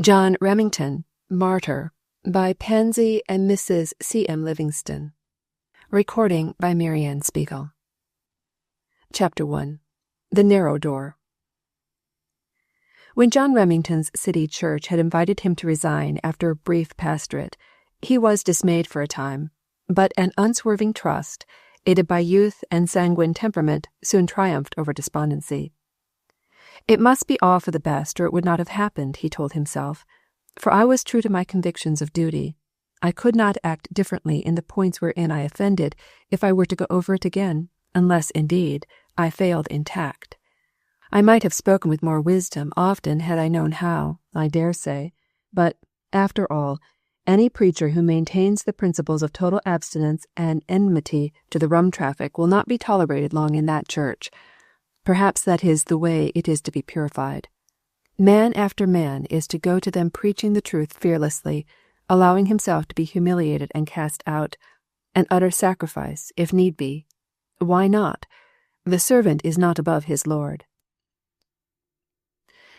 John Remington, Martyr, by Pansy and Mrs. C.M. Livingston. Recording by Marianne Spiegel. Chapter 1. The Narrow Door. When John Remington's city church had invited him to resign after a brief pastorate, he was dismayed for a time, but an unswerving trust, aided by youth and sanguine temperament, soon triumphed over despondency. It must be all for the best, or it would not have happened, he told himself, for I was true to my convictions of duty. I could not act differently in the points wherein I offended if I were to go over it again, unless, indeed, I failed in tact. I might have spoken with more wisdom often had I known how, I dare say, but, after all, any preacher who maintains the principles of total abstinence and enmity to the rum traffic will not be tolerated long in that church. Perhaps that is the way it is to be purified. Man after man is to go to them preaching the truth fearlessly, allowing himself to be humiliated and cast out, and utter sacrifice, if need be. Why not? The servant is not above his Lord.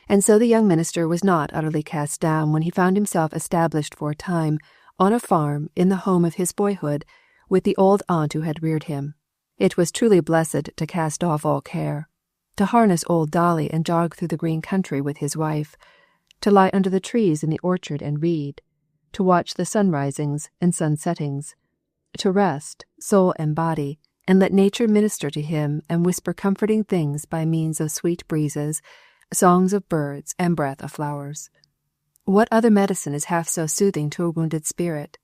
And so the young minister was not utterly cast down when he found himself established for a time on a farm in the home of his boyhood with the old aunt who had reared him. It was truly blessed to cast off all care, to harness old Dolly and jog through the green country with his wife, to lie under the trees in the orchard and read, to watch the sunrisings and sunsettings, to rest, soul and body, and let nature minister to him and whisper comforting things by means of sweet breezes, songs of birds, and breath of flowers. What other medicine is half so soothing to a wounded spirit?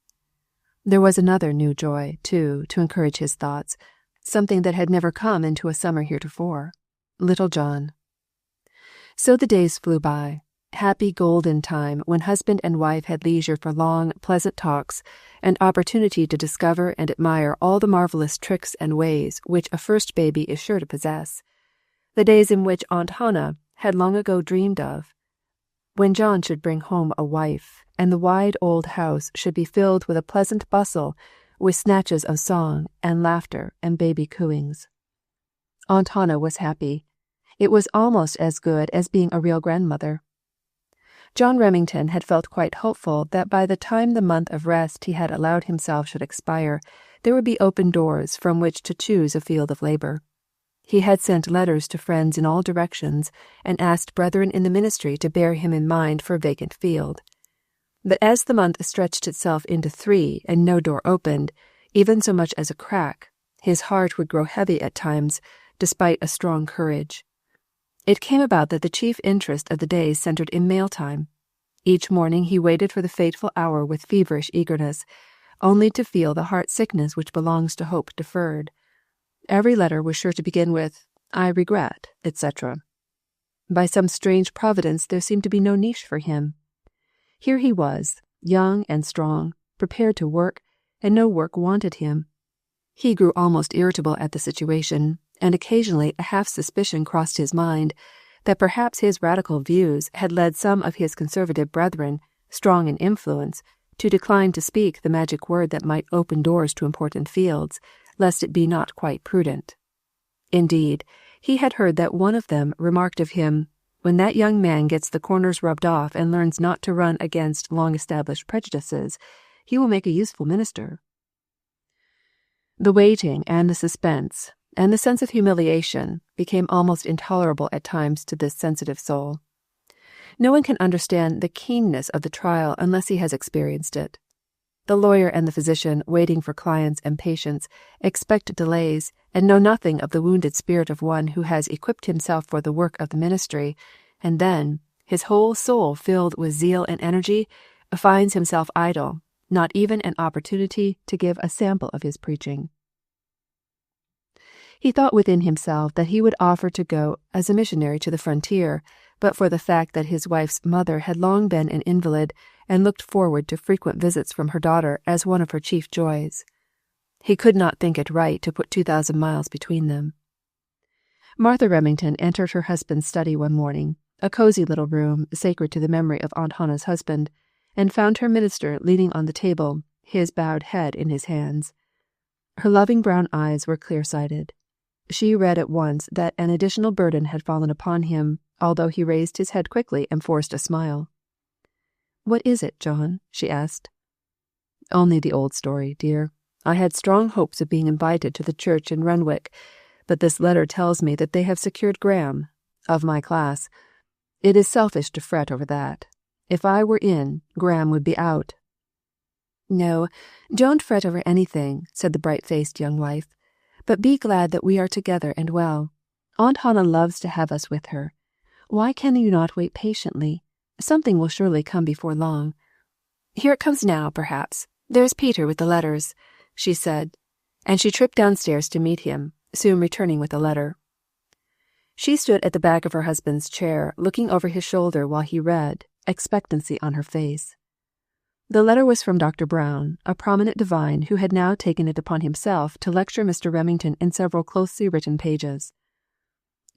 There was another new joy, too, to encourage his thoughts, something that had never come into a summer heretofore. Little John. So the days flew by, happy golden time when husband and wife had leisure for long, pleasant talks and opportunity to discover and admire all the marvelous tricks and ways which a first baby is sure to possess. The days in which Aunt Hannah had long ago dreamed of, when John should bring home a wife, and the wide old house should be filled with a pleasant bustle, with snatches of song and laughter and baby cooings. Aunt Hannah was happy. It was almost as good as being a real grandmother. John Remington had felt quite hopeful that by the time the month of rest he had allowed himself should expire, there would be open doors from which to choose a field of labor. He had sent letters to friends in all directions and asked brethren in the ministry to bear him in mind for a vacant field. But as the month stretched itself into 3 and no door opened, even so much as a crack, his heart would grow heavy at times, despite a strong courage. It came about that the chief interest of the days centered in mail time. Each morning he waited for the fateful hour with feverish eagerness, only to feel the heart sickness which belongs to hope deferred. Every letter was sure to begin with, "I regret," etc. By some strange providence there seemed to be no niche for him. Here he was, young and strong, prepared to work, and no work wanted him. He grew almost irritable at the situation, and occasionally a half-suspicion crossed his mind that perhaps his radical views had led some of his conservative brethren, strong in influence, to decline to speak the magic word that might open doors to important fields, lest it be not quite prudent. Indeed, he had heard that one of them remarked of him, "When that young man gets the corners rubbed off and learns not to run against long-established prejudices, he will make a useful minister." The waiting and the suspense, and the sense of humiliation became almost intolerable at times to this sensitive soul. No one can understand the keenness of the trial unless he has experienced it. The lawyer and the physician, waiting for clients and patients, expect delays and know nothing of the wounded spirit of one who has equipped himself for the work of the ministry, and then, his whole soul filled with zeal and energy, finds himself idle, not even an opportunity to give a sample of his preaching. He thought within himself that he would offer to go as a missionary to the frontier, but for the fact that his wife's mother had long been an invalid and looked forward to frequent visits from her daughter as one of her chief joys. He could not think it right to put 2,000 miles between them. Martha Remington entered her husband's study one morning, a cozy little room sacred to the memory of Aunt Hannah's husband, and found her minister leaning on the table, his bowed head in his hands. Her loving brown eyes were clear-sighted. She read at once that an additional burden had fallen upon him, although he raised his head quickly and forced a smile. "What is it, John?" she asked. "Only the old story, dear. I had strong hopes of being invited to the church in Renwick, but this letter tells me that they have secured Graham, of my class. It is selfish to fret over that. If I were in, Graham would be out." "No, don't fret over anything," said the bright-faced young wife, "but be glad that we are together and well. Aunt Hannah loves to have us with her. Why can you not wait patiently? Something will surely come before long. Here it comes now, perhaps. There's Peter with the letters," she said, and she tripped downstairs to meet him, soon returning with a letter. She stood at the back of her husband's chair, looking over his shoulder while he read, expectancy on her face. The letter was from Dr. Brown, a prominent divine who had now taken it upon himself to lecture Mr. Remington in several closely written pages.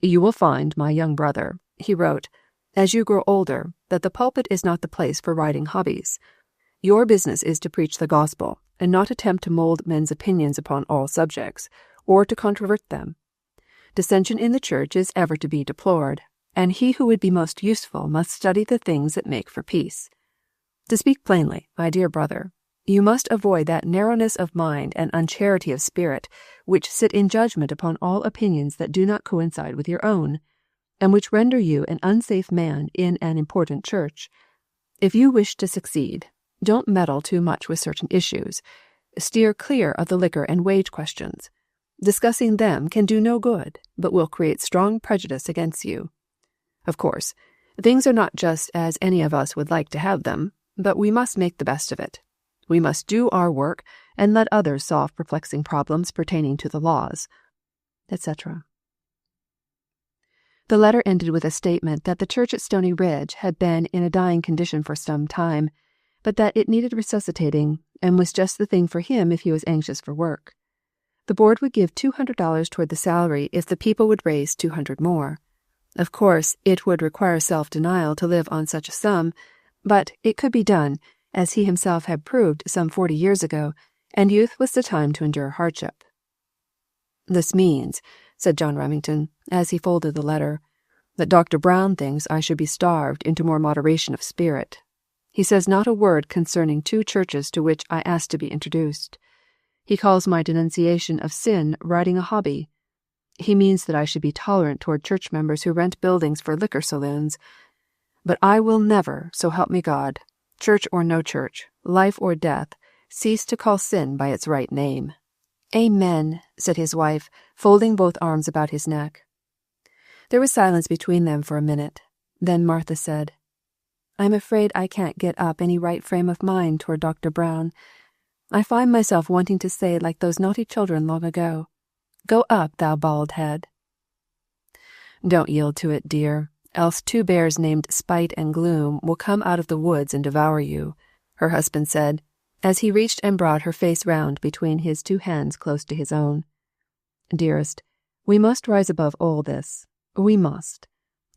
"You will find, my young brother," he wrote, "as you grow older, that the pulpit is not the place for writing hobbies. Your business is to preach the gospel, and not attempt to mold men's opinions upon all subjects, or to controvert them. Dissension in the church is ever to be deplored, and he who would be most useful must study the things that make for peace. To speak plainly, my dear brother, you must avoid that narrowness of mind and uncharity of spirit which sit in judgment upon all opinions that do not coincide with your own, and which render you an unsafe man in an important church. If you wish to succeed, don't meddle too much with certain issues. Steer clear of the liquor and wage questions. Discussing them can do no good, but will create strong prejudice against you. Of course, things are not just as any of us would like to have them, but we must make the best of it. We must do our work and let others solve perplexing problems pertaining to the laws," etc. The letter ended with a statement that the church at Stony Ridge had been in a dying condition for some time, but that it needed resuscitating and was just the thing for him if he was anxious for work. The board would give $200 toward the salary if the people would raise $200 more. Of course, it would require self-denial to live on such a sum, but it could be done, as he himself had proved some 40 years ago, and youth was the time to endure hardship. "This means," said John Remington, as he folded the letter, "that Dr. Brown thinks I should be starved into more moderation of spirit. He says not a word concerning 2 churches to which I asked to be introduced. He calls my denunciation of sin riding a hobby. He means that I should be tolerant toward church members who rent buildings for liquor saloons. But I will never, so help me God, church or no church, life or death, cease to call sin by its right name." "Amen," said his wife, folding both arms about his neck. There was silence between them for a minute. Then Martha said, "I'm afraid I can't get up any right frame of mind toward Dr. Brown. I find myself wanting to say like those naughty children long ago, 'Go up, thou bald head.'" "Don't yield to it, dear, else 2 bears named Spite and Gloom will come out of the woods and devour you," her husband said, as he reached and brought her face round between his 2 hands close to his own. "Dearest, we must rise above all this. We must.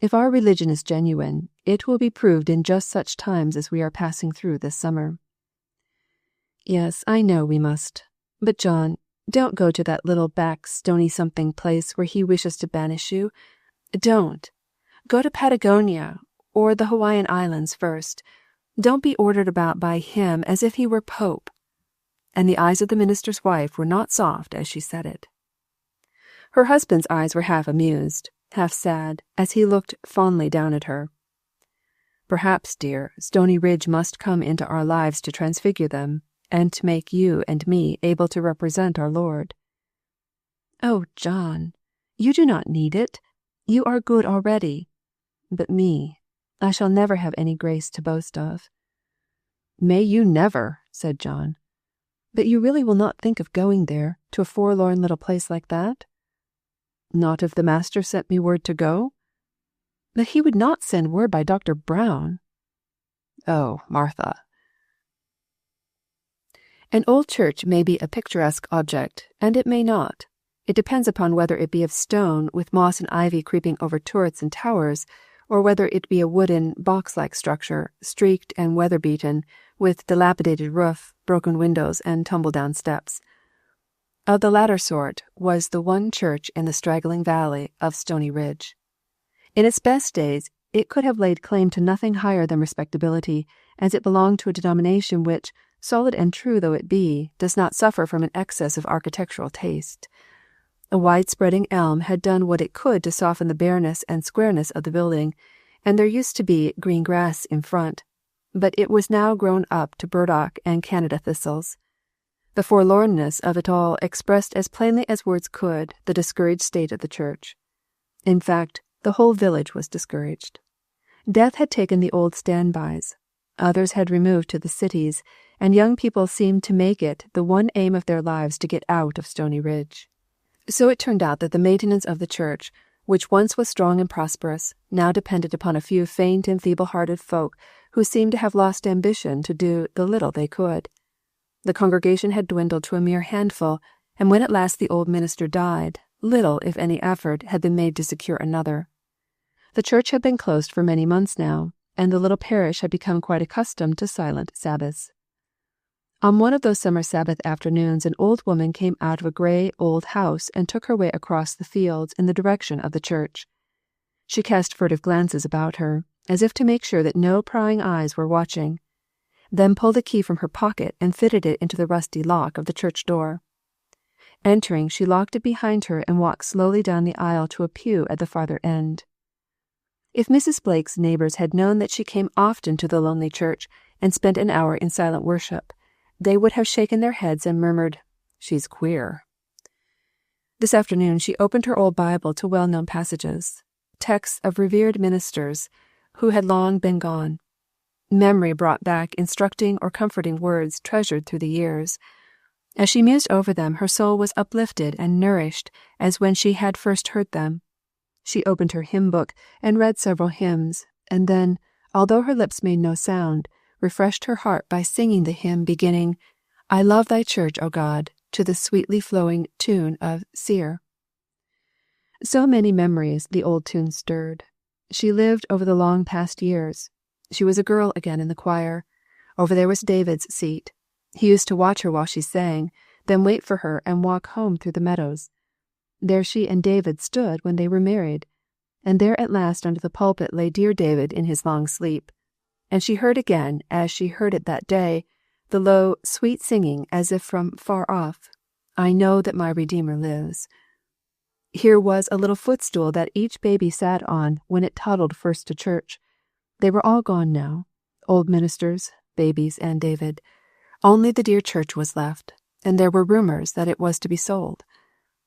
If our religion is genuine, it will be proved in just such times as we are passing through this summer." "Yes, I know we must. But, John, don't go to that little back stony-something place where he wishes to banish you. Don't. Go to Patagonia or the Hawaiian Islands first. Don't be ordered about by him as if he were Pope." And the eyes of the minister's wife were not soft as she said it. Her husband's eyes were half amused, half sad, as he looked fondly down at her. "Perhaps, dear, Stony Ridge must come into our lives to transfigure them, and to make you and me able to represent our Lord." "Oh, John, you do not need it. You are good already. But me, I shall never have any grace to boast of." "May you never," said John. "But you really will not think of going there, to a forlorn little place like that?" "Not if the Master sent me word to go?" "But he would not send word by Dr. Brown." "Oh, Martha." An old church may be a picturesque object, and it may not. It depends upon whether it be of stone, with moss and ivy creeping over turrets and towers, or whether it be a wooden, box-like structure, streaked and weather-beaten, with dilapidated roof, broken windows, and tumble-down steps. Of the latter sort was the one church in the straggling valley of Stony Ridge. In its best days, it could have laid claim to nothing higher than respectability, as it belonged to a denomination which, solid and true though it be, does not suffer from an excess of architectural taste. A wide-spreading elm had done what it could to soften the bareness and squareness of the building, and there used to be green grass in front, but it was now grown up to burdock and Canada thistles. The forlornness of it all expressed as plainly as words could the discouraged state of the church. In fact, the whole village was discouraged. Death had taken the old standbys. Others had removed to the cities, and young people seemed to make it the one aim of their lives to get out of Stony Ridge. So it turned out that the maintenance of the church, which once was strong and prosperous, now depended upon a few faint and feeble-hearted folk who seemed to have lost ambition to do the little they could. The congregation had dwindled to a mere handful, and when at last the old minister died, little, if any, effort had been made to secure another. The church had been closed for many months now, and the little parish had become quite accustomed to silent Sabbaths. On one of those summer Sabbath afternoons an old woman came out of a grey old house and took her way across the fields in the direction of the church. She cast furtive glances about her, as if to make sure that no prying eyes were watching, then pulled a key from her pocket and fitted it into the rusty lock of the church door. Entering, she locked it behind her and walked slowly down the aisle to a pew at the farther end. If Mrs. Blake's neighbours had known that she came often to the lonely church and spent an hour in silent worship, they would have shaken their heads and murmured, "She's queer." This afternoon she opened her old Bible to well-known passages, texts of revered ministers who had long been gone. Memory brought back instructing or comforting words treasured through the years. As she mused over them, her soul was uplifted and nourished as when she had first heard them. She opened her hymn book and read several hymns, and then, although her lips made no sound, refreshed her heart by singing the hymn beginning, "I love thy church, O God," to the sweetly flowing tune of Seer. So many memories the old tune stirred. She lived over the long past years. She was a girl again in the choir. Over there was David's seat. He used to watch her while she sang, then wait for her and walk home through the meadows. There she and David stood when they were married, and there at last under the pulpit lay dear David in his long sleep. And she heard again, as she heard it that day, the low, sweet singing as if from far off, "I know that my Redeemer lives." Here was a little footstool that each baby sat on when it toddled first to church. They were all gone now, old ministers, babies, and David. Only the dear church was left, and there were rumors that it was to be sold.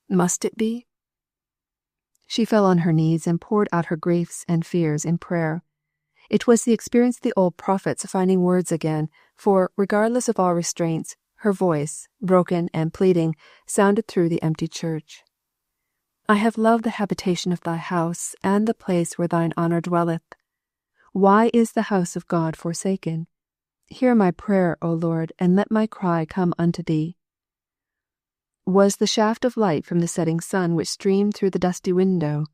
Must it be? She fell on her knees and poured out her griefs and fears in prayer. It was the experience of the old prophets finding words again, for, regardless of all restraints, her voice, broken and pleading, sounded through the empty church. "I have loved the habitation of thy house, and the place where thine honour dwelleth. Why is the house of God forsaken? Hear my prayer, O Lord, and let my cry come unto thee." Was the shaft of light from the setting sun which streamed through the dusty window,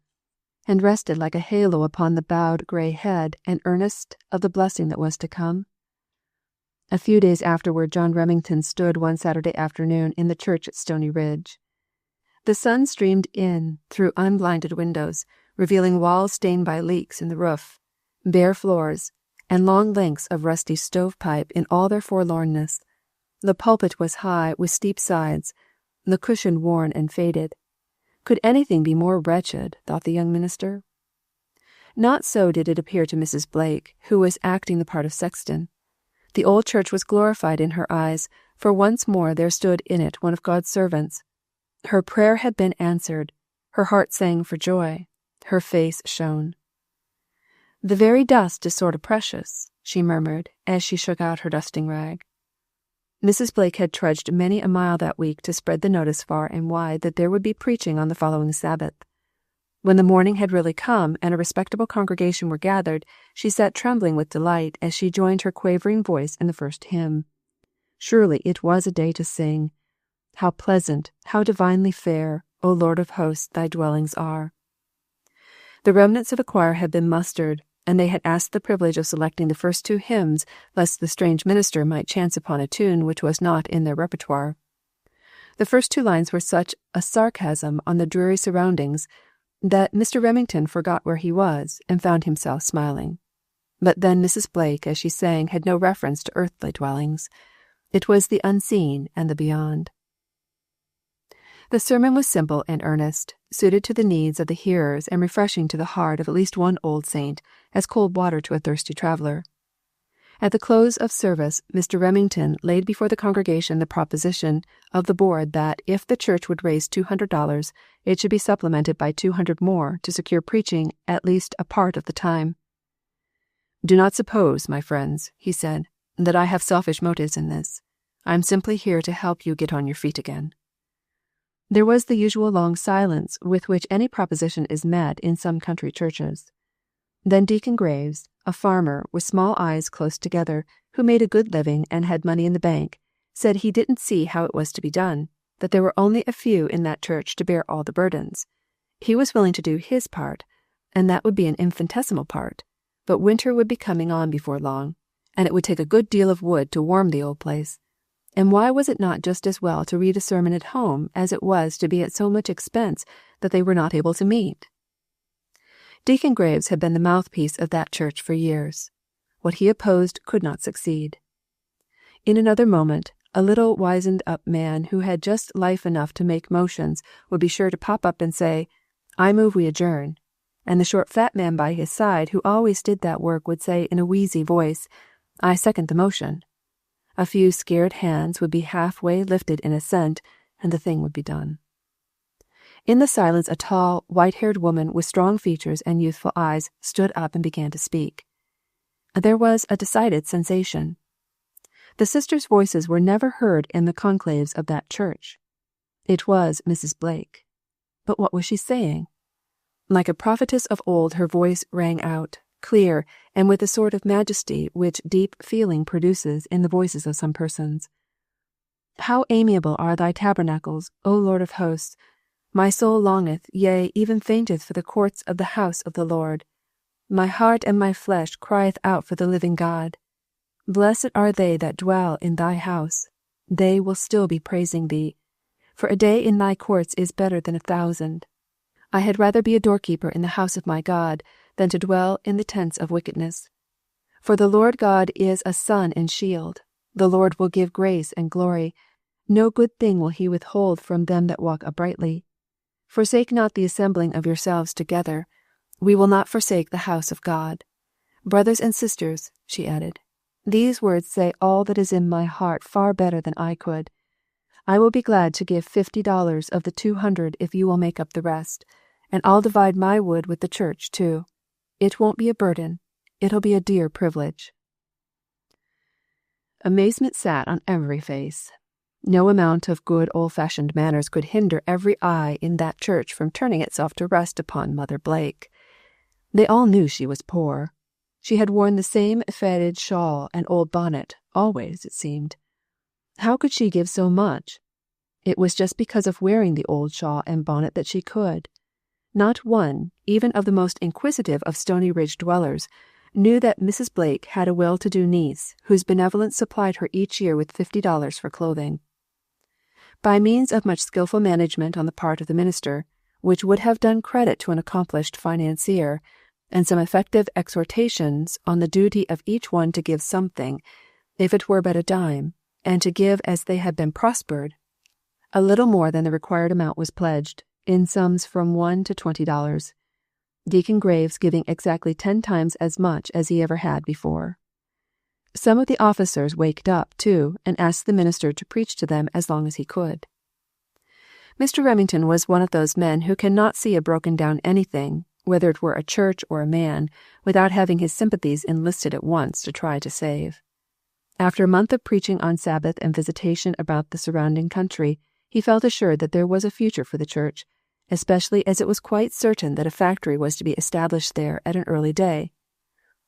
and rested like a halo upon the bowed grey head, an earnest of the blessing that was to come? A few days afterward John Remington stood one Saturday afternoon in the church at Stony Ridge. The sun streamed in through unblinded windows, revealing walls stained by leaks in the roof, bare floors, and long lengths of rusty stovepipe in all their forlornness. The pulpit was high, with steep sides, the cushion worn and faded. Could anything be more wretched, thought the young minister? Not so did it appear to Mrs. Blake, who was acting the part of sexton. The old church was glorified in her eyes, for once more there stood in it one of God's servants. Her prayer had been answered, her heart sang for joy, her face shone. "The very dust is sort of precious," she murmured, as she shook out her dusting rag. Mrs. Blake had trudged many a mile that week to spread the notice far and wide that there would be preaching on the following Sabbath. When the morning had really come and a respectable congregation were gathered, she sat trembling with delight as she joined her quavering voice in the first hymn. Surely it was a day to sing. How pleasant, how divinely fair, O Lord of hosts, thy dwellings are. The remnants of the choir had been mustered, and they had asked the privilege of selecting the first two hymns, lest the strange minister might chance upon a tune which was not in their repertoire. The first two lines were such a sarcasm on the dreary surroundings, that Mr. Remington forgot where he was and found himself smiling. But then Mrs. Blake, as she sang, had no reference to earthly dwellings. It was the unseen and the beyond. The sermon was simple and earnest, suited to the needs of the hearers and refreshing to the heart of at least one old saint, as cold water to a thirsty traveller. At the close of service, Mr. Remington laid before the congregation the proposition of the board that if the church would raise $200, it should be supplemented by $200 more to secure preaching at least a part of the time. "Do not suppose, my friends," he said, "that I have selfish motives in this. I am simply here to help you get on your feet again." There was the usual long silence with which any proposition is met in some country churches. Then Deacon Graves, a farmer with small eyes close together, who made a good living and had money in the bank, said he didn't see how it was to be done, that there were only a few in that church to bear all the burdens. He was willing to do his part, and that would be an infinitesimal part, but winter would be coming on before long, and it would take a good deal of wood to warm the old place. And why was it not just as well to read a sermon at home as it was to be at so much expense that they were not able to meet? Deacon Graves had been the mouthpiece of that church for years. What he opposed could not succeed. In another moment, a little wizened-up man who had just life enough to make motions would be sure to pop up and say, "I move we adjourn," and the short fat man by his side, who always did that work, would say in a wheezy voice, "I second the motion." A few scared hands would be halfway lifted in assent, and the thing would be done. In the silence, a tall, white-haired woman with strong features and youthful eyes stood up and began to speak. There was a decided sensation. The sisters' voices were never heard in the conclaves of that church. It was Mrs. Blake. But what was she saying? Like a prophetess of old, her voice rang out, clear, and with the sort of majesty which deep feeling produces in the voices of some persons. "How amiable are thy tabernacles, O Lord of hosts! My soul longeth, yea, even fainteth for the courts of the house of the Lord. My heart and my flesh crieth out for the living God. Blessed are they that dwell in thy house. They will still be praising thee. For a day in thy courts is better than 1,000. I had rather be a doorkeeper in the house of my God than to dwell in the tents of wickedness. For the Lord God is a sun and shield. The Lord will give grace and glory. No good thing will he withhold from them that walk uprightly. Forsake not the assembling of yourselves together. We will not forsake the house of God. Brothers and sisters," she added, "these words say all that is in my heart far better than I could. I will be glad to give $50 of the 200 if you will make up the rest, and I'll divide my wood with the church too. It won't be a burden. It'll be a dear privilege." Amazement sat on every face. No amount of good old-fashioned manners could hinder every eye in that church from turning itself to rest upon Mother Blake. They all knew she was poor. She had worn the same faded shawl and old bonnet, always, it seemed. How could she give so much? It was just because of wearing the old shawl and bonnet that she could. Not one, even of the most inquisitive of Stony Ridge dwellers, knew that Mrs. Blake had a well-to-do niece whose benevolence supplied her each year with $50 for clothing. By means of much skillful management on the part of the minister, which would have done credit to an accomplished financier, and some effective exhortations on the duty of each one to give something, if it were but a dime, and to give as they had been prospered, a little more than the required amount was pledged, in sums from $1 to $20, Deacon Graves giving exactly 10 times as much as he ever had before. Some of the officers waked up, too, and asked the minister to preach to them as long as he could. Mr. Remington was one of those men who cannot see a broken-down anything, whether it were a church or a man, without having his sympathies enlisted at once to try to save. After a month of preaching on Sabbath and visitation about the surrounding country, he felt assured that there was a future for the church, especially as it was quite certain that a factory was to be established there at an early day.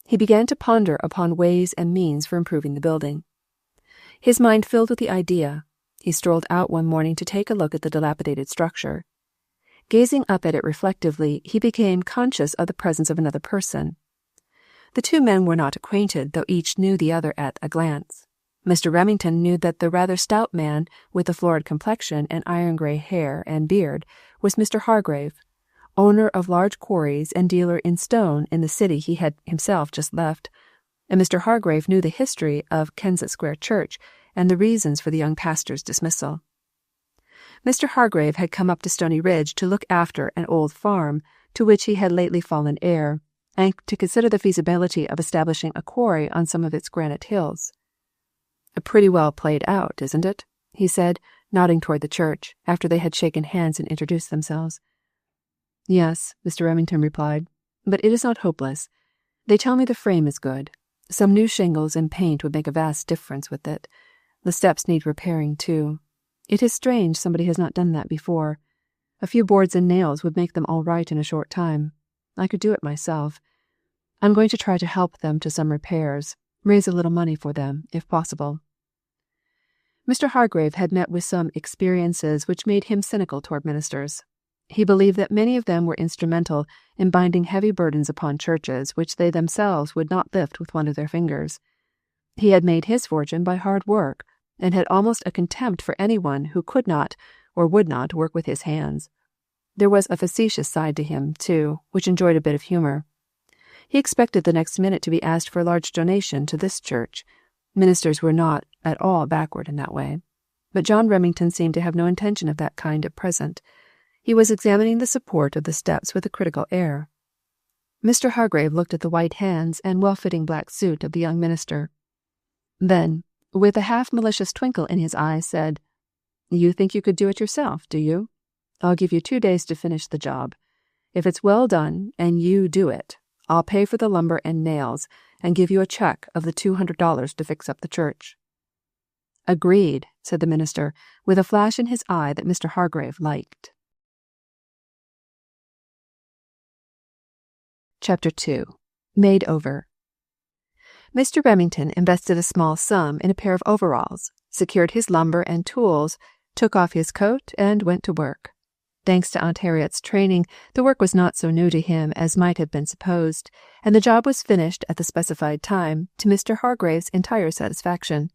He began to ponder upon ways and means for improving the building. His mind filled with the idea, he strolled out one morning to take a look at the dilapidated structure. Gazing up at it reflectively, he became conscious of the presence of another person. The two men were not acquainted, though each knew the other at a glance. Mr. Remington knew that the rather stout man with the florid complexion and iron-gray hair and beard was Mr. Hargrave, owner of large quarries and dealer in stone in the city he had himself just left, and Mr. Hargrave knew the history of Kensett Square Church and the reasons for the young pastor's dismissal. Mr. Hargrave had come up to Stony Ridge to look after an old farm to which he had lately fallen heir, and to consider the feasibility of establishing a quarry on some of its granite hills. "Pretty well played out, isn't it?" he said, nodding toward the church, after they had shaken hands and introduced themselves. "Yes," Mr. Remington replied, "but it is not hopeless. They tell me the frame is good. Some new shingles and paint would make a vast difference with it. The steps need repairing, too. It is strange somebody has not done that before. A few boards and nails would make them all right in a short time. I could do it myself. I'm going to try to help them to some repairs, raise a little money for them, if possible." Mr. Hargrave had met with some experiences which made him cynical toward ministers. He believed that many of them were instrumental in binding heavy burdens upon churches which they themselves would not lift with one of their fingers. He had made his fortune by hard work, and had almost a contempt for anyone who could not or would not work with his hands. There was a facetious side to him, too, which enjoyed a bit of humor. He expected the next minute to be asked for a large donation to this church. Ministers were not at all backward in that way. But John Remington seemed to have no intention of that kind at present. He was examining the support of the steps with a critical air. Mr. Hargrave looked at the white hands and well-fitting black suit of the young minister. Then, with a half-malicious twinkle in his eye, said, "You think you could do it yourself, do you? I'll give you 2 days to finish the job. If it's well done, and you do it, I'll pay for the lumber and nails, and give you a check of the $200 to fix up the church." "Agreed," said the minister, with a flash in his eye that Mr. Hargrave liked. Chapter 2. Made Over. Mr. Remington invested a small sum in a pair of overalls, secured his lumber and tools, took off his coat, and went to work. Thanks to Aunt Harriet's training, the work was not so new to him as might have been supposed, and the job was finished at the specified time, to Mr. Hargrave's entire satisfaction.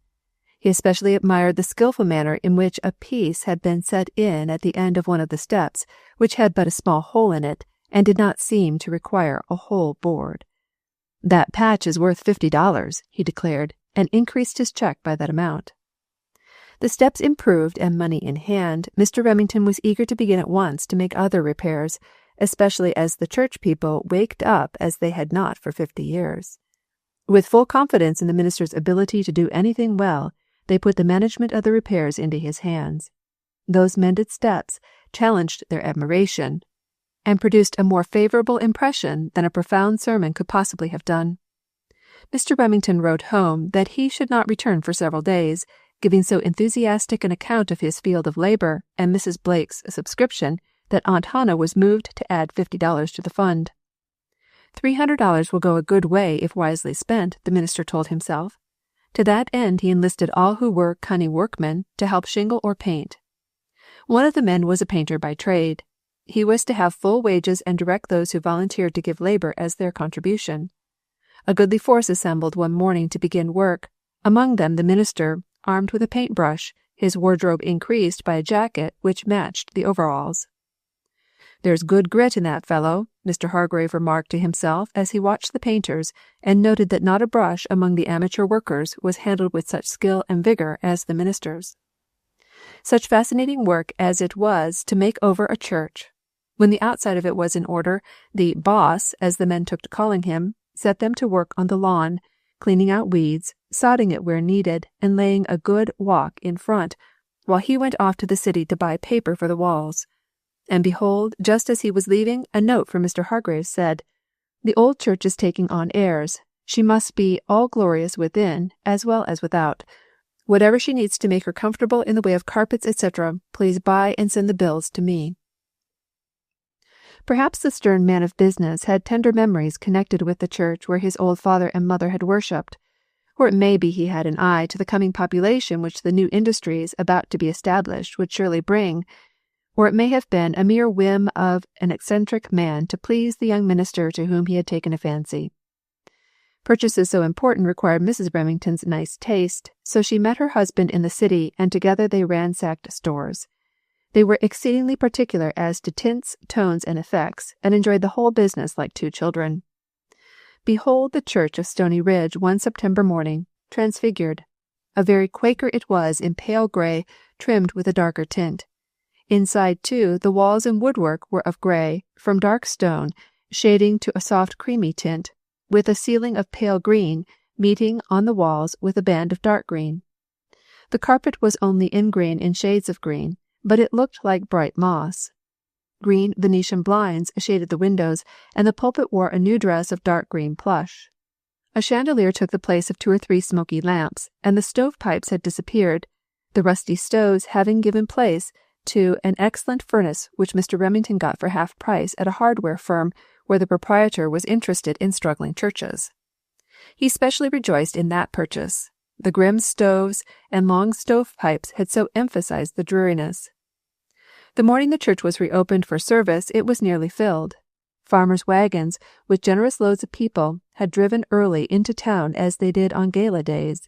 He especially admired the skilful manner in which a piece had been set in at the end of one of the steps, which had but a small hole in it, and did not seem to require a whole board. "That patch is worth $50, he declared, and increased his check by that amount. The steps improved and money in hand, Mr. Remington was eager to begin at once to make other repairs, especially as the church people waked up as they had not for 50 years. With full confidence in the minister's ability to do anything well, they put the management of the repairs into his hands. Those mended steps challenged their admiration, and produced a more favorable impression than a profound sermon could possibly have done. Mr. Remington wrote home that he should not return for several days, giving so enthusiastic an account of his field of labor and Mrs. Blake's subscription that Aunt Hannah was moved to add $50 to the fund. $300 will go a good way if wisely spent, the minister told himself. To that end he enlisted all who were cunning workmen to help shingle or paint. One of the men was a painter by trade. He was to have full wages and direct those who volunteered to give labor as their contribution. A goodly force assembled one morning to begin work, among them the minister, armed with a paintbrush, his wardrobe increased by a jacket which matched the overalls. "There's good grit in that fellow," Mr. Hargrave remarked to himself as he watched the painters, and noted that not a brush among the amateur workers was handled with such skill and vigor as the minister's. Such fascinating work as it was to make over a church. When the outside of it was in order, the boss, as the men took to calling him, set them to work on the lawn, cleaning out weeds, sodding it where needed, and laying a good walk in front, while he went off to the city to buy paper for the walls. And behold, just as he was leaving, a note from Mr. Hargrave said, "The old church is taking on airs. She must be all glorious within, as well as without. Whatever she needs to make her comfortable in the way of carpets, etc., please buy and send the bills to me." Perhaps the stern man of business had tender memories connected with the church where his old father and mother had worshipped, or it may be he had an eye to the coming population which the new industries about to be established would surely bring, or it may have been a mere whim of an eccentric man to please the young minister to whom he had taken a fancy. Purchases so important required Mrs. Remington's nice taste, so she met her husband in the city, and together they ransacked stores. They were exceedingly particular as to tints, tones, and effects, and enjoyed the whole business like two children. Behold the church of Stony Ridge one September morning, transfigured. A very Quaker it was in pale grey, trimmed with a darker tint. Inside, too, the walls and woodwork were of grey, from dark stone, shading to a soft creamy tint, with a ceiling of pale green, meeting on the walls with a band of dark green. The carpet was only in green in shades of green, but it looked like bright moss. Green Venetian blinds shaded the windows, and the pulpit wore a new dress of dark green plush. A chandelier took the place of 2 or 3 smoky lamps, and the stovepipes had disappeared, the rusty stoves having given place to an excellent furnace which Mr. Remington got for half price at a hardware firm where the proprietor was interested in struggling churches. He specially rejoiced in that purchase. The grim stoves and long stovepipes had so emphasized the dreariness. The morning the church was reopened for service, it was nearly filled. Farmers' wagons, with generous loads of people, had driven early into town as they did on gala days.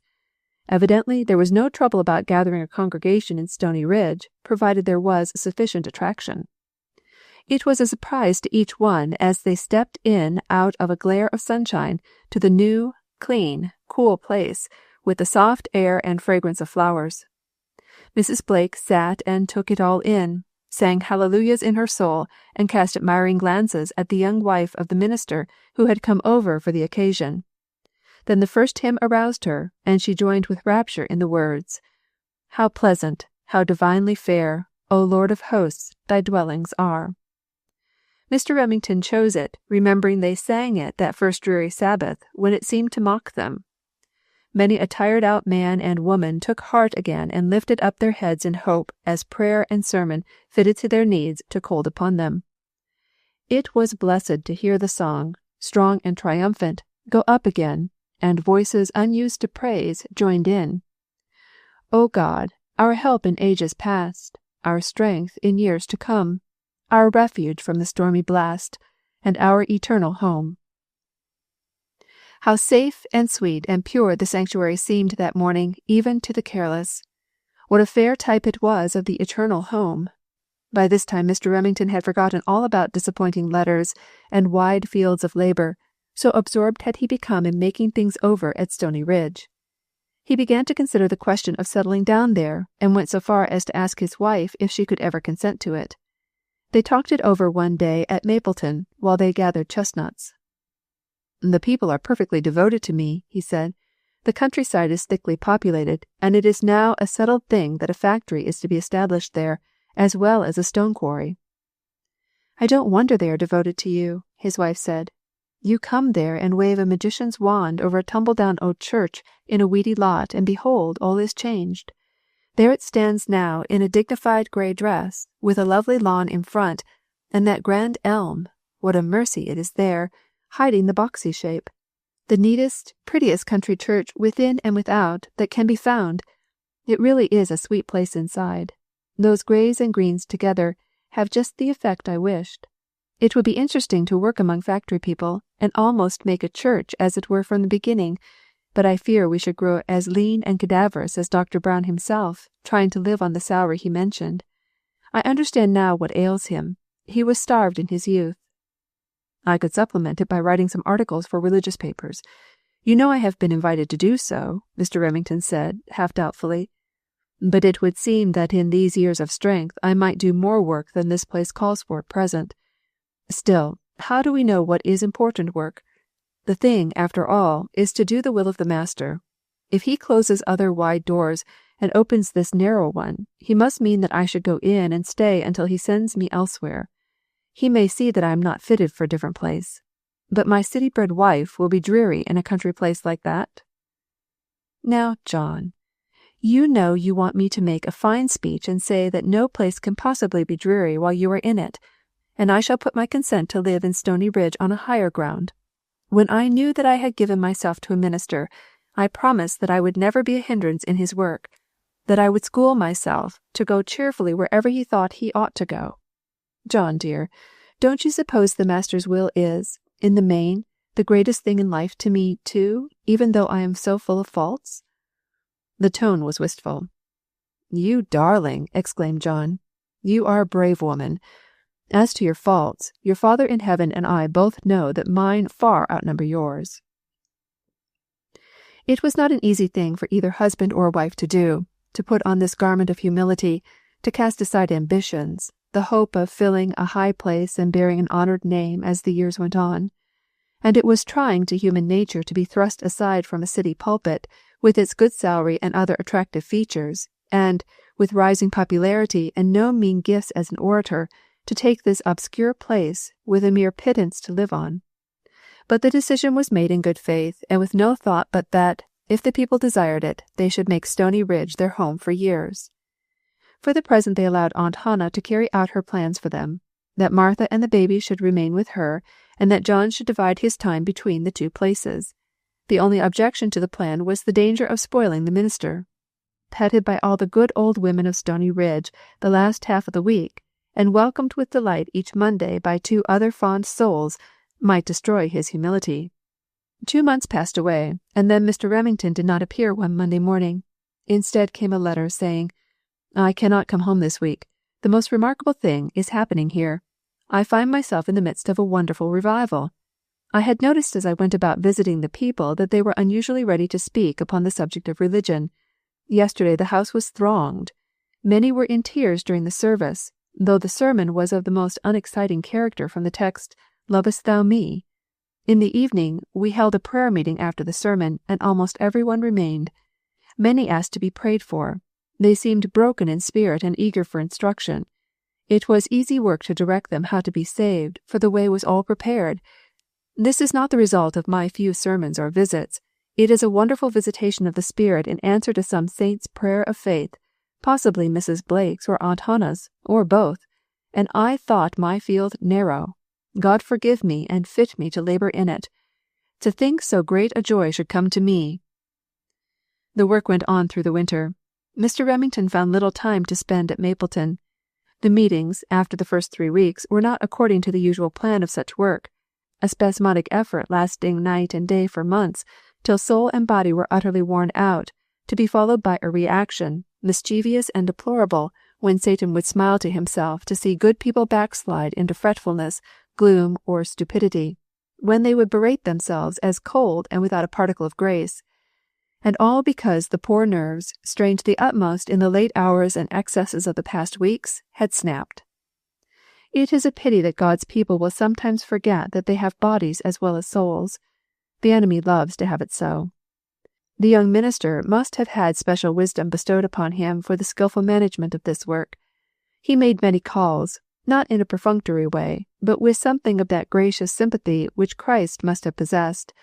Evidently there was no trouble about gathering a congregation in Stony Ridge, provided there was sufficient attraction. It was a surprise to each one as they stepped in out of a glare of sunshine to the new, clean, cool place, with the soft air and fragrance of flowers. Mrs. Blake sat and took it all in, sang hallelujahs in her soul, and cast admiring glances at the young wife of the minister who had come over for the occasion. Then the first hymn aroused her, and she joined with rapture in the words, "How pleasant, how divinely fair, O Lord of hosts, thy dwellings are." Mr. Remington chose it, remembering they sang it that first dreary Sabbath, when it seemed to mock them. Many a tired-out man and woman took heart again and lifted up their heads in hope as prayer and sermon fitted to their needs took hold upon them. It was blessed to hear the song, strong and triumphant, go up again, and voices unused to praise joined in. O God, our help in ages past, our strength in years to come, our refuge from the stormy blast, and our eternal home. How safe and sweet and pure the sanctuary seemed that morning, even to the careless. What a fair type it was of the eternal home. By this time Mr. Remington had forgotten all about disappointing letters and wide fields of labor, so absorbed had he become in making things over at Stony Ridge. He began to consider the question of settling down there, and went so far as to ask his wife if she could ever consent to it. They talked it over one day at Mapleton while they gathered chestnuts. "The people are perfectly devoted to me," he said. "The countryside is thickly populated, and it is now a settled thing that a factory is to be established there, as well as a stone quarry." "I don't wonder they are devoted to you," his wife said. "You come there and wave a magician's wand over a tumble-down old church in a weedy lot, and behold, all is changed. There it stands now in a dignified grey dress, with a lovely lawn in front, and that grand elm, what a mercy it is there, hiding the boxy shape. The neatest, prettiest country church within and without that can be found. It really is a sweet place inside. Those greys and greens together have just the effect I wished. It would be interesting to work among factory people, and almost make a church as it were from the beginning, but I fear we should grow as lean and cadaverous as Dr. Brown himself, trying to live on the salary he mentioned. I understand now what ails him. He was starved in his youth." "I could supplement it by writing some articles for religious papers. You know I have been invited to do so," Mr. Remington said, half doubtfully. "But it would seem that in these years of strength I might do more work than this place calls for at present. Still, how do we know what is important work? The thing, after all, is to do the will of the Master. If he closes other wide doors and opens this narrow one, he must mean that I should go in and stay until he sends me elsewhere. He may see that I am not fitted for a different place. But my city-bred wife will be dreary in a country place like that." "Now, John, you know you want me to make a fine speech and say that no place can possibly be dreary while you are in it, and I shall put my consent to live in Stony Ridge on a higher ground. When I knew that I had given myself to a minister, I promised that I would never be a hindrance in his work, that I would school myself to go cheerfully wherever he thought he ought to go. John, dear, don't you suppose the Master's will is, in the main, the greatest thing in life to me, too, even though I am so full of faults?" The tone was wistful. "You darling!" exclaimed John. You are a brave woman. As to your faults, your Father in heaven and I both know that mine far outnumber yours." It was not an easy thing for either husband or wife to do, to put on this garment of humility, to cast aside ambitions, the hope of filling a high place and bearing an honored name as the years went on. And it was trying to human nature to be thrust aside from a city pulpit, with its good salary and other attractive features, and, with rising popularity and no mean gifts as an orator, to take this obscure place with a mere pittance to live on. But the decision was made in good faith, and with no thought but that, if the people desired it, they should make Stony Ridge their home for years. For the present they allowed Aunt Hannah to carry out her plans for them, that Martha and the baby should remain with her, and that John should divide his time between the two places. The only objection to the plan was the danger of spoiling the minister. Petted by all the good old women of Stony Ridge the last half of the week, and welcomed with delight each Monday by 2 other fond souls, might destroy his humility. 2 months passed away, and then Mr. Remington did not appear one Monday morning. Instead came a letter saying, "I cannot come home this week. The most remarkable thing is happening here. I find myself in the midst of a wonderful revival. I had noticed as I went about visiting the people that they were unusually ready to speak upon the subject of religion. Yesterday the house was thronged. Many were in tears during the service, though the sermon was of the most unexciting character from the text, 'Lovest thou me?' In the evening we held a prayer meeting after the sermon, and almost everyone remained. Many asked to be prayed for. They seemed broken in spirit and eager for instruction. It was easy work to direct them how to be saved, for the way was all prepared. This is not the result of my few sermons or visits. It is a wonderful visitation of the Spirit in answer to some saint's prayer of faith, possibly Mrs. Blake's or Aunt Hannah's, or both, and I thought my field narrow. God forgive me and fit me to labor in it. To think so great a joy should come to me." The work went on through the winter. Mr. Remington found little time to spend at Mapleton. The meetings, after the first 3 weeks, were not according to the usual plan of such work, a spasmodic effort lasting night and day for months, till soul and body were utterly worn out, to be followed by a reaction, mischievous and deplorable, when Satan would smile to himself to see good people backslide into fretfulness, gloom, or stupidity, when they would berate themselves as cold and without a particle of grace. And all because the poor nerves, strained to the utmost in the late hours and excesses of the past weeks, had snapped. It is a pity that God's people will sometimes forget that they have bodies as well as souls. The enemy loves to have it so. The young minister must have had special wisdom bestowed upon him for the skilful management of this work. He made many calls, not in a perfunctory way, but with something of that gracious sympathy which Christ must have possessed,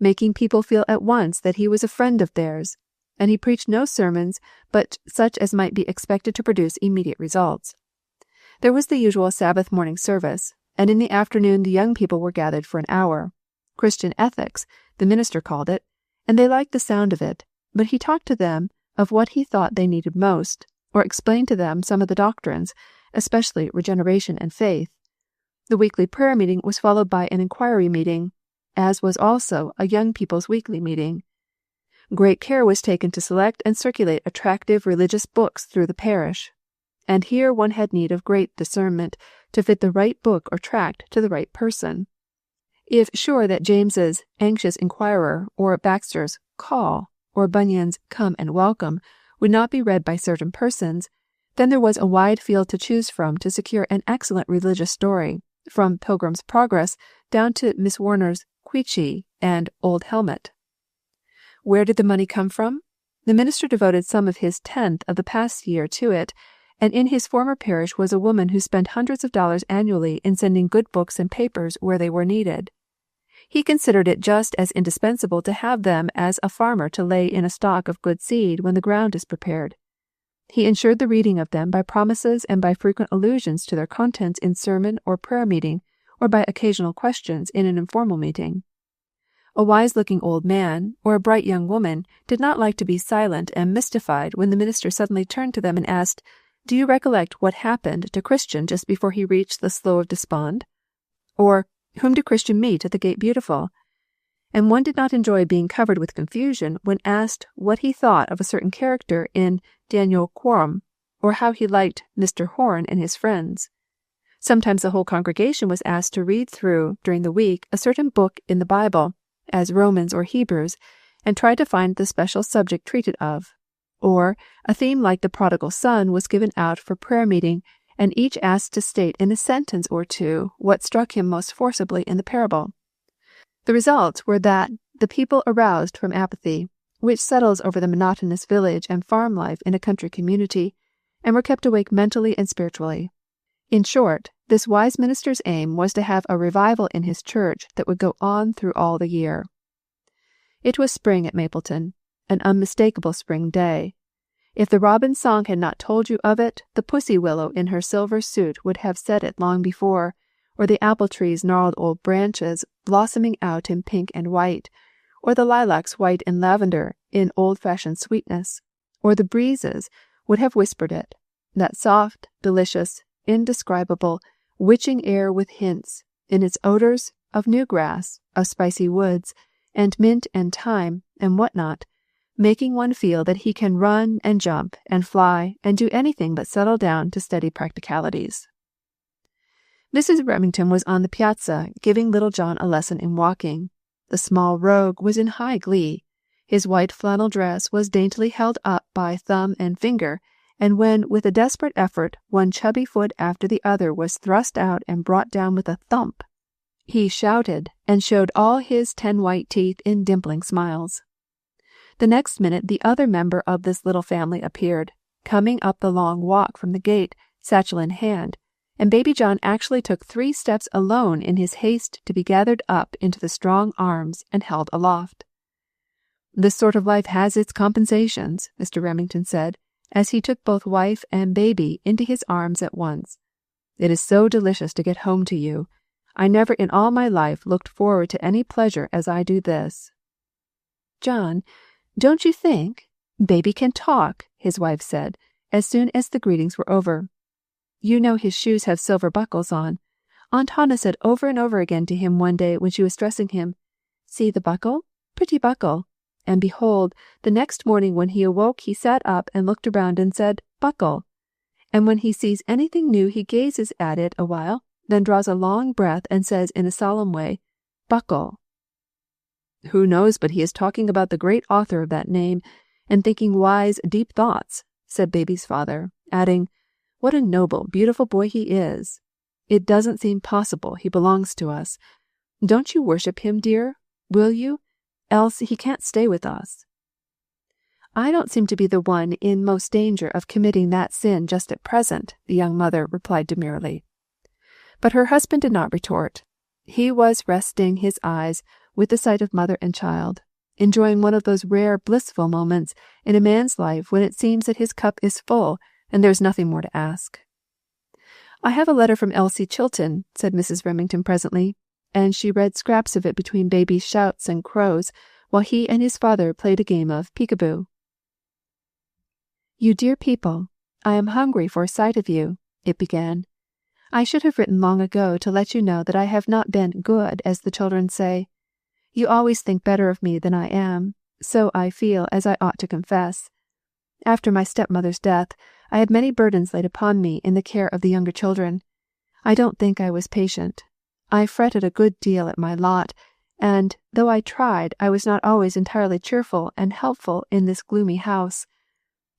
making people feel at once that he was a friend of theirs, and he preached no sermons but such as might be expected to produce immediate results. There was the usual Sabbath morning service, and in the afternoon the young people were gathered for an hour. Christian ethics, the minister called it, and they liked the sound of it, but he talked to them of what he thought they needed most, or explained to them some of the doctrines, especially regeneration and faith. The weekly prayer meeting was followed by an inquiry meeting, as was also a young people's weekly meeting. Great care was taken to select and circulate attractive religious books through the parish, and here one had need of great discernment to fit the right book or tract to the right person. If sure that James's Anxious Inquirer, or Baxter's Call, or Bunyan's Come and Welcome would not be read by certain persons, then there was a wide field to choose from to secure an excellent religious story, from Pilgrim's Progress down to Miss Warner's Queechy and Old Helmet. Where did the money come from? The minister devoted some of his 10th of the past year to it, and in his former parish was a woman who spent hundreds of dollars annually in sending good books and papers where they were needed. He considered it just as indispensable to have them as a farmer to lay in a stock of good seed when the ground is prepared. He ensured the reading of them by promises and by frequent allusions to their contents in sermon or prayer meeting, or by occasional questions in an informal meeting. A wise-looking old man, or a bright young woman, did not like to be silent and mystified when the minister suddenly turned to them and asked, "Do you recollect what happened to Christian just before he reached the Slough of Despond?" Or, "Whom did Christian meet at the Gate Beautiful?" And one did not enjoy being covered with confusion when asked what he thought of a certain character in Daniel Quorum, or how he liked Mr. Horn and his friends. Sometimes the whole congregation was asked to read through, during the week, a certain book in the Bible, as Romans or Hebrews, and try to find the special subject treated of. Or a theme like the prodigal son was given out for prayer meeting, and each asked to state in a sentence or two what struck him most forcibly in the parable. The results were that the people aroused from apathy, which settles over the monotonous village and farm life in a country community, and were kept awake mentally and spiritually. In short, this wise minister's aim was to have a revival in his church that would go on through all the year. It was spring at Mapleton, an unmistakable spring day. If the robin's song had not told you of it, the pussy willow in her silver suit would have said it long before, or the apple tree's gnarled old branches blossoming out in pink and white, or the lilacs white and lavender in old-fashioned sweetness, or the breezes would have whispered it, that soft, delicious, indescribable, witching air with hints, in its odors, of new grass, of spicy woods, and mint and thyme, and what not, making one feel that he can run and jump and fly and do anything but settle down to steady practicalities. Mrs. Remington was on the piazza giving little John a lesson in walking. The small rogue was in high glee. His white flannel dress was daintily held up by thumb and finger, and when, with a desperate effort, one chubby foot after the other was thrust out and brought down with a thump, he shouted and showed all his 10 white teeth in dimpling smiles. The next minute the other member of this little family appeared, coming up the long walk from the gate, satchel in hand, and baby John actually took 3 steps alone in his haste to be gathered up into the strong arms and held aloft. "This sort of life has its compensations," Mr. Remington said, as he took both wife and baby into his arms at once. "It is so delicious to get home to you. I never in all my life looked forward to any pleasure as I do this." "John, don't you think baby can talk?" his wife said, as soon as the greetings were over. "You know his shoes have silver buckles on. Aunt Hannah said over and over again to him one day when she was dressing him, 'See the buckle? Pretty buckle.' And behold, the next morning when he awoke he sat up and looked around and said, 'Buckle.' And when he sees anything new he gazes at it a while, then draws a long breath and says in a solemn way, 'Buckle.'" "Who knows but he is talking about the great author of that name, and thinking wise, deep thoughts," said baby's father, adding, "What a noble, beautiful boy he is. It doesn't seem possible he belongs to us. Don't you worship him, dear? Will you? Else he can't stay with us." "I don't seem to be the one in most danger of committing that sin just at present," the young mother replied demurely. But her husband did not retort. He was resting his eyes with the sight of mother and child, enjoying one of those rare blissful moments in a man's life when it seems that his cup is full and there is nothing more to ask. "I have a letter from Elsie Chilton," said Mrs. Remington presently, and she read scraps of it between baby's shouts and crows while he and his father played a game of peekaboo. "You dear people, I am hungry for a sight of you," it began. "I should have written long ago to let you know that I have not been good, as the children say. You always think better of me than I am, so I feel as I ought to confess. After my stepmother's death, I had many burdens laid upon me in the care of the younger children. I don't think I was patient. I fretted a good deal at my lot, and, though I tried, I was not always entirely cheerful and helpful in this gloomy house.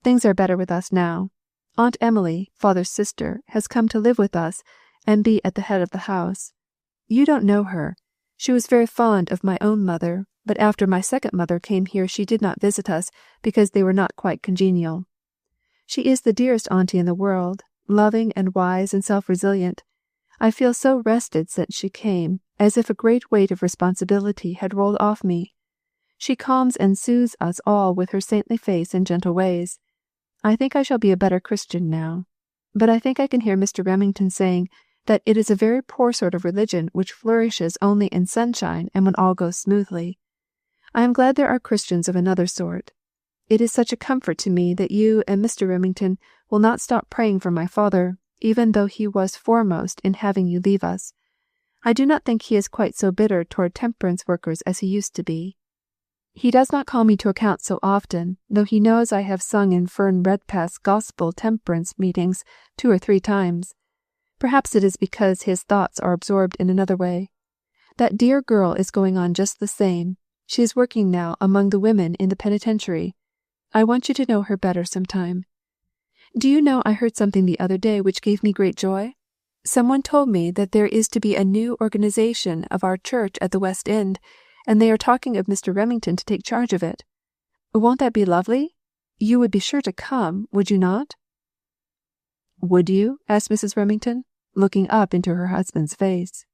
Things are better with us now. Aunt Emily, father's sister, has come to live with us and be at the head of the house. You don't know her. She was very fond of my own mother, but after my second mother came here she did not visit us because they were not quite congenial. She is the dearest auntie in the world, loving and wise and self-resilient. I feel so rested since she came, as if a great weight of responsibility had rolled off me. She calms and soothes us all with her saintly face and gentle ways. I think I shall be a better Christian now. But I think I can hear Mr. Remington saying that it is a very poor sort of religion which flourishes only in sunshine and when all goes smoothly. I am glad there are Christians of another sort. It is such a comfort to me that you and Mr. Remington will not stop praying for my father, even though he was foremost in having you leave us. I do not think he is quite so bitter toward temperance workers as he used to be." He does not call me to account so often, though he knows I have sung in Fern Redpath's gospel temperance meetings 2 or 3 times. Perhaps it is because his thoughts are absorbed in another way. That dear girl is going on just the same. She is working now among the women in the penitentiary. I want you to know her better sometime. Do you know I heard something the other day which gave me great joy? Someone told me that there is to be a new organization of our church at the West End, and they are talking of Mr. Remington to take charge of it. Won't that be lovely? You would be sure to come, would you not?" "Would you?" asked Mrs. Remington, looking up into her husband's face.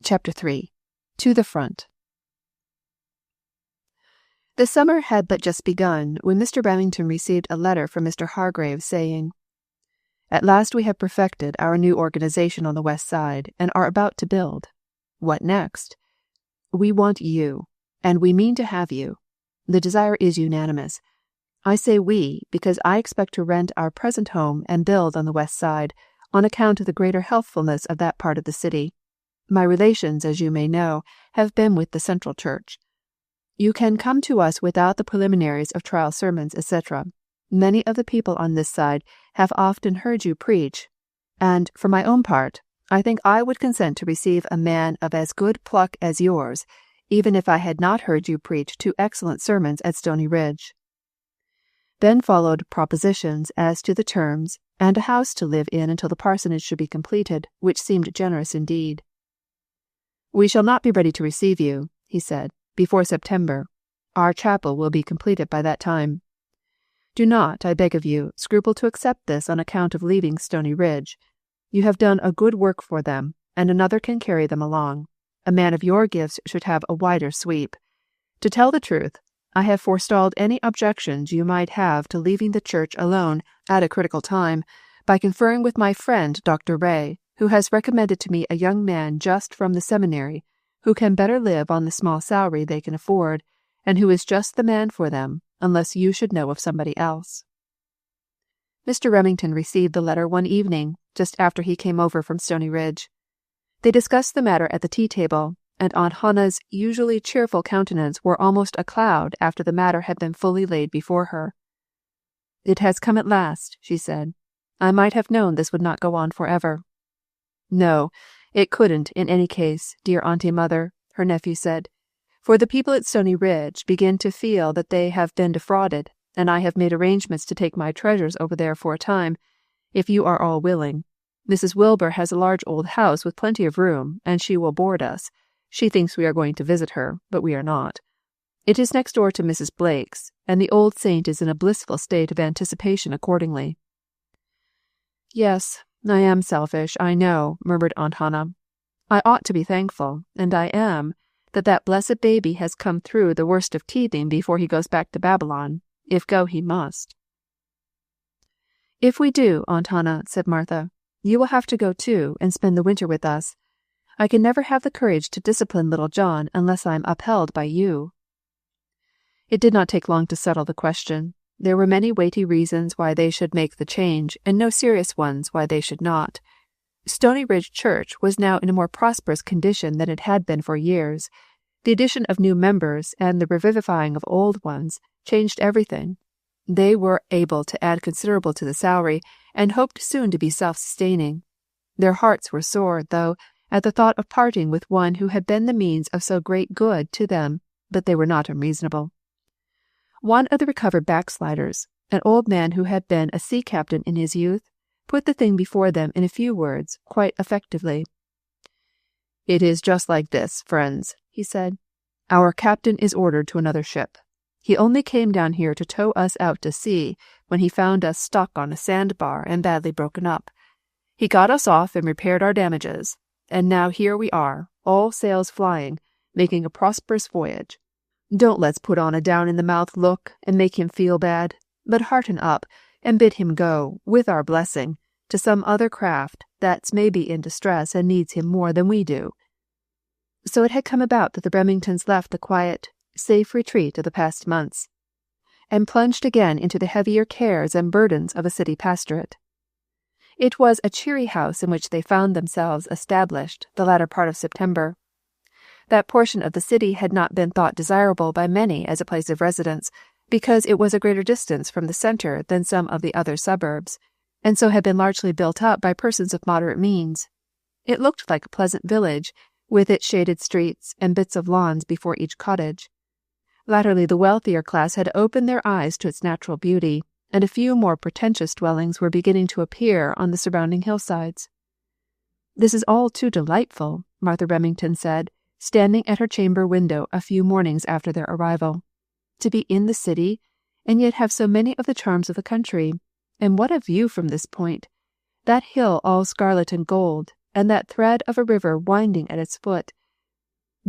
Chapter 3. To the Front. The summer had but just begun when Mr. Remington received a letter from Mr. Hargrave saying, "At last we have perfected our new organization on the West Side and are about to build. What next? We want you, and we mean to have you. The desire is unanimous. I say we because I expect to rent our present home and build on the West Side on account of the greater healthfulness of that part of the city. My relations, as you may know, have been with the Central Church. You can come to us without the preliminaries of trial sermons, etc. Many of the people on this side have often heard you preach, and, for my own part, I think I would consent to receive a man of as good pluck as yours, even if I had not heard you preach 2 excellent sermons at Stony Ridge." Then followed propositions as to the terms, and a house to live in until the parsonage should be completed, which seemed generous indeed. "We shall not be ready to receive you," he said, "before September. Our chapel will be completed by that time. Do not, I beg of you, scruple to accept this on account of leaving Stony Ridge. You have done a good work for them, and another can carry them along. A man of your gifts should have a wider sweep. To tell the truth, I have forestalled any objections you might have to leaving the church alone at a critical time by conferring with my friend Dr. Ray, who has recommended to me a young man just from the seminary, who can better live on the small salary they can afford, and who is just the man for them, unless you should know of somebody else." Mr. Remington received the letter one evening, just after he came over from Stony Ridge. They discussed the matter at the tea-table, and Aunt Hannah's usually cheerful countenance wore almost a cloud after the matter had been fully laid before her. "It has come at last," she said. "I might have known this would not go on forever." "No, it couldn't in any case, dear Auntie Mother," her nephew said, "for the people at Stony Ridge begin to feel that they have been defrauded, and I have made arrangements to take my treasures over there for a time, if you are all willing. Mrs. Wilbur has a large old house with plenty of room, and she will board us. She thinks we are going to visit her, but we are not. It is next door to Mrs. Blake's, and the old saint is in a blissful state of anticipation accordingly." "Yes, I am selfish, I know," murmured Aunt Hannah. "I ought to be thankful, and I am, that that blessed baby has come through the worst of teething before he goes back to Babylon, if go he must." "If we do, Aunt Hannah," said Martha, "you will have to go too, and spend the winter with us. I can never have the courage to discipline little John unless I am upheld by you." It did not take long to settle the question. There were many weighty reasons why they should make the change, and no serious ones why they should not. Stony Ridge Church was now in a more prosperous condition than it had been for years. The addition of new members and the revivifying of old ones changed everything. They were able to add considerable to the salary, and hoped soon to be self-sustaining. Their hearts were sore, though, at the thought of parting with one who had been the means of so great good to them, but they were not unreasonable. One of the recovered backsliders, an old man who had been a sea captain in his youth, put the thing before them in a few words, quite effectively. "It is just like this, friends," he said. "Our captain is ordered to another ship. He only came down here to tow us out to sea when he found us stuck on a sandbar and badly broken up. He got us off and repaired our damages, and now here we are, all sails flying, making a prosperous voyage. Don't let's put on a down-in-the-mouth look and make him feel bad, but hearten up and bid him go, with our blessing, to some other craft that's maybe in distress and needs him more than we do." So it had come about that the Remingtons left the quiet, safe retreat of the past months, and plunged again into the heavier cares and burdens of a city pastorate. It was a cheery house in which they found themselves established the latter part of September. That portion of the city had not been thought desirable by many as a place of residence, because it was a greater distance from the center than some of the other suburbs, and so had been largely built up by persons of moderate means. It looked like a pleasant village, with its shaded streets and bits of lawns before each cottage. Latterly the wealthier class had opened their eyes to its natural beauty, and a few more pretentious dwellings were beginning to appear on the surrounding hillsides. "This is all too delightful," Martha Remington said, standing at her chamber window a few mornings after their arrival. "To be in the city, and yet have so many of the charms of the country. And what a view from this point! That hill all scarlet and gold, and that thread of a river winding at its foot.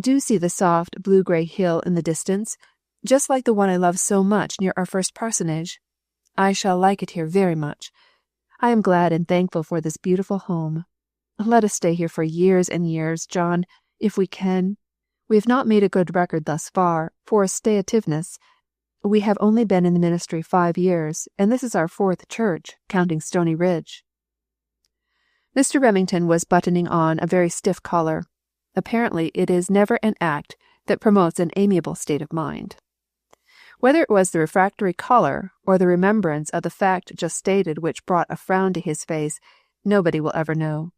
Do see the soft blue-grey hill in the distance, just like the one I loved so much near our first parsonage. I shall like it here very much. I am glad and thankful for this beautiful home. Let us stay here for years and years, John, if we can. We have not made a good record thus far for stay-ativeness. We have only been in the ministry 5 years, and this is our 4th church, counting Stony Ridge." Mr. Remington was buttoning on a very stiff collar. Apparently it is never an act that promotes an amiable state of mind. Whether it was the refractory collar or the remembrance of the fact just stated which brought a frown to his face, nobody will ever know.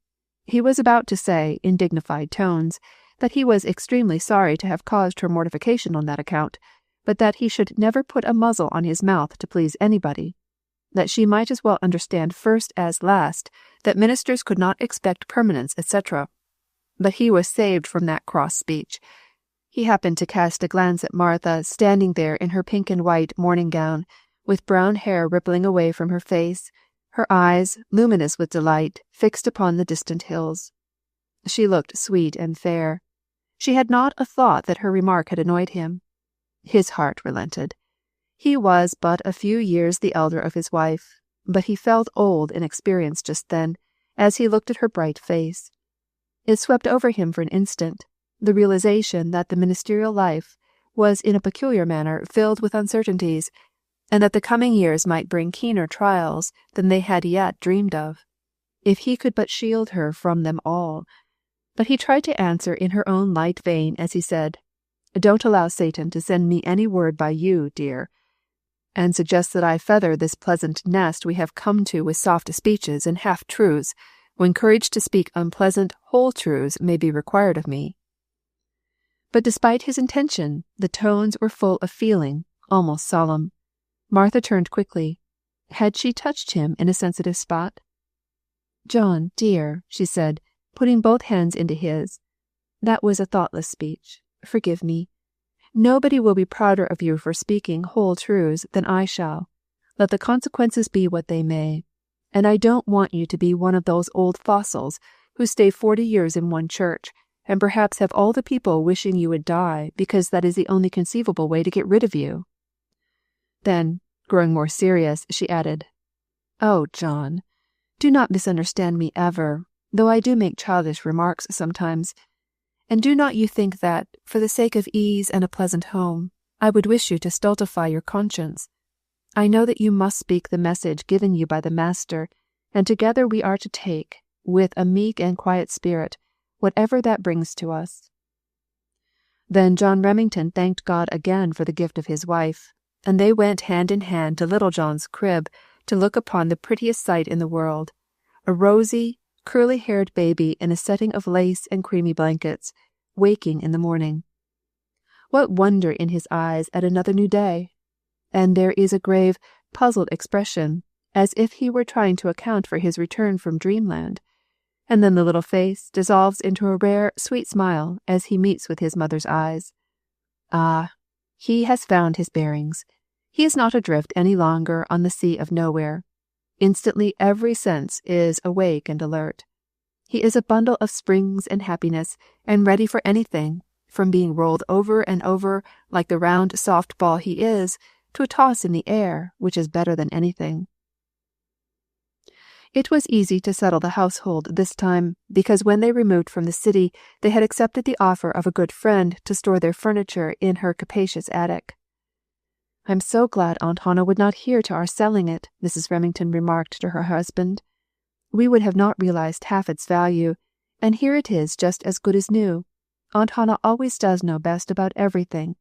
He was about to say, in dignified tones, that he was extremely sorry to have caused her mortification on that account, but that he should never put a muzzle on his mouth to please anybody, that she might as well understand first as last that ministers could not expect permanence, etc. But he was saved from that cross speech. He happened to cast a glance at Martha, standing there in her pink and white morning gown, with brown hair rippling away from her face, her eyes, luminous with delight, fixed upon the distant hills. She looked sweet and fair. She had not a thought that her remark had annoyed him. His heart relented. He was but a few years the elder of his wife, but he felt old in experience just then, as he looked at her bright face. It swept over him for an instant, the realization that the ministerial life was in a peculiar manner filled with uncertainties, and that the coming years might bring keener trials than they had yet dreamed of, if he could but shield her from them all. But he tried to answer in her own light vein as he said, "Don't allow Satan to send me any word by you, dear, and suggest that I feather this pleasant nest we have come to with soft speeches and half-truths, when courage to speak unpleasant, whole truths may be required of me." But despite his intention, the tones were full of feeling, almost solemn. Martha turned quickly. Had she touched him in a sensitive spot? "John, dear," she said, putting both hands into his, "that was a thoughtless speech. Forgive me. Nobody will be prouder of you for speaking whole truths than I shall, let the consequences be what they may. And I don't want you to be one of those old fossils who stay 40 years in one church, and perhaps have all the people wishing you would die, because that is the only conceivable way to get rid of you." Then, growing more serious, she added, "Oh, John, do not misunderstand me ever, though I do make childish remarks sometimes. And do not you think that, for the sake of ease and a pleasant home, I would wish you to stultify your conscience. I know that you must speak the message given you by the Master, and together we are to take, with a meek and quiet spirit, whatever that brings to us." Then John Remington thanked God again for the gift of his wife, and they went hand in hand to Little John's crib to look upon the prettiest sight in the world, a rosy, curly-haired baby in a setting of lace and creamy blankets, waking in the morning. What wonder in his eyes at another new day! And there is a grave, puzzled expression, as if he were trying to account for his return from dreamland. And then the little face dissolves into a rare, sweet smile as he meets with his mother's eyes. Ah, he has found his bearings. He is not adrift any longer on the sea of nowhere. Instantly every sense is awake and alert. He is a bundle of springs and happiness, and ready for anything, from being rolled over and over like the round soft ball he is, to a toss in the air, which is better than anything. It was easy to settle the household this time, because when they removed from the city, they had accepted the offer of a good friend to store their furniture in her capacious attic. "I'm so glad Aunt Hannah would not hear to our selling it," Mrs. Remington remarked to her husband. "We would have not realized half its value, and here it is just as good as new. Aunt Hannah always does know best about everything.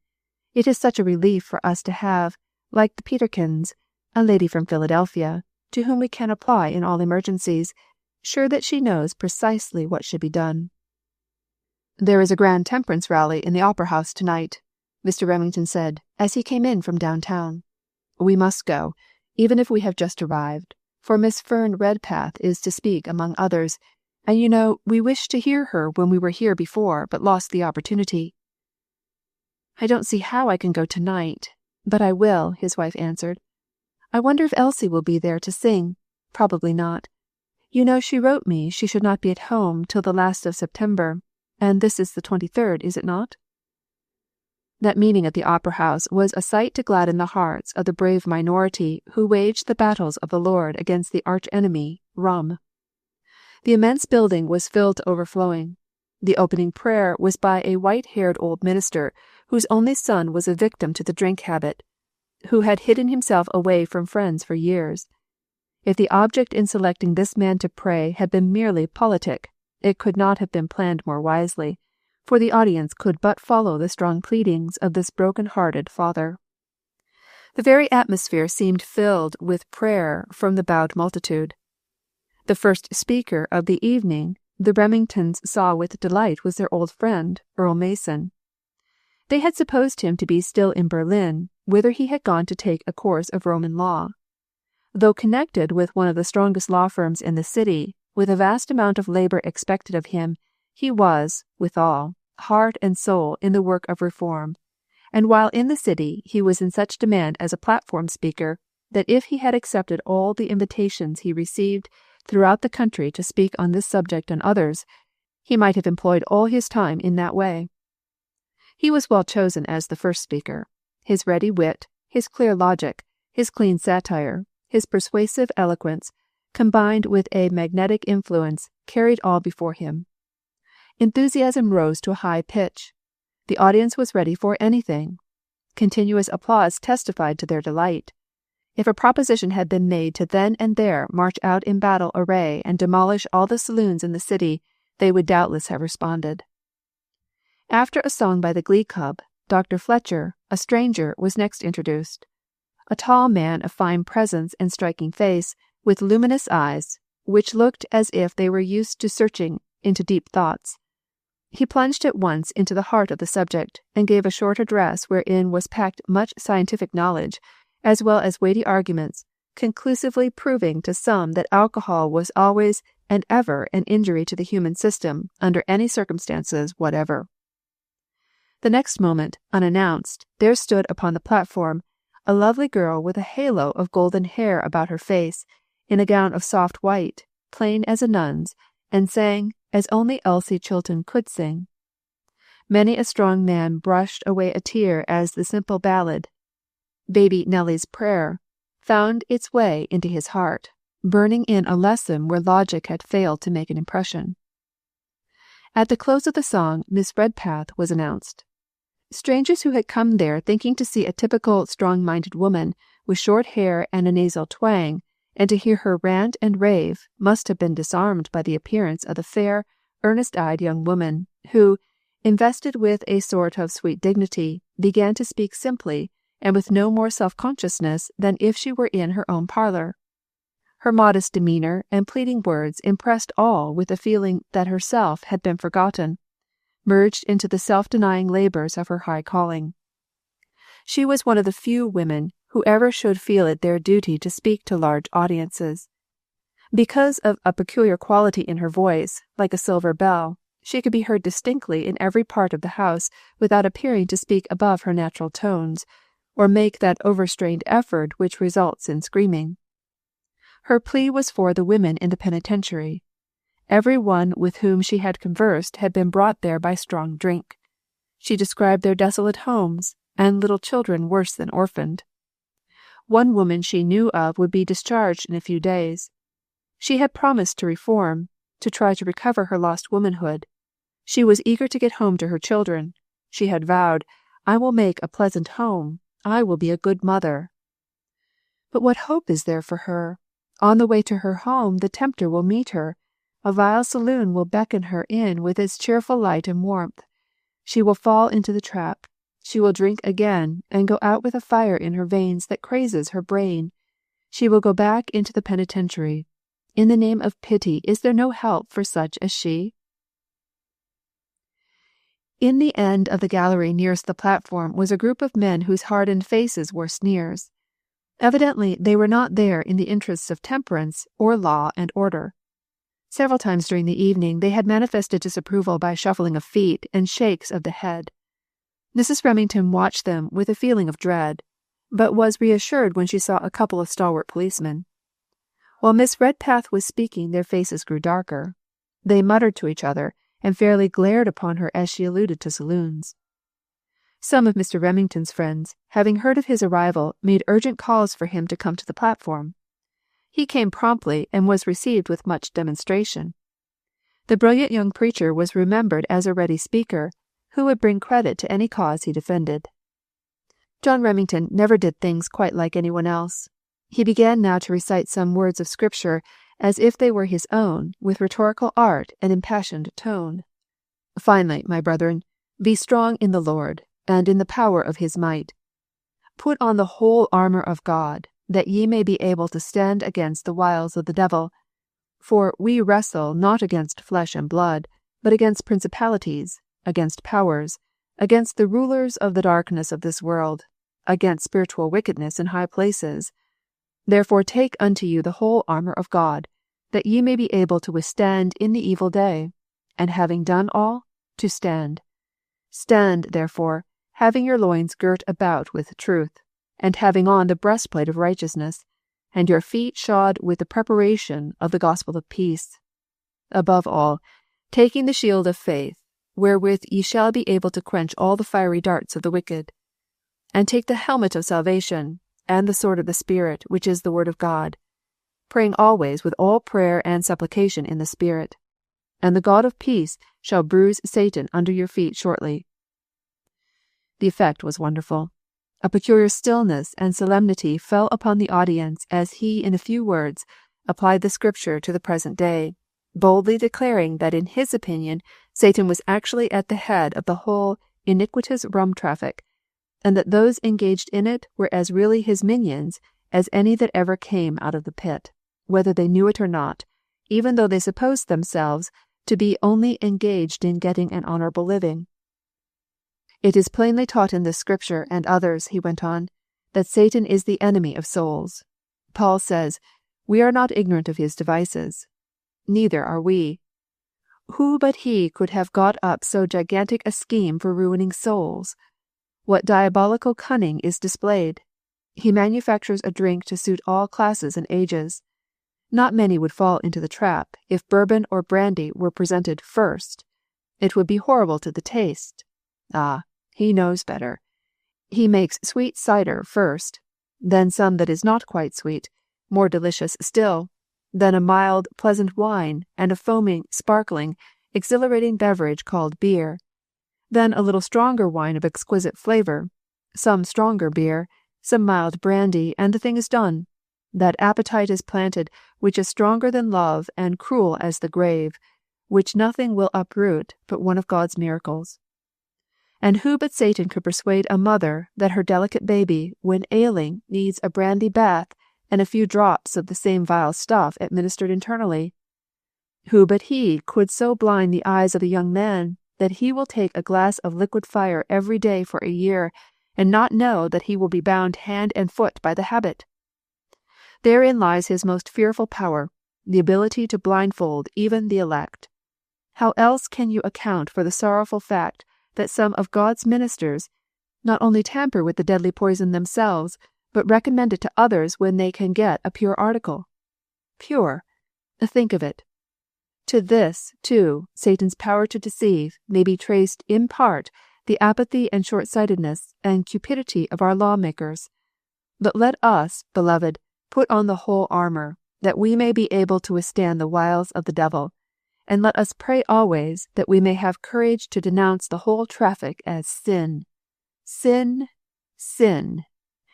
It is such a relief for us to have, like the Peterkins, a lady from Philadelphia, to whom we can apply in all emergencies, sure that she knows precisely what should be done. "There is a grand temperance rally in the Opera House tonight," Mr. Remington said, as he came in from downtown. "We must go, even if we have just arrived, for Miss Fern Redpath is to speak among others, and you know we wished to hear her when we were here before, but lost the opportunity." "I don't see how I can go tonight, but I will," his wife answered. "I wonder if Elsie will be there to sing. Probably not. You know she wrote me she should not be at home till the last of September, and this is the 23rd, is it not?" That meeting at the Opera House was a sight to gladden the hearts of the brave minority who waged the battles of the Lord against the arch-enemy, rum. The immense building was filled to overflowing. The opening prayer was by a white-haired old minister whose only son was a victim to the drink habit, who had hidden himself away from friends for years. If the object in selecting this man to pray had been merely politic, it could not have been planned more wisely, for the audience could but follow the strong pleadings of this broken-hearted father. The very atmosphere seemed filled with prayer from the bowed multitude. The first speaker of the evening the Remingtons saw with delight was their old friend, Earl Mason. They had supposed him to be still in Berlin, whither he had gone to take a course of Roman law. Though connected with one of the strongest law firms in the city, with a vast amount of labor expected of him, he was, withal, heart and soul in the work of reform, and while in the city he was in such demand as a platform speaker that if he had accepted all the invitations he received throughout the country to speak on this subject and others, he might have employed all his time in that way. He was well chosen as the first speaker. His ready wit, his clear logic, his clean satire, his persuasive eloquence, combined with a magnetic influence, carried all before him. Enthusiasm rose to a high pitch. The audience was ready for anything. Continuous applause testified to their delight. If a proposition had been made to then and there march out in battle array and demolish all the saloons in the city, they would doubtless have responded. After a song by the Glee Club, Dr. Fletcher, a stranger, was next introduced. A tall man of fine presence and striking face, with luminous eyes, which looked as if they were used to searching into deep thoughts. He plunged at once into the heart of the subject, and gave a short address wherein was packed much scientific knowledge, as well as weighty arguments, conclusively proving to some that alcohol was always and ever an injury to the human system under any circumstances whatever. The next moment, unannounced, there stood upon the platform a lovely girl with a halo of golden hair about her face, in a gown of soft white, plain as a nun's, and sang as only Elsie Chilton could sing. Many a strong man brushed away a tear as the simple ballad, Baby Nellie's Prayer, found its way into his heart, burning in a lesson where logic had failed to make an impression. At the close of the song, Miss Redpath was announced. Strangers who had come there thinking to see a typical strong-minded woman with short hair and a nasal twang, and to hear her rant and rave, must have been disarmed by the appearance of the fair, earnest-eyed young woman, who, invested with a sort of sweet dignity, began to speak simply, and with no more self-consciousness than if she were in her own parlour. Her modest demeanour and pleading words impressed all with a feeling that herself had been forgotten, merged into the self-denying labours of her high calling. She was one of the few women who ever should feel it their duty to speak to large audiences. Because of a peculiar quality in her voice, like a silver bell, she could be heard distinctly in every part of the house without appearing to speak above her natural tones, or make that overstrained effort which results in screaming. Her plea was for the women in the penitentiary. Every one with whom she had conversed had been brought there by strong drink. She described their desolate homes, and little children worse than orphaned. One woman she knew of would be discharged in a few days. She had promised to reform, to try to recover her lost womanhood. She was eager to get home to her children. She had vowed, "I will make a pleasant home. I will be a good mother." But what hope is there for her? On the way to her home, the tempter will meet her. A vile saloon will beckon her in with its cheerful light and warmth. She will fall into the trap. She will drink again and go out with a fire in her veins that crazes her brain. She will go back into the penitentiary. In the name of pity, is there no help for such as she? In the end of the gallery nearest the platform was a group of men whose hardened faces wore sneers. Evidently they were not there in the interests of temperance or law and order. Several times during the evening they had manifested disapproval by shuffling of feet and shakes of the head. Mrs. Remington watched them with a feeling of dread, but was reassured when she saw a couple of stalwart policemen. While Miss Redpath was speaking, their faces grew darker. They muttered to each other and fairly glared upon her as she alluded to saloons. Some of Mr. Remington's friends, having heard of his arrival, made urgent calls for him to come to the platform. He came promptly and was received with much demonstration. The brilliant young preacher was remembered as a ready speaker, who would bring credit to any cause he defended. John Remington never did things quite like anyone else. He began now to recite some words of Scripture as if they were his own, with rhetorical art and impassioned tone. Finally, my brethren, be strong in the Lord, and in the power of his might. Put on the whole armour of God, that ye may be able to stand against the wiles of the devil. For we wrestle not against flesh and blood, but against principalities, against powers, against the rulers of the darkness of this world, against spiritual wickedness in high places. Therefore take unto you the whole armour of God, that ye may be able to withstand in the evil day, and having done all, to stand. Stand, therefore, having your loins girt about with truth, and having on the breastplate of righteousness, and your feet shod with the preparation of the gospel of peace. Above all, taking the shield of faith, wherewith ye shall be able to quench all the fiery darts of the wicked. And take the helmet of salvation, and the sword of the Spirit, which is the word of God, praying always with all prayer and supplication in the Spirit. And the God of peace shall bruise Satan under your feet shortly. The effect was wonderful. A peculiar stillness and solemnity fell upon the audience as he, in a few words, applied the Scripture to the present day, boldly declaring that in his opinion Satan was actually at the head of the whole iniquitous rum traffic, and that those engaged in it were as really his minions as any that ever came out of the pit, whether they knew it or not, even though they supposed themselves to be only engaged in getting an honourable living. It is plainly taught in this Scripture and others, he went on, that Satan is the enemy of souls. Paul says, we are not ignorant of his devices. Neither are we. Who but he could have got up so gigantic a scheme for ruining souls? What diabolical cunning is displayed! He manufactures a drink to suit all classes and ages. Not many would fall into the trap if bourbon or brandy were presented first. It would be horrible to the taste. Ah, he knows better. He makes sweet cider first, then some that is not quite sweet, more delicious still, then a mild, pleasant wine, and a foaming, sparkling, exhilarating beverage called beer, then a little stronger wine of exquisite flavour, some stronger beer, some mild brandy, and the thing is done. That appetite is planted which is stronger than love and cruel as the grave, which nothing will uproot but one of God's miracles. And who but Satan could persuade a mother that her delicate baby, when ailing, needs a brandy bath and a few drops of the same vile stuff administered internally? Who but he could so blind the eyes of a young man that he will take a glass of liquid fire every day for a year, and not know that he will be bound hand and foot by the habit? Therein lies his most fearful power, the ability to blindfold even the elect. How else can you account for the sorrowful fact that some of God's ministers not only tamper with the deadly poison themselves, but recommend it to others when they can get a pure article? Pure! Think of it. To this, too, Satan's power to deceive may be traced in part the apathy and short-sightedness and cupidity of our lawmakers. But let us, beloved, put on the whole armour, that we may be able to withstand the wiles of the devil, and let us pray always that we may have courage to denounce the whole traffic as sin. Sin, sin,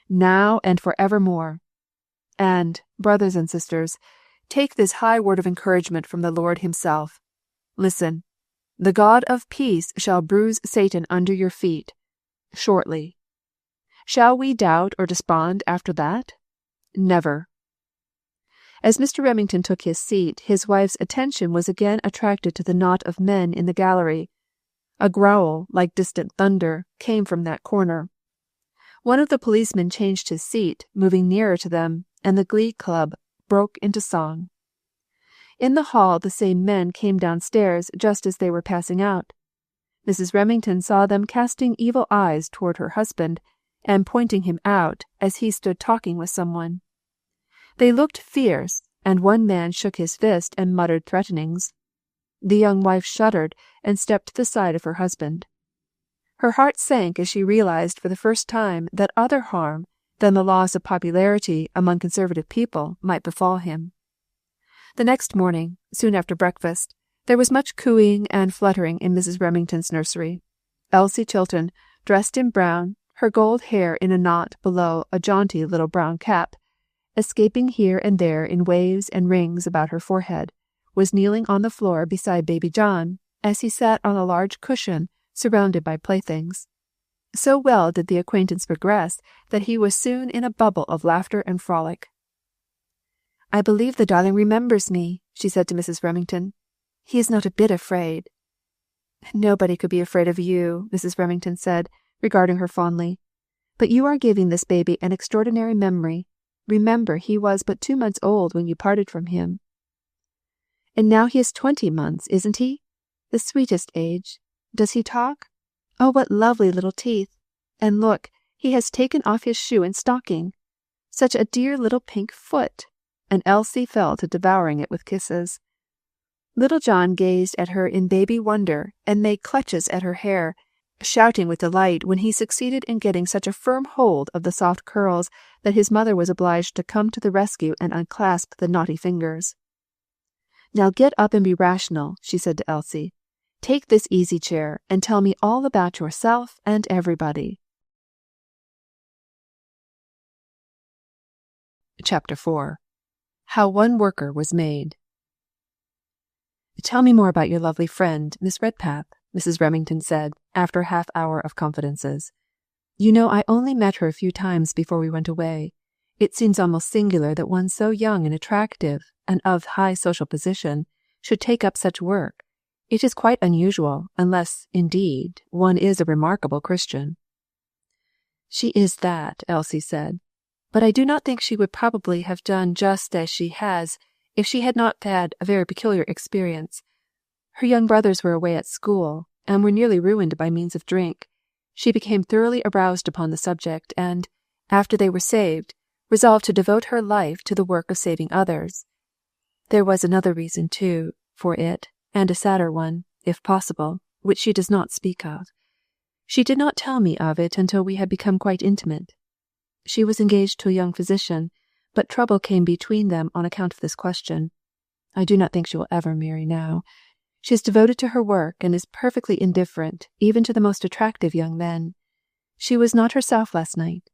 now and for evermore. And, brothers and sisters, take this high word of encouragement from the Lord himself. Listen. The God of peace shall bruise Satan under your feet, shortly. Shall we doubt or despond after that? Never. As Mr. Remington took his seat, his wife's attention was again attracted to the knot of men in the gallery. A growl, like distant thunder, came from that corner. One of the policemen changed his seat, moving nearer to them, and the glee club broke into song. In the hall the same men came downstairs just as they were passing out. Mrs. Remington saw them casting evil eyes toward her husband, and pointing him out as he stood talking with someone. They looked fierce, and one man shook his fist and muttered threatenings. The young wife shuddered and stepped to the side of her husband. Her heart sank as she realized for the first time that other harm than the loss of popularity among conservative people might befall him. The next morning, soon after breakfast, there was much cooing and fluttering in Mrs. Remington's nursery. Elsie Chilton, dressed in brown, her gold hair in a knot below a jaunty little brown cap, escaping here and there in waves and rings about her forehead, was kneeling on the floor beside baby John, as he sat on a large cushion surrounded by playthings. So well did the acquaintance progress that he was soon in a bubble of laughter and frolic. "I believe the darling remembers me," she said to Mrs. Remington. "He is not a bit afraid." "Nobody could be afraid of you," Mrs. Remington said, regarding her fondly. "But you are giving this baby an extraordinary memory. Remember, he was but 2 months old when you parted from him." "And now he is 20 months, isn't he? The sweetest age. Does he talk? Oh, what lovely little teeth! And look, he has taken off his shoe and stocking. Such a dear little pink foot!" And Elsie fell to devouring it with kisses. Little John gazed at her in baby wonder and made clutches at her hair, shouting with delight when he succeeded in getting such a firm hold of the soft curls that his mother was obliged to come to the rescue and unclasp the naughty fingers. "Now get up and be rational," she said to Elsie. "Take this easy chair and tell me all about yourself and everybody." Chapter 4. How One Worker Was Made. "Tell me more about your lovely friend, Miss Redpath," Mrs. Remington said, after a half-hour of confidences. "You know, I only met her a few times before we went away. It seems almost singular that one so young and attractive, and of high social position, should take up such work. It is quite unusual, unless, indeed, one is a remarkable Christian." "She is that," Elsie said. "But I do not think she would probably have done just as she has if she had not had a very peculiar experience. Her young brothers were away at school, and were nearly ruined by means of drink. She became thoroughly aroused upon the subject, and, after they were saved, resolved to devote her life to the work of saving others. There was another reason, too, for it, and a sadder one, if possible, which she does not speak of. She did not tell me of it until we had become quite intimate. She was engaged to a young physician, but trouble came between them on account of this question. I do not think she will ever marry now. She is devoted to her work and is perfectly indifferent, even to the most attractive young men. She was not herself last night.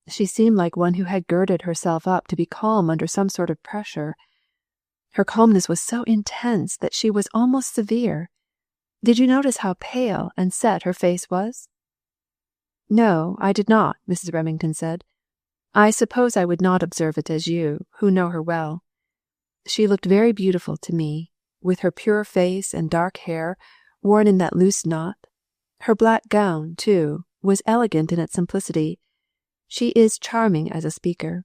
She seemed like one who had girded herself up to be calm under some sort of pressure. Her calmness was so intense that she was almost severe. Did you notice how pale and set her face was?" "No, I did not," Mrs. Remington said. "I suppose I would not observe it as you, who know her well. She looked very beautiful to me, with her pure face and dark hair worn in that loose knot. Her black gown, too, was elegant in its simplicity. She is charming as a speaker.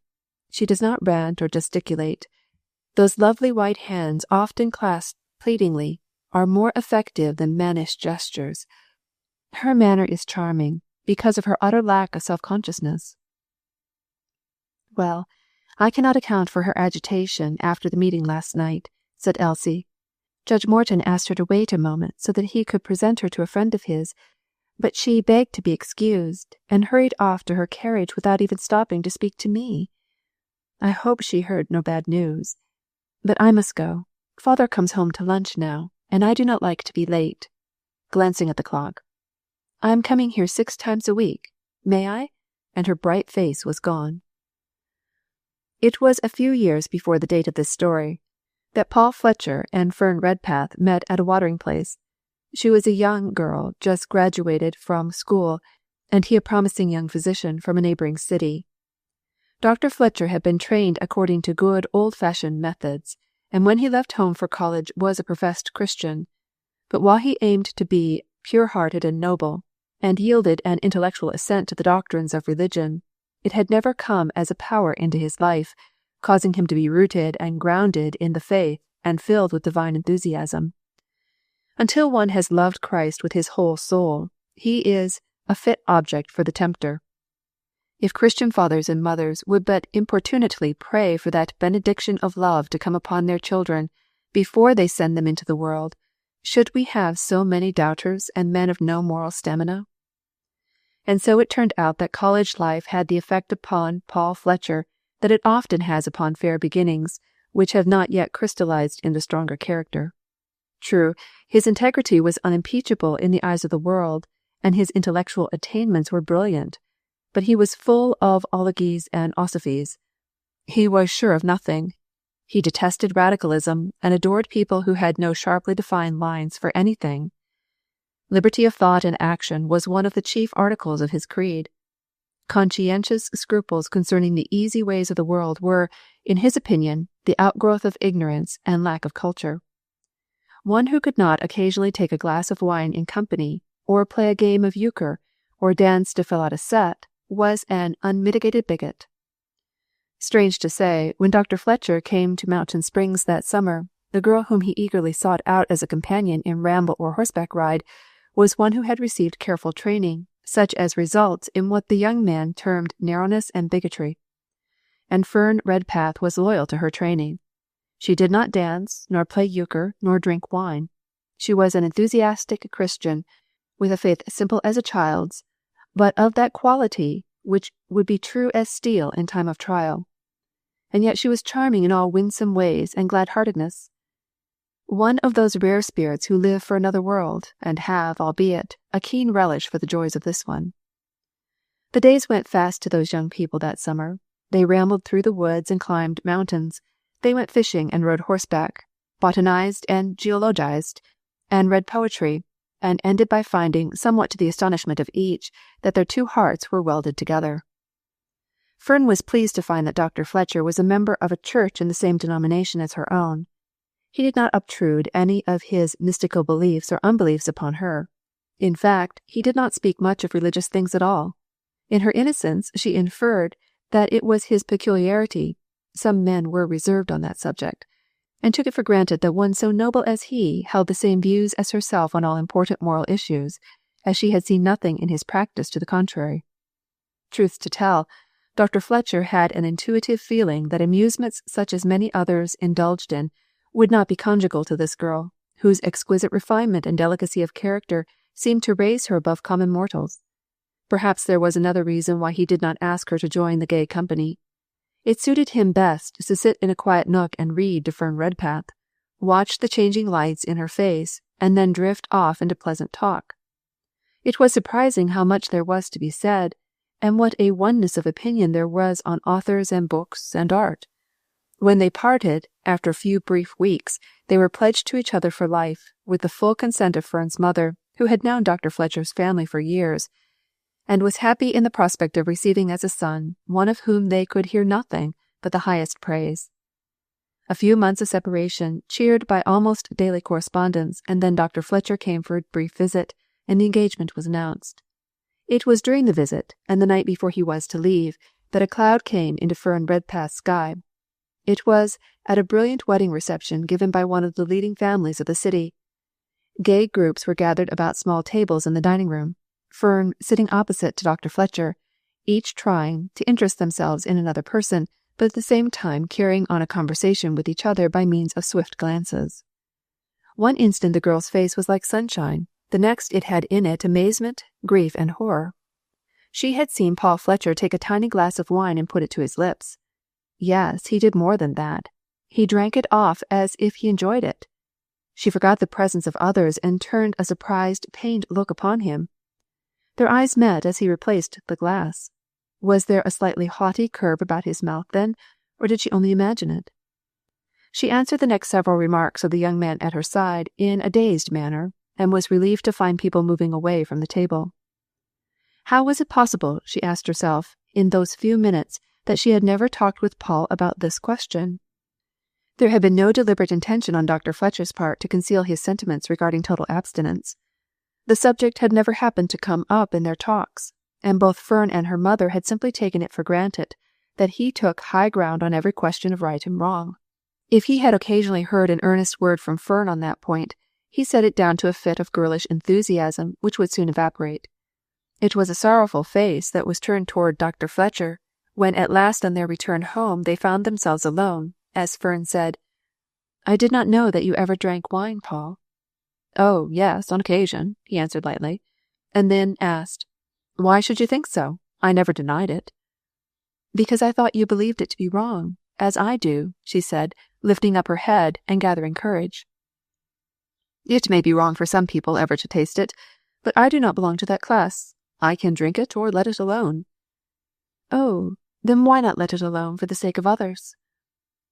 She does not rant or gesticulate. Those lovely white hands, often clasped pleadingly, are more effective than mannish gestures. Her manner is charming, because of her utter lack of self-consciousness." "Well, I cannot account for her agitation after the meeting last night," said Elsie. "Judge Morton asked her to wait a moment so that he could present her to a friend of his, but she begged to be excused, and hurried off to her carriage without even stopping to speak to me. I hope she heard no bad news. But I must go. Father comes home to lunch now, and I do not like to be late," glancing at the clock. "I am coming here 6 times a week. May I?" And her bright face was gone. It was a few years before the date of this story that Paul Fletcher and Fern Redpath met at a watering place. She was a young girl, just graduated from school, and he a promising young physician from a neighboring city. Dr. Fletcher had been trained according to good old-fashioned methods, and when he left home for college was a professed Christian. But while he aimed to be pure-hearted and noble, and yielded an intellectual assent to the doctrines of religion, it had never come as a power into his life, causing him to be rooted and grounded in the faith and filled with divine enthusiasm. Until one has loved Christ with his whole soul, he is a fit object for the tempter. If Christian fathers and mothers would but importunately pray for that benediction of love to come upon their children before they send them into the world, should we have so many doubters and men of no moral stamina? And so it turned out that college life had the effect upon Paul Fletcher that it often has upon fair beginnings, which have not yet crystallized into stronger character. True, his integrity was unimpeachable in the eyes of the world, and his intellectual attainments were brilliant, but he was full of ologies and ossophies. He was sure of nothing. He detested radicalism and adored people who had no sharply defined lines for anything. Liberty of thought and action was one of the chief articles of his creed. Conscientious scruples concerning the easy ways of the world were, in his opinion, the outgrowth of ignorance and lack of culture. One who could not occasionally take a glass of wine in company, or play a game of euchre, or dance to fill out a set, was an unmitigated bigot. Strange to say, when Dr. Fletcher came to Mountain Springs that summer, the girl whom he eagerly sought out as a companion in ramble or horseback ride was one who had received careful training, such as results in what the young man termed narrowness and bigotry. And Fern Redpath was loyal to her training. She did not dance, nor play euchre, nor drink wine. She was an enthusiastic Christian, with a faith simple as a child's, but of that quality which would be true as steel in time of trial. And yet she was charming in all winsome ways and glad-heartedness. One of those rare spirits who live for another world, and have, albeit, a keen relish for the joys of this one. The days went fast to those young people that summer. They rambled through the woods and climbed mountains. They went fishing and rode horseback, botanized and geologized, and read poetry, and ended by finding, somewhat to the astonishment of each, that their two hearts were welded together. Fern was pleased to find that Dr. Fletcher was a member of a church in the same denomination as her own. He did not obtrude any of his mystical beliefs or unbeliefs upon her. In fact, he did not speak much of religious things at all. In her innocence, she inferred that it was his peculiarity. Some men were reserved on that subject, and took it for granted that one so noble as he held the same views as herself on all important moral issues, as she had seen nothing in his practice to the contrary. Truth to tell, Dr. Fletcher had an intuitive feeling that amusements such as many others indulged in would not be conjugal to this girl, whose exquisite refinement and delicacy of character seemed to raise her above common mortals. Perhaps there was another reason why he did not ask her to join the gay company. It suited him best to sit in a quiet nook and read to Fern Redpath, watch the changing lights in her face, and then drift off into pleasant talk. It was surprising how much there was to be said, and what a oneness of opinion there was on authors and books and art. When they parted, after a few brief weeks, they were pledged to each other for life, with the full consent of Fern's mother, who had known Dr. Fletcher's family for years, and was happy in the prospect of receiving as a son one of whom they could hear nothing but the highest praise. A few months of separation, cheered by almost daily correspondence, and then Dr. Fletcher came for a brief visit, and the engagement was announced. It was during the visit, and the night before he was to leave, that a cloud came into Fern Redpath's sky. It was at a brilliant wedding reception given by one of the leading families of the city. Gay groups were gathered about small tables in the dining room, Fern sitting opposite to Dr. Fletcher, each trying to interest themselves in another person, but at the same time carrying on a conversation with each other by means of swift glances. One instant the girl's face was like sunshine, the next it had in it amazement, grief, and horror. She had seen Paul Fletcher take a tiny glass of wine and put it to his lips. Yes, he did more than that. He drank it off as if he enjoyed it. She forgot the presence of others and turned a surprised, pained look upon him. Their eyes met as he replaced the glass. Was there a slightly haughty curve about his mouth then, or did she only imagine it? She answered the next several remarks of the young man at her side in a dazed manner, and was relieved to find people moving away from the table. How was it possible, she asked herself, in those few minutes, that she had never talked with Paul about this question? There had been no deliberate intention on Dr. Fletcher's part to conceal his sentiments regarding total abstinence. The subject had never happened to come up in their talks, and both Fern and her mother had simply taken it for granted that he took high ground on every question of right and wrong. If he had occasionally heard an earnest word from Fern on that point, he set it down to a fit of girlish enthusiasm which would soon evaporate. It was a sorrowful face that was turned toward Dr. Fletcher when at last on their return home they found themselves alone, as Fern said, "I did not know that you ever drank wine, Paul." "Oh, yes, on occasion," he answered lightly, and then asked, "Why should you think so? I never denied it." "Because I thought you believed it to be wrong, as I do," she said, lifting up her head and gathering courage. "It may be wrong for some people ever to taste it, but I do not belong to that class. I can drink it or let it alone." "Oh, then why not let it alone for the sake of others?"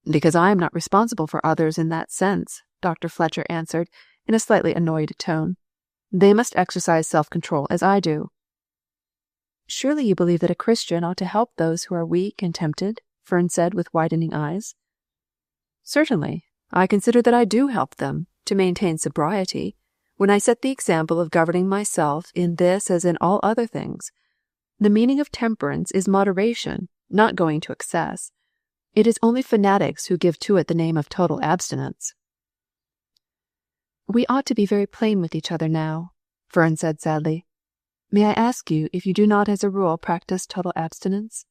"Because I am not responsible for others in that sense," Dr. Fletcher answered in a slightly annoyed tone. "They must exercise self-control as I do." "Surely you believe that a Christian ought to help those who are weak and tempted?" Fern said with widening eyes. "Certainly. I consider that I do help them to maintain sobriety, when I set the example of governing myself in this as in all other things. The meaning of temperance is moderation, not going to excess. It is only fanatics who give to it the name of total abstinence." "We ought to be very plain with each other now," Fern said sadly. "May I ask you if you do not as a rule practice total abstinence?"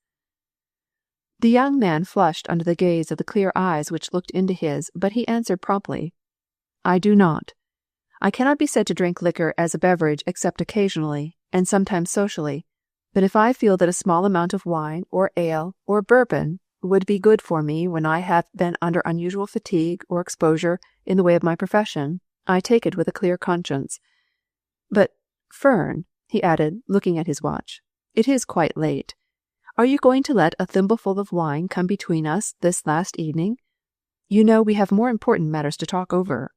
The young man flushed under the gaze of the clear eyes which looked into his, but he answered promptly, "I do not. I cannot be said to drink liquor as a beverage except occasionally, and sometimes socially, but if I feel that a small amount of wine, or ale, or bourbon would be good for me when I have been under unusual fatigue or exposure in the way of my profession, I take it with a clear conscience. But, Fern," he added, looking at his watch, "it is quite late. Are you going to let a thimbleful of wine come between us this last evening? You know we have more important matters to talk over."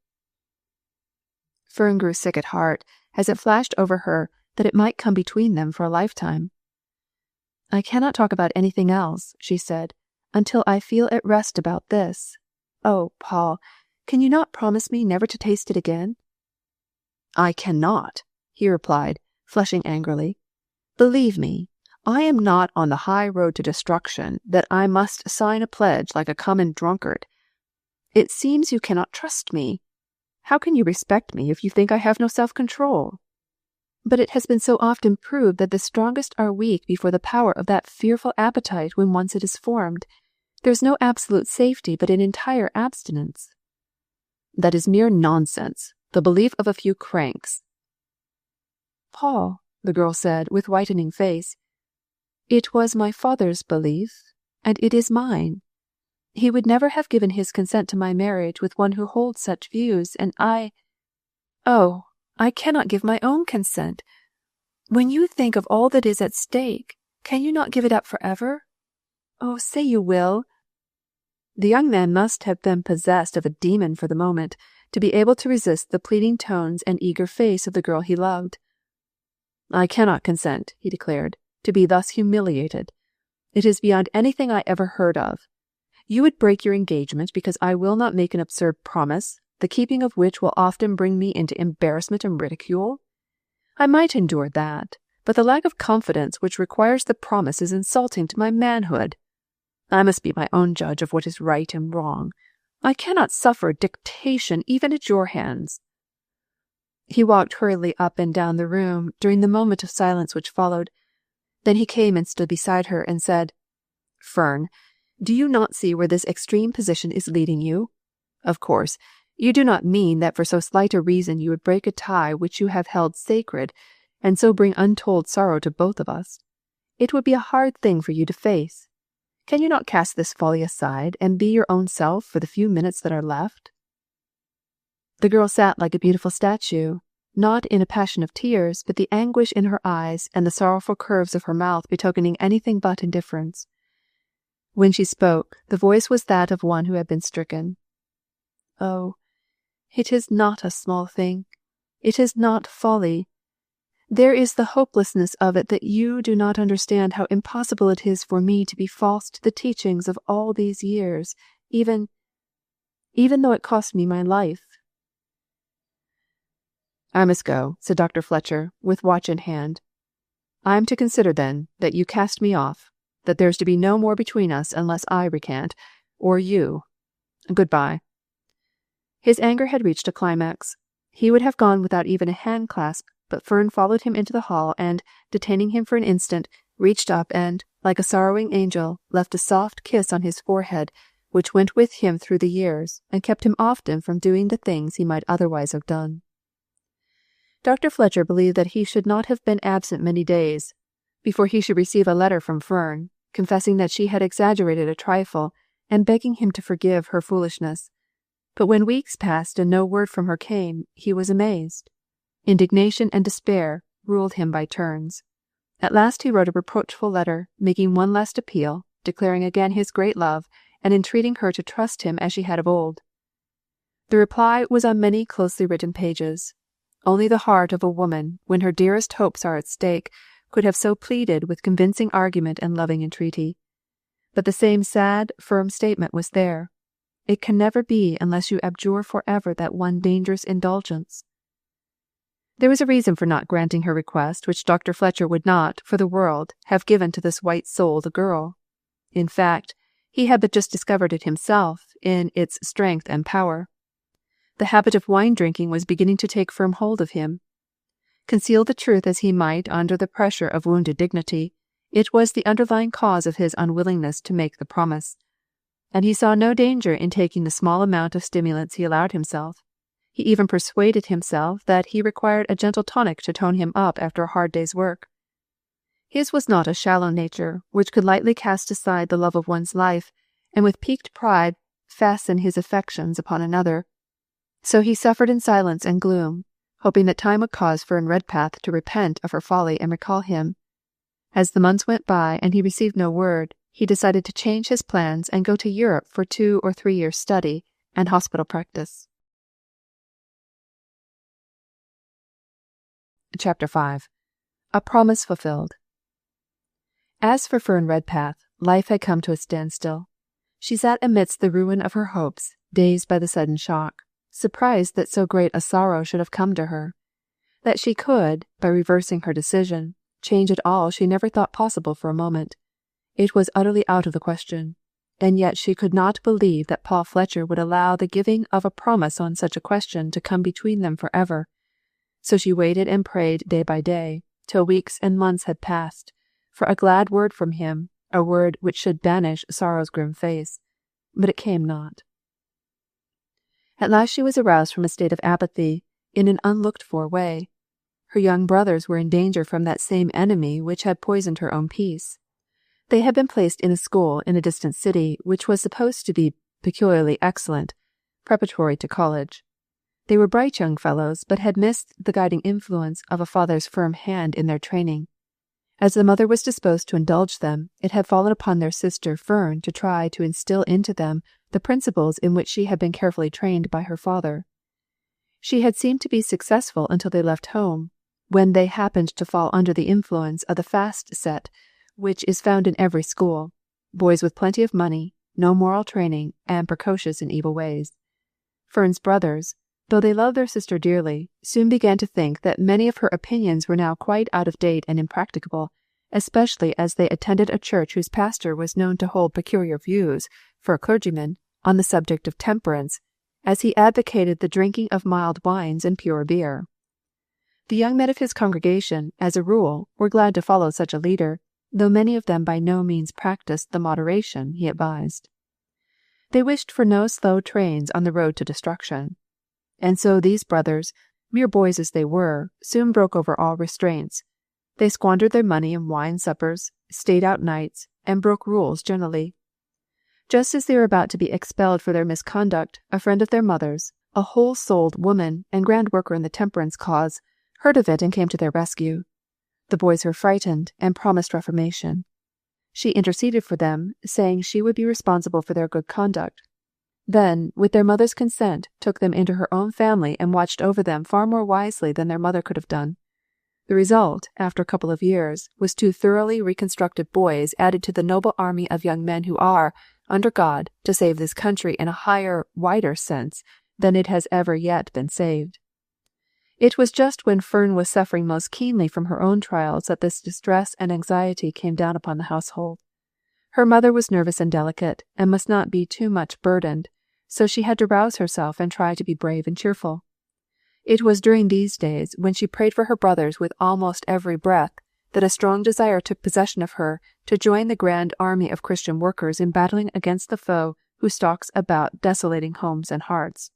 Fern grew sick at heart as it flashed over her that it might come between them for a lifetime. "I cannot talk about anything else," she said, "until I feel at rest about this. Oh, Paul, can you not promise me never to taste it again?" "I cannot," he replied, flushing angrily. "Believe me, I am not on the high road to destruction that I must sign a pledge like a common drunkard. It seems you cannot trust me. How can you respect me if you think I have no self-control? But it has been so often proved that the strongest are weak before the power of that fearful appetite when once it is formed. There is no absolute safety but in entire abstinence." "That is mere nonsense, the belief of a few cranks." "Paul," the girl said with whitening face, "it was my father's belief, and it is mine. He would never have given his consent to my marriage with one who holds such views, and Oh, I cannot give my own consent. When you think of all that is at stake, can you not give it up forever? Oh, say you will." The young man must have been possessed of a demon for the moment to be able to resist the pleading tones and eager face of the girl he loved. "I cannot consent," he declared, "to be thus humiliated. It is beyond anything I ever heard of. You would break your engagement because I will not make an absurd promise, the keeping of which will often bring me into embarrassment and ridicule? I might endure that, but the lack of confidence which requires the promise is insulting to my manhood. I must be my own judge of what is right and wrong. I cannot suffer dictation even at your hands." He walked hurriedly up and down the room during the moment of silence which followed. Then he came and stood beside her and said, "Fern, do you not see where this extreme position is leading you? Of course, you do not mean that for so slight a reason you would break a tie which you have held sacred, and so bring untold sorrow to both of us. It would be a hard thing for you to face. Can you not cast this folly aside and be your own self for the few minutes that are left?" The girl sat like a beautiful statue, not in a passion of tears, but the anguish in her eyes and the sorrowful curves of her mouth betokening anything but indifference. When she spoke, the voice was that of one who had been stricken. "Oh, it is not a small thing. It is not folly. There is the hopelessness of it that you do not understand how impossible it is for me to be false to the teachings of all these years, even though it cost me my life." "I must go," said Dr. Fletcher, with watch in hand. "I am to consider, then, that you cast me off, that there's to be no more between us unless I recant, or you. Good-bye." His anger had reached a climax. He would have gone without even a hand-clasp, but Fern followed him into the hall and, detaining him for an instant, reached up and, like a sorrowing angel, left a soft kiss on his forehead, which went with him through the years, and kept him often from doing the things he might otherwise have done. Dr. Fletcher believed that he should not have been absent many days before he should receive a letter from Fern, confessing that she had exaggerated a trifle, and begging him to forgive her foolishness. But when weeks passed and no word from her came, he was amazed. Indignation and despair ruled him by turns. At last he wrote a reproachful letter, making one last appeal, declaring again his great love, and entreating her to trust him as she had of old. The reply was on many closely written pages. Only the heart of a woman, when her dearest hopes are at stake, could have so pleaded with convincing argument and loving entreaty. But the same sad, firm statement was there. It can never be unless you abjure forever that one dangerous indulgence. There was a reason for not granting her request, which Dr. Fletcher would not, for the world, have given to this white-souled girl. In fact, he had but just discovered it himself, in its strength and power. The habit of wine-drinking was beginning to take firm hold of him. Conceal the truth as he might under the pressure of wounded dignity, it was the underlying cause of his unwillingness to make the promise. And he saw no danger in taking the small amount of stimulants he allowed himself. He even persuaded himself that he required a gentle tonic to tone him up after a hard day's work. His was not a shallow nature, which could lightly cast aside the love of one's life, and with piqued pride fasten his affections upon another. So he suffered in silence and gloom, hoping that time would cause Fern Redpath to repent of her folly and recall him. As the months went by and he received no word, he decided to change his plans and go to Europe for 2 or 3 years' study and hospital practice. Chapter 5. A Promise Fulfilled. As for Fern Redpath, life had come to a standstill. She sat amidst the ruin of her hopes, dazed by the sudden shock, surprised that so great a sorrow should have come to her. That she could, by reversing her decision, change it all she never thought possible for a moment. It was utterly out of the question, and yet she could not believe that Paul Fletcher would allow the giving of a promise on such a question to come between them forever. So she waited and prayed day by day, till weeks and months had passed, for a glad word from him, a word which should banish sorrow's grim face. But it came not. At last she was aroused from a state of apathy, in an unlooked-for way. Her young brothers were in danger from that same enemy which had poisoned her own peace. They had been placed in a school in a distant city, which was supposed to be peculiarly excellent, preparatory to college. They were bright young fellows, but had missed the guiding influence of a father's firm hand in their training. As the mother was disposed to indulge them, it had fallen upon their sister Fern to try to instill into them the principles in which she had been carefully trained by her father. She had seemed to be successful until they left home, when they happened to fall under the influence of the fast set, which is found in every school, boys with plenty of money, no moral training, and precocious in evil ways. Fern's brothers, though they loved their sister dearly, soon began to think that many of her opinions were now quite out of date and impracticable, especially as they attended a church whose pastor was known to hold peculiar views, for a clergyman, on the subject of temperance, as he advocated the drinking of mild wines and pure beer. The young men of his congregation, as a rule, were glad to follow such a leader, though many of them by no means practiced the moderation he advised. They wished for no slow trains on the road to destruction. And so these brothers, mere boys as they were, soon broke over all restraints. They squandered their money in wine suppers, stayed out nights, and broke rules generally. Just as they were about to be expelled for their misconduct, a friend of their mother's, a whole-souled woman and grand worker in the temperance cause, heard of it and came to their rescue. The boys were frightened and promised reformation. She interceded for them, saying she would be responsible for their good conduct. then, with their mother's consent, took them into her own family and watched over them far more wisely than their mother could have done. The result, after a couple of years, was 2 thoroughly reconstructed boys added to the noble army of young men who are, under God, to save this country in a higher, wider sense than it has ever yet been saved. It was just when Fern was suffering most keenly from her own trials that this distress and anxiety came down upon the household. Her mother was nervous and delicate, and must not be too much burdened, so she had to rouse herself and try to be brave and cheerful. It was during these days, when she prayed for her brothers with almost every breath, that a strong desire took possession of her to join the grand army of Christian workers in battling against the foe who stalks about desolating homes and hearts.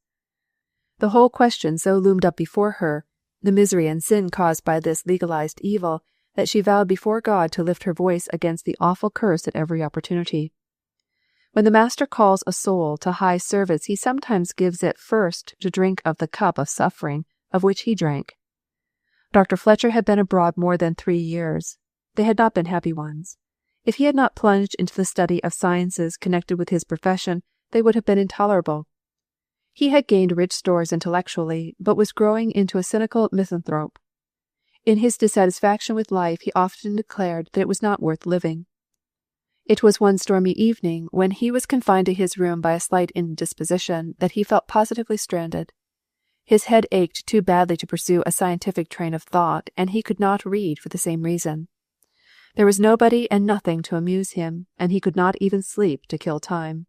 The whole question so loomed up before her, the misery and sin caused by this legalized evil, that she vowed before God to lift her voice against the awful curse at every opportunity. When the Master calls a soul to high service, he sometimes gives it first to drink of the cup of suffering of which he drank. Dr. Fletcher had been abroad more than 3 years. They had not been happy ones. If he had not plunged into the study of sciences connected with his profession, they would have been intolerable. He had gained rich stores intellectually, but was growing into a cynical misanthrope. In his dissatisfaction with life, he often declared that it was not worth living. It was one stormy evening, when he was confined to his room by a slight indisposition, that he felt positively stranded. His head ached too badly to pursue a scientific train of thought, and he could not read for the same reason. There was nobody and nothing to amuse him, and he could not even sleep to kill time.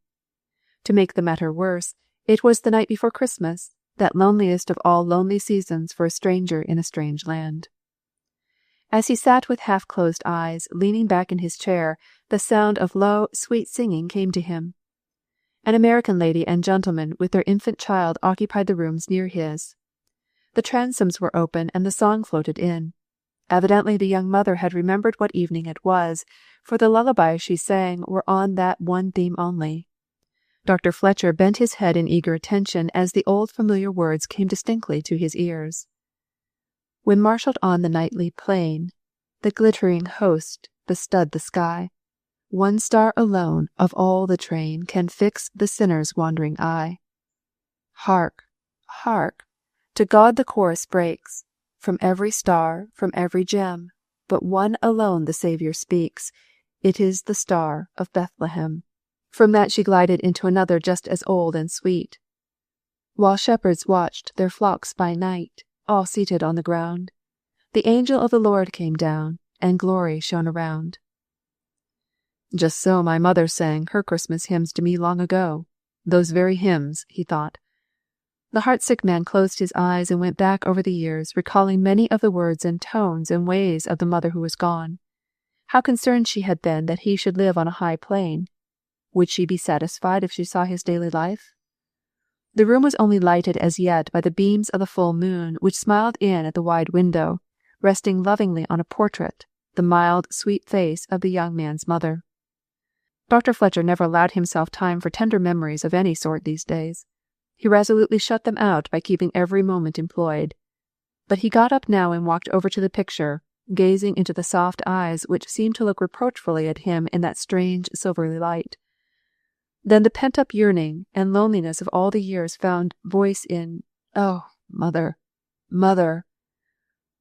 To make the matter worse, it was the night before Christmas, that loneliest of all lonely seasons for a stranger in a strange land. As he sat with half-closed eyes, leaning back in his chair, the sound of low, sweet singing came to him. An American lady and gentleman with their infant child occupied the rooms near his. The transoms were open, and the song floated in. Evidently the young mother had remembered what evening it was, for the lullabies she sang were on that one theme only. Dr. Fletcher bent his head in eager attention as the old familiar words came distinctly to his ears. When marshalled on the nightly plain, the glittering host bestud the sky. One star alone of all the train can fix the sinner's wandering eye. Hark, hark, to God the chorus breaks, from every star, from every gem, but one alone the Saviour speaks, it is the star of Bethlehem. From that she glided into another just as old and sweet. While shepherds watched their flocks by night, all seated on the ground, the angel of the Lord came down, and glory shone around. Just so my mother sang her Christmas hymns to me long ago. Those very hymns, he thought. The heart-sick man closed his eyes and went back over the years, recalling many of the words and tones and ways of the mother who was gone. How concerned she had been that he should live on a high plane. Would she be satisfied if she saw his daily life? The room was only lighted as yet by the beams of the full moon, which smiled in at the wide window, resting lovingly on a portrait, the mild, sweet face of the young man's mother. Dr. Fletcher never allowed himself time for tender memories of any sort these days. He resolutely shut them out by keeping every moment employed. But he got up now and walked over to the picture, gazing into the soft eyes which seemed to look reproachfully at him in that strange silvery light. Then the pent-up yearning and loneliness of all the years found voice in, "Oh, mother, mother."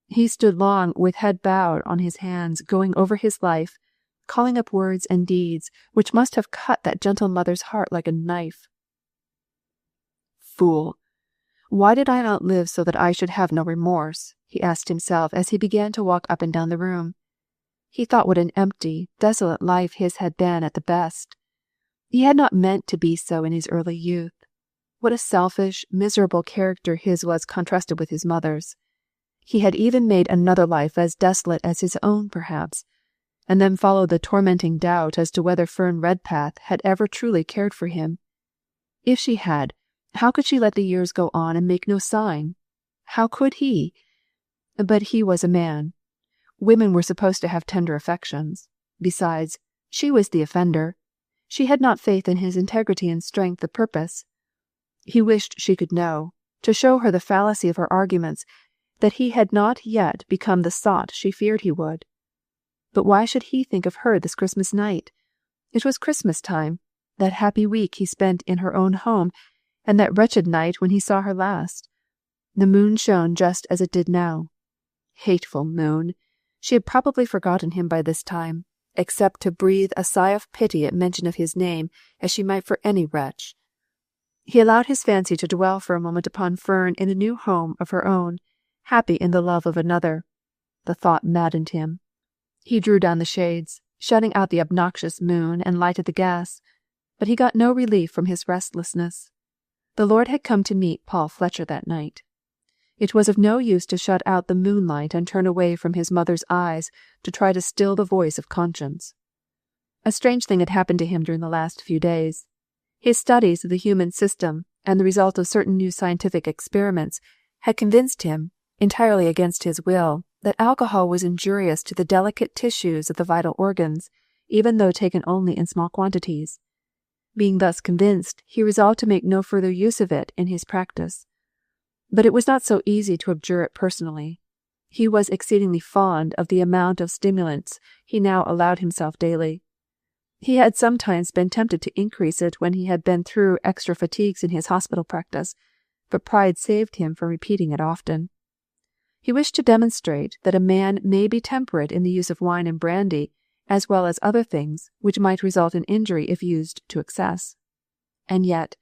He stood long with head bowed on his hands, going over his life, calling up words and deeds which must have cut that gentle mother's heart like a knife. Fool! Why did I not live so that I should have no remorse? He asked himself as he began to walk up and down the room. He thought what an empty, desolate life his had been at the best. He had not meant to be so in his early youth. What a selfish, miserable character his was contrasted with his mother's. He had even made another life as desolate as his own, perhaps, and then followed the tormenting doubt as to whether Fern Redpath had ever truly cared for him. If she had, how could she let the years go on and make no sign? How could he? But he was a man. Women were supposed to have tender affections. Besides, she was the offender. She had not faith in his integrity and strength of purpose. He wished she could know, to show her the fallacy of her arguments, that he had not yet become the sot she feared he would. But why should he think of her this Christmas night? It was Christmas time. that happy week he spent in her own home, and that wretched night when he saw her last. The moon shone just as it did now. Hateful moon! She had probably forgotten him by this time, except to breathe a sigh of pity at mention of his name, as she might for any wretch. He allowed his fancy to dwell for a moment upon Fern in a new home of her own, happy in the love of another. The thought maddened him. He drew down the shades, shutting out the obnoxious moon, and lighted the gas, but he got no relief from his restlessness. The Lord had come to meet Paul Fletcher that night. It was of no use to shut out the moonlight and turn away from his mother's eyes to try to still the voice of conscience. A strange thing had happened to him during the last few days. His studies of the human system and the result of certain new scientific experiments had convinced him, entirely against his will, that alcohol was injurious to the delicate tissues of the vital organs, even though taken only in small quantities. Being thus convinced, he resolved to make no further use of it in his practice. But it was not so easy to abjure it personally. He was exceedingly fond of the amount of stimulants he now allowed himself daily. He had sometimes been tempted to increase it when he had been through extra fatigues in his hospital practice, but pride saved him from repeating it often. He wished to demonstrate that a man may be temperate in the use of wine and brandy, as well as other things which might result in injury if used to excess. And yet,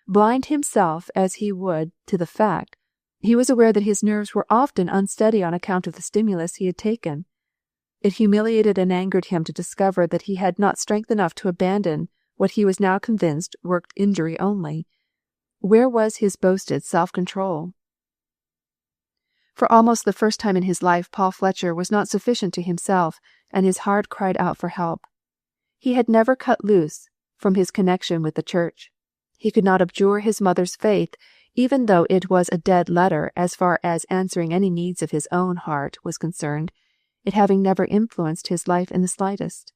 blind himself as he would to the fact, he was aware that his nerves were often unsteady on account of the stimulus he had taken. It humiliated and angered him to discover that he had not strength enough to abandon what he was now convinced worked injury only. Where was his boasted self-control? For almost the first time in his life, Paul Fletcher was not sufficient to himself, and his heart cried out for help. He had never cut loose from his connection with the church. He could not abjure his mother's faith, even though it was a dead letter as far as answering any needs of his own heart was concerned, it having never influenced his life in the slightest.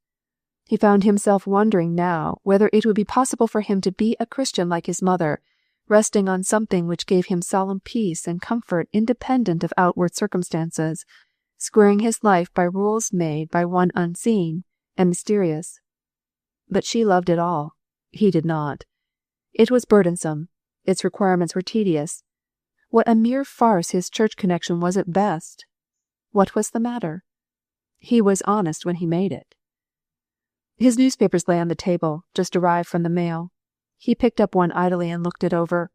He found himself wondering now whether it would be possible for him to be a Christian like his mother, resting on something which gave him solemn peace and comfort independent of outward circumstances, squaring his life by rules made by one unseen and mysterious. But she loved it all. He did not. It was burdensome. Its requirements were tedious. What a mere farce his church connection was at best. What was the matter? He was honest when he made it. His newspapers lay on the table, just arrived from the mail. He picked up one idly and looked it over.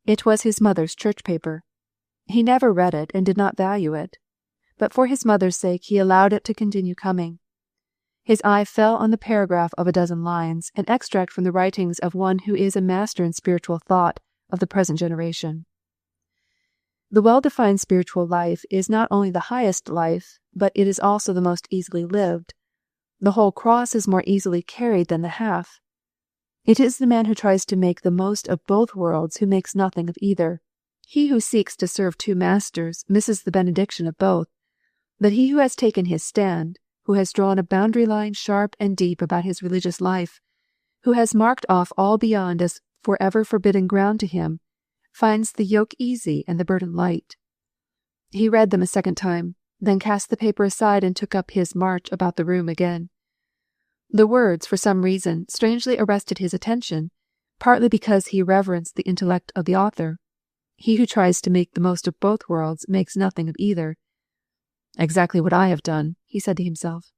It was his mother's church paper. He never read it and did not value it, but for his mother's sake he allowed it to continue coming. His eye fell on the paragraph of a dozen lines, an extract from the writings of one who is a master in spiritual thought of the present generation. The well-defined spiritual life is not only the highest life, but it is also the most easily lived. The whole cross is more easily carried than the half. It is the man who tries to make the most of both worlds who makes nothing of either. He who seeks to serve two masters misses the benediction of both. But he who has taken his stand, who has drawn a boundary line sharp and deep about his religious life, who has marked off all beyond as forever forbidden ground to him, finds the yoke easy and the burden light. He read them a second time, then cast the paper aside and took up his march about the room again. The words, for some reason, strangely arrested his attention, partly because he reverenced the intellect of the author. He who tries to make the most of both worlds makes nothing of either. Exactly what I have done, he said to himself.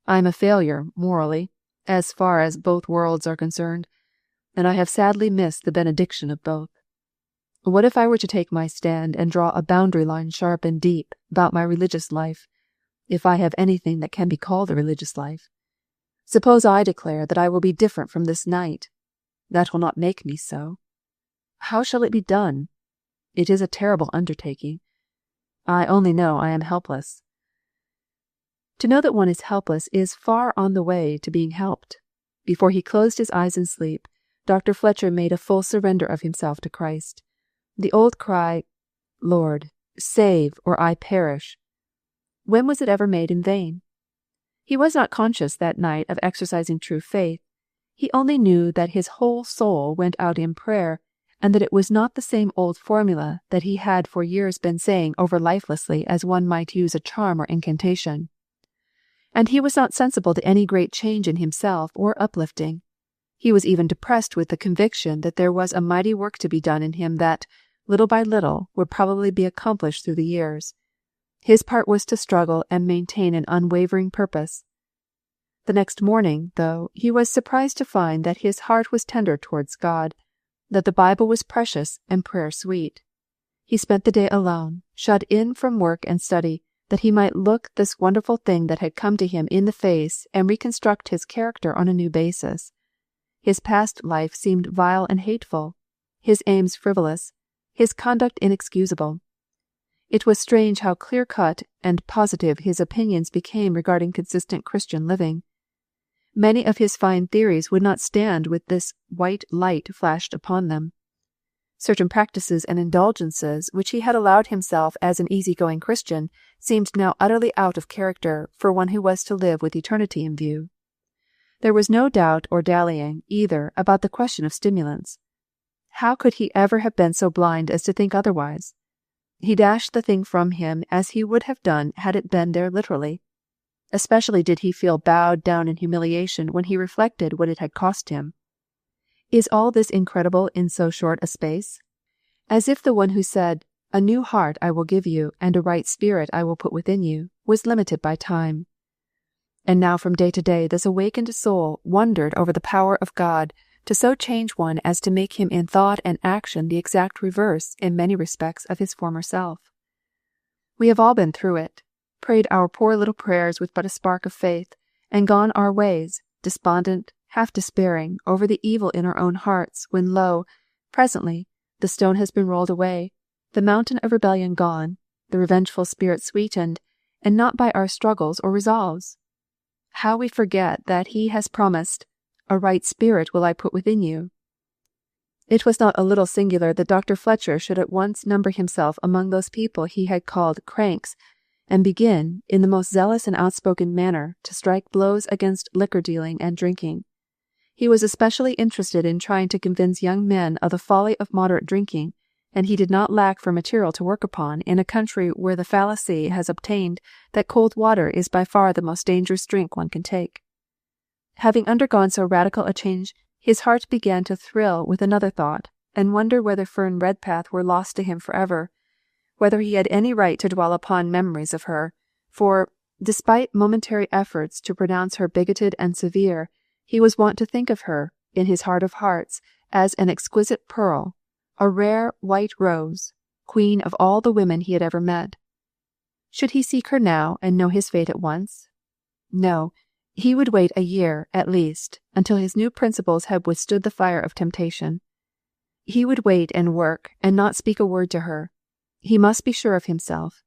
I am a failure, morally, as far as both worlds are concerned, and I have sadly missed the benediction of both. What if I were to take my stand and draw a boundary line sharp and deep about my religious life, if I have anything that can be called a religious life? Suppose I declare that I will be different from this night. That will not make me so. How shall it be done? It is a terrible undertaking. I only know I am helpless. To know that one is helpless is far on the way to being helped. Before he closed his eyes in sleep, Dr. Fletcher made a full surrender of himself to Christ. The old cry, Lord, save, or I perish. When was it ever made in vain? He was not conscious that night of exercising true faith. He only knew that his whole soul went out in prayer, and that it was not the same old formula that he had for years been saying over lifelessly as one might use a charm or incantation. And he was not sensible to any great change in himself or uplifting. He was even depressed with the conviction that there was a mighty work to be done in him that, little by little, would probably be accomplished through the years. His part was to struggle and maintain an unwavering purpose. The next morning, though, he was surprised to find that his heart was tender towards God, that the Bible was precious and prayer sweet. He spent the day alone, shut in from work and study, that he might look this wonderful thing that had come to him in the face and reconstruct his character on a new basis. His past life seemed vile and hateful, his aims frivolous, his conduct inexcusable. It was strange how clear-cut and positive his opinions became regarding consistent Christian living. Many of his fine theories would not stand with this white light flashed upon them. Certain practices and indulgences which he had allowed himself as an easy-going Christian seemed now utterly out of character for one who was to live with eternity in view. There was no doubt or dallying, either, about the question of stimulants. How could he ever have been so blind as to think otherwise? He dashed the thing from him as he would have done had it been there literally. Especially did he feel bowed down in humiliation when he reflected what it had cost him. Is all this incredible in so short a space? As if the one who said, "A new heart I will give you, and a right spirit I will put within you," was limited by time. And now from day to day this awakened soul wondered over the power of God to so change one as to make him in thought and action the exact reverse in many respects of his former self. We have all been through it, prayed our poor little prayers with but a spark of faith, and gone our ways, despondent, half despairing, over the evil in our own hearts, when lo, presently, the stone has been rolled away, the mountain of rebellion gone, the revengeful spirit sweetened, and not by our struggles or resolves. How we forget that he has promised, "A right spirit will I put within you." It was not a little singular that Dr. Fletcher should at once number himself among those people he had called cranks, and begin, in the most zealous and outspoken manner, to strike blows against liquor-dealing and drinking. He was especially interested in trying to convince young men of the folly of moderate drinking, and he did not lack for material to work upon in a country where the fallacy has obtained that cold water is by far the most dangerous drink one can take. Having undergone so radical a change, his heart began to thrill with another thought, and wonder whether Fern Redpath were lost to him forever, whether he had any right to dwell upon memories of her, for, despite momentary efforts to pronounce her bigoted and severe, he was wont to think of her, in his heart of hearts, as an exquisite pearl, a rare white rose, queen of all the women he had ever met. Should he seek her now and know his fate at once? No, he would wait a year, at least, until his new principles had withstood the fire of temptation. He would wait and work, and not speak a word to her. He must be sure of himself.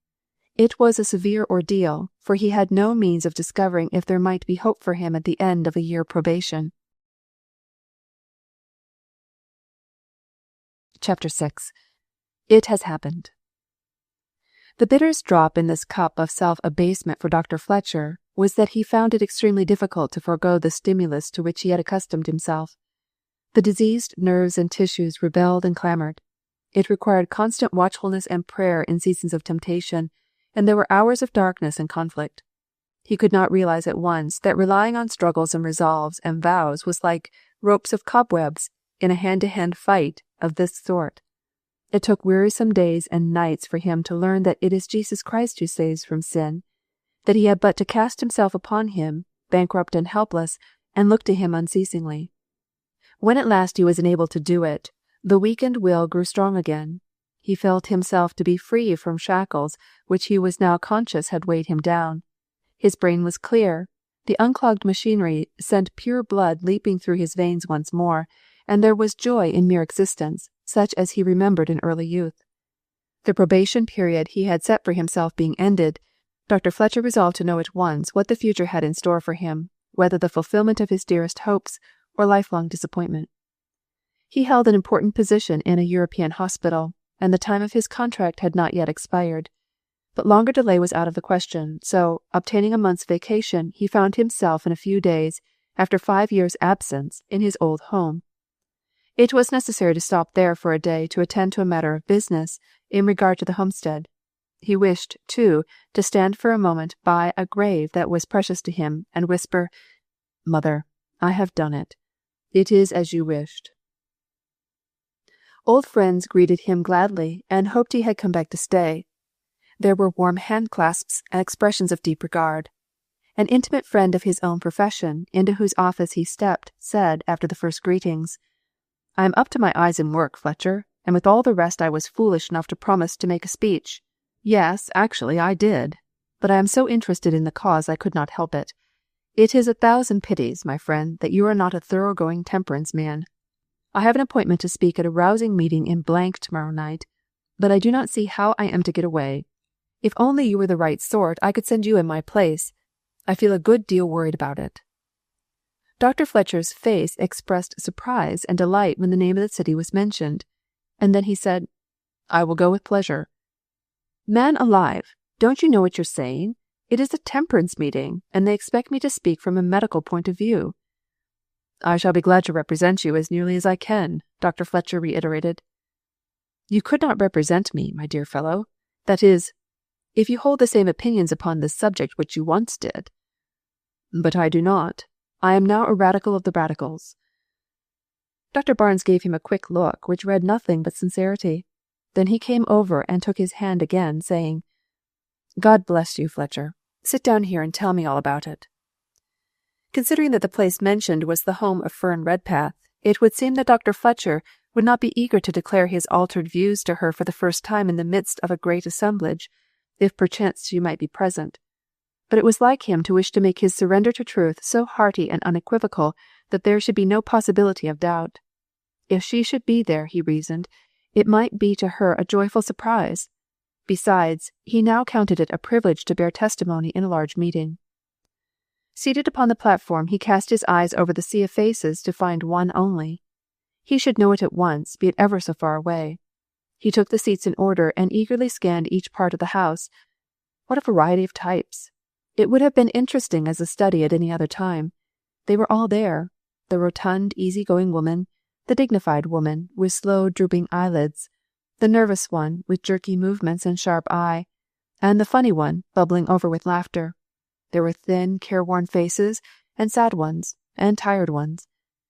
It was a severe ordeal, for he had no means of discovering if there might be hope for him at the end of a year probation. Chapter 6. It has happened. The bitterest drop in this cup of self-abasement for Dr. Fletcher was that he found it extremely difficult to forego the stimulus to which he had accustomed himself. The diseased nerves and tissues rebelled and clamored. It required constant watchfulness and prayer in seasons of temptation, and there were hours of darkness and conflict. He could not realize at once that relying on struggles and resolves and vows was like ropes of cobwebs in a hand-to-hand fight of this sort. It took wearisome days and nights for him to learn that it is Jesus Christ who saves from sin, that he had but to cast himself upon him, bankrupt and helpless, and look to him unceasingly. When at last he was enabled to do it, the weakened will grew strong again. He felt himself to be free from shackles which he was now conscious had weighed him down. His brain was clear, the unclogged machinery sent pure blood leaping through his veins once more, and there was joy in mere existence, such as he remembered in early youth. The probation period he had set for himself being ended, Dr. Fletcher resolved to know at once what the future had in store for him, whether the fulfillment of his dearest hopes or lifelong disappointment. He held an important position in a European hospital, and the time of his contract had not yet expired. But longer delay was out of the question, so, obtaining a month's vacation, he found himself in a few days, after 5 years' absence, in his old home. It was necessary to stop there for a day to attend to a matter of business in regard to the homestead. He wished, too, to stand for a moment by a grave that was precious to him, and whisper, "Mother, I have done it. It is as you wished." Old friends greeted him gladly and hoped he had come back to stay. There were warm hand-clasps and expressions of deep regard. An intimate friend of his own profession, into whose office he stepped, said, after the first greetings, "I am up to my eyes in work, Fletcher, and with all the rest I was foolish enough to promise to make a speech. Yes, actually I did. But I am so interested in the cause I could not help it. It is 1,000 pities, my friend, that you are not a thoroughgoing temperance man. I have an appointment to speak at a rousing meeting in Blank tomorrow night, but I do not see how I am to get away. If only you were the right sort, I could send you in my place. I feel a good deal worried about it." Dr. Fletcher's face expressed surprise and delight when the name of the city was mentioned, and then he said, "I will go with pleasure." "Man alive, don't you know what you're saying? It is a temperance meeting, and they expect me to speak from a medical point of view." "I shall be glad to represent you as nearly as I can," Dr. Fletcher reiterated. "You could not represent me, my dear fellow. That is, if you hold the same opinions upon this subject which you once did." "But I do not. I am now a radical of the radicals." Dr. Barnes gave him a quick look which read nothing but sincerity. Then he came over and took his hand again, saying, "God bless you, Fletcher. Sit down here and tell me all about it." Considering that the place mentioned was the home of Fern Redpath, it would seem that Dr. Fletcher would not be eager to declare his altered views to her for the first time in the midst of a great assemblage, if perchance she might be present. But it was like him to wish to make his surrender to truth so hearty and unequivocal that there should be no possibility of doubt. If she should be there, he reasoned, it might be to her a joyful surprise. Besides, he now counted it a privilege to bear testimony in a large meeting. Seated upon the platform, he cast his eyes over the sea of faces to find one only. He should know it at once, be it ever so far away. He took the seats in order and eagerly scanned each part of the house. What a variety of types! It would have been interesting as a study at any other time. They were all there: the rotund, easy-going woman, the dignified woman with slow, drooping eyelids, the nervous one with jerky movements and sharp eye, and the funny one bubbling over with laughter. There were thin, careworn faces, and sad ones, and tired ones,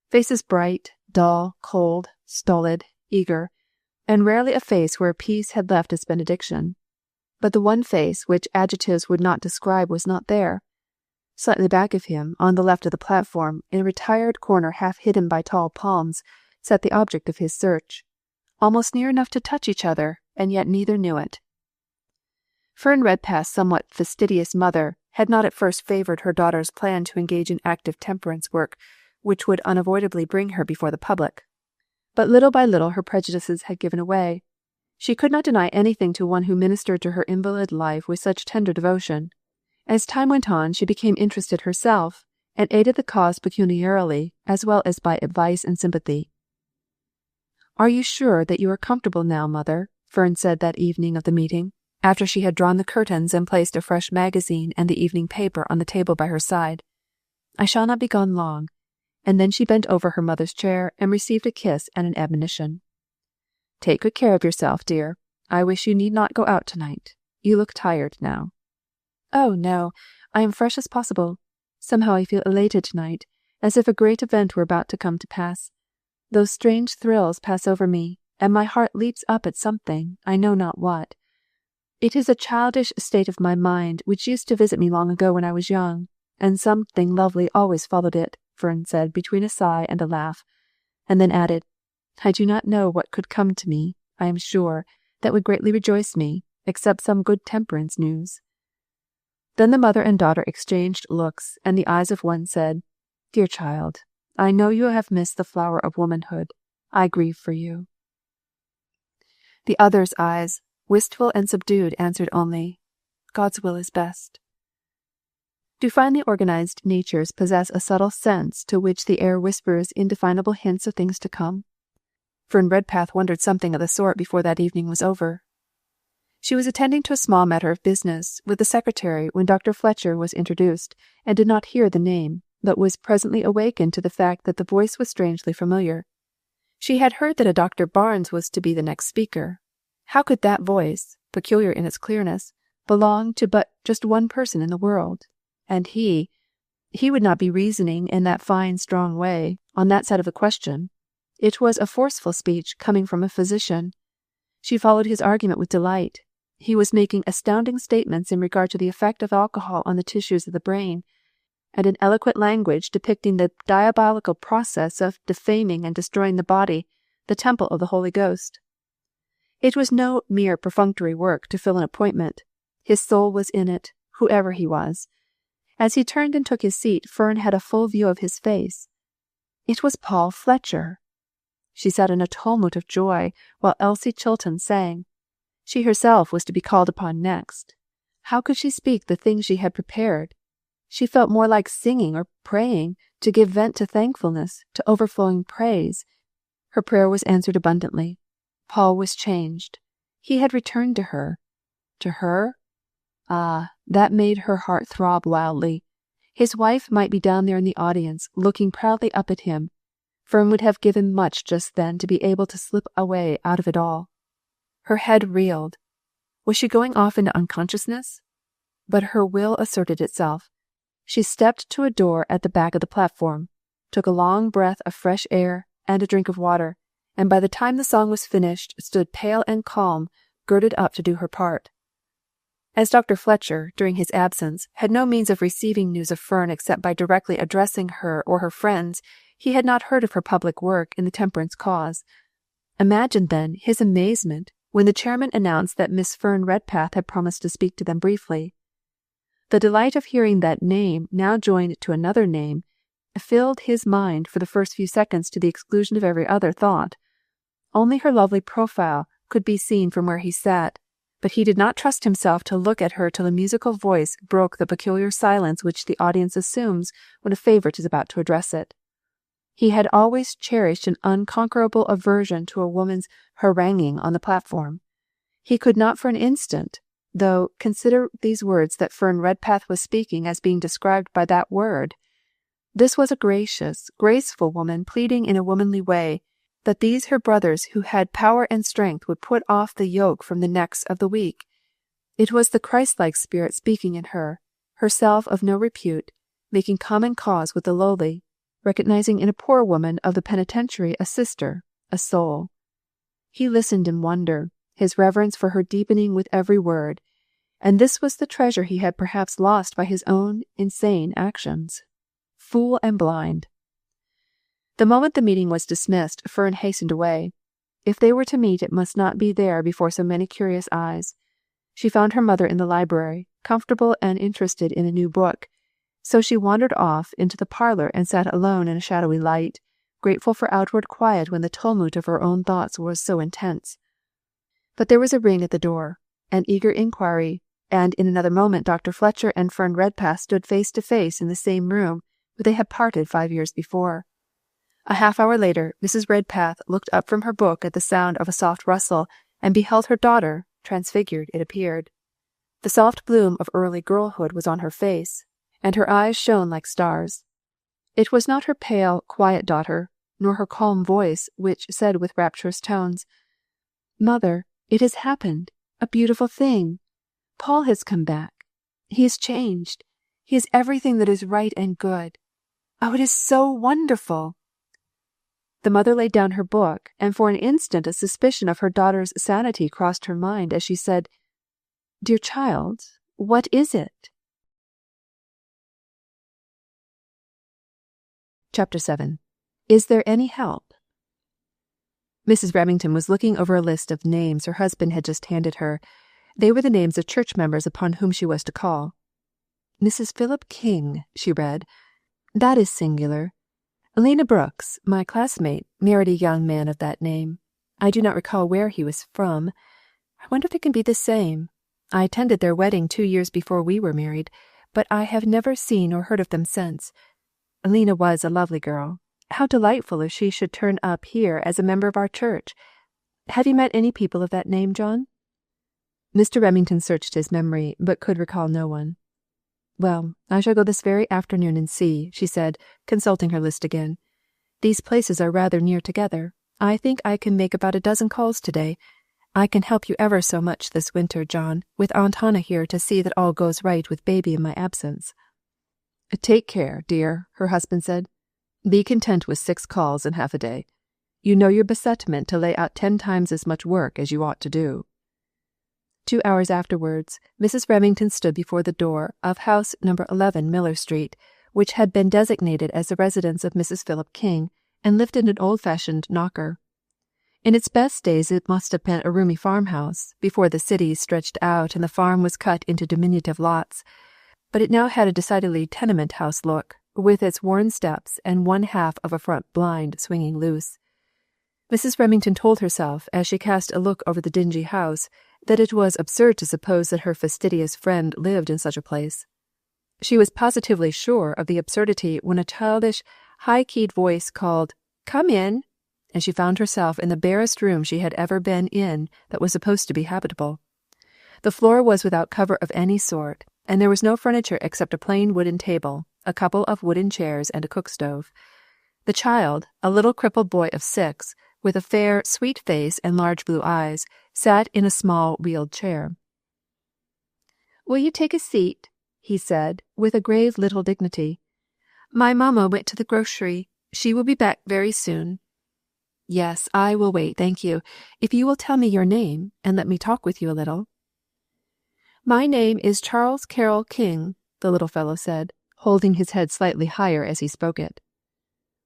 faces bright, dull, cold, stolid, eager, and rarely a face where peace had left its benediction. But the one face which adjectives would not describe was not there. Slightly back of him, on the left of the platform, in a retired corner half hidden by tall palms, sat the object of his search, almost near enough to touch each other, and yet neither knew it. Fern Redpath's somewhat fastidious mother had not at first favoured her daughter's plan to engage in active temperance work, which would unavoidably bring her before the public. But little by little her prejudices had given way. She could not deny anything to one who ministered to her invalid life with such tender devotion. As time went on, she became interested herself, and aided the cause pecuniarily, as well as by advice and sympathy. "Are you sure that you are comfortable now, Mother?" Fern said that evening of the meeting, after she had drawn the curtains and placed a fresh magazine and the evening paper on the table by her side. "I shall not be gone long." And then she bent over her mother's chair and received a kiss and an admonition. "Take good care of yourself, dear. I wish you need not go out tonight. You look tired now." "Oh, no, I am fresh as possible. Somehow I feel elated tonight, as if a great event were about to come to pass. Those strange thrills pass over me, and my heart leaps up at something, I know not what. It is a childish state of my mind which used to visit me long ago when I was young, and something lovely always followed it," Fern said between a sigh and a laugh, and then added, "I do not know what could come to me, I am sure, that would greatly rejoice me, except some good temperance news." Then the mother and daughter exchanged looks, and the eyes of one said, "Dear child, I know you have missed the flower of womanhood. I grieve for you." The other's eyes, wistful and subdued, answered only, "God's will is best." Do finely organized natures possess a subtle sense to which the air whispers indefinable hints of things to come? Fern Redpath wondered something of the sort before that evening was over. She was attending to a small matter of business with the secretary when Dr. Fletcher was introduced, and did not hear the name, but was presently awakened to the fact that the voice was strangely familiar. She had heard that a Dr. Barnes was to be the next speaker. How could that voice, peculiar in its clearness, belong to but just one person in the world? And he, He would not be reasoning in that fine, strong way, on that side of the question. It was a forceful speech coming from a physician. She followed his argument with delight. He was making astounding statements in regard to the effect of alcohol on the tissues of the brain, and in eloquent language depicting the diabolical process of defaming and destroying the body, the temple of the Holy Ghost. It was no mere perfunctory work to fill an appointment. His soul was in it, whoever he was. As he turned and took his seat, Fern had a full view of his face. It was Paul Fletcher. She sat in a tumult of joy, while Elsie Chilton sang. She herself was to be called upon next. How could she speak the things she had prepared? She felt more like singing or praying, to give vent to thankfulness, to overflowing praise. Her prayer was answered abundantly. Paul was changed. He had returned to her. To her? Ah, that made her heart throb wildly. His wife might be down there in the audience, looking proudly up at him. Fern would have given much just then to be able to slip away out of it all. Her head reeled. Was she going off into unconsciousness? But her will asserted itself. She stepped to a door at the back of the platform, took a long breath of fresh air and a drink of water, and by the time the song was finished, stood pale and calm, girded up to do her part. As Dr. Fletcher, during his absence, had no means of receiving news of Fern except by directly addressing her or her friends, he had not heard of her public work in the temperance cause. Imagine, then, his amazement when the chairman announced that Miss Fern Redpath had promised to speak to them briefly. The delight of hearing that name, now joined to another name, filled his mind for the first few seconds to the exclusion of every other thought. Only her lovely profile could be seen from where he sat, but he did not trust himself to look at her till a musical voice broke the peculiar silence which the audience assumes when a favourite is about to address it. He had always cherished an unconquerable aversion to a woman's haranguing on the platform. He could not for an instant, though, consider these words that Fern Redpath was speaking as being described by that word. This was a gracious, graceful woman pleading in a womanly way that these her brothers who had power and strength would put off the yoke from the necks of the weak. It was the Christ-like spirit speaking in her, herself of no repute, making common cause with the lowly, recognizing in a poor woman of the penitentiary a sister, a soul. He listened in wonder, his reverence for her deepening with every word, and this was the treasure he had perhaps lost by his own insane actions. Fool and blind. The moment the meeting was dismissed, Fern hastened away. If they were to meet, it must not be there before so many curious eyes. She found her mother in the library, comfortable and interested in a new book, so she wandered off into the parlour and sat alone in a shadowy light, grateful for outward quiet when the tumult of her own thoughts was so intense. But there was a ring at the door, an eager inquiry, and in another moment Dr. Fletcher and Fern Redpath stood face to face in the same room where they had parted 5 years before. A half-hour later, Mrs. Redpath looked up from her book at the sound of a soft rustle, and beheld her daughter, transfigured, it appeared. The soft bloom of early girlhood was on her face, and her eyes shone like stars. It was not her pale, quiet daughter, nor her calm voice, which said with rapturous tones, "Mother, it has happened, a beautiful thing. Paul has come back. He is changed. He is everything that is right and good. Oh, it is so wonderful!" The mother laid down her book, and for an instant a suspicion of her daughter's sanity crossed her mind as she said, "Dear child, what is it?" Chapter 7. Is There Any Help? Mrs. Remington was looking over a list of names her husband had just handed her. They were the names of church members upon whom she was to call. "Mrs. Philip King," she read. "That is singular. Lena Brooks, my classmate, married a young man of that name. I do not recall where he was from. I wonder if it can be the same. I attended their wedding 2 years before we were married, but I have never seen or heard of them since. Lena was a lovely girl. How delightful if she should turn up here as a member of our church. Have you met any people of that name, John?" Mr. Remington searched his memory, but could recall no one. "Well, I shall go this very afternoon and see," she said, consulting her list again. "These places are rather near together. I think I can make about 12 calls today. I can help you ever so much this winter, John, with Aunt Hannah here to see that all goes right with baby in my absence." Take care, dear, her husband said. Be content with 6 calls in half a day. You know your besetment to lay out 10 times as much work as you ought to do. 2 hours afterwards, Mrs. Remington stood before the door of house number 11 Miller Street, which had been designated as the residence of Mrs. Philip King, and lifted an old-fashioned knocker. In its best days it must have been a roomy farmhouse, before the city stretched out and the farm was cut into diminutive lots, but it now had a decidedly tenement house look, with its worn steps and one half of a front blind swinging loose. Mrs. Remington told herself, as she cast a look over the dingy house, that it was absurd to suppose that her fastidious friend lived in such a place. She was positively sure of the absurdity when a childish, high-keyed voice called, "Come in," and she found herself in the barest room she had ever been in that was supposed to be habitable. The floor was without cover of any sort, and there was no furniture except a plain wooden table, a couple of wooden chairs, and a cook-stove. The child, a little crippled boy of 6, with a fair, sweet face and large blue eyes, sat in a small wheeled chair. "Will you take a seat?" he said, with a grave little dignity. "My mamma went to the grocery. She will be back very soon." "Yes, I will wait, thank you, if you will tell me your name, and let me talk with you a little." "My name is Charles Carroll King," the little fellow said, holding his head slightly higher as he spoke it.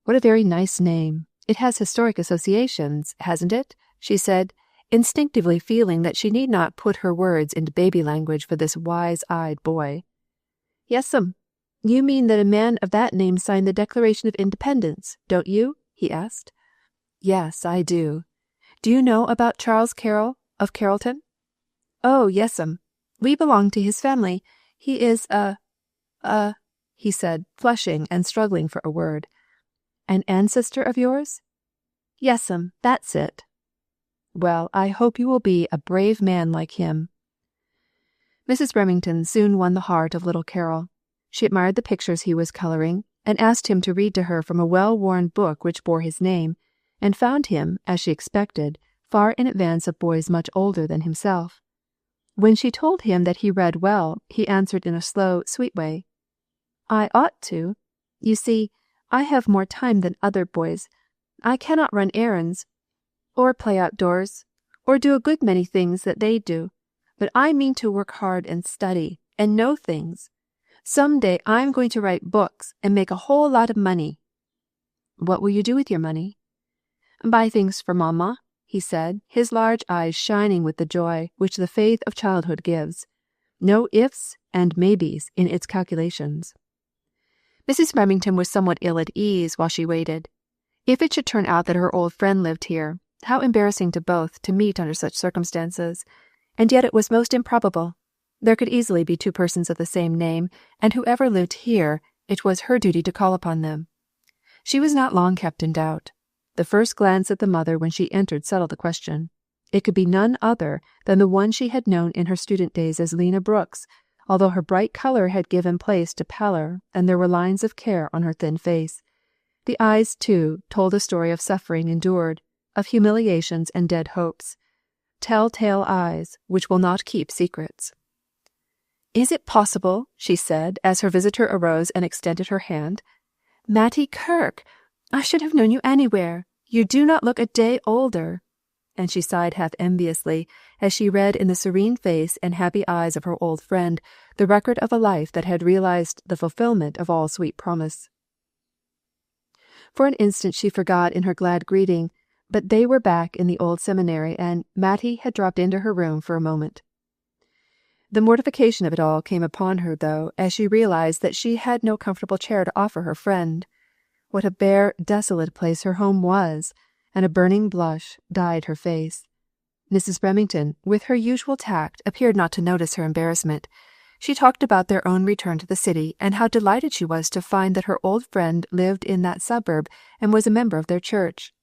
"What a very nice name. It has historic associations, hasn't it?" she said, instinctively feeling that she need not put her words into baby language for this wise-eyed boy. "Yes'm. You mean that a man of that name signed the Declaration of Independence, don't you?" he asked. "Yes, I do. Do you know about Charles Carroll of Carrollton?" "Oh, yes'm. We belong to his family. He is he said, flushing and struggling for a word. "An ancestor of yours?" "Yes'm, that's it." "Well, I hope you will be a brave man like him." Mrs. Remington soon won the heart of little Carroll. She admired the pictures he was colouring, and asked him to read to her from a well-worn book which bore his name, and found him, as she expected, far in advance of boys much older than himself. When she told him that he read well, he answered in a slow, sweet way, "I ought to. You see, I have more time than other boys. I cannot run errands, or play outdoors, or do a good many things that they do, but I mean to work hard and study, and know things. Some day I'm going to write books and make a whole lot of money." "What will you do with your money?" "Buy things for Mamma," he said, his large eyes shining with the joy which the faith of childhood gives. No ifs and maybes in its calculations. Mrs. Remington was somewhat ill at ease while she waited. If it should turn out that her old friend lived here, how embarrassing to both to meet under such circumstances, and yet it was most improbable. There could easily be 2 persons of the same name, and whoever lived here, it was her duty to call upon them. She was not long kept in doubt. The first glance at the mother when she entered settled the question. It could be none other than the one she had known in her student days as Lena Brooks, although her bright colour had given place to pallor, and there were lines of care on her thin face. The eyes, too, told a story of suffering endured, of humiliations and dead hopes. Tell-tale eyes, which will not keep secrets. "Is it possible?" she said, as her visitor arose and extended her hand. "Mattie Kirke! I should have known you anywhere. You do not look a day older." And she sighed half enviously as she read in the serene face and happy eyes of her old friend the record of a life that had realized the fulfillment of all sweet promise. For an instant she forgot in her glad greeting, but they were back in the old seminary, and Mattie had dropped into her room for a moment. The mortification of it all came upon her, though, as she realized that she had no comfortable chair to offer her friend. What a bare, desolate place her home was, and a burning blush dyed her face. Mrs. Remington, with her usual tact, appeared not to notice her embarrassment. She talked about their own return to the city, and how delighted she was to find that her old friend lived in that suburb and was a member of their church.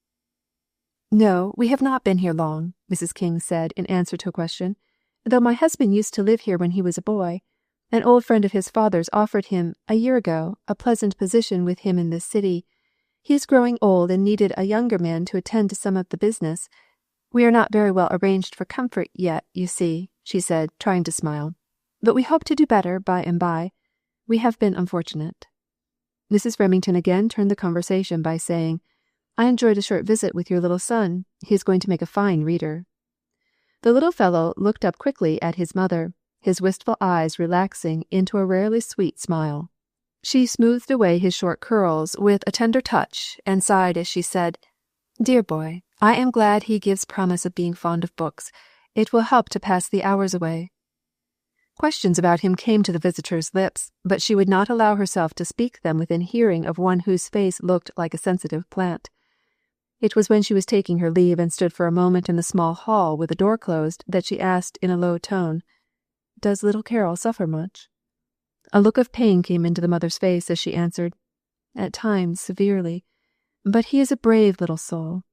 "No, we have not been here long," Mrs. King said in answer to a question, "though my husband used to live here when he was a boy. An old friend of his father's offered him, a year ago, a pleasant position with him in this city. He is growing old and needed a younger man to attend to some of the business. We are not very well arranged for comfort yet, you see," she said, trying to smile. "But we hope to do better by and by. We have been unfortunate." Mrs. Remington again turned the conversation by saying, "I enjoyed a short visit with your little son. He is going to make a fine reader." The little fellow looked up quickly at his mother, his wistful eyes relaxing into a rarely sweet smile. She smoothed away his short curls with a tender touch and sighed as she said, "Dear boy, I am glad he gives promise of being fond of books. It will help to pass the hours away." Questions about him came to the visitor's lips, but she would not allow herself to speak them within hearing of one whose face looked like a sensitive plant. It was when she was taking her leave and stood for a moment in the small hall with the door closed that she asked in a low tone, "Does little Carol suffer much?" A look of pain came into the mother's face as she answered, "At times severely, but he is a brave little soul."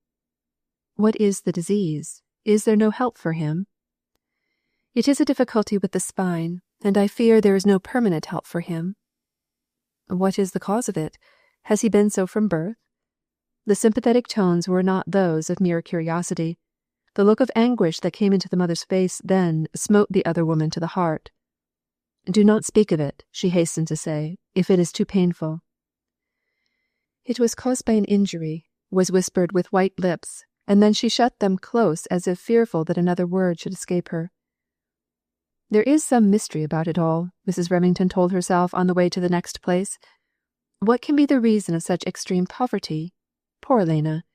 "What is the disease? Is there no help for him?" "It is a difficulty with the spine, and I fear there is no permanent help for him." "What is the cause of it? Has he been so from birth?" The sympathetic tones were not those of mere curiosity. The look of anguish that came into the mother's face then smote the other woman to the heart. "Do not speak of it," she hastened to say, "if it is too painful." "It was caused by an injury," was whispered with white lips, and then she shut them close as if fearful that another word should escape her. There is some mystery about it all, Mrs. Remington told herself on the way to the next place. What can be the reason of such extreme poverty? Poor Lena.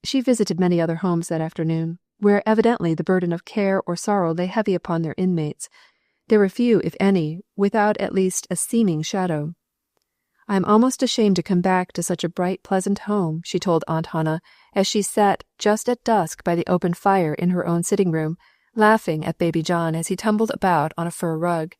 She visited many other homes that afternoon, where evidently the burden of care or sorrow lay heavy upon their inmates. There were few, if any, without at least a seeming shadow. "I am almost ashamed to come back to such a bright, pleasant home," she told Aunt Hannah, as she sat just at dusk by the open fire in her own sitting room, laughing at baby John as he tumbled about on a fur rug.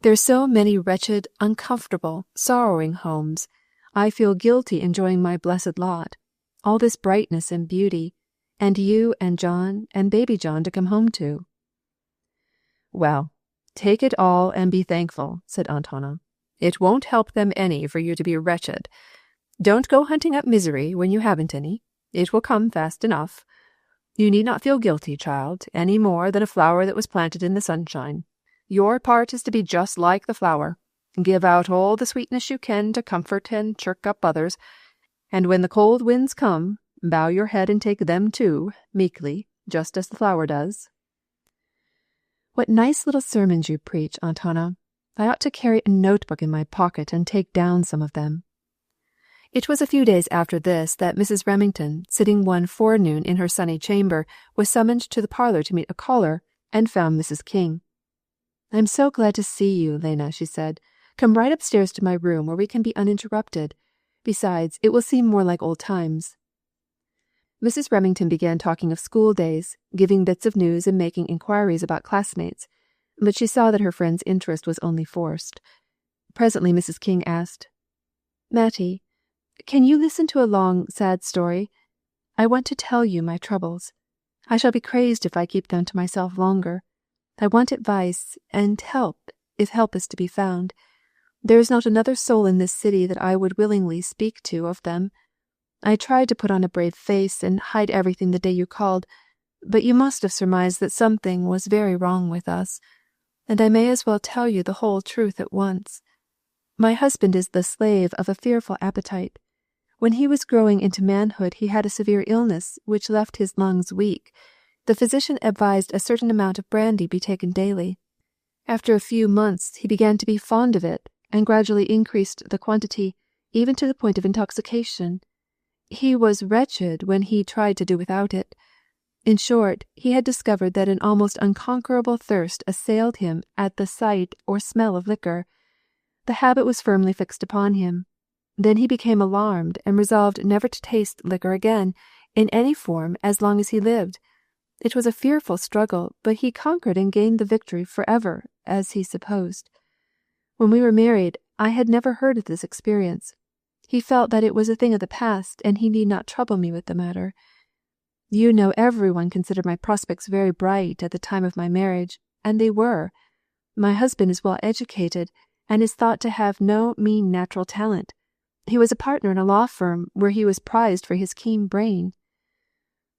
"There are so many wretched, uncomfortable, sorrowing homes. I feel guilty enjoying my blessed lot, all this brightness and beauty, and you and John and baby John to come home to." "Well, take it all and be thankful," said Aunt Hannah. "It won't help them any for you to be wretched. Don't go hunting up misery when you haven't any. It will come fast enough. You need not feel guilty, child, any more than a flower that was planted in the sunshine. Your part is to be just like the flower. Give out all the sweetness you can to comfort and chirk up others, and when the cold winds come, bow your head and take them too, meekly, just as the flower does." "What nice little sermons you preach, Aunt Hannah. I ought to carry a notebook in my pocket and take down some of them." It was a few days after this that Mrs. Remington, sitting one forenoon in her sunny chamber, was summoned to the parlour to meet a caller, and found Mrs. King. "I am so glad to see you, Lena," she said. "Come right upstairs to my room where we can be uninterrupted. Besides, it will seem more like old times." Mrs. Remington began talking of school days, giving bits of news and making inquiries about classmates, but she saw that her friend's interest was only forced. Presently Mrs. King asked, "Mattie, can you listen to a long, sad story? I want to tell you my troubles. I shall be crazed if I keep them to myself longer. I want advice, and help, if help is to be found. There is not another soul in this city that I would willingly speak to of them. I tried to put on a brave face and hide everything the day you called, but you must have surmised that something was very wrong with us, and I may as well tell you the whole truth at once. My husband is the slave of a fearful appetite. When he was growing into manhood he had a severe illness which left his lungs weak. The physician advised a certain amount of brandy be taken daily. After a few months he began to be fond of it, and gradually increased the quantity, even to the point of intoxication. He was wretched when he tried to do without it. In short, he had discovered that an almost unconquerable thirst assailed him at the sight or smell of liquor. The habit was firmly fixed upon him. Then he became alarmed and resolved never to taste liquor again, in any form, as long as he lived. It was a fearful struggle, but he conquered and gained the victory forever, as he supposed. When we were married, I had never heard of this experience. He felt that it was a thing of the past, and he need not trouble me with the matter. You know everyone considered my prospects very bright at the time of my marriage, and they were. My husband is well educated, and is thought to have no mean natural talent. He was a partner in a law firm where he was prized for his keen brain.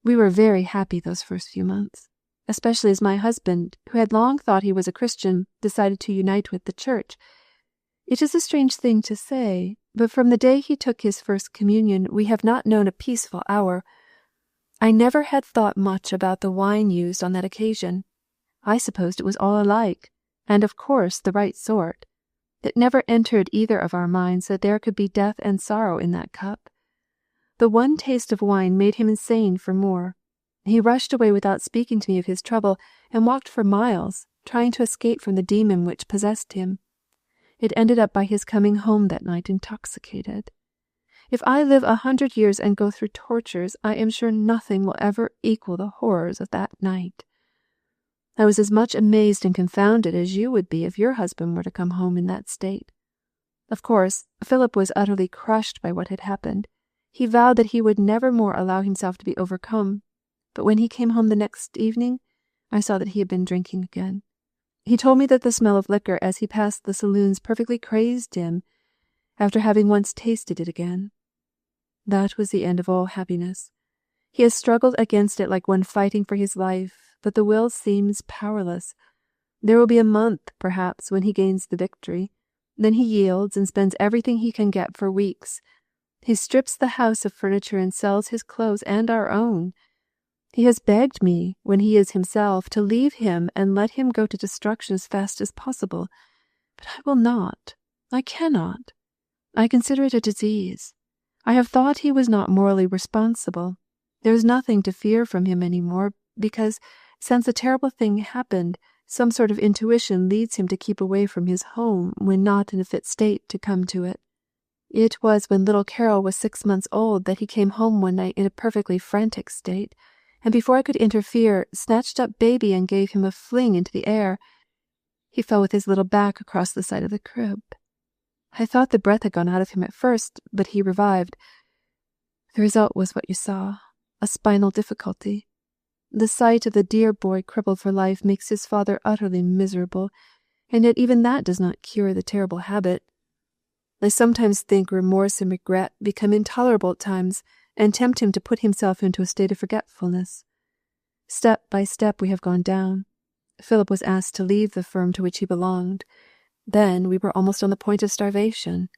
We were very happy those first few months, especially as my husband, who had long thought he was a Christian, decided to unite with the church. It is a strange thing to say, but from the day he took his first communion we have not known a peaceful hour. I never had thought much about the wine used on that occasion. I supposed it was all alike, and of course the right sort. It never entered either of our minds that there could be death and sorrow in that cup. The one taste of wine made him insane for more. He rushed away without speaking to me of his trouble, and walked for miles, trying to escape from the demon which possessed him. It ended up by his coming home that night intoxicated. If I live 100 years and go through tortures, I am sure nothing will ever equal the horrors of that night. I was as much amazed and confounded as you would be if your husband were to come home in that state. Of course, Philip was utterly crushed by what had happened. He vowed that he would never more allow himself to be overcome, but when he came home the next evening, I saw that he had been drinking again. He told me that the smell of liquor as he passed the saloons perfectly crazed him, after having once tasted it again. That was the end of all happiness. He has struggled against it like one fighting for his life, but the will seems powerless. There will be a month, perhaps, when he gains the victory. Then he yields and spends everything he can get for weeks. He strips the house of furniture and sells his clothes and our own. He has begged me, when he is himself, to leave him and let him go to destruction as fast as possible. But I will not. I cannot. I consider it a disease. I have thought he was not morally responsible. There is nothing to fear from him any more, because, since the terrible thing happened, some sort of intuition leads him to keep away from his home when not in a fit state to come to it. It was when little Carol was 6 months old that he came home one night in a perfectly frantic state, and before I could interfere, snatched up baby and gave him a fling into the air. He fell with his little back across the side of the crib. I thought the breath had gone out of him at first, but he revived. The result was what you saw, a spinal difficulty. The sight of the dear boy crippled for life makes his father utterly miserable, and yet even that does not cure the terrible habit. I sometimes think remorse and regret become intolerable at times, and tempt him to put himself into a state of forgetfulness. Step by step we have gone down. Philip was asked to leave the firm to which he belonged. Then we were almost on the point of starvation.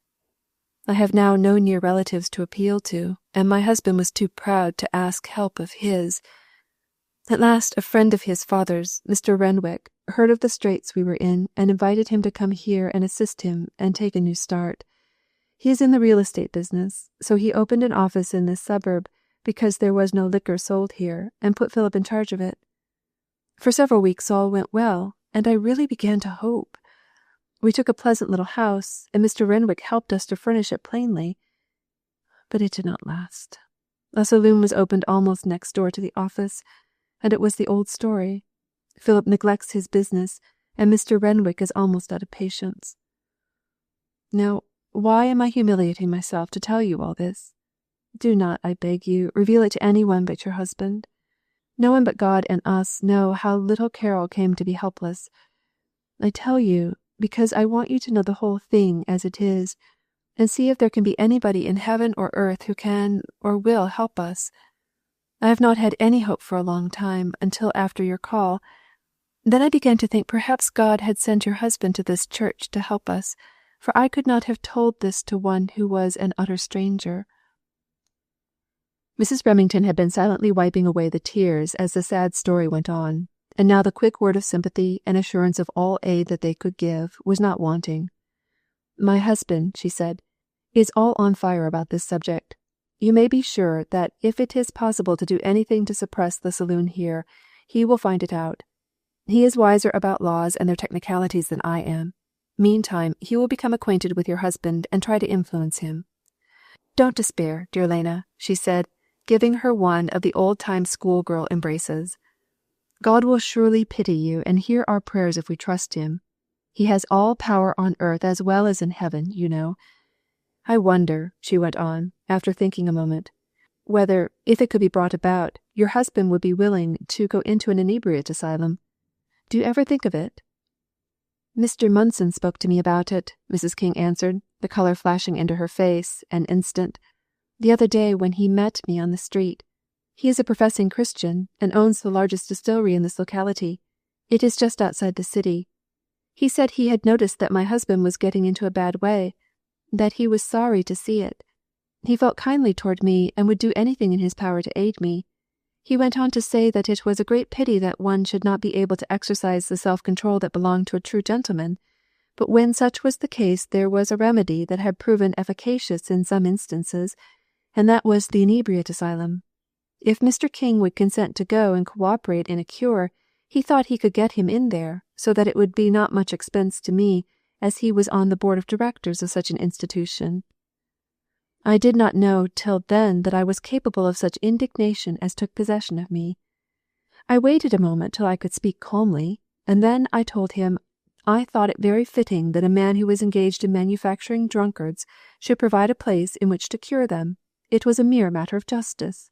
I have now no near relatives to appeal to, and my husband was too proud to ask help of his. At last a friend of his father's, Mr. Renwick, heard of the straits we were in and invited him to come here and assist him and take a new start. He is in the real estate business, so he opened an office in this suburb because there was no liquor sold here, and put Philip in charge of it. For several weeks all went well, and I really began to hope. We took a pleasant little house, and Mr. Renwick helped us to furnish it plainly. But it did not last. A saloon was opened almost next door to the office, and it was the old story. Philip neglects his business, and Mr. Renwick is almost out of patience. Now, why am I humiliating myself to tell you all this? Do not, I beg you, reveal it to anyone but your husband. No one but God and us know how little Carol came to be helpless. I tell you because I want you to know the whole thing as it is, and see if there can be anybody in heaven or earth who can or will help us. I have not had any hope for a long time, until after your call. Then I began to think perhaps God had sent your husband to this church to help us, for I could not have told this to one who was an utter stranger. Mrs. Remington had been silently wiping away the tears as the sad story went on, and now the quick word of sympathy and assurance of all aid that they could give was not wanting. My husband, she said, is all on fire about this subject. You may be sure that if it is possible to do anything to suppress the saloon here, he will find it out. He is wiser about laws and their technicalities than I am. Meantime, he will become acquainted with your husband and try to influence him. Don't despair, dear Lena, she said, giving her one of the old-time schoolgirl embraces. God will surely pity you and hear our prayers if we trust him. He has all power on earth as well as in heaven, you know. I wonder, she went on, after thinking a moment, whether, if it could be brought about, your husband would be willing to go into an inebriate asylum. Do you ever think of it? Mr. Munson spoke to me about it, Mrs. King answered, the color flashing into her face an instant. The other day when he met me on the street. He is a professing Christian and owns the largest distillery in this locality. It is just outside the city. He said he had noticed that my husband was getting into a bad way. that he was sorry to see it. He felt kindly toward me and would do anything in his power to aid me. He went on to say that it was a great pity that one should not be able to exercise the self-control that belonged to a true gentleman, but when such was the case there was a remedy that had proven efficacious in some instances, and that was the inebriate asylum. If Mr. King would consent to go and cooperate in a cure, he thought he could get him in there, so that it would be not much expense to me, as he was on the board of directors of such an institution. I did not know till then that I was capable of such indignation as took possession of me. I waited a moment till I could speak calmly, and then I told him I thought it very fitting that a man who was engaged in manufacturing drunkards should provide a place in which to cure them. It was a mere matter of justice.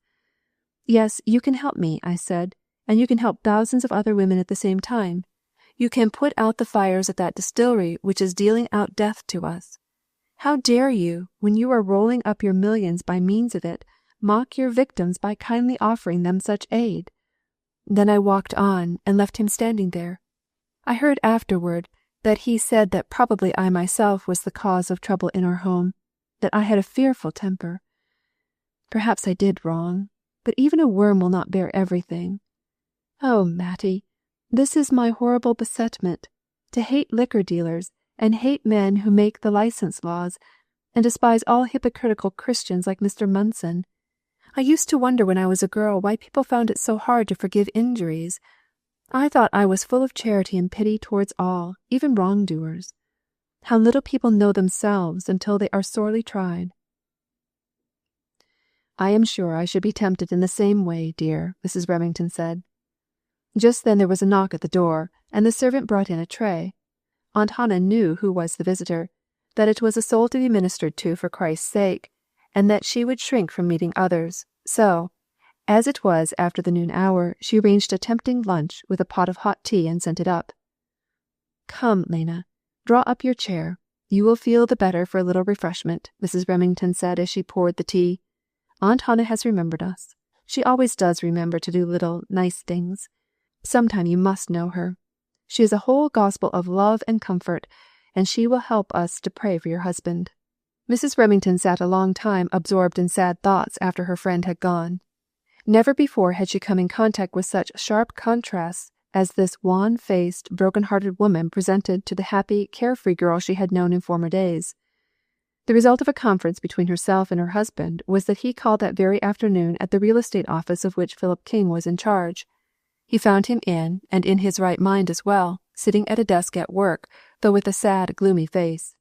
Yes, you can help me, I said, and you can help thousands of other women at the same time. You can put out the fires at that distillery which is dealing out death to us. How dare you, when you are rolling up your millions by means of it, mock your victims by kindly offering them such aid? Then I walked on and left him standing there. I heard afterward that he said that probably I myself was the cause of trouble in our home, that I had a fearful temper. Perhaps I did wrong, but even a worm will not bear everything. Oh, Mattie, this is my horrible besetment, to hate liquor dealers, and hate men who make the license laws, and despise all hypocritical Christians like Mr. Munson. I used to wonder when I was a girl why people found it so hard to forgive injuries. I thought I was full of charity and pity towards all, even wrongdoers. How little people know themselves until they are sorely tried. I am sure I should be tempted in the same way, dear, Mrs. Remington said. Just then there was a knock at the door, and the servant brought in a tray. Aunt Hannah knew who was the visitor, that it was a soul to be ministered to for Christ's sake, and that she would shrink from meeting others, so, as it was after the noon hour, she arranged a tempting lunch with a pot of hot tea and sent it up. Come, Lena, draw up your chair. You will feel the better for a little refreshment, Mrs. Remington said as she poured the tea. Aunt Hannah has remembered us. She always does remember to do little nice things. Sometime you must know her. She is a whole gospel of love and comfort, and she will help us to pray for your husband. Mrs. Remington sat a long time absorbed in sad thoughts after her friend had gone. Never before had she come in contact with such sharp contrasts as this wan-faced, broken-hearted woman presented to the happy, carefree girl she had known in former days. The result of a conference between herself and her husband was that he called that very afternoon at the real estate office of which Philip King was in charge. He found him in, and in his right mind as well, sitting at a desk at work, though with a sad, gloomy face.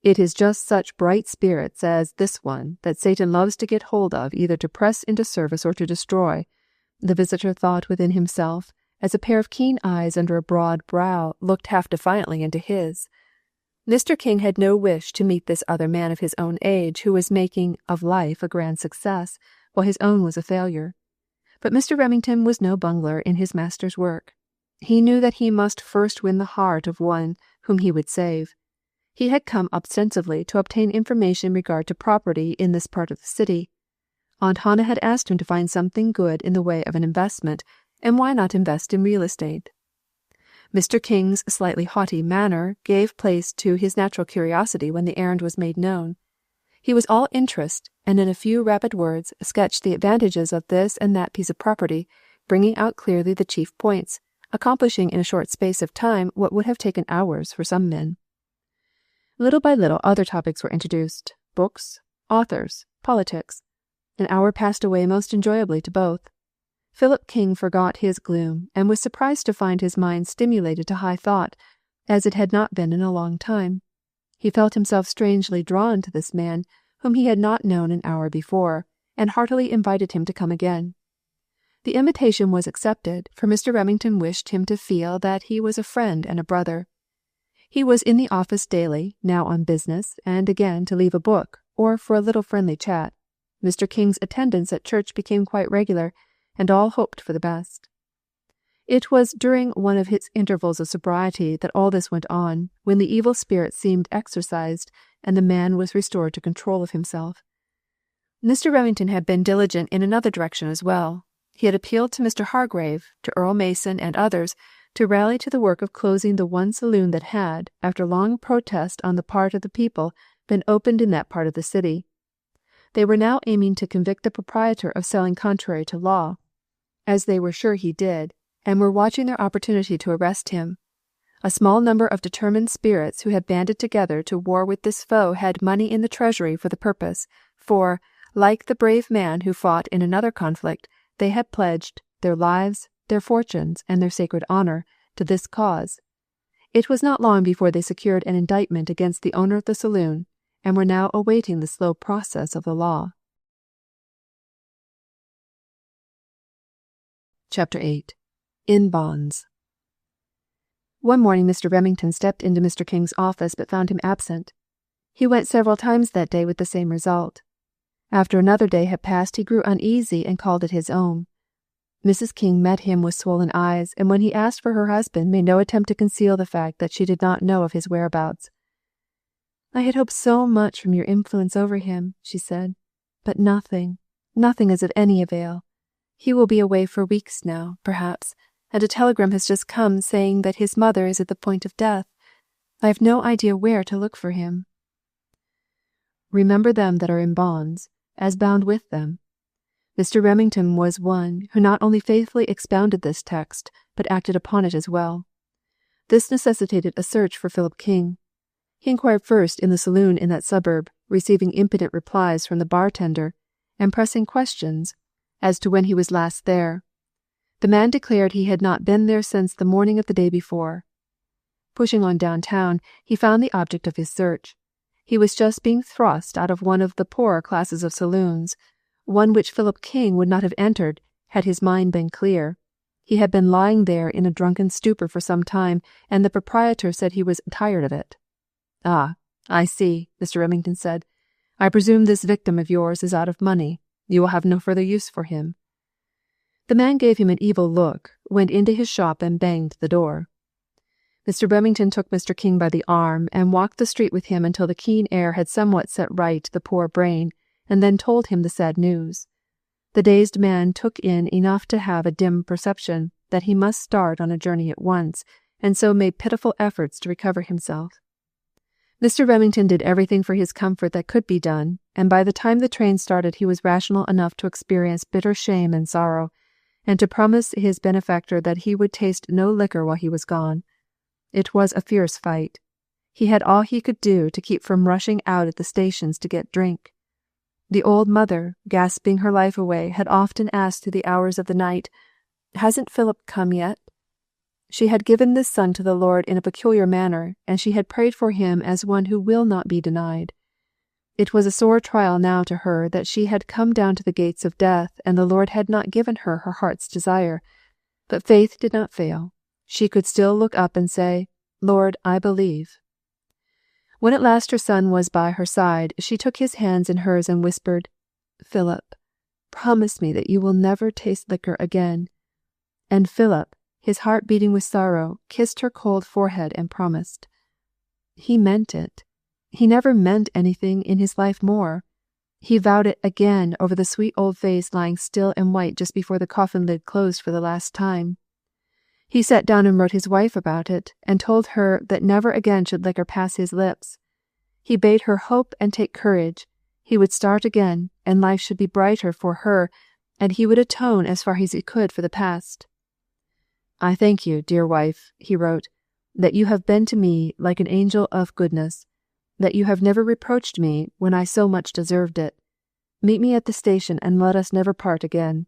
It is just such bright spirits as this one that Satan loves to get hold of either to press into service or to destroy, the visitor thought within himself, as a pair of keen eyes under a broad brow looked half defiantly into his. Mr. King had no wish to meet this other man of his own age who was making of life a grand success, while his own was a failure. But Mr. Remington was no bungler in his master's work. He knew that he must first win the heart of one whom he would save. He had come ostensibly to obtain information in regard to property in this part of the city. Aunt Hannah had asked him to find something good in the way of an investment, and why not invest in real estate? Mr. King's slightly haughty manner gave place to his natural curiosity when the errand was made known. He was all interest, and in a few rapid words sketched the advantages of this and that piece of property, bringing out clearly the chief points, accomplishing in a short space of time what would have taken hours for some men. Little by little other topics were introduced, books, authors, politics. An hour passed away most enjoyably to both. Philip King forgot his gloom, and was surprised to find his mind stimulated to high thought, as it had not been in a long time. He felt himself strangely drawn to this man, whom he had not known an hour before, and heartily invited him to come again. The invitation was accepted, for Mr. Remington wished him to feel that he was a friend and a brother. He was in the office daily, now on business, and again to leave a book, or for a little friendly chat. Mr. King's attendance at church became quite regular, and all hoped for the best. It was during one of his intervals of sobriety that all this went on, when the evil spirit seemed exorcised, and the man was restored to control of himself. Mr. Remington had been diligent in another direction as well. He had appealed to Mr. Hargrave, to Earl Mason, and others, to rally to the work of closing the one saloon that had, after long protest on the part of the people, been opened in that part of the city. They were now aiming to convict the proprietor of selling contrary to law, as they were sure he did, and were watching their opportunity to arrest him. A small number of determined spirits who had banded together to war with this foe had money in the treasury for the purpose, for, like the brave man who fought in another conflict, they had pledged their lives, their fortunes, and their sacred honor to this cause. It was not long before they secured an indictment against the owner of the saloon, and were now awaiting the slow process of the law. Chapter 8. In Bonds. One morning Mr. Remington stepped into Mr. King's office but found him absent. He went several times that day with the same result. After another day had passed he grew uneasy and called at his own. Mrs. King met him with swollen eyes, and when he asked for her husband made no attempt to conceal the fact that she did not know of his whereabouts. "I had hoped so much from your influence over him," she said, "but nothing is of any avail. He will be away for weeks now, perhaps, and a telegram has just come saying that his mother is at the point of death. I have no idea where to look for him." Remember them that are in bonds, as bound with them. Mr. Remington was one who not only faithfully expounded this text, but acted upon it as well. This necessitated a search for Philip King. He inquired first in the saloon in that suburb, receiving impudent replies from the bartender, and pressing questions as to when he was last there. The man declared he had not been there since the morning of the day before. Pushing on downtown, he found the object of his search. He was just being thrust out of one of the poorer classes of saloons, one which Philip King would not have entered had his mind been clear. He had been lying there in a drunken stupor for some time, and the proprietor said he was tired of it. "Ah, I see," Mr. Remington said. "I presume this victim of yours is out of money. You will have no further use for him." The man gave him an evil look, went into his shop and banged the door. Mr. Remington took Mr. King by the arm and walked the street with him until the keen air had somewhat set right the poor brain, and then told him the sad news. The dazed man took in enough to have a dim perception that he must start on a journey at once, and so made pitiful efforts to recover himself. Mr. Remington did everything for his comfort that could be done, and by the time the train started he was rational enough to experience bitter shame and sorrow, and to promise his benefactor that he would taste no liquor while he was gone. It was a fierce fight. He had all he could do to keep from rushing out at the stations to get drink. The old mother, gasping her life away, had often asked through the hours of the night, "Hasn't Philip come yet?" She had given this son to the Lord in a peculiar manner, and she had prayed for him as one who will not be denied. It was a sore trial now to her that she had come down to the gates of death, and the Lord had not given her her heart's desire. But faith did not fail. She could still look up and say, "Lord, I believe." When at last her son was by her side, she took his hands in hers and whispered, "Philip, promise me that you will never taste liquor again." And Philip, his heart beating with sorrow, kissed her cold forehead and promised. He meant it. He never meant anything in his life more. He vowed it again over the sweet old face lying still and white just before the coffin lid closed for the last time. He sat down and wrote his wife about it, and told her that never again should liquor pass his lips. He bade her hope and take courage. He would start again, and life should be brighter for her, and he would atone as far as he could for the past. "I thank you, dear wife," he wrote, "that you have been to me like an angel of goodness, that you have never reproached me when I so much deserved it. Meet me at the station and let us never part again."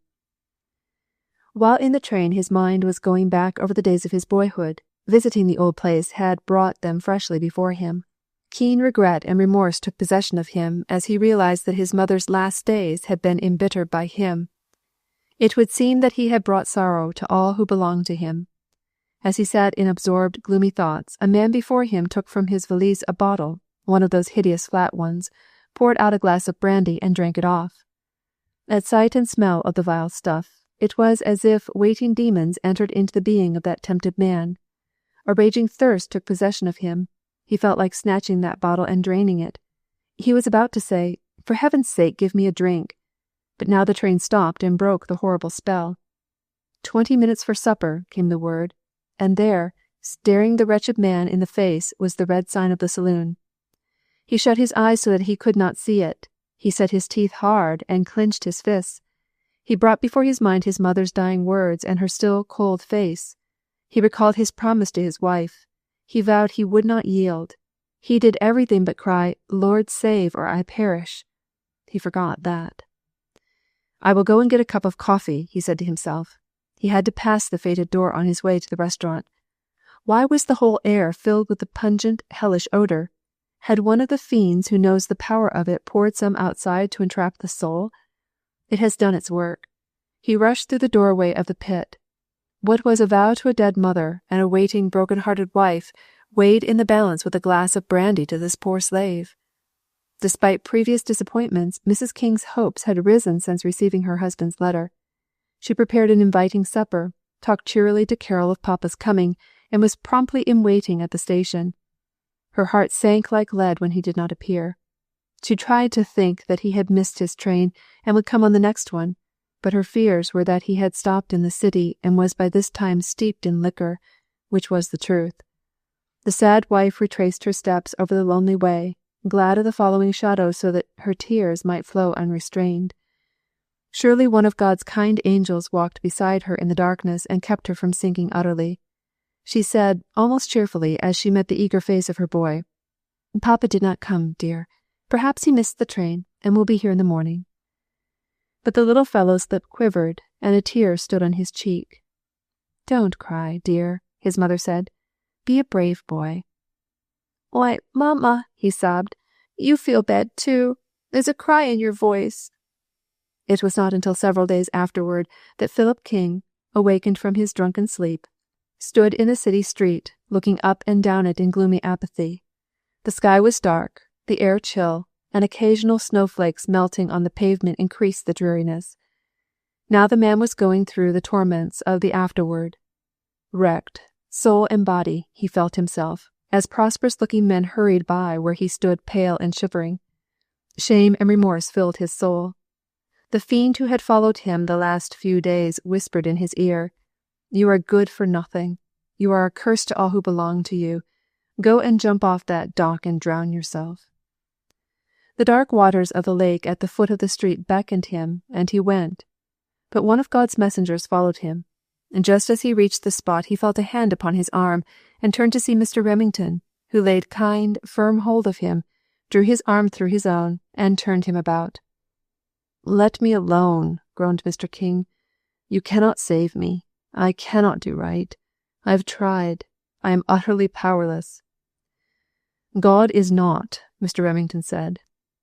While in the train his mind was going back over the days of his boyhood. Visiting the old place had brought them freshly before him. Keen regret and remorse took possession of him as he realized that his mother's last days had been embittered by him. It would seem that he had brought sorrow to all who belonged to him. As he sat in absorbed, gloomy thoughts, a man before him took from his valise a bottle, one of those hideous flat ones, poured out a glass of brandy and drank it off. At sight and smell of the vile stuff, it was as if waiting demons entered into the being of that tempted man. A raging thirst took possession of him. He felt like snatching that bottle and draining it. He was about to say, "For heaven's sake, give me a drink." But now the train stopped and broke the horrible spell. 20 minutes for supper, came the word, and there, staring the wretched man in the face, was the red sign of the saloon. He shut his eyes so that he could not see it. He set his teeth hard and clenched his fists. He brought before his mind his mother's dying words and her still cold face. He recalled his promise to his wife. He vowed he would not yield. He did everything but cry, "Lord, save, or I perish." He forgot that. "I will go and get a cup of coffee," he said to himself. He had to pass the fated door on his way to the restaurant. Why was the whole air filled with the pungent, hellish odor? Had one of the fiends who knows the power of it poured some outside to entrap the soul? It has done its work. He rushed through the doorway of the pit. What was a vow to a dead mother and a waiting, broken-hearted wife weighed in the balance with a glass of brandy to this poor slave? Despite previous disappointments, Mrs. King's hopes had risen since receiving her husband's letter. She prepared an inviting supper, talked cheerily to Carol of Papa's coming, and was promptly in waiting at the station. Her heart sank like lead when he did not appear. She tried to think that he had missed his train and would come on the next one, but her fears were that he had stopped in the city and was by this time steeped in liquor, which was the truth. The sad wife retraced her steps over the lonely way, glad of the following shadow so that her tears might flow unrestrained. Surely one of God's kind angels walked beside her in the darkness and kept her from sinking utterly. She said, almost cheerfully, as she met the eager face of her boy, "Papa did not come, dear. Perhaps he missed the train, and will be here in the morning." But the little fellow's lip quivered, and a tear stood on his cheek. "Don't cry, dear," his mother said. "Be a brave boy." "Why, Mama," he sobbed, "you feel bad too. There's a cry in your voice." It was not until several days afterward that Philip King, awakened from his drunken sleep, stood in the city street, looking up and down it in gloomy apathy. The sky was dark, the air chill, and occasional snowflakes melting on the pavement increased the dreariness. Now the man was going through the torments of the afterward. Wrecked, soul and body, he felt himself, as prosperous-looking men hurried by where he stood pale and shivering. Shame and remorse filled his soul. The fiend who had followed him the last few days whispered in his ear, "You are good for nothing. You are a curse to all who belong to you. Go and jump off that dock and drown yourself." The dark waters of the lake at the foot of the street beckoned him, and he went. But one of God's messengers followed him, and just as he reached the spot he felt a hand upon his arm, and turned to see Mr. Remington, who laid kind, firm hold of him, drew his arm through his own, and turned him about. "Let me alone," groaned Mr. King. "You cannot save me. I cannot do right. I have tried. I am utterly powerless." "God is not," Mr. Remington said.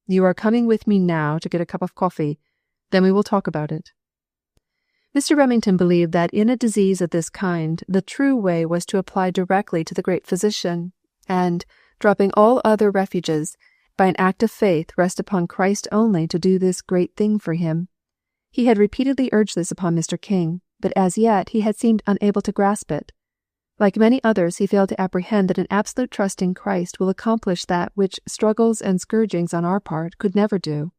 "You are coming with me now to get a cup of coffee. Then we will talk about it." Mr. Remington believed that in a disease of this kind, the true way was to apply directly to the great physician, and, dropping all other refuges, by an act of faith rest upon Christ only to do this great thing for him. He had repeatedly urged this upon Mr. King, but as yet he had seemed unable to grasp it. Like many others, he failed to apprehend that an absolute trust in Christ will accomplish that which struggles and scourgings on our part could never do.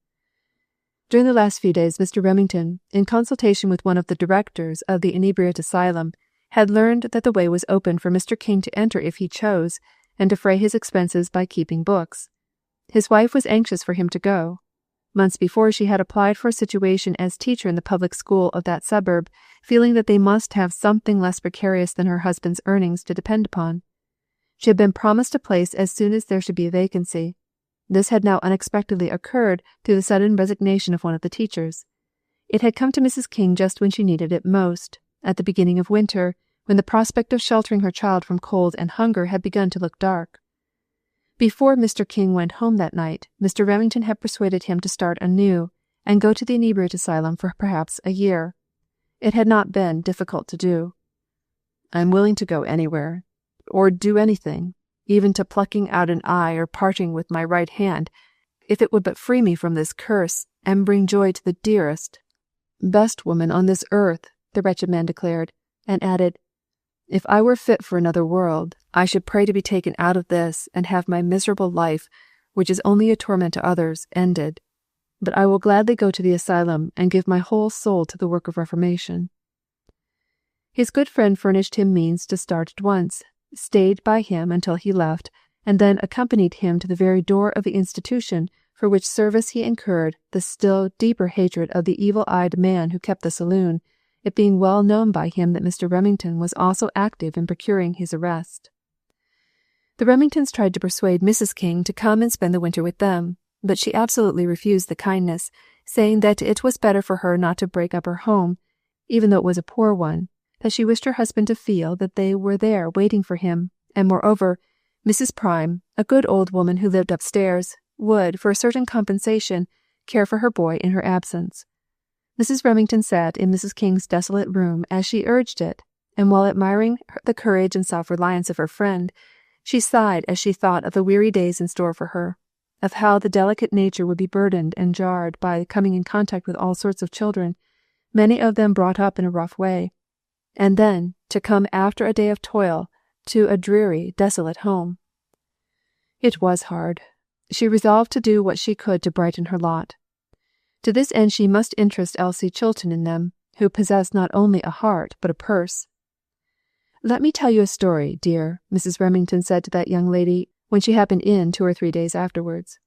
During the last few days, Mr. Remington, in consultation with one of the directors of the inebriate asylum, had learned that the way was open for Mr. King to enter if he chose, and defray his expenses by keeping books. His wife was anxious for him to go. Months before, she had applied for a situation as teacher in the public school of that suburb, feeling that they must have something less precarious than her husband's earnings to depend upon. She had been promised a place as soon as there should be a vacancy. This had now unexpectedly occurred through the sudden resignation of one of the teachers. It had come to Mrs. King just when she needed it most, at the beginning of winter, when the prospect of sheltering her child from cold and hunger had begun to look dark. Before Mr. King went home that night, Mr. Remington had persuaded him to start anew and go to the inebriate asylum for perhaps a year. It had not been difficult to do. "I am willing to go anywhere, or do anything, even to plucking out an eye or parting with my right hand, if it would but free me from this curse and bring joy to the dearest, best woman on this earth," the wretched man declared, and added, "If I were fit for another world, I should pray to be taken out of this and have my miserable life, which is only a torment to others, ended. But I will gladly go to the asylum and give my whole soul to the work of reformation." His good friend furnished him means to start at once, stayed by him until he left, and then accompanied him to the very door of the institution, for which service he incurred the still deeper hatred of the evil-eyed man who kept the saloon, it being well known by him that Mr. Remington was also active in procuring his arrest. The Remingtons tried to persuade Mrs. King to come and spend the winter with them, but she absolutely refused the kindness, saying that it was better for her not to break up her home, even though it was a poor one, that she wished her husband to feel that they were there waiting for him, and moreover, Mrs. Prime, a good old woman who lived upstairs, would, for a certain compensation, care for her boy in her absence. Mrs. Remington sat in Mrs. King's desolate room as she urged it, and while admiring the courage and self-reliance of her friend, she sighed as she thought of the weary days in store for her, of how the delicate nature would be burdened and jarred by coming in contact with all sorts of children, many of them brought up in a rough way, and then to come after a day of toil to a dreary, desolate home. It was hard. She resolved to do what she could to brighten her lot. To this end she must interest Elsie Chilton in them, who possessed not only a heart but a purse. "Let me tell you a story, dear," Mrs. Remington said to that young lady when she happened in 2 or 3 days afterwards.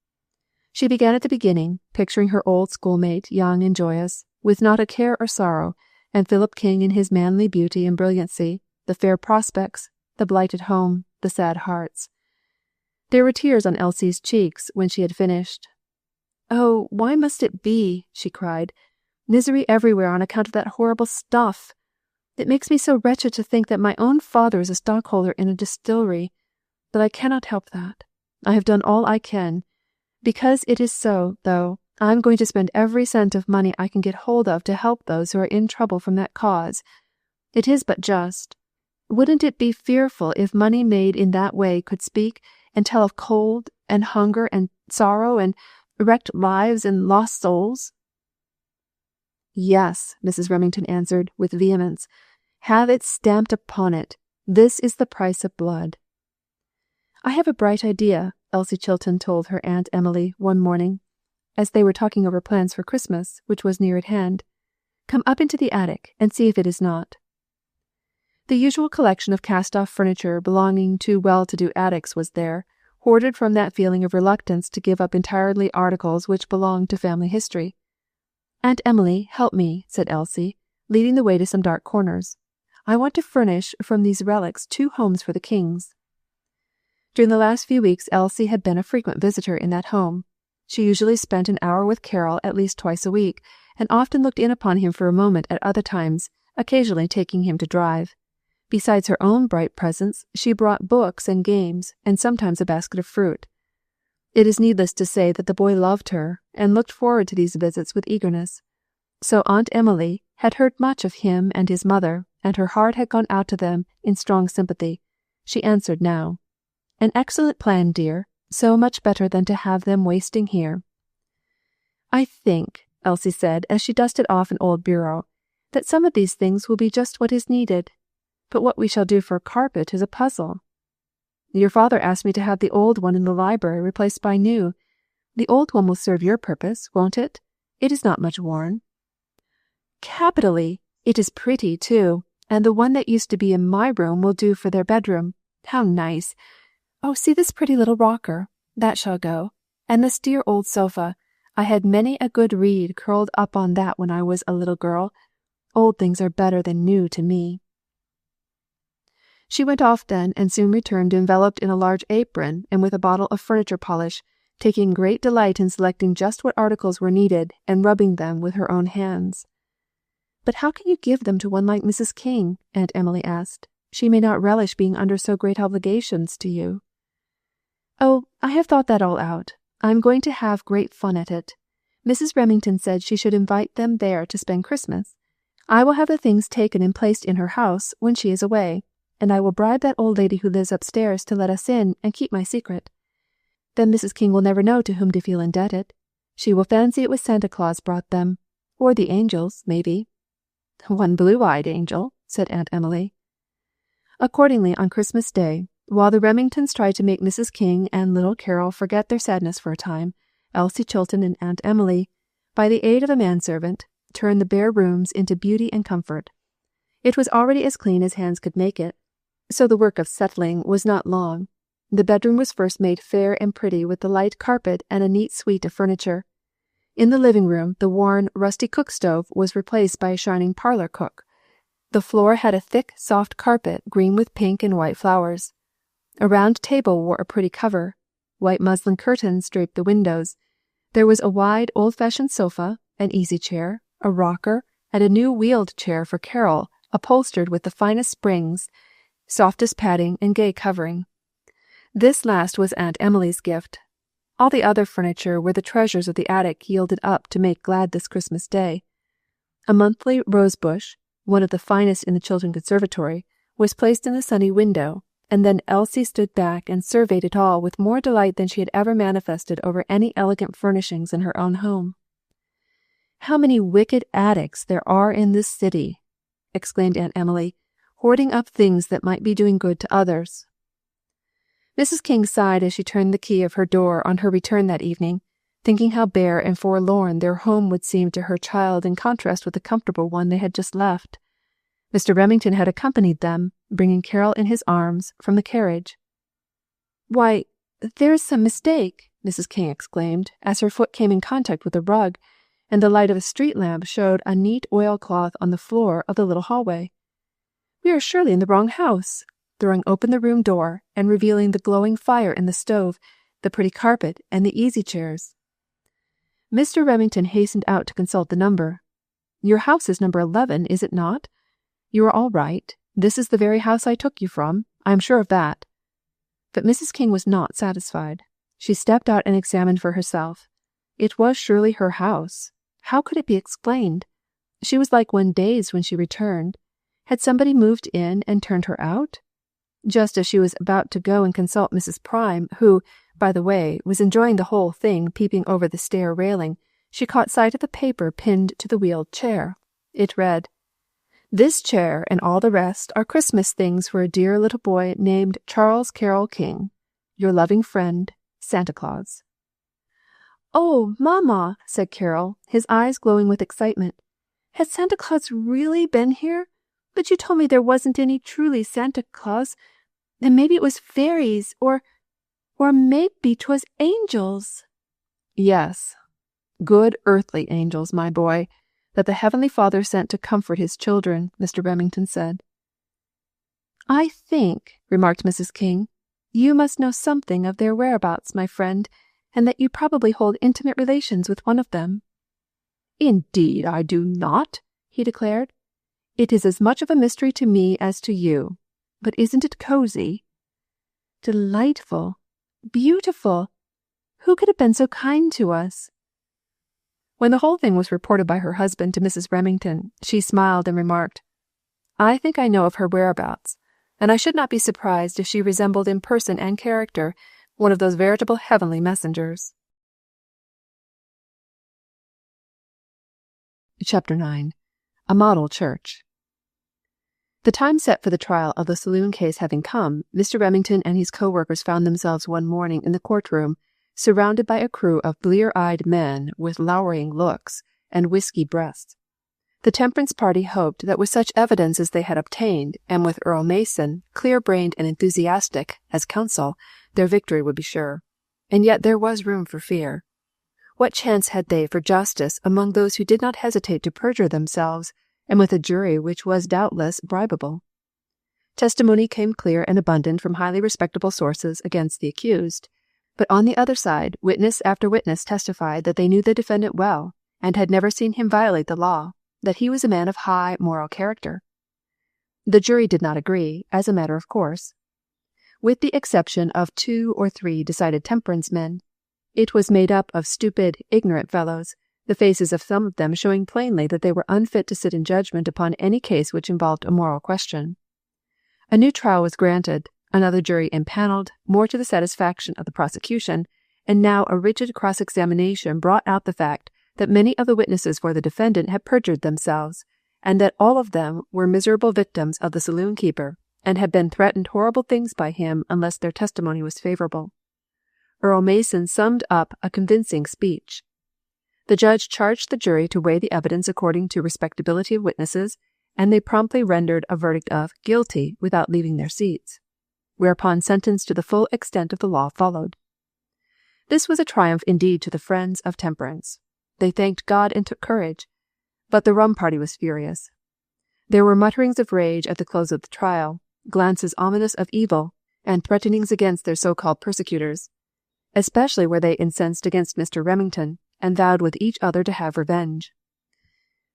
She began at the beginning, picturing her old schoolmate, young and joyous, with not a care or sorrow, and Philip King in his manly beauty and brilliancy, the fair prospects, the blighted home, the sad hearts. There were tears on Elsie's cheeks when she had finished. "Oh, why must it be?" she cried. "Misery everywhere on account of that horrible stuff. It makes me so wretched to think that my own father is a stockholder in a distillery, but I cannot help that. I have done all I can. Because it is so, though, I am going to spend every cent of money I can get hold of to help those who are in trouble from that cause. It is but just. Wouldn't it be fearful if money made in that way could speak and tell of cold and hunger and sorrow and wrecked lives and lost souls?" "Yes," Mrs. Remington answered with vehemence. "Have it stamped upon it. This is the price of blood." "I have a bright idea," Elsie Chilton told her Aunt Emily one morning, as they were talking over plans for Christmas, which was near at hand. "Come up into the attic and see if it is not." The usual collection of cast-off furniture belonging to well-to-do attics was there, hoarded from that feeling of reluctance to give up entirely articles which belonged to family history. "Aunt Emily, help me," said Elsie, leading the way to some dark corners. "I want to furnish from these relics 2 homes for the Kings." During the last few weeks Elsie had been a frequent visitor in that home. She usually spent an hour with Carol at least twice a week, and often looked in upon him for a moment at other times, occasionally taking him to drive. Besides her own bright presence, she brought books and games, and sometimes a basket of fruit. It is needless to say that the boy loved her, and looked forward to these visits with eagerness. So Aunt Emily had heard much of him and his mother, and her heart had gone out to them in strong sympathy. She answered now. "An excellent plan, dear, so much better than to have them wasting here." "I think," Elsie said, as she dusted off an old bureau, "that some of these things will be just what is needed. But what we shall do for a carpet is a puzzle. Your father asked me to have the old one in the library replaced by new. The old one will serve your purpose, won't it? It is not much worn." "Capitally! It is pretty, too, and the one that used to be in my room will do for their bedroom. How nice! Oh, see this pretty little rocker. That shall go. And this dear old sofa. I had many a good read curled up on that when I was a little girl. Old things are better than new to me." She went off then, and soon returned enveloped in a large apron and with a bottle of furniture polish, taking great delight in selecting just what articles were needed and rubbing them with her own hands. "But how can you give them to one like Mrs. King?" Aunt Emily asked. "She may not relish being under so great obligations to you." "Oh, I have thought that all out. I am going to have great fun at it. Mrs. Remington said she should invite them there to spend Christmas. I will have the things taken and placed in her house when she is away, and I will bribe that old lady who lives upstairs to let us in and keep my secret. Then Mrs. King will never know to whom to feel indebted. She will fancy it was Santa Claus brought them, or the angels, maybe." "One blue-eyed angel," said Aunt Emily. Accordingly, on Christmas Day, while the Remingtons tried to make Mrs. King and little Carol forget their sadness for a time, Elsie Chilton and Aunt Emily, by the aid of a manservant, turned the bare rooms into beauty and comfort. It was already as clean as hands could make it, so the work of settling was not long. The bedroom was first made fair and pretty with the light carpet and a neat suite of furniture. In the living room, the worn, rusty cook stove was replaced by a shining parlor cook. The floor had a thick, soft carpet, green with pink and white flowers. A round table wore a pretty cover. White muslin curtains draped the windows. There was a wide, old-fashioned sofa, an easy-chair, a rocker, and a new wheeled chair for Carol, upholstered with the finest springs, softest padding, and gay covering. This last was Aunt Emily's gift. All the other furniture were the treasures of the attic yielded up to make glad this Christmas day. A monthly rose bush, one of the finest in the children's conservatory, was placed in the sunny window, and then Elsie stood back and surveyed it all with more delight than she had ever manifested over any elegant furnishings in her own home. "How many wicked attics there are in this city!" exclaimed Aunt Emily, hoarding up things that might be doing good to others. Mrs. King sighed as she turned the key of her door on her return that evening, thinking how bare and forlorn their home would seem to her child in contrast with the comfortable one they had just left. Mr. Remington had accompanied them, bringing Carol in his arms from the carriage. "Why, there's some mistake," Mrs. King exclaimed, as her foot came in contact with a rug, and the light of a street lamp showed a neat oilcloth on the floor of the little hallway. "We are surely in the wrong house," throwing open the room door and revealing the glowing fire in the stove, the pretty carpet, and the easy-chairs. Mr. Remington hastened out to consult the number. "Your house is number 11, is it not? You are all right. This is the very house I took you from. I am sure of that." But Mrs. King was not satisfied. She stepped out and examined for herself. It was surely her house. How could it be explained? She was like one dazed when she returned. Had somebody moved in and turned her out? Just as she was about to go and consult Mrs. Prime, who, by the way, was enjoying the whole thing peeping over the stair railing, she caught sight of the paper pinned to the wheeled chair. It read, "This chair and all the rest are Christmas things for a dear little boy named Charles Carroll King. Your loving friend, Santa Claus." "Oh, Mamma," said Carol, his eyes glowing with excitement. "Has Santa Claus really been here? But you told me there wasn't any truly Santa Claus, and maybe it was fairies, or maybe 'twas angels." "Yes, good earthly angels, my boy, that the Heavenly Father sent to comfort his children," Mr. Remington said. "I think," remarked Mrs. King, "you must know something of their whereabouts, my friend, and that you probably hold intimate relations with one of them." "Indeed I do not," he declared. "It is as much of a mystery to me as to you. But isn't it cozy?" "Delightful. Beautiful. Who could have been so kind to us?" When the whole thing was reported by her husband to Mrs. Remington, she smiled and remarked, "I think I know of her whereabouts, and I should not be surprised if she resembled in person and character one of those veritable heavenly messengers." Chapter 9. A Model Church. The time set for the trial of the saloon case having come, Mr. Remington and his co-workers found themselves one morning in the courtroom, surrounded by a crew of blear-eyed men with lowering looks and whisky breaths. The temperance party hoped that with such evidence as they had obtained, and with Earl Mason, clear-brained and enthusiastic, as counsel, their victory would be sure. And yet there was room for fear. What chance had they for justice among those who did not hesitate to perjure themselves, and with a jury which was doubtless bribable? Testimony came clear and abundant from highly respectable sources against the accused, but on the other side, witness after witness testified that they knew the defendant well, and had never seen him violate the law, that he was a man of high moral character. The jury did not agree, as a matter of course. With the exception of 2 or 3 decided temperance men, it was made up of stupid, ignorant fellows, the faces of some of them showing plainly that they were unfit to sit in judgment upon any case which involved a moral question. A new trial was granted, another jury impaneled, more to the satisfaction of the prosecution, and now a rigid cross-examination brought out the fact that many of the witnesses for the defendant had perjured themselves, and that all of them were miserable victims of the saloon-keeper, and had been threatened horrible things by him unless their testimony was favorable. Earl Mason summed up a convincing speech. The judge charged the jury to weigh the evidence according to respectability of witnesses, and they promptly rendered a verdict of guilty without leaving their seats, whereupon sentence to the full extent of the law followed. This was a triumph indeed to the friends of temperance. They thanked God and took courage, but the rum party was furious. There were mutterings of rage at the close of the trial, glances ominous of evil, and threatenings against their so-called persecutors. Especially were they incensed against Mr. Remington, and vowed with each other to have revenge.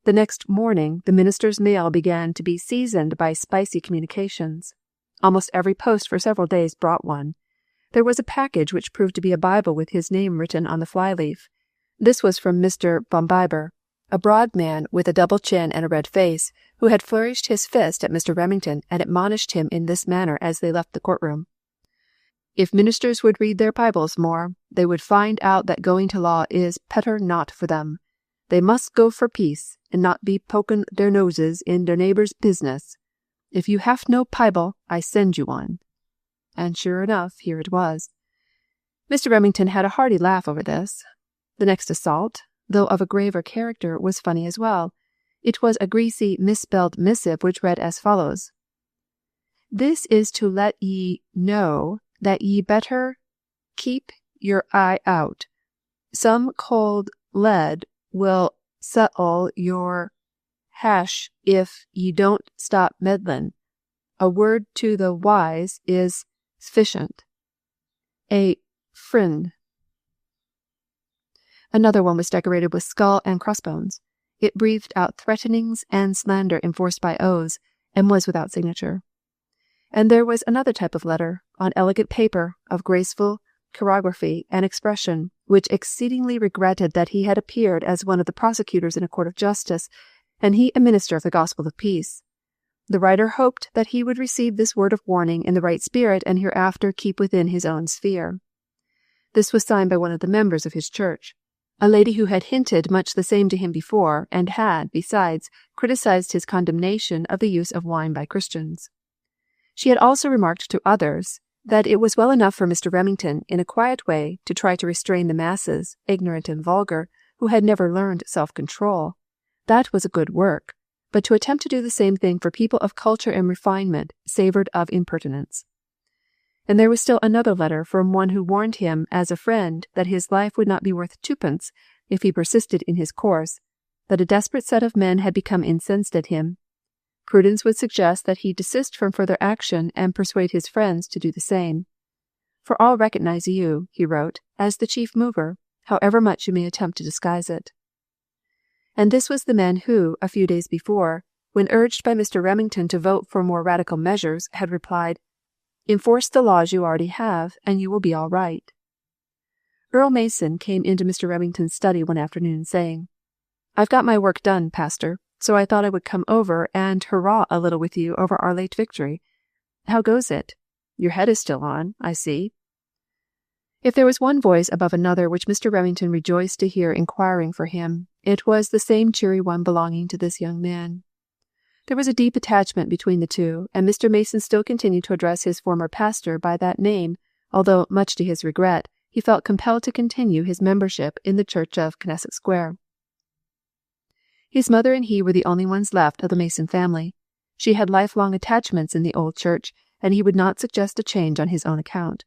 The next morning, the minister's mail began to be seasoned by spicy communications. Almost every post for several days brought one. There was a package which proved to be a Bible with his name written on the flyleaf. This was from Mr. Bombiber, a broad man with a double chin and a red face, who had flourished his fist at Mr. Remington and admonished him in this manner as they left the courtroom. If ministers would read their Bibles more, they would find out that going to law is petter not for them. They must go for peace, and not be poking their noses in their neighbours' business. If you have no Bible, I send you one. And sure enough, here it was. Mr. Remington had a hearty laugh over this. The next assault, though of a graver character, was funny as well. It was a greasy, misspelled missive which read as follows: This is to let ye know that ye better keep your eye out. Some cold lead will settle your hash if ye don't stop meddlin'. A word to the wise is sufficient. A friend. Another one was decorated with skull and crossbones. It breathed out threatenings and slander enforced by oaths, and was without signature. And there was another type of letter, on elegant paper, of graceful chirography and expression, which exceedingly regretted that he had appeared as one of the prosecutors in a court of justice, and he a minister of the gospel of peace. The writer hoped that he would receive this word of warning in the right spirit and hereafter keep within his own sphere. This was signed by one of the members of his church, a lady who had hinted much the same to him before, and had, besides, criticized his condemnation of the use of wine by Christians. She had also remarked to others that it was well enough for Mr. Remington, in a quiet way, to try to restrain the masses, ignorant and vulgar, who had never learned self-control. That was a good work, but to attempt to do the same thing for people of culture and refinement savoured of impertinence. And there was still another letter from one who warned him as a friend that his life would not be worth twopence if he persisted in his course, that a desperate set of men had become incensed at him. Prudence would suggest that he desist from further action and persuade his friends to do the same. For all recognize you, he wrote, as the chief mover, however much you may attempt to disguise it. And this was the man who, a few days before, when urged by Mr. Remington to vote for more radical measures, had replied, Enforce the laws you already have, and you will be all right. Earl Mason came into Mr. Remington's study one afternoon, saying, I've got my work done, Pastor, so I thought I would come over and hurrah a little with you over our late victory. How goes it? Your head is still on, I see. If there was one voice above another which Mr. Remington rejoiced to hear inquiring for him, it was the same cheery one belonging to this young man. There was a deep attachment between the two, and Mr. Mason still continued to address his former pastor by that name, although, much to his regret, he felt compelled to continue his membership in the church of Knesset Square. His mother and he were the only ones left of the Mason family. She had lifelong attachments in the old church, and he would not suggest a change on his own account.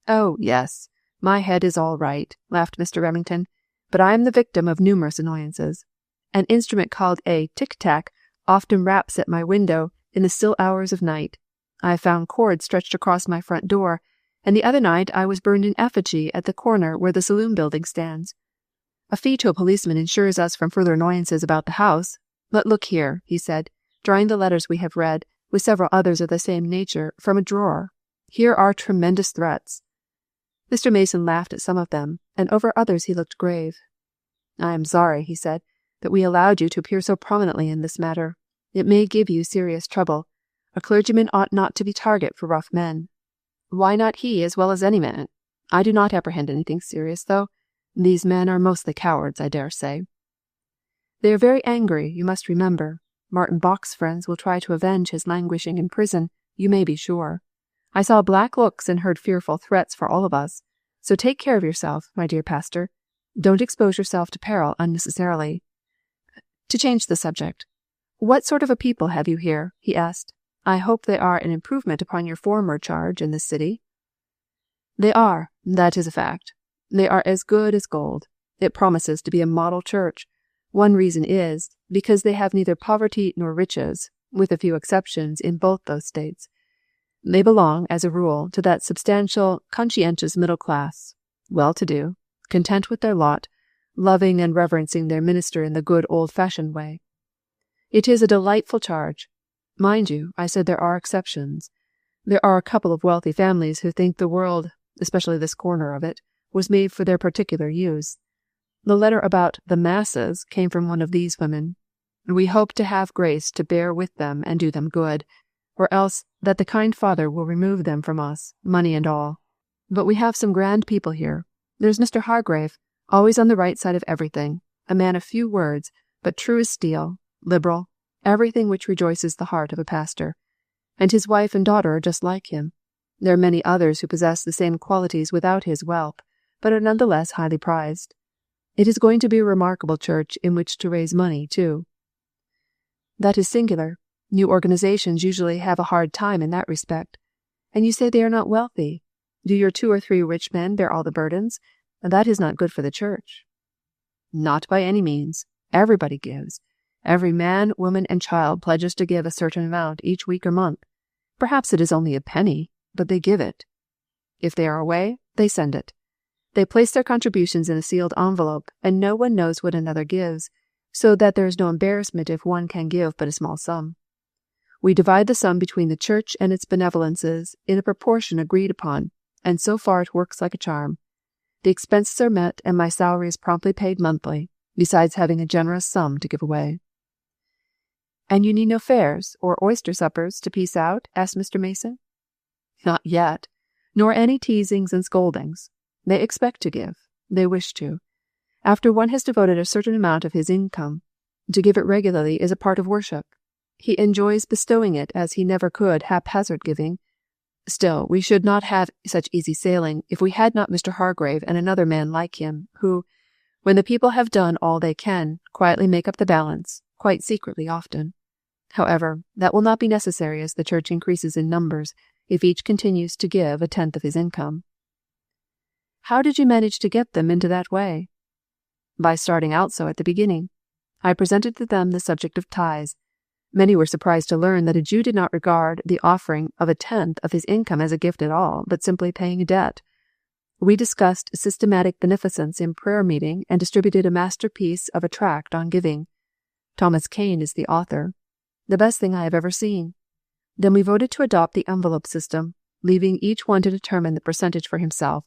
Oh, yes, my head is all right, laughed Mr. Remington, but I am the victim of numerous annoyances. An instrument called a tic-tac often raps at my window in the still hours of night. I have found cords stretched across my front door, and the other night I was burned in effigy at the corner where the saloon building stands. A fee to a policeman ensures us from further annoyances about the house. But look here, he said, drawing the letters we have read, with several others of the same nature, from a drawer. Here are tremendous threats. Mr. Mason laughed at some of them, and over others he looked grave. I am sorry, he said, that we allowed you to appear so prominently in this matter. It may give you serious trouble. A clergyman ought not to be target for rough men. Why not he as well as any man? I do not apprehend anything serious, though. These men are mostly cowards, I dare say. They are very angry, you must remember. Martin Bach's friends will try to avenge his languishing in prison, you may be sure. I saw black looks and heard fearful threats for all of us. So take care of yourself, my dear pastor. Don't expose yourself to peril unnecessarily. To change the subject, "What sort of a people have you here?" he asked. "I hope they are an improvement upon your former charge in this city." "They are, that is a fact. They are as good as gold. It promises to be a model church. One reason is, because they have neither poverty nor riches, with a few exceptions in both those states. They belong, as a rule, to that substantial, conscientious middle class, well-to-do, content with their lot, loving and reverencing their minister in the good old-fashioned way. It is a delightful charge. Mind you, I said there are exceptions. There are a couple of wealthy families who think the world, especially this corner of it, was made for their particular use. The letter about the masses came from one of these women. We hope to have grace to bear with them and do them good, or else that the kind Father will remove them from us, money and all. But we have some grand people here. There's Mr. Hargrave, always on the right side of everything, a man of few words, but true as steel, liberal, everything which rejoices the heart of a pastor. And his wife and daughter are just like him. There are many others who possess the same qualities without his wealth, but are none the less highly prized. It is going to be a remarkable church in which to raise money, too." "That is singular. New organizations usually have a hard time in that respect. And you say they are not wealthy. Do your 2 or 3 rich men bear all the burdens? That is not good for the church." "Not by any means. Everybody gives. Every man, woman, and child pledges to give a certain amount each week or month. Perhaps it is only a penny, but they give it. If they are away, they send it. They place their contributions in a sealed envelope, and no one knows what another gives, so that there is no embarrassment if one can give but a small sum. We divide the sum between the church and its benevolences in a proportion agreed upon, and so far it works like a charm. The expenses are met, and my salary is promptly paid monthly, besides having a generous sum to give away." "And you need no fares or oyster suppers to piece out?" asked Mr. Mason. "Not yet, nor any teasings and scoldings. They expect to give. They wish to. After one has devoted a certain amount of his income, to give it regularly is a part of worship. He enjoys bestowing it as he never could haphazard giving. Still, we should not have such easy sailing if we had not Mr. Hargrave and another man like him, who, when the people have done all they can, quietly make up the balance, quite secretly often. However, that will not be necessary as the church increases in numbers, if each continues to give 1/10 of his income." "How did you manage to get them into that way?" "By starting out so at the beginning. I presented to them the subject of tithes. Many were surprised to learn that a Jew did not regard the offering of 1/10 of his income as a gift at all, but simply paying a debt. We discussed systematic beneficence in prayer meeting and distributed a masterpiece of a tract on giving. Thomas Kane is the author. The best thing I have ever seen. Then we voted to adopt the envelope system, leaving each one to determine the percentage for himself.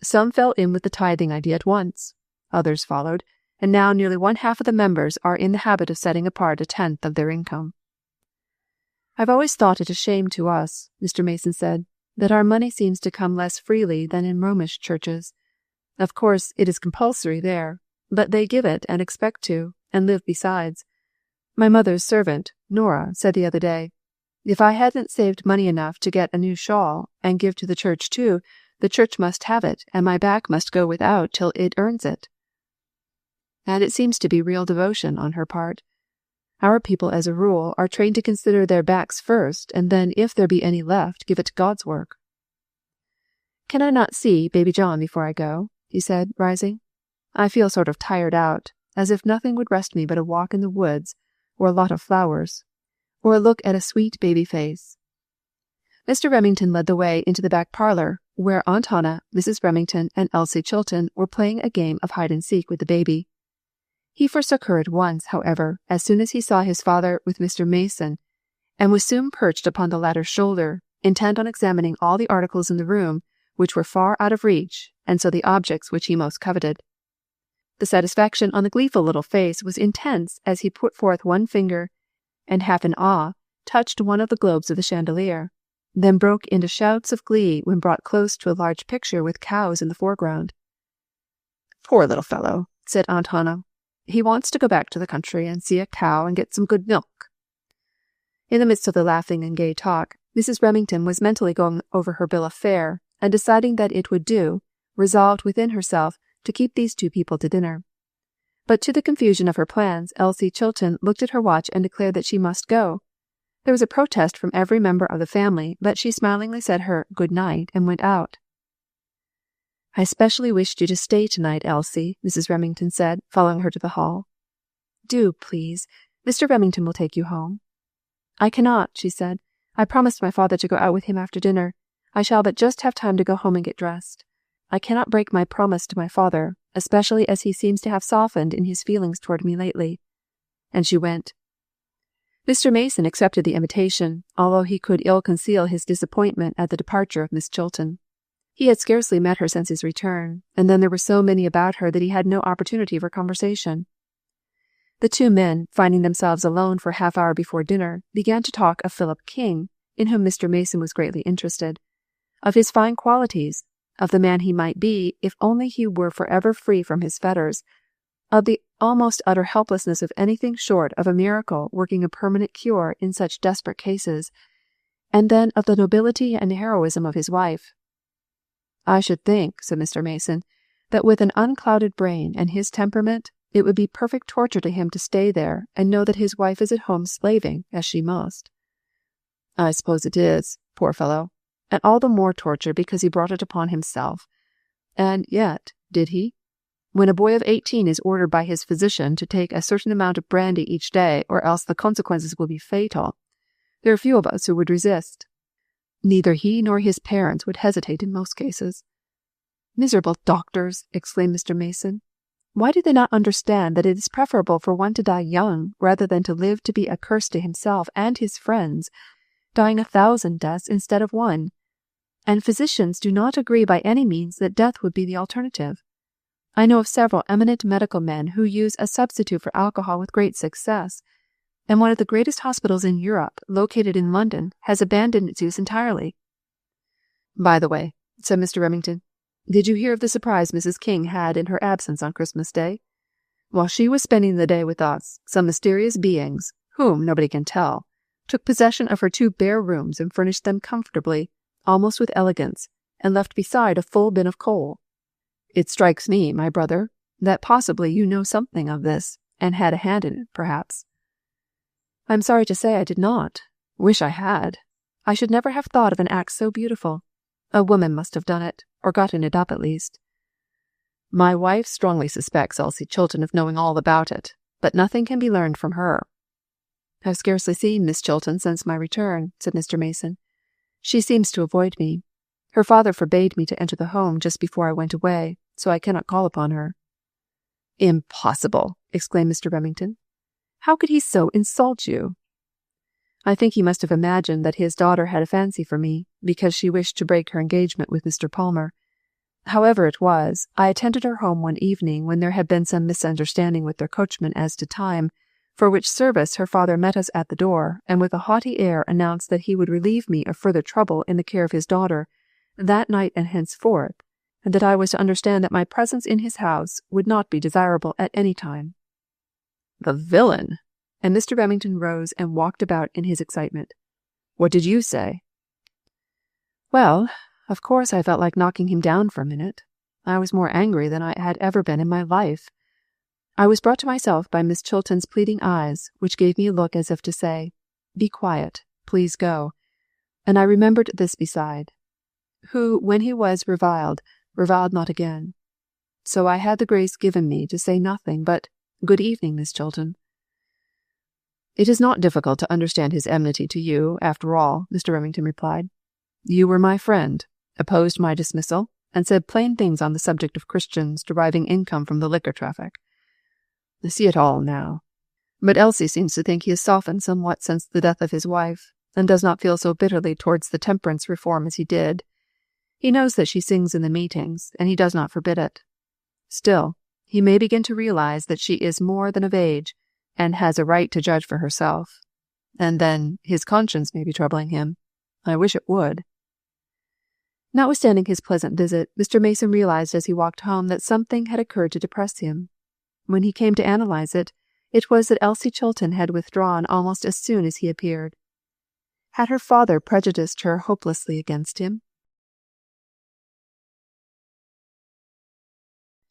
Some fell in with the tithing idea at once. Others followed, and now nearly 1/2 of the members are in the habit of setting apart 1/10 of their income." "I've always thought it a shame to us," Mr. Mason said, "that our money seems to come less freely than in Romish churches. Of course, it is compulsory there, but they give it and expect to, and live besides. My mother's servant, Nora, said the other day, 'If I hadn't saved money enough to get a new shawl and give to the church too, the church must have it, and my back must go without till it earns it.' And it seems to be real devotion on her part. Our people, as a rule, are trained to consider their backs first, and then, if there be any left, give it to God's work." "Can I not see baby John before I go?" he said, rising. "I feel sort of tired out, as if nothing would rest me but a walk in the woods, or a lot of flowers, or a look at a sweet baby face." Mr. Remington led the way into the back parlour, where Aunt Hannah, Mrs. Remington, and Elsie Chilton were playing a game of hide-and-seek with the baby. He forsook her at once, however, as soon as he saw his father with Mr. Mason, and was soon perched upon the latter's shoulder, intent on examining all the articles in the room which were far out of reach, and so the objects which he most coveted. The satisfaction on the gleeful little face was intense as he put forth one finger, and half in awe touched one of the globes of the chandelier, then broke into shouts of glee when brought close to a large picture with cows in the foreground. "Poor little fellow," said Aunt Hannah. "He wants to go back to the country and see a cow and get some good milk." In the midst of the laughing and gay talk, Mrs. Remington was mentally going over her bill of fare, and deciding that it would do, resolved within herself to keep these 2 people to dinner. But to the confusion of her plans, Elsie Chilton looked at her watch and declared that she must go. There was a protest from every member of the family, but she smilingly said her good night and went out. "I specially wished you to stay tonight, Elsie," Mrs. Remington said, following her to the hall. "Do, please. Mr. Remington will take you home." "I cannot," she said. "I promised my father to go out with him after dinner. I shall but just have time to go home and get dressed. I cannot break my promise to my father, especially as he seems to have softened in his feelings toward me lately." And she went. Mr. Mason accepted the invitation, although he could ill conceal his disappointment at the departure of Miss Chilton. He had scarcely met her since his return, and then there were so many about her that he had no opportunity for conversation. The two men, finding themselves alone for a half-hour before dinner, began to talk of Philip King, in whom Mr. Mason was greatly interested, of his fine qualities, of the man he might be if only he were forever free from his fetters, of the almost utter helplessness of anything short of a miracle working a permanent cure in such desperate cases, and then of the nobility and heroism of his wife. "I should think," said Mr. Mason, "that with an unclouded brain and his temperament, it would be perfect torture to him to stay there and know that his wife is at home slaving, as she must." "I suppose it is, poor fellow, and all the more torture because he brought it upon himself. And yet, did he? When a boy of 18 is ordered by his physician to take a certain amount of brandy each day, or else the consequences will be fatal, there are few of us who would resist. Neither he nor his parents would hesitate in most cases." "Miserable doctors!" exclaimed Mr. Mason. "Why do they not understand that it is preferable for one to die young rather than to live to be a curse to himself and his friends, dying 1,000 deaths instead of one? And physicians do not agree by any means that death would be the alternative. I know of several eminent medical men who use a substitute for alcohol with great success, and one of the greatest hospitals in Europe, located in London, has abandoned its use entirely." "By the way," said Mr. Remington, "did you hear of the surprise Mrs. King had in her absence on Christmas Day? While she was spending the day with us, some mysterious beings, whom nobody can tell, took possession of her 2 bare rooms and furnished them comfortably, almost with elegance, and left beside a full bin of coal. It strikes me, my brother, that possibly you know something of this, and had a hand in it, perhaps." "I am sorry to say I did not. Wish I had. I should never have thought of an act so beautiful. A woman must have done it, or gotten it up at least." "My wife strongly suspects Elsie Chilton of knowing all about it, but nothing can be learned from her." "I've scarcely seen Miss Chilton since my return," said Mr. Mason. "She seems to avoid me. Her father forbade me to enter the home just before I went away, so I cannot call upon her." "Impossible!" exclaimed Mr. Remington. "How could he so insult you?" "I think he must have imagined that his daughter had a fancy for me, because she wished to break her engagement with Mr. Palmer. However it was, I attended her home one evening when there had been some misunderstanding with their coachman as to time, for which service her father met us at the door, and with a haughty air announced that he would relieve me of further trouble in the care of his daughter, that night and henceforth, and that I was to understand that my presence in his house would not be desirable at any time." "The villain!" And Mr. Remington rose and walked about in his excitement. "What did you say?" "Well, of course I felt like knocking him down for a minute. I was more angry than I had ever been in my life. I was brought to myself by Miss Chilton's pleading eyes, which gave me a look as if to say, 'Be quiet, please go,' and I remembered this beside, 'Who, when he was reviled not again.' So I had the grace given me to say nothing but, 'Good evening, Miss Chilton.'" "It is not difficult to understand his enmity to you, after all," Mr. Remington replied. "You were my friend, opposed my dismissal, and said plain things on the subject of Christians deriving income from the liquor traffic. I see it all now. But Elsie seems to think he has softened somewhat since the death of his wife, and does not feel so bitterly towards the temperance reform as he did. He knows that she sings in the meetings, and he does not forbid it. Still, he may begin to realize that she is more than of age, and has a right to judge for herself. And then his conscience may be troubling him. I wish it would." Notwithstanding his pleasant visit, Mr. Mason realized as he walked home that something had occurred to depress him. When he came to analyze it, it was that Elsie Chilton had withdrawn almost as soon as he appeared. Had her father prejudiced her hopelessly against him?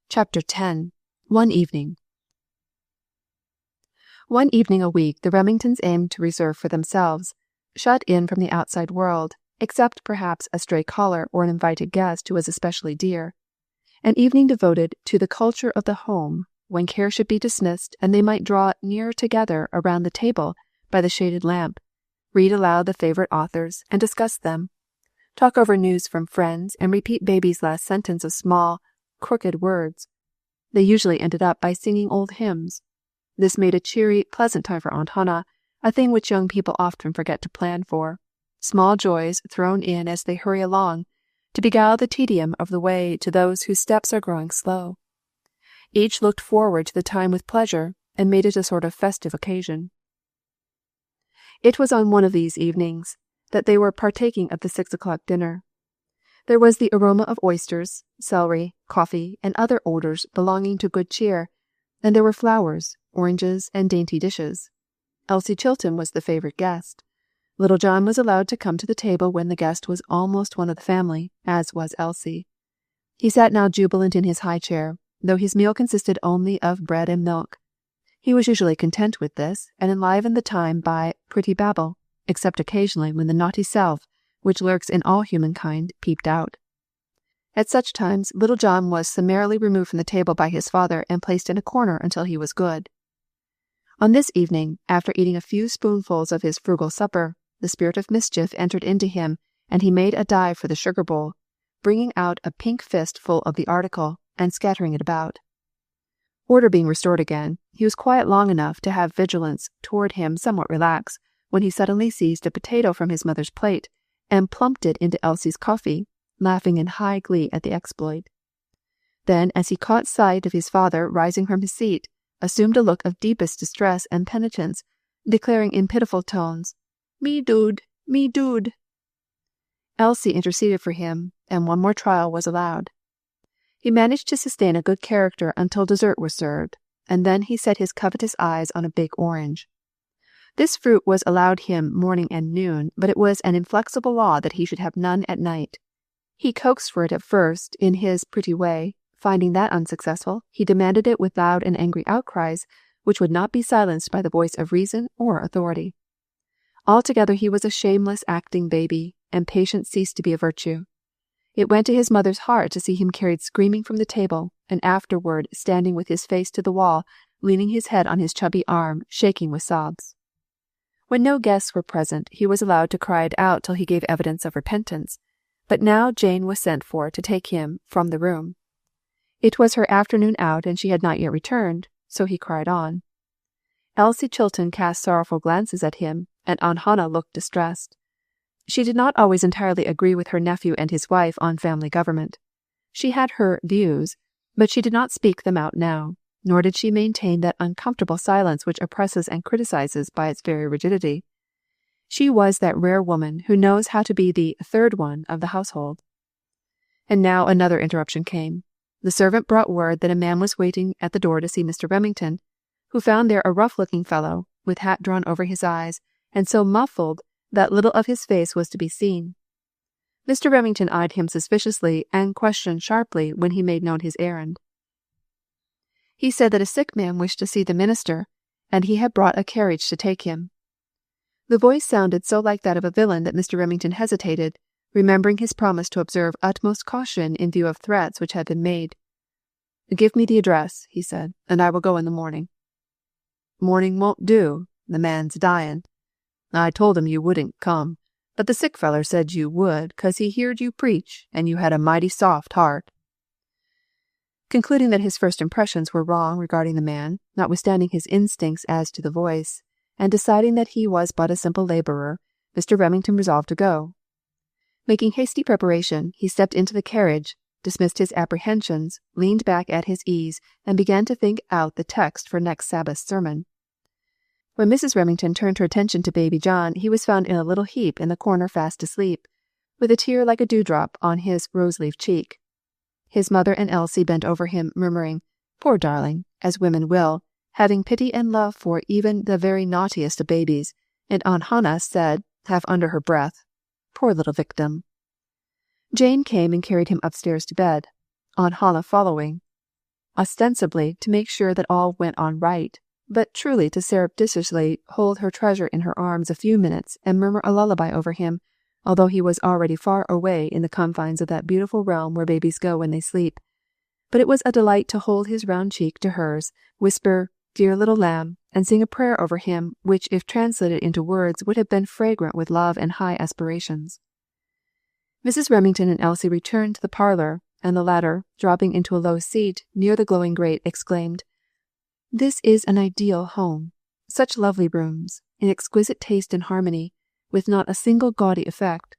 Chapter 10. One evening. One evening a week the Remingtons aimed to reserve for themselves, shut in from the outside world, except perhaps a stray caller or an invited guest who was especially dear. An evening devoted to the culture of the home, when care should be dismissed and they might draw nearer together around the table by the shaded lamp, read aloud the favorite authors and discuss them, talk over news from friends and repeat baby's last sentence of small, crooked words. They usually ended up by singing old hymns. This made a cheery, pleasant time for Aunt Hannah, a thing which young people often forget to plan for. Small joys thrown in as they hurry along, to beguile the tedium of the way to those whose steps are growing slow. Each looked forward to the time with pleasure and made it a sort of festive occasion. It was on one of these evenings that they were partaking of the 6 o'clock dinner. There was the aroma of oysters, celery, coffee, and other odors belonging to good cheer, and there were flowers, oranges, and dainty dishes. Elsie Chilton was the favorite guest. Little John was allowed to come to the table when the guest was almost one of the family, as was Elsie. He sat now jubilant in his high chair, though his meal consisted only of bread and milk. He was usually content with this, and enlivened the time by pretty babble, except occasionally when the naughty self, which lurks in all humankind, peeped out. At such times Little John was summarily removed from the table by his father and placed in a corner until he was good. On this evening, after eating a few spoonfuls of his frugal supper, the spirit of mischief entered into him, and he made a dive for the sugar bowl, bringing out a pink fist full of the article and scattering it about. Order being restored again, he was quiet long enough to have vigilance toward him somewhat relaxed, when he suddenly seized a potato from his mother's plate and plumped it into Elsie's coffee, laughing in high glee at the exploit. Then, as he caught sight of his father rising from his seat, assumed a look of deepest distress and penitence, declaring in pitiful tones, "Me dood, me dood." Elsie interceded for him, and one more trial was allowed. He managed to sustain a good character until dessert was served, and then he set his covetous eyes on a big orange. This fruit was allowed him morning and noon, but it was an inflexible law that he should have none at night. He coaxed for it at first, in his pretty way. Finding that unsuccessful, he demanded it with loud and angry outcries, which would not be silenced by the voice of reason or authority. Altogether he was a shameless acting baby, and patience ceased to be a virtue. It went to his mother's heart to see him carried screaming from the table, and afterward standing with his face to the wall, leaning his head on his chubby arm, shaking with sobs. When no guests were present, he was allowed to cry it out till he gave evidence of repentance, but now Jane was sent for to take him from the room. It was her afternoon out, and she had not yet returned, so he cried on. Elsie Chilton cast sorrowful glances at him, and Aunt Hannah looked distressed. She did not always entirely agree with her nephew and his wife on family government. She had her views, but she did not speak them out now, nor did she maintain that uncomfortable silence which oppresses and criticizes by its very rigidity. She was that rare woman who knows how to be the third one of the household. And now another interruption came. The servant brought word that a man was waiting at the door to see Mr. Remington, who found there a rough-looking fellow, with hat drawn over his eyes, and so muffled that little of his face was to be seen. Mr. Remington eyed him suspiciously and questioned sharply when he made known his errand. He said that a sick man wished to see the minister, and he had brought a carriage to take him. The voice sounded so like that of a villain that Mr. Remington hesitated, remembering his promise to observe utmost caution in view of threats which had been made. "Give me the address," he said, "and I will go in the morning." "Morning won't do. The man's dying. I told him you wouldn't come, but the sick feller said you would, 'cause he heard you preach, and you had a mighty soft heart." Concluding that his first impressions were wrong regarding the man, notwithstanding his instincts as to the voice, and deciding that he was but a simple labourer, Mr. Remington resolved to go. Making hasty preparation, he stepped into the carriage, dismissed his apprehensions, leaned back at his ease, and began to think out the text for next Sabbath's sermon. When Mrs. Remington turned her attention to baby John, he was found in a little heap in the corner fast asleep, with a tear like a dewdrop on his rose-leaf cheek. His mother and Elsie bent over him, murmuring, "Poor darling," as women will, having pity and love for even the very naughtiest of babies, and Aunt Hannah said, half under her breath, "Poor little victim." Jane came and carried him upstairs to bed, Aunt Hannah following, ostensibly to make sure that all went on right, but truly to surreptitiously hold her treasure in her arms a few minutes and murmur a lullaby over him, although he was already far away in the confines of that beautiful realm where babies go when they sleep. But it was a delight to hold his round cheek to hers, whisper, "Dear little lamb," and sing a prayer over him, which, if translated into words, would have been fragrant with love and high aspirations. Mrs. Remington and Elsie returned to the parlour, and the latter, dropping into a low seat near the glowing grate, exclaimed, "This is an ideal home. Such lovely rooms, in exquisite taste and harmony, with not a single gaudy effect.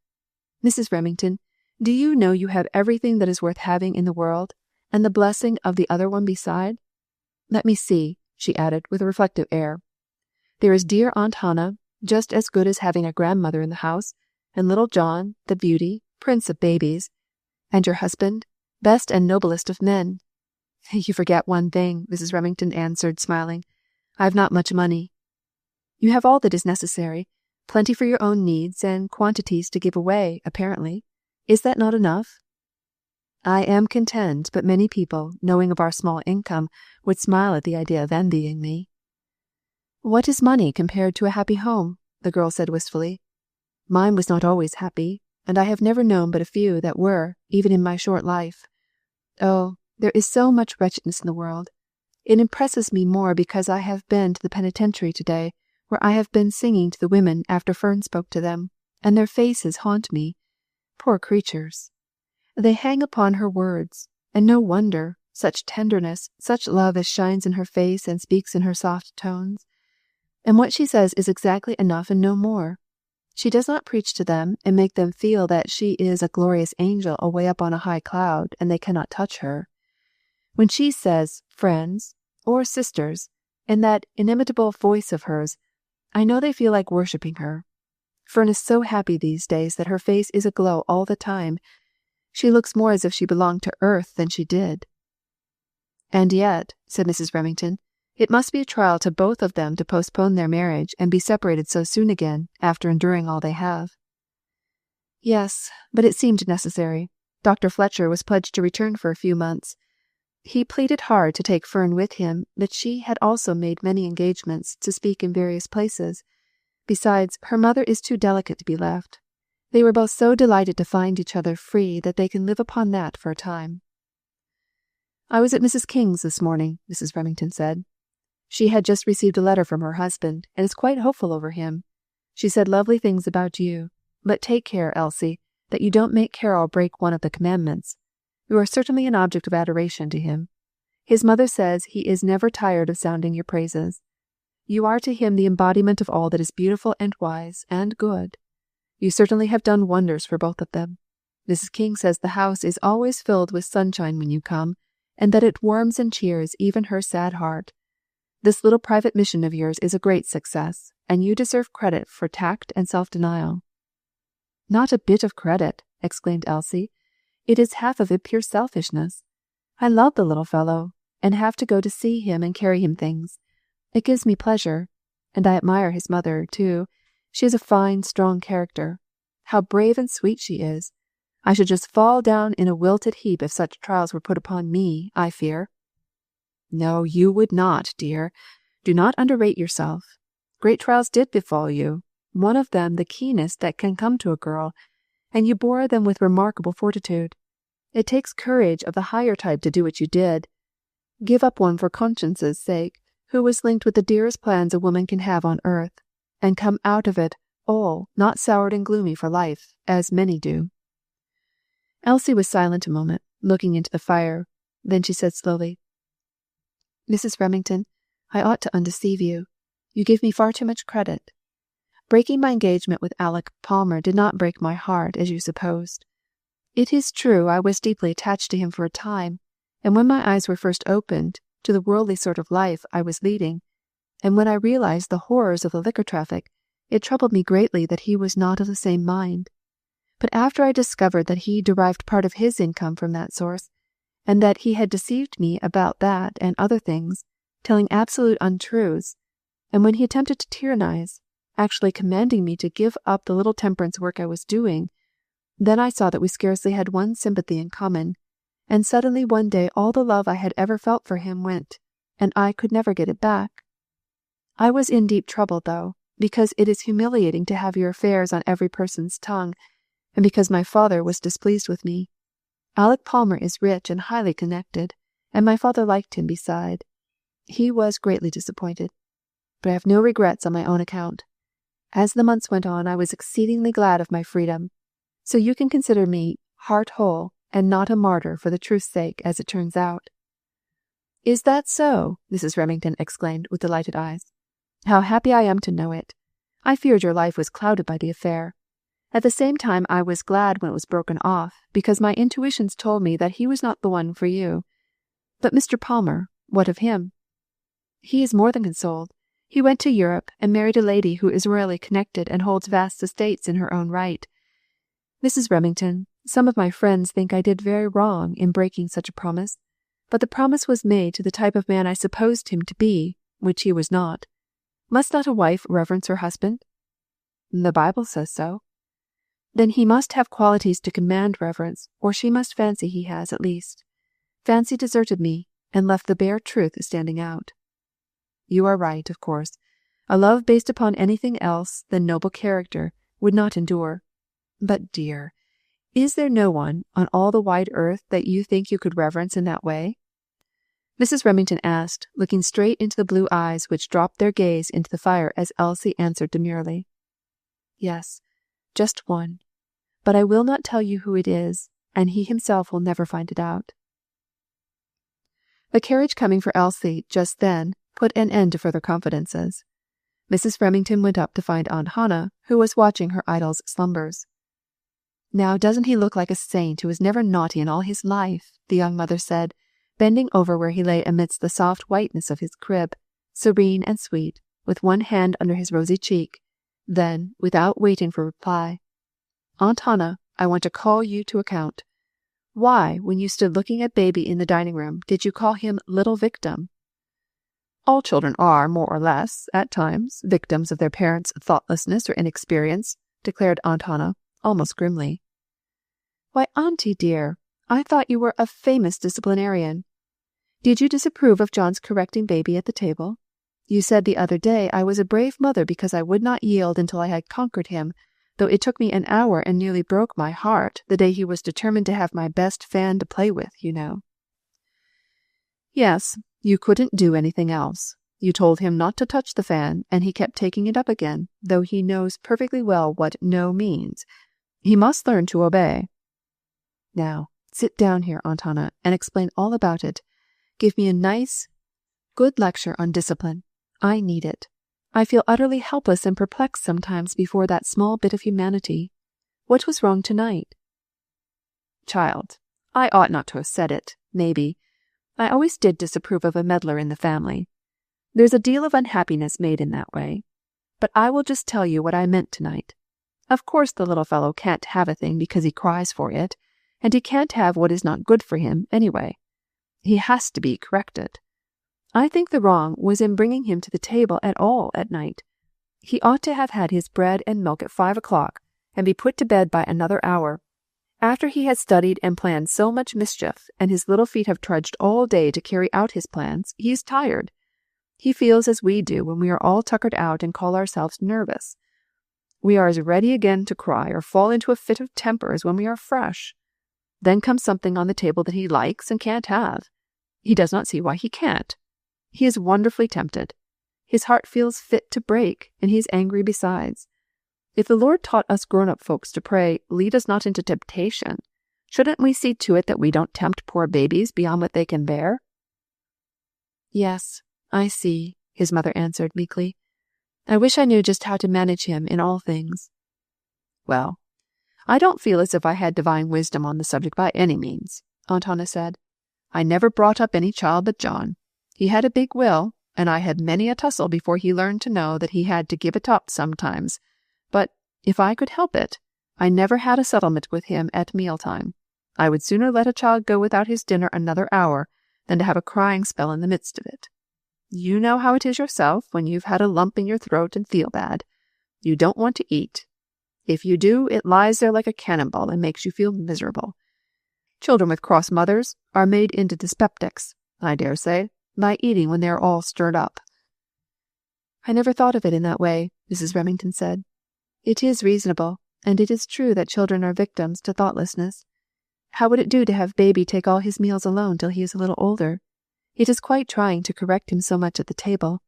Mrs. Remington, do you know you have everything that is worth having in the world, and the blessing of the other one beside? Let me see," she added, with a reflective air. "There is dear Aunt Hannah, just as good as having a grandmother in the house, and little John, the beauty, prince of babies, and your husband, best and noblest of men." "You forget one thing," Mrs. Remington answered, smiling. "I have not much money." "You have all that is necessary, plenty for your own needs, and quantities to give away, apparently. Is that not enough?" "I am content, but many people, knowing of our small income, would smile at the idea of envying me." "What is money compared to a happy home?" the girl said wistfully. "Mine was not always happy, and I have never known but a few that were, even in my short life. Oh, there is so much wretchedness in the world. It impresses me more because I have been to the penitentiary today, where I have been singing to the women after Fern spoke to them, and their faces haunt me. Poor creatures! They hang upon her words, and no wonder, such tenderness, such love as shines in her face and speaks in her soft tones. And what she says is exactly enough and no more. She does not preach to them and make them feel that she is a glorious angel away up on a high cloud and they cannot touch her. When she says friends or sisters in that inimitable voice of hers, I know they feel like worshipping her. Fern is so happy these days that her face is aglow all the time. She looks more as if she belonged to earth than she did." "And yet," said Mrs. Remington, "it must be a trial to both of them to postpone their marriage and be separated so soon again, after enduring all they have." "Yes, but it seemed necessary. Dr. Fletcher was pledged to return for a few months. He pleaded hard to take Fern with him, but she had also made many engagements to speak in various places. Besides, her mother is too delicate to be left. They were both so delighted to find each other free that they can live upon that for a time." "I was at Mrs. King's this morning," Mrs. Remington said. "She had just received a letter from her husband, and is quite hopeful over him. She said lovely things about you. But take care, Elsie, that you don't make Carol break one of the commandments. You are certainly an object of adoration to him. His mother says he is never tired of sounding your praises. You are to him the embodiment of all that is beautiful and wise and good. You certainly have done wonders for both of them. Mrs. King says the house is always filled with sunshine when you come, and that it warms and cheers even her sad heart. This little private mission of yours is a great success, and you deserve credit for tact and self-denial." "Not a bit of credit," exclaimed Elsie. "It is half of it pure selfishness. I love the little fellow, and have to go to see him and carry him things. It gives me pleasure, and I admire his mother, too. She is a fine, strong character. How brave and sweet she is! I should just fall down in a wilted heap if such trials were put upon me, I fear." "No, you would not, dear. Do not underrate yourself. Great trials did befall you, one of them the keenest that can come to a girl, and you bore them with remarkable fortitude. It takes courage of the higher type to do what you did. Give up one for conscience's sake, who was linked with the dearest plans a woman can have on earth, and come out of it all not soured and gloomy for life, as many do." Elsie was silent a moment, looking into the fire. Then she said slowly, "Mrs. Remington, I ought to undeceive you. You give me far too much credit. Breaking my engagement with Alec Palmer did not break my heart, as you supposed. It is true I was deeply attached to him for a time, and when my eyes were first opened to the worldly sort of life I was leading, and when I realized the horrors of the liquor traffic, it troubled me greatly that he was not of the same mind. But after I discovered that he derived part of his income from that source, and that he had deceived me about that and other things, telling absolute untruths, and when he attempted to tyrannize, actually commanding me to give up the little temperance work I was doing, then I saw that we scarcely had one sympathy in common, and suddenly one day all the love I had ever felt for him went, and I could never get it back. I was in deep trouble, though, because it is humiliating to have your affairs on every person's tongue, and because my father was displeased with me. Alec Palmer is rich and highly connected, and my father liked him beside. He was greatly disappointed, but I have no regrets on my own account. As the months went on, I was exceedingly glad of my freedom, so you can consider me heart whole and not a martyr for the truth's sake, as it turns out." "Is that so?" Mrs. Remington exclaimed with delighted eyes. "How happy I am to know it. I feared your life was clouded by the affair. At the same time, I was glad when it was broken off, because my intuitions told me that he was not the one for you. But Mr. Palmer, what of him?" "He is more than consoled. He went to Europe and married a lady who is royally connected and holds vast estates in her own right. Mrs. Remington, some of my friends think I did very wrong in breaking such a promise, but the promise was made to the type of man I supposed him to be, which he was not. Must not a wife reverence her husband?" "The Bible says so." "Then he must have qualities to command reverence, or she must fancy he has at least. Fancy deserted me, and left the bare truth standing out." "You are right, of course. A love based upon anything else than noble character would not endure. But, dear, is there no one on all the wide earth that you think you could reverence in that way?" Mrs. Remington asked, looking straight into the blue eyes which dropped their gaze into the fire as Elsie answered demurely. "Yes, just one. But I will not tell you who it is, and he himself will never find it out." The carriage coming for Elsie just then put an end to further confidences. Mrs. Remington went up to find Aunt Hannah, who was watching her idol's slumbers. "Now doesn't he look like a saint who was never naughty in all his life?" the young mother said, bending over where he lay amidst the soft whiteness of his crib, serene and sweet, with one hand under his rosy cheek. Then, without waiting for reply, "Aunt Hannah, I want to call you to account. Why, when you stood looking at baby in the dining room, did you call him little victim?" "All children are, more or less, at times, victims of their parents' thoughtlessness or inexperience," declared Aunt Hannah, almost grimly. "Why, Auntie dear, I thought you were a famous disciplinarian. Did you disapprove of John's correcting baby at the table? You said the other day I was a brave mother because I would not yield until I had conquered him, though it took me an hour and nearly broke my heart the day he was determined to have my best fan to play with, you know." "Yes, you couldn't do anything else. You told him not to touch the fan, and he kept taking it up again, though he knows perfectly well what no means. He must learn to obey." "Now, sit down here, Aunt Hannah, and explain all about it. Give me a nice, good lecture on discipline. I need it. I feel utterly helpless and perplexed sometimes before that small bit of humanity. What was wrong tonight?" "Child, I ought not to have said it, maybe. I always did disapprove of a meddler in the family. There's a deal of unhappiness made in that way. But I will just tell you what I meant tonight. Of course the little fellow can't have a thing because he cries for it, and he can't have what is not good for him anyway. He has to be corrected. I think the wrong was in bringing him to the table at all at night. He ought to have had his bread and milk at 5 o'clock, and be put to bed by another hour. After he has studied and planned so much mischief, and his little feet have trudged all day to carry out his plans, he is tired. He feels as we do when we are all tuckered out and call ourselves nervous. We are as ready again to cry or fall into a fit of temper as when we are fresh. Then comes something on the table that he likes and can't have. He does not see why he can't. He is wonderfully tempted. His heart feels fit to break, and he is angry besides. If the Lord taught us grown-up folks to pray, "Lead us not into temptation," shouldn't we see to it that we don't tempt poor babies beyond what they can bear? "Yes, I see," his mother answered meekly. "I wish I knew just how to manage him in all things." "Well, I don't feel as if I had divine wisdom on the subject by any means," Aunt Hannah said. "I never brought up any child but John. He had a big will, and I had many a tussle before he learned to know that he had to give it up sometimes. But, if I could help it, I never had a settlement with him at mealtime. I would sooner let a child go without his dinner another hour than to have a crying spell in the midst of it. You know how it is yourself when you've had a lump in your throat and feel bad. You don't want to eat. If you do, it lies there like a cannonball and makes you feel miserable. Children with cross mothers are made into dyspeptics, I dare say, by eating when they are all stirred up." I never thought of it in that way, Mrs. Remington said. It is reasonable, and it is true that children are victims to thoughtlessness. How would it do to have baby take all his meals alone till he is a little older? It is quite trying to correct him so much at the table.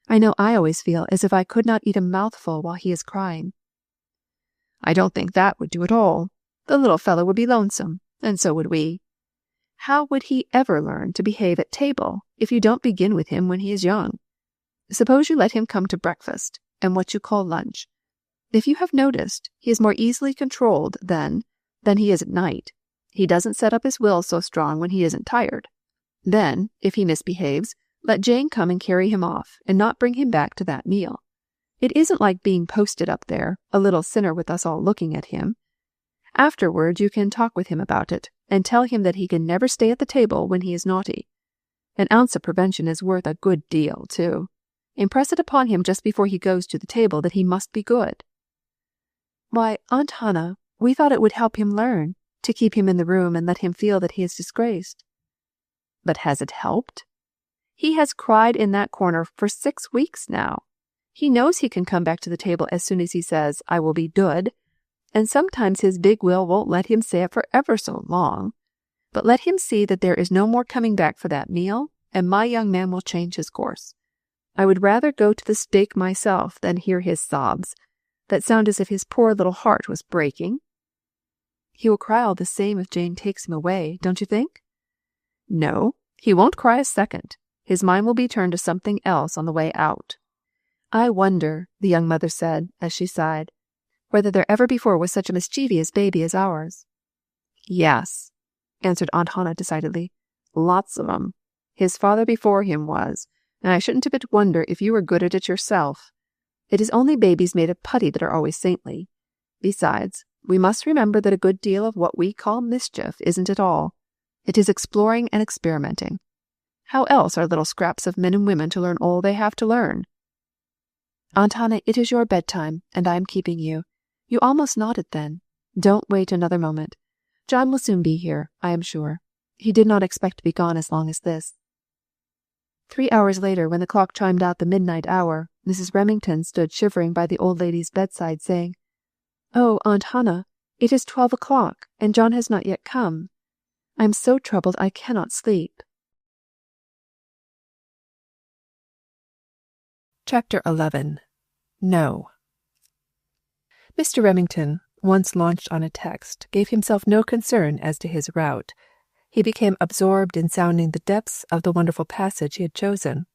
I know I always feel as if I could not eat a mouthful while he is crying. I don't think that would do at all. The little fellow would be lonesome, and so would we. How would he ever learn to behave at table if you don't begin with him when he is young? Suppose you let him come to breakfast and what you call lunch. If you have noticed, he is more easily controlled then than he is at night. He doesn't set up his will so strong when he isn't tired. Then, if he misbehaves, let Jane come and carry him off, and not bring him back to that meal. It isn't like being posted up there, a little sinner with us all looking at him. Afterward you can talk with him about it, and tell him that he can never stay at the table when he is naughty. An ounce of prevention is worth a good deal, too. Impress it upon him just before he goes to the table that he must be good. Why, Aunt Hannah, we thought it would help him learn, to keep him in the room and let him feel that he is disgraced. But has it helped? He has cried in that corner for 6 weeks now. He knows he can come back to the table as soon as he says, I will be good, and sometimes his big will won't let him say it for ever so long. But let him see that there is no more coming back for that meal, and my young man will change his course. I would rather go to the stake myself than hear his sobs, that sound as if his poor little heart was breaking. He will cry all the same if Jane takes him away, don't you think? No, he won't cry a second. His mind will be turned to something else on the way out. I wonder, the young mother said, as she sighed, whether there ever before was such a mischievous baby as ours. Yes, answered Aunt Hannah decidedly. Lots of 'em. His father before him was, and I shouldn't a bit wonder if you were good at it yourself. It is only babies made of putty that are always saintly. Besides, we must remember that a good deal of what we call mischief isn't at all. It is exploring and experimenting. How else are little scraps of men and women to learn all they have to learn? Aunt Hannah, it is your bedtime, and I am keeping you. You almost nodded then. Don't wait another moment. John will soon be here, I am sure. He did not expect to be gone as long as this. 3 hours later, when the clock chimed out the midnight hour, Mrs. Remington stood shivering by the old lady's bedside, saying, Oh, Aunt Hannah, it is 12 o'clock, and John has not yet come. I am so troubled I cannot sleep. Chapter 11. No. Mr. Remington, once launched on a text, gave himself no concern as to his route. He became absorbed in sounding the depths of the wonderful passage he had chosen.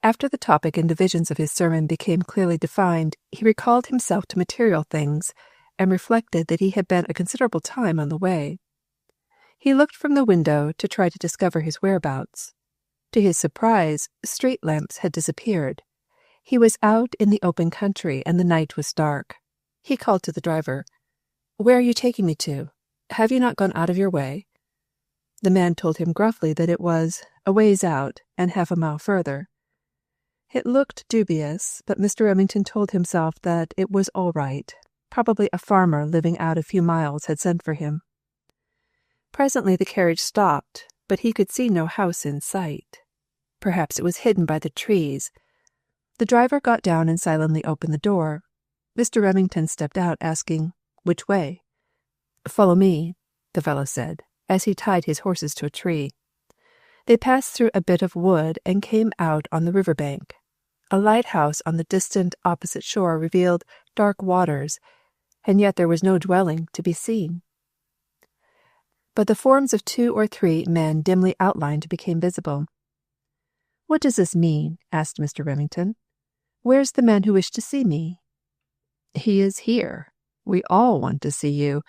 After the topic and divisions of his sermon became clearly defined, he recalled himself to material things, and reflected that he had been a considerable time on the way. He looked from the window to try to discover his whereabouts. To his surprise, street lamps had disappeared. He was out in the open country, and the night was dark. He called to the driver, Where are you taking me to? Have you not gone out of your way? The man told him gruffly that it was a ways out, and half a mile further. It looked dubious, but Mr. Remington told himself that it was all right. Probably a farmer living out a few miles had sent for him. Presently the carriage stopped, but he could see no house in sight. Perhaps it was hidden by the trees. The driver got down and silently opened the door. Mr. Remington stepped out, asking, Which way? Follow me, the fellow said, as he tied his horses to a tree. They passed through a bit of wood and came out on the river bank. A lighthouse on the distant opposite shore revealed dark waters, and yet there was no dwelling to be seen. But the forms of 2 or 3 men dimly outlined became visible. What does this mean? Asked Mr. Remington. Where's the man who wished to see me? He is here. We all want to see you,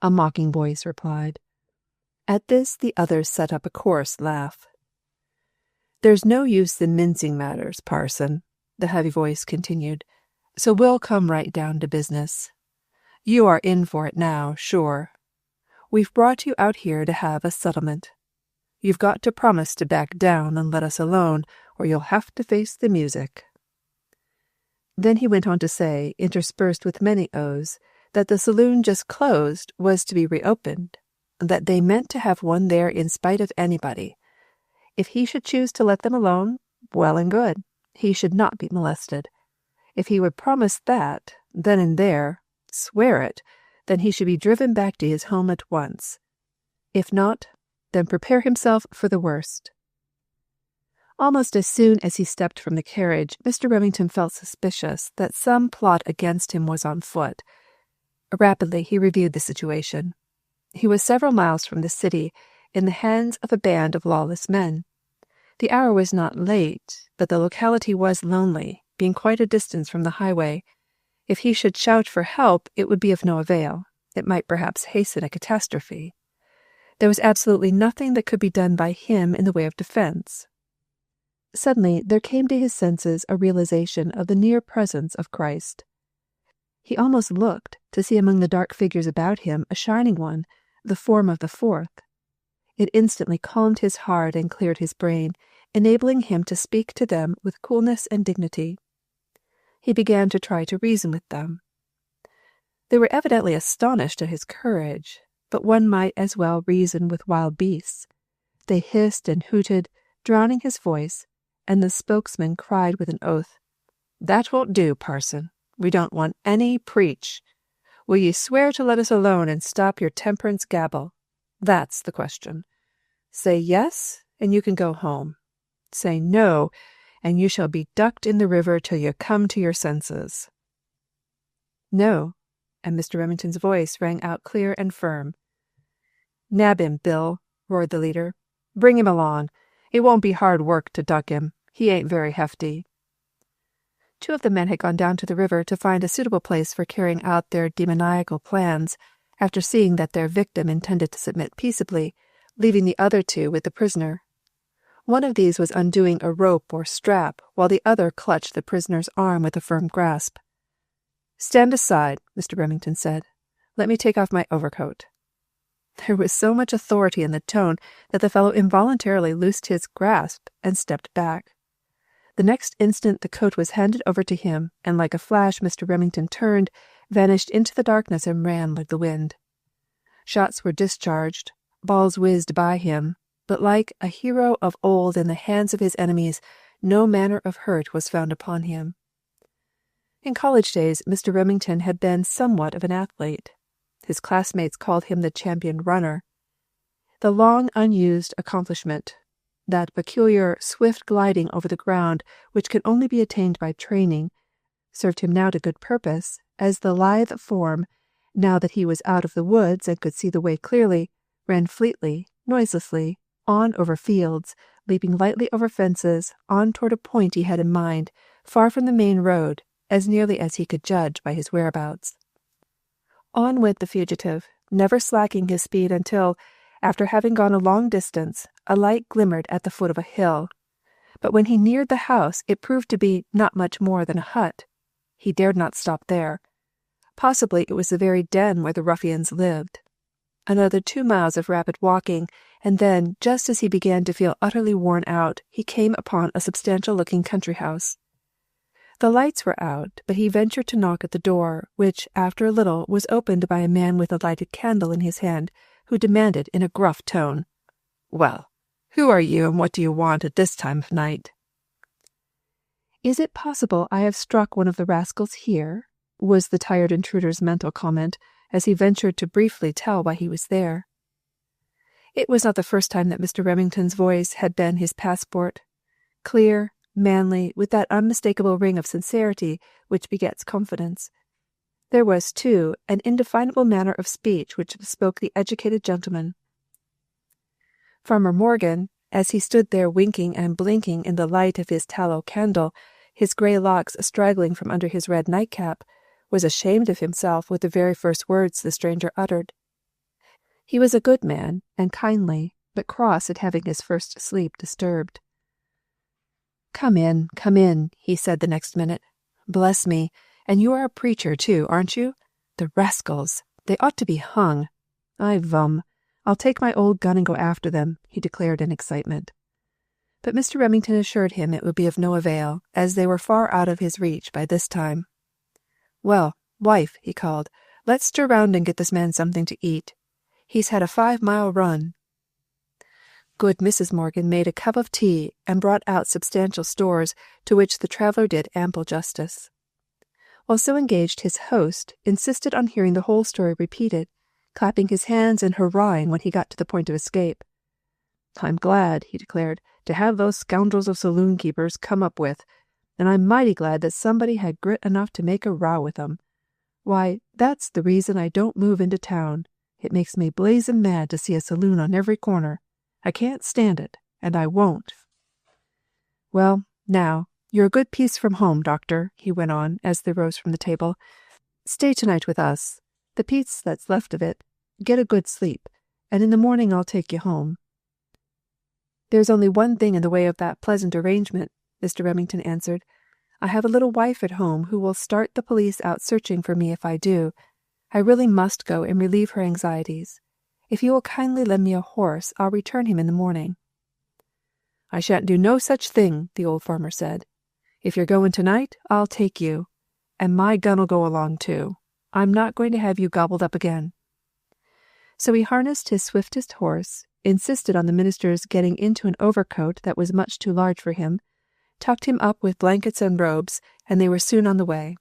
a mocking voice replied. At this the others set up a coarse laugh. There's no use in mincing matters, parson, the heavy voice continued, so we'll come right down to business. You are in for it now, sure. We've brought you out here to have a settlement. You've got to promise to back down and let us alone, or you'll have to face the music. Then he went on to say, interspersed with many oaths, that the saloon just closed was to be reopened, that they meant to have one there in spite of anybody. If he should choose to let them alone, well and good. He should not be molested. If he would promise that, then and there, swear it, then he should be driven back to his home at once. If not, then prepare himself for the worst. Almost as soon as he stepped from the carriage, Mr. Remington felt suspicious that some plot against him was on foot. Rapidly he reviewed the situation. He was several miles from the city, in the hands of a band of lawless men. The hour was not late, but the locality was lonely, being quite a distance from the highway. If he should shout for help, it would be of no avail. It might perhaps hasten a catastrophe. There was absolutely nothing that could be done by him in the way of defense. Suddenly there came to his senses a realization of the near presence of Christ. He almost looked to see among the dark figures about him a shining one, the form of the fourth. It instantly calmed his heart and cleared his brain, enabling him to speak to them with coolness and dignity. He began to try to reason with them. They were evidently astonished at his courage, but one might as well reason with wild beasts. They hissed and hooted, drowning his voice, and the spokesman cried with an oath, "That won't do, parson. We don't want any preach. Will ye swear to let us alone and stop your temperance gabble? That's the question. Say yes, and you can go home. Say no, and you shall be ducked in the river till you come to your senses." "No," and Mr. Remington's voice rang out clear and firm. "Nab him, Bill," roared the leader. "Bring him along. It won't be hard work to duck him. He ain't very hefty." Two of the men had gone down to the river to find a suitable place for carrying out their demoniacal plans, after seeing that their victim intended to submit peaceably, leaving the other two with the prisoner. One of these was undoing a rope or strap, while the other clutched the prisoner's arm with a firm grasp. "Stand aside," Mr. Remington said. "Let me take off my overcoat." There was so much authority in the tone that the fellow involuntarily loosed his grasp and stepped back. The next instant the coat was handed over to him, and like a flash Mr. Remington turned, vanished into the darkness and ran like the wind. Shots were discharged, balls whizzed by him, but like a hero of old in the hands of his enemies, no manner of hurt was found upon him. In college days Mr. Remington had been somewhat of an athlete. His classmates called him the champion runner. The long unused accomplishment, that peculiar swift gliding over the ground which can only be attained by training, served him now to good purpose, as the lithe form, now that he was out of the woods and could see the way clearly, ran fleetly, noiselessly, on over fields, leaping lightly over fences, on toward a point he had in mind, far from the main road, as nearly as he could judge by his whereabouts. On went the fugitive, never slacking his speed until, after having gone a long distance, a light glimmered at the foot of a hill. But when he neared the house, it proved to be not much more than a hut. He dared not stop there. Possibly it was the very den where the ruffians lived. Another 2 miles of rapid walking, and then, just as he began to feel utterly worn out, he came upon a substantial-looking country house. The lights were out, but he ventured to knock at the door, which, after a little, was opened by a man with a lighted candle in his hand, who demanded in a gruff tone, "Well, who are you, and what do you want at this time of night?" "Is it possible I have struck one of the rascals here?" was the tired intruder's mental comment, as he ventured to briefly tell why he was there. It was not the first time that Mr. Remington's voice had been his passport. Clear, manly, with that unmistakable ring of sincerity which begets confidence. There was, too, an indefinable manner of speech which bespoke the educated gentleman. Farmer Morgan, as he stood there winking and blinking in the light of his tallow candle, his grey locks straggling from under his red nightcap, was ashamed of himself with the very first words the stranger uttered. He was a good man and kindly, but cross at having his first sleep disturbed. Come in, he said the next minute. "Bless me, and you are a preacher, too, aren't you? The rascals! They ought to be hung. I vum. I'll take my old gun and go after them," he declared in excitement. But Mr. Remington assured him it would be of no avail, as they were far out of his reach by this time. "Well, wife," he called, "let's stir round and get this man something to eat. He's had a 5-mile run." Good Mrs. Morgan made a cup of tea and brought out substantial stores to which the traveller did ample justice. While so engaged, his host insisted on hearing the whole story repeated, clapping his hands and hurrahing when he got to the point of escape. "I'm glad," he declared, "to have those scoundrels of saloon-keepers come up with, and I'm mighty glad that somebody had grit enough to make a row with 'em. Why, that's the reason I don't move into town. It makes me blazing mad to see a saloon on every corner. I can't stand it, and I won't." "Well, now, you're a good piece from home, Doctor," he went on, as they rose from the table. "Stay tonight with us. The piece that's left of it. Get a good sleep, and in the morning I'll take you home." "There's only one thing in the way of that pleasant arrangement," Mr. Remington answered. "I have a little wife at home who will start the police out searching for me if I do. I really must go and relieve her anxieties. If you will kindly lend me a horse, I'll return him in the morning." "I shan't do no such thing," the old farmer said. "If you're going tonight, I'll take you. And my gun'll go along too. I'm not going to have you gobbled up again." So he harnessed his swiftest horse, insisted on the minister's getting into an overcoat that was much too large for him, tucked him up with blankets and robes, and they were soon on the way.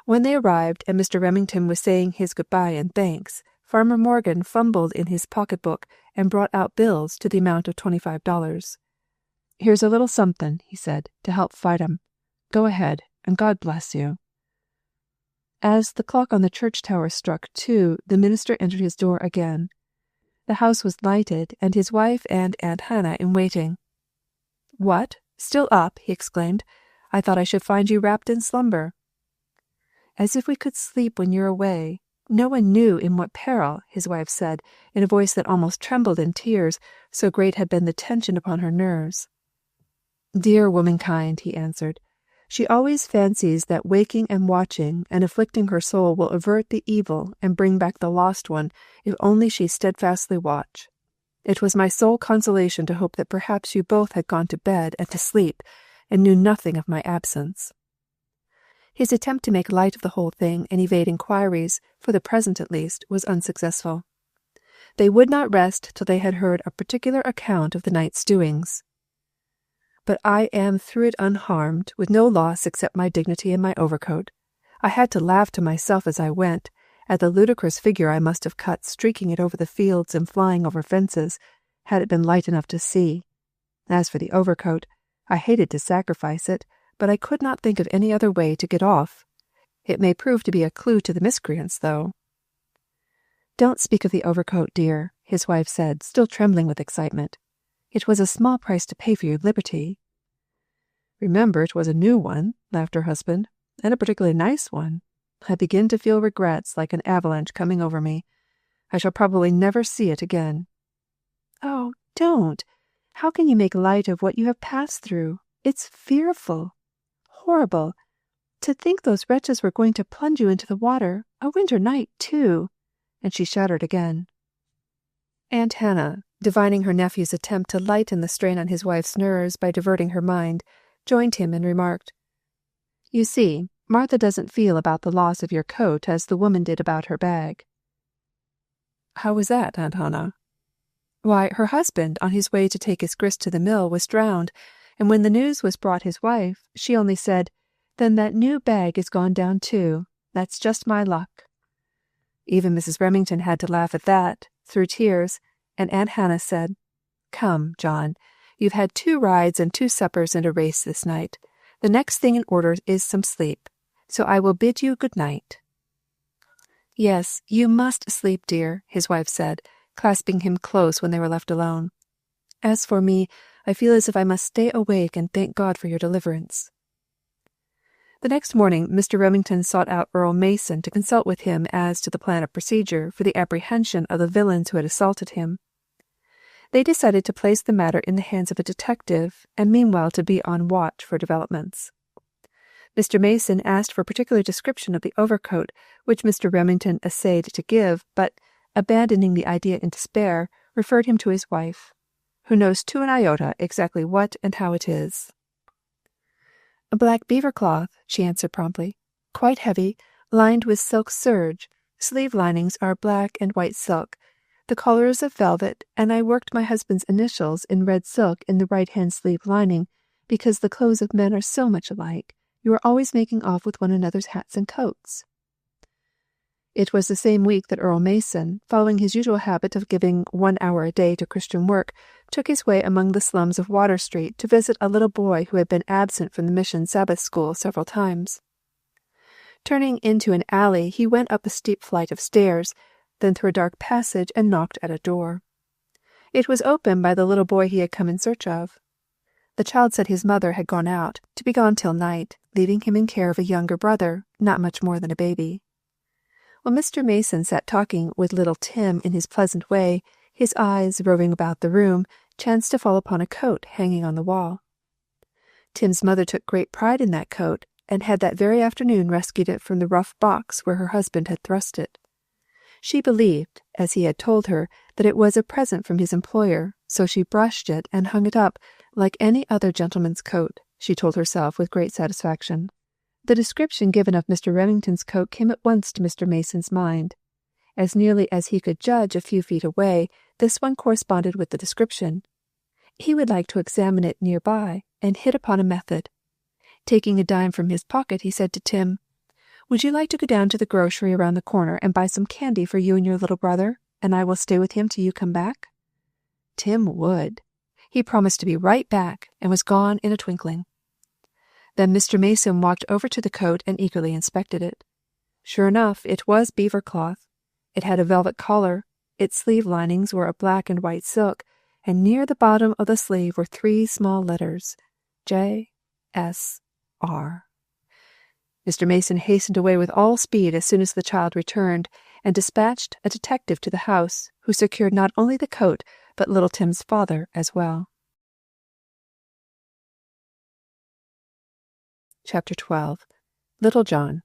When they arrived, and Mr. Remington was saying his goodbye and thanks, Farmer Morgan fumbled in his pocketbook and brought out bills to the amount of $25. "Here's a little something," he said, "to help fight 'em. Go ahead, and God bless you." As the clock on the church tower struck 2, the minister entered his door again. The house was lighted, and his wife and Aunt Hannah in waiting. "What? Still up?" he exclaimed. "I thought I should find you wrapped in slumber." "As if we could sleep when you're away. No one knew in what peril," his wife said, in a voice that almost trembled in tears, so great had been the tension upon her nerves. "Dear womankind," he answered. "She always fancies that waking and watching and afflicting her soul will avert the evil and bring back the lost one, if only she steadfastly watch. It was my sole consolation to hope that perhaps you both had gone to bed and to sleep, and knew nothing of my absence." His attempt to make light of the whole thing and evade inquiries, for the present at least, was unsuccessful. They would not rest till they had heard a particular account of the night's doings. "But I am through it unharmed, with no loss except my dignity and my overcoat. I had to laugh to myself as I went, at the ludicrous figure I must have cut streaking it over the fields and flying over fences, had it been light enough to see. As for the overcoat, I hated to sacrifice it, but I could not think of any other way to get off. It may prove to be a clue to the miscreants, though." "Don't speak of the overcoat, dear," his wife said, still trembling with excitement. "It was a small price to pay for your liberty." "Remember, it was a new one," laughed her husband, "and a particularly nice one. I begin to feel regrets like an avalanche coming over me. I shall probably never see it again." "Oh, don't! How can you make light of what you have passed through? It's fearful, horrible. To think those wretches were going to plunge you into the water, a winter night, too!" And she shuddered again. Aunt Hannah, divining her nephew's attempt to lighten the strain on his wife's nerves by diverting her mind, joined him and remarked, "You see, Martha doesn't feel about the loss of your coat as the woman did about her bag." "How was that, Aunt Hannah?" "Why, her husband, on his way to take his grist to the mill, was drowned, and when the news was brought his wife, she only said, 'Then that new bag is gone down too. That's just my luck.'" Even Mrs. Remington had to laugh at that, through tears, and Aunt Hannah said, "Come, John, you've had 2 rides and 2 suppers and a race this night. The next thing in order is some sleep, so I will bid you good night." "Yes, you must sleep, dear," his wife said, clasping him close when they were left alone. "As for me, I feel as if I must stay awake and thank God for your deliverance." The next morning, Mr. Remington sought out Earl Mason to consult with him as to the plan of procedure for the apprehension of the villains who had assaulted him. They decided to place the matter in the hands of a detective, and meanwhile to be on watch for developments. Mr. Mason asked for a particular description of the overcoat, which Mr. Remington essayed to give, but, abandoning the idea in despair, referred him to his wife, who knows to an iota exactly what and how it is. "A black beaver cloth," she answered promptly, "quite heavy, lined with silk serge. Sleeve linings are black and white silk. The collar is of velvet, and I worked my husband's initials in red silk in the right-hand sleeve lining, because the clothes of men are so much alike. You are always making off with one another's hats and coats." It was the same week that Earl Mason, following his usual habit of giving 1 hour a day to Christian work, took his way among the slums of Water Street to visit a little boy who had been absent from the mission Sabbath school several times. Turning into an alley, he went up a steep flight of stairs, then through a dark passage and knocked at a door. It was opened by the little boy he had come in search of. The child said his mother had gone out, to be gone till night, leaving him in care of a younger brother, not much more than a baby. While Mr. Mason sat talking with little Tim in his pleasant way, his eyes, roving about the room, chanced to fall upon a coat hanging on the wall. Tim's mother took great pride in that coat, and had that very afternoon rescued it from the rough box where her husband had thrust it. She believed, as he had told her, that it was a present from his employer, so she brushed it and hung it up like any other gentleman's coat, she told herself with great satisfaction. The description given of Mr. Remington's coat came at once to Mr. Mason's mind. As nearly as he could judge a few feet away, this one corresponded with the description. He would like to examine it near by, and hit upon a method. Taking a dime from his pocket, he said to Tim, "Would you like to go down to the grocery around the corner and buy some candy for you and your little brother, and I will stay with him till you come back?" Tim would. He promised to be right back, and was gone in a twinkling. Then Mr. Mason walked over to the coat and eagerly inspected it. Sure enough, it was beaver cloth. It had a velvet collar, its sleeve linings were of black and white silk, and near the bottom of the sleeve were 3 small letters, J.S.R. Mr. Mason hastened away with all speed as soon as the child returned, and dispatched a detective to the house, who secured not only the coat, but little Tim's father as well. Chapter 12. Little John.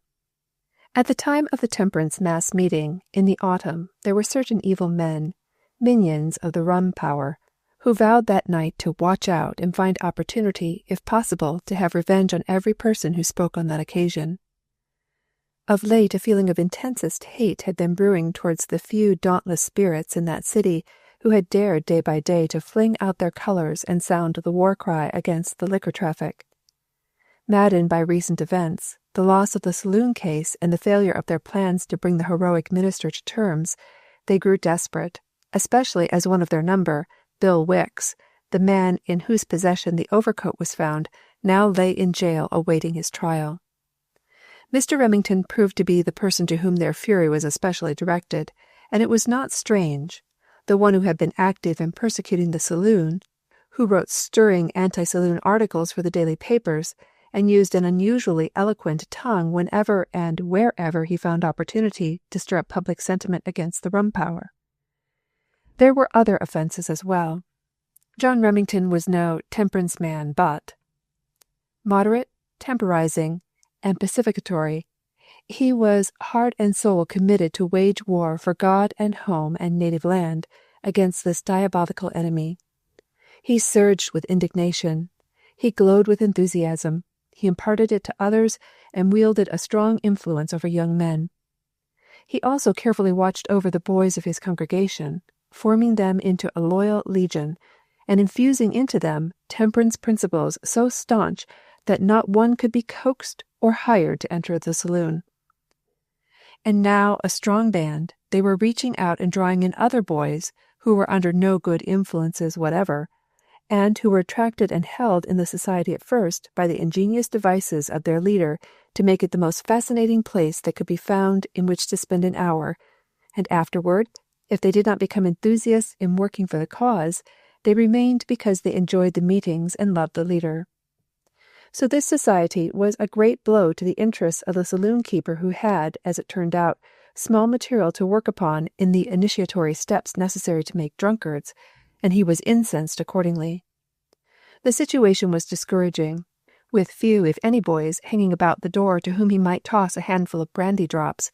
At the time of the temperance mass meeting in the autumn, there were certain evil men, minions of the rum power, who vowed that night to watch out and find opportunity, if possible, to have revenge on every person who spoke on that occasion. Of late a feeling of intensest hate had been brewing towards the few dauntless spirits in that city who had dared day by day to fling out their colors and sound the war cry against the liquor traffic. Maddened by recent events, the loss of the saloon case and the failure of their plans to bring the heroic minister to terms, they grew desperate, especially as one of their number, Bill Wicks, the man in whose possession the overcoat was found, now lay in jail awaiting his trial. Mr. Remington proved to be the person to whom their fury was especially directed, and it was not strange. The one who had been active in persecuting the saloon, who wrote stirring anti-saloon articles for the daily papers, and used an unusually eloquent tongue whenever and wherever he found opportunity to stir up public sentiment against the rum power. There were other offences as well. John Remington was no temperance man, but moderate, temporizing, and pacificatory, he was heart and soul committed to wage war for God and home and native land against this diabolical enemy. He surged with indignation. He glowed with enthusiasm. He imparted it to others and wielded a strong influence over young men. He also carefully watched over the boys of his congregation, forming them into a loyal legion, and infusing into them temperance principles so staunch that not one could be coaxed or hired to enter the saloon. And now, a strong band, they were reaching out and drawing in other boys who were under no good influences whatever, and who were attracted and held in the society at first by the ingenious devices of their leader to make it the most fascinating place that could be found in which to spend an hour, and afterward, if they did not become enthusiasts in working for the cause, they remained because they enjoyed the meetings and loved the leader. So this society was a great blow to the interests of the saloon-keeper who had, as it turned out, small material to work upon in the initiatory steps necessary to make drunkards, and he was incensed accordingly. The situation was discouraging, with few, if any, boys hanging about the door to whom he might toss a handful of brandy drops,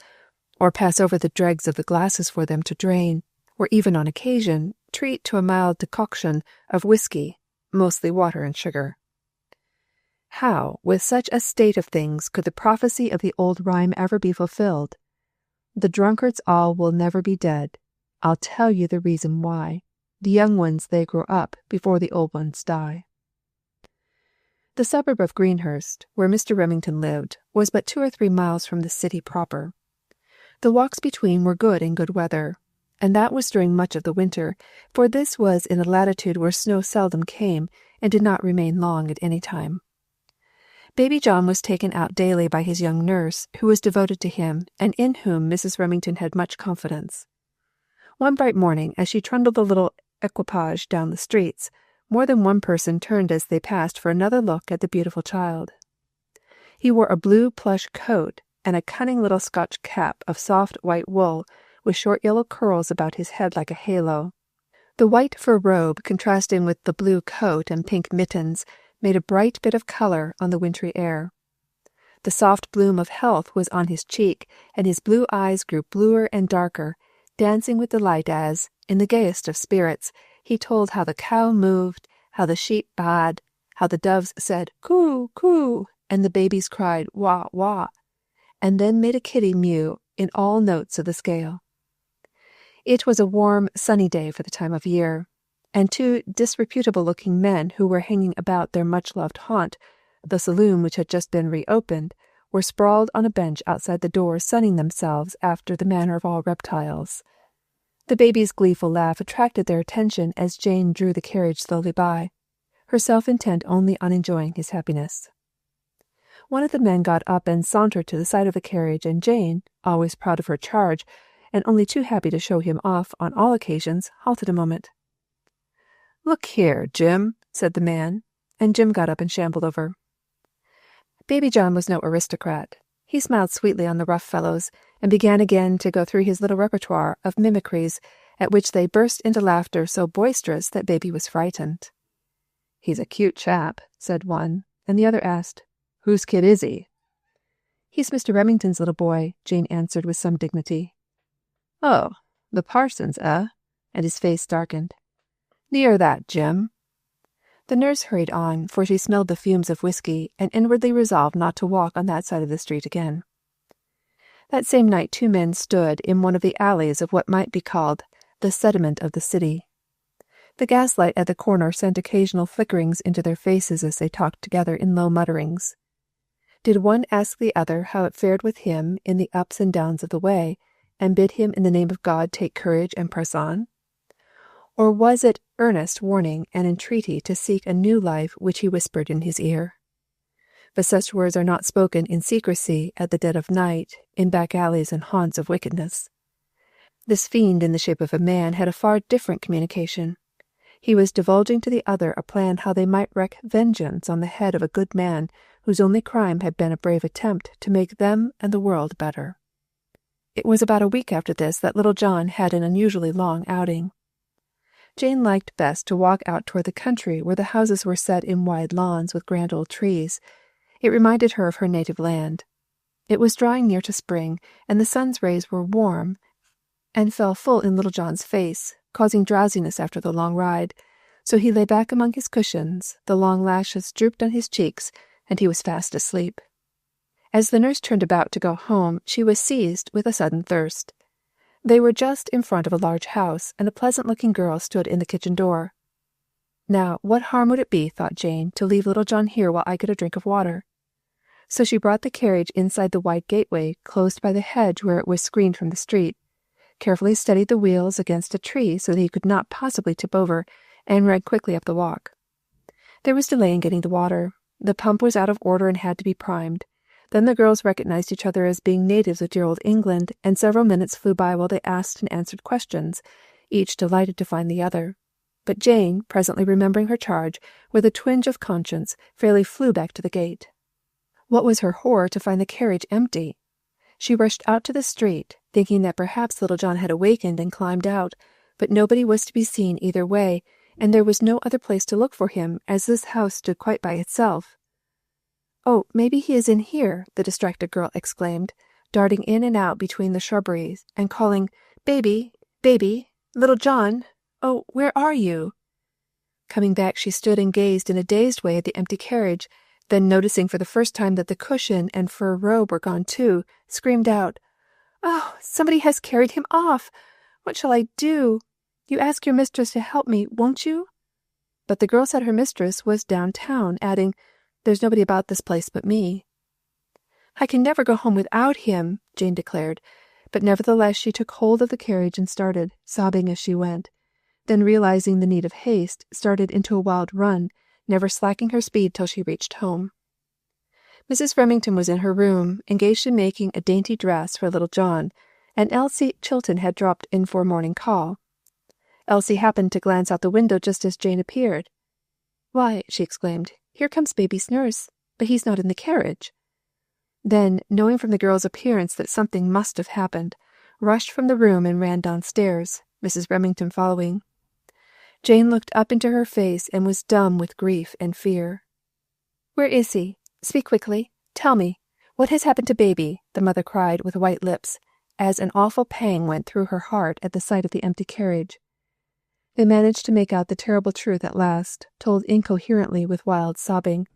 or pass over the dregs of the glasses for them to drain, or even on occasion treat to a mild decoction of whiskey, mostly water and sugar. How, with such a state of things, could the prophecy of the old rhyme ever be fulfilled? The drunkards all will never be dead, I'll tell you the reason why. The young ones, they grow up before the old ones die. The suburb of Greenhurst, where Mr. Remington lived, was but 2 or 3 miles from the city proper. The walks between were good in good weather, and that was during much of the winter, for this was in a latitude where snow seldom came and did not remain long at any time. Baby John was taken out daily by his young nurse, who was devoted to him, and in whom Mrs. Remington had much confidence. One bright morning, as she trundled the little equipage down the streets, more than one person turned as they passed for another look at the beautiful child. He wore a blue plush coat and a cunning little Scotch cap of soft white wool, with short yellow curls about his head like a halo. The white fur robe, contrasting with the blue coat and pink mittens, made a bright bit of color on the wintry air. The soft bloom of health was on his cheek, and his blue eyes grew bluer and darker, dancing with delight as, in the gayest of spirits, he told how the cow moved, how the sheep baaed, how the doves said coo, coo, and the babies cried wah, wah, and then made a kitty mew in all notes of the scale. It was a warm, sunny day for the time of year, and 2 disreputable-looking men who were hanging about their much-loved haunt, the saloon which had just been reopened, were sprawled on a bench outside the door sunning themselves after the manner of all reptiles. The baby's gleeful laugh attracted their attention as Jane drew the carriage slowly by, herself intent only on enjoying his happiness. One of the men got up and sauntered to the side of the carriage, and Jane, always proud of her charge, and only too happy to show him off on all occasions, halted a moment. "Look here, Jim," said the man, and Jim got up and shambled over. Baby John was no aristocrat. He smiled sweetly on the rough fellows, and began again to go through his little repertoire of mimicries, at which they burst into laughter so boisterous that Baby was frightened. "He's a cute chap," said one, and the other asked, "Whose kid is he?" "He's Mr. Remington's little boy," Jane answered with some dignity. "Oh, the parson's, eh?" And his face darkened. "Near that, Jim." The nurse hurried on, for she smelled the fumes of whiskey, and inwardly resolved not to walk on that side of the street again. That same night 2 men stood in one of the alleys of what might be called the sediment of the city. The gaslight at the corner sent occasional flickerings into their faces as they talked together in low mutterings. Did one ask the other how it fared with him in the ups and downs of the way, and bid him in the name of God take courage and press on? Or was it earnest warning and entreaty to seek a new life which he whispered in his ear? But such words are not spoken in secrecy at the dead of night, in back alleys and haunts of wickedness. This fiend in the shape of a man had a far different communication. He was divulging to the other a plan how they might wreak vengeance on the head of a good man whose only crime had been a brave attempt to make them and the world better. It was about a week after this that little John had an unusually long outing. Jane liked best to walk out toward the country where the houses were set in wide lawns with grand old trees. It reminded her of her native land. It was drawing near to spring, and the sun's rays were warm and fell full in little John's face, causing drowsiness after the long ride, so he lay back among his cushions, the long lashes drooped on his cheeks, and he was fast asleep. As the nurse turned about to go home, she was seized with a sudden thirst. They were just in front of a large house, and a pleasant-looking girl stood in the kitchen door. Now, what harm would it be, thought Jane, to leave little John here while I get a drink of water? So she brought the carriage inside the wide gateway, closed by the hedge where it was screened from the street, carefully steadied the wheels against a tree so that he could not possibly tip over, and ran quickly up the walk. There was delay in getting the water. The pump was out of order and had to be primed. Then the girls recognized each other as being natives of dear old England, and several minutes flew by while they asked and answered questions, each delighted to find the other. But Jane, presently remembering her charge, with a twinge of conscience, fairly flew back to the gate. What was her horror to find the carriage empty? She rushed out to the street, thinking that perhaps little John had awakened and climbed out, but nobody was to be seen either way, and there was no other place to look for him, as this house stood quite by itself. "Oh, maybe he is in here," the distracted girl exclaimed, darting in and out between the shrubberies, and calling, "Baby, baby, little John, oh, where are you?" Coming back, she stood and gazed in a dazed way at the empty carriage, then noticing for the first time that the cushion and fur robe were gone too, screamed out, "Oh, somebody has carried him off! What shall I do? You ask your mistress to help me, won't you?" But the girl said her mistress was downtown, adding, "There's nobody about this place but me." "I can never go home without him," Jane declared, but nevertheless she took hold of the carriage and started, sobbing as she went. Then, realizing the need of haste, started into a wild run, never slacking her speed till she reached home. Mrs. Remington was in her room, engaged in making a dainty dress for little John, and Elsie Chilton had dropped in for a morning call. Elsie happened to glance out the window just as Jane appeared. "Why," she exclaimed, "here comes baby's nurse, but he's not in the carriage." Then, knowing from the girl's appearance that something must have happened, rushed from the room and ran downstairs, Mrs. Remington following. Jane looked up into her face and was dumb with grief and fear. "Where is he? Speak quickly. Tell me. What has happened to baby?" the mother cried with white lips, as an awful pang went through her heart at the sight of the empty carriage. They managed to make out the terrible truth at last, told incoherently with wild sobbing.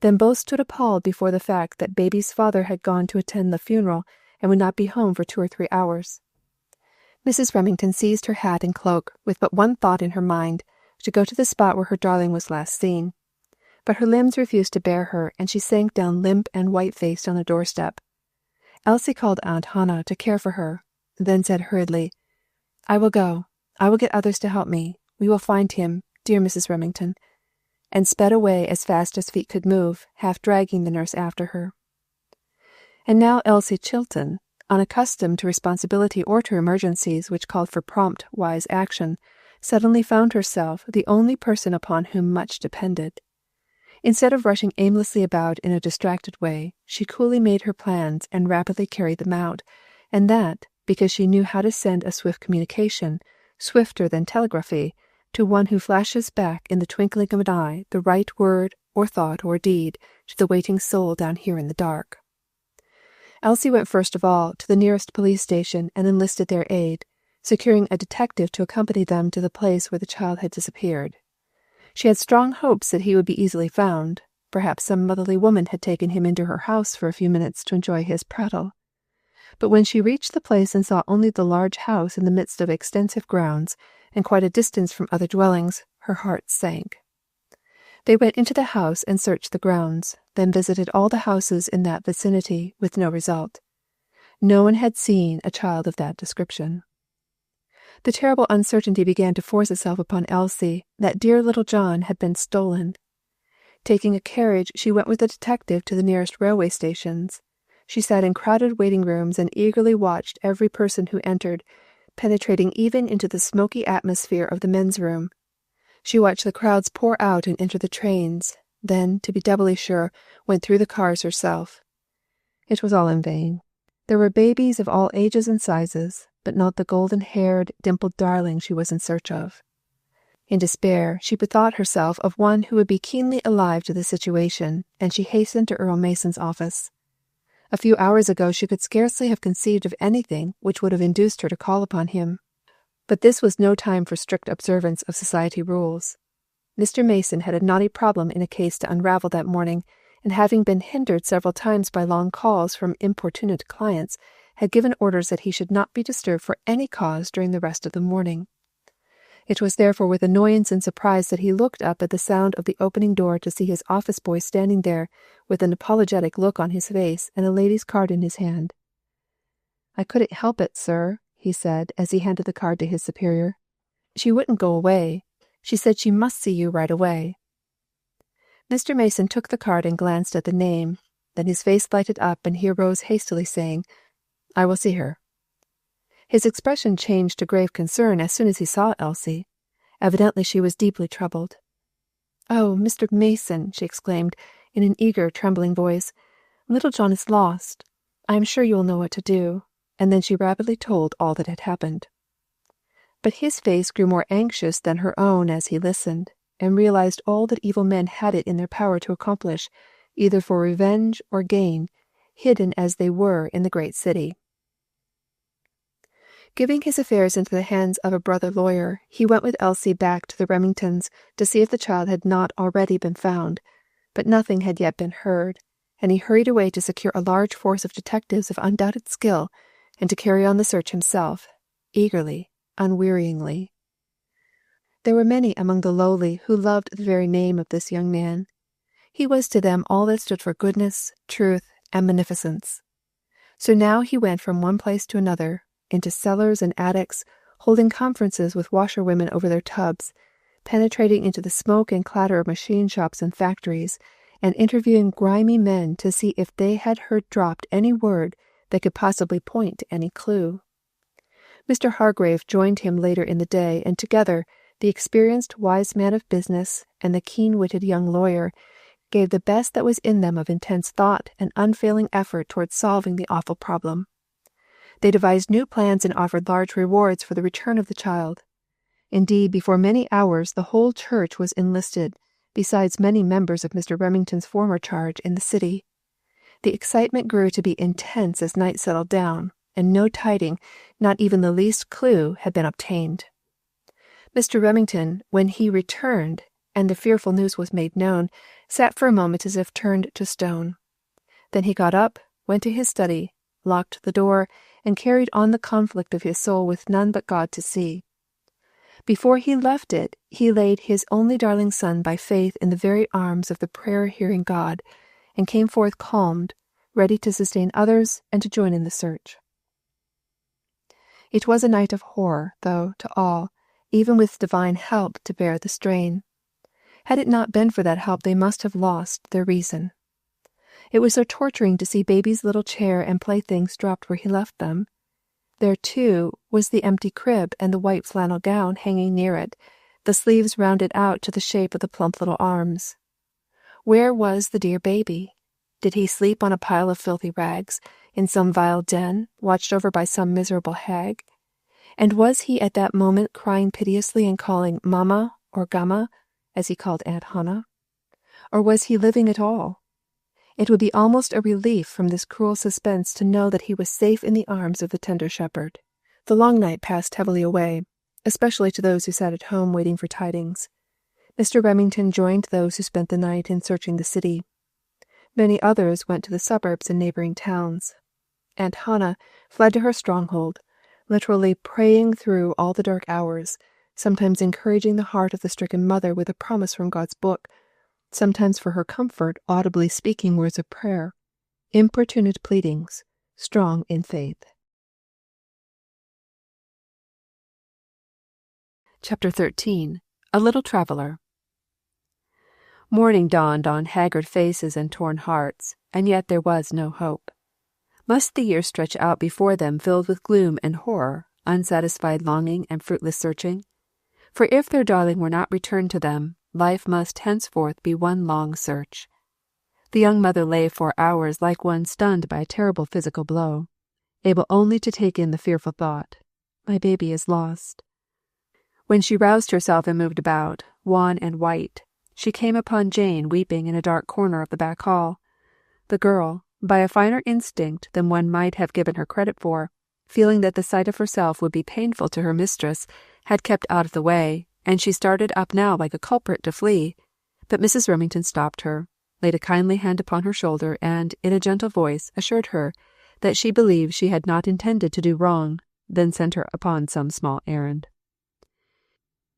Then both stood appalled before the fact that baby's father had gone to attend the funeral and would not be home for 2 or 3 hours. Mrs. Remington seized her hat and cloak, with but one thought in her mind, to go to the spot where her darling was last seen. But her limbs refused to bear her, and she sank down limp and white-faced on the doorstep. Elsie called Aunt Hannah to care for her, then said hurriedly, "I will go. I will get others to help me. We will find him, dear Mrs. Remington," and sped away as fast as feet could move, half dragging the nurse after her. And now Elsie Chilton, unaccustomed to responsibility or to emergencies which called for prompt, wise action, suddenly found herself the only person upon whom much depended. Instead of rushing aimlessly about in a distracted way, she coolly made her plans and rapidly carried them out, and that because she knew how to send a swift communication, swifter than telegraphy, to one who flashes back in the twinkling of an eye the right word or thought or deed to the waiting soul down here in the dark. Elsie went first of all to the nearest police station and enlisted their aid, securing a detective to accompany them to the place where the child had disappeared. She had strong hopes that he would be easily found. Perhaps some motherly woman had taken him into her house for a few minutes to enjoy his prattle. But when she reached the place and saw only the large house in the midst of extensive grounds, and quite a distance from other dwellings, her heart sank. They went into the house and searched the grounds, then visited all the houses in that vicinity, with no result. No one had seen a child of that description. The terrible uncertainty began to force itself upon Elsie that dear little John had been stolen. Taking a carriage, she went with the detective to the nearest railway stations. She sat in crowded waiting rooms and eagerly watched every person who entered, penetrating even into the smoky atmosphere of the men's room. She watched the crowds pour out and enter the trains, then, to be doubly sure, went through the cars herself. It was all in vain. There were babies of all ages and sizes, but not the golden-haired, dimpled darling she was in search of. In despair, she bethought herself of one who would be keenly alive to the situation, and she hastened to Earl Mason's office. A few hours ago she could scarcely have conceived of anything which would have induced her to call upon him. But this was no time for strict observance of society rules. Mr. Mason had a knotty problem in a case to unravel that morning, and having been hindered several times by long calls from importunate clients, had given orders that he should not be disturbed for any cause during the rest of the morning. It was therefore with annoyance and surprise that he looked up at the sound of the opening door to see his office boy standing there with an apologetic look on his face and a lady's card in his hand. "I couldn't help it, sir," he said, as he handed the card to his superior. "She wouldn't go away. She said she must see you right away." Mr. Mason took the card and glanced at the name. Then his face lighted up, and he arose hastily, saying, "I will see her." His expression changed to grave concern as soon as he saw Elsie. Evidently she was deeply troubled. "Oh, Mr. Mason," she exclaimed, in an eager, trembling voice, "little John is lost. I am sure you will know what to do." And then she rapidly told all that had happened. But his face grew more anxious than her own as he listened, and realized all that evil men had it in their power to accomplish, either for revenge or gain, hidden as they were in the great city. Giving his affairs into the hands of a brother lawyer, he went with Elsie back to the Remingtons to see if the child had not already been found, but nothing had yet been heard, and he hurried away to secure a large force of detectives of undoubted skill, and to carry on the search himself, eagerly, unwearyingly. There were many among the lowly who loved the very name of this young man. He was to them all that stood for goodness, truth, and beneficence. So now he went from one place to another, into cellars and attics, holding conferences with washerwomen over their tubs, penetrating into the smoke and clatter of machine shops and factories, and interviewing grimy men to see if they had heard dropped any word that could possibly point to any clue. Mr. Hargrave joined him later in the day, and together the experienced wise man of business and the keen-witted young lawyer gave the best that was in them of intense thought and unfailing effort towards solving the awful problem. They devised new plans and offered large rewards for the return of the child. Indeed, before many hours the whole church was enlisted, besides many members of Mr. Remington's former charge in the city. The excitement grew to be intense as night settled down, and no tiding, not even the least clue, had been obtained. Mr. Remington, when he returned, and the fearful news was made known, sat for a moment as if turned to stone. Then he got up, went to his study, locked the door, and carried on the conflict of his soul with none but God to see. Before he left it, he laid his only darling son by faith in the very arms of the prayer-hearing God, and came forth calmed, ready to sustain others and to join in the search. It was a night of horror, though, to all, even with divine help to bear the strain. Had it not been for that help, they must have lost their reason. It was so torturing to see baby's little chair and playthings dropped where he left them. There, too, was the empty crib and the white flannel gown hanging near it, the sleeves rounded out to the shape of the plump little arms. Where was the dear baby? Did he sleep on a pile of filthy rags, in some vile den, watched over by some miserable hag? And was he at that moment crying piteously and calling Mama or Gamma, as he called Aunt Hannah? Or was he living at all? It would be almost a relief from this cruel suspense to know that he was safe in the arms of the tender shepherd. The long night passed heavily away, especially to those who sat at home waiting for tidings. Mr. Remington joined those who spent the night in searching the city. Many others went to the suburbs and neighboring towns. Aunt Hannah fled to her stronghold, literally praying through all the dark hours, sometimes encouraging the heart of the stricken mother with a promise from God's book, sometimes for her comfort audibly speaking words of prayer, importunate pleadings, strong in faith. Chapter 13. A Little Traveler. Morning dawned on haggard faces and torn hearts, and yet there was no hope. Must the year stretch out before them filled with gloom and horror, unsatisfied longing and fruitless searching? For if their darling were not returned to them, life must henceforth be one long search. The young mother lay for hours like one stunned by a terrible physical blow, able only to take in the fearful thought, "My baby is lost." When she roused herself and moved about, wan and white, she came upon Jane weeping in a dark corner of the back hall. The girl, by a finer instinct than one might have given her credit for, feeling that the sight of herself would be painful to her mistress, had kept out of the way, and she started up now like a culprit to flee. But Mrs. Remington stopped her, laid a kindly hand upon her shoulder, and, in a gentle voice, assured her that she believed she had not intended to do wrong, then sent her upon some small errand.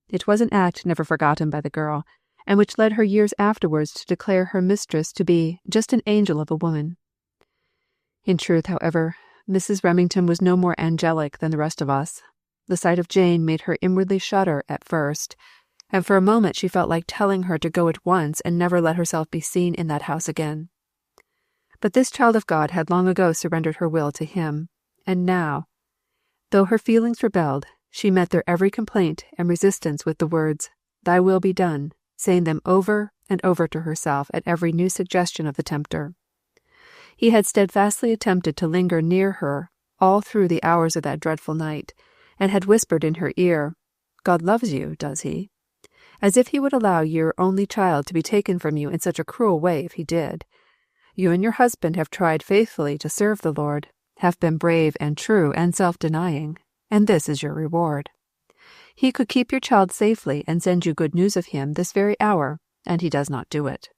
It was an act never forgotten by the girl, and which led her years afterwards to declare her mistress to be just an angel of a woman. In truth, however, Mrs. Remington was no more angelic than the rest of us. The sight of Jane made her inwardly shudder at first, and for a moment she felt like telling her to go at once and never let herself be seen in that house again. But this child of God had long ago surrendered her will to him, and now, though her feelings rebelled, she met their every complaint and resistance with the words, "Thy will be done," saying them over and over to herself at every new suggestion of the tempter. He had steadfastly attempted to linger near her all through the hours of that dreadful night, and had whispered in her ear, "God loves you, does he?" As if he would allow your only child to be taken from you in such a cruel way if he did. You and your husband have tried faithfully to serve the Lord, have been brave and true and self-denying, and this is your reward. He could keep your child safely and send you good news of him this very hour, and he does not do it.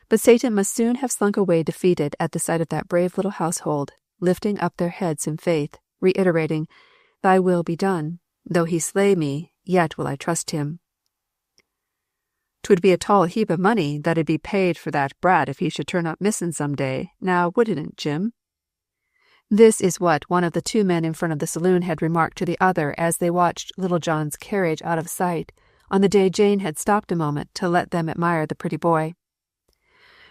But Satan must soon have slunk away defeated at the sight of that brave little household, lifting up their heads in faith, reiterating, Thy will be done. Though he slay me, yet will I trust him. 'Twould be a tall heap of money that'd be paid for that brat if he should turn up missing some day, now wouldn't it, Jim? This is what one of the two men in front of the saloon had remarked to the other as they watched Little John's carriage out of sight on the day Jane had stopped a moment to let them admire the pretty boy.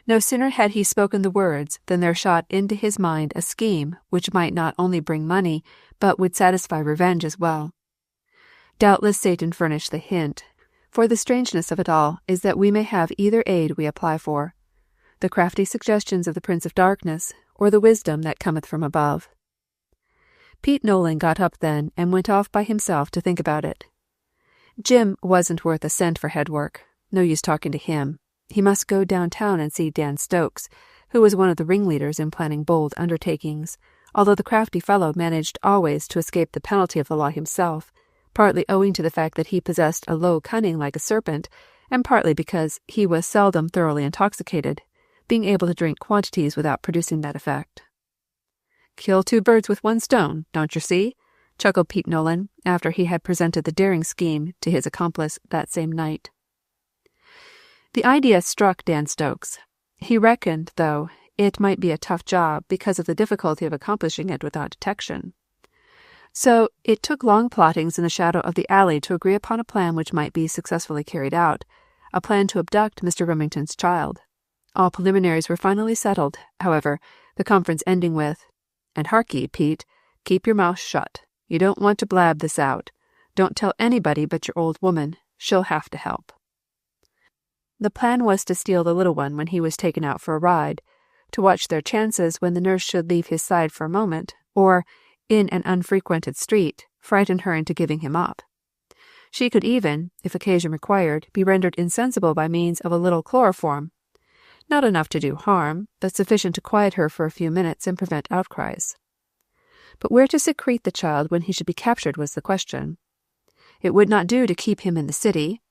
No sooner had he spoken the words than there shot into his mind a scheme which might not only bring money, but would satisfy revenge as well. Doubtless Satan furnished the hint, for the strangeness of it all is that we may have either aid we apply for, the crafty suggestions of the Prince of Darkness, or the wisdom that cometh from above. Pete Nolan got up then and went off by himself to think about it. Jim wasn't worth a cent for head work. No use talking to him. He must go downtown and see Dan Stokes, who was one of the ringleaders in planning bold undertakings, although the crafty fellow managed always to escape the penalty of the law himself, partly owing to the fact that he possessed a low cunning like a serpent, and partly because he was seldom thoroughly intoxicated, being able to drink quantities without producing that effect. "Kill two birds with one stone, don't you see?" chuckled Pete Nolan, after he had presented the daring scheme to his accomplice that same night. The idea struck Dan Stokes. He reckoned, though, it might be a tough job because of the difficulty of accomplishing it without detection. So it took long plottings in the shadow of the alley to agree upon a plan which might be successfully carried out, a plan to abduct Mr. Remington's child. All preliminaries were finally settled, however, the conference ending with, "And harkye, Pete, keep your mouth shut. You don't want to blab this out. Don't tell anybody but your old woman. She'll have to help." The plan was to steal the little one when he was taken out for a ride, to watch their chances when the nurse should leave his side for a moment, or, in an unfrequented street, frighten her into giving him up. She could even, if occasion required, be rendered insensible by means of a little chloroform. Not enough to do harm, but sufficient to quiet her for a few minutes and prevent outcries. But where to secrete the child when he should be captured was the question. It would not do to keep him in the city.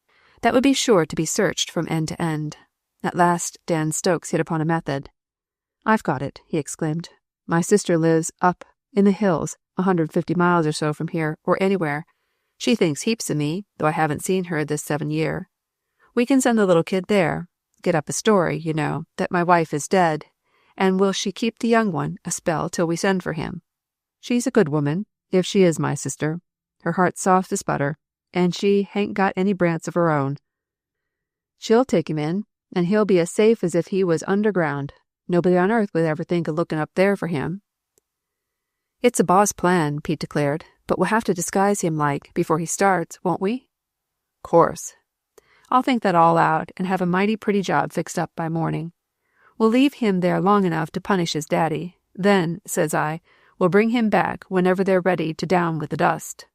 That would be sure to be searched from end to end. At last Dan Stokes hit upon a method. "I've got it," he exclaimed. "My sister lives up in the hills, 150 miles or so from here, or anywhere. She thinks heaps of me, though I haven't seen her this 7 year. We can send the little kid there, get up a story, you know, that my wife is dead, and will she keep the young one a spell till we send for him? She's a good woman, if she is my sister. Her heart's soft as butter, and she hain't got any brants of her own. She'll take him in, and he'll be as safe as if he was underground. Nobody on earth would ever think of looking up there for him." "It's a boss plan," Pete declared, "but we'll have to disguise him like before he starts, won't we?" "Course. I'll think that all out and have a mighty pretty job fixed up by morning. We'll leave him there long enough to punish his daddy. Then, says I, we'll bring him back whenever they're ready to down with the dust.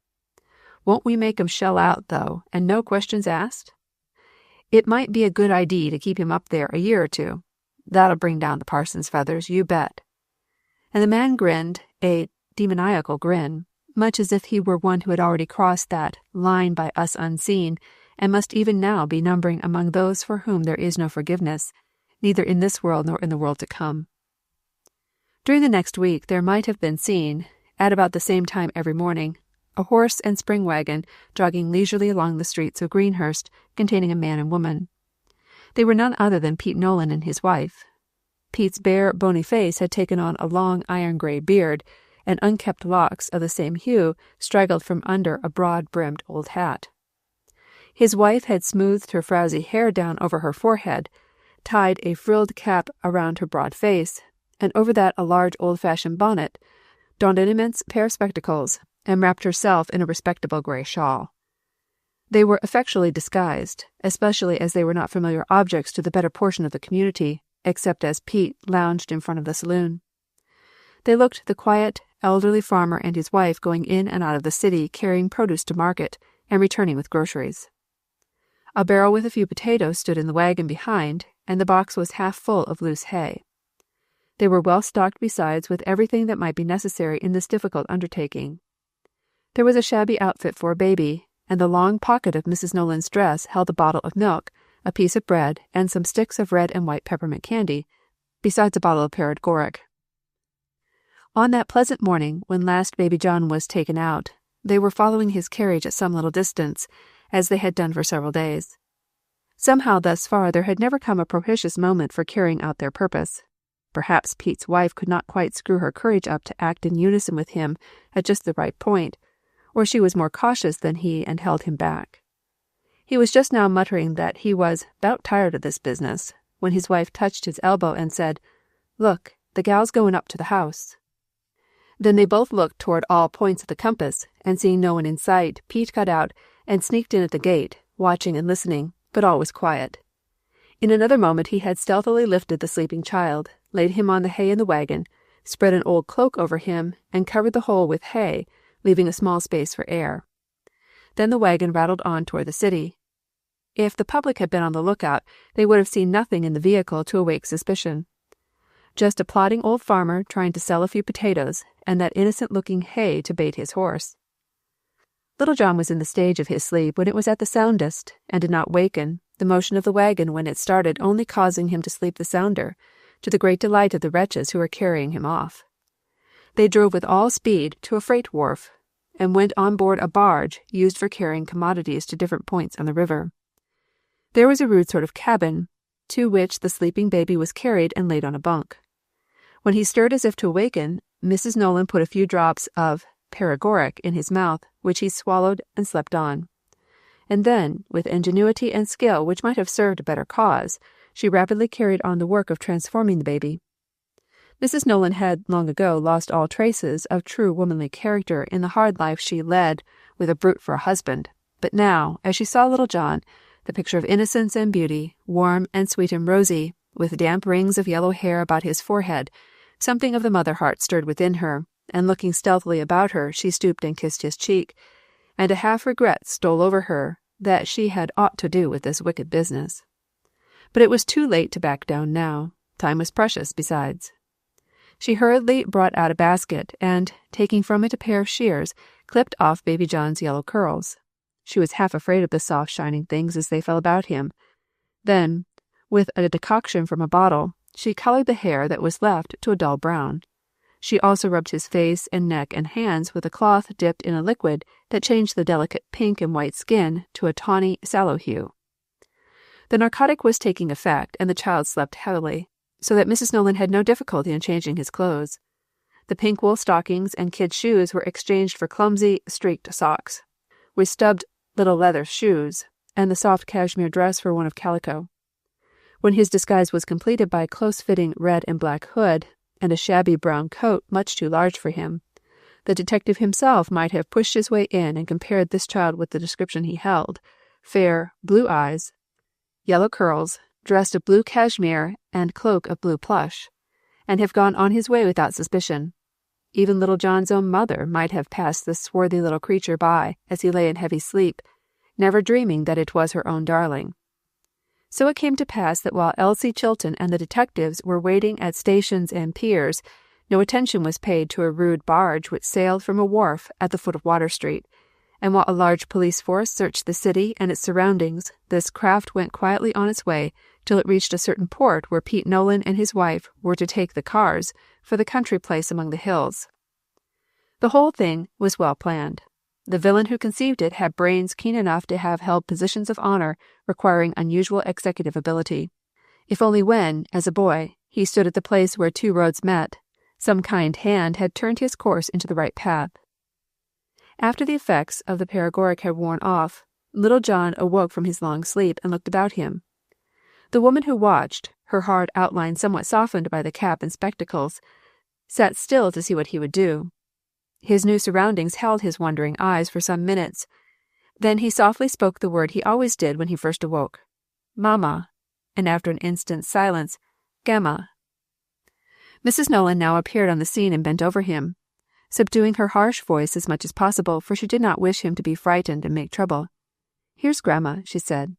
Won't we make 'em shell out, though, and no questions asked? It might be a good idea to keep him up there a year or two. That'll bring down the parson's feathers, you bet." And the man grinned, a demoniacal grin, much as if he were one who had already crossed that line by us unseen, and must even now be numbering among those for whom there is no forgiveness, neither in this world nor in the world to come. During the next week there might have been seen, at about the same time every morning, a horse and spring wagon jogging leisurely along the streets of Greenhurst, containing a man and woman. They were none other than Pete Nolan and his wife. Pete's bare, bony face had taken on a long iron-gray beard, and unkempt locks of the same hue straggled from under a broad-brimmed old hat. His wife had smoothed her frowsy hair down over her forehead, tied a frilled cap around her broad face, and over that a large old-fashioned bonnet, donned an immense pair of spectacles, and wrapped herself in a respectable grey shawl. They were effectually disguised, especially as they were not familiar objects to the better portion of the community, except as Pete lounged in front of the saloon. They looked the quiet, elderly farmer and his wife going in and out of the city carrying produce to market, and returning with groceries. A barrel with a few potatoes stood in the wagon behind, and the box was half full of loose hay. They were well stocked besides with everything that might be necessary in this difficult undertaking. There was a shabby outfit for a baby, and the long pocket of Mrs. Nolan's dress held a bottle of milk, a piece of bread, and some sticks of red and white peppermint candy, besides a bottle of paregoric. On that pleasant morning, when last baby John was taken out, They were following his carriage at some little distance, as they had done for several days. Somehow thus far there had never come a propitious moment for carrying out their purpose. Perhaps Pete's wife could not quite screw her courage up to act in unison with him at just the right point, or she was more cautious than he and held him back. He was just now muttering that he was "'bout tired of this business," when his wife touched his elbow and said, "Look, the gal's going up to the house." Then they both looked toward all points of the compass, and seeing no one in sight, Pete got out and sneaked in at the gate, watching and listening, but all was quiet. In another moment he had stealthily lifted the sleeping child, laid him on the hay in the wagon, spread an old cloak over him, and covered the whole with hay, leaving a small space for air. Then the wagon rattled on toward the city. If the public had been on the lookout, they would have seen nothing in the vehicle to awake suspicion. Just a plodding old farmer trying to sell a few potatoes, and that innocent-looking hay to bait his horse. Little John was in the stage of his sleep when it was at the soundest, and did not waken, the motion of the wagon when it started only causing him to sleep the sounder, to the great delight of the wretches who were carrying him off. They drove with all speed to a freight wharf, and went on board a barge used for carrying commodities to different points on the river. There was a rude sort of cabin, to which the sleeping baby was carried and laid on a bunk. When he stirred as if to awaken, Mrs. Nolan put a few drops of paregoric in his mouth, which he swallowed and slept on. And then, with ingenuity and skill which might have served a better cause, she rapidly carried on the work of transforming the baby. Mrs. Nolan had long ago lost all traces of true womanly character in the hard life she led with a brute for a husband, but now, as she saw little John, the picture of innocence and beauty, warm and sweet and rosy, with damp rings of yellow hair about his forehead, something of the mother heart stirred within her, and looking stealthily about her, she stooped and kissed his cheek, and a half-regret stole over her that she had aught to do with this wicked business. But it was too late to back down now. Time was precious, besides. She hurriedly brought out a basket, and, taking from it a pair of shears, clipped off baby John's yellow curls. She was half afraid of the soft, shining things as they fell about him. Then, with a decoction from a bottle, she colored the hair that was left to a dull brown. She also rubbed his face and neck and hands with a cloth dipped in a liquid that changed the delicate pink and white skin to a tawny, sallow hue. The narcotic was taking effect, and the child slept heavily, so that Mrs. Nolan had no difficulty in changing his clothes. The pink wool stockings and kid shoes were exchanged for clumsy, streaked socks, with stubbed little leather shoes, and the soft cashmere dress for one of calico. When his disguise was completed by a close-fitting red and black hood, and a shabby brown coat much too large for him, the detective himself might have pushed his way in and compared this child with the description he held: fair, blue eyes, yellow curls, dressed of blue cashmere and cloak of blue plush, and have gone on his way without suspicion. Even little John's own mother might have passed this swarthy little creature by as he lay in heavy sleep, never dreaming that it was her own darling. So it came to pass that while Elsie Chilton and the detectives were waiting at stations and piers, no attention was paid to a rude barge which sailed from a wharf at the foot of Water Street, and while a large police force searched the city and its surroundings, this craft went quietly on its way till it reached a certain port where Pete Nolan and his wife were to take the cars for the country place among the hills. The whole thing was well planned. The villain who conceived it had brains keen enough to have held positions of honor requiring unusual executive ability. If only when, as a boy, he stood at the place where two roads met, some kind hand had turned his course into the right path. After the effects of the paregoric had worn off, little John awoke from his long sleep and looked about him. The woman who watched, her hard outline somewhat softened by the cap and spectacles, sat still to see what he would do. His new surroundings held his wondering eyes for some minutes. Then he softly spoke the word he always did when he first awoke, "Mama," and after an instant's silence, "Gamma." Mrs. Nolan now appeared on the scene and bent over him, subduing her harsh voice as much as possible, for she did not wish him to be frightened and make trouble. "Here's Grandma," she said.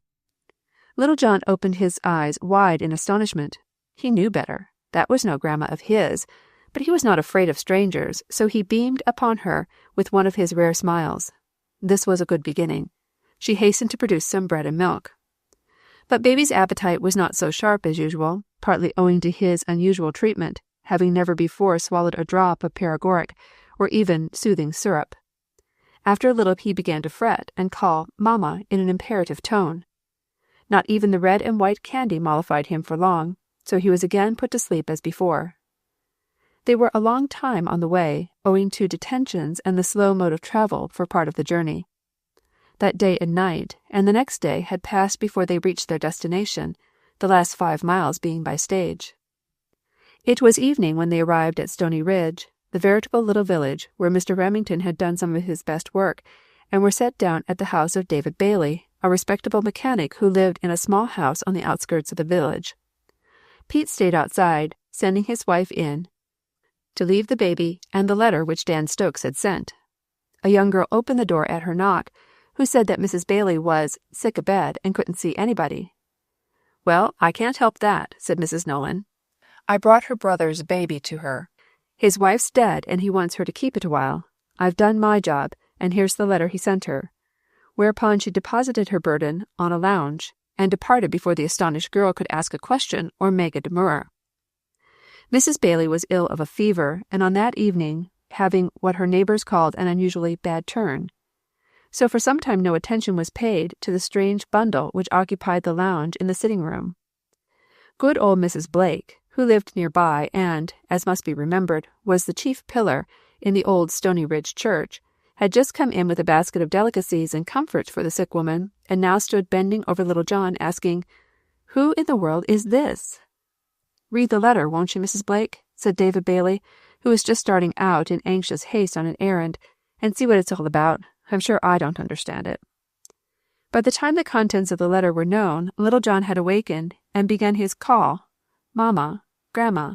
Little John opened his eyes wide in astonishment. He knew better. That was no Grandma of his, but he was not afraid of strangers, so he beamed upon her with one of his rare smiles. This was a good beginning. She hastened to produce some bread and milk. But baby's appetite was not so sharp as usual, partly owing to his unusual treatment, having never before swallowed a drop of paregoric or even soothing syrup. After a little he began to fret and call Mamma in an imperative tone. Not even the red and white candy mollified him for long, so he was again put to sleep as before. They were a long time on the way, owing to detentions and the slow mode of travel for part of the journey. That day and night, and the next day had passed before they reached their destination, the last 5 miles being by stage. It was evening when they arrived at Stony Ridge, the veritable little village where Mr. Remington had done some of his best work, and were set down at the house of David Bailey, a respectable mechanic who lived in a small house on the outskirts of the village. Pete stayed outside, sending his wife in to leave the baby and the letter which Dan Stokes had sent. A young girl opened the door at her knock, who said that Mrs. Bailey was sick abed and couldn't see anybody. "Well, I can't help that," said Mrs. Nolan. "I brought her brother's baby to her. His wife's dead, and he wants her to keep it a while. I've done my job, and here's the letter he sent her." Whereupon she deposited her burden on a lounge, and departed before the astonished girl could ask a question or make a demur. Mrs. Bailey was ill of a fever, and on that evening having what her neighbors called an unusually bad turn. So for some time no attention was paid to the strange bundle which occupied the lounge in the sitting-room. Good old Mrs. Blake, who lived nearby and, as must be remembered, was the chief pillar in the old Stony Ridge church, had just come in with a basket of delicacies and comforts for the sick woman, and now stood bending over little John, asking, "Who in the world is this?" "Read the letter, won't you, Mrs. Blake?" said David Bailey, who was just starting out in anxious haste on an errand, "and see what it's all about. I'm sure I don't understand it." By the time the contents of the letter were known, little John had awakened and began his call, "Mamma, Grandma."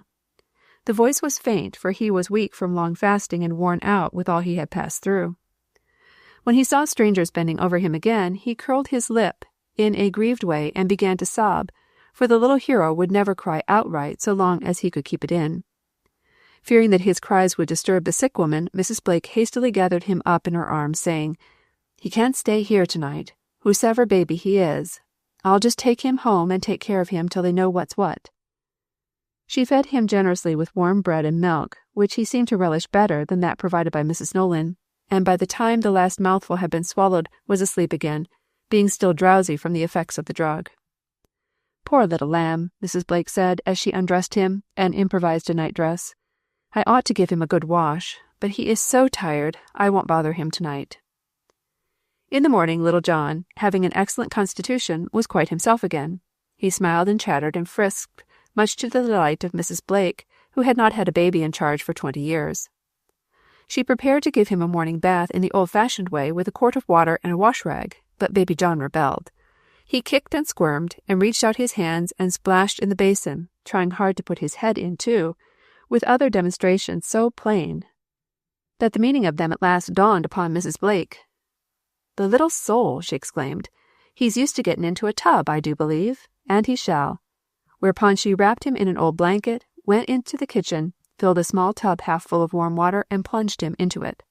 The voice was faint, for he was weak from long fasting and worn out with all he had passed through. When he saw strangers bending over him again, he curled his lip in a grieved way and began to sob, for the little hero would never cry outright so long as he could keep it in. Fearing that his cries would disturb the sick woman, Mrs. Blake hastily gathered him up in her arms, saying, "He can't stay here tonight, whosever baby he is. I'll just take him home and take care of him till they know what's what." She fed him generously with warm bread and milk, which he seemed to relish better than that provided by Mrs. Nolan, and by the time the last mouthful had been swallowed was asleep again, being still drowsy from the effects of the drug. "Poor little lamb," Mrs. Blake said as she undressed him and improvised a night-dress. "I ought to give him a good wash, but he is so tired I won't bother him tonight." In the morning little John, having an excellent constitution, was quite himself again. He smiled and chattered and frisked, much to the delight of Mrs. Blake, who had not had a baby in charge for 20 years. She prepared to give him a morning bath in the old-fashioned way with a quart of water and a wash-rag, but baby John rebelled. He kicked and squirmed, and reached out his hands and splashed in the basin, trying hard to put his head in too, with other demonstrations so plain that the meaning of them at last dawned upon Mrs. Blake. "The little soul!" she exclaimed. "He's used to getting into a tub, I do believe, and he shall." Whereupon she wrapped him in an old blanket, went into the kitchen, filled a small tub half full of warm water, and plunged him into it.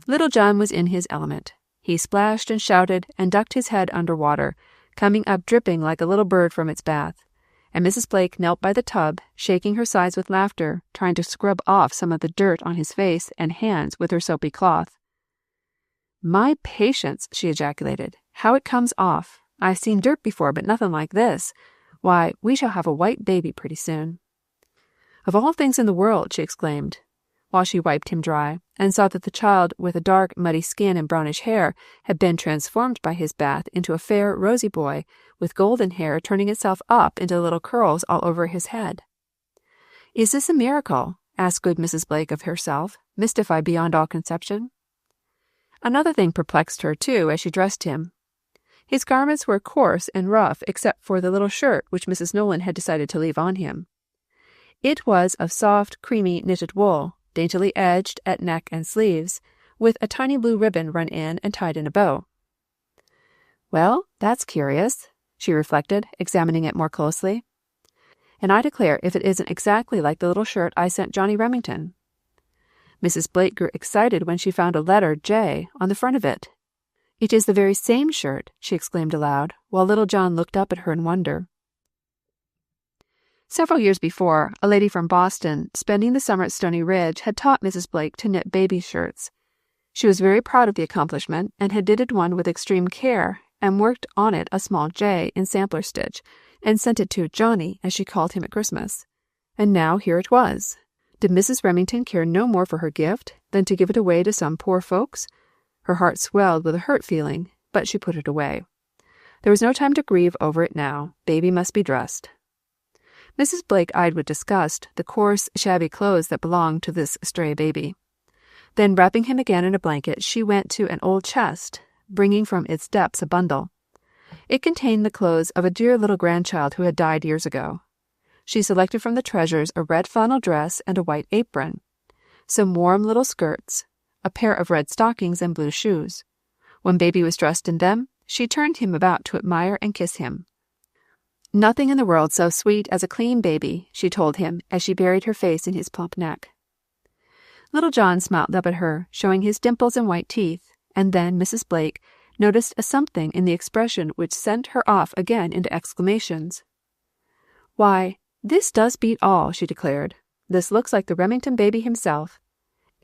Little John was in his element. He splashed and shouted and ducked his head under water, coming up dripping like a little bird from its bath, and Mrs. Blake knelt by the tub, shaking her sides with laughter, trying to scrub off some of the dirt on his face and hands with her soapy cloth. "My patience!" she ejaculated. "How it comes off! I've seen dirt before, but nothing like this. Why, we shall have a white baby pretty soon." "Of all things in the world!" she exclaimed, while she wiped him dry, and saw that the child with a dark, muddy skin and brownish hair had been transformed by his bath into a fair, rosy boy, with golden hair turning itself up into little curls all over his head. "Is this a miracle?" asked good Mrs. Blake of herself, mystified beyond all conception. Another thing perplexed her, too, as she dressed him. His garments were coarse and rough except for the little shirt which Mrs. Nolan had decided to leave on him. It was of soft, creamy knitted wool, daintily edged at neck and sleeves, with a tiny blue ribbon run in and tied in a bow. "Well, that's curious," she reflected, examining it more closely. "And I declare if it isn't exactly like the little shirt I sent Johnny Remington." Mrs. Blake grew excited when she found a letter J on the front of it. "It is the very same shirt," she exclaimed aloud, while little John looked up at her in wonder. Several years before, a lady from Boston, spending the summer at Stony Ridge, had taught Mrs. Blake to knit baby shirts. She was very proud of the accomplishment, and had knitted one with extreme care, and worked on it a small J in sampler stitch, and sent it to Johnny, as she called him at Christmas. And now here it was. Did Mrs. Remington care no more for her gift than to give it away to some poor folks? Her heart swelled with a hurt feeling, but she put it away. There was no time to grieve over it now. Baby must be dressed. Mrs. Blake eyed with disgust the coarse, shabby clothes that belonged to this stray baby. Then, wrapping him again in a blanket, she went to an old chest, bringing from its depths a bundle. It contained the clothes of a dear little grandchild who had died years ago. She selected from the treasures a red flannel dress and a white apron, some warm little skirts, a pair of red stockings and blue shoes. When baby was dressed in them, she turned him about to admire and kiss him. Nothing in the world so sweet as a clean baby, she told him as she buried her face in his plump neck. Little John smiled up at her, showing his dimples and white teeth, and then Mrs. Blake noticed a something in the expression which sent her off again into exclamations. "Why, this does beat all," she declared. "This looks like the Remington baby himself.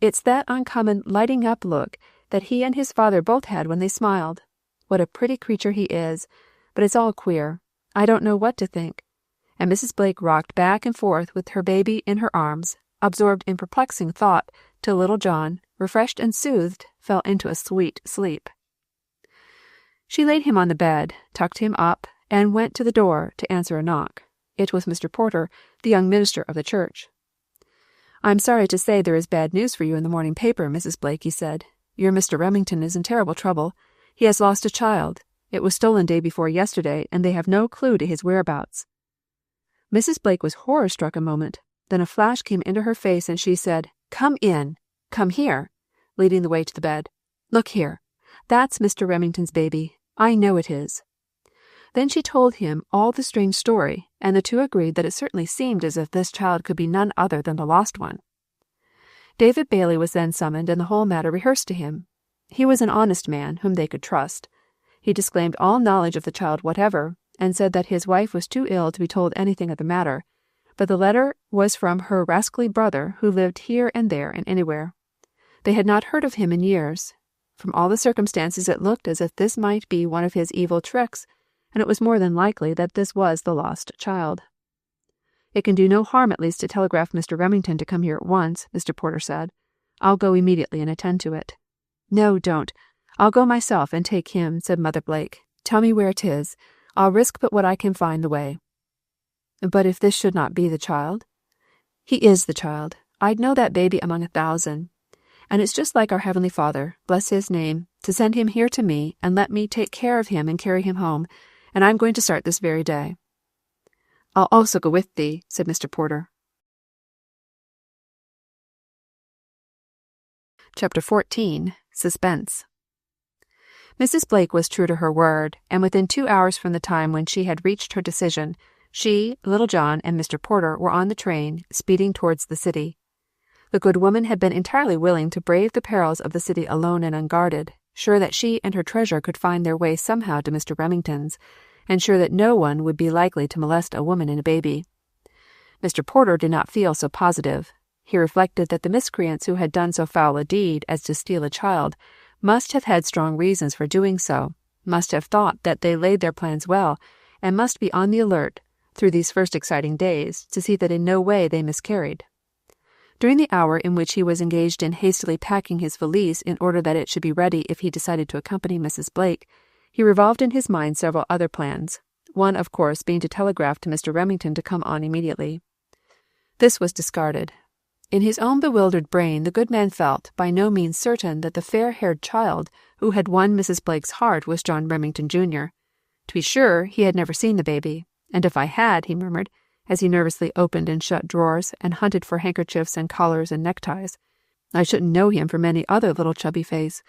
It's that uncommon lighting-up look that he and his father both had when they smiled. What a pretty creature he is, but it's all queer. I don't know what to think." And Mrs. Blake rocked back and forth with her baby in her arms, absorbed in perplexing thought, till little John, refreshed and soothed, fell into a sweet sleep. She laid him on the bed, tucked him up, and went to the door to answer a knock. It was Mr. Porter, the young minister of the church. "I'm sorry to say there is bad news for you in the morning paper, Mrs. Blake," he said. "Your Mr. Remington is in terrible trouble. He has lost a child. It was stolen day before yesterday, and they have no clue to his whereabouts." Mrs. Blake was horror-struck a moment. Then a flash came into her face, and she said, "Come in. Come here," leading the way to the bed. "Look here. That's Mr. Remington's baby. I know it is." Then she told him all the strange story, and the two agreed that it certainly seemed as if this child could be none other than the lost one. David Bailey was then summoned, and the whole matter rehearsed to him. He was an honest man, whom they could trust. He disclaimed all knowledge of the child whatever, and said that his wife was too ill to be told anything of the matter, but the letter was from her rascally brother, who lived here and there and anywhere. They had not heard of him in years. From all the circumstances it looked as if this might be one of his evil tricks, and it was more than likely that this was the lost child. "It can do no harm at least to telegraph Mr. Remington to come here at once," Mr. Porter said. "I'll go immediately and attend to it." "No, don't. I'll go myself and take him," said Mother Blake. "Tell me where it is. I'll risk but what I can find the way." "But if this should not be the child?" "He is the child. I'd know that baby among 1,000. And it's just like our Heavenly Father, bless his name, to send him here to me and let me take care of him and carry him home, and I'm going to start this very day." "I'll also go with thee," said Mr. Porter. Chapter 14. Suspense. Mrs. Blake was true to her word, and within 2 hours from the time when she had reached her decision, she, Little John, and Mr. Porter were on the train, speeding towards the city. The good woman had been entirely willing to brave the perils of the city alone and unguarded, sure that she and her treasure could find their way somehow to Mr. Remington's, and sure that no one would be likely to molest a woman and a baby. Mr. Porter did not feel so positive. He reflected that the miscreants who had done so foul a deed as to steal a child must have had strong reasons for doing so, must have thought that they laid their plans well, and must be on the alert through these first exciting days to see that in no way they miscarried. During the hour in which he was engaged in hastily packing his valise in order that it should be ready if he decided to accompany Mrs. Blake, he revolved in his mind several other plans, one, of course, being to telegraph to Mr. Remington to come on immediately. This was discarded. In his own bewildered brain the good man felt by no means certain that the fair-haired child who had won Mrs. Blake's heart was John Remington, Jr. To be sure, he had never seen the baby, and if I had, he murmured, as he nervously opened and shut drawers and hunted for handkerchiefs and collars and neckties, "I shouldn't know him from any other little chubby face.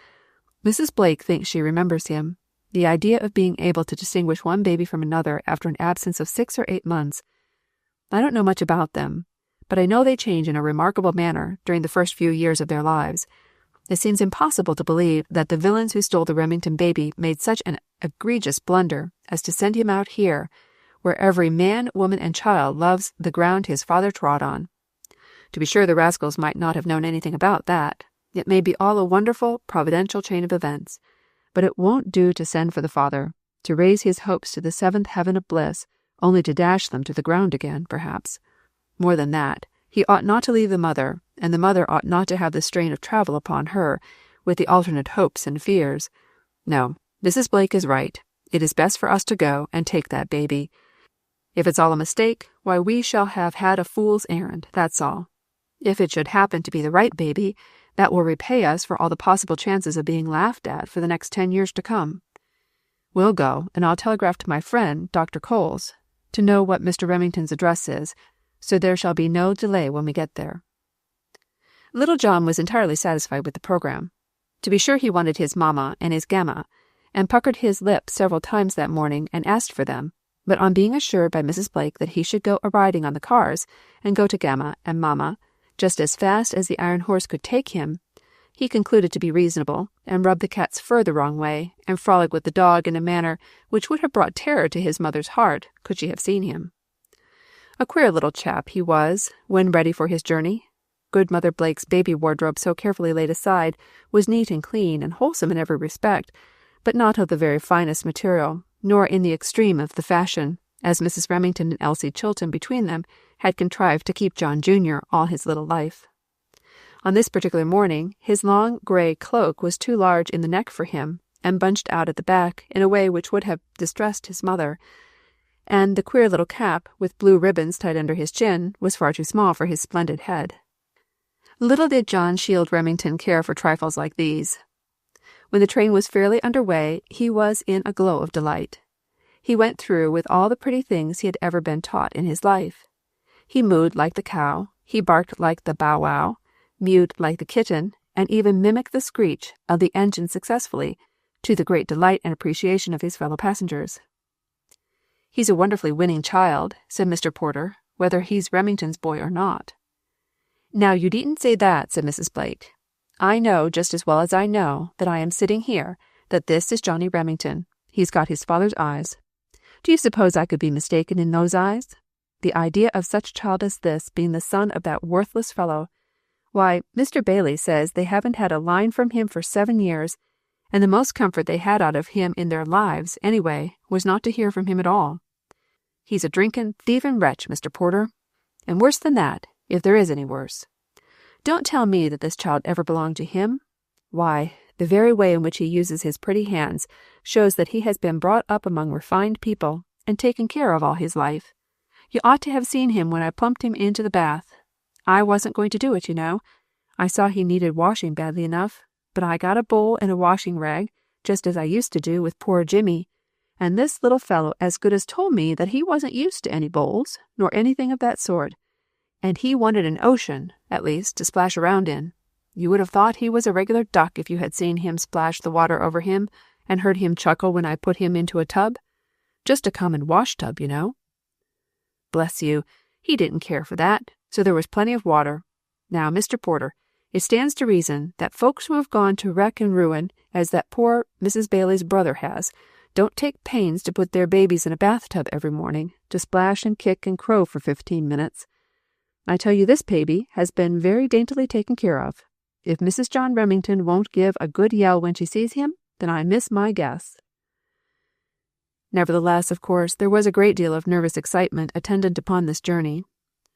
Mrs. Blake thinks she remembers him. The idea of being able to distinguish one baby from another after an absence of 6 or 8 months. I don't know much about them, but I know they change in a remarkable manner during the first few years of their lives. It seems impossible to believe that the villains who stole the Remington baby made such an egregious blunder as to send him out here, where every man, woman, and child loves the ground his father trod on. To be sure, the rascals might not have known anything about that. It may be all a wonderful, providential chain of events, but it won't do to send for the father, to raise his hopes to the seventh heaven of bliss, only to dash them to the ground again, perhaps. More than that, he ought not to leave the mother, and the mother ought not to have the strain of travel upon her, with the alternate hopes and fears. No, Mrs. Blake is right. It is best for us to go and take that baby. If it's all a mistake, why, we shall have had a fool's errand, that's all. If it should happen to be the right baby, that will repay us for all the possible chances of being laughed at for the next 10 years to come. We'll go, and I'll telegraph to my friend, Dr. Coles, to know what Mr. Remington's address is, so there shall be no delay when we get there. Little John was entirely satisfied with the program. To be sure, he wanted his mamma and his gamma, and puckered his lips several times that morning and asked for them, but on being assured by Mrs. Blake that he should go a-riding on the cars and go to gamma and mamma just as fast as the iron horse could take him, he concluded to be reasonable, and rubbed the cat's fur the wrong way, and frolic with the dog in a manner which would have brought terror to his mother's heart could she have seen him. A queer little chap he was, when ready for his journey. Good Mother Blake's baby wardrobe, so carefully laid aside, was neat and clean and wholesome in every respect, but not of the very finest material, nor in the extreme of the fashion, as Mrs. Remington and Elsie Chilton between them had contrived to keep John Jr. all his little life. On this particular morning, his long grey cloak was too large in the neck for him, and bunched out at the back in a way which would have distressed his mother, and the queer little cap, with blue ribbons tied under his chin, was far too small for his splendid head. Little did John Shield Remington care for trifles like these. When the train was fairly under way, he was in a glow of delight. He went through with all the pretty things he had ever been taught in his life. He mooed like the cow, he barked like the bow-wow, mewed like the kitten, and even mimicked the screech of the engine successfully, to the great delight and appreciation of his fellow passengers. "He's a wonderfully winning child," said Mr. Porter, "whether he's Remington's boy or not." "Now, you needn't say that," said Mrs. Blake. "I know just as well as I know that I am sitting here that this is Johnny Remington. He's got his father's eyes. Do you suppose I could be mistaken in those eyes? The idea of such a child as this being the son of that worthless fellow! Why, Mr. Bailey says they haven't had a line from him for 7 years, and the most comfort they had out of him in their lives, anyway, was not to hear from him at all. He's a drinking, thieving wretch, Mr. Porter, and worse than that, if there is any worse. Don't tell me that this child ever belonged to him. Why, the very way in which he uses his pretty hands shows that he has been brought up among refined people and taken care of all his life. You ought to have seen him when I plumped him into the bath. I wasn't going to do it, you know. I saw he needed washing badly enough, but I got a bowl and a washing rag, just as I used to do with poor Jimmy, and this little fellow as good as told me that he wasn't used to any bowls, nor anything of that sort, and he wanted an ocean, at least, to splash around in. You would have thought he was a regular duck if you had seen him splash the water over him, and heard him chuckle when I put him into a tub. Just a common wash tub, you know. Bless you, he didn't care for that, so there was plenty of water. Now, Mr. Porter, it stands to reason that folks who have gone to wreck and ruin, as that poor Mrs. Bailey's brother has, don't take pains to put their babies in a bathtub every morning, to splash and kick and crow for 15 minutes. I tell you this baby has been very daintily taken care of. If Mrs. John Remington won't give a good yell when she sees him, then I miss my guess." Nevertheless, of course, there was a great deal of nervous excitement attendant upon this journey.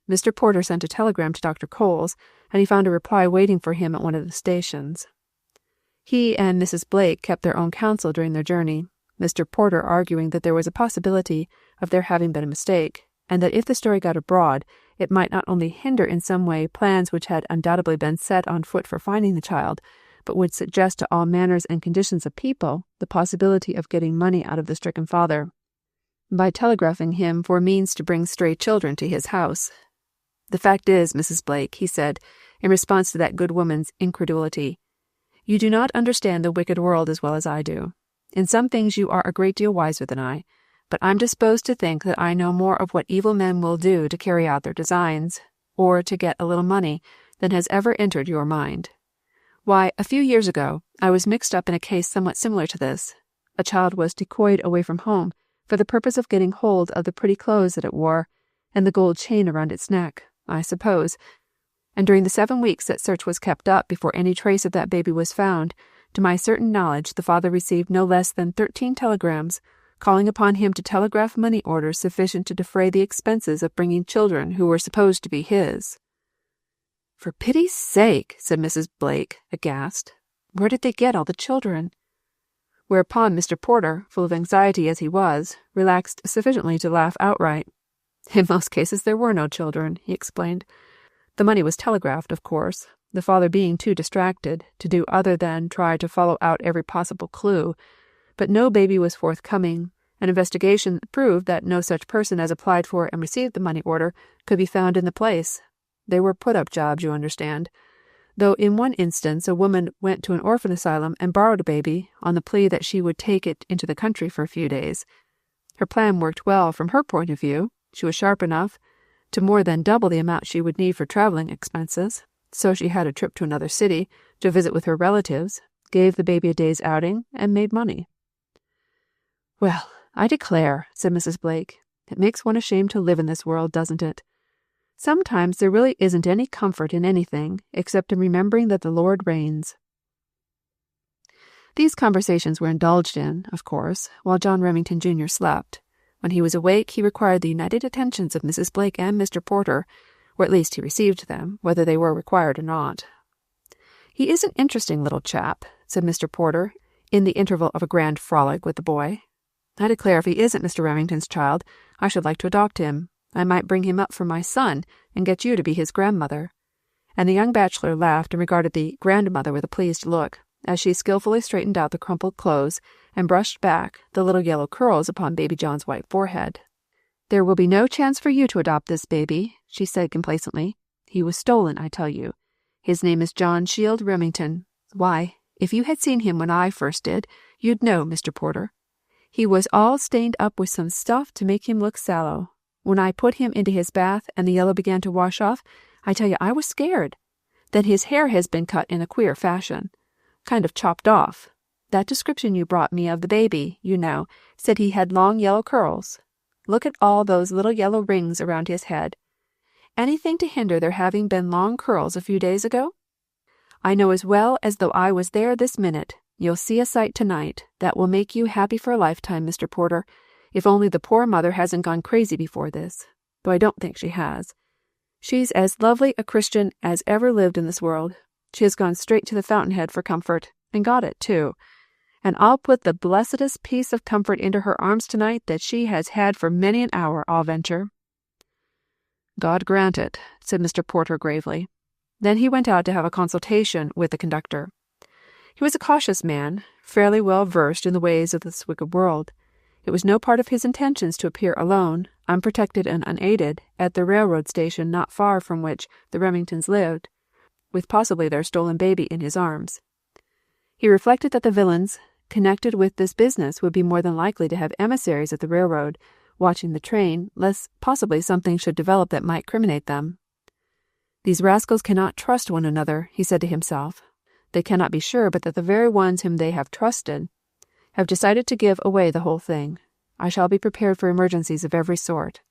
Mr. Porter sent a telegram to Dr. Coles, and he found a reply waiting for him at one of the stations. He and Mrs. Blake kept their own counsel during their journey, Mr. Porter arguing that there was a possibility of there having been a mistake, and that if the story got abroad, it might not only hinder in some way plans which had undoubtedly been set on foot for finding the child, but would suggest to all manners and conditions of people the possibility of getting money out of the stricken father, by telegraphing him for means to bring stray children to his house. "The fact is, Mrs. Blake," he said, in response to that good woman's incredulity, "you do not understand the wicked world as well as I do. In some things you are a great deal wiser than I, but I'm disposed to think that I know more of what evil men will do to carry out their designs, or to get a little money, than has ever entered your mind. Why, a few years ago, I was mixed up in a case somewhat similar to this. A child was decoyed away from home for the purpose of getting hold of the pretty clothes that it wore, and the gold chain around its neck, I suppose, And during the 7 weeks that search was kept up before any trace of that baby was found, to my certain knowledge the father received no less than 13 telegrams, calling upon him to telegraph money orders sufficient to defray the expenses of bringing children who were supposed to be his. "For pity's sake," said Mrs. Blake, aghast. "Where did they get all the children?" Whereupon Mr. Porter, full of anxiety as he was, relaxed sufficiently to laugh outright. "In most cases there were no children," he explained. "The money was telegraphed, of course, the father being too distracted to do other than try to follow out every possible clue, but no baby was forthcoming. An investigation proved that no such person as applied for and received the money order could be found in the place. They were put-up jobs, you understand. Though in one instance a woman went to an orphan asylum and borrowed a baby on the plea that she would take it into the country for a few days. Her plan worked well from her point of view. She was sharp enough to more than double the amount she would need for traveling expenses, so she had a trip to another city to visit with her relatives, gave the baby a day's outing, and made money." "Well, I declare," said Mrs. Blake, "it makes one ashamed to live in this world, doesn't it? Sometimes there really isn't any comfort in anything except in remembering that the Lord reigns." These conversations were indulged in, of course, while John Remington Jr. slept. When he was awake, he required the united attentions of Mrs. Blake and Mr. Porter, or at least he received them, whether they were required or not. "He is an interesting little chap," said Mr. Porter, in the interval of a grand frolic with the boy. "I declare if he isn't Mr. Remington's child, I should like to adopt him. I might bring him up for my son, and get you to be his grandmother." And the young bachelor laughed and regarded the grandmother with a pleased look, as she skillfully straightened out the crumpled clothes and brushed back the little yellow curls upon baby John's white forehead. "There will be no chance for you to adopt this baby," she said complacently. "He was stolen, I tell you. His name is John Shield Remington. Why, if you had seen him when I first did, you'd know, Mr. Porter. He was all stained up with some stuff to make him look sallow. When I put him into his bath and the yellow began to wash off, I tell you I was scared. Then his hair has been cut in a queer fashion, kind of chopped off. That description you brought me of the baby, you know, said he had long yellow curls. Look at all those little yellow rings around his head. Anything to hinder there having been long curls a few days ago? I know as well as though I was there this minute. You'll see a sight tonight that will make you happy for a lifetime, Mr. Porter, if only the poor mother hasn't gone crazy before this, though I don't think she has. She's as lovely a Christian as ever lived in this world. She has gone straight to the fountainhead for comfort, and got it, too. And I'll put the blessedest piece of comfort into her arms tonight that she has had for many an hour, I'll venture." "God grant it," said Mr. Porter gravely. Then he went out to have a consultation with the conductor. He was a cautious man, fairly well versed in the ways of this wicked world. It was no part of his intentions to appear alone, unprotected and unaided, at the railroad station not far from which the Remingtons lived, with possibly their stolen baby in his arms. He reflected that the villains connected with this business would be more than likely to have emissaries at the railroad, watching the train, lest possibly something should develop that might criminate them. "These rascals cannot trust one another," he said to himself. "They cannot be sure but that the very ones whom they have trusted have decided to give away the whole thing. I shall be prepared for emergencies of every sort."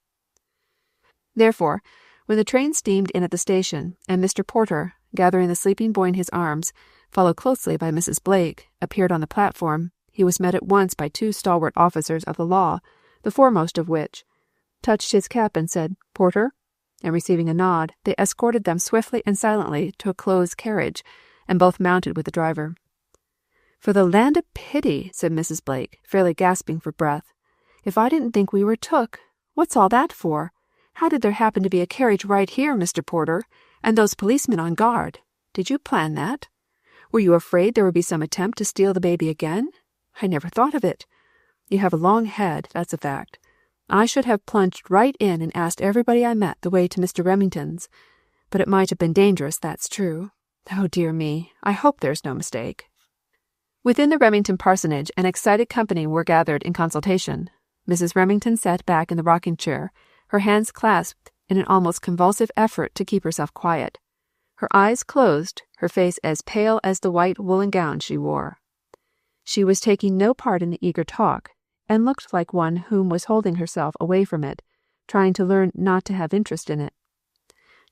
Therefore, when the train steamed in at the station, and Mr. Porter, gathering the sleeping boy in his arms, followed closely by Mrs. Blake, appeared on the platform, he was met at once by 2 stalwart officers of the law, the foremost of which touched his cap and said, "Porter," and receiving a nod, they escorted them swiftly and silently to a closed carriage, and both mounted with the driver. "For the land of pity," said Mrs. Blake, fairly gasping for breath. "If I didn't think we were took, what's all that for? How did there happen to be a carriage right here, Mr. Porter, and those policemen on guard? Did you plan that? Were you afraid there would be some attempt to steal the baby again? I never thought of it. You have a long head, that's a fact. I should have plunged right in and asked everybody I met the way to Mr. Remington's, but it might have been dangerous, that's true. Oh, dear me, I hope there's no mistake." Within the Remington parsonage, an excited company were gathered in consultation. Mrs. Remington sat back in the rocking chair, her hands clasped in an almost convulsive effort to keep herself quiet. Her eyes closed, her face as pale as the white woolen gown she wore. She was taking no part in the eager talk, and looked like one whom was holding herself away from it, trying to learn not to have interest in it.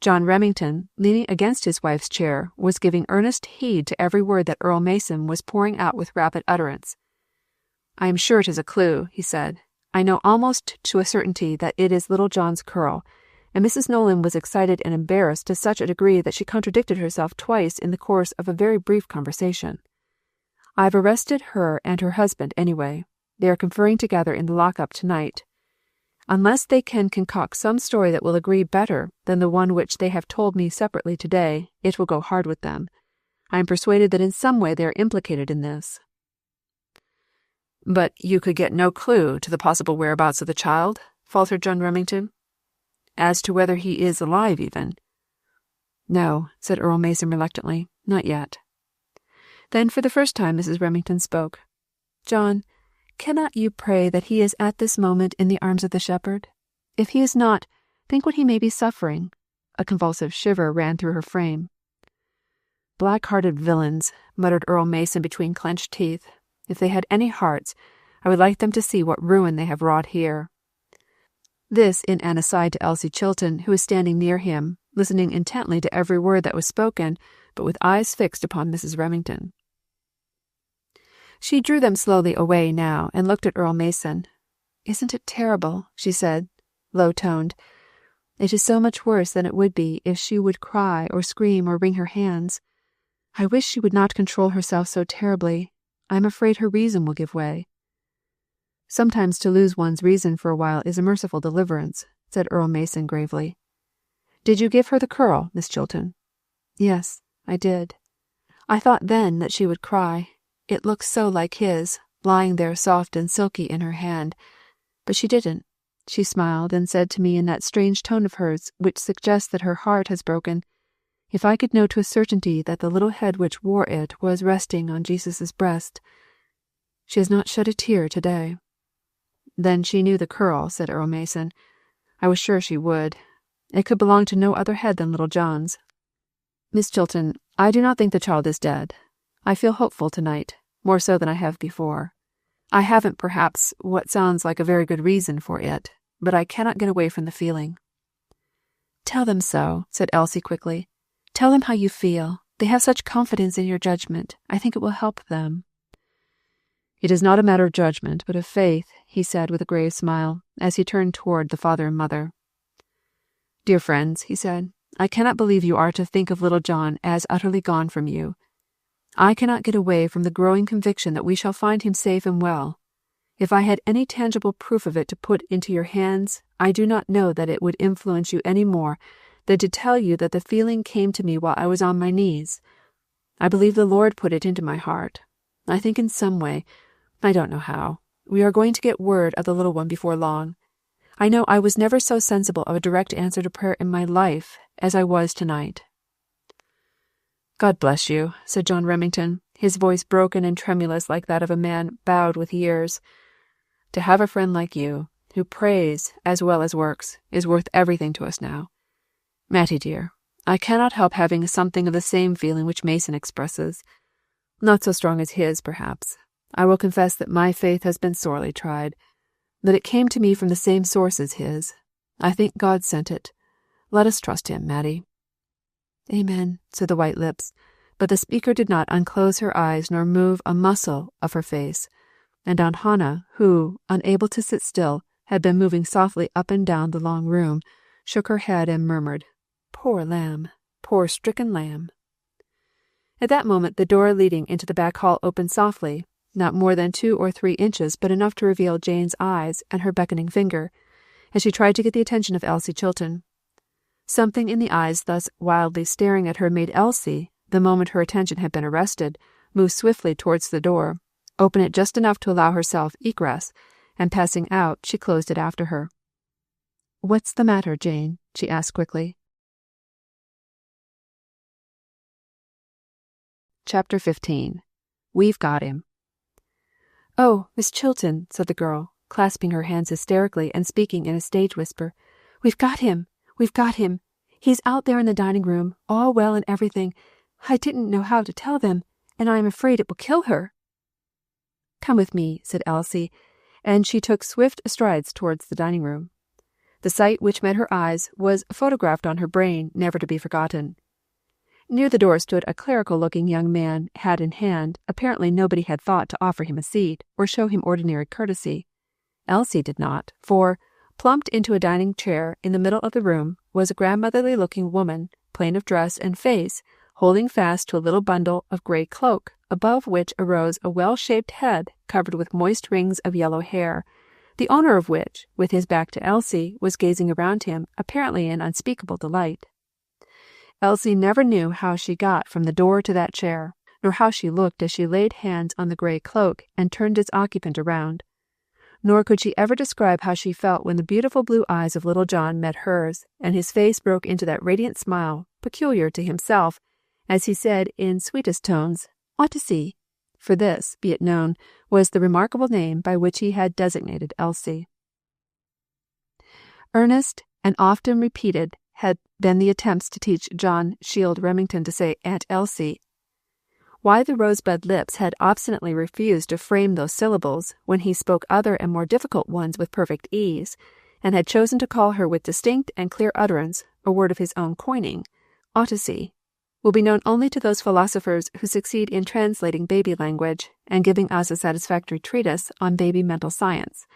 John Remington, leaning against his wife's chair, was giving earnest heed to every word that Earl Mason was pouring out with rapid utterance. "I am sure it is a clue," he said. "I know almost to a certainty that it is little John's curl," and Mrs. Nolan was excited and embarrassed to such a degree that she contradicted herself twice in the course of a very brief conversation. "I've arrested her and her husband, anyway. They are conferring together in the lock-up tonight. Unless they can concoct some story that will agree better than the one which they have told me separately today, it will go hard with them. I am persuaded that in some way they are implicated in this." "But you could get no clue to the possible whereabouts of the child?" faltered John Remington. "As to whether he is alive, even?" "No," said Earl Mason reluctantly, "not yet." Then for the first time Mrs. Remington spoke. "John, cannot you pray that he is at this moment in the arms of the Shepherd? If he is not, think what he may be suffering." A convulsive shiver ran through her frame. "Black-hearted villains," muttered Earl Mason between clenched teeth. "If they had any hearts, I would like them to see what ruin they have wrought here." This in an aside to Elsie Chilton, who was standing near him, listening intently to every word that was spoken, but with eyes fixed upon Mrs. Remington. She drew them slowly away now and looked at Earl Mason. "Isn't it terrible?" she said, low-toned. "It is so much worse than it would be if she would cry or scream or wring her hands. I wish she would not control herself so terribly. I am afraid her reason will give way." "Sometimes to lose one's reason for a while is a merciful deliverance," said Earl Mason gravely. "Did you give her the curl, Miss Chilton?" "Yes, I did. I thought then that she would cry. It looked so like his, lying there soft and silky in her hand. But she didn't. She smiled and said to me in that strange tone of hers which suggests that her heart has broken, if I could know to a certainty that the little head which wore it was resting on Jesus' breast. She has not shed a tear today." "Then she knew the curl," said Earl Mason. "I was sure she would. It could belong to no other head than little John's. Miss Chilton, I do not think the child is dead. I feel hopeful tonight, more so than I have before. I haven't, perhaps, what sounds like a very good reason for it, but I cannot get away from the feeling." "Tell them so," said Elsie quickly. "Tell them how you feel. They have such confidence in your judgment. I think it will help them." "It is not a matter of judgment, but of faith," he said with a grave smile, as he turned toward the father and mother. "Dear friends," he said, "I cannot believe you are to think of little John as utterly gone from you. I cannot get away from the growing conviction that we shall find him safe and well. If I had any tangible proof of it to put into your hands, I do not know that it would influence you any more than to tell you that the feeling came to me while I was on my knees. I believe the Lord put it into my heart. I think in some way, I don't know how, we are going to get word of the little one before long. I know I was never so sensible of a direct answer to prayer in my life as I was tonight." "God bless you," said John Remington, his voice broken and tremulous like that of a man bowed with years. "To have a friend like you, who prays as well as works, is worth everything to us now. Mattie dear, I cannot help having something of the same feeling which Mason expresses. Not so strong as his, perhaps. I will confess that my faith has been sorely tried, but it came to me from the same source as his. I think God sent it. Let us trust him, Mattie." "Amen," said the white lips, but the speaker did not unclose her eyes nor move a muscle of her face, and Aunt Hannah, who, unable to sit still, had been moving softly up and down the long room, shook her head and murmured, "Poor lamb, poor stricken lamb." At that moment the door leading into the back hall opened softly, not more than 2 or 3 inches, but enough to reveal Jane's eyes and her beckoning finger, as she tried to get the attention of Elsie Chilton. Something in the eyes thus wildly staring at her made Elsie, the moment her attention had been arrested, move swiftly towards the door, open it just enough to allow herself egress, and passing out, she closed it after her. "What's the matter, Jane?" she asked quickly. Chapter 15. We've Got Him. "Oh, Miss Chilton," said the girl, clasping her hands hysterically and speaking in a stage whisper. "We've got him! We've got him! He's out there in the dining room, all well and everything. I didn't know how to tell them, and I am afraid it will kill her." "Come with me," said Elsie, and she took swift strides towards the dining room. The sight which met her eyes was photographed on her brain, never to be forgotten. Near the door stood a clerical-looking young man, hat in hand. Apparently nobody had thought to offer him a seat, or show him ordinary courtesy. Elsie did not, for, plumped into a dining chair in the middle of the room, was a grandmotherly-looking woman, plain of dress and face, holding fast to a little bundle of grey cloak, above which arose a well-shaped head covered with moist rings of yellow hair, the owner of which, with his back to Elsie, was gazing around him, apparently in unspeakable delight. Elsie never knew how she got from the door to that chair, nor how she looked as she laid hands on the grey cloak and turned its occupant around. Nor could she ever describe how she felt when the beautiful blue eyes of little John met hers, and his face broke into that radiant smile, peculiar to himself, as he said in sweetest tones, "Ottissey," for this, be it known, was the remarkable name by which he had designated Elsie. Earnest and often repeated had been the attempts to teach John Remington to say Aunt Elsie. Why the rosebud lips had obstinately refused to frame those syllables when he spoke other and more difficult ones with perfect ease, and had chosen to call her with distinct and clear utterance a word of his own coining, Ottissey, will be known only to those philosophers who succeed in translating baby language and giving us a satisfactory treatise on baby mental science.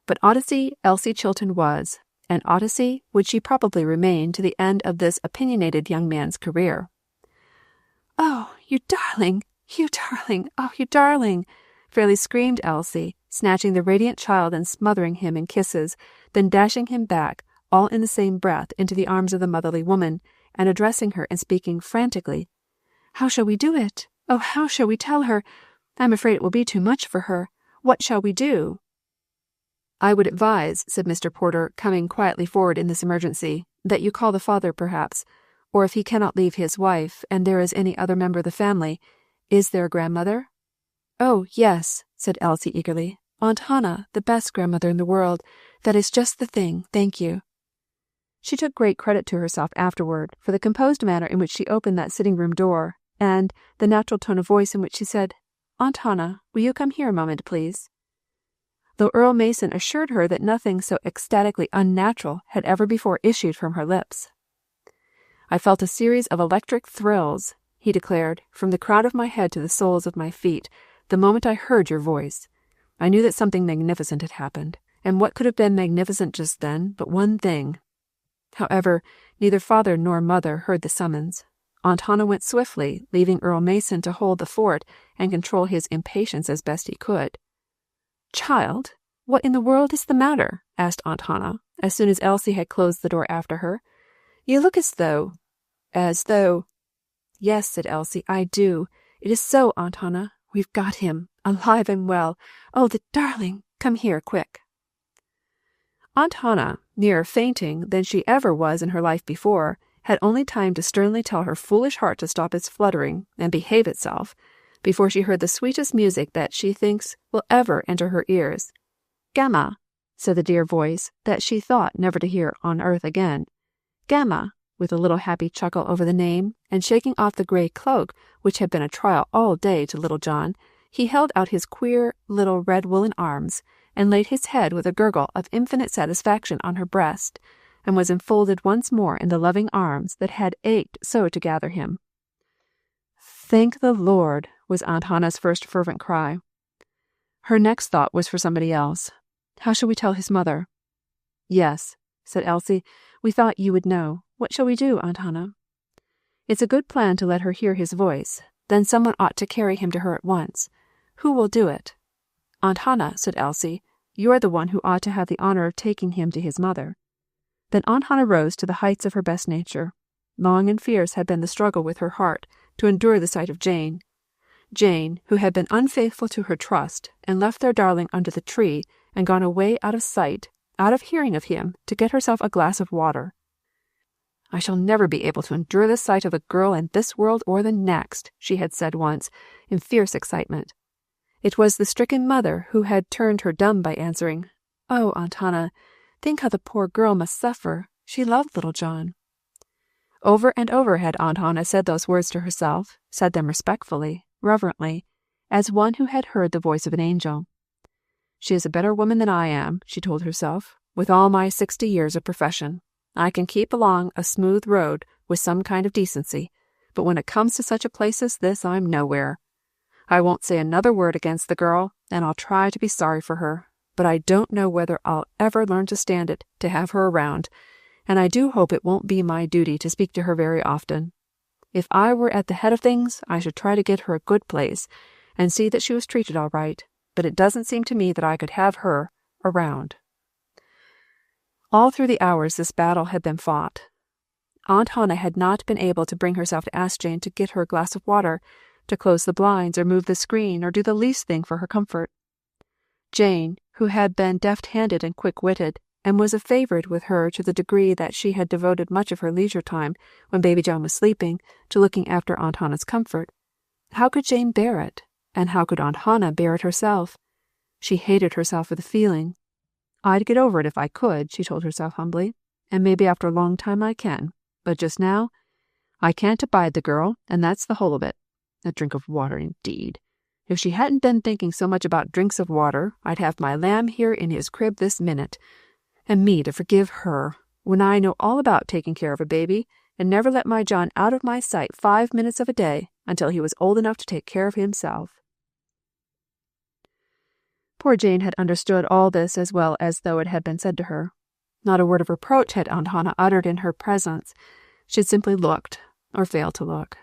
But Ottissey Elsie Chilton was, and Ottissey would she probably remain to the end of this opinionated young man's career. "Oh, you darling, oh, you darling!" fairly screamed Elsie, snatching the radiant child and smothering him in kisses, then dashing him back, all in the same breath, into the arms of the motherly woman, and addressing her and speaking frantically. "How shall we do it? Oh, how shall we tell her? I'm afraid it will be too much for her. What shall we do?" "I would advise," said Mr. Porter, coming quietly forward in this emergency, "that you call the father, perhaps, or if he cannot leave his wife, and there is any other member of the family. Is there a grandmother?" "Oh, yes," said Elsie eagerly. "Aunt Hannah, the best grandmother in the world. That is just the thing, thank you." She took great credit to herself afterward for the composed manner in which she opened that sitting-room door, and the natural tone of voice in which she said, "Aunt Hannah, will you come here a moment, please?" Though Earl Mason assured her that nothing so ecstatically unnatural had ever before issued from her lips. "I felt a series of electric thrills," he declared, "from the crown of my head to the soles of my feet, the moment I heard your voice. I knew that something magnificent had happened, and what could have been magnificent just then but one thing?" However, neither father nor mother heard the summons. Aunt Hannah went swiftly, leaving Earl Mason to hold the fort and control his impatience as best he could. "Child, what in the world is the matter?" asked Aunt Hannah, as soon as Elsie had closed the door after her. "You look as though—" "Yes," said Elsie, "I do. It is so, Aunt Hannah. We've got him, alive and well. Oh, the darling! Come here, quick." Aunt Hannah, nearer fainting than she ever was in her life before, had only time to sternly tell her foolish heart to stop its fluttering and behave itself, before she heard the sweetest music that she thinks will ever enter her ears. "Gamma," said the dear voice that she thought never to hear on earth again. "Gamma," with a little happy chuckle over the name, and shaking off the grey cloak, which had been a trial all day to little John, he held out his queer little red woolen arms, and laid his head with a gurgle of infinite satisfaction on her breast, and was enfolded once more in the loving arms that had ached so to gather him. "Thank the Lord," was Aunt Hannah's first fervent cry. Her next thought was for somebody else. "How shall we tell his mother?" "Yes," said Elsie, "we thought you would know. What shall we do, Aunt Hannah?" "It's a good plan to let her hear his voice. Then someone ought to carry him to her at once. Who will do it?" "Aunt Hannah," said Elsie, "you're the one who ought to have the honour of taking him to his mother." Then Aunt Hannah rose to the heights of her best nature. Long and fierce had been the struggle with her heart to endure the sight of Jane, who had been unfaithful to her trust, and left their darling under the tree, and gone away out of sight, out of hearing of him, to get herself a glass of water. "I shall never be able to endure the sight of a girl in this world or the next," she had said once, in fierce excitement. It was the stricken mother who had turned her dumb by answering, "Oh, Aunt Hannah, think how the poor girl must suffer. She loved little John." Over and over had Aunt Hannah said those words to herself, said them respectfully, reverently, as one who had heard the voice of an angel. "She is a better woman than I am," she told herself, with all my 60 years of profession. I can keep along a smooth road with some kind of decency, but when it comes to such a place as this, I'm nowhere. I won't say another word against the girl, and I'll try to be sorry for her, but I don't know whether I'll ever learn to stand it to have her around, and I do hope it won't be my duty to speak to her very often. If I were at the head of things, I should try to get her a good place, and see that she was treated all right, but it doesn't seem to me that I could have her around. All through the hours this battle had been fought, Aunt Hannah had not been able to bring herself to ask Jane to get her a glass of water, to close the blinds or move the screen or do the least thing for her comfort. Jane, who had been deft-handed and quick-witted, and was a favorite with her to the degree that she had devoted much of her leisure time, when Baby John was sleeping, to looking after Aunt Hannah's comfort. How could Jane bear it? And how could Aunt Hannah bear it herself? She hated herself for the feeling. I'd get over it if I could, she told herself humbly, and maybe after a long time I can, but just now, I can't abide the girl, and that's the whole of it. A drink of water, indeed. If she hadn't been thinking so much about drinks of water, I'd have my lamb here in his crib this minute. And me to forgive her, when I know all about taking care of a baby, and never let my John out of my sight 5 minutes of a day until he was old enough to take care of himself. Poor Jane had understood all this as well as though it had been said to her. Not a word of reproach had Aunt Hannah uttered in her presence. She had simply looked, or failed to look,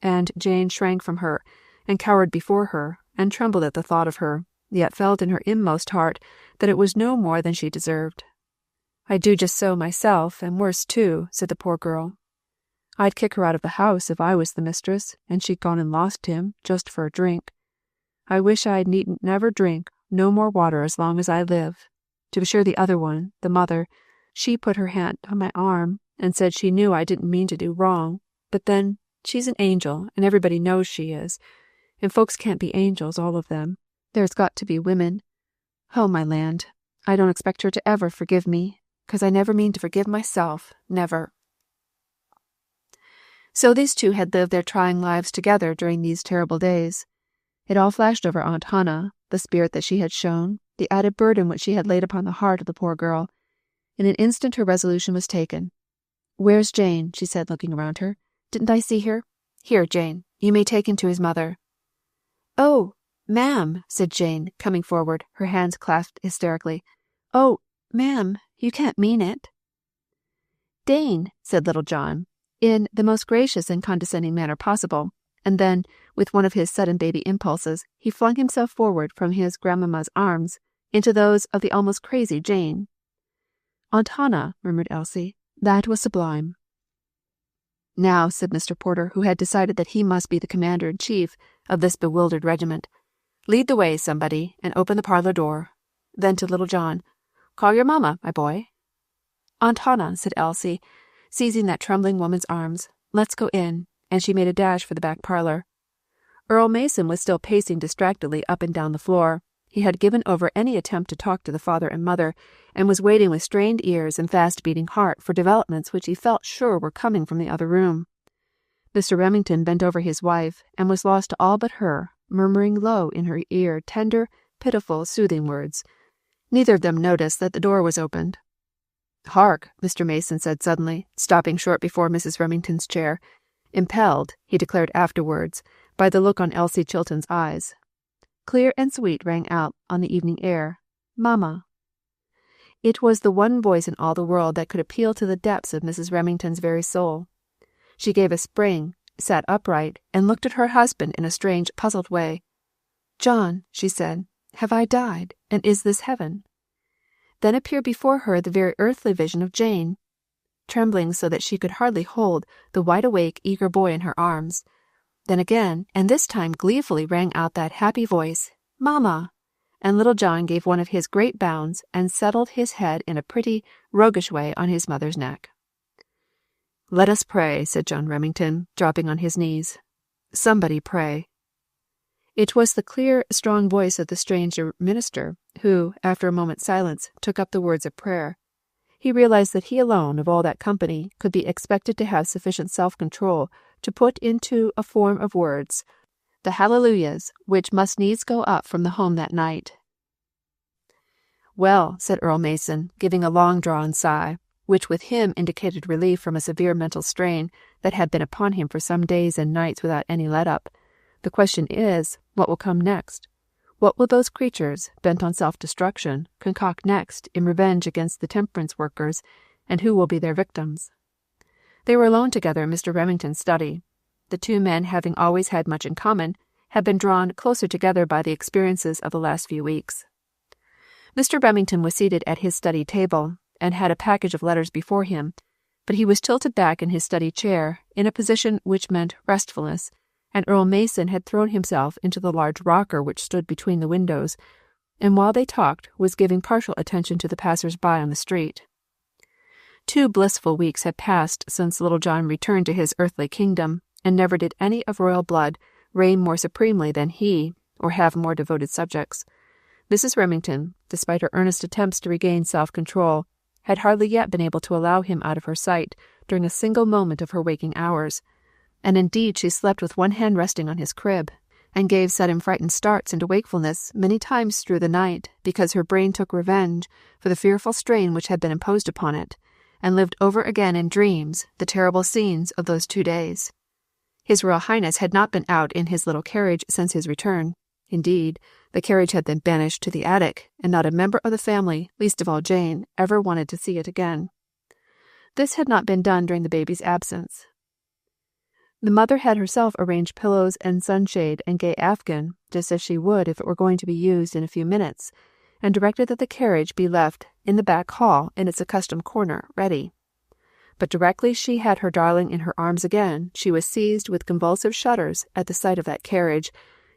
and Jane shrank from her, and cowered before her, and trembled at the thought of her, yet felt in her inmost heart that it was no more than she deserved. "I'd do just so myself, and worse too," said the poor girl. "I'd kick her out of the house if I was the mistress, and she'd gone and lost him, just for a drink. I wish I needn't never drink no more water as long as I live. To be sure, the other one, the mother, she put her hand on my arm, and said she knew I didn't mean to do wrong, but then, she's an angel, and everybody knows she is, and folks can't be angels, all of them. There's got to be women. Oh, my land, I don't expect her to ever forgive me, 'cause I never mean to forgive myself, never." So these two had lived their trying lives together during these terrible days. It all flashed over Aunt Hannah, the spirit that she had shown, the added burden which she had laid upon the heart of the poor girl. In an instant her resolution was taken. "Where's Jane?" she said, looking around her. "Didn't I see her? Here, Jane, you may take him to his mother." "Oh, ma'am," said Jane, coming forward, her hands clasped hysterically. "Oh, ma'am, you can't mean it." "Dane," said little John, in the most gracious and condescending manner possible, and then, with one of his sudden baby impulses, he flung himself forward from his grandmamma's arms into those of the almost crazy Jane. "Aunt Hannah," murmured Elsie, "that was sublime." "Now," said Mr. Porter, who had decided that he must be the commander-in-chief of this bewildered regiment, "lead the way, somebody, and open the parlor door." Then to little John, "Call your mamma, my boy." "Aunt Hannah," said Elsie, seizing that trembling woman's arms, "let's go in," and she made a dash for the back parlor. Earl Mason was still pacing distractedly up and down the floor. He had given over any attempt to talk to the father and mother, and was waiting with strained ears and fast-beating heart for developments which he felt sure were coming from the other room. Mr. Remington bent over his wife, and was lost to all but her, murmuring low in her ear tender, pitiful, soothing words. Neither of them noticed that the door was opened. "Hark!" Mr. Mason said suddenly, stopping short before Mrs. Remington's chair, impelled, he declared afterwards, by the look on Elsie Chilton's eyes. Clear and sweet rang out on the evening air, "Mamma." It was the one voice in all the world that could appeal to the depths of Mrs. Remington's very soul. She gave a spring, sat upright, and looked at her husband in a strange, puzzled way. "John," she said, "have I died, and is this heaven?" Then appeared before her the very earthly vision of Jane, trembling so that she could hardly hold the wide-awake, eager boy in her arms. Then again, and this time gleefully, rang out that happy voice, "Mamma!" and little John gave one of his great bounds and settled his head in a pretty, roguish way on his mother's neck. "Let us pray," said John Remington, dropping on his knees. "Somebody pray." It was the clear, strong voice of the stranger minister, who, after a moment's silence, took up the words of prayer. He realized that he alone of all that company could be expected to have sufficient self-control to put into a form of words the hallelujahs which must needs go up from the home that night. well," said Earl Mason, giving a long-drawn sigh, which with him indicated relief from a severe mental strain that had been upon him for some days and nights without any let-up. "The question is, what will come next? What will those creatures, bent on self-destruction, concoct next in revenge against the temperance workers, and who will be their victims?" They were alone together in Mr. Remington's study. The two men, having always had much in common, had been drawn closer together by the experiences of the last few weeks. Mr. Remington was seated at his study table, and had a package of letters before him, but he was tilted back in his study chair, in a position which meant restfulness, and Earl Mason had thrown himself into the large rocker which stood between the windows, and while they talked was giving partial attention to the passers-by on the street. 2 blissful weeks had passed since little John returned to his earthly kingdom, and never did any of royal blood reign more supremely than he, or have more devoted subjects. Mrs. Remington, despite her earnest attempts to regain self-control, had hardly yet been able to allow him out of her sight during a single moment of her waking hours, and indeed she slept with one hand resting on his crib, and gave sudden frightened starts into wakefulness many times through the night, because her brain took revenge for the fearful strain which had been imposed upon it, and lived over again in dreams the terrible scenes of those 2 days. His Royal Highness had not been out in his little carriage since his return. Indeed, the carriage had been banished to the attic, and not a member of the family, least of all Jane, ever wanted to see it again. This had not been done during the baby's absence. The mother had herself arranged pillows and sunshade and gay afghan, just as she would if it were going to be used in a few minutes, and directed that the carriage be left in the back hall in its accustomed corner, ready. But directly she had her darling in her arms again, she was seized with convulsive shudders at the sight of that carriage,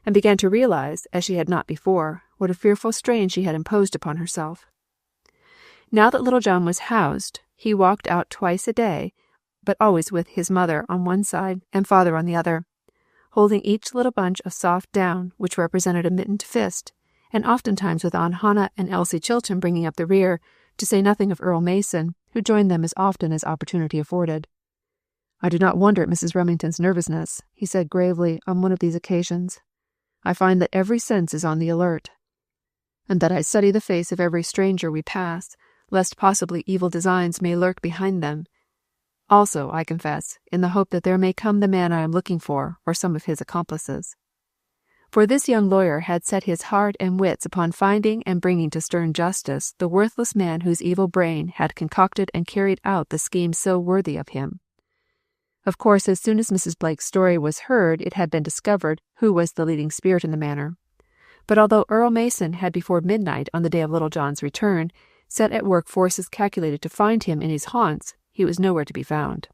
and began to realize, as she had not before, what a fearful strain she had imposed upon herself. Now that little John was housed, he walked out twice a day, but always with his mother on one side and father on the other, holding each little bunch of soft down which represented a mittened fist, and oftentimes with Aunt Hannah and Elsie Chilton bringing up the rear, to say nothing of Earl Mason, who joined them as often as opportunity afforded. "I do not wonder at Mrs. Remington's nervousness," he said gravely on one of these occasions. "I find that every sense is on the alert, and that I study the face of every stranger we pass, lest possibly evil designs may lurk behind them. Also, I confess, in the hope that there may come the man I am looking for, or some of his accomplices." For this young lawyer had set his heart and wits upon finding and bringing to stern justice the worthless man whose evil brain had concocted and carried out the scheme so worthy of him. Of course, as soon as Mrs. Blake's story was heard, it had been discovered who was the leading spirit in the matter. But although Earl Mason had before midnight on the day of little John's return set at work forces calculated to find him in his haunts, he was nowhere to be found.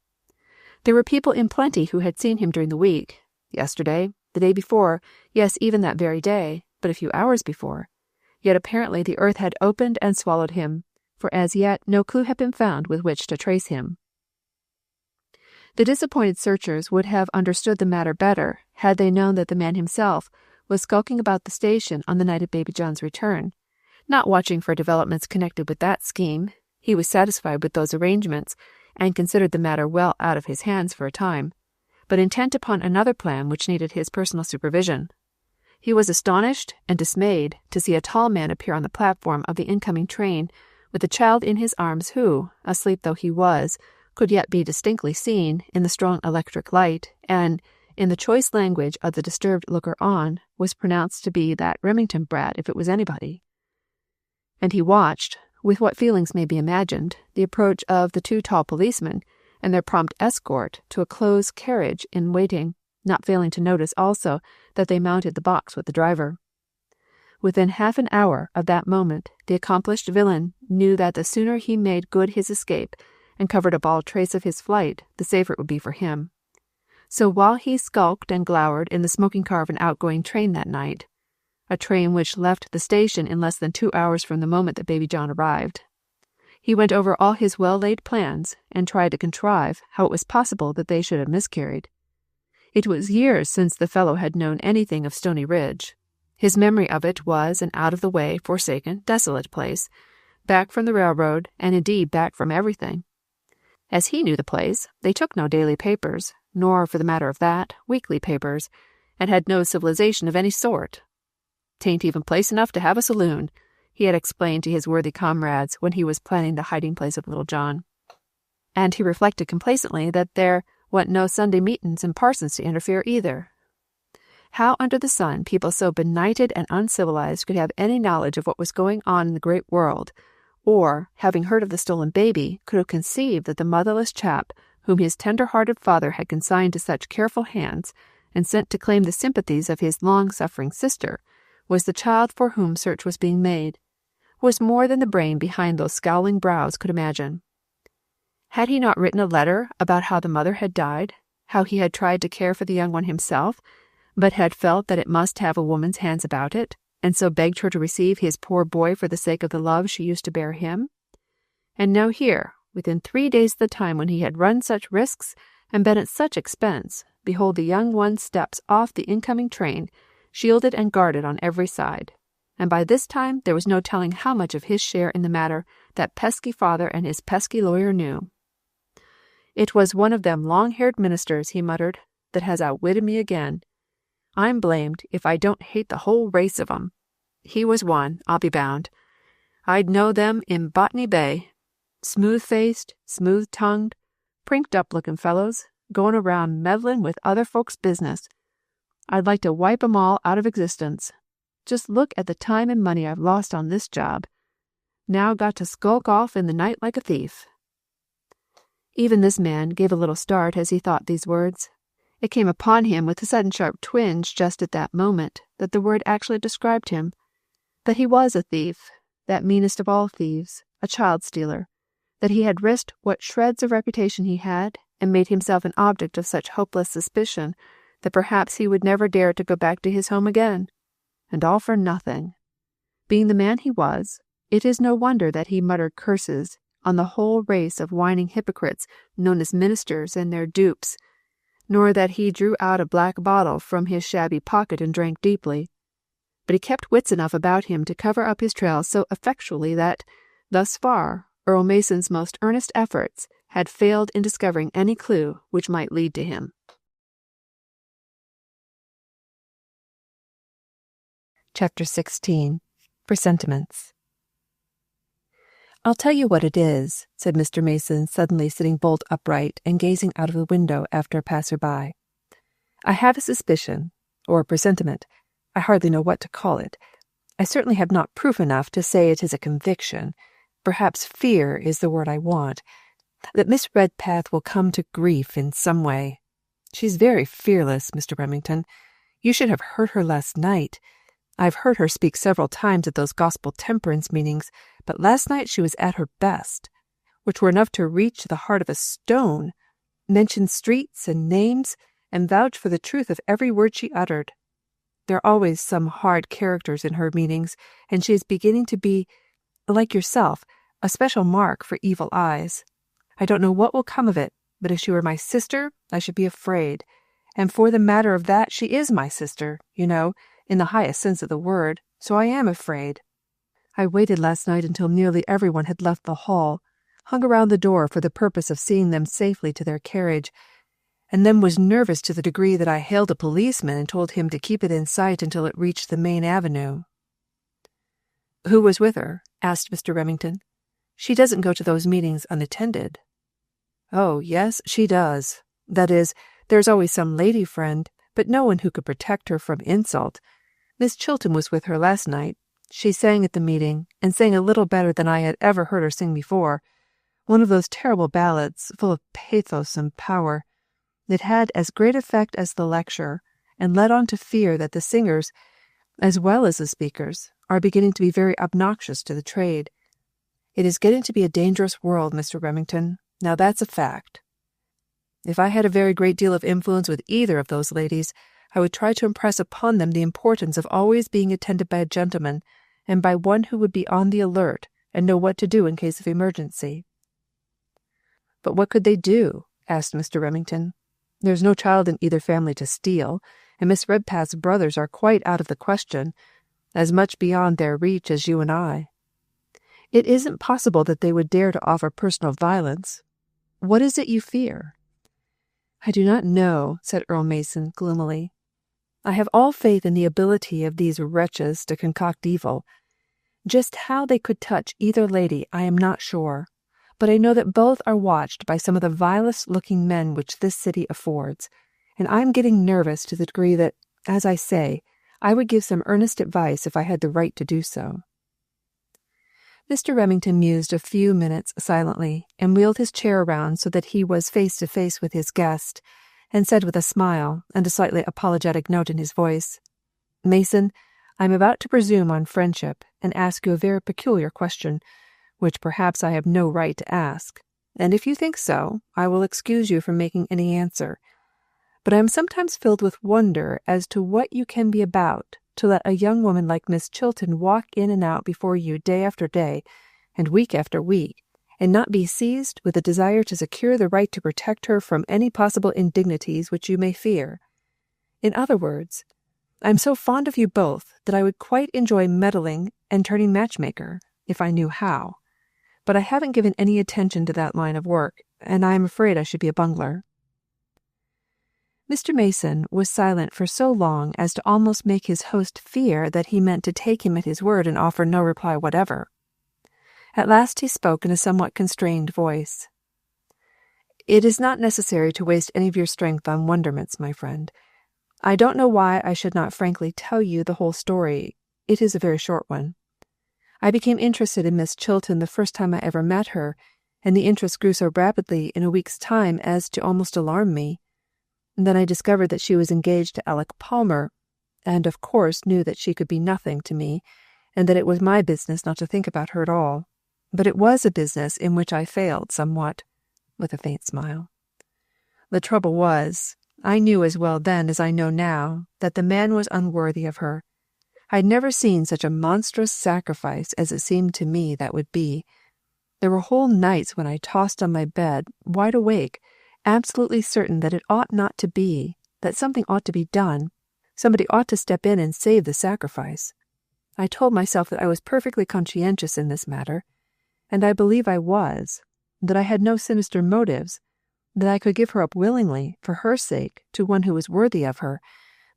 There were people in plenty who had seen him during the week, yesterday, the day before, yes, even that very day, but a few hours before. Yet apparently the earth had opened and swallowed him, for as yet no clue had been found with which to trace him. The disappointed searchers would have understood the matter better had they known that the man himself was skulking about the station on the night of baby John's return, not watching for developments connected with that scheme. He was satisfied with those arrangements, and considered the matter well out of his hands for a time, but intent upon another plan which needed his personal supervision. He was astonished and dismayed to see a tall man appear on the platform of the incoming train, with a child in his arms who, asleep though he was, could yet be distinctly seen in the strong electric light, and, in the choice language of the disturbed looker-on, was pronounced to be that Remington brat if it was anybody. And he watched, with what feelings may be imagined, the approach of the 2 tall policemen, and their prompt escort to a close carriage in waiting, not failing to notice also that they mounted the box with the driver. Within half an hour of that moment, the accomplished villain knew that the sooner he made good his escape and covered up all trace of his flight, the safer it would be for him. So while he skulked and glowered in the smoking car of an outgoing train that night, a train which left the station in less than 2 hours from the moment that baby John arrived, he went over all his well-laid plans and tried to contrive how it was possible that they should have miscarried. It was years since the fellow had known anything of Stony Ridge. His memory of it was an out-of-the-way, forsaken, desolate place, back from the railroad, and indeed back from everything. As he knew the place, they took no daily papers, nor, for the matter of that, weekly papers, and had no civilization of any sort. "'Tain't even place enough to have a saloon," he had explained to his worthy comrades when he was planning the hiding-place of little John. And he reflected complacently that there wa'n't no Sunday meetings and parsons to interfere either. How under the sun people so benighted and uncivilized could have any knowledge of what was going on in the great world, or, having heard of the stolen baby, could have conceived that the motherless chap whom his tender-hearted father had consigned to such careful hands and sent to claim the sympathies of his long-suffering sister, was the child for whom search was being made, was more than the brain behind those scowling brows could imagine. Had he not written a letter about how the mother had died, how he had tried to care for the young one himself, but had felt that it must have a woman's hands about it, and so begged her to receive his poor boy for the sake of the love she used to bear him? And now here, within 3 days of the time when he had run such risks and been at such expense, behold the young one steps off the incoming train, shielded and guarded on every side. And by this time there was no telling how much of his share in the matter that pesky father and his pesky lawyer knew. "It was one of them long-haired ministers," he muttered, "that has outwitted me again. I'm blamed if I don't hate the whole race of 'em. He was one, I'll be bound. I'd know them in Botany Bay. Smooth-faced, smooth-tongued, prinked-up-looking fellows, going around meddling with other folks' business. I'd like to wipe 'em all out of existence. Just look at the time and money I've lost on this job. Now got to skulk off in the night like a thief." Even this man gave a little start as he thought these words. It came upon him with a sudden sharp twinge just at that moment that the word actually described him, that he was a thief, that meanest of all thieves, a child-stealer, that he had risked what shreds of reputation he had, and made himself an object of such hopeless suspicion that perhaps he would never dare to go back to his home again. And all for nothing. Being the man he was, it is no wonder that he muttered curses on the whole race of whining hypocrites known as ministers and their dupes, nor that he drew out a black bottle from his shabby pocket and drank deeply. But he kept wits enough about him to cover up his trail so effectually that, thus far, Earl Mason's most earnest efforts had failed in discovering any clue which might lead to him. Chapter 16. Presentiments. "I'll tell you what it is," said Mr. Mason, suddenly sitting bolt upright and gazing out of the window after a passer-by. "I have a suspicion, or a presentiment, I hardly know what to call it. I certainly have not proof enough to say it is a conviction. Perhaps fear is the word I want, that Miss Redpath will come to grief in some way. She's very fearless, Mr. Remington. You should have heard her last night. I've heard her speak several times at those gospel temperance meetings, but last night she was at her best, which were enough to reach the heart of a stone, mention streets and names, and vouch for the truth of every word she uttered. There are always some hard characters in her meetings, and she is beginning to be, like yourself, a special mark for evil eyes. I don't know what will come of it, but if she were my sister, I should be afraid. And for the matter of that, she is my sister, you know, in the highest sense of the word, so I am afraid. I waited last night until nearly everyone had left the hall, hung around the door for the purpose of seeing them safely to their carriage, and then was nervous to the degree that I hailed a policeman and told him to keep it in sight until it reached the main avenue." "Who was with her?" asked Mr. Remington. "She doesn't go to those meetings unattended." "Oh, yes, she does. That is, there's always some lady friend, but no one who could protect her from insult. Miss Chilton was with her last night. She sang at the meeting, and sang a little better than I had ever heard her sing before. One of those terrible ballads, full of pathos and power. It had as great effect as the lecture, and led on to fear that the singers, as well as the speakers, are beginning to be very obnoxious to the trade. It is getting to be a dangerous world, Mr. Remington. Now that's a fact. If I had a very great deal of influence with either of those ladies, I would try to impress upon them the importance of always being attended by a gentleman, and by one who would be on the alert and know what to do in case of emergency." "But what could they do?" asked Mr. Remington. "There's no child in either family to steal, and Miss Redpath's brothers are quite out of the question, as much beyond their reach as you and I. It isn't possible that they would dare to offer personal violence. What is it you fear?" "I do not know," said Earl Mason gloomily. "I have all faith in the ability of these wretches to concoct evil, Just how they could touch either lady I am not sure, but I know that both are watched by some of the vilest-looking men which this city affords, and I am getting nervous to the degree that, as I say, I would give some earnest advice if I had the right to do so." Mr. Remington mused a few minutes silently, and wheeled his chair around so that he was face to face with his guest, and said with a smile and a slightly apologetic note in his voice, "Mason, I am about to presume on friendship and ask you a very peculiar question, which perhaps I have no right to ask, and if you think so, I will excuse you from making any answer. But I am sometimes filled with wonder as to what you can be about to let a young woman like Miss Chilton walk in and out before you day after day and week after week, and not be seized with a desire to secure the right to protect her from any possible indignities which you may fear. In other words, I am so fond of you both that I would quite enjoy meddling and turning matchmaker, if I knew how. But I haven't given any attention to that line of work, and I am afraid I should be a bungler." Mr. Mason was silent for so long as to almost make his host fear that he meant to take him at his word and offer no reply whatever. At last he spoke in a somewhat constrained voice. "It is not necessary to waste any of your strength on wonderments, my friend. I don't know why I should not frankly tell you the whole story. It is a very short one. I became interested in Miss Chilton the first time I ever met her, and the interest grew so rapidly in a week's time as to almost alarm me. And then I discovered that she was engaged to Alec Palmer, and of course knew that she could be nothing to me, and that it was my business not to think about her at all. But it was a business in which I failed somewhat," with a faint smile. "The trouble was, I knew as well then as I know now that the man was unworthy of her. I had never seen such a monstrous sacrifice as it seemed to me that would be. There were whole nights when I tossed on my bed, wide awake, absolutely certain that it ought not to be, that something ought to be done, somebody ought to step in and save the sacrifice. I told myself that I was perfectly conscientious in this matter, and I believe I was, that I had no sinister motives, that I could give her up willingly, for her sake, to one who was worthy of her,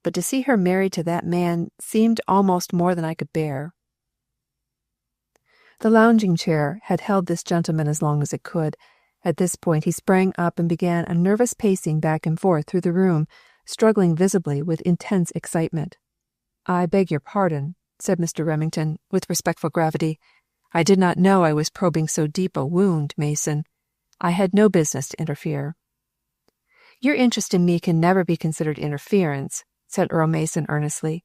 but to see her married to that man seemed almost more than I could bear." The lounging chair had held this gentleman as long as it could. At this point he sprang up and began a nervous pacing back and forth through the room, struggling visibly with intense excitement. "I beg your pardon," said Mr. Remington, with respectful gravity. "I did not know I was probing so deep a wound, Mason. I had no business to interfere." "Your interest in me can never be considered interference," said Earl Mason earnestly.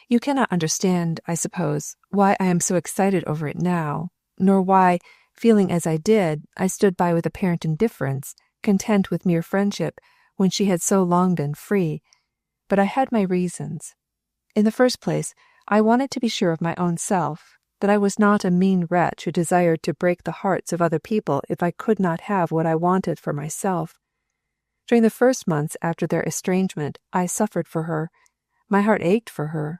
"You cannot understand, I suppose, why I am so excited over it now, nor why, feeling as I did, I stood by with apparent indifference, content with mere friendship, when she had so long been free. But I had my reasons. In the first place, I wanted to be sure of my own self, that I was not a mean wretch who desired to break the hearts of other people if I could not have what I wanted for myself. During the first months after their estrangement, I suffered for her. My heart ached for her.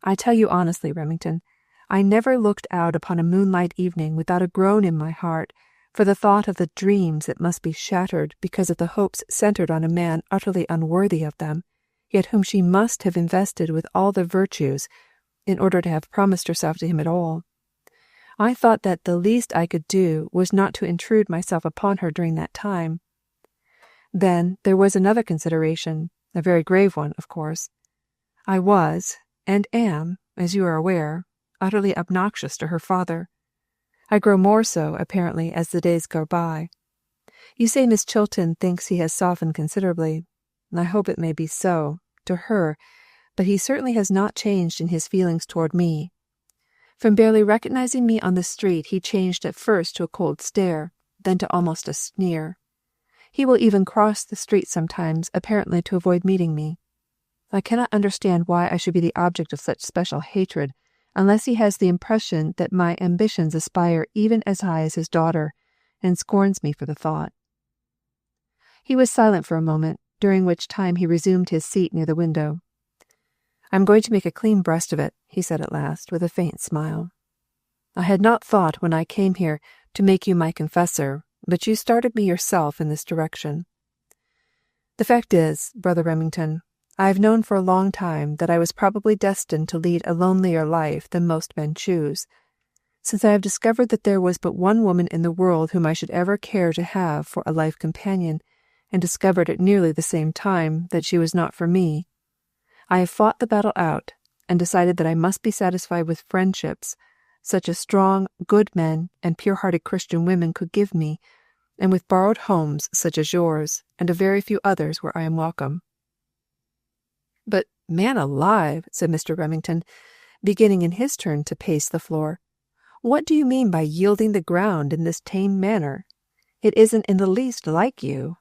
I tell you honestly, Remington, I never looked out upon a moonlight evening without a groan in my heart for the thought of the dreams that must be shattered because of the hopes centered on a man utterly unworthy of them, yet whom she must have invested with all the virtues in order to have promised herself to him at all. I thought that the least I could do was not to intrude myself upon her during that time. Then there was another consideration, a very grave one, of course. I was, and am, as you are aware, utterly obnoxious to her father. I grow more so, apparently, as the days go by. You say Miss Chilton thinks he has softened considerably. I hope it may be so, to her, but he certainly has not changed in his feelings toward me. From barely recognizing me on the street, he changed at first to a cold stare, then to almost a sneer. He will even cross the street sometimes, apparently to avoid meeting me. I cannot understand why I should be the object of such special hatred, unless he has the impression that my ambitions aspire even as high as his daughter, and scorns me for the thought. He was silent for a moment, during which time he resumed his seat near the window. "I am going to make a clean breast of it," he said at last, with a faint smile. "I had not thought, when I came here, to make you my confessor, but you started me yourself in this direction. The fact is, Brother Remington, I have known for a long time that I was probably destined to lead a lonelier life than most men choose. Since I have discovered that there was but one woman in the world whom I should ever care to have for a life companion, and discovered at nearly the same time that she was not for me, I have fought the battle out, and decided that I must be satisfied with friendships, such as strong, good men and pure-hearted Christian women could give me, and with borrowed homes such as yours, and a very few others where I am welcome. But, man alive, said Mr. Remington, beginning in his turn to pace the floor, what do you mean by yielding the ground in this tame manner? It isn't in the least like you.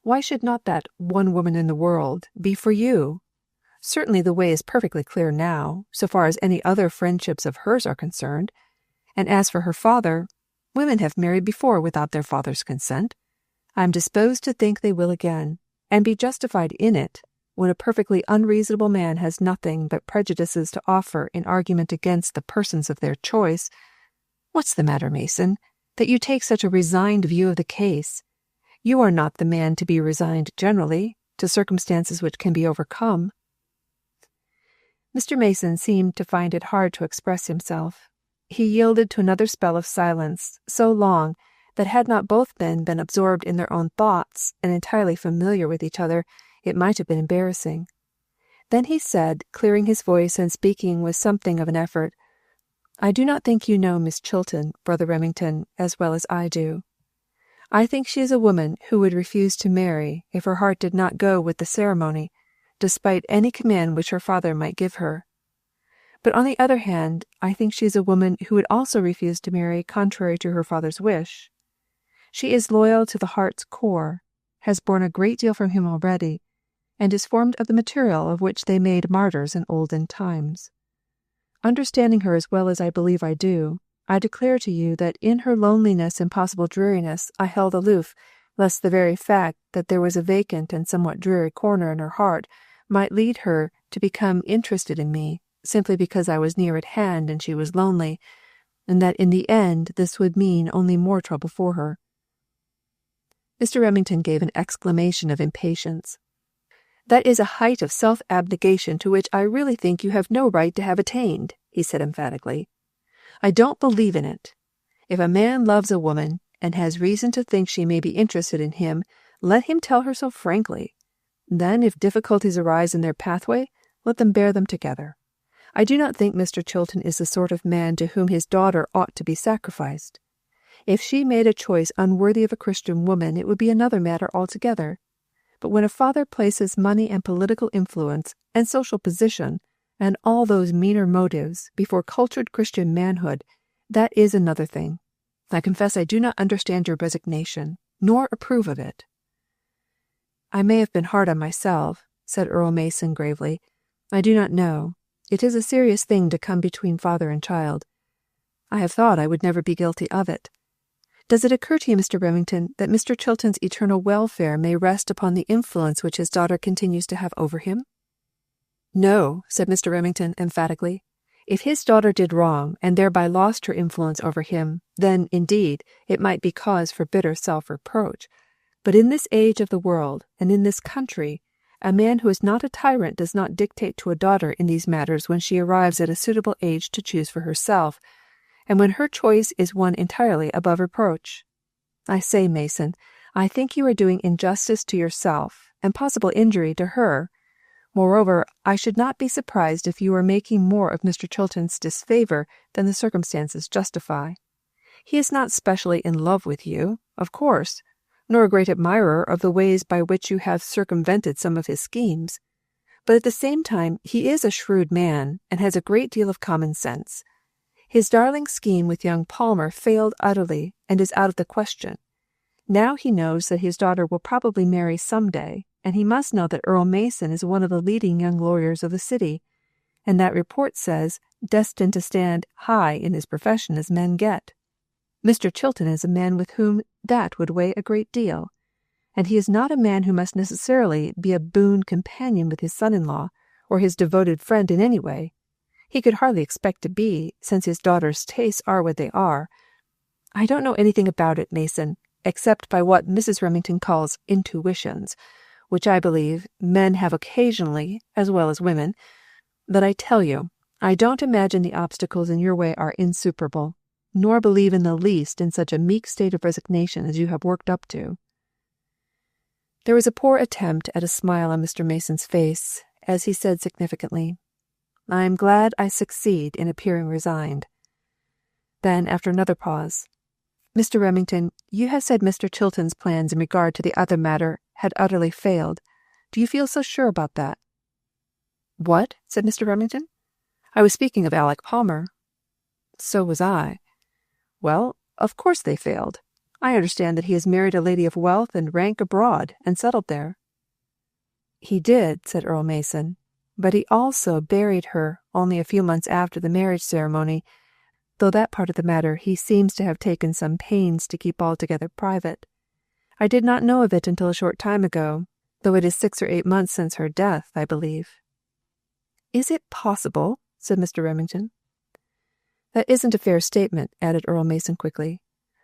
Why should not that one woman in the world be for you? Certainly the way is perfectly clear now, so far as any other friendships of hers are concerned. And as for her father, women have married before without their father's consent. I am disposed to think they will again, and be justified in it, when a perfectly unreasonable man has nothing but prejudices to offer in argument against the persons of their choice. What's the matter, Mason, that you take such a resigned view of the case? You are not the man to be resigned generally, to circumstances which can be overcome. Mr. Mason seemed to find it hard to express himself. He yielded to another spell of silence, so long that had not both men been absorbed in their own thoughts and entirely familiar with each other, it might have been embarrassing. Then he said, clearing his voice and speaking with something of an effort, I do not think you know Miss Chilton, Brother Remington, as well as I do. I think she is a woman who would refuse to marry if her heart did not go with the ceremony, despite any command which her father might give her. But on the other hand, I think she is a woman who would also refuse to marry contrary to her father's wish. She is loyal to the heart's core, has borne a great deal from him already, and is formed of the material of which they made martyrs in olden times. Understanding her as well as I believe I do, I declare to you that in her loneliness and possible dreariness I held aloof, lest the very fact that there was a vacant and somewhat dreary corner in her heart might lead her to become interested in me, simply because I was near at hand and she was lonely, and that in the end this would mean only more trouble for her. Mr. Remington gave an exclamation of impatience. That is a height of self-abnegation to which I really think you have no right to have attained, he said emphatically. I don't believe in it. If a man loves a woman, and has reason to think she may be interested in him, let him tell her so frankly. Then, if difficulties arise in their pathway, let them bear them together. I do not think Mr. Chilton is the sort of man to whom his daughter ought to be sacrificed. If she made a choice unworthy of a Christian woman, it would be another matter altogether. But when a father places money and political influence and social position and all those meaner motives before cultured Christian manhood, that is another thing. I confess I do not understand your resignation, nor approve of it. I may have been hard on myself, said Earl Mason gravely. I do not know. It is a serious thing to come between father and child. I have thought I would never be guilty of it. Does it occur to you, Mr. Remington, that Mr. Chilton's eternal welfare may rest upon the influence which his daughter continues to have over him? No, said Mr. Remington emphatically. If his daughter did wrong, and thereby lost her influence over him, then, indeed, it might be cause for bitter self-reproach. But in this age of the world, and in this country, a man who is not a tyrant does not dictate to a daughter in these matters when she arrives at a suitable age to choose for herself, and when her choice is one entirely above reproach. I say, Mason, I think you are doing injustice to yourself, and possible injury to her. Moreover, I should not be surprised if you were making more of Mr. Chilton's disfavor than the circumstances justify. He is not specially in love with you, of course, nor a great admirer of the ways by which you have circumvented some of his schemes. But at the same time he is a shrewd man, and has a great deal of common sense. His darling scheme with young Palmer failed utterly, and is out of the question. Now he knows that his daughter will probably marry some day, and he must know that Earl Mason is one of the leading young lawyers of the city, and that report says destined to stand high in his profession as men get. Mr. Chilton is a man with whom that would weigh a great deal, and he is not a man who must necessarily be a boon companion with his son-in-law, or his devoted friend in any way. He could hardly expect to be, since his daughter's tastes are what they are. I don't know anything about it, Mason, except by what Mrs. Remington calls intuitions, which I believe men have occasionally as well as women, but I tell you, I don't imagine the obstacles in your way are insuperable, nor believe in the least in such a meek state of resignation as you have worked up to." There was a poor attempt at a smile on Mr. Mason's face, as he said significantly, "I am glad I succeed in appearing resigned." Then, after another pause, "Mr. Remington, you have said Mr. Chilton's plans in regard to the other matter had utterly failed. Do you feel so sure about that?" "What?" said Mr. Remington. "I was speaking of Alec Palmer." "So was I." "Well, of course they failed. I understand that he has married a lady of wealth and rank abroad, and settled there." "He did," said Earl Mason, "but he also buried her only a few months after the marriage ceremony, though that part of the matter he seems to have taken some pains to keep altogether private. I did not know of it until a short time ago, though it is 6 or 8 months since her death, I believe." "Is it possible?" said Mr. Remington. "That isn't a fair statement," added Earl Mason quickly.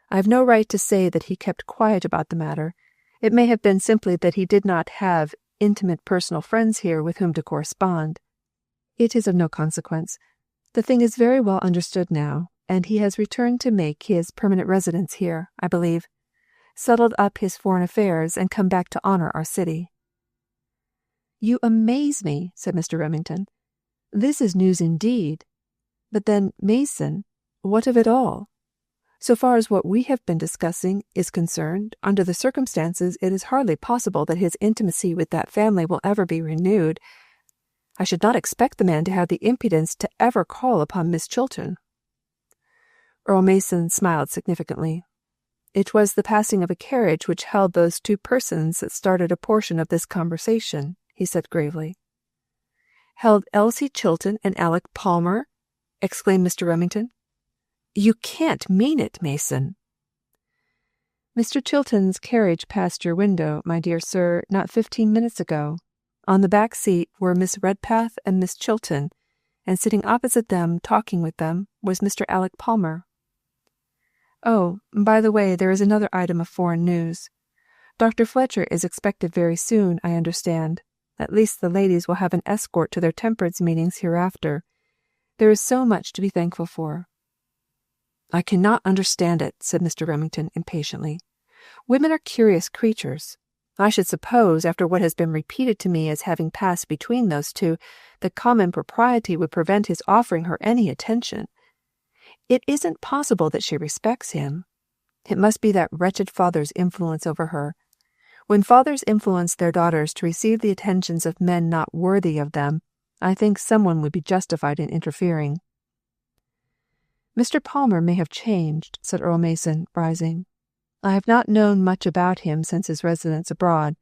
"I have no right to say that he kept quiet about the matter. It may have been simply that he did not have intimate personal friends here with whom to correspond. It is of no consequence. The thing is very well understood now, and he has returned to make his permanent residence here, I believe, settled up his foreign affairs, and come back to honor our city." "You amaze me," said Mr. Remington. "This is news indeed. But then, Mason, what of it all? So far as what we have been discussing is concerned, under the circumstances, it is hardly possible that his intimacy with that family will ever be renewed. I should not expect the man to have the impudence to ever call upon Miss Chilton." Earl Mason smiled significantly. "It was the passing of a carriage which held those two persons that started a portion of this conversation," he said gravely. "Held Elsie Chilton and Alec Palmer?" exclaimed Mr. Remington. "You can't mean it, Mason." "Mr. Chilton's carriage passed your window, my dear sir, not 15 minutes ago. On the back seat were Miss Redpath and Miss Chilton, and sitting opposite them, talking with them, was Mr. Alec Palmer. Oh, by the way, there is another item of foreign news. Dr. Fletcher is expected very soon, I understand. At least the ladies will have an escort to their temperance meetings hereafter. There is so much to be thankful for." "I cannot understand it," said Mr. Remington impatiently. "Women are curious creatures. I should suppose, after what has been repeated to me as having passed between those two, that common propriety would prevent his offering her any attention. It isn't possible that she respects him. It must be that wretched father's influence over her. When fathers influence their daughters to receive the attentions of men not worthy of them, I think someone would be justified in interfering." "Mr. Palmer may have changed," said Earl Mason, rising. "I have not known much about him since his residence abroad.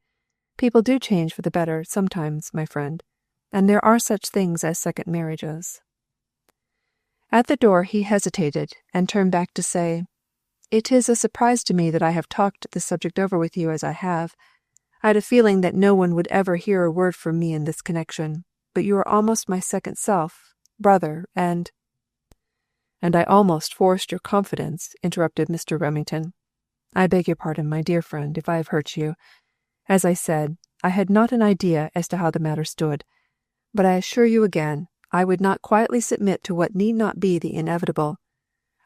People do change for the better sometimes, my friend, and there are such things as second marriages." At the door he hesitated and turned back to say, "It is a surprise to me that I have talked this subject over with you as I have. I had a feeling that no one would ever hear a word from me in this connection, but you are almost my second self, brother, and—" "And I almost forced your confidence," interrupted Mr. Remington. "I beg your pardon, my dear friend, if I have hurt you. As I said, I had not an idea as to how the matter stood, but I assure you again, I would not quietly submit to what need not be the inevitable.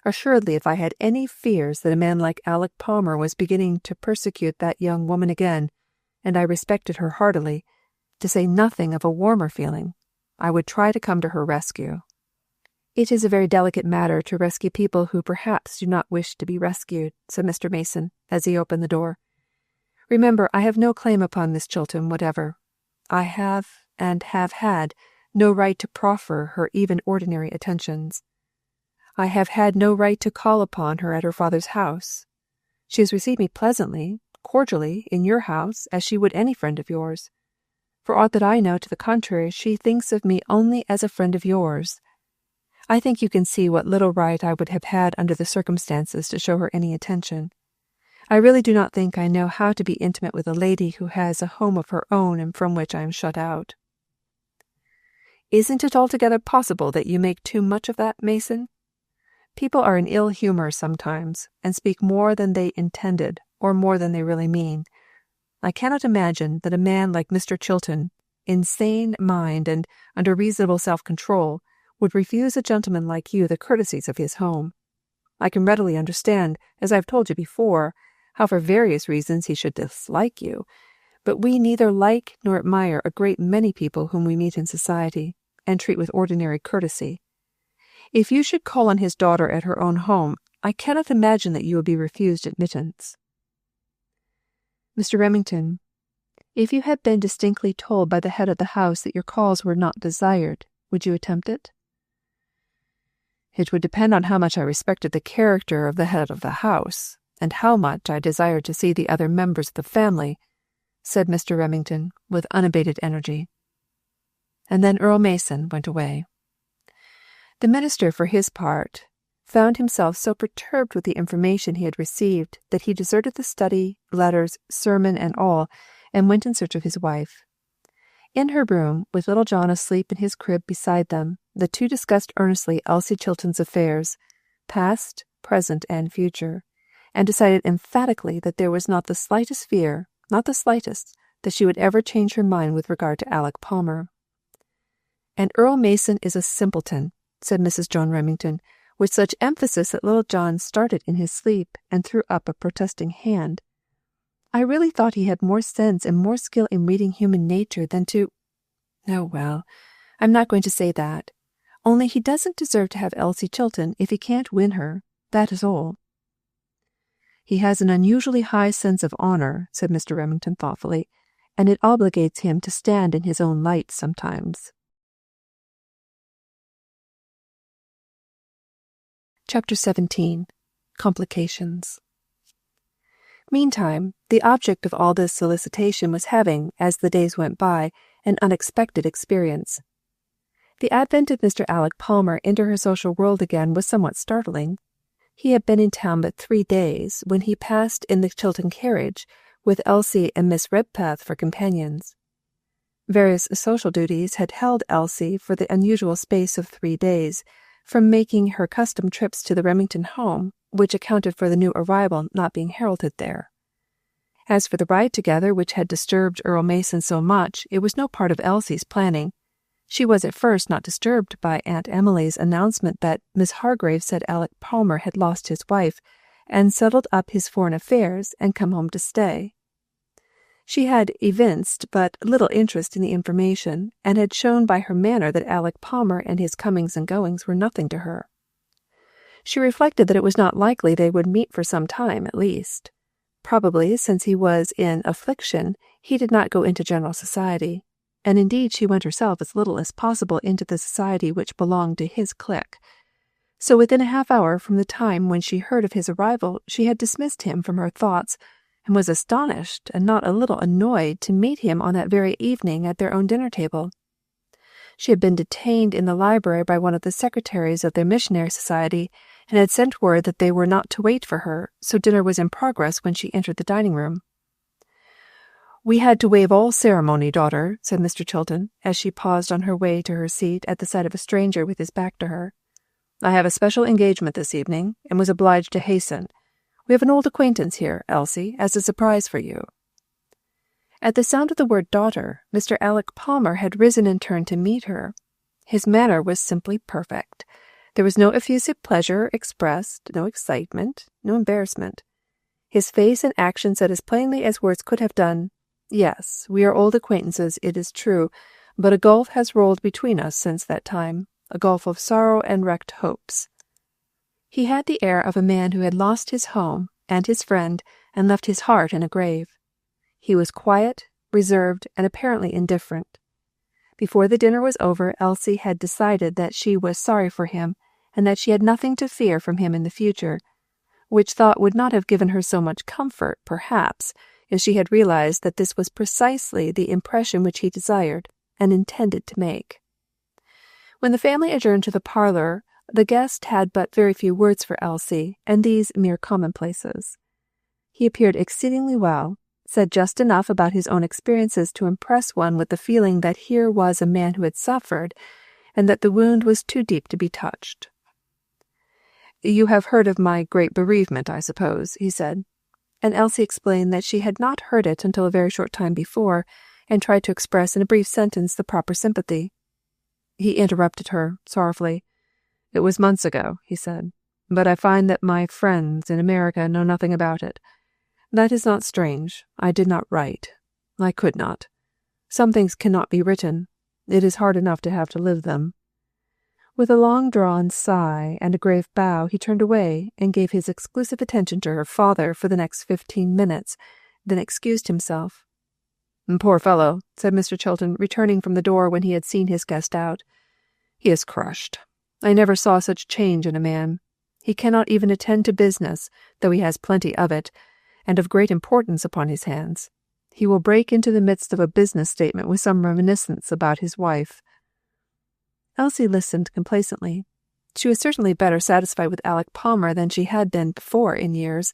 Assuredly, if I had any fears that a man like Alec Palmer was beginning to persecute that young woman again, and I respected her heartily, to say nothing of a warmer feeling, I would try to come to her rescue." "It is a very delicate matter to rescue people who perhaps do not wish to be rescued," said Mr. Mason, as he opened the door. "Remember, I have no claim upon Miss Chilton whatever. I have, and have had, no right to proffer her even ordinary attentions. I have had no right to call upon her at her father's house. She has received me pleasantly, cordially, in your house, as she would any friend of yours. For aught that I know to the contrary, she thinks of me only as a friend of yours. I think you can see what little right I would have had under the circumstances to show her any attention. I really do not think I know how to be intimate with a lady who has a home of her own and from which I am shut out." "Isn't it altogether possible that you make too much of that, Mason? People are in ill humour sometimes, and speak more than they intended, or more than they really mean. I cannot imagine that a man like Mr. Chilton, in sane mind and under reasonable self-control, would refuse a gentleman like you the courtesies of his home. I can readily understand, as I have told you before, how for various reasons he should dislike you, but we neither like nor admire a great many people whom we meet in society, and treat with ordinary courtesy. If you should call on his daughter at her own home, I cannot imagine that you would be refused admittance. Mr. Remington, if you had been distinctly told by the head of the house that your calls were not desired, would you attempt it? It would depend on how much I respected the character of the head of the house, and how much I desired to see the other members of the family, said Mr. Remington with unabated energy. And then Earl Mason went away. The minister, for his part, found himself so perturbed with the information he had received that he deserted the study, letters, sermon, and all, and went in search of his wife. In her room, with little John asleep in his crib beside them, the two discussed earnestly Elsie Chilton's affairs, past, present, and future, and decided emphatically that there was not the slightest fear, not the slightest, that she would ever change her mind with regard to Alec Palmer. And Earl Mason is a simpleton, said Mrs. John Remington, with such emphasis that little John started in his sleep and threw up a protesting hand. I really thought he had more sense and more skill in reading human nature than to— Oh, well, I'm not going to say that. Only he doesn't deserve to have Elsie Chilton if he can't win her, that is all. He has an unusually high sense of honor, said Mr. Remington thoughtfully, and it obligates him to stand in his own light sometimes. Chapter 17. Complications. Meantime, the object of all this solicitation was having, as the days went by, an unexpected experience. The advent of Mr. Alec Palmer into her social world again was somewhat startling. He had been in town but 3 days when he passed in the Chilton carriage, with Elsie and Miss Redpath for companions. Various social duties had held Elsie for the unusual space of 3 days, from making her accustomed trips to the Remington home, which accounted for the new arrival not being heralded there. As for the ride together which had disturbed Earl Mason so much, it was no part of Elsie's planning. She was at first not disturbed by Aunt Emily's announcement that Miss Hargrave said Alec Palmer had lost his wife, and settled up his foreign affairs, and come home to stay. She had evinced but little interest in the information, and had shown by her manner that Alec Palmer and his comings and goings were nothing to her. She reflected that it was not likely they would meet for some time at least. Probably, since he was in affliction, he did not go into general society, and indeed she went herself as little as possible into the society which belonged to his clique. So within a half-hour from the time when she heard of his arrival, she had dismissed him from her thoughts, and was astonished and not a little annoyed to meet him on that very evening at their own dinner-table. She had been detained in the library by one of the secretaries of their missionary society, and had sent word that they were not to wait for her, so dinner was in progress when she entered the dining-room. "We had to waive all ceremony, daughter," said Mr. Chilton, as she paused on her way to her seat at the sight of a stranger with his back to her. "I have a special engagement this evening, and was obliged to hasten. We have an old acquaintance here, Elsie, as a surprise for you." At the sound of the word daughter, Mr. Alec Palmer had risen and turned to meet her. His manner was simply perfect. There was no effusive pleasure expressed, no excitement, no embarrassment. His face and action said as plainly as words could have done, "Yes, we are old acquaintances, it is true, but a gulf has rolled between us since that time, a gulf of sorrow and wrecked hopes." He had the air of a man who had lost his home and his friend and left his heart in a grave. He was quiet, reserved, and apparently indifferent. Before the dinner was over, Elsie had decided that she was sorry for him, and that she had nothing to fear from him in the future, which thought would not have given her so much comfort, perhaps, if she had realized that this was precisely the impression which he desired and intended to make. When the family adjourned to the parlor, the guest had but very few words for Elsie, and these mere commonplaces. He appeared exceedingly well, said just enough about his own experiences to impress one with the feeling that here was a man who had suffered, and that the wound was too deep to be touched. "You have heard of my great bereavement, I suppose," he said. and Elsie explained that she had not heard it until a very short time before, and tried to express in a brief sentence the proper sympathy. He interrupted her sorrowfully. "It was months ago," he said, "but I find that my friends in America know nothing about it. That is not strange. I did not write. I could not. Some things cannot be written. It is hard enough to have to live them." With a long-drawn sigh and a grave bow, he turned away and gave his exclusive attention to her father for the next 15 minutes, then excused himself. "Poor fellow," said Mr. Chilton, returning from the door when he had seen his guest out. "He is crushed. I never saw such change in a man. He cannot even attend to business, though he has plenty of it, and of great importance upon his hands. He will break into the midst of a business statement with some reminiscence about his wife." Elsie listened complacently. She was certainly better satisfied with Alec Palmer than she had been before in years.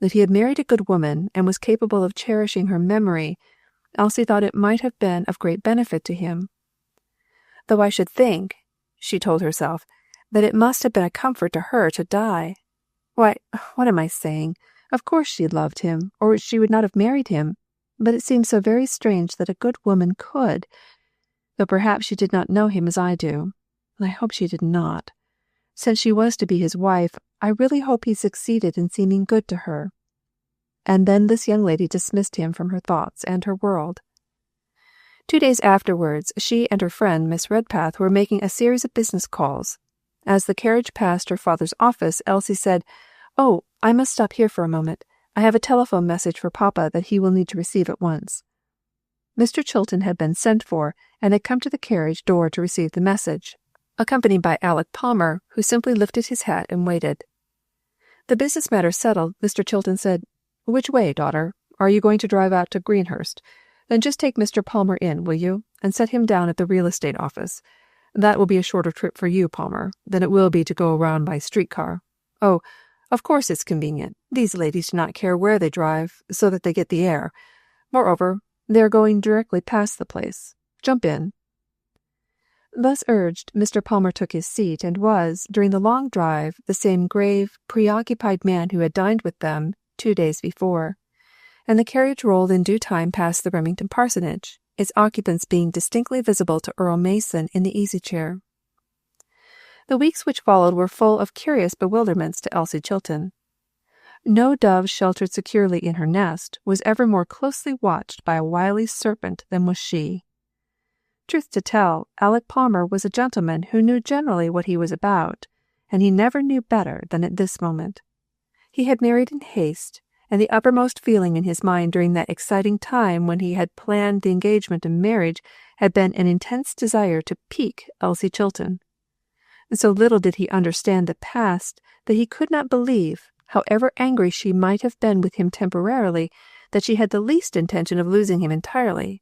That he had married a good woman and was capable of cherishing her memory, Elsie thought it might have been of great benefit to him. "Though I should think," she told herself, "that it must have been a comfort to her to die. Why, what am I saying? Of course she loved him, or she would not have married him, but it seems so very strange that a good woman could, though perhaps she did not know him as I do. I hope she did not. Since she was to be his wife, I really hope he succeeded in seeming good to her." And then this young lady dismissed him from her thoughts and her world. 2 days afterwards, she and her friend, Miss Redpath, were making a series of business calls. As the carriage passed her father's office, Elsie said, "Oh, I must stop here for a moment. I have a telephone message for Papa that he will need to receive at once." Mr. Chilton had been sent for, and had come to the carriage door to receive the message, accompanied by Alec Palmer, who simply lifted his hat and waited. The business matter settled, Mr. Chilton said, "Which way, daughter? Are you going to drive out to Greenhurst? Then just take Mr. Palmer in, will you, and set him down at the real estate office. That will be a shorter trip for you, Palmer, than it will be to go around by streetcar. Oh, of course it's convenient. These ladies do not care where they drive, so that they get the air. Moreover, they are going directly past the place. Jump in." Thus urged, Mr. Palmer took his seat, and was, during the long drive, the same grave, preoccupied man who had dined with them 2 days before, and the carriage rolled in due time past the Remington parsonage, its occupants being distinctly visible to Earl Mason in the easy-chair. The weeks which followed were full of curious bewilderments to Elsie Chilton. No dove sheltered securely in her nest was ever more closely watched by a wily serpent than was she. Truth to tell, Alec Palmer was a gentleman who knew generally what he was about, and he never knew better than at this moment. He had married in haste, and the uppermost feeling in his mind during that exciting time when he had planned the engagement and marriage had been an intense desire to pique Elsie Chilton. So little did he understand the past that he could not believe, however angry she might have been with him temporarily, that she had the least intention of losing him entirely.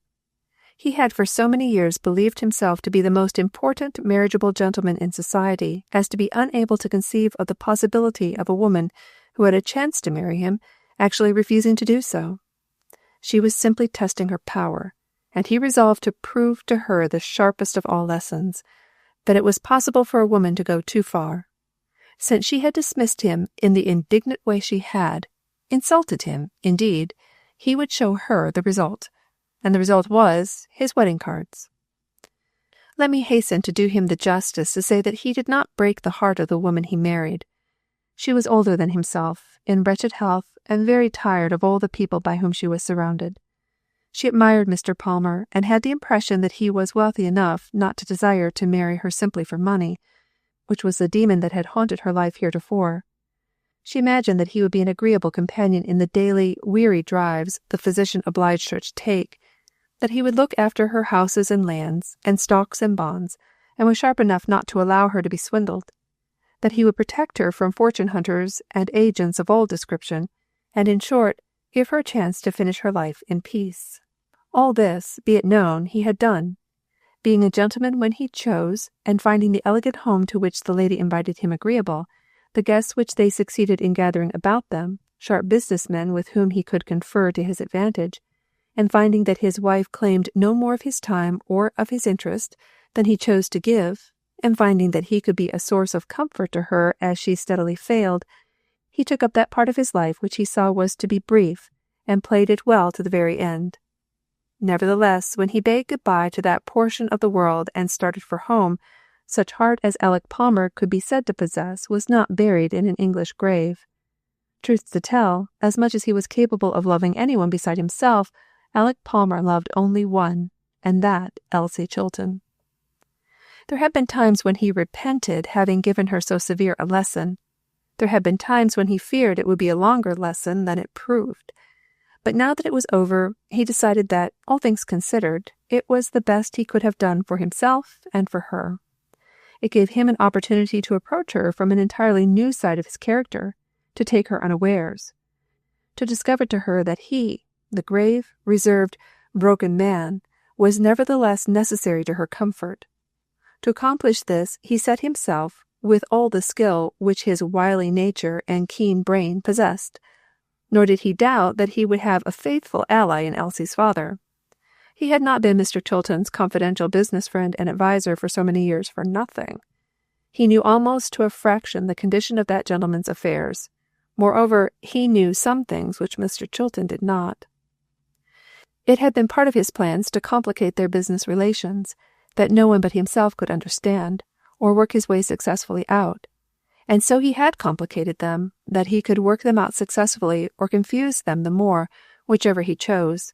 He had for so many years believed himself to be the most important marriageable gentleman in society as to be unable to conceive of the possibility of a woman who had a chance to marry him actually refusing to do so. She was simply testing her power, and he resolved to prove to her the sharpest of all lessons, that it was possible for a woman to go too far. Since she had dismissed him in the indignant way she had, insulted him, indeed, he would show her the result, and the result was his wedding cards. Let me hasten to do him the justice to say that he did not break the heart of the woman he married. She was older than himself, in wretched health, and very tired of all the people by whom she was surrounded. She admired Mr. Palmer, and had the impression that he was wealthy enough not to desire to marry her simply for money, which was the demon that had haunted her life heretofore. She imagined that he would be an agreeable companion in the daily, weary drives the physician obliged her to take, that he would look after her houses and lands, and stocks and bonds, and was sharp enough not to allow her to be swindled, that he would protect her from fortune-hunters and agents of all description, and, in short, give her a chance to finish her life in peace. All this, be it known, he had done, being a gentleman when he chose, and finding the elegant home to which the lady invited him agreeable, the guests which they succeeded in gathering about them, sharp business men with whom he could confer to his advantage, and finding that his wife claimed no more of his time or of his interest than he chose to give, and finding that he could be a source of comfort to her as she steadily failed, He took up that part of his life which he saw was to be brief, and played it well to the very end. Nevertheless, when he bade good-bye to that portion of the world and started for home, such heart as Alec Palmer could be said to possess was not buried in an English grave. Truth to tell, as much as he was capable of loving anyone beside himself, Alec Palmer loved only one, and that Elsie Chilton. There had been times when he repented having given her so severe a lesson. There had been times when he feared it would be a longer lesson than it proved. But now that it was over, he decided that, all things considered, it was the best he could have done for himself and for her. It gave him an opportunity to approach her from an entirely new side of his character, to take her unawares, to discover to her that he, the grave, reserved, broken man, was nevertheless necessary to her comfort. To accomplish this, he set himself, with all the skill which his wily nature and keen brain possessed, nor did he doubt that he would have a faithful ally in Elsie's father. He had not been Mr. Chilton's confidential business friend and adviser for so many years for nothing. He knew almost to a fraction the condition of that gentleman's affairs. Moreover, he knew some things which Mr. Chilton did not. It had been part of his plans to complicate their business relations, that no one but himself could understand, or work his way successfully out. And so he had complicated them, that he could work them out successfully or confuse them the more, whichever he chose.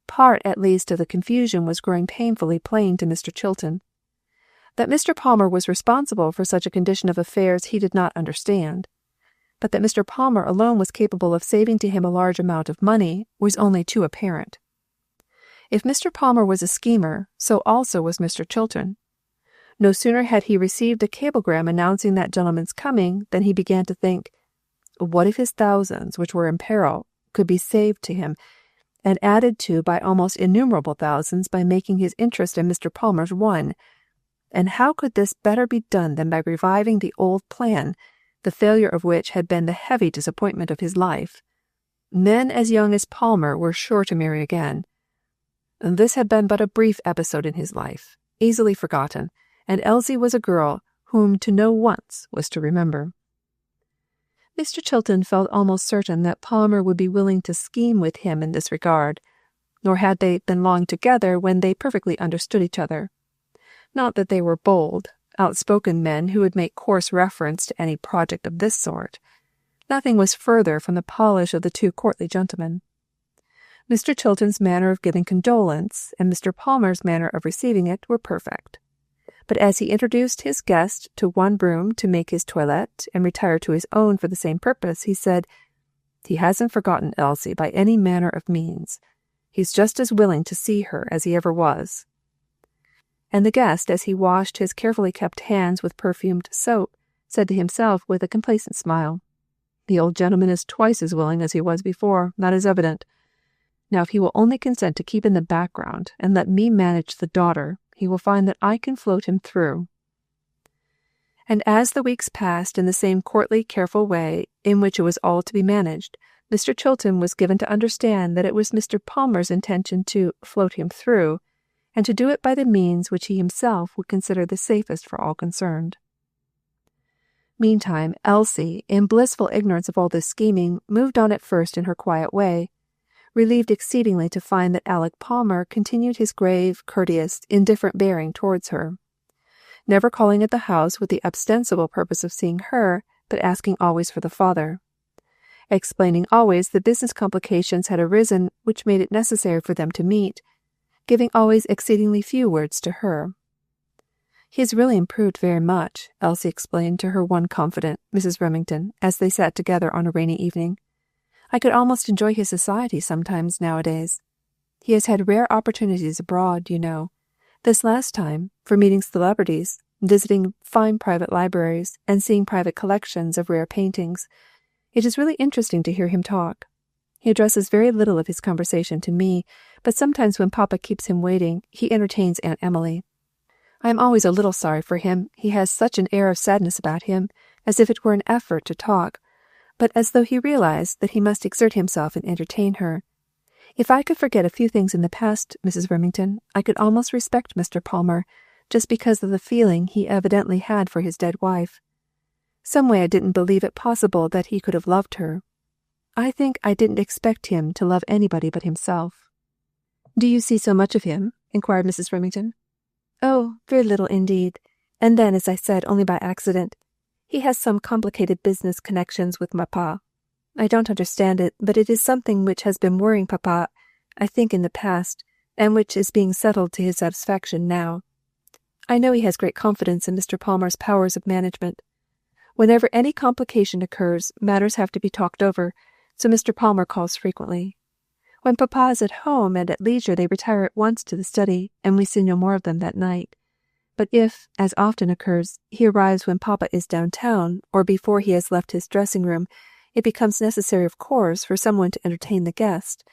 Part, at least, of the confusion was growing painfully plain to Mr. Chilton. That Mr. Palmer was responsible for such a condition of affairs he did not understand, but that Mr. Palmer alone was capable of saving to him a large amount of money was only too apparent. If Mr. Palmer was a schemer, so also was Mr. Chilton. No sooner had he received a cablegram announcing that gentleman's coming than he began to think, what if his thousands, which were in peril, could be saved to him, and added to by almost innumerable thousands by making his interest in Mr. Palmer's one? And how could this better be done than by reviving the old plan, the failure of which had been the heavy disappointment of his life? Men as young as Palmer were sure to marry again. This had been but a brief episode in his life, easily forgotten, and Elsie was a girl whom to know once was to remember. Mr. Chilton felt almost certain that Palmer would be willing to scheme with him in this regard, nor had they been long together when they perfectly understood each other. Not that they were bold, outspoken men who would make coarse reference to any project of this sort. Nothing was further from the polish of the two courtly gentlemen. Mr. Chilton's manner of giving condolence and Mr. Palmer's manner of receiving it were perfect. But as he introduced his guest to one room to make his toilette and retired to his own for the same purpose, he said, "He hasn't forgotten Elsie by any manner of means. He's just as willing to see her as he ever was." And the guest, as he washed his carefully kept hands with perfumed soap, said to himself with a complacent smile, "The old gentleman is twice as willing as he was before, that is evident. Now, if he will only consent to keep in the background and let me manage the daughter, he will find that I can float him through." And as the weeks passed in the same courtly, careful way in which it was all to be managed, Mr. Chilton was given to understand that it was Mr. Palmer's intention to float him through, and to do it by the means which he himself would consider the safest for all concerned. Meantime, Elsie, in blissful ignorance of all this scheming, moved on at first in her quiet way, relieved exceedingly to find that Alec Palmer continued his grave, courteous, indifferent bearing towards her, never calling at the house with the ostensible purpose of seeing her, but asking always for the father, explaining always that business complications had arisen which made it necessary for them to meet, giving always exceedingly few words to her. "He has really improved very much," Elsie explained to her one confidant, Mrs. Remington, as they sat together on a rainy evening. "I could almost enjoy his society sometimes nowadays. He has had rare opportunities abroad, you know. This last time, for meeting celebrities, visiting fine private libraries, and seeing private collections of rare paintings. It is really interesting to hear him talk. He addresses very little of his conversation to me, but sometimes when Papa keeps him waiting, he entertains Aunt Emily. I am always a little sorry for him. He has such an air of sadness about him, as if it were an effort to talk, but as though he realized that he must exert himself and entertain her. If I could forget a few things in the past, Mrs. Remington, I could almost respect Mr. Palmer, just because of the feeling he evidently had for his dead wife. Some way I didn't believe it possible that he could have loved her. I think I didn't expect him to love anybody but himself." "Do you see so much of him?" inquired Mrs. Remington. "Oh, very little indeed, and then, as I said, only by accident. He has some complicated business connections with Papa. I don't understand it, but it is something which has been worrying Papa, I think, in the past, and which is being settled to his satisfaction now. I know he has great confidence in Mr. Palmer's powers of management. Whenever any complication occurs, matters have to be talked over, so Mr. Palmer calls frequently. When Papa is at home and at leisure, they retire at once to the study, and we see no more of them that night. But if, as often occurs, he arrives when Papa is downtown, or before he has left his dressing-room, it becomes necessary, of course, for someone to entertain the guest,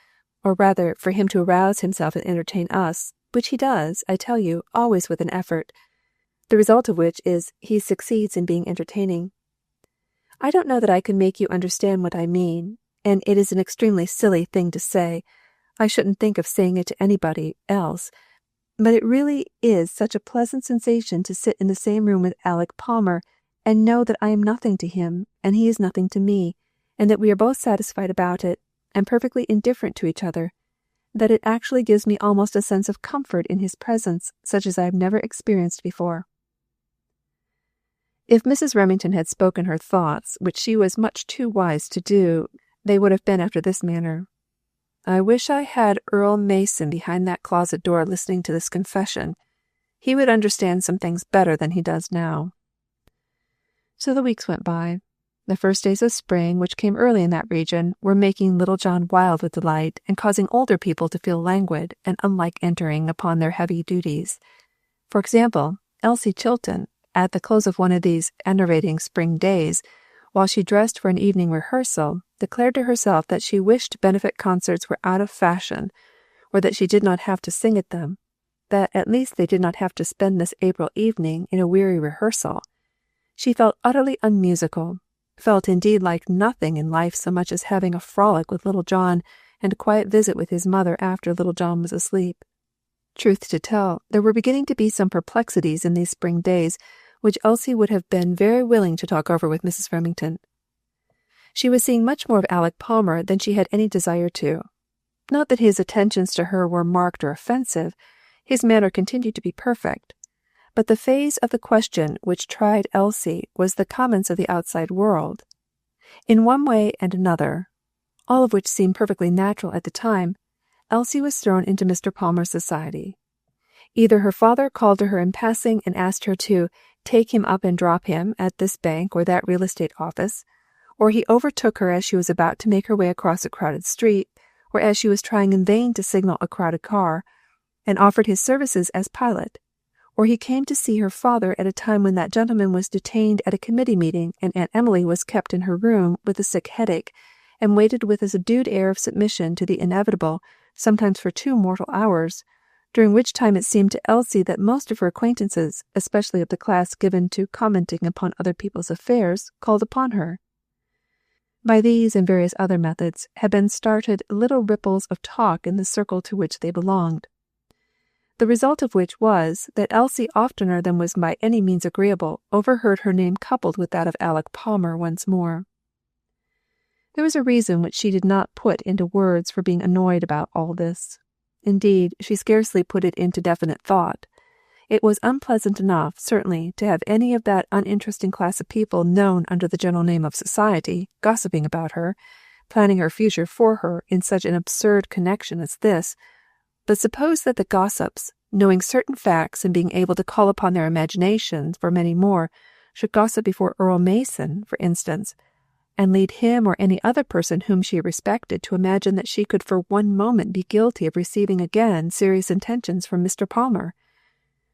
or rather for him to arouse himself and entertain us, which he does, I tell you, always with an effort, the result of which is he succeeds in being entertaining. I don't know that I can make you understand what I mean, and it is an extremely silly thing to say. I shouldn't think of saying it to anybody else, but it really is such a pleasant sensation to sit in the same room with Alec Palmer and know that I am nothing to him and he is nothing to me, and that we are both satisfied about it and perfectly indifferent to each other, that it actually gives me almost a sense of comfort in his presence, such as I have never experienced before." If Mrs. Remington had spoken her thoughts, which she was much too wise to do, they would have been after this manner: "I wish I had Earl Mason behind that closet door listening to this confession. He would understand some things better than he does now." So the weeks went by. The first days of spring, which came early in that region, were making little John wild with delight and causing older people to feel languid and unlike entering upon their heavy duties. For example, Elsie Chilton, at the close of one of these enervating spring days, while she dressed for an evening rehearsal, declared to herself that she wished benefit concerts were out of fashion, or that she did not have to sing at them, that at least they did not have to spend this April evening in a weary rehearsal. She felt utterly unmusical, felt indeed like nothing in life so much as having a frolic with little John and a quiet visit with his mother after little John was asleep. Truth to tell, there were beginning to be some perplexities in these spring days which Elsie would have been very willing to talk over with Mrs. Remington. She was seeing much more of Alec Palmer than she had any desire to. Not that his attentions to her were marked or offensive, his manner continued to be perfect, but the phase of the question which tried Elsie was the comments of the outside world. In one way and another, all of which seemed perfectly natural at the time, Elsie was thrown into Mr. Palmer's society. Either her father called to her in passing and asked her to take him up and drop him at this bank or that real estate office, or he overtook her as she was about to make her way across a crowded street, or as she was trying in vain to signal a crowded car, and offered his services as pilot, or he came to see her father at a time when that gentleman was detained at a committee meeting and Aunt Emily was kept in her room with a sick headache, and waited with a subdued air of submission to the inevitable, sometimes for 2 mortal hours, during which time it seemed to Elsie that most of her acquaintances, especially of the class given to commenting upon other people's affairs, called upon her. By these and various other methods had been started little ripples of talk in the circle to which they belonged, the result of which was that Elsie oftener than was by any means agreeable overheard her name coupled with that of Alec Palmer once more. There was a reason which she did not put into words for being annoyed about all this. Indeed, she scarcely put it into definite thought. It was unpleasant enough, certainly, to have any of that uninteresting class of people known under the general name of society, gossiping about her, planning her future for her in such an absurd connection as this. But suppose that the gossips, knowing certain facts and being able to call upon their imaginations for many more, should gossip before Earl Mason, for instance, and lead him or any other person whom she respected to imagine that she could for one moment be guilty of receiving again serious intentions from Mr. Palmer.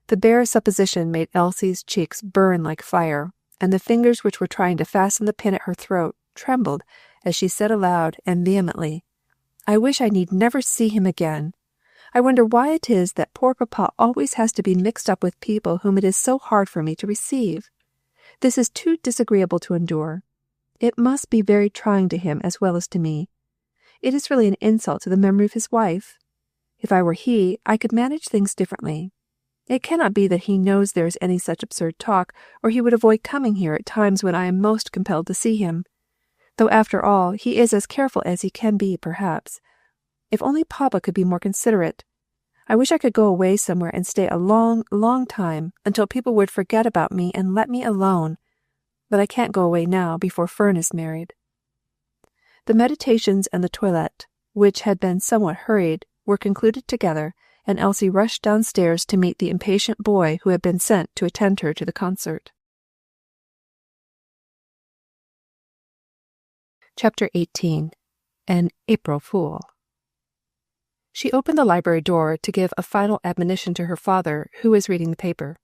The bare supposition made Elsie's cheeks burn like fire, and the fingers which were trying to fasten the pin at her throat trembled as she said aloud and vehemently, "I wish I need never see him again. I wonder why it is that poor Papa always has to be mixed up with people whom it is so hard for me to receive. This is too disagreeable to endure. It must be very trying to him as well as to me. It is really an insult to the memory of his wife. If I were he, I could manage things differently. It cannot be that he knows there is any such absurd talk, or he would avoid coming here at times when I am most compelled to see him. Though after all, he is as careful as he can be, perhaps. If only Papa could be more considerate. I wish I could go away somewhere and stay a long, long time, until people would forget about me and let me alone. But I can't go away now before Fern is married. The meditations and the toilette, which had been somewhat hurried, were concluded together, and Elsie rushed downstairs to meet the impatient boy who had been sent to attend her to the concert. Chapter 18. An April Fool. She opened the library door to give a final admonition to her father, who was reading the paper.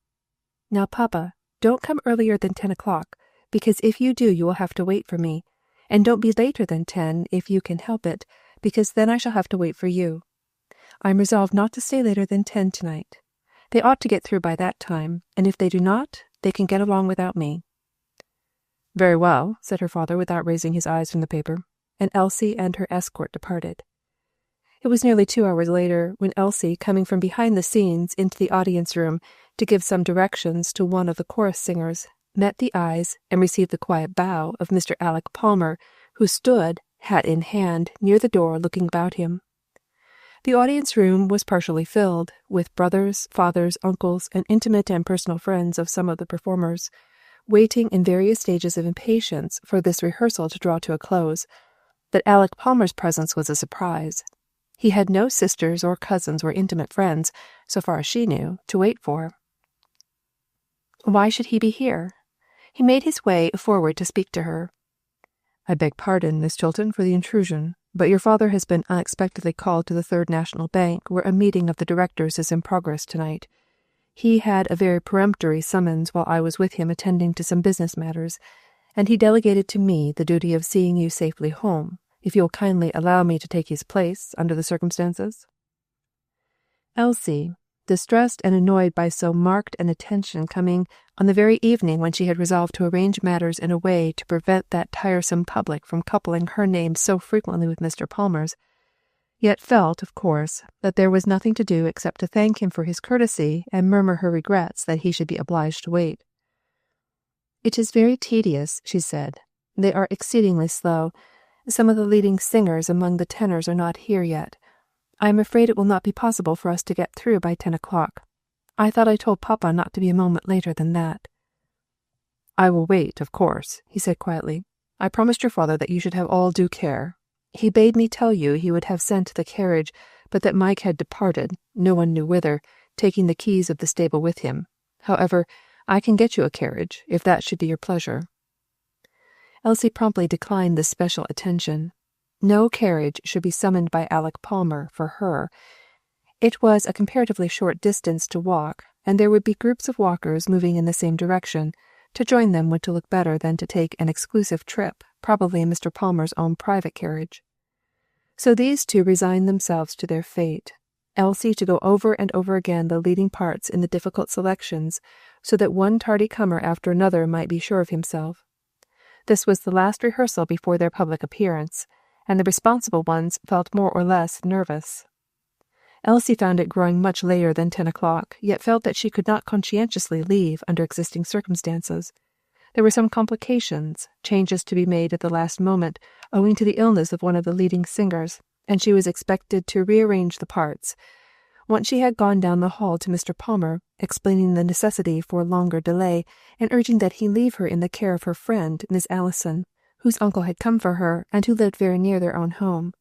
"Now, Papa, don't come earlier than 10 o'clock, because if you do you will have to wait for me, and don't be later than 10 if you can help it, because then I shall have to wait for you. I am resolved not to stay later than 10 tonight. They ought to get through by that time, and if they do not, they can get along without me." "Very well," said her father without raising his eyes from the paper, and Elsie and her escort departed. It was nearly 2 hours later when Elsie, coming from behind the scenes into the audience room to give some directions to one of the chorus singers, met the eyes and received the quiet bow of Mr. Alec Palmer, who stood, hat in hand, near the door looking about him. The audience room was partially filled, with brothers, fathers, uncles, and intimate and personal friends of some of the performers, waiting in various stages of impatience for this rehearsal to draw to a close. But Alec Palmer's presence was a surprise. He had no sisters or cousins or intimate friends, so far as she knew, to wait for. Why should he be here? He made his way forward to speak to her. "I beg pardon, Miss Chilton, for the intrusion, but your father has been unexpectedly called to the Third National Bank, where a meeting of the directors is in progress tonight. He had a very peremptory summons while I was with him attending to some business matters, and he delegated to me the duty of seeing you safely home, if you will kindly allow me to take his place under the circumstances." Elsie, distressed and annoyed by so marked an attention coming on the very evening when she had resolved to arrange matters in a way to prevent that tiresome public from coupling her name so frequently with Mr. Palmer's, yet felt, of course, that there was nothing to do except to thank him for his courtesy and murmur her regrets that he should be obliged to wait. "It is very tedious," she said. "They are exceedingly slow. Some of the leading singers among the tenors are not here yet. I am afraid it will not be possible for us to get through by 10 o'clock. I thought I told Papa not to be a moment later than that." "I will wait, of course," he said quietly. "I promised your father that you should have all due care. He bade me tell you he would have sent the carriage, but that Mike had departed, no one knew whither, taking the keys of the stable with him. However, I can get you a carriage, if that should be your pleasure." Elsie promptly declined this special attention. No carriage should be summoned by Alec Palmer for her. It was a comparatively short distance to walk, and there would be groups of walkers moving in the same direction. To join them would to look better than to take an exclusive trip, probably in Mr. Palmer's own private carriage. So these two resigned themselves to their fate, Elsie to go over and over again the leading parts in the difficult selections, so that one tardy comer after another might be sure of himself. This was the last rehearsal before their public appearance, and the responsible ones felt more or less nervous. Elsie found it growing much later than 10 o'clock, yet felt that she could not conscientiously leave under existing circumstances. There were some complications, changes to be made at the last moment, owing to the illness of one of the leading singers, and she was expected to rearrange the parts. Once she had gone down the hall to Mr. Palmer, explaining the necessity for longer delay, and urging that he leave her in the care of her friend, Miss Allison, whose uncle had come for her, and who lived very near their own home.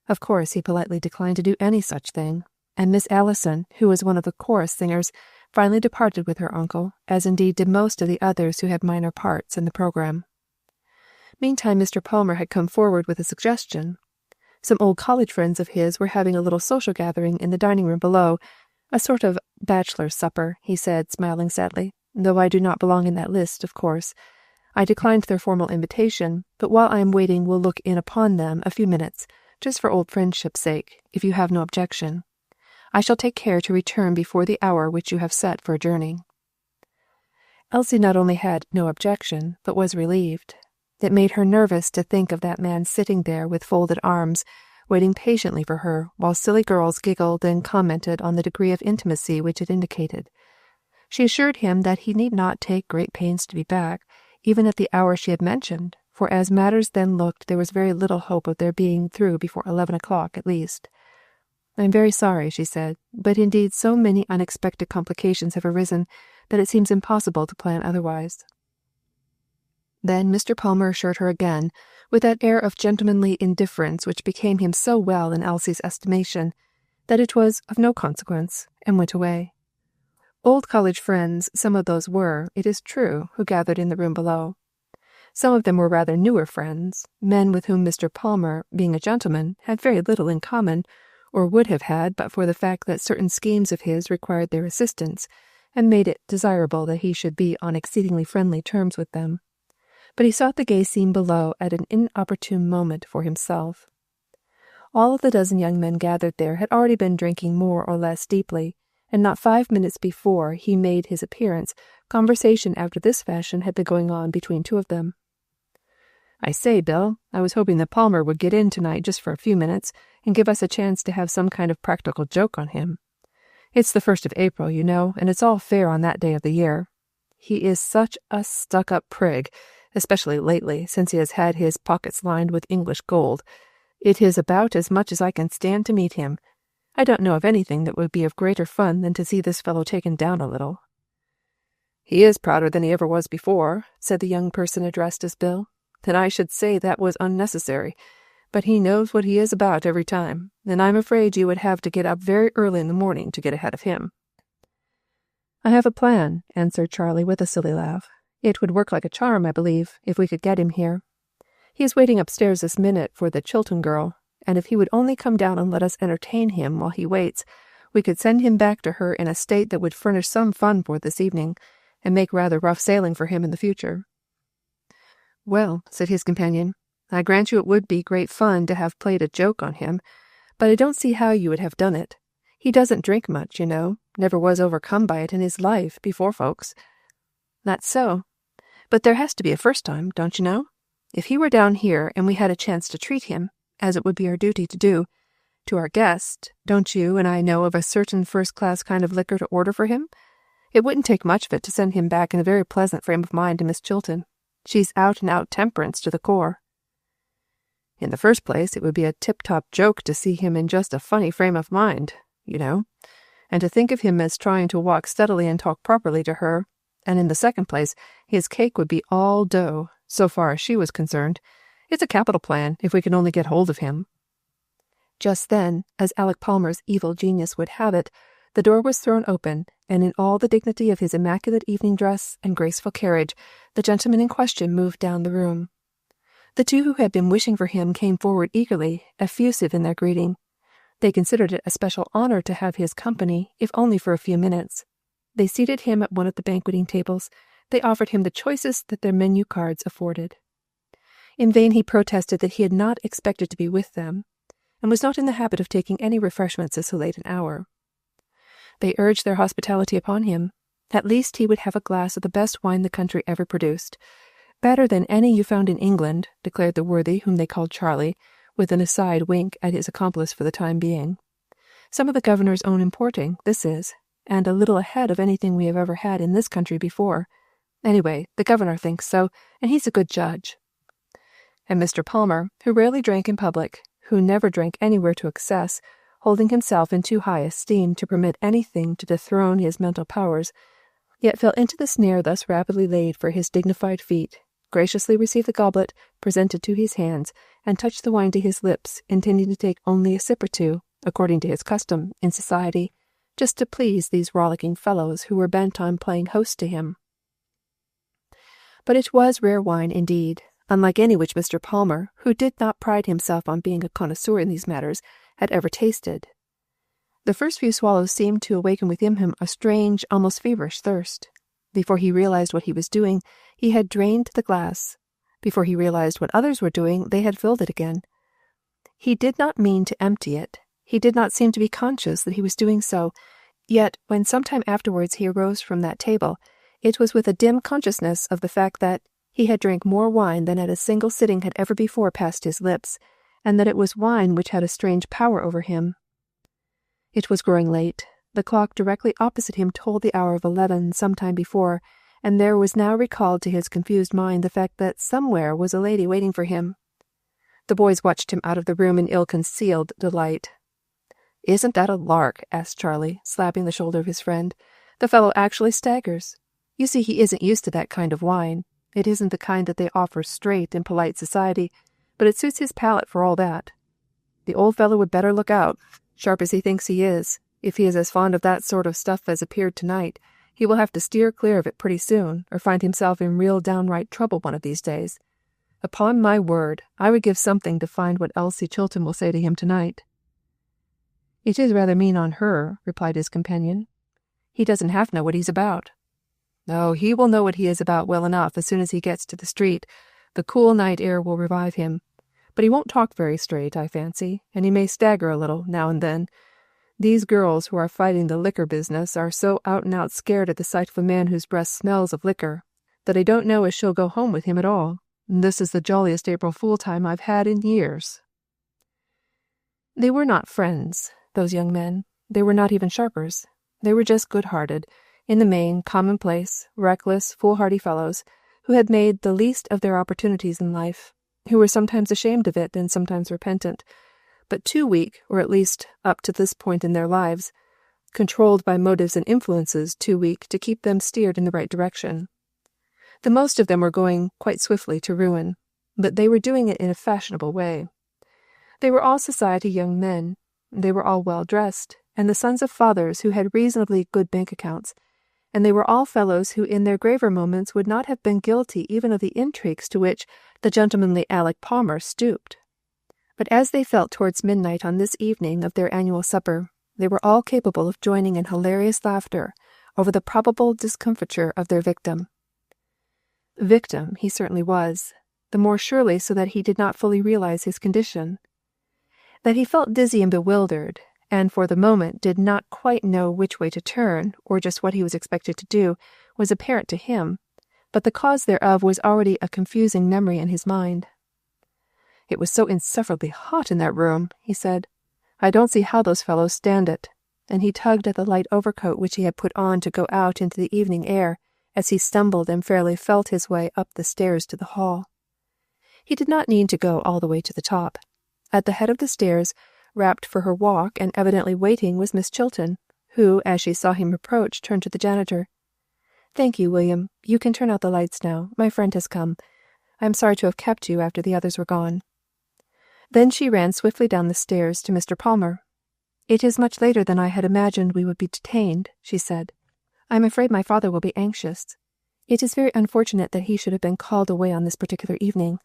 Of course he politely declined to do any such thing, and Miss Allison, who was one of the chorus singers, finally departed with her uncle, as indeed did most of the others who had minor parts in the program. Meantime Mr. Palmer had come forward with a suggestion. Some old college friends of his were having a little social gathering in the dining-room below, a sort of bachelor's supper, he said, smiling sadly, though I do not belong in that list, of course. I declined their formal invitation, but while I am waiting will look in upon them a few minutes, just for old friendship's sake, if you have no objection. I shall take care to return before the hour which you have set for adjourning." Elsie not only had no objection, but was relieved. It made her nervous to think of that man sitting there with folded arms, waiting patiently for her while silly girls giggled and commented on the degree of intimacy which it indicated. She assured him that he need not take great pains to be back, even at the hour she had mentioned, for as matters then looked there was very little hope of their being through before 11 o'clock at least. "I am very sorry," she said, "but indeed so many unexpected complications have arisen that it seems impossible to plan otherwise." Then Mr. Palmer assured her again, with that air of gentlemanly indifference which became him so well in Elsie's estimation, that it was of no consequence, and went away. Old college friends some of those were, it is true, who gathered in the room below. Some of them were rather newer friends, men with whom Mr. Palmer, being a gentleman, had very little in common, or would have had but for the fact that certain schemes of his required their assistance, and made it desirable that he should be on exceedingly friendly terms with them. But he sought the gay scene below at an inopportune moment for himself. All of the dozen young men gathered there had already been drinking more or less deeply, and not 5 minutes before he made his appearance, conversation after this fashion had been going on between two of them. "I say, Bill, I was hoping that Palmer would get in tonight just for a few minutes, and give us a chance to have some kind of practical joke on him. It's the 1st of April, you know, and it's all fair on that day of the year. He is such a stuck-up prig, especially lately, since he has had his pockets lined with English gold. It is about as much as I can stand to meet him. I don't know of anything that would be of greater fun than to see this fellow taken down a little." "He is prouder than he ever was before," said the young person addressed as Bill, "and I should say that was unnecessary. But he knows what he is about every time, and I'm afraid you would have to get up very early in the morning to get ahead of him." "I have a plan," answered Charlie with a silly laugh. "It would work like a charm, I believe, if we could get him here. He is waiting upstairs this minute for the Chilton girl, and if he would only come down and let us entertain him while he waits, we could send him back to her in a state that would furnish some fun for this evening, and make rather rough sailing for him in the future." "Well," said his companion, "I grant you it would be great fun to have played a joke on him, but I don't see how you would have done it. He doesn't drink much, you know, never was overcome by it in his life before folks." "That's so. But there has to be a first time, don't you know? If he were down here and we had a chance to treat him, as it would be our duty to do, to our guest, don't you and I know of a certain first-class kind of liquor to order for him? It wouldn't take much of it to send him back in a very pleasant frame of mind to Miss Chilton. She's out-and-out temperance to the core." "In the first place, it would be a tip-top joke to see him in just a funny frame of mind, you know, and to think of him as trying to walk steadily and talk properly to her, and in the second place, his cake would be all dough, so far as she was concerned. It's a capital plan, if we can only get hold of him." Just then, as Alec Palmer's evil genius would have it, the door was thrown open, and in all the dignity of his immaculate evening dress and graceful carriage, the gentleman in question moved down the room. The two who had been wishing for him came forward eagerly, effusive in their greeting. They considered it a special honor to have his company, if only for a few minutes. They seated him at one of the banqueting tables. They offered him the choicest that their menu cards afforded. In vain he protested that he had not expected to be with them, and was not in the habit of taking any refreshments at so late an hour. They urged their hospitality upon him. At least he would have a glass of the best wine the country ever produced. "Better than any you found in England," declared the worthy whom they called Charlie, with an aside wink at his accomplice for the time being. "Some of the governor's own importing, this is, and a little ahead of anything we have ever had in this country before. Anyway, the governor thinks so, and he's a good judge." And Mr. Palmer, who rarely drank in public, who never drank anywhere to excess, holding himself in too high esteem to permit anything to dethrone his mental powers, yet fell into the snare thus rapidly laid for his dignified feet, graciously received the goblet presented to his hands, and touched the wine to his lips, intending to take only a sip or two, according to his custom in society, just to please these rollicking fellows who were bent on playing host to him. But it was rare wine indeed, unlike any which Mr. Palmer, who did not pride himself on being a connoisseur in these matters, had ever tasted. The first few swallows seemed to awaken within him a strange, almost feverish thirst. Before he realized what he was doing, he had drained the glass. Before he realized what others were doing, they had filled it again. He did not mean to empty it. He did not seem to be conscious that he was doing so. Yet, when some time afterwards he arose from that table, it was with a dim consciousness of the fact that he had drank more wine than at a single sitting had ever before passed his lips, and that it was wine which had a strange power over him. It was growing late. The clock directly opposite him told the hour of 11 some time before, and there was now recalled to his confused mind the fact that somewhere was a lady waiting for him. The boys watched him out of the room in ill-concealed delight. "Isn't that a lark?" asked Charlie, slapping the shoulder of his friend. "The fellow actually staggers. You see, he isn't used to that kind of wine. It isn't the kind that they offer straight in polite society, but it suits his palate for all that. The old fellow would better look out. Sharp as he thinks he is, if he is as fond of that sort of stuff as appeared tonight, he will have to steer clear of it pretty soon, or find himself in real downright trouble one of these days. Upon my word, I would give something to find what Elsie Chilton will say to him tonight." "It is rather mean on her," replied his companion. "He doesn't half know what he's about." "Oh, he will know what he is about well enough as soon as he gets to the street. The cool night air will revive him. But he won't talk very straight, I fancy, and he may stagger a little, now and then. These girls who are fighting the liquor business are so out-and-out scared at the sight of a man whose breath smells of liquor, that I don't know as she'll go home with him at all. This is the jolliest April Fool time I've had in years." They were not friends, those young men. They were not even sharpers. They were just good-hearted, in the main, commonplace, reckless, foolhardy fellows, who had made the least of their opportunities in life, who were sometimes ashamed of it and sometimes repentant, but too weak, or at least up to this point in their lives, controlled by motives and influences too weak to keep them steered in the right direction. The most of them were going quite swiftly to ruin, but they were doing it in a fashionable way. They were all society young men. They were all well-dressed, and the sons of fathers who had reasonably good bank accounts, and they were all fellows who in their graver moments would not have been guilty even of the intrigues to which the gentlemanly Alec Palmer stooped. But as they felt towards midnight on this evening of their annual supper, they were all capable of joining in hilarious laughter over the probable discomfiture of their victim. Victim he certainly was, the more surely so that he did not fully realize his condition. That he felt dizzy and bewildered, and for the moment did not quite know which way to turn, or just what he was expected to do, was apparent to him, but the cause thereof was already a confusing memory in his mind. "It was so insufferably hot in that room," he said. "I don't see how those fellows stand it," and he tugged at the light overcoat which he had put on to go out into the evening air, as he stumbled and fairly felt his way up the stairs to the hall. He did not need to go all the way to the top. At the head of the stairs, wrapped for her walk and evidently waiting, was Miss Chilton, who, as she saw him approach, turned to the janitor. "Thank you, William. You can turn out the lights now. My friend has come. I am sorry to have kept you after the others were gone." Then she ran swiftly down the stairs to Mr. Palmer. "It is much later than I had imagined we would be detained," she said. "I am afraid my father will be anxious. It is very unfortunate that he should have been called away on this particular evening."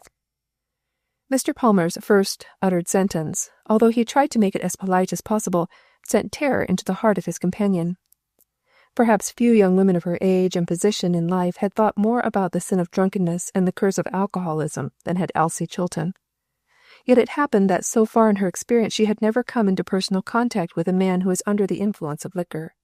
Mr. Palmer's first uttered sentence, although he tried to make it as polite as possible, sent terror into the heart of his companion. Perhaps few young women of her age and position in life had thought more about the sin of drunkenness and the curse of alcoholism than had Elsie Chilton. Yet it happened that so far in her experience she had never come into personal contact with a man who was under the influence of liquor.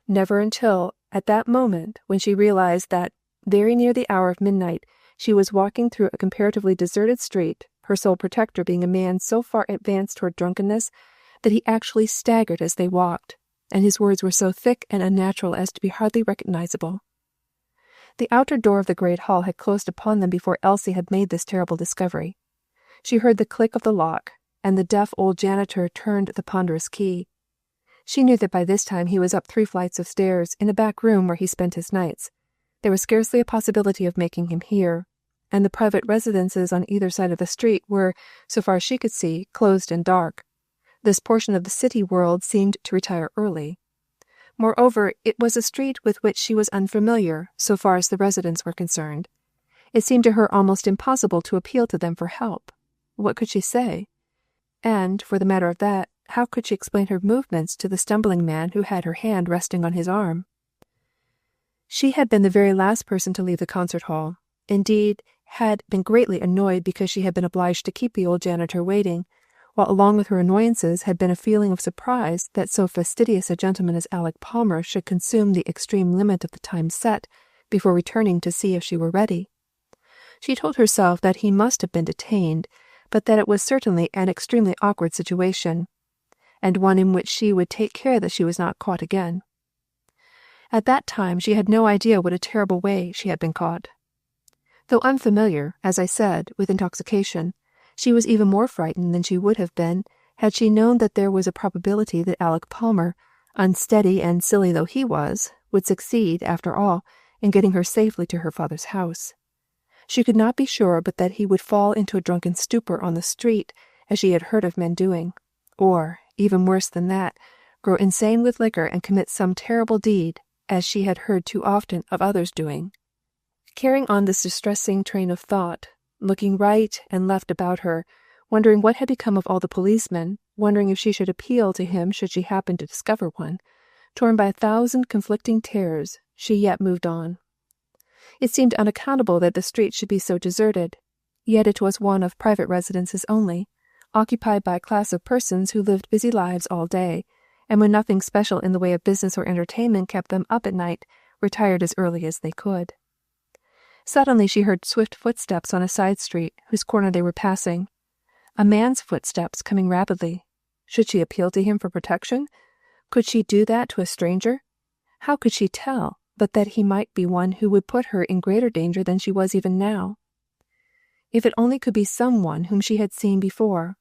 Never until, at that moment, when she realized that, very near the hour of midnight, she was walking through a comparatively deserted street, her sole protector being a man so far advanced toward drunkenness that he actually staggered as they walked, and his words were so thick and unnatural as to be hardly recognizable. The outer door of the great hall had closed upon them before Elsie had made this terrible discovery. She heard the click of the lock, and the deaf old janitor turned the ponderous key. She knew that by this time he was up 3 flights of stairs in a back room where he spent his nights. There was scarcely a possibility of making him hear, and the private residences on either side of the street were, so far as she could see, closed and dark. This portion of the city world seemed to retire early. Moreover, it was a street with which she was unfamiliar, so far as the residents were concerned. It seemed to her almost impossible to appeal to them for help. What could she say? And, for the matter of that, how could she explain her movements to the stumbling man who had her hand resting on his arm? She had been the very last person to leave the concert hall. Indeed, had been greatly annoyed because she had been obliged to keep the old janitor waiting, while along with her annoyances had been a feeling of surprise that so fastidious a gentleman as Alec Palmer should consume the extreme limit of the time set before returning to see if she were ready. She told herself that he must have been detained, but that it was certainly an extremely awkward situation, and one in which she would take care that she was not caught again. At that time she had no idea what a terrible way she had been caught. Though unfamiliar, as I said, with intoxication, she was even more frightened than she would have been had she known that there was a probability that Alec Palmer, unsteady and silly though he was, would succeed, after all, in getting her safely to her father's house. She could not be sure but that he would fall into a drunken stupor on the street, as she had heard of men doing, or, even worse than that, grow insane with liquor and commit some terrible deed, as she had heard too often of others doing. Carrying on this distressing train of thought, looking right and left about her, wondering what had become of all the policemen, wondering if she should appeal to him should she happen to discover one, torn by 1,000 conflicting terrors, she yet moved on. It seemed unaccountable that the street should be so deserted, yet it was one of private residences only, occupied by a class of persons who lived busy lives all day, and when nothing special in the way of business or entertainment kept them up at night, retired as early as they could. Suddenly she heard swift footsteps on a side street, whose corner they were passing. A man's footsteps coming rapidly. Should she appeal to him for protection? Could she do that to a stranger? How could she tell but that he might be one who would put her in greater danger than she was even now? If it only could be someone whom she had seen before.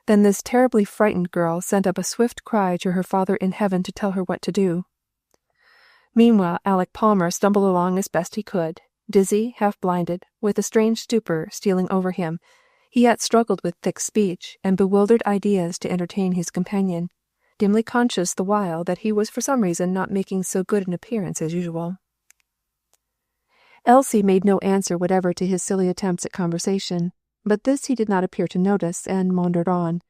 Then this terribly frightened girl sent up a swift cry to her Father in heaven to tell her what to do. Meanwhile Alec Palmer stumbled along as best he could, dizzy, half-blinded, with a strange stupor stealing over him. He yet struggled with thick speech and bewildered ideas to entertain his companion, dimly conscious the while that he was for some reason not making so good an appearance as usual. Elsie made no answer whatever to his silly attempts at conversation, but this he did not appear to notice, and maundered on.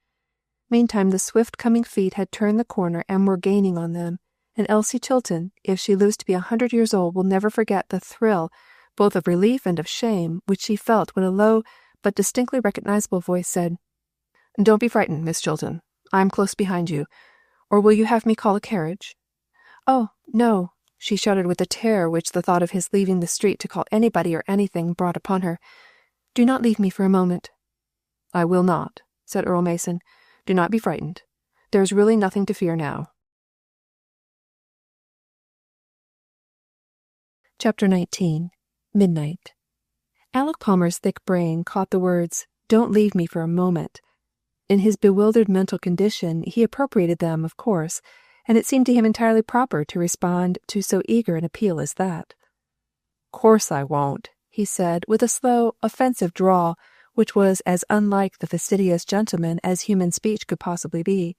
Meantime the swift-coming feet had turned the corner and were gaining on them, and Elsie Chilton, if she lives to be 100 years old, will never forget the thrill, both of relief and of shame, which she felt when a low but distinctly recognizable voice said, "Don't be frightened, Miss Chilton. I am close behind you. Or will you have me call a carriage?" "Oh, no," she shuddered with the terror which the thought of his leaving the street to call anybody or anything brought upon her. "Do not leave me for a moment." "I will not," said Earl Mason. "Do not be frightened. There is really nothing to fear now." Chapter 19. Midnight. Alec Palmer's thick brain caught the words, "Don't leave me for a moment." In his bewildered mental condition, he appropriated them, of course, and it seemed to him entirely proper to respond to so eager an appeal as that. "Course I won't," he said, with a slow, offensive drawl, which was as unlike the fastidious gentleman as human speech could possibly be.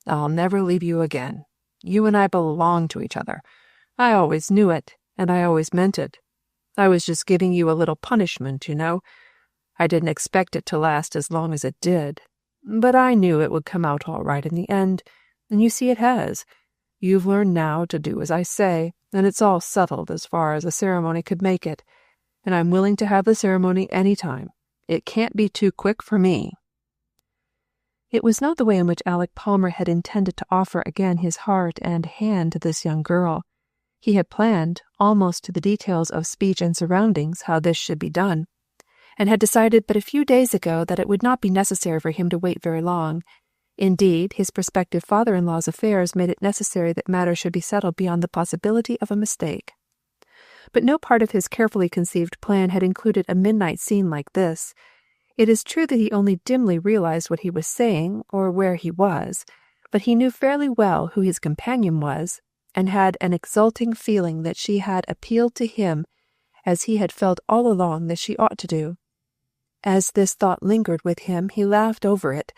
"I'll never leave you again. You and I belong to each other. I always knew it, and I always meant it. I was just giving you a little punishment, you know. I didn't expect it to last as long as it did, but I knew it would come out all right in the end, and you see it has. You've learned now to do as I say, and it's all settled as far as a ceremony could make it, and I'm willing to have the ceremony any time. It can't be too quick for me." It was not the way in which Alec Palmer had intended to offer again his heart and hand to this young girl. He had planned, almost to the details of speech and surroundings, how this should be done, and had decided but a few days ago that it would not be necessary for him to wait very long. Indeed, his prospective father-in-law's affairs made it necessary that matters should be settled beyond the possibility of a mistake. But no part of his carefully conceived plan had included a midnight scene like this. It is true that he only dimly realized what he was saying, or where he was, but he knew fairly well who his companion was, and had an exulting feeling that she had appealed to him as he had felt all along that she ought to do. As this thought lingered with him, he laughed over it,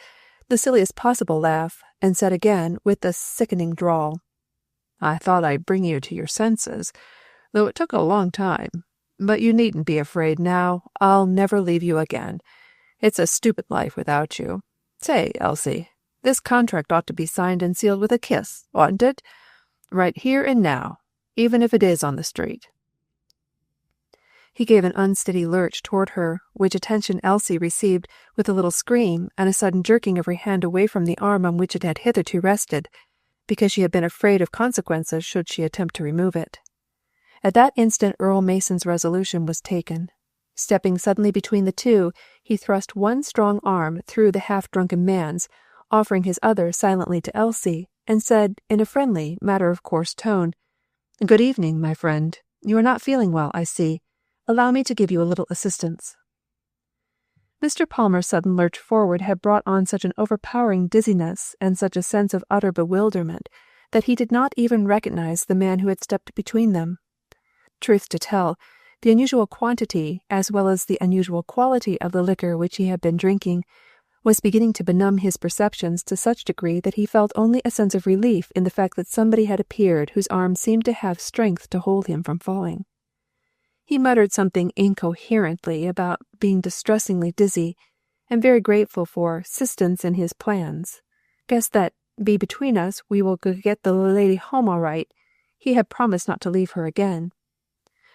the silliest possible laugh, and said again, with a sickening drawl, "I thought I'd bring you to your senses, though it took a long time. But you needn't be afraid now. I'll never leave you again. It's a stupid life without you. Say, Elsie, this contract ought to be signed and sealed with a kiss, oughtn't it? Right here and now, even if it is on the street." He gave an unsteady lurch toward her, which attention Elsie received with a little scream and a sudden jerking of her hand away from the arm on which it had hitherto rested, because she had been afraid of consequences should she attempt to remove it. At that instant Earl Mason's resolution was taken. Stepping suddenly between the two, he thrust one strong arm through the half-drunken man's, offering his other silently to Elsie, and said, in a friendly, matter-of-course tone, "Good evening, my friend. You are not feeling well, I see. Allow me to give you a little assistance." Mr. Palmer's sudden lurch forward had brought on such an overpowering dizziness and such a sense of utter bewilderment that he did not even recognize the man who had stepped between them. Truth to tell, the unusual quantity, as well as the unusual quality of the liquor which he had been drinking, was beginning to benumb his perceptions to such degree that he felt only a sense of relief in the fact that somebody had appeared whose arm seemed to have strength to hold him from falling. He muttered something incoherently about being distressingly dizzy, and very grateful for assistance in his plans. Guessed that, be between us, we will get the lady home all right. He had promised not to leave her again.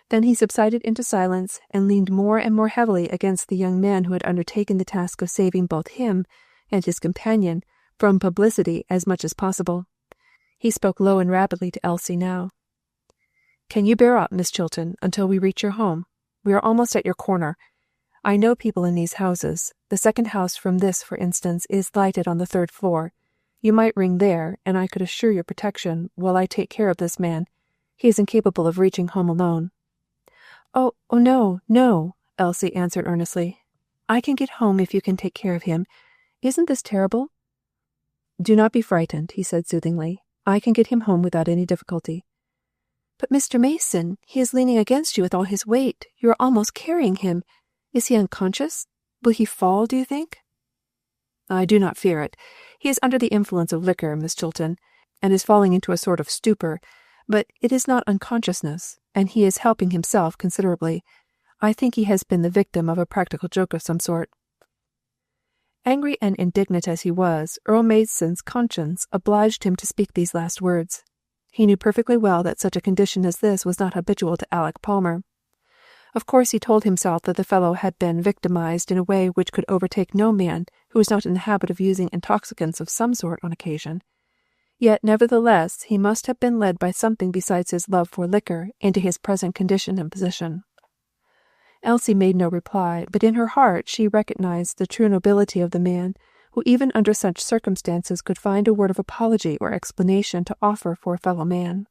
Then he subsided into silence and leaned more and more heavily against the young man who had undertaken the task of saving both him and his companion from publicity as much as possible. He spoke low and rapidly to Elsie now. "Can you bear up, Miss Chilton, until we reach your home? We are almost at your corner. I know people in these houses. The second house from this, for instance, is lighted on the 3rd floor. You might ring there, and I could assure your protection while I take care of this man. He is incapable of reaching home alone." Oh, no, Elsie answered earnestly. "I can get home if you can take care of him. Isn't this terrible?" "Do not be frightened," he said soothingly. "I can get him home without any difficulty." "But Mr. Mason, he is leaning against you with all his weight. You are almost carrying him. Is he unconscious? Will he fall, do you think?" "I do not fear it. He is under the influence of liquor, Miss Chilton, and is falling into a sort of stupor. But it is not unconsciousness, and he is helping himself considerably. I think he has been the victim of a practical joke of some sort." Angry and indignant as he was, Earl Mason's conscience obliged him to speak these last words. He knew perfectly well that such a condition as this was not habitual to Alec Palmer. Of course he told himself that the fellow had been victimized in a way which could overtake no man who was not in the habit of using intoxicants of some sort on occasion. Yet, nevertheless, he must have been led by something besides his love for liquor into his present condition and position. Elsie made no reply, but in her heart she recognized the true nobility of the man, who even under such circumstances could find a word of apology or explanation to offer for a fellow man.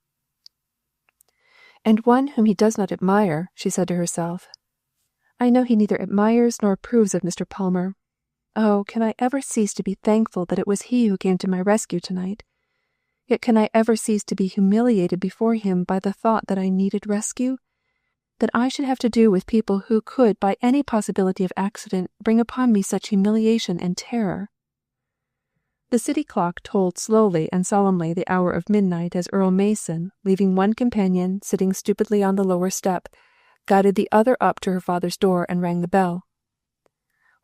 "And one whom he does not admire," she said to herself. "I know he neither admires nor approves of Mr. Palmer. Oh, can I ever cease to be thankful that it was he who came to my rescue tonight? Yet can I ever cease to be humiliated before him by the thought that I needed rescue? That I should have to do with people who could, by any possibility of accident, bring upon me such humiliation and terror." The city clock tolled slowly and solemnly the hour of midnight as Earl Mason, leaving one companion sitting stupidly on the lower step, guided the other up to her father's door and rang the bell.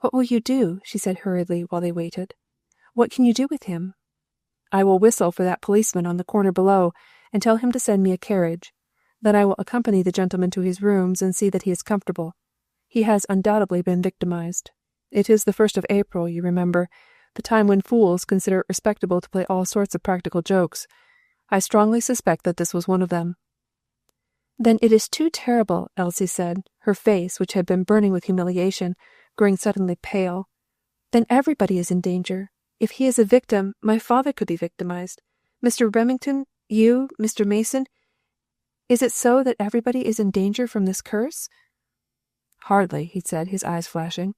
"What will you do?" she said hurriedly while they waited. "What can you do with him?" "I will whistle for that policeman on the corner below, and tell him to send me a carriage. Then I will accompany the gentleman to his rooms and see that he is comfortable. He has undoubtedly been victimized. It is the 1st of April, you remember, the time when fools consider it respectable to play all sorts of practical jokes. I strongly suspect that this was one of them." "Then it is too terrible," Elsie said, her face, which had been burning with humiliation, growing suddenly pale. "Then everybody is in danger. If he is a victim, my father could be victimized. Mr. Remington, you, Mr. Mason. Is it so that everybody is in danger from this curse?" "Hardly," he said, his eyes flashing.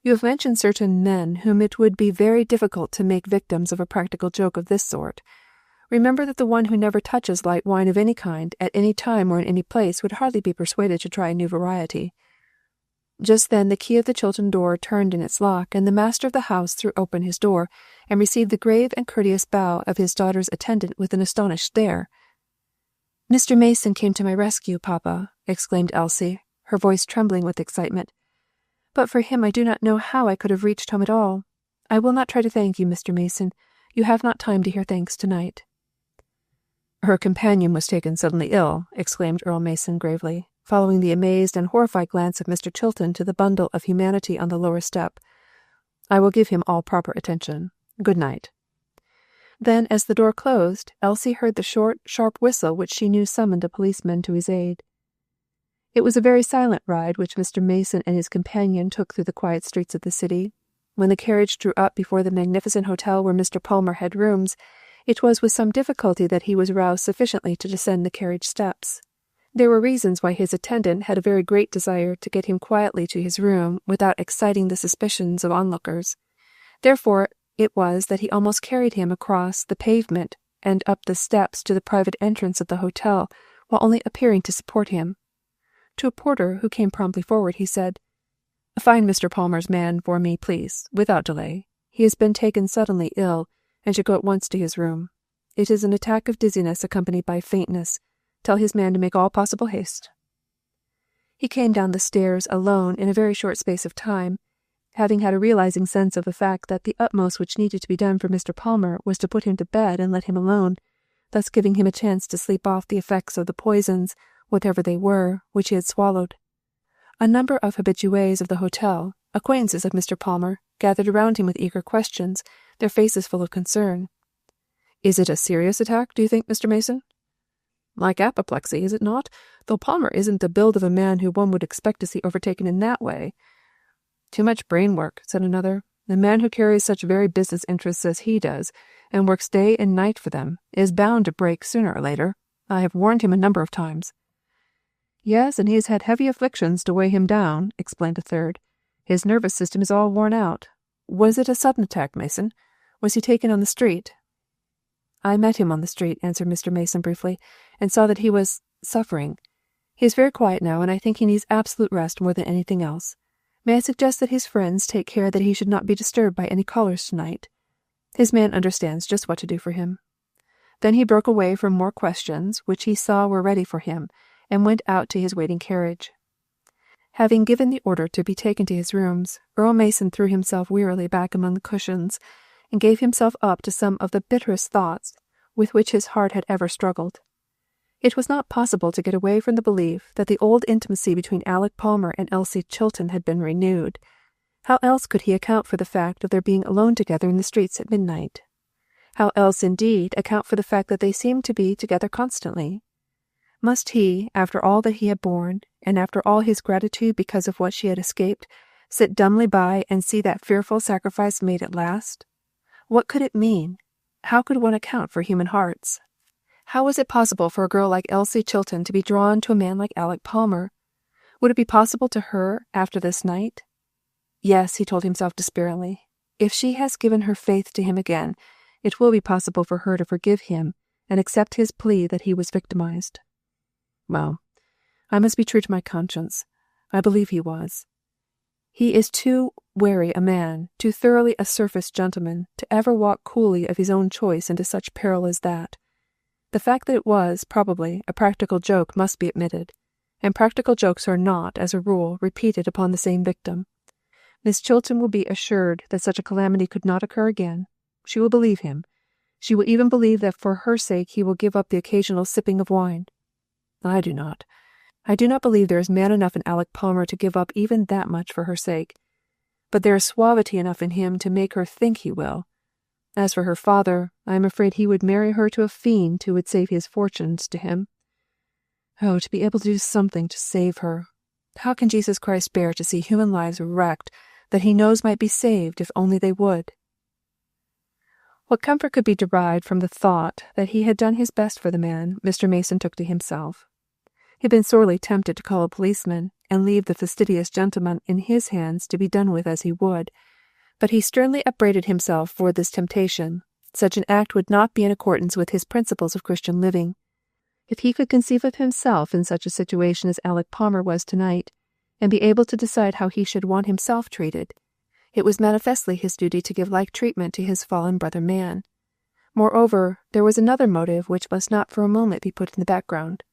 "You have mentioned certain men whom it would be very difficult to make victims of a practical joke of this sort. Remember that the one who never touches light wine of any kind, at any time or in any place, would hardly be persuaded to try a new variety." Just then the key of the Chilton door turned in its lock, and the master of the house threw open his door, and received the grave and courteous bow of his daughter's attendant with an astonished stare. "Mr. Mason came to my rescue, papa," exclaimed Elsie, her voice trembling with excitement. "But for him I do not know how I could have reached home at all. I will not try to thank you, Mr. Mason. You have not time to hear thanks tonight." "Her companion was taken suddenly ill," exclaimed Earl Mason gravely, following the amazed and horrified glance of Mr. Chilton to the bundle of humanity on the lower step. "I will give him all proper attention. Good night." Then, as the door closed, Elsie heard the short, sharp whistle which she knew summoned a policeman to his aid. It was a very silent ride which Mr. Mason and his companion took through the quiet streets of the city. When the carriage drew up before the magnificent hotel where Mr. Palmer had rooms, it was with some difficulty that he was roused sufficiently to descend the carriage steps. There were reasons why his attendant had a very great desire to get him quietly to his room without exciting the suspicions of onlookers. Therefore it was that he almost carried him across the pavement and up the steps to the private entrance of the hotel, while only appearing to support him. To a porter who came promptly forward, he said, "Find Mr. Palmer's man for me, please, without delay. He has been taken suddenly ill, and should go at once to his room. It is an attack of dizziness accompanied by faintness. Tell his man to make all possible haste." He came down the stairs alone in a very short space of time, having had a realizing sense of the fact that the utmost which needed to be done for Mr. Palmer was to put him to bed and let him alone, thus giving him a chance to sleep off the effects of the poisons, whatever they were, which he had swallowed. A number of habitués of the hotel, acquaintances of Mr. Palmer, gathered around him with eager questions, their faces full of concern. "Is it a serious attack, do you think, Mr. Mason?" "Like apoplexy, is it not? Though Palmer isn't the build of a man who one would expect to see overtaken in that way." "Too much brain work," said another. "A man who carries such very business interests as he does, and works day and night for them, is bound to break sooner or later. I have warned him a number of times." "Yes, and he has had heavy afflictions to weigh him down," explained a third. "His nervous system is all worn out. Was it a sudden attack, Mason? Was he taken on the street?" "I met him on the street," answered Mr. Mason briefly, "and saw that he was suffering. He is very quiet now, and I think he needs absolute rest more than anything else. May I suggest that his friends take care that he should not be disturbed by any callers tonight? His man understands just what to do for him." Then he broke away from more questions, which he saw were ready for him, and went out to his waiting carriage. Having given the order to be taken to his rooms, Earl Mason threw himself wearily back among the cushions, and gave himself up to some of the bitterest thoughts with which his heart had ever struggled. It was not possible to get away from the belief that the old intimacy between Alec Palmer and Elsie Chilton had been renewed. How else could he account for the fact of their being alone together in the streets at midnight? How else, indeed, account for the fact that they seemed to be together constantly? Must he, after all that he had borne, and after all his gratitude because of what she had escaped, sit dumbly by and see that fearful sacrifice made at last? What could it mean? How could one account for human hearts? How was it possible for a girl like Elsie Chilton to be drawn to a man like Alec Palmer? Would it be possible to her after this night? Yes, he told himself despairingly. If she has given her faith to him again, it will be possible for her to forgive him and accept his plea that he was victimized. Well, I must be true to my conscience. I believe he was. He is too wary a man, too thoroughly a surface gentleman, to ever walk coolly of his own choice into such peril as that. The fact that it was, probably, a practical joke must be admitted, and practical jokes are not, as a rule, repeated upon the same victim. Miss Chilton will be assured that such a calamity could not occur again. She will believe him. She will even believe that for her sake he will give up the occasional sipping of wine. I do not. I do not believe there is man enough in Alec Palmer to give up even that much for her sake. But there is suavity enough in him to make her think he will. As for her father, I am afraid he would marry her to a fiend who would save his fortunes to him. Oh, to be able to do something to save her! How can Jesus Christ bear to see human lives wrecked that he knows might be saved if only they would? What comfort could be derived from the thought that he had done his best for the man, Mr. Mason took to himself. He had been sorely tempted to call a policeman and leave the fastidious gentleman in his hands to be done with as he would, but he sternly upbraided himself for this temptation. Such an act would not be in accordance with his principles of Christian living. If he could conceive of himself in such a situation as Alec Palmer was tonight, and be able to decide how he should want himself treated, it was manifestly his duty to give like treatment to his fallen brother man. Moreover, there was another motive which must not for a moment be put in the background.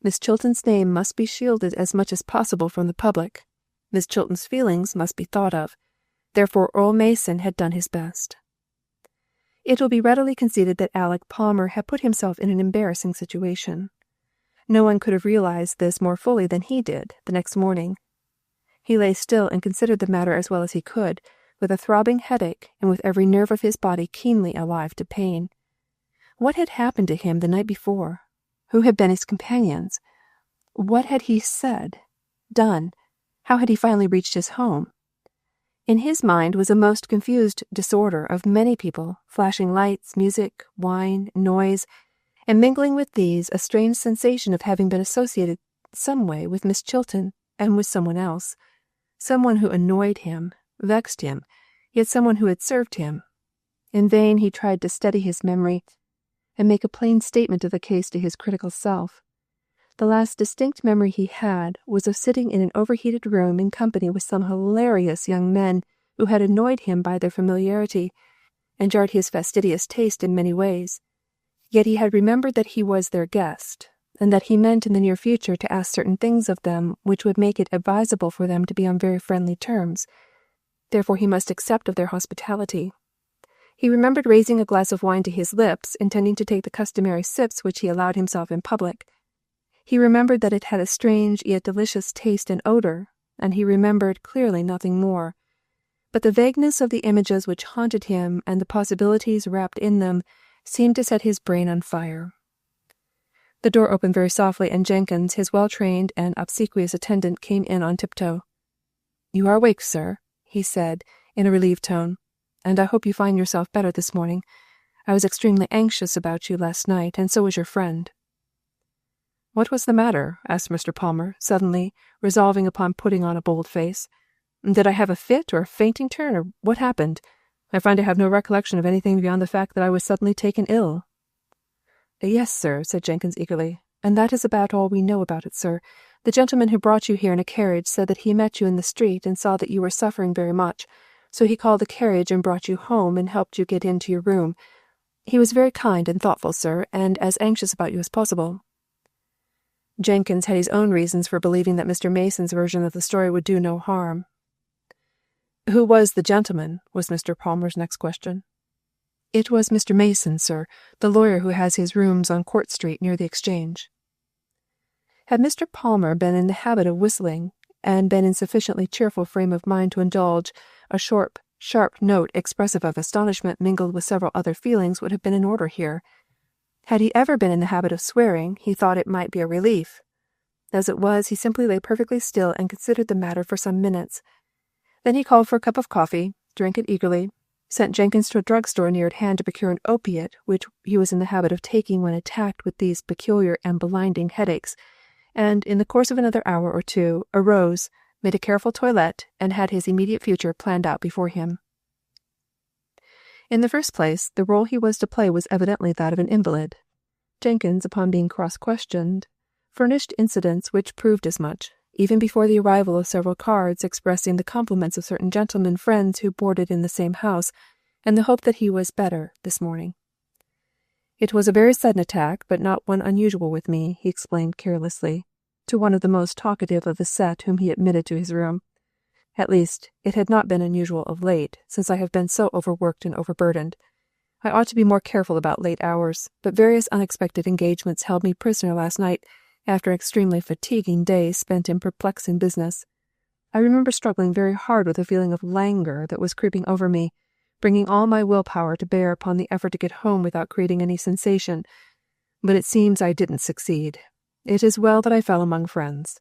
Miss Chilton's name must be shielded as much as possible from the public. Miss Chilton's feelings must be thought of. Therefore Earl Mason had done his best. It will be readily conceded that Alec Palmer had put himself in an embarrassing situation. No one could have realized this more fully than he did the next morning. He lay still and considered the matter as well as he could, with a throbbing headache and with every nerve of his body keenly alive to pain. What had happened to him the night before? Who had been his companions? What had he said? Done? How had he finally reached his home? In his mind was a most confused disorder of many people, flashing lights, music, wine, noise, and mingling with these a strange sensation of having been associated some way with Miss Chilton and with someone else, someone who annoyed him, vexed him, yet someone who had served him. In vain he tried to steady his memory and make a plain statement of the case to his critical self. The last distinct memory he had was of sitting in an overheated room in company with some hilarious young men who had annoyed him by their familiarity and jarred his fastidious taste in many ways. Yet he had remembered that he was their guest, and that he meant in the near future to ask certain things of them which would make it advisable for them to be on very friendly terms. Therefore he must accept of their hospitality. He remembered raising a glass of wine to his lips, intending to take the customary sips which he allowed himself in public. He remembered that it had a strange yet delicious taste and odor, and he remembered clearly nothing more. But the vagueness of the images which haunted him and the possibilities wrapped in them seemed to set his brain on fire. The door opened very softly, and Jenkins, his well-trained and obsequious attendant, came in on tiptoe. "You are awake, sir," he said, in a relieved tone, "and I hope you find yourself better this morning. I was extremely anxious about you last night, and so was your friend." "What was the matter?" asked Mr. Palmer, suddenly resolving upon putting on a bold face. "Did I have a fit or a fainting turn, or what happened? I find I have no recollection of anything beyond the fact that I was suddenly taken ill." "Yes, sir," said Jenkins eagerly, "and that is about all we know about it, sir. The gentleman who brought you here in a carriage said that he met you in the street and saw that you were suffering very much, so he called the carriage and brought you home and helped you get into your room. He was very kind and thoughtful, sir, and as anxious about you as possible." Jenkins had his own reasons for believing that Mr. Mason's version of the story would do no harm. "Who was the gentleman?" was Mr. Palmer's next question. "It was Mr. Mason, sir, the lawyer who has his rooms on Court Street near the Exchange." Had Mr. Palmer been in the habit of whistling, and been in sufficiently cheerful frame of mind to indulge, a sharp note expressive of astonishment mingled with several other feelings would have been in order here. Had he ever been in the habit of swearing, he thought it might be a relief. As it was, he simply lay perfectly still and considered the matter for some minutes. Then he called for a cup of coffee, drank it eagerly, sent Jenkins to a drugstore near at hand to procure an opiate which he was in the habit of taking when attacked with these peculiar and blinding headaches, and, in the course of another hour or two, arose, made a careful toilette, and had his immediate future planned out before him. In the first place, the role he was to play was evidently that of an invalid. Jenkins, upon being cross-questioned, furnished incidents which proved as much, even before the arrival of several cards expressing the compliments of certain gentlemen friends who boarded in the same house, and the hope that he was better this morning. "It was a very sudden attack, but not one unusual with me," he explained carelessly, to one of the most talkative of the set whom he admitted to his room. "At least, it had not been unusual of late, since I have been so overworked and overburdened. I ought to be more careful about late hours, but various unexpected engagements held me prisoner last night, after an extremely fatiguing day spent in perplexing business. I remember struggling very hard with a feeling of languor that was creeping over me, bringing all my willpower to bear upon the effort to get home without creating any sensation, but it seems I didn't succeed. It is well that I fell among friends."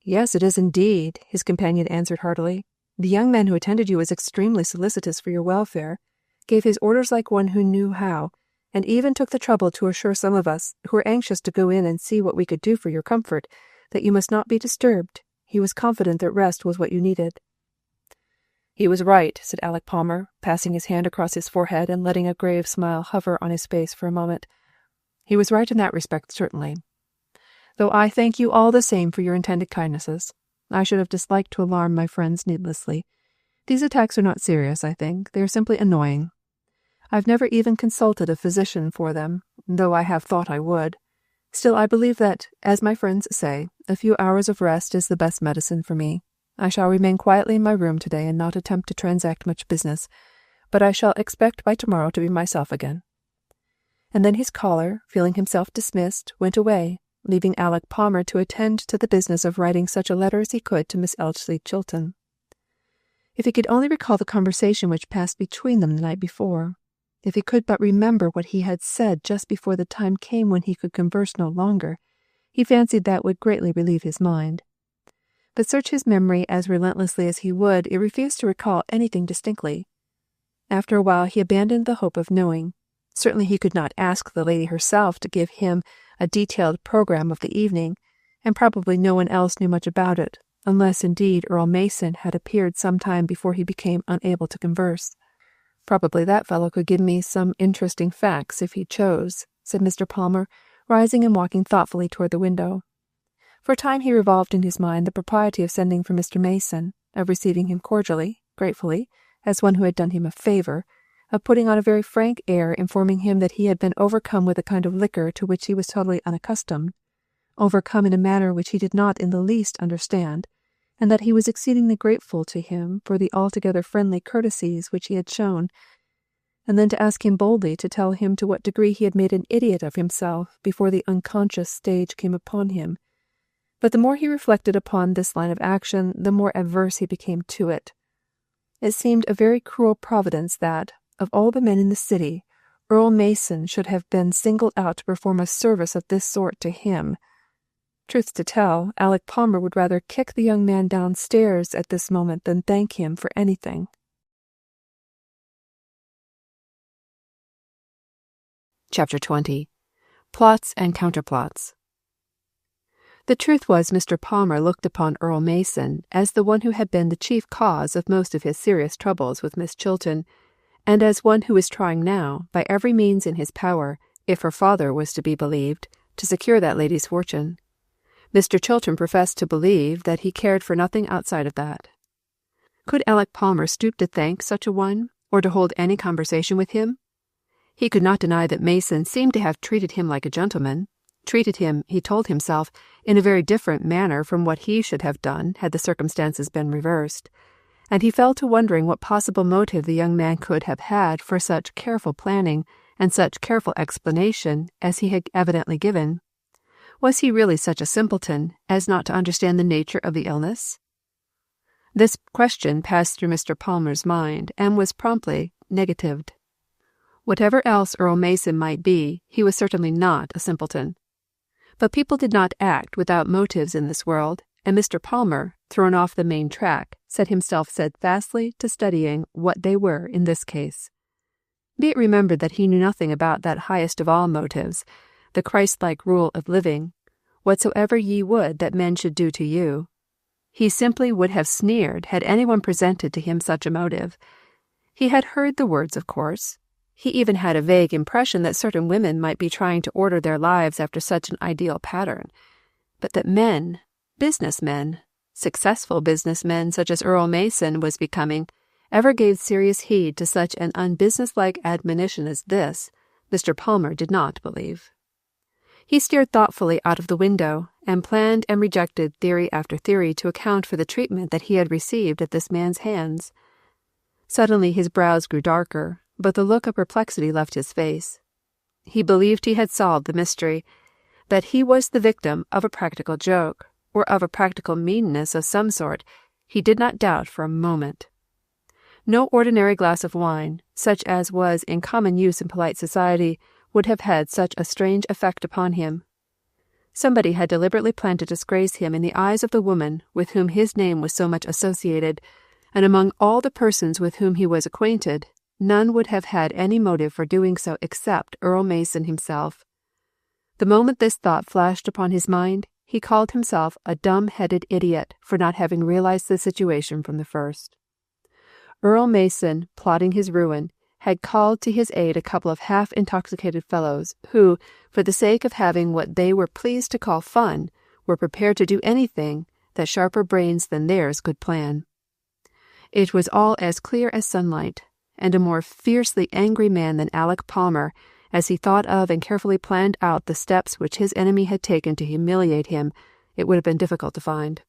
"Yes, it is indeed," his companion answered heartily. "The young man who attended you was extremely solicitous for your welfare, gave his orders like one who knew how, and even took the trouble to assure some of us, who were anxious to go in and see what we could do for your comfort, that you must not be disturbed. He was confident that rest was what you needed." "He was right," said Alec Palmer, passing his hand across his forehead and letting a grave smile hover on his face for a moment. "He was right in that respect, certainly. Though I thank you all the same for your intended kindnesses. I should have disliked to alarm my friends needlessly. These attacks are not serious, I think. They are simply annoying. I've never even consulted a physician for them, though I have thought I would. Still, I believe that, as my friends say, a few hours of rest is the best medicine for me. I shall remain quietly in my room today and not attempt to transact much business, but I shall expect by tomorrow to be myself again." And then his caller, feeling himself dismissed, went away, leaving Alec Palmer to attend to the business of writing such a letter as he could to Miss Elsie Chilton. If he could only recall the conversation which passed between them the night before, if he could but remember what he had said just before the time came when he could converse no longer, He fancied that would greatly relieve his mind. But search his memory as relentlessly as he would, it refused to recall anything distinctly. After a while he abandoned the hope of knowing. Certainly he could not ask the lady herself to give him a detailed program of the evening, and probably no one else knew much about it, unless indeed Earl Mason had appeared some time before he became unable to converse. "Probably that fellow could give me some interesting facts if he chose," said Mr. Palmer, rising and walking thoughtfully toward the window. For a time he revolved in his mind the propriety of sending for Mr. Mason, of receiving him cordially, gratefully, as one who had done him a favour, of putting on a very frank air, informing him that he had been overcome with a kind of liquor to which he was totally unaccustomed, overcome in a manner which he did not in the least understand, and that he was exceedingly grateful to him for the altogether friendly courtesies which he had shown, and then to ask him boldly to tell him to what degree he had made an idiot of himself before the unconscious stage came upon him. But the more he reflected upon this line of action, the more averse he became to it. It seemed a very cruel providence that, of all the men in the city, Earl Mason should have been singled out to perform a service of this sort to him. Truth to tell, Alec Palmer would rather kick the young man downstairs at this moment than thank him for anything. Chapter 20. Plots and Counterplots. The truth was, Mr. Palmer looked upon Earl Mason as the one who had been the chief cause of most of his serious troubles with Miss Chilton, and as one who was trying now, by every means in his power, if her father was to be believed, to secure that lady's fortune. Mr. Chilton professed to believe that he cared for nothing outside of that. Could Alec Palmer stoop to thank such a one, or to hold any conversation with him? He could not deny that Mason seemed to have treated him like a gentleman, treated him, he told himself, in a very different manner from what he should have done had the circumstances been reversed, and he fell to wondering what possible motive the young man could have had for such careful planning and such careful explanation as he had evidently given. Was he really such a simpleton as not to understand the nature of the illness? This question passed through Mr. Palmer's mind, and was promptly negatived. Whatever else Earl Mason might be, he was certainly not a simpleton. But people did not act without motives in this world, and Mr. Palmer, thrown off the main track, set himself steadfastly to studying what they were in this case. Be it remembered that he knew nothing about that highest of all motives, the Christ-like rule of living, whatsoever ye would that men should do to you. He simply would have sneered had anyone presented to him such a motive. He had heard the words, of course. He even had a vague impression that certain women might be trying to order their lives after such an ideal pattern. But that men, businessmen, successful businessmen such as Earl Mason was becoming, ever gave serious heed to such an unbusinesslike admonition as this, Mr. Palmer did not believe. He stared thoughtfully out of the window, and planned and rejected theory after theory to account for the treatment that he had received at this man's hands. Suddenly his brows grew darker, but the look of perplexity left his face. He believed he had solved the mystery, that he was the victim of a practical joke, or of a practical meanness of some sort, he did not doubt for a moment. No ordinary glass of wine, such as was in common use in polite society, would have had such a strange effect upon him. Somebody had deliberately planned to disgrace him in the eyes of the woman with whom his name was so much associated, and among all the persons with whom he was acquainted, none would have had any motive for doing so except Earl Mason himself. The moment this thought flashed upon his mind, he called himself a dumb-headed idiot for not having realized the situation from the first. Earl Mason, plotting his ruin, had called to his aid a couple of half-intoxicated fellows who, for the sake of having what they were pleased to call fun, were prepared to do anything that sharper brains than theirs could plan. It was all as clear as sunlight, and a more fiercely angry man than Alec Palmer, as he thought of and carefully planned out the steps which his enemy had taken to humiliate him, it would have been difficult to find.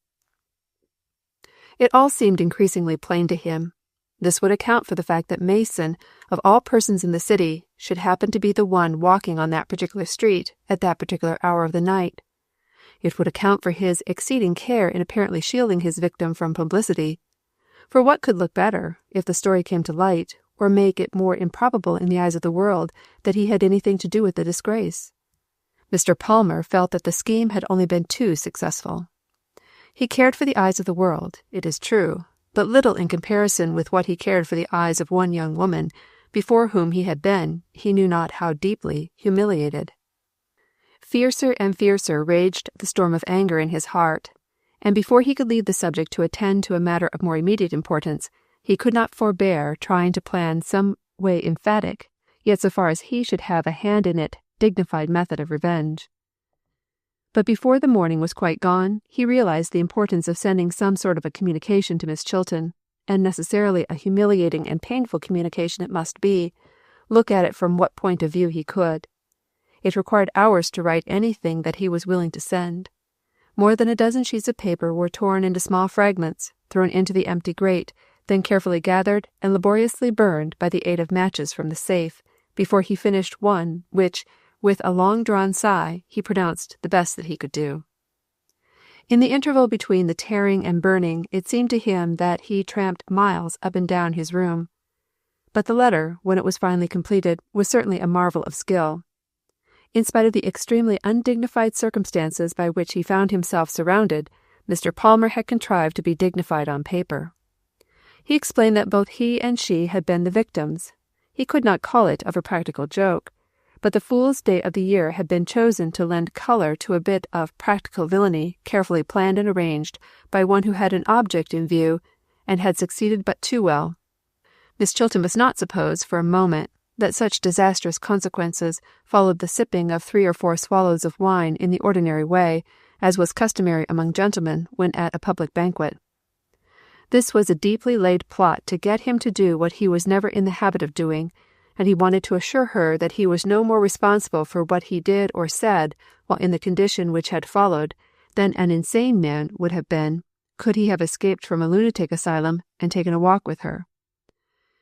It all seemed increasingly plain to him. This would account for the fact that Mason, of all persons in the city, should happen to be the one walking on that particular street at that particular hour of the night. It would account for his exceeding care in apparently shielding his victim from publicity. For what could look better, if the story came to light, or make it more improbable in the eyes of the world that he had anything to do with the disgrace? Mr. Palmer felt that the scheme had only been too successful. He cared for the eyes of the world, it is true, but little in comparison with what he cared for the eyes of one young woman, before whom he had been, he knew not how deeply, humiliated. Fiercer and fiercer raged the storm of anger in his heart, and before he could leave the subject to attend to a matter of more immediate importance, he could not forbear trying to plan some way emphatic, yet so far as he should have a hand in it, dignified method of revenge. But before the morning was quite gone, he realized the importance of sending some sort of a communication to Miss Chilton, and necessarily a humiliating and painful communication it must be, look at it from what point of view he could. It required hours to write anything that he was willing to send. More than a dozen sheets of paper were torn into small fragments, thrown into the empty grate, then carefully gathered and laboriously burned by the aid of matches from the safe, before he finished one which, with a long-drawn sigh, he pronounced the best that he could do. In the interval between the tearing and burning, it seemed to him that he tramped miles up and down his room. But the letter, when it was finally completed, was certainly a marvel of skill. In spite of the extremely undignified circumstances by which he found himself surrounded, Mr. Palmer had contrived to be dignified on paper. He explained that both he and she had been the victims. He could not call it of a practical joke, but the fool's day of the year had been chosen to lend colour to a bit of practical villainy carefully planned and arranged by one who had an object in view, and had succeeded but too well. Miss Chilton must not suppose for a moment that such disastrous consequences followed the sipping of 3 or 4 swallows of wine in the ordinary way, as was customary among gentlemen when at a public banquet. This was a deeply laid plot to get him to do what he was never in the habit of doing, and he wanted to assure her that he was no more responsible for what he did or said while in the condition which had followed than an insane man would have been could he have escaped from a lunatic asylum and taken a walk with her.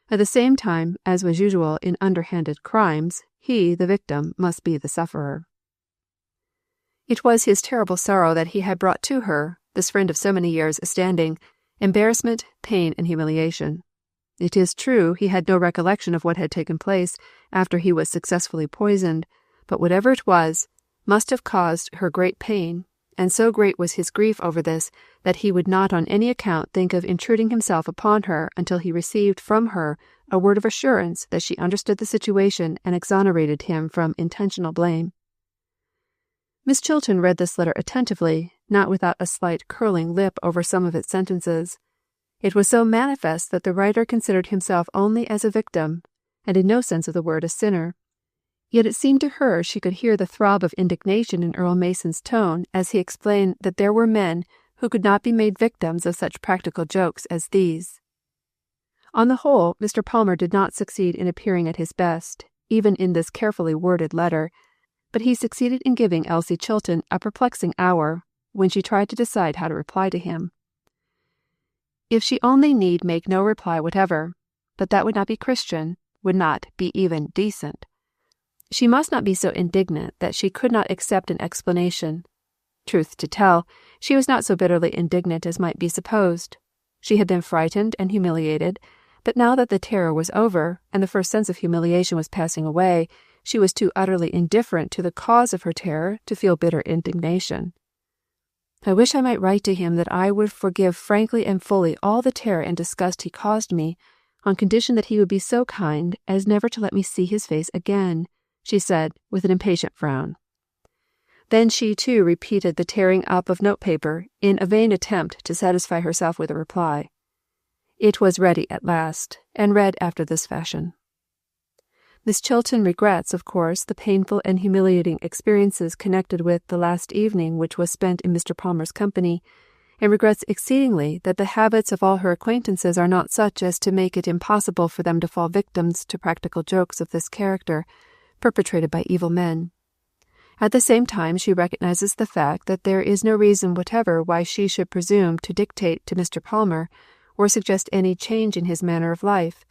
At the same time, as was usual in underhanded crimes, he, the victim, must be the sufferer. It was his terrible sorrow that he had brought to her, this friend of so many years' standing, embarrassment, pain, and humiliation. It is true he had no recollection of what had taken place after he was successfully poisoned, but whatever it was, must have caused her great pain, and so great was his grief over this that he would not on any account think of intruding himself upon her until he received from her a word of assurance that she understood the situation and exonerated him from intentional blame. Miss Chilton read this letter attentively, not without a slight curling lip over some of its sentences. It was so manifest that the writer considered himself only as a victim, and in no sense of the word a sinner. Yet it seemed to her she could hear the throb of indignation in Earl Mason's tone as he explained that there were men who could not be made victims of such practical jokes as these. On the whole, Mr. Palmer did not succeed in appearing at his best, even in this carefully worded letter, but he succeeded in giving Elsie Chilton a perplexing hour when she tried to decide how to reply to him. If she only need make no reply whatever, but that would not be Christian, would not be even decent. She must not be so indignant that she could not accept an explanation. Truth to tell, she was not so bitterly indignant as might be supposed. She had been frightened and humiliated, but now that the terror was over, and the first sense of humiliation was passing away, she was too utterly indifferent to the cause of her terror to feel bitter indignation. I wish I might write to him that I would forgive frankly and fully all the terror and disgust he caused me, on condition that he would be so kind as never to let me see his face again, she said, with an impatient frown. Then she too repeated the tearing up of notepaper in a vain attempt to satisfy herself with a reply. It was ready at last, and read after this fashion. Miss Chilton regrets, of course, the painful and humiliating experiences connected with the last evening which was spent in Mr. Palmer's company, and regrets exceedingly that the habits of all her acquaintances are not such as to make it impossible for them to fall victims to practical jokes of this character, perpetrated by evil men. At the same time, she recognizes the fact that there is no reason whatever why she should presume to dictate to Mr. Palmer, or suggest any change in his manner of life,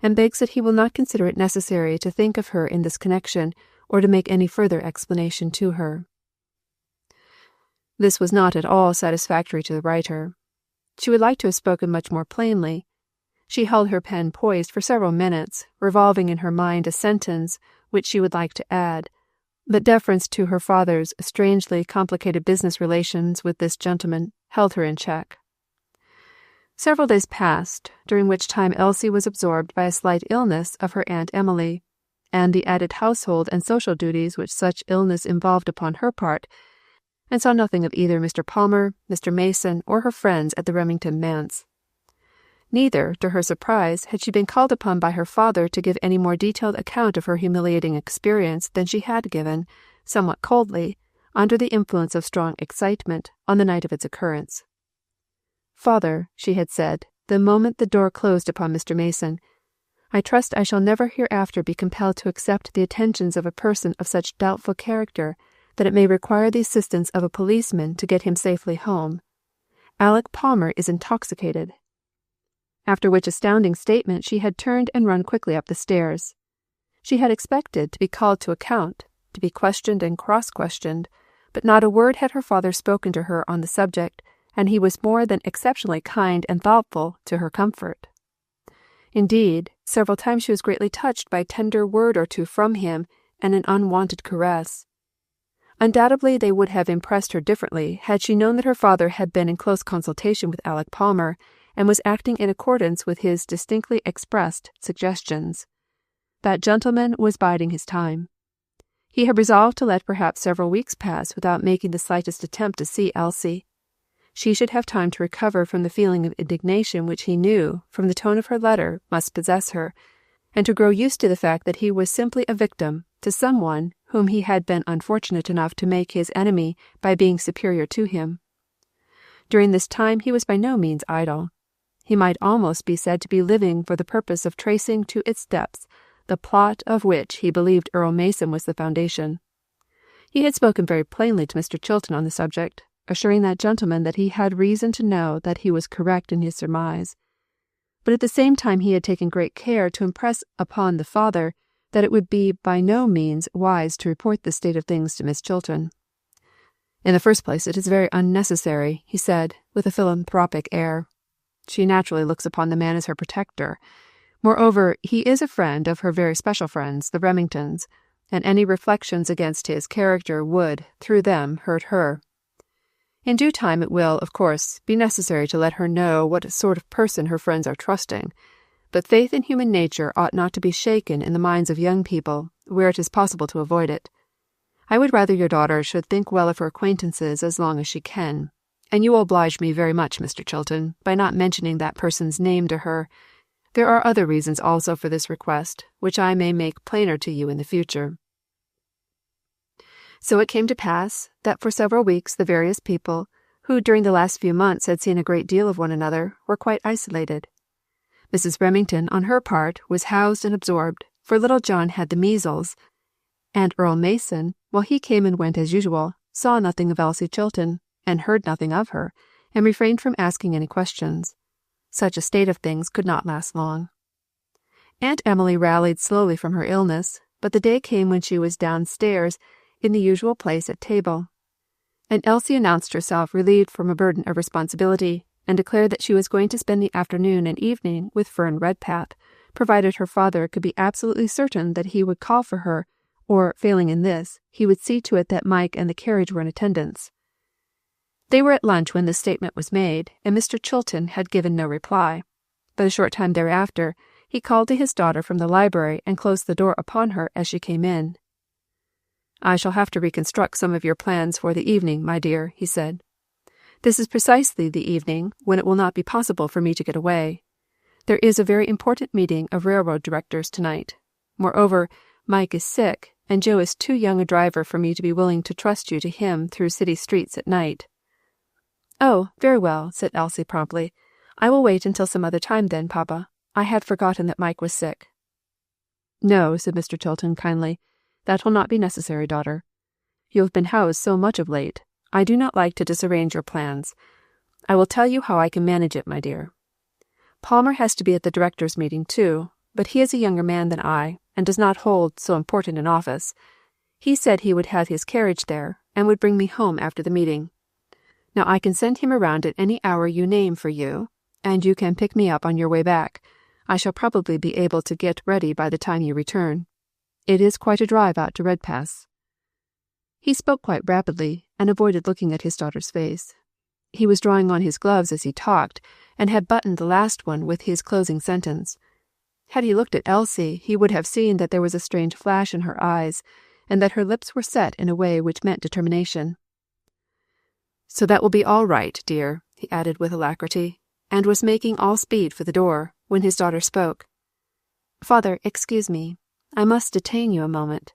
and begs that he will not consider it necessary to think of her in this connection, or to make any further explanation to her. This was not at all satisfactory to the writer. She would like to have spoken much more plainly. She held her pen poised for several minutes, revolving in her mind a sentence which she would like to add, But deference to her father's strangely complicated business relations with this gentleman held her in check. Several days passed, during which time Elsie was absorbed by a slight illness of her Aunt Emily, and the added household and social duties which such illness involved upon her part, and saw nothing of either Mr. Palmer, Mr. Mason, or her friends at the Remington manse. Neither, to her surprise, had she been called upon by her father to give any more detailed account of her humiliating experience than she had given, somewhat coldly, under the influence of strong excitement, on the night of its occurrence. "Father," she had said, the moment the door closed upon Mr. Mason, "I trust I shall never hereafter be compelled to accept the attentions of a person of such doubtful character that it may require the assistance of a policeman to get him safely home. Alec Palmer is intoxicated." After which astounding statement she had turned and run quickly up the stairs. She had expected to be called to account, to be questioned and cross-questioned, but not a word had her father spoken to her on the subject, and he was more than exceptionally kind and thoughtful to her comfort. Indeed, several times she was greatly touched by a tender word or two from him and an unwonted caress. Undoubtedly they would have impressed her differently had she known that her father had been in close consultation with Alec Palmer, and was acting in accordance with his distinctly expressed suggestions. That gentleman was biding his time. He had resolved to let perhaps several weeks pass without making the slightest attempt to see Elsie. She should have time to recover from the feeling of indignation which he knew, from the tone of her letter, must possess her, and to grow used to the fact that he was simply a victim to someone whom he had been unfortunate enough to make his enemy by being superior to him. During this time he was by no means idle. He might almost be said to be living for the purpose of tracing to its depths the plot of which he believed Earl Mason was the foundation. He had spoken very plainly to Mr. Chilton on the subject, assuring that gentleman that he had reason to know that he was correct in his surmise. But at the same time he had taken great care to impress upon the father that it would be by no means wise to report this state of things to Miss Chilton. "In the first place, it is very unnecessary," he said, with a philanthropic air. "She naturally looks upon the man as her protector. Moreover, he is a friend of her very special friends, the Remingtons, and any reflections against his character would, through them, hurt her. In due time it will, of course, be necessary to let her know what sort of person her friends are trusting, but faith in human nature ought not to be shaken in the minds of young people, where it is possible to avoid it. I would rather your daughter should think well of her acquaintances as long as she can, and you will oblige me very much, Mr. Chilton, by not mentioning that person's name to her. There are other reasons also for this request, which I may make plainer to you in the future." So it came to pass that for several weeks the various people, who during the last few months had seen a great deal of one another, were quite isolated. Mrs. Remington, on her part, was housed and absorbed, for little John had the measles, and Earl Mason, while he came and went as usual, saw nothing of Elsie Chilton, and heard nothing of her, and refrained from asking any questions. Such a state of things could not last long. Aunt Emily rallied slowly from her illness, but the day came when she was downstairs in the usual place at table, and Elsie announced herself relieved from a burden of responsibility, and declared that she was going to spend the afternoon and evening with Fern Redpath, provided her father could be absolutely certain that he would call for her, or, failing in this, he would see to it that Mike and the carriage were in attendance. They were at lunch when this statement was made, and Mr. Chilton had given no reply. But a short time thereafter, he called to his daughter from the library and closed the door upon her as she came in. "I shall have to reconstruct some of your plans for the evening, my dear," he said. "This is precisely the evening when it will not be possible for me to get away. There is a very important meeting of railroad directors tonight. Moreover, Mike is sick, and Joe is too young a driver for me to be willing to trust you to him through city streets at night." "Oh, very well," said Elsie promptly. "I will wait until some other time then, papa. I had forgotten that Mike was sick." "No," said Mr. Chilton kindly. "That will not be necessary, daughter. You have been housed so much of late. I do not like to disarrange your plans. I will tell you how I can manage it, my dear. Palmer has to be at the directors' meeting too, but he is a younger man than I, and does not hold so important an office. He said he would have his carriage there, and would bring me home after the meeting. Now I can send him around at any hour you name for you, and you can pick me up on your way back. I shall probably be able to get ready by the time you return. It is quite a drive out to Redpath." He spoke quite rapidly, and avoided looking at his daughter's face. He was drawing on his gloves as he talked, and had buttoned the last one with his closing sentence. Had he looked at Elsie, he would have seen that there was a strange flash in her eyes, and that her lips were set in a way which meant determination. "So that will be all right, dear," he added with alacrity, and was making all speed for the door, when his daughter spoke. "Father, excuse me. I must detain you a moment.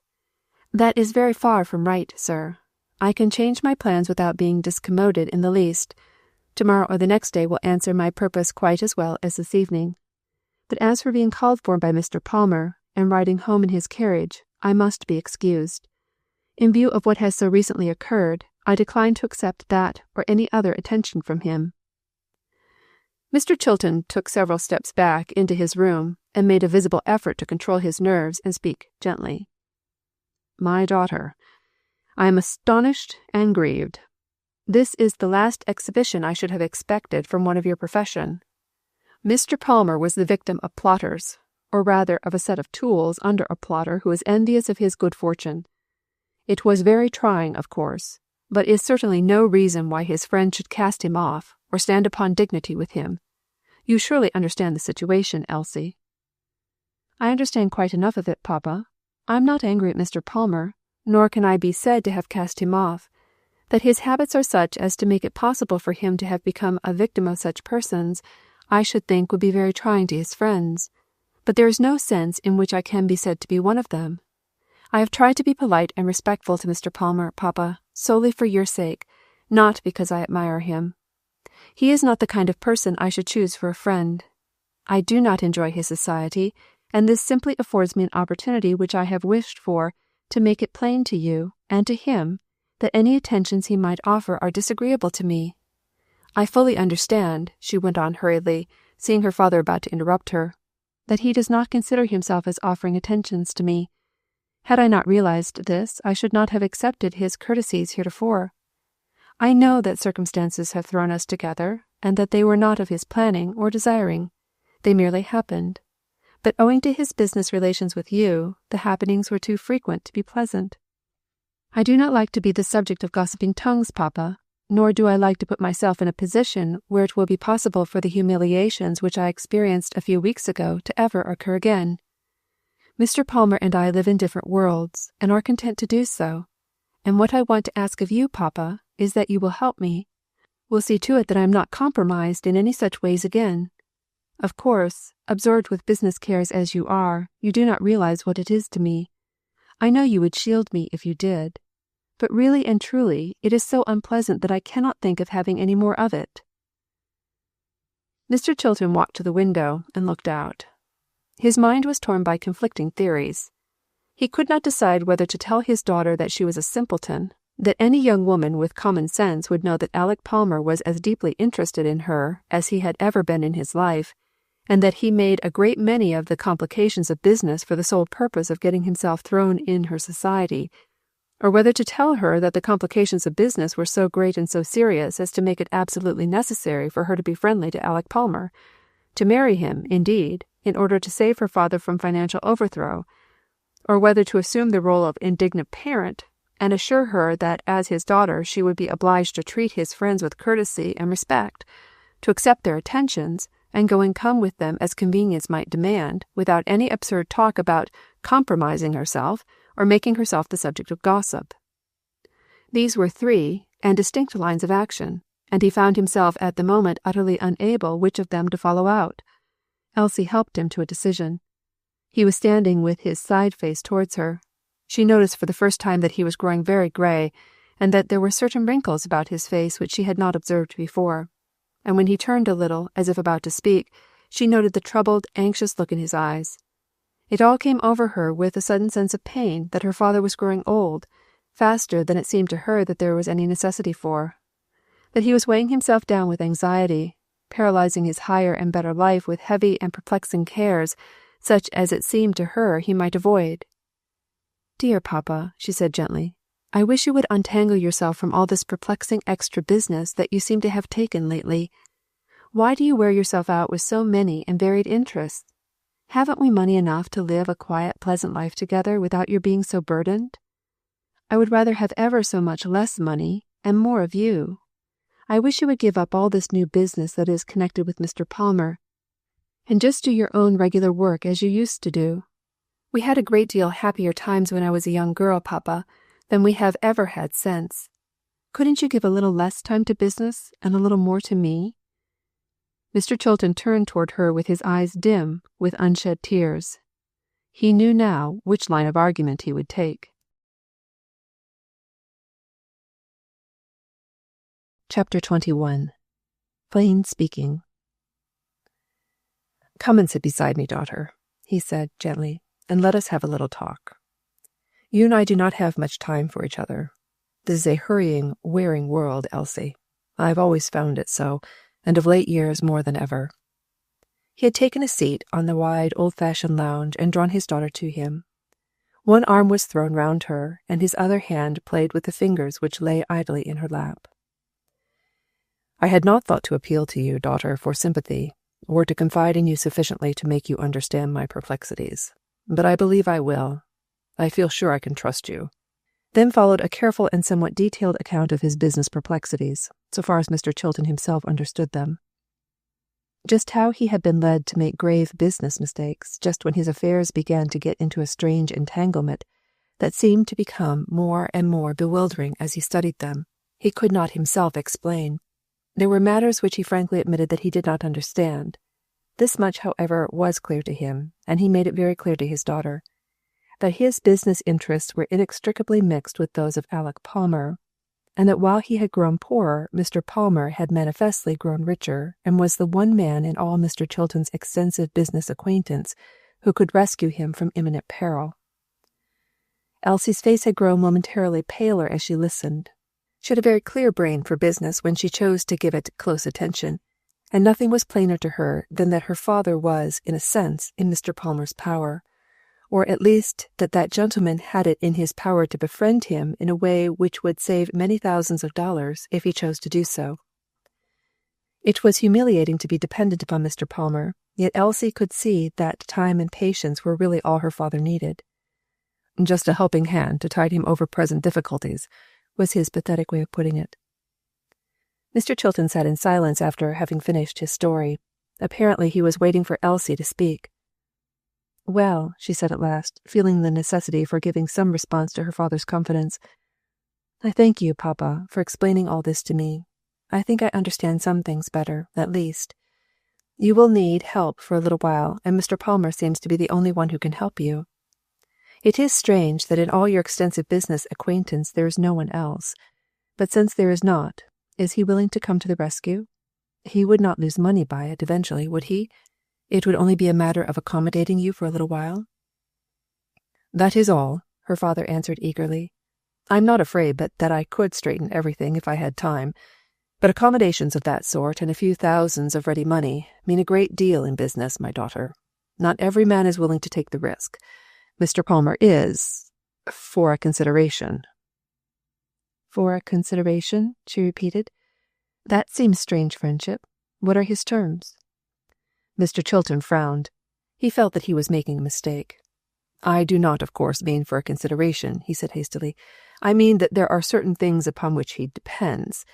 That is very far from right, sir. I can change my plans without being discommoded in the least. Tomorrow or the next day will answer my purpose quite as well as this evening. But as for being called for by Mr. Palmer, and riding home in his carriage, I must be excused. In view of what has so recently occurred, I decline to accept that or any other attention from him." Mr. Chilton took several steps back into his room, and made a visible effort to control his nerves and speak gently. "My daughter, I am astonished and grieved. This is the last exhibition I should have expected from one of your profession. Mr. Palmer was the victim of plotters, or rather of a set of tools under a plotter who was envious of his good fortune. It was very trying, of course, but is certainly no reason why his friend should cast him off, or stand upon dignity with him. You surely understand the situation, Elsie." "I understand quite enough of it, Papa. I am not angry at Mr. Palmer, nor can I be said to have cast him off. That his habits are such as to make it possible for him to have become a victim of such persons, I should think would be very trying to his friends. But there is no sense in which I can be said to be one of them. I have tried to be polite and respectful to Mr. Palmer, Papa, solely for your sake, not because I admire him. He is not the kind of person I should choose for a friend. I do not enjoy his society, and this simply affords me an opportunity which I have wished for, to make it plain to you, and to him, that any attentions he might offer are disagreeable to me. I fully understand," she went on hurriedly, seeing her father about to interrupt her, "that he does not consider himself as offering attentions to me. Had I not realized this, I should not have accepted his courtesies heretofore. I know that circumstances have thrown us together, and that they were not of his planning or desiring. They merely happened. But owing to his business relations with you, the happenings were too frequent to be pleasant. I do not like to be the subject of gossiping tongues, Papa, nor do I like to put myself in a position where it will be possible for the humiliations which I experienced a few weeks ago to ever occur again. Mr. Palmer and I live in different worlds, and are content to do so. And what I want to ask of you, Papa, is that you will help me. Will see to it that I am not compromised in any such ways again. Of course, absorbed with business cares as you are, you do not realize what it is to me. I know you would shield me if you did. But really and truly, it is so unpleasant that I cannot think of having any more of it." Mr. Chilton walked to the window and looked out. His mind was torn by conflicting theories. He could not decide whether to tell his daughter that she was a simpleton, that any young woman with common sense would know that Alec Palmer was as deeply interested in her as he had ever been in his life, and that he made a great many of the complications of business for the sole purpose of getting himself thrown in her society, or whether to tell her that the complications of business were so great and so serious as to make it absolutely necessary for her to be friendly to Alec Palmer, to marry him, indeed, in order to save her father from financial overthrow, or whether to assume the role of indignant parent, and assure her that as his daughter she would be obliged to treat his friends with courtesy and respect, to accept their attentions, and go and come with them as convenience might demand, without any absurd talk about compromising herself, or making herself the subject of gossip. These were 3 and distinct lines of action, and he found himself at the moment utterly unable which of them to follow out. Elsie helped him to a decision. He was standing with his side face towards her. She noticed for the first time that he was growing very grey, and that there were certain wrinkles about his face which she had not observed before. And when he turned a little, as if about to speak, she noted the troubled, anxious look in his eyes. It all came over her with a sudden sense of pain that her father was growing old, faster than it seemed to her that there was any necessity for, that he was weighing himself down with anxiety, paralyzing his higher and better life with heavy and perplexing cares, such as it seemed to her he might avoid. "Dear Papa," she said gently, "I wish you would untangle yourself from all this perplexing extra business that you seem to have taken lately. Why do you wear yourself out with so many and varied interests? Haven't we money enough to live a quiet, pleasant life together without your being so burdened? I would rather have ever so much less money and more of you. I wish you would give up all this new business that is connected with Mr. Palmer, and just do your own regular work as you used to do. We had a great deal happier times when I was a young girl, Papa, than we have ever had since. Couldn't you give a little less time to business and a little more to me?" Mr. Chilton turned toward her with his eyes dim with unshed tears. He knew now which line of argument he would take. Chapter 21. Plain Speaking. "Come and sit beside me, daughter," he said gently, "and let us have a little talk. You and I do not have much time for each other. This is a hurrying, wearing world, Elsie. I have always found it so, and of late years more than ever." He had taken a seat on the wide, old-fashioned lounge and drawn his daughter to him. One arm was thrown round her, and his other hand played with the fingers which lay idly in her lap. "I had not thought to appeal to you, daughter, for sympathy, or to confide in you sufficiently to make you understand my perplexities. But I believe I will. I feel sure I can trust you." Then followed a careful and somewhat detailed account of his business perplexities, so far as Mr. Chilton himself understood them. Just how he had been led to make grave business mistakes just when his affairs began to get into a strange entanglement that seemed to become more and more bewildering as he studied them, he could not himself explain. There were matters which he frankly admitted that he did not understand. This much, however, was clear to him, and he made it very clear to his daughter, that his business interests were inextricably mixed with those of Alec Palmer, and that while he had grown poorer, Mr. Palmer had manifestly grown richer, and was the one man in all Mr. Chilton's extensive business acquaintance who could rescue him from imminent peril. Elsie's face had grown momentarily paler as she listened. She had a very clear brain for business when she chose to give it close attention, and nothing was plainer to her than that her father was, in a sense, in Mr. Palmer's power, or at least that that gentleman had it in his power to befriend him in a way which would save many thousands of dollars if he chose to do so. It was humiliating to be dependent upon Mr. Palmer, yet Elsie could see that time and patience were really all her father needed. "Just a helping hand to tide him over present difficulties," was his pathetic way of putting it. Mr. Chilton sat in silence after having finished his story. Apparently he was waiting for Elsie to speak. "Well," she said at last, feeling the necessity for giving some response to her father's confidence, "I thank you, Papa, for explaining all this to me. I think I understand some things better, at least. You will need help for a little while, and Mr. Palmer seems to be the only one who can help you. It is strange that in all your extensive business acquaintance there is no one else. But since there is not, is he willing to come to the rescue? He would not lose money by it eventually, would he? It would only be a matter of accommodating you for a little while?" "That is all," her father answered eagerly. "I'm not afraid but that I could straighten everything if I had time. But accommodations of that sort and a few thousands of ready money mean a great deal in business, my daughter. Not every man is willing to take the risk. Mr. Palmer is, for a consideration." "For a consideration?" she repeated. "That seems strange friendship. What are his terms?" Mr. Chilton frowned. He felt that he was making a mistake. "I do not, of course, mean for a consideration," he said hastily. "I mean that there are certain things upon which he depends.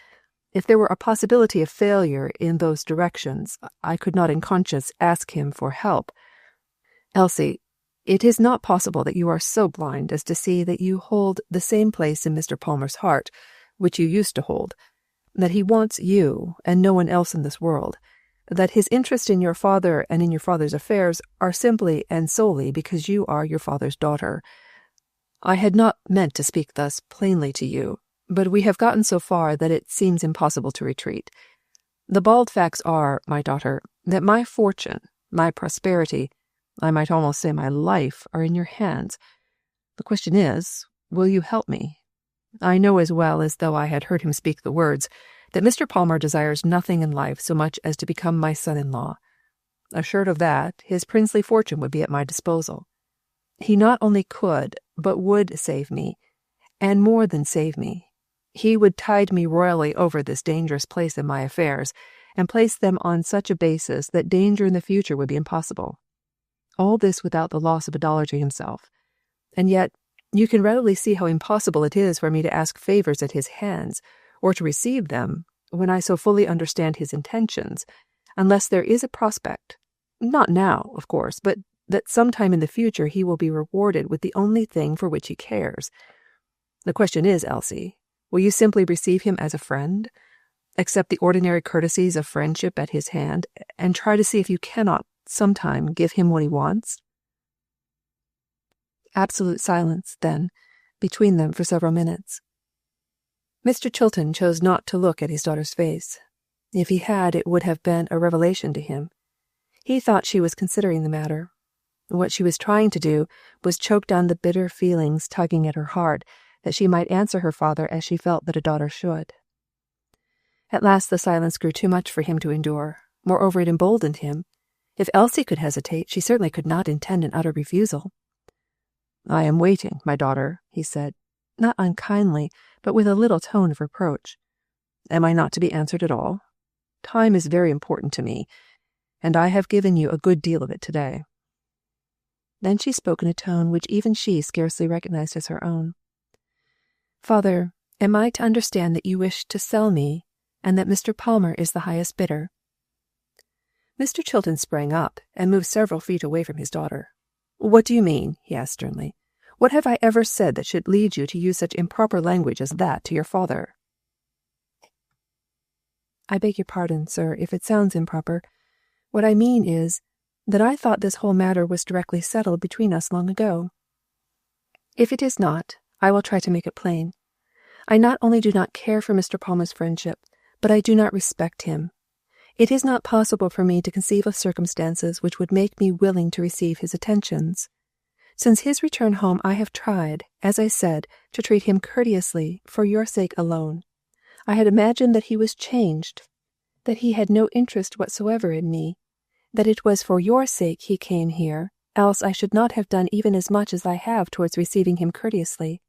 If there were a possibility of failure in those directions, I could not in conscience ask him for help. Elsie, it is not possible that you are so blind as to see that you hold the same place in Mr. Palmer's heart which you used to hold, that he wants you and no one else in this world, that his interest in your father and in your father's affairs are simply and solely because you are your father's daughter. I had not meant to speak thus plainly to you, but we have gotten so far that it seems impossible to retreat. The bald facts are, my daughter, that my fortune, my prosperity, I might almost say my life, are in your hands. The question is, will you help me? I know as well as though I had heard him speak the words that Mr. Palmer desires nothing in life so much as to become my son-in-law. Assured of that, his princely fortune would be at my disposal. He not only could, but would save me, and more than save me. He would tide me royally over this dangerous place in my affairs, and place them on such a basis that danger in the future would be impossible. All this without the loss of a dollar to himself. And yet You can readily see how impossible it is for me to ask favors at his hands, or to receive them, when I so fully understand his intentions, unless there is a prospect, not now, of course, but that sometime in the future he will be rewarded with the only thing for which he cares. The question is, Elsie, will you simply receive him as a friend, accept the ordinary courtesies of friendship at his hand, and try to see if you cannot, sometime, give him what he wants? Absolute silence, then, between them for several minutes. Mr. Chilton chose not to look at his daughter's face. If he had, it would have been a revelation to him. He thought she was considering the matter. What she was trying to do was choke down the bitter feelings tugging at her heart, that she might answer her father as she felt that a daughter should. At last the silence grew too much for him to endure. Moreover, it emboldened him. If Elsie could hesitate, she certainly could not intend an utter refusal. "I am waiting, my daughter," he said, not unkindly, but with a little tone of reproach. "Am I not to be answered at all? Time is very important to me, and I have given you a good deal of it today." Then she spoke in a tone which even she scarcely recognized as her own. "Father, am I to understand that you wish to sell me, and that Mr. Palmer is the highest bidder?" Mr. Chilton sprang up and moved several feet away from his daughter. "What do you mean?" he asked sternly. "What have I ever said that should lead you to use such improper language as that to your father?" "I beg your pardon, sir, if it sounds improper. What I mean is that I thought this whole matter was directly settled between us long ago. If it is not, I will try to make it plain. I not only do not care for Mr. Palmer's friendship, but I do not respect him. It is not possible for me to conceive of circumstances which would make me willing to receive his attentions. Since his return home I have tried, as I said, to treat him courteously, for your sake alone. I had imagined that he was changed, that he had no interest whatsoever in me, that it was for your sake he came here, else I should not have done even as much as I have towards receiving him courteously.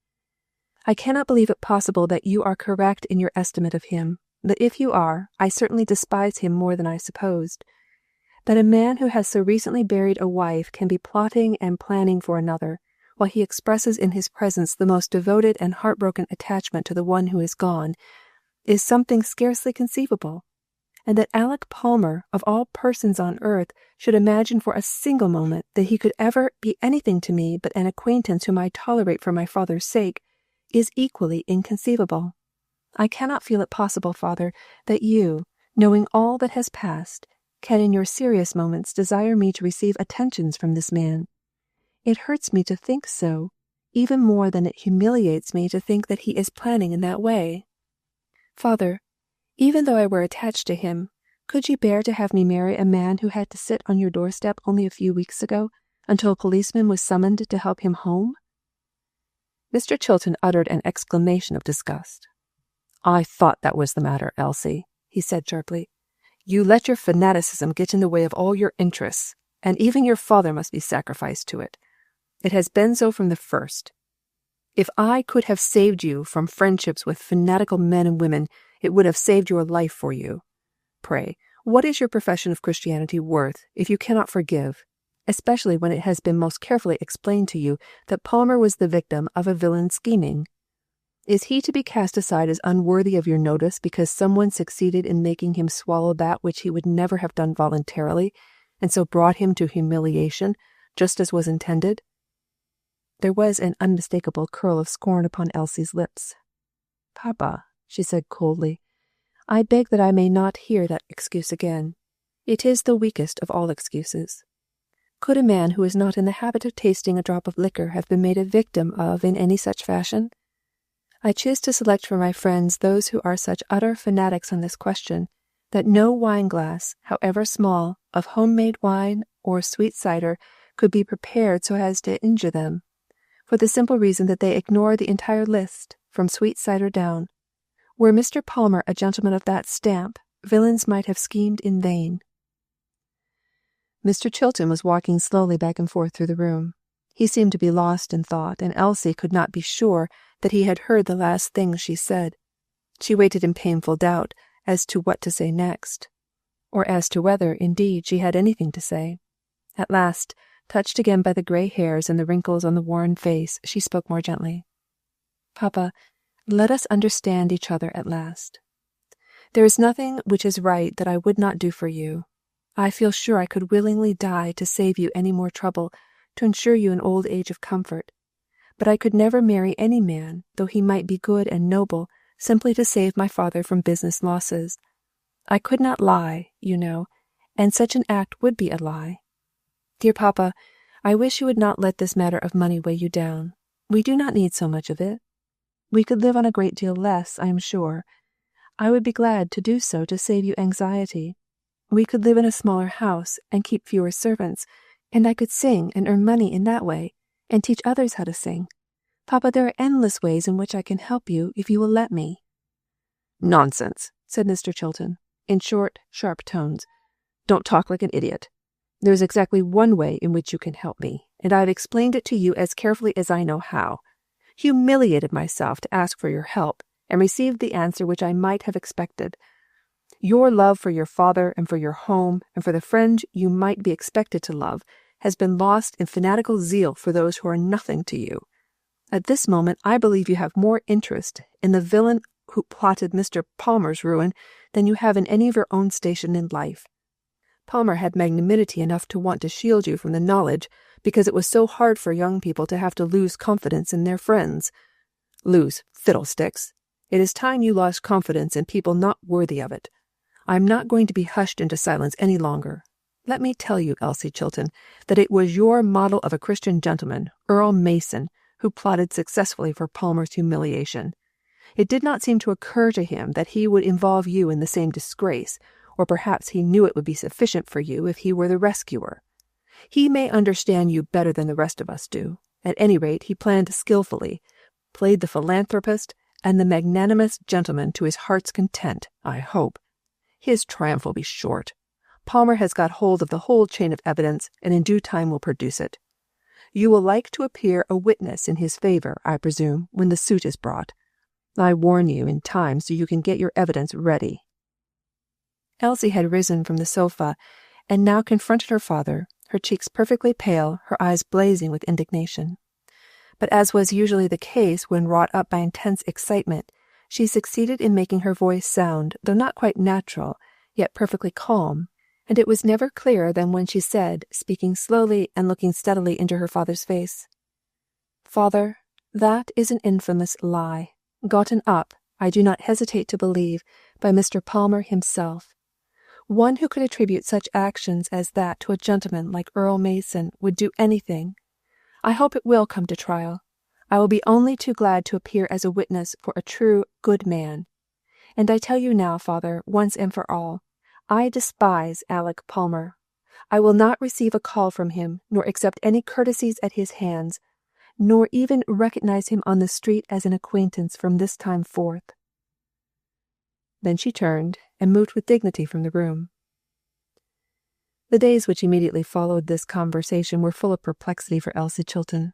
I cannot believe it possible that you are correct in your estimate of him, but if you are, I certainly despise him more than I supposed. That a man who has so recently buried a wife can be plotting and planning for another, while he expresses in his presence the most devoted and heartbroken attachment to the one who is gone, is something scarcely conceivable. And that Alec Palmer, of all persons on earth, should imagine for a single moment that he could ever be anything to me but an acquaintance whom I tolerate for my father's sake, is equally inconceivable. I cannot feel it possible, Father, that you, knowing all that has passed, can in your serious moments desire me to receive attentions from this man. It hurts me to think so, even more than it humiliates me to think that he is planning in that way. Father, even though I were attached to him, could you bear to have me marry a man who had to sit on your doorstep only a few weeks ago, until a policeman was summoned to help him home?" Mr. Chilton uttered an exclamation of disgust. "I thought that was the matter, Elsie," he said sharply. "You let your fanaticism get in the way of all your interests, and even your father must be sacrificed to it. It has been so from the first. If I could have saved you from friendships with fanatical men and women, it would have saved your life for you. Pray, what is your profession of Christianity worth if you cannot forgive, especially when it has been most carefully explained to you that Palmer was the victim of a villain's scheming? Is he to be cast aside as unworthy of your notice because someone succeeded in making him swallow that which he would never have done voluntarily, and so brought him to humiliation, just as was intended?" There was an unmistakable curl of scorn upon Elsie's lips. "Papa," she said coldly, "I beg that I may not hear that excuse again. It is the weakest of all excuses. Could a man who is not in the habit of tasting a drop of liquor have been made a victim of in any such fashion? I choose to select for my friends those who are such utter fanatics on this question that no wine-glass, however small, of home-made wine or sweet cider could be prepared so as to injure them, for the simple reason that they ignore the entire list, from sweet cider down. Were Mr. Palmer a gentleman of that stamp, villains might have schemed in vain." Mr. Chilton was walking slowly back and forth through the room. He seemed to be lost in thought, and Elsie could not be sure that he had heard the last things she said. She waited in painful doubt as to what to say next, or as to whether, indeed, she had anything to say. At last, Touched again by the gray hairs and the wrinkles on the worn face, she spoke more gently. Papa, let us understand each other at last. There is nothing which is right that I would not do for you. I feel sure I could willingly die to save you any more trouble, to ensure you an old age of comfort. But I could never marry any man, though he might be good and noble, simply to save my father from business losses. I could not lie, you know, and such an act would be a lie. Dear Papa, I wish you would not let this matter of money weigh you down. We do not need so much of it. We could live on a great deal less, I am sure. I would be glad to do so to save you anxiety. We could live in a smaller house and keep fewer servants, and I could sing and earn money in that way, and teach others how to sing. Papa, there are endless ways in which I can help you if you will let me. Nonsense, said Mr. Chilton, in short, sharp tones. Don't talk like an idiot. There is exactly one way in which you can help me, and I have explained it to you as carefully as I know how. Humiliated myself to ask for your help, and received the answer which I might have expected. Your love for your father and for your home and for the friends you might be expected to love has been lost in fanatical zeal for those who are nothing to you. At this moment I believe you have more interest in the villain who plotted Mr. Palmer's ruin than you have in any of your own station in life. Palmer had magnanimity enough to want to shield you from the knowledge, because it was so hard for young people to have to lose confidence in their friends. Lose fiddlesticks! It is time you lost confidence in people not worthy of it. I am not going to be hushed into silence any longer. Let me tell you, Elsie Chilton, that it was your model of a Christian gentleman, Earl Mason, who plotted successfully for Palmer's humiliation. It did not seem to occur to him that he would involve you in the same disgrace, or perhaps he knew it would be sufficient for you if he were the rescuer. He may understand you better than the rest of us do. At any rate, he planned skillfully, played the philanthropist and the magnanimous gentleman to his heart's content, I hope. His triumph will be short. Palmer has got hold of the whole chain of evidence, and in due time will produce it. You will like to appear a witness in his favor, I presume, when the suit is brought. I warn you in time so you can get your evidence ready. Elsie had risen from the sofa, and now confronted her father, her cheeks perfectly pale, her eyes blazing with indignation. But as was usually the case when wrought up by intense excitement, she succeeded in making her voice sound, though not quite natural, yet perfectly calm, and it was never clearer than when she said, speaking slowly and looking steadily into her father's face, "Father, that is an infamous lie, gotten up, I do not hesitate to believe, by Mr. Palmer himself. One who could attribute such actions as that to a gentleman like Earl Mason would do anything. I hope it will come to trial. I will be only too glad to appear as a witness for a true, good man. And I tell you now, Father, once and for all, I despise Alec Palmer. I will not receive a call from him, nor accept any courtesies at his hands, nor even recognize him on the street as an acquaintance from this time forth." Then she turned and moved with dignity from the room. The days which immediately followed this conversation were full of perplexity for Elsie Chilton.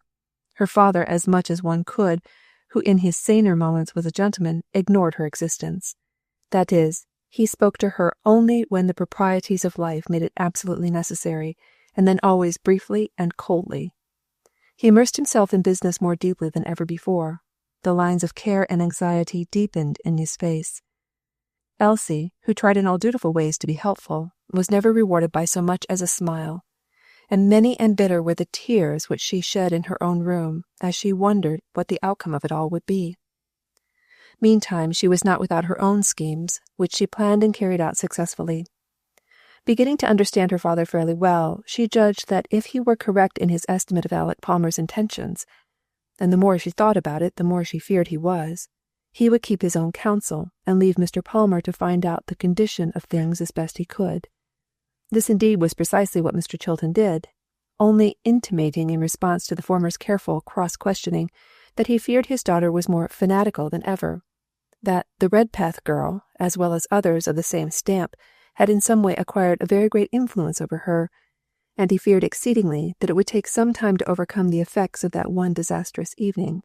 Her father, as much as one could, who in his saner moments was a gentleman, ignored her existence. That is, he spoke to her only when the proprieties of life made it absolutely necessary, and then always briefly and coldly. He immersed himself in business more deeply than ever before. The lines of care and anxiety deepened in his face. Elsie, who tried in all dutiful ways to be helpful, was never rewarded by so much as a smile, and many and bitter were the tears which she shed in her own room as she wondered what the outcome of it all would be. Meantime, she was not without her own schemes, which she planned and carried out successfully. Beginning to understand her father fairly well, she judged that if he were correct in his estimate of Alec Palmer's intentions, and the more she thought about it, the more she feared he was, he would keep his own counsel and leave Mr. Palmer to find out the condition of things as best he could. This indeed was precisely what Mr. Chilton did, only intimating in response to the former's careful cross-questioning that he feared his daughter was more fanatical than ever, that the Redpath girl, as well as others of the same stamp, had in some way acquired a very great influence over her, and he feared exceedingly that it would take some time to overcome the effects of that one disastrous evening.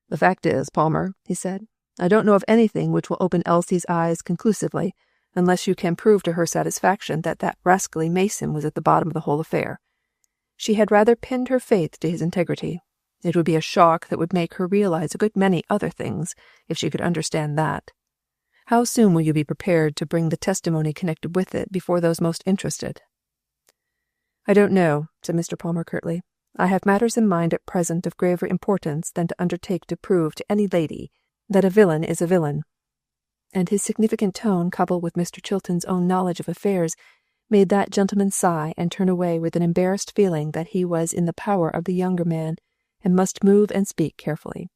"The fact is, Palmer," he said, "I don't know of anything which will open Elsie's eyes conclusively, unless you can prove to her satisfaction that that rascally Mason was at the bottom of the whole affair. She had rather pinned her faith to his integrity. It would be a shock that would make her realize a good many other things, if she could understand that. How soon will you be prepared to bring the testimony connected with it before those most interested? I don't know, said Mr. Palmer curtly. I have matters in mind at present of graver importance than to undertake to prove to any lady that a villain is a villain. And his significant tone, coupled with Mr. Chilton's own knowledge of affairs, made that gentleman sigh and turn away with an embarrassed feeling that he was in the power of the younger man, and must move and speak carefully.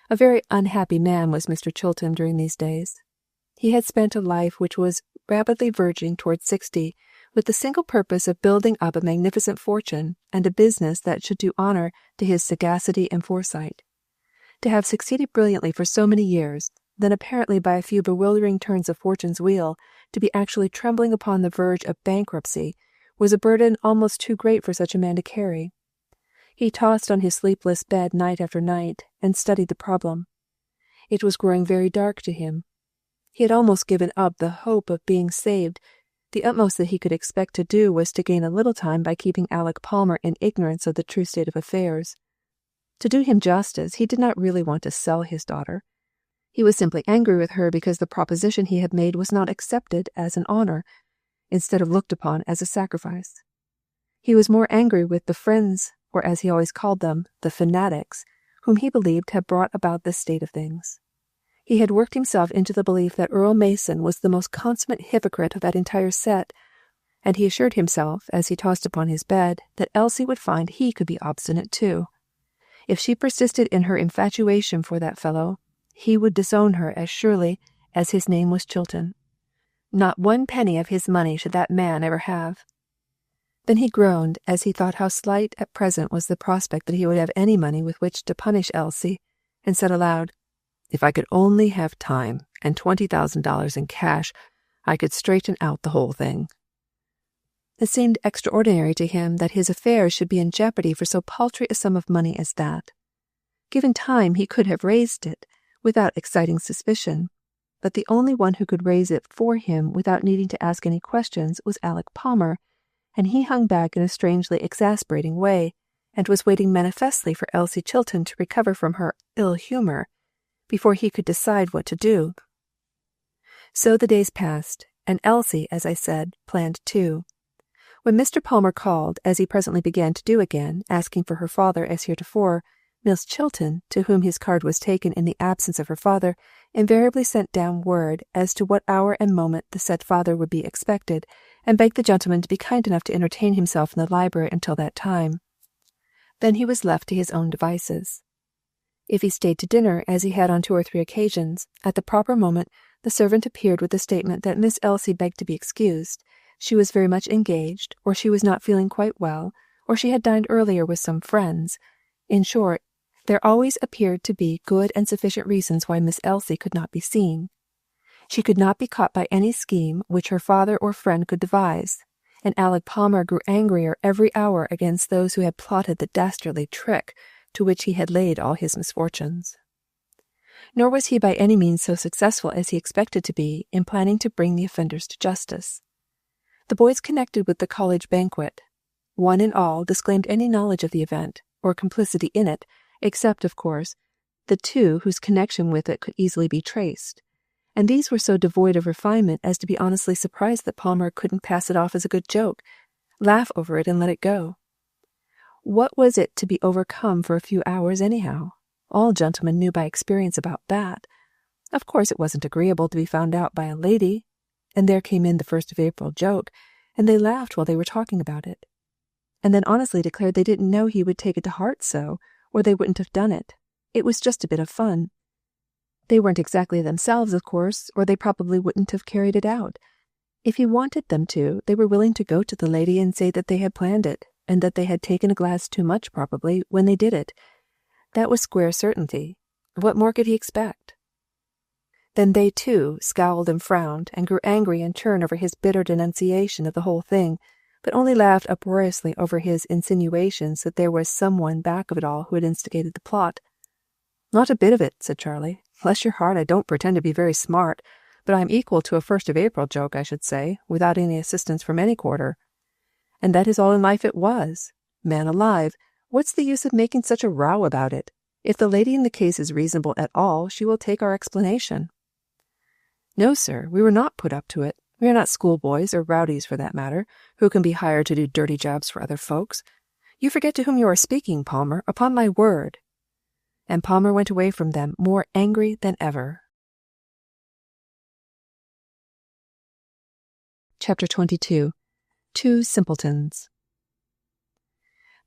A very unhappy man was Mr. Chilton during these days. He had spent a life which was rapidly verging towards 60, with the single purpose of building up a magnificent fortune and a business that should do honour to his sagacity and foresight. To have succeeded brilliantly for so many years, then apparently by a few bewildering turns of fortune's wheel to be actually trembling upon the verge of bankruptcy, was a burden almost too great for such a man to carry. He tossed on his sleepless bed night after night and studied the problem. It was growing very dark to him. He had almost given up the hope of being saved. The utmost that he could expect to do was to gain a little time by keeping Alec Palmer in ignorance of the true state of affairs. To do him justice, he did not really want to sell his daughter. He was simply angry with her because the proposition he had made was not accepted as an honor, instead of looked upon as a sacrifice. He was more angry with the friends, or as he always called them, the fanatics, whom he believed had brought about this state of things. He had worked himself into the belief that Earl Mason was the most consummate hypocrite of that entire set, and he assured himself, as he tossed upon his bed, that Elsie would find he could be obstinate too. If she persisted in her infatuation for that fellow, he would disown her as surely as his name was Chilton. Not 1 penny of his money should that man ever have. Then he groaned as he thought how slight at present was the prospect that he would have any money with which to punish Elsie, and said aloud, "If I could only have time and $20,000 in cash, I could straighten out the whole thing." It seemed extraordinary to him that his affairs should be in jeopardy for so paltry a sum of money as that. Given time, he could have raised it, without exciting suspicion, but the only one who could raise it for him without needing to ask any questions was Alec Palmer, and he hung back in a strangely exasperating way, and was waiting manifestly for Elsie Chilton to recover from her ill humour, before he could decide what to do. So the days passed, and Elsie, as I said, planned too. When Mr. Palmer called, as he presently began to do again, asking for her father as heretofore, Miss Chilton, to whom his card was taken in the absence of her father, invariably sent down word as to what hour and moment the said father would be expected, and begged the gentleman to be kind enough to entertain himself in the library until that time. Then he was left to his own devices. If he stayed to dinner, as he had on 2 or 3 occasions, at the proper moment the servant appeared with the statement that Miss Elsie begged to be excused. She was very much engaged, or she was not feeling quite well, or she had dined earlier with some friends. In short, there always appeared to be good and sufficient reasons why Miss Elsie could not be seen. She could not be caught by any scheme which her father or friend could devise, and Alec Palmer grew angrier every hour against those who had plotted the dastardly trick to which he had laid all his misfortunes. Nor was he by any means so successful as he expected to be in planning to bring the offenders to justice. The boys connected with the college banquet, one and all, disclaimed any knowledge of the event, or complicity in it, except, of course, the 2 whose connection with it could easily be traced, and these were so devoid of refinement as to be honestly surprised that Palmer couldn't pass it off as a good joke, laugh over it and let it go. What was it to be overcome for a few hours anyhow? All gentlemen knew by experience about that. Of course it wasn't agreeable to be found out by a lady, and there came in the 1st of April joke, and they laughed while they were talking about it, and then honestly declared they didn't know he would take it to heart so, or they wouldn't have done it. It was just a bit of fun. They weren't exactly themselves, of course, or they probably wouldn't have carried it out. If he wanted them to, they were willing to go to the lady and say that they had planned it, and that they had taken a glass too much, probably, when they did it. That was square certainty. What more could he expect? Then they, too, scowled and frowned, and grew angry in turn over his bitter denunciation of the whole thing, but only laughed uproariously over his insinuations that there was someone back of it all who had instigated the plot. "Not a bit of it," said Charlie. "Bless your heart, I don't pretend to be very smart, but I'm equal to a 1st of April joke, I should say, without any assistance from any quarter." and that is all in life it was. Man alive, what's the use of making such a row about it? If the lady in the case is reasonable at all, she will take our explanation." "No, sir, we were not put up to it. We are not schoolboys, or rowdies for that matter, who can be hired to do dirty jobs for other folks. You forget to whom you are speaking, Palmer, upon my word." And Palmer went away from them more angry than ever. Chapter 22. Two Simpletons.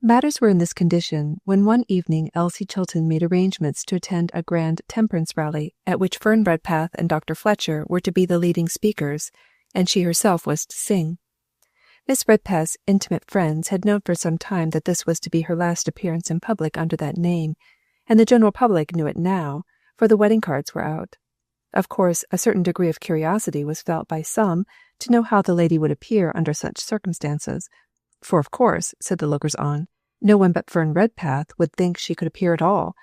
Matters were in this condition when one evening Elsie Chilton made arrangements to attend a grand temperance rally at which Fern Redpath and Dr. Fletcher were to be the leading speakers, and she herself was to sing. Miss Redpath's intimate friends had known for some time that this was to be her last appearance in public under that name, and the general public knew it now, for the wedding cards were out. Of course, a certain degree of curiosity was felt by some to know how the lady would appear under such circumstances, for of course, said the lookers-on, no one but Fern Redpath would think she could appear at all,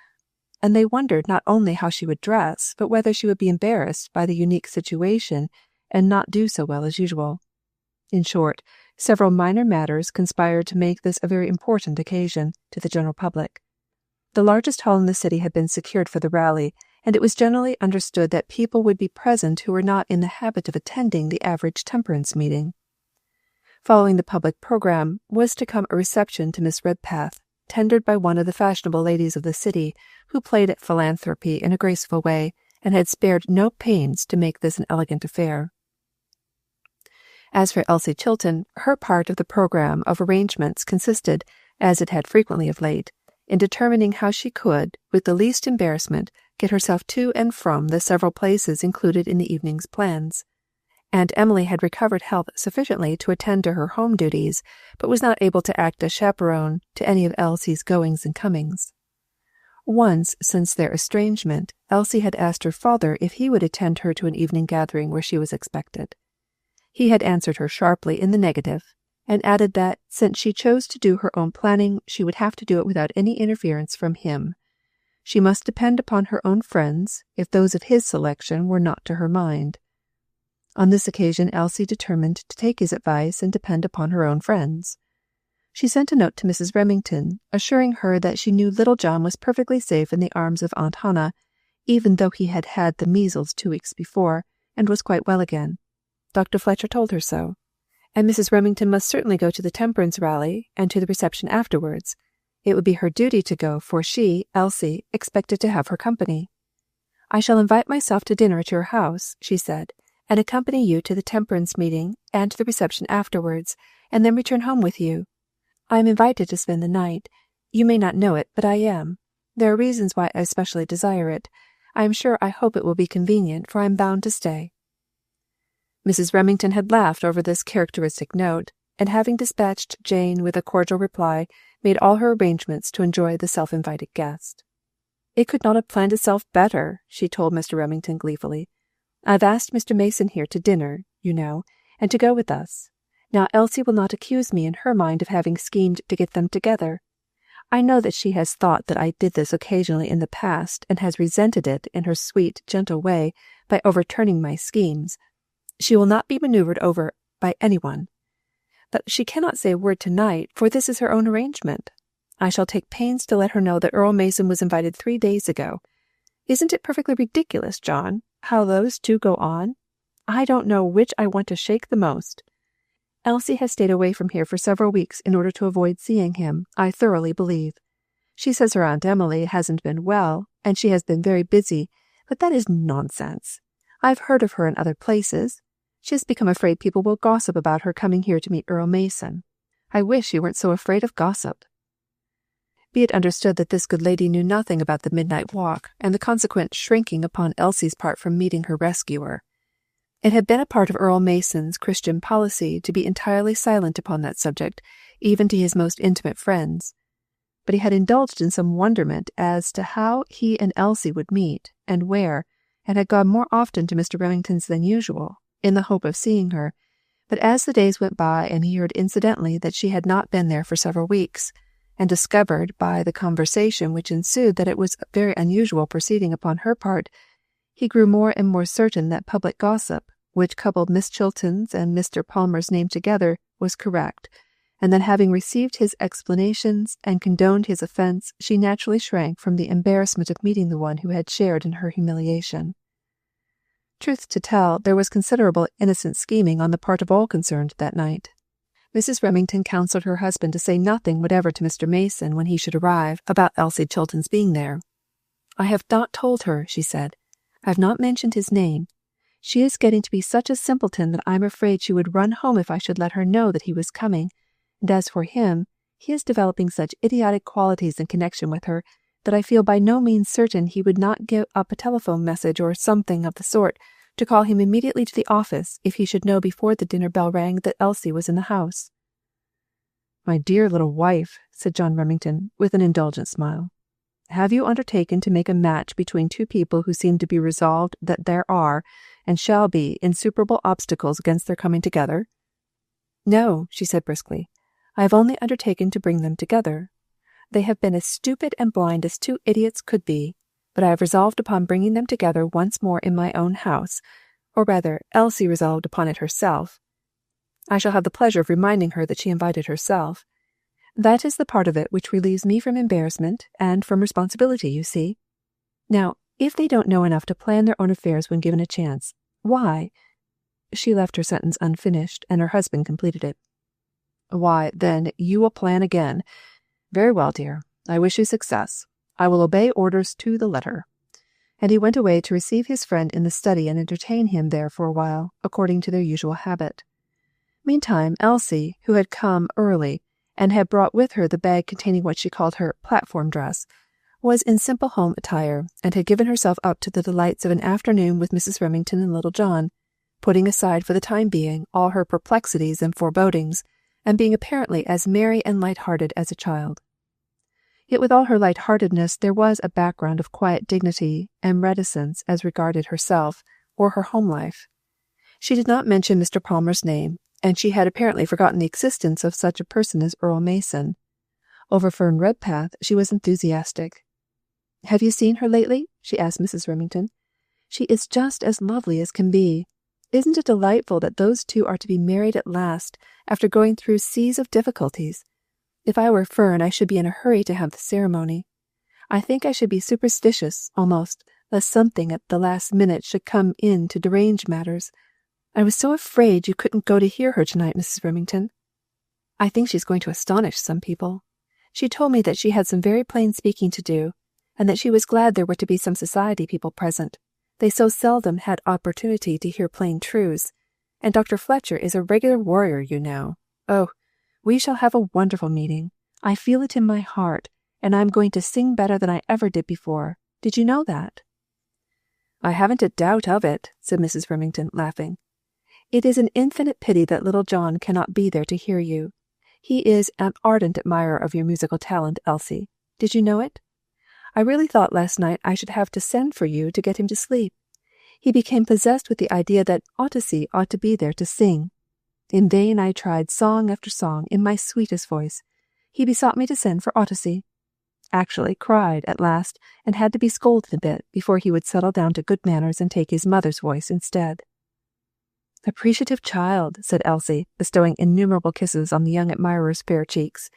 and they wondered not only how she would dress, but whether she would be embarrassed by the unique situation and not do so well as usual. In short, several minor matters conspired to make this a very important occasion to the general public. The largest hall in the city had been secured for the rally, and it was generally understood that people would be present who were not in the habit of attending the average temperance meeting. Following the public program was to come a reception to Miss Redpath, tendered by one of the fashionable ladies of the city, who played at philanthropy in a graceful way, and had spared no pains to make this an elegant affair. As for Elsie Chilton, her part of the program of arrangements consisted, as it had frequently of late, in determining how she could, with the least embarrassment, get herself to and from the several places included in the evening's plans. Aunt Emily had recovered health sufficiently to attend to her home duties, but was not able to act as chaperone to any of Elsie's goings and comings. Once, since their estrangement, Elsie had asked her father if he would attend her to an evening gathering where she was expected. He had answered her sharply in the negative, and added that, since she chose to do her own planning, she would have to do it without any interference from him. She must depend upon her own friends, if those of his selection were not to her mind. On this occasion Elsie determined to take his advice and depend upon her own friends. She sent a note to Mrs. Remington, assuring her that she knew little John was perfectly safe in the arms of Aunt Hannah, even though he had had the measles 2 weeks before, and was quite well again. Dr. Fletcher told her so, and Mrs. Remington must certainly go to the temperance rally and to the reception afterwards. It would be her duty to go, for she, Elsie, expected to have her company. "I shall invite myself to dinner at your house," she said, "and accompany you to the temperance meeting and to the reception afterwards, and then return home with you. I am invited to spend the night. You may not know it, but I am. There are reasons why I especially desire it. I hope it will be convenient, for I am bound to stay." Mrs. Remington had laughed over this characteristic note, and having dispatched Jane with a cordial reply, made all her arrangements to enjoy the self-invited guest. "It could not have planned itself better," she told Mr. Remington gleefully. "I've asked Mr. Mason here to dinner, you know, and to go with us. Now Elsie will not accuse me in her mind of having schemed to get them together. I know that she has thought that I did this occasionally in the past, and has resented it in her sweet, gentle way by overturning my schemes. She will not be maneuvered over by anyone. But she cannot say a word tonight, for this is her own arrangement. I shall take pains to let her know that Earl Mason was invited 3 days ago. Isn't it perfectly ridiculous, John, how those two go on? I don't know which I want to shake the most. Elsie has stayed away from here for several weeks in order to avoid seeing him, I thoroughly believe. She says her Aunt Emily hasn't been well, and she has been very busy, but that is nonsense. I've heard of her in other places. She has become afraid people will gossip about her coming here to meet Earl Mason. I wish you weren't so afraid of gossip." Be it understood that this good lady knew nothing about the midnight walk, and the consequent shrinking upon Elsie's part from meeting her rescuer. It had been a part of Earl Mason's Christian policy to be entirely silent upon that subject, even to his most intimate friends. But he had indulged in some wonderment as to how he and Elsie would meet, and where, and had gone more often to Mr. Remington's than usual, in the hope of seeing her, but as the days went by and he heard incidentally that she had not been there for several weeks, and discovered by the conversation which ensued that it was a very unusual proceeding upon her part, he grew more and more certain that public gossip, which coupled Miss Chilton's and Mr. Palmer's name together, was correct, and then having received his explanations and condoned his offense, she naturally shrank from the embarrassment of meeting the one who had shared in her humiliation. Truth to tell, there was considerable innocent scheming on the part of all concerned that night. Mrs. Remington counselled her husband to say nothing whatever to Mr. Mason when he should arrive about Elsie Chilton's being there. "I have not told her," she said. "I have not mentioned his name. She is getting to be such a simpleton that I am afraid she would run home if I should let her know that he was coming, and as for him, he is developing such idiotic qualities in connection with her that I feel by no means certain he would not give up a telephone message or something of the sort to call him immediately to the office if he should know before the dinner bell rang that Elsie was in the house." "My dear little wife," said John Remington, with an indulgent smile, "have you undertaken to make a match between two people who seem to be resolved that there are, and shall be, insuperable obstacles against their coming together?" "No," she said briskly. "I have only undertaken to bring them together. They have been as stupid and blind as two idiots could be, but I have resolved upon bringing them together once more in my own house, or rather, Elsie resolved upon it herself. I shall have the pleasure of reminding her that she invited herself. That is the part of it which relieves me from embarrassment and from responsibility, you see. Now, if they don't know enough to plan their own affairs when given a chance, why—" She left her sentence unfinished, and her husband completed it. "Why, then, you will plan again. Very well, dear. I wish you success. I will obey orders to the letter." And he went away to receive his friend in the study and entertain him there for a while, according to their usual habit. Meantime, Elsie, who had come early, and had brought with her the bag containing what she called her platform dress, was in simple home attire, and had given herself up to the delights of an afternoon with Mrs. Remington and little John, putting aside for the time being all her perplexities and forebodings, and being apparently as merry and light-hearted as a child. Yet with all her light-heartedness there was a background of quiet dignity and reticence as regarded herself or her home life. She did not mention Mr. Palmer's name, and she had apparently forgotten the existence of such a person as Earl Mason. Over Fern Redpath she was enthusiastic. "Have you seen her lately?" she asked Mrs. Remington. "She is just as lovely as can be. Isn't it delightful that those two are to be married at last, after going through seas of difficulties? If I were Fern, I should be in a hurry to have the ceremony. I think I should be superstitious, almost, lest something at the last minute should come in to derange matters. I was so afraid you couldn't go to hear her tonight, Mrs. Remington. I think she's going to astonish some people. She told me that she had some very plain speaking to do, and that she was glad there were to be some society people present. They so seldom had opportunity to hear plain truths, and Dr. Fletcher is a regular warrior, you know. Oh, we shall have a wonderful meeting. I feel it in my heart, and I am going to sing better than I ever did before. Did you know that?" "I haven't a doubt of it," said Mrs. Remington, laughing. "It is an infinite pity that little John cannot be there to hear you. He is an ardent admirer of your musical talent, Elsie. Did you know it? I really thought last night I should have to send for you to get him to sleep. He became possessed with the idea that Ottissey ought to be there to sing. In vain I tried song after song in my sweetest voice. He besought me to send for Ottissey. Actually cried at last, and had to be scolded a bit before he would settle down to good manners and take his mother's voice instead." "Appreciative child," said Elsie, bestowing innumerable kisses on the young admirer's fair cheeks.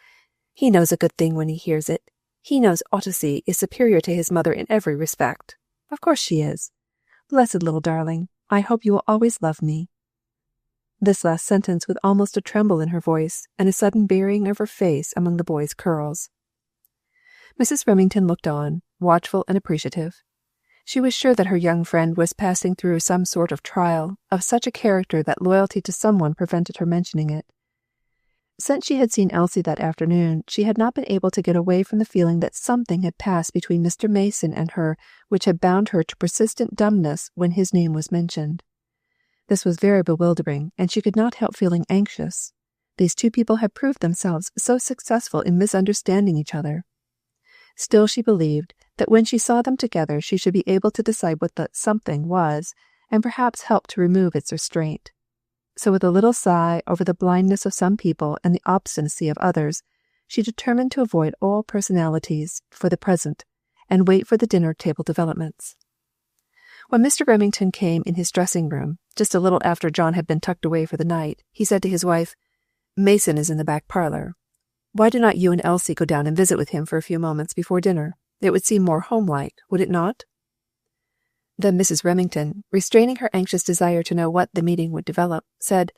"He knows a good thing when he hears it. He knows Ottissey is superior to his mother in every respect. Of course she is. Blessed little darling, I hope you will always love me." This last sentence with almost a tremble in her voice, and a sudden burying of her face among the boy's curls. Mrs. Remington looked on, watchful and appreciative. She was sure that her young friend was passing through some sort of trial, of such a character that loyalty to someone prevented her mentioning it. Since she had seen Elsie that afternoon, she had not been able to get away from the feeling that something had passed between Mr. Mason and her which had bound her to persistent dumbness when his name was mentioned. This was very bewildering, and she could not help feeling anxious. These two people had proved themselves so successful in misunderstanding each other. Still she believed that when she saw them together she should be able to decide what the something was, and perhaps help to remove its restraint. So with a little sigh over the blindness of some people and the obstinacy of others, she determined to avoid all personalities for the present, and wait for the dinner-table developments. When Mr. Remington came in his dressing-room, just a little after John had been tucked away for the night, he said to his wife, Mason is in the back parlor. Why do not you and Elsie go down and visit with him for a few moments before dinner? It would seem more homelike, would it not?" Then Mrs. Remington, restraining her anxious desire to know what the meeting would develop, said,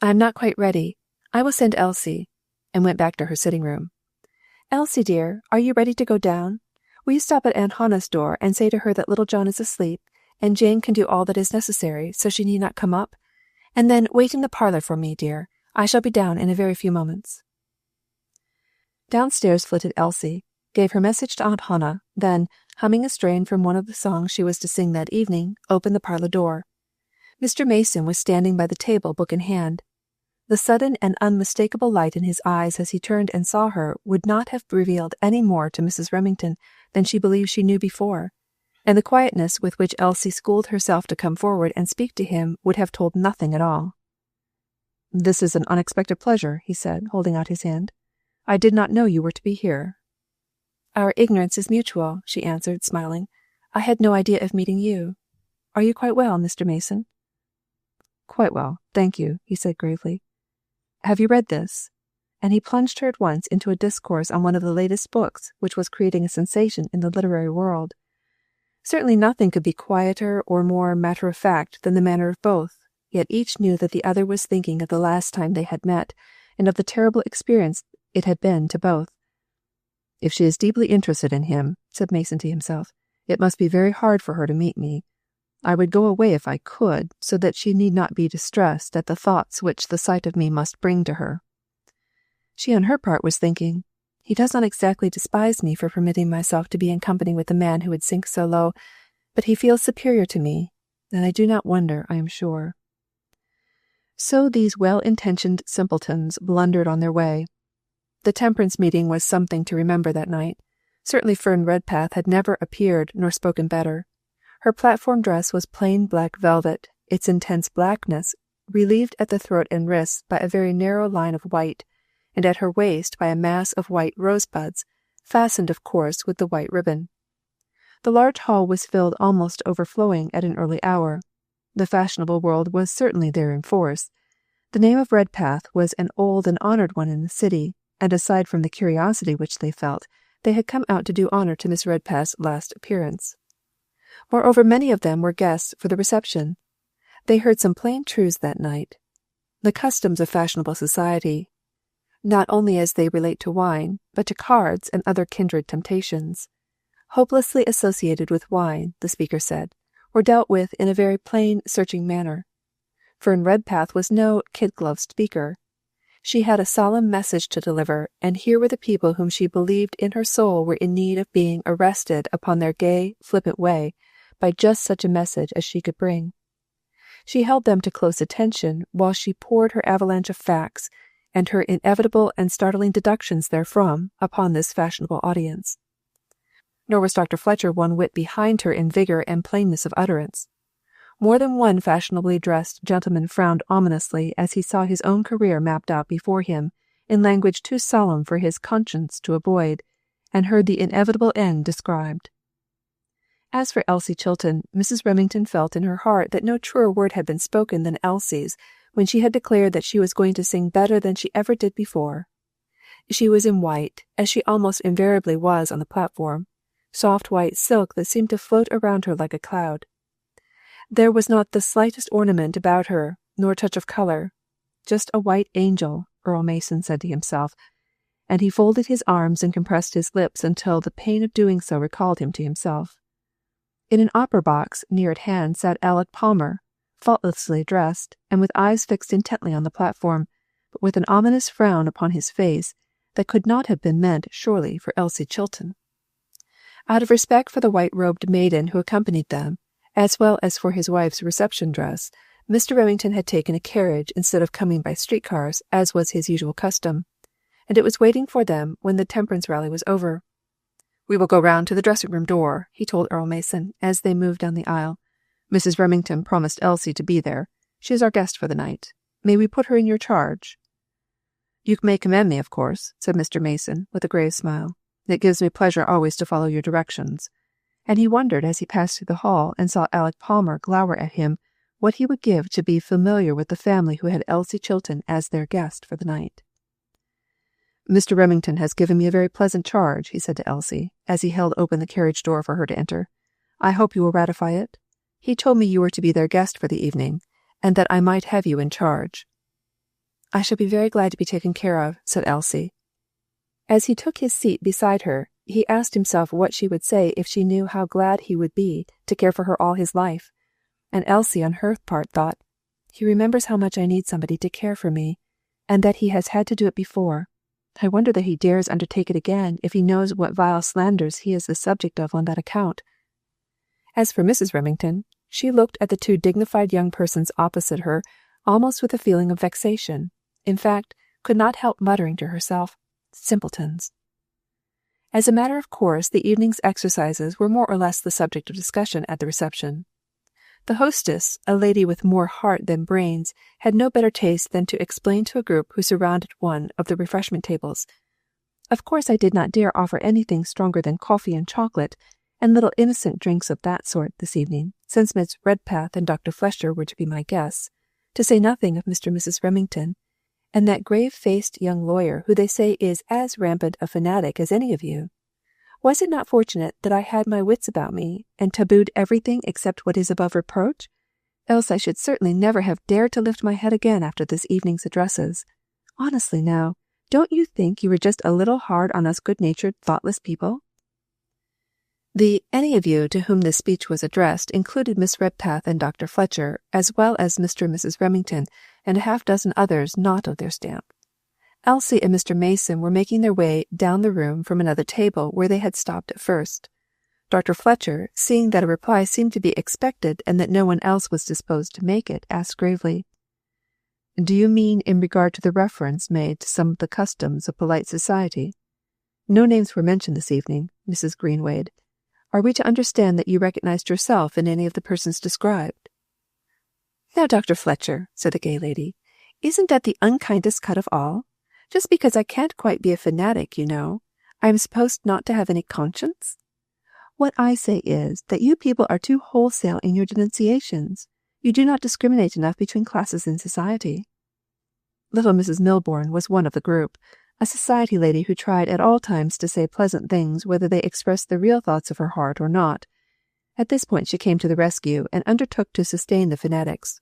"I am not quite ready. I will send Elsie," and went back to her sitting room. "Elsie, dear, are you ready to go down? Will you stop at Aunt Hannah's door and say to her that little John is asleep, and Jane can do all that is necessary, so she need not come up? And then wait in the parlor for me, dear. I shall be down in a very few moments." Downstairs flitted Elsie, gave her message to Aunt Hannah, then, humming a strain from one of the songs she was to sing that evening, opened the parlor door. Mr. Mason was standing by the table, book in hand. The sudden and unmistakable light in his eyes as he turned and saw her would not have revealed any more to Mrs. Remington than she believed she knew before, and the quietness with which Elsie schooled herself to come forward and speak to him would have told nothing at all. "This is an unexpected pleasure," he said, holding out his hand. "I did not know you were to be here." "Our ignorance is mutual," she answered, smiling. "I had no idea of meeting you. Are you quite well, Mr. Mason?" "Quite well, thank you," he said gravely. "Have you read this?" And he plunged her at once into a discourse on one of the latest books which was creating a sensation in the literary world. Certainly nothing could be quieter or more matter-of-fact than the manner of both, yet each knew that the other was thinking of the last time they had met, and of the terrible experience it had been to both. "If she is deeply interested in him," said Mason to himself, "it must be very hard for her to meet me. I would go away if I could, so that she need not be distressed at the thoughts which the sight of me must bring to her." She on her part was thinking, "He does not exactly despise me for permitting myself to be in company with a man who would sink so low, but he feels superior to me, and I do not wonder, I am sure." So these well-intentioned simpletons blundered on their way. The temperance meeting was something to remember that night. Certainly Fern Redpath had never appeared nor spoken better. Her platform dress was plain black velvet, its intense blackness relieved at the throat and wrists by a very narrow line of white, and at her waist by a mass of white rosebuds, fastened, of course, with the white ribbon. The large hall was filled almost overflowing at an early hour. The fashionable world was certainly there in force. The name of Redpath was an old and honoured one in the city, and aside from the curiosity which they felt, they had come out to do honour to Miss Redpath's last appearance. Moreover, many of them were guests for the reception. They heard some plain truths that night. The customs of fashionable society, not only as they relate to wine, but to cards and other kindred temptations, hopelessly associated with wine, the speaker said, were dealt with in a very plain, searching manner. Fern Redpath was no kid-glove speaker. She had a solemn message to deliver, and here were the people whom she believed in her soul were in need of being arrested upon their gay, flippant way by just such a message as she could bring. She held them to close attention while she poured her avalanche of facts, and her inevitable and startling deductions therefrom, upon this fashionable audience. Nor was Dr. Fletcher one whit behind her in vigour and plainness of utterance. More than one fashionably dressed gentleman frowned ominously as he saw his own career mapped out before him in language too solemn for his conscience to avoid, and heard the inevitable end described. As for Elsie Chilton, Mrs. Remington felt in her heart that no truer word had been spoken than Elsie's when she had declared that she was going to sing better than she ever did before. She was in white, as she almost invariably was on the platform, soft white silk that seemed to float around her like a cloud. There was not the slightest ornament about her, nor touch of colour, just a white angel, Earl Mason said to himself, and he folded his arms and compressed his lips until the pain of doing so recalled him to himself. In an opera box near at hand sat Alec Palmer, faultlessly dressed, and with eyes fixed intently on the platform, but with an ominous frown upon his face that could not have been meant, surely, for Elsie Chilton. Out of respect for the white-robed maiden who accompanied them, as well as for his wife's reception dress, Mr. Remington had taken a carriage instead of coming by streetcars, as was his usual custom, and it was waiting for them when the temperance rally was over. "We will go round to the dressing-room door," he told Earl Mason, as they moved down the aisle. "Mrs. Remington promised Elsie to be there. She is our guest for the night. May we put her in your charge?" "You may command me, of course," said Mr. Mason, with a grave smile. "It gives me pleasure always to follow your directions." And he wondered as he passed through the hall and saw Alec Palmer glower at him, what he would give to be familiar with the family who had Elsie Chilton as their guest for the night. "Mr. Remington has given me a very pleasant charge," he said to Elsie, as he held open the carriage door for her to enter. "I hope you will ratify it. He told me you were to be their guest for the evening, and that I might have you in charge." "I shall be very glad to be taken care of," said Elsie. As he took his seat beside her, he asked himself what she would say if she knew how glad he would be to care for her all his life. And Elsie, on her part, thought, "He remembers how much I need somebody to care for me, and that he has had to do it before. I wonder that he dares undertake it again if he knows what vile slanders he is the subject of on that account." As for Mrs. Remington, she looked at the two dignified young persons opposite her almost with a feeling of vexation, in fact, could not help muttering to herself, "Simpletons." As a matter of course, the evening's exercises were more or less the subject of discussion at the reception. The hostess, a lady with more heart than brains, had no better taste than to explain to a group who surrounded one of the refreshment tables, "Of course I did not dare offer anything stronger than coffee and chocolate, and little innocent drinks of that sort this evening, since Miss Redpath and Dr. Fletcher were to be my guests, to say nothing of Mr. and Mrs. Remington, and that grave-faced young lawyer who they say is as rampant a fanatic as any of you. Was it not fortunate that I had my wits about me, and tabooed everything except what is above reproach? Else I should certainly never have dared to lift my head again after this evening's addresses. Honestly now, don't you think you were just a little hard on us good-natured, thoughtless people?" The "any of you" to whom this speech was addressed included Miss Redpath and Dr. Fletcher, as well as Mr. and Mrs. Remington, and a half-dozen others not of their stamp. Elsie and Mr. Mason were making their way down the room from another table where they had stopped at first. Dr. Fletcher, seeing that a reply seemed to be expected and that no one else was disposed to make it, asked gravely, "Do you mean in regard to the reference made to some of the customs of polite society? No names were mentioned this evening, Mrs. Greenwade. Are we to understand that you recognized yourself in any of the persons described?" "Now, Dr. Fletcher," said the gay lady, "isn't that the unkindest cut of all? Just because I can't quite be a fanatic, you know, I am supposed not to have any conscience? What I say is that you people are too wholesale in your denunciations. You do not discriminate enough between classes in society." Little Mrs. Milbourne was one of the group, a society lady who tried at all times to say pleasant things whether they expressed the real thoughts of her heart or not. At this point she came to the rescue and undertook to sustain the fanatics.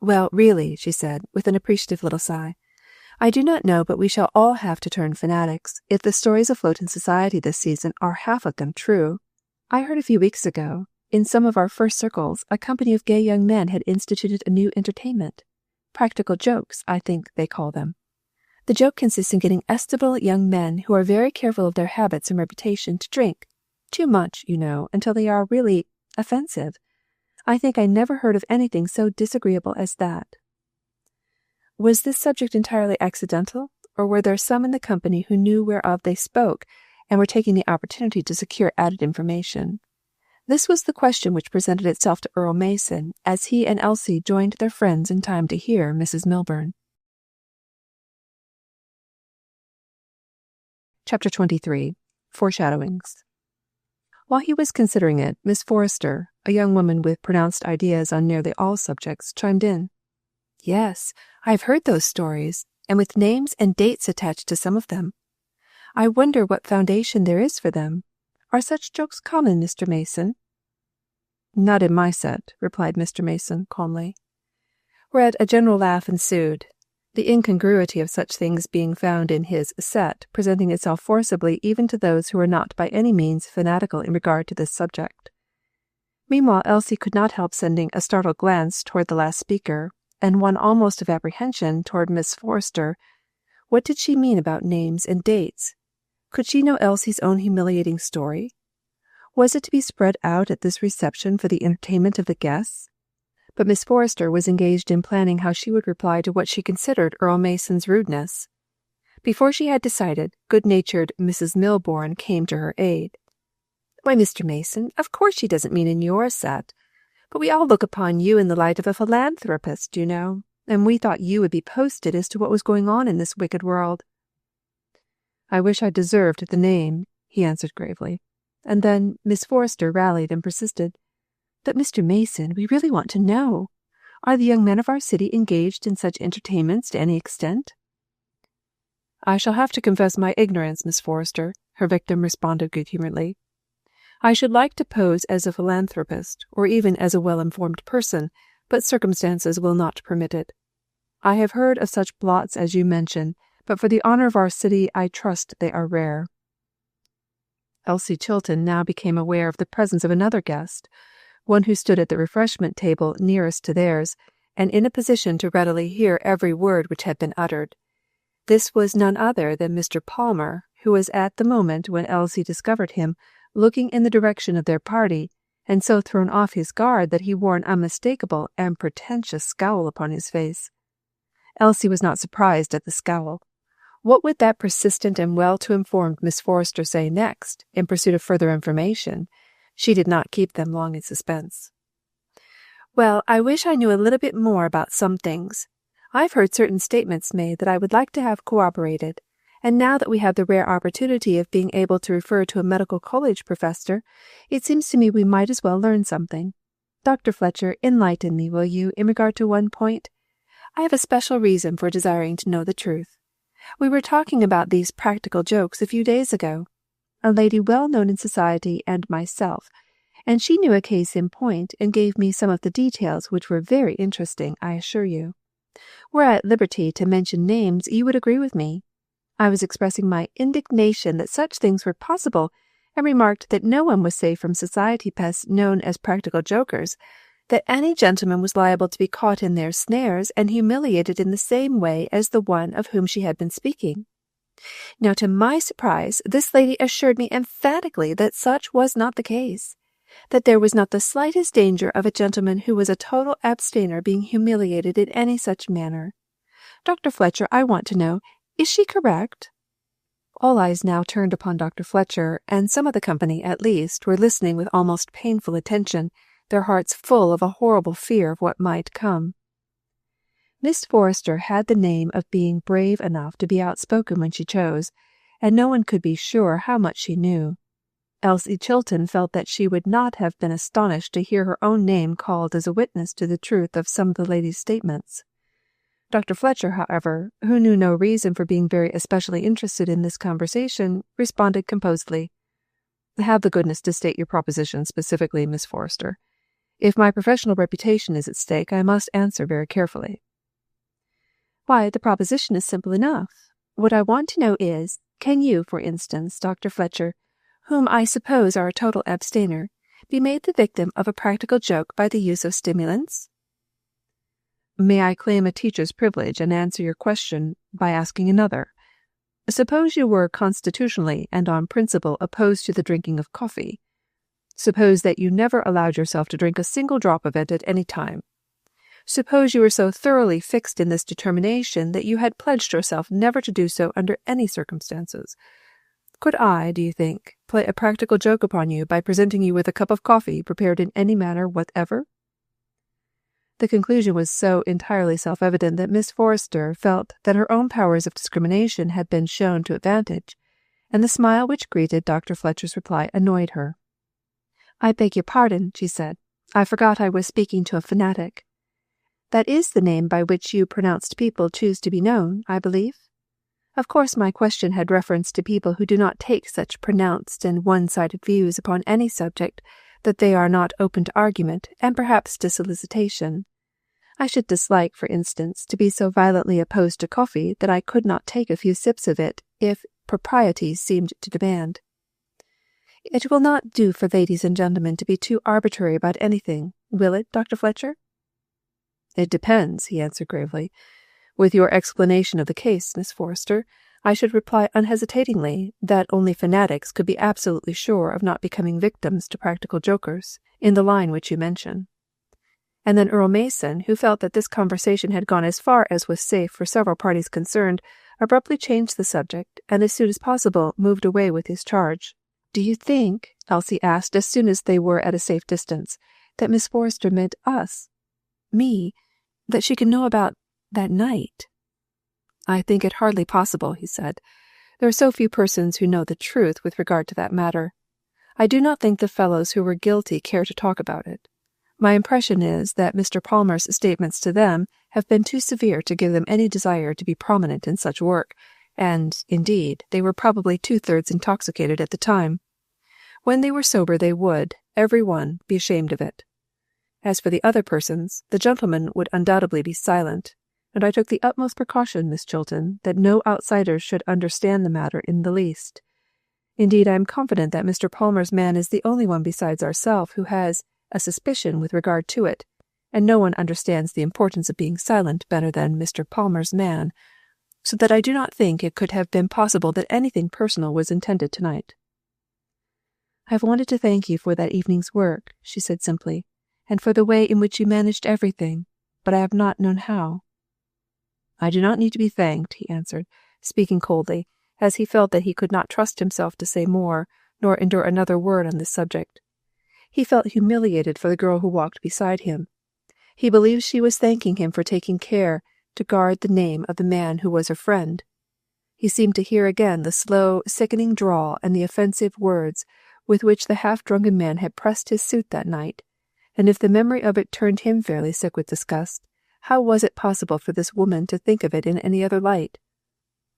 "Well, really," she said, with an appreciative little sigh, "I do not know but we shall all have to turn fanatics, if the stories afloat in society this season are half of them true. I heard a few weeks ago, in some of our first circles, a company of gay young men had instituted a new entertainment. Practical jokes, I think they call them. The joke consists in getting estimable young men who are very careful of their habits and reputation to drink, too much, you know, until they are really offensive. I think I never heard of anything so disagreeable as that." Was this subject entirely accidental, or were there some in the company who knew whereof they spoke, and were taking the opportunity to secure added information? This was the question which presented itself to Earl Mason, as he and Elsie joined their friends in time to hear Mrs. Milburn. Chapter 23. Foreshadowings. While he was considering it, Miss Forrester, a young woman with pronounced ideas on nearly all subjects, chimed in. "Yes, I have heard those stories, and with names and dates attached to some of them. I wonder what foundation there is for them. Are such jokes common, Mr. Mason?" "Not in my set," replied Mr. Mason calmly. Whereat a general laugh ensued, the incongruity of such things being found in his set presenting itself forcibly even to those who were not by any means fanatical in regard to this subject. Meanwhile Elsie could not help sending a startled glance toward the last speaker, and one almost of apprehension toward Miss Forrester. What did she mean about names and dates? Could she know Elsie's own humiliating story? Was it to be spread out at this reception for the entertainment of the guests? But Miss Forrester was engaged in planning how she would reply to what she considered Earl Mason's rudeness. Before she had decided, good-natured Mrs. Milbourne came to her aid. "Why, Mr. Mason, of course she doesn't mean in your set. But we all look upon you in the light of a philanthropist, you know, and we thought you would be posted as to what was going on in this wicked world." "I wish I deserved the name," he answered gravely. And then Miss Forrester rallied and persisted. "But, Mr. Mason, we really want to know. Are the young men of our city engaged in such entertainments to any extent?" "I shall have to confess my ignorance, Miss Forrester," her victim responded good-humoredly. "I should like to pose as a philanthropist, or even as a well-informed person, but circumstances will not permit it. I have heard of such blots as you mention, but for the honor of our city I trust they are rare." Elsie Chilton now became aware of the presence of another guest, one who stood at the refreshment table nearest to theirs, and in a position to readily hear every word which had been uttered. This was none other than Mr. Palmer, who was at the moment when Elsie discovered him looking in the direction of their party, and so thrown off his guard that he wore an unmistakable and portentous scowl upon his face. Elsie was not surprised at the scowl. What would that persistent and well-to-informed Miss Forrester say next, in pursuit of further information? She did not keep them long in suspense. "Well, I wish I knew a little bit more about some things. I've heard certain statements made that I would like to have corroborated, and now that we have the rare opportunity of being able to refer to a medical college professor, it seems to me we might as well learn something. Dr. Fletcher, enlighten me, will you, in regard to one point? I have a special reason for desiring to know the truth. We were talking about these practical jokes a few days ago, a lady well known in society and myself, and she knew a case in point and gave me some of the details which were very interesting, I assure you. Were I at liberty to mention names, you would agree with me. I was expressing my indignation that such things were possible, and remarked that no one was safe from society pests known as practical jokers, that any gentleman was liable to be caught in their snares and humiliated in the same way as the one of whom she had been speaking. Now, to my surprise, this lady assured me emphatically that such was not the case, that there was not the slightest danger of a gentleman who was a total abstainer being humiliated in any such manner. Dr. Fletcher, I want to know, is she correct?" All eyes now turned upon Dr. Fletcher, and some of the company, at least, were listening with almost painful attention, their hearts full of a horrible fear of what might come. Miss Forrester had the name of being brave enough to be outspoken when she chose, and no one could be sure how much she knew. Elsie Chilton felt that she would not have been astonished to hear her own name called as a witness to the truth of some of the lady's statements. Dr. Fletcher, however, who knew no reason for being very especially interested in this conversation, responded composedly, "Have the goodness to state your proposition specifically, Miss Forrester. If my professional reputation is at stake, I must answer very carefully." "Why, the proposition is simple enough. What I want to know is, can you, for instance, Dr. Fletcher, whom I suppose are a total abstainer, be made the victim of a practical joke by the use of stimulants?" "May I claim a teacher's privilege and answer your question by asking another? Suppose you were constitutionally and on principle opposed to the drinking of coffee. Suppose that you never allowed yourself to drink a single drop of it at any time. Suppose you were so thoroughly fixed in this determination that you had pledged yourself never to do so under any circumstances. Could I, do you think, play a practical joke upon you by presenting you with a cup of coffee prepared in any manner whatever?" The conclusion was so entirely self-evident that Miss Forrester felt that her own powers of discrimination had been shown to advantage, and the smile which greeted Dr. Fletcher's reply annoyed her. "I beg your pardon," she said. "I forgot I was speaking to a fanatic. That is the name by which you pronounced people choose to be known, I believe? Of course my question had reference to people who do not take such pronounced and one-sided views upon any subject that they are not open to argument, and perhaps to solicitation. I should dislike, for instance, to be so violently opposed to coffee that I could not take a few sips of it if propriety seemed to demand. It will not do for ladies and gentlemen to be too arbitrary about anything, will it, Dr. Fletcher?" "It depends," he answered gravely. "With your explanation of the case, Miss Forrester, I should reply unhesitatingly that only fanatics could be absolutely sure of not becoming victims to practical jokers, in the line which you mention." And then Earl Mason, who felt that this conversation had gone as far as was safe for several parties concerned, abruptly changed the subject, and as soon as possible moved away with his charge. "Do you think," Elsie asked as soon as they were at a safe distance, "that Miss Forrester meant us, me, that she could know about that night?" "I think it hardly possible," he said. "There are so few persons who know the truth with regard to that matter. I do not think the fellows who were guilty care to talk about it. My impression is that Mr. Palmer's statements to them have been too severe to give them any desire to be prominent in such work, and, indeed, they were probably 2/3 intoxicated at the time. When they were sober they would, every one, be ashamed of it. As for the other persons, the gentlemen would undoubtedly be silent, and I took the utmost precaution, Miss Chilton, that no outsiders should understand the matter in the least. Indeed, I am confident that Mr. Palmer's man is the only one besides ourselves who has a suspicion with regard to it, and no one understands the importance of being silent better than Mr. Palmer's man, so that I do not think it could have been possible that anything personal was intended tonight. I have wanted to thank you for that evening's work, she said simply, and for the way in which you managed everything, but I have not known how. I do not need to be thanked, he answered, speaking coldly, as he felt that he could not trust himself to say more, nor endure another word on this subject. He felt humiliated for the girl who walked beside him. He believed she was thanking him for taking care to guard the name of the man who was her friend. He seemed to hear again the slow, sickening drawl and the offensive words with which the half-drunken man had pressed his suit that night, and if the memory of it turned him fairly sick with disgust, how was it possible for this woman to think of it in any other light?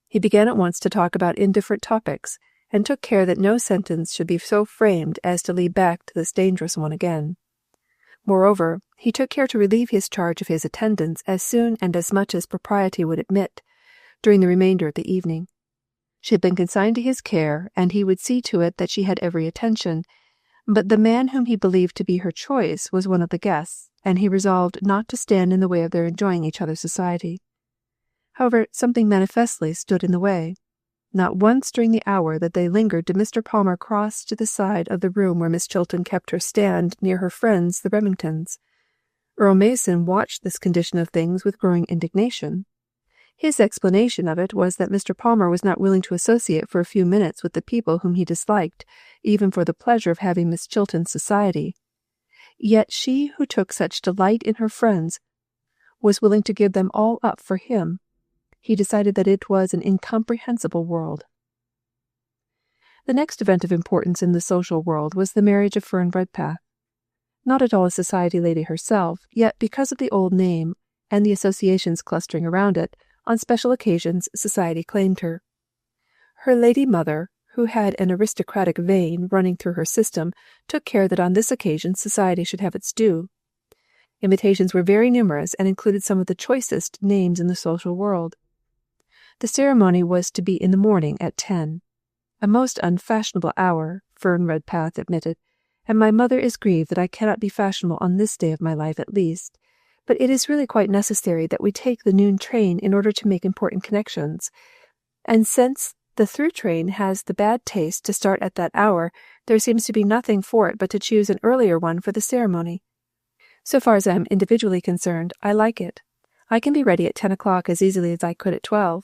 He began at once to talk about indifferent topics, and took care that no sentence should be so framed as to lead back to this dangerous one again. Moreover, he took care to relieve his charge of his attendance as soon and as much as propriety would admit, during the remainder of the evening. She had been consigned to his care, and he would see to it that she had every attention, but the man whom he believed to be her choice was one of the guests, and he resolved not to stand in the way of their enjoying each other's society. However, something manifestly stood in the way. Not once during the hour that they lingered did Mr. Palmer cross to the side of the room where Miss Chilton kept her stand near her friends the Remingtons. Earl Mason watched this condition of things with growing indignation. His explanation of it was that Mr. Palmer was not willing to associate for a few minutes with the people whom he disliked, even for the pleasure of having Miss Chilton's society. Yet she who took such delight in her friends was willing to give them all up for him. He decided that it was an incomprehensible world. The next event of importance in the social world was the marriage of Fern Redpath. Not at all a society lady herself, yet because of the old name and the associations clustering around it, on special occasions society claimed her. Her lady mother, who had an aristocratic vein running through her system, took care that on this occasion society should have its due. Invitations were very numerous and included some of the choicest names in the social world. The ceremony was to be in the morning at 10. A most unfashionable hour, Fern Redpath admitted, and my mother is grieved that I cannot be fashionable on this day of my life at least. But it is really quite necessary that we take the noon train in order to make important connections. And since the through train has the bad taste to start at that hour, there seems to be nothing for it but to choose an earlier one for the ceremony. So far as I am individually concerned, I like it. I can be ready at 10 o'clock as easily as I could at 12.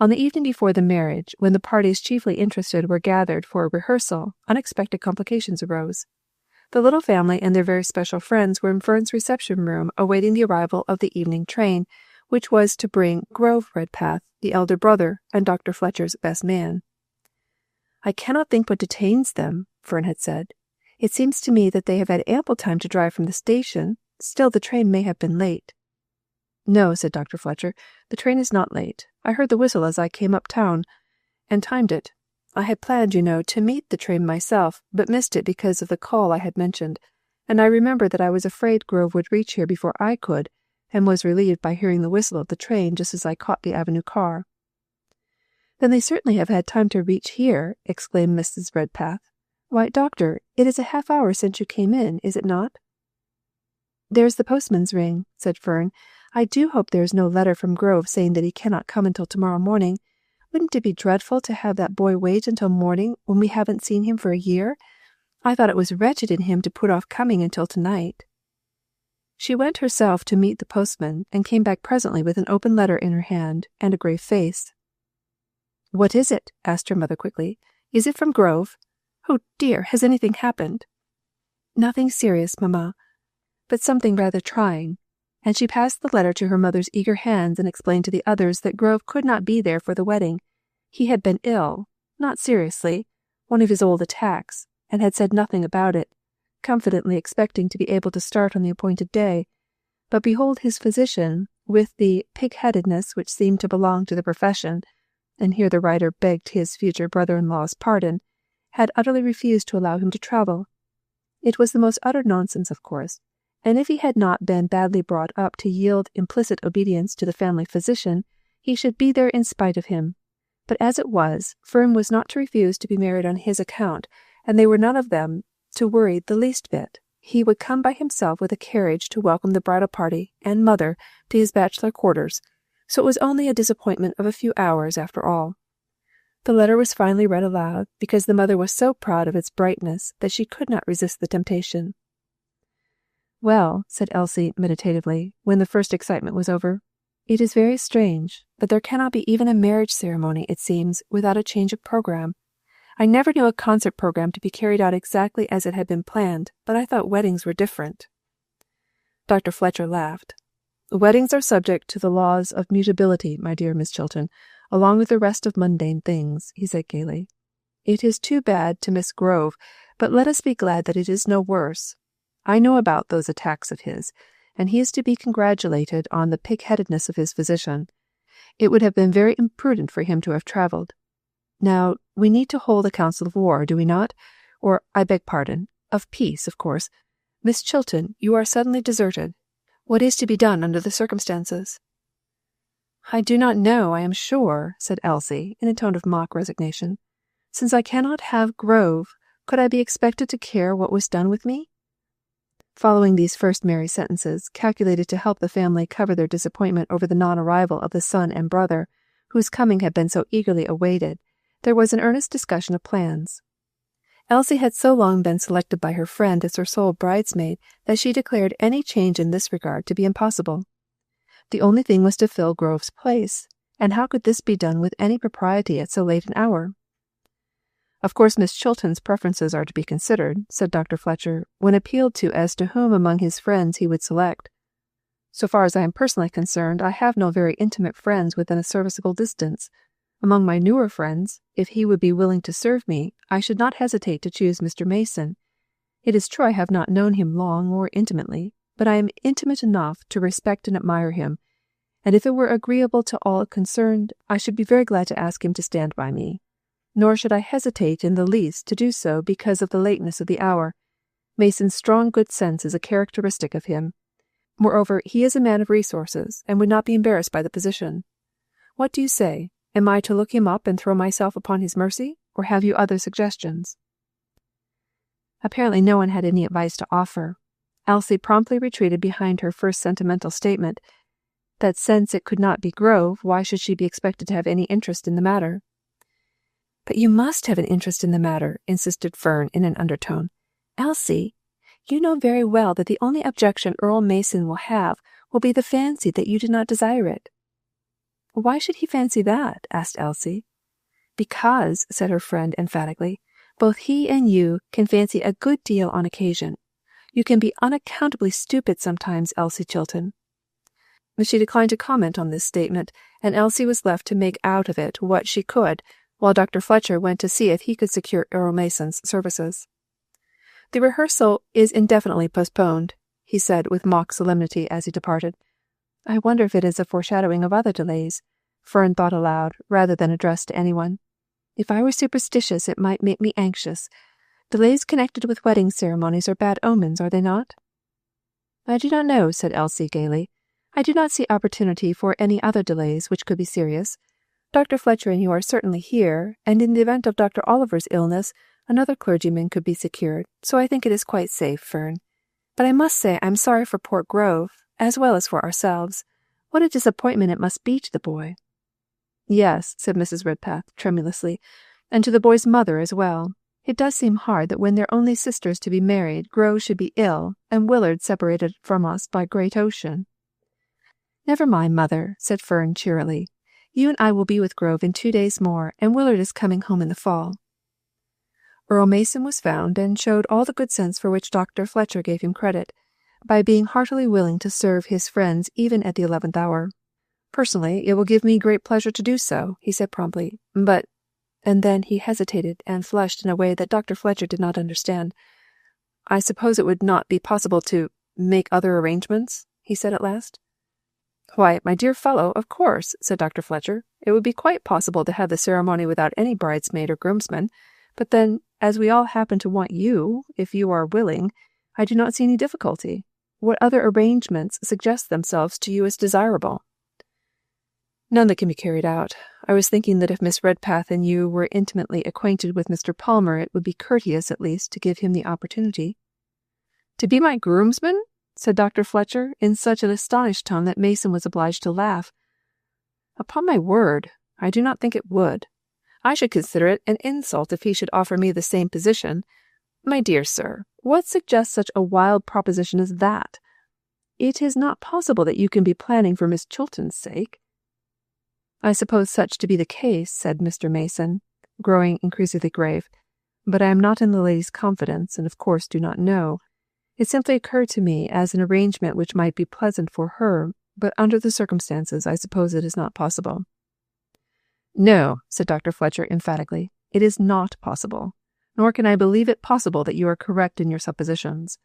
On the evening before the marriage, when the parties chiefly interested were gathered for a rehearsal, unexpected complications arose. The little family and their very special friends were in Fern's reception room awaiting the arrival of the evening train, which was to bring Grove Redpath, the elder brother, and Dr. Fletcher's best man. "I cannot think what detains them," Fern had said. "It seems to me that they have had ample time to drive from the station. Still, the train may have been late." "No," said Dr. Fletcher, "the train is not late. I heard the whistle as I came up town, and timed it. I had planned, you know, to meet the train myself, but missed it because of the call I had mentioned, and I remember that I was afraid Grove would reach here before I could, and was relieved by hearing the whistle of the train just as I caught the avenue car." "Then they certainly have had time to reach here," exclaimed Mrs. Redpath. "Why, Doctor, it is a half-hour since you came in, is it not?" "There's the postman's ring," said Fern. "I do hope there is no letter from Grove saying that he cannot come until tomorrow morning. Wouldn't it be dreadful to have that boy wait until morning when we haven't seen him for a year? I thought it was wretched in him to put off coming until tonight." She went herself to meet the postman, and came back presently with an open letter in her hand, and a grave face. "What is it?" asked her mother quickly. "Is it from Grove? Oh dear, has anything happened?" "Nothing serious, mamma, but something rather trying," and she passed the letter to her mother's eager hands and explained to the others that Grove could not be there for the wedding. He had been ill, not seriously, one of his old attacks, and had said nothing about it, confidently expecting to be able to start on the appointed day. But behold, his physician, with the pig-headedness which seemed to belong to the profession, and here the writer begged his future brother-in-law's pardon, had utterly refused to allow him to travel. It was the most utter nonsense, of course, and if he had not been badly brought up to yield implicit obedience to the family physician, he should be there in spite of him. But as it was, Fern was not to refuse to be married on his account, and they were none of them to worry the least bit. He would come by himself with a carriage to welcome the bridal party and mother to his bachelor quarters, so it was only a disappointment of a few hours after all. The letter was finally read aloud, because the mother was so proud of its brightness that she could not resist the temptation. "Well," said Elsie meditatively, when the first excitement was over, "it is very strange, but there cannot be even a marriage ceremony, it seems, without a change of program. I never knew a concert program to be carried out exactly as it had been planned, but I thought weddings were different." Dr. Fletcher laughed. "Weddings are subject to the laws of mutability, my dear Miss Chilton, along with the rest of mundane things," he said gaily. "It is too bad to Miss Grove, but let us be glad that it is no worse. I know about those attacks of his, and he is to be congratulated on the pig-headedness of his physician. It would have been very imprudent for him to have travelled. Now, we need to hold a council of war, do we not? Or, I beg pardon, of peace, of course. Miss Chilton, you are suddenly deserted. What is to be done under the circumstances?" "I do not know, I am sure," said Elsie, in a tone of mock resignation. "Since I cannot have Grove, could I be expected to care what was done with me?" Following these first merry sentences, calculated to help the family cover their disappointment over the non-arrival of the son and brother, whose coming had been so eagerly awaited, there was an earnest discussion of plans. Elsie had so long been selected by her friend as her sole bridesmaid that she declared any change in this regard to be impossible. The only thing was to fill Grove's place, and how could this be done with any propriety at so late an hour? "Of course Miss Chilton's preferences are to be considered," said Dr. Fletcher, when appealed to as to whom among his friends he would select. "So far as I am personally concerned, I have no very intimate friends within a serviceable distance. Among my newer friends, if he would be willing to serve me, I should not hesitate to choose Mr. Mason. It is true I have not known him long or intimately, but I am intimate enough to respect and admire him, and if it were agreeable to all concerned, I should be very glad to ask him to stand by me. Nor should I hesitate in the least to do so because of the lateness of the hour. Mason's strong good sense is a characteristic of him. Moreover, he is a man of resources, and would not be embarrassed by the position. What do you say? Am I to look him up and throw myself upon his mercy, or have you other suggestions?" Apparently no one had any advice to offer. Elsie promptly retreated behind her first sentimental statement, that since it could not be Grove, why should she be expected to have any interest in the matter? "But you must have an interest in the matter," insisted Fern in an undertone. "Elsie, you know very well that the only objection Earl Mason will have will be the fancy that you do not desire it." "Why should he fancy that?" asked Elsie. "Because," said her friend emphatically, "both he and you can fancy a good deal on occasion. You can be unaccountably stupid sometimes, Elsie Chilton." But she declined to comment on this statement, and Elsie was left to make out of it what she could, while Dr. Fletcher went to see if he could secure Earl Mason's services. "The rehearsal is indefinitely postponed," he said with mock solemnity as he departed. "I wonder if it is a foreshadowing of other delays," Fern thought aloud, rather than addressed to anyone. "If I were superstitious, it might make me anxious. Delays connected with wedding ceremonies are bad omens, are they not?" "I do not know," said Elsie gaily. "I do not see opportunity for any other delays which could be serious. Dr. Fletcher and you are certainly here, and in the event of Dr. Oliver's illness, another clergyman could be secured, so I think it is quite safe, Fern. But I must say I am sorry for poor Grove, as well as for ourselves. What a disappointment it must be to the boy." "Yes," said Mrs. Redpath tremulously, "and to the boy's mother as well. It does seem hard that when their only sisters to be married, Grove should be ill, and Willard separated from us by great ocean." "Never mind, mother," said Fern cheerily. "You and I will be with Grove in 2 days more, and Willard is coming home in the fall." Earl Mason was found, and showed all the good sense for which Dr. Fletcher gave him credit, by being heartily willing to serve his friends even at the 11th hour. "Personally, it will give me great pleasure to do so," he said promptly, "but—" and then he hesitated and flushed in a way that Dr. Fletcher did not understand. I suppose it would not be possible to make other arrangements, he said at last. Why, my dear fellow, of course, said Dr. Fletcher. It would be quite possible to have the ceremony without any bridesmaid or groomsman, but then, as we all happen to want you, if you are willing, I do not see any difficulty. What other arrangements suggest themselves to you as desirable? None that can be carried out. I was thinking that if Miss Redpath and you were intimately acquainted with Mr. Palmer, it would be courteous, at least, to give him the opportunity. To be my groomsman? Said Dr. Fletcher, in such an astonished tone that Mason was obliged to laugh. Upon my word, I do not think it would. I should consider it an insult if he should offer me the same position. My dear sir, what suggests such a wild proposition as that? It is not possible that you can be planning for Miss Chilton's sake. I suppose such to be the case, said Mr. Mason, growing increasingly grave, but I am not in the lady's confidence, and of course do not know. It simply occurred to me as an arrangement which might be pleasant for her, but under the circumstances I suppose it is not possible. No, said Dr. Fletcher emphatically, it is not possible, nor can I believe it possible that you are correct in your suppositions.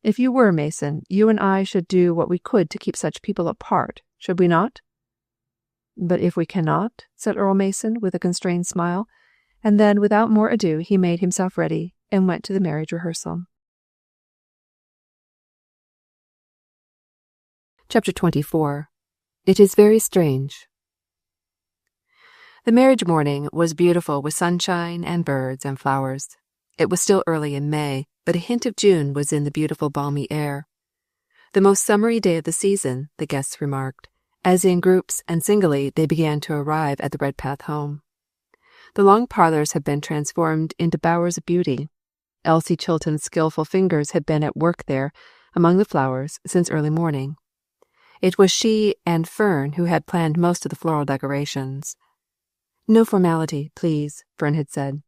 If you were, Mason, you and I should do what we could to keep such people apart, should we not? But if we cannot, said Earl Mason with a constrained smile, and then without more ado he made himself ready and went to the marriage rehearsal. Chapter 24. It is very strange. The marriage morning was beautiful with sunshine and birds and flowers. It was still early in May, but a hint of June was in the beautiful balmy air. The most summery day of the season, the guests remarked, as in groups and singly they began to arrive at the Redpath home. The long parlors had been transformed into bowers of beauty. Elsie Chilton's skilful fingers had been at work there, among the flowers, since early morning. It was she and Fern who had planned most of the floral decorations. No formality, please, Fern had said.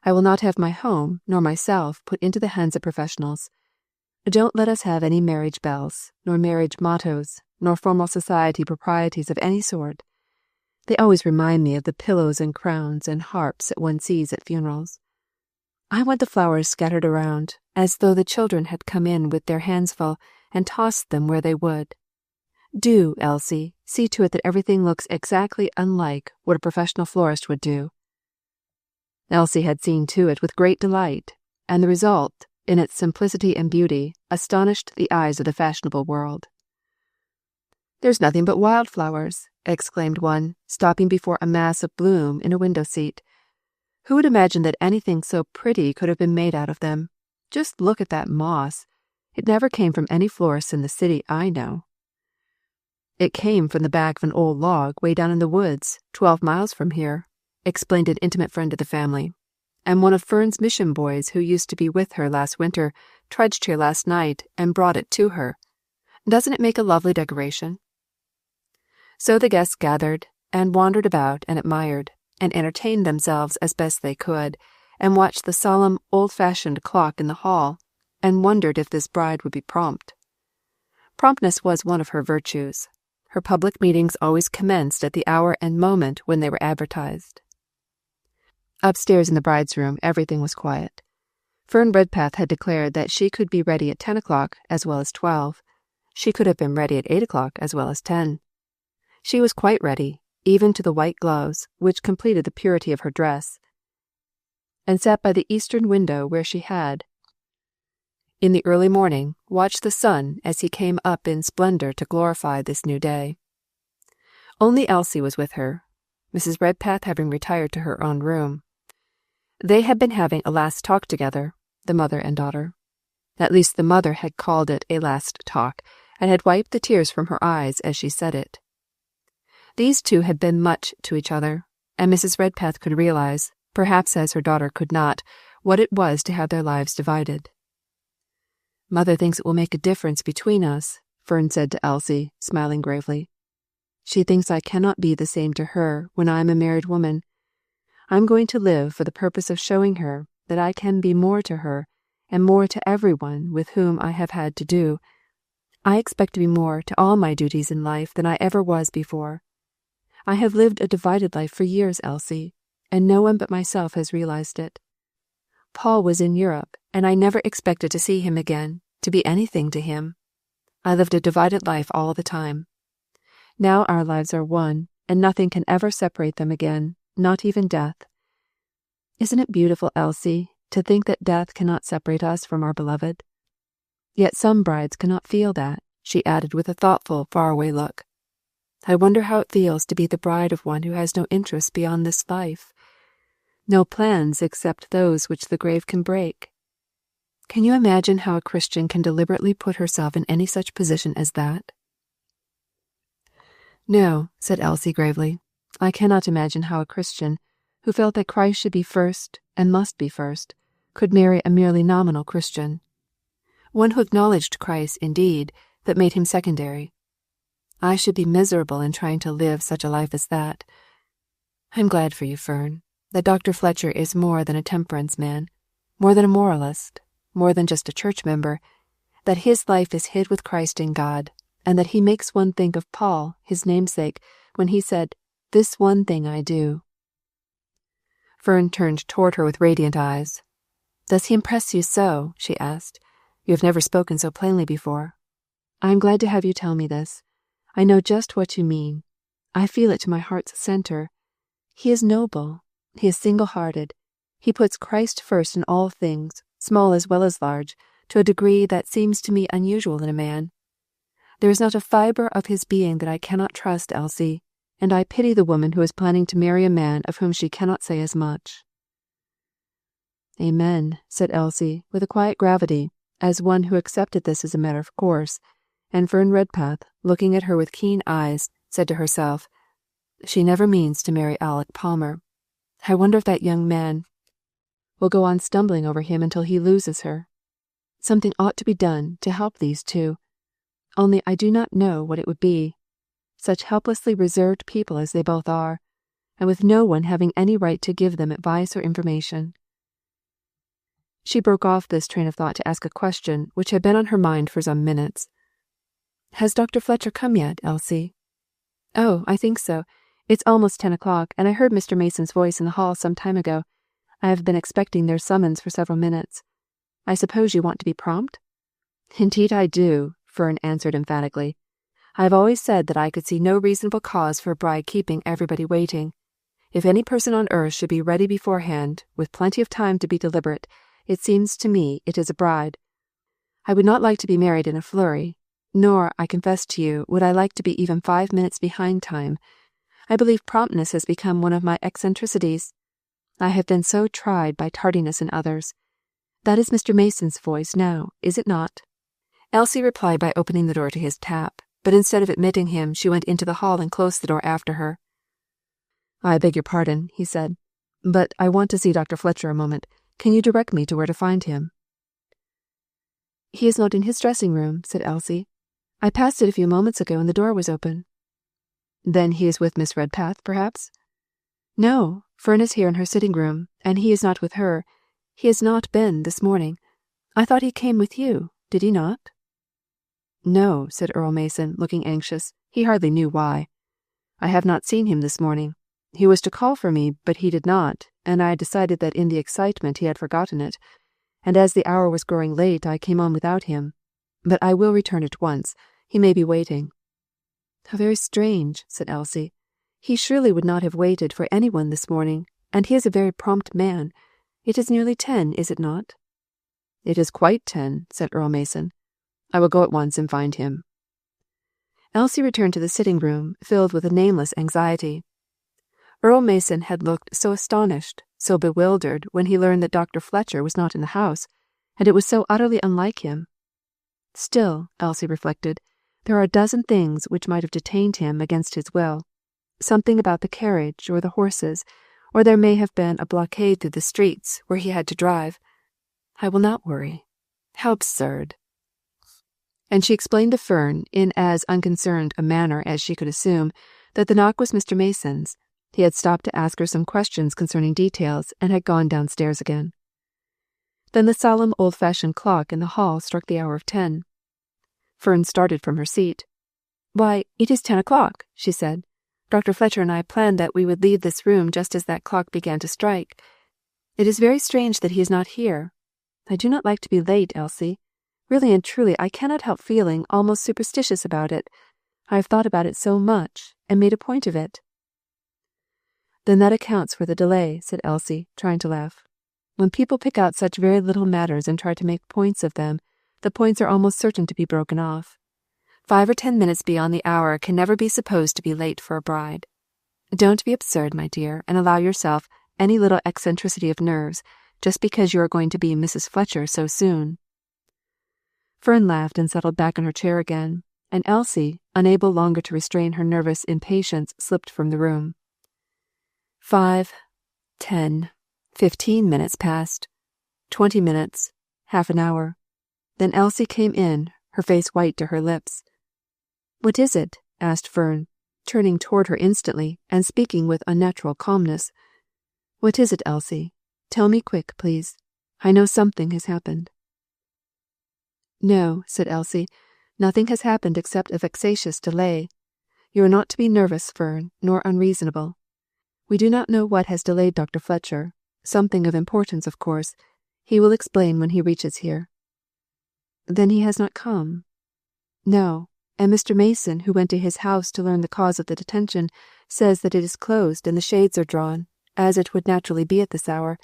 I will not have my home, nor myself, put into the hands of professionals. Don't let us have any marriage bells, nor marriage mottos, nor formal society proprieties of any sort. They always remind me of the pillows and crowns and harps that one sees at funerals. I want the flowers scattered around, as though the children had come in with their hands full and tossed them where they would. Do, Elsie, see to it that everything looks exactly unlike what a professional florist would do. Elsie had seen to it with great delight, and the result, in its simplicity and beauty, astonished the eyes of the fashionable world. There's nothing but wildflowers, exclaimed one, stopping before a mass of bloom in a window seat. Who would imagine that anything so pretty could have been made out of them? Just look at that moss. It never came from any florist in the city I know. It came from the back of an old log way down in the woods, 12 miles from here, explained an intimate friend of the family. And one of Fern's mission boys who used to be with her last winter trudged here last night and brought it to her. Doesn't it make a lovely decoration? So the guests gathered and wandered about and admired and entertained themselves as best they could and watched the solemn, old-fashioned clock in the hall and wondered if this bride would be prompt. Promptness was one of her virtues. Her public meetings always commenced at the hour and moment when they were advertised. Upstairs in the bride's room, everything was quiet. Fern Redpath had declared that she could be ready at 10 o'clock as well as 12. She could have been ready at 8 o'clock as well as 10. She was quite ready, even to the white gloves, which completed the purity of her dress, and sat by the eastern window where she had, in the early morning, watched the sun as he came up in splendor to glorify this new day. Only Elsie was with her, Mrs. Redpath having retired to her own room. They had been having a last talk together, the mother and daughter. At least the mother had called it a last talk, and had wiped the tears from her eyes as she said it. These two had been much to each other, and Mrs. Redpath could realize, perhaps as her daughter could not, what it was to have their lives divided. Mother thinks it will make a difference between us, Fern said to Elsie, smiling gravely. She thinks I cannot be the same to her when I am a married woman. I'm going to live for the purpose of showing her that I can be more to her and more to everyone with whom I have had to do. I expect to be more to all my duties in life than I ever was before. I have lived a divided life for years, Elsie, and no one but myself has realized it. Paul was in Europe, and I never expected to see him again, to be anything to him. I lived a divided life all the time. Now our lives are one, and nothing can ever separate them again, not even death. Isn't it beautiful, Elsie, to think that death cannot separate us from our beloved? Yet some brides cannot feel that, she added with a thoughtful, faraway look. I wonder how it feels to be the bride of one who has no interests beyond this life, no plans except those which the grave can break. Can you imagine how a Christian can deliberately put herself in any such position as that? No, said Elsie gravely. I cannot imagine how a Christian, who felt that Christ should be first and must be first, could marry a merely nominal Christian. One who acknowledged Christ, indeed, but made him secondary. I should be miserable in trying to live such a life as that. I'm glad for you, Fern, that Dr. Fletcher is more than a temperance man, more than a moralist, more than just a church member, that his life is hid with Christ in God, and that he makes one think of Paul, his namesake, when he said, "This one thing I do." Fern turned toward her with radiant eyes. Does he impress you so? She asked. You have never spoken so plainly before. I am glad to have you tell me this. I know just what you mean. I feel it to my heart's center. He is noble. He is single-hearted. He puts Christ first in all things, small as well as large, to a degree that seems to me unusual in a man. There is not a fibre of his being that I cannot trust, Elsie, and I pity the woman who is planning to marry a man of whom she cannot say as much. Amen, said Elsie, with a quiet gravity, as one who accepted this as a matter of course, and Fern Redpath, looking at her with keen eyes, said to herself, She never means to marry Alec Palmer. I wonder if that young man will go on stumbling over him until he loses her. Something ought to be done to help these two, only I do not know what it would be. Such helplessly reserved people as they both are, and with no one having any right to give them advice or information. She broke off this train of thought to ask a question which had been on her mind for some minutes. Has Dr. Fletcher come yet, Elsie? Oh, I think so. It's almost 10 o'clock, and I heard Mr. Mason's voice in the hall some time ago. I have been expecting their summons for several minutes. I suppose you want to be prompt? Indeed I do, Fern answered emphatically. I have always said that I could see no reasonable cause for a bride keeping everybody waiting. If any person on earth should be ready beforehand, with plenty of time to be deliberate, it seems to me it is a bride. I would not like to be married in a flurry, nor, I confess to you, would I like to be even 5 minutes behind time. I believe promptness has become one of my eccentricities. I have been so tried by tardiness in others. That is Mr. Mason's voice now, is it not? Elsie replied by opening the door to his tap, but instead of admitting him, she went into the hall and closed the door after her. I beg your pardon, he said, but I want to see Dr. Fletcher a moment. Can you direct me to where to find him? He is not in his dressing room, said Elsie. I passed it a few moments ago and the door was open. Then he is with Miss Redpath, perhaps? No, Fern is here in her sitting room, and he is not with her. He has not been this morning. I thought he came with you, did he not? No, said Earl Mason, looking anxious. He hardly knew why. I have not seen him this morning. He was to call for me, but he did not, and I had decided that in the excitement he had forgotten it, and as the hour was growing late I came on without him. But I will return at once. He may be waiting. How very strange, said Elsie. He surely would not have waited for anyone this morning, and he is a very prompt man. It is nearly 10, is it not? It is quite 10, said Earl Mason. I will go at once and find him. Elsie returned to the sitting room, filled with a nameless anxiety. Earl Mason had looked so astonished, so bewildered, when he learned that Dr. Fletcher was not in the house, and it was so utterly unlike him. Still, Elsie reflected, there are a dozen things which might have detained him against his will. Something about the carriage, or the horses, or there may have been a blockade through the streets where he had to drive. I will not worry. How absurd. And she explained to Fern, in as unconcerned a manner as she could assume, that the knock was Mr. Mason's. He had stopped to ask her some questions concerning details, and had gone downstairs again. Then the solemn old-fashioned clock in the hall struck the hour of 10. Fern started from her seat. Why, it is 10 o'clock, she said. Dr. Fletcher and I planned that we would leave this room just as that clock began to strike. It is very strange that he is not here. I do not like to be late, Elsie. Really and truly, I cannot help feeling almost superstitious about it. I have thought about it so much, and made a point of it." "Then that accounts for the delay," said Elsie, trying to laugh. "When people pick out such very little matters and try to make points of them, the points are almost certain to be broken off. 5 or 10 minutes beyond the hour can never be supposed to be late for a bride. Don't be absurd, my dear, and allow yourself any little eccentricity of nerves, just because you are going to be Mrs. Fletcher so soon." Fern laughed and settled back in her chair again, and Elsie, unable longer to restrain her nervous impatience, slipped from the room. 5, 10, 15 minutes passed, 20 minutes, half an hour. Then Elsie came in, her face white to her lips. "What is it?" asked Fern, turning toward her instantly and speaking with unnatural calmness. "What is it, Elsie? Tell me quick, please. I know something has happened." "No," said Elsie, "nothing has happened except a vexatious delay. You are not to be nervous, Fern, nor unreasonable. We do not know what has delayed Dr. Fletcher. Something of importance, of course. He will explain when he reaches here." "Then he has not come?" "No, and Mr. Mason, who went to his house to learn the cause of the detention, says that it is closed and the shades are drawn, as it would naturally be at this hour,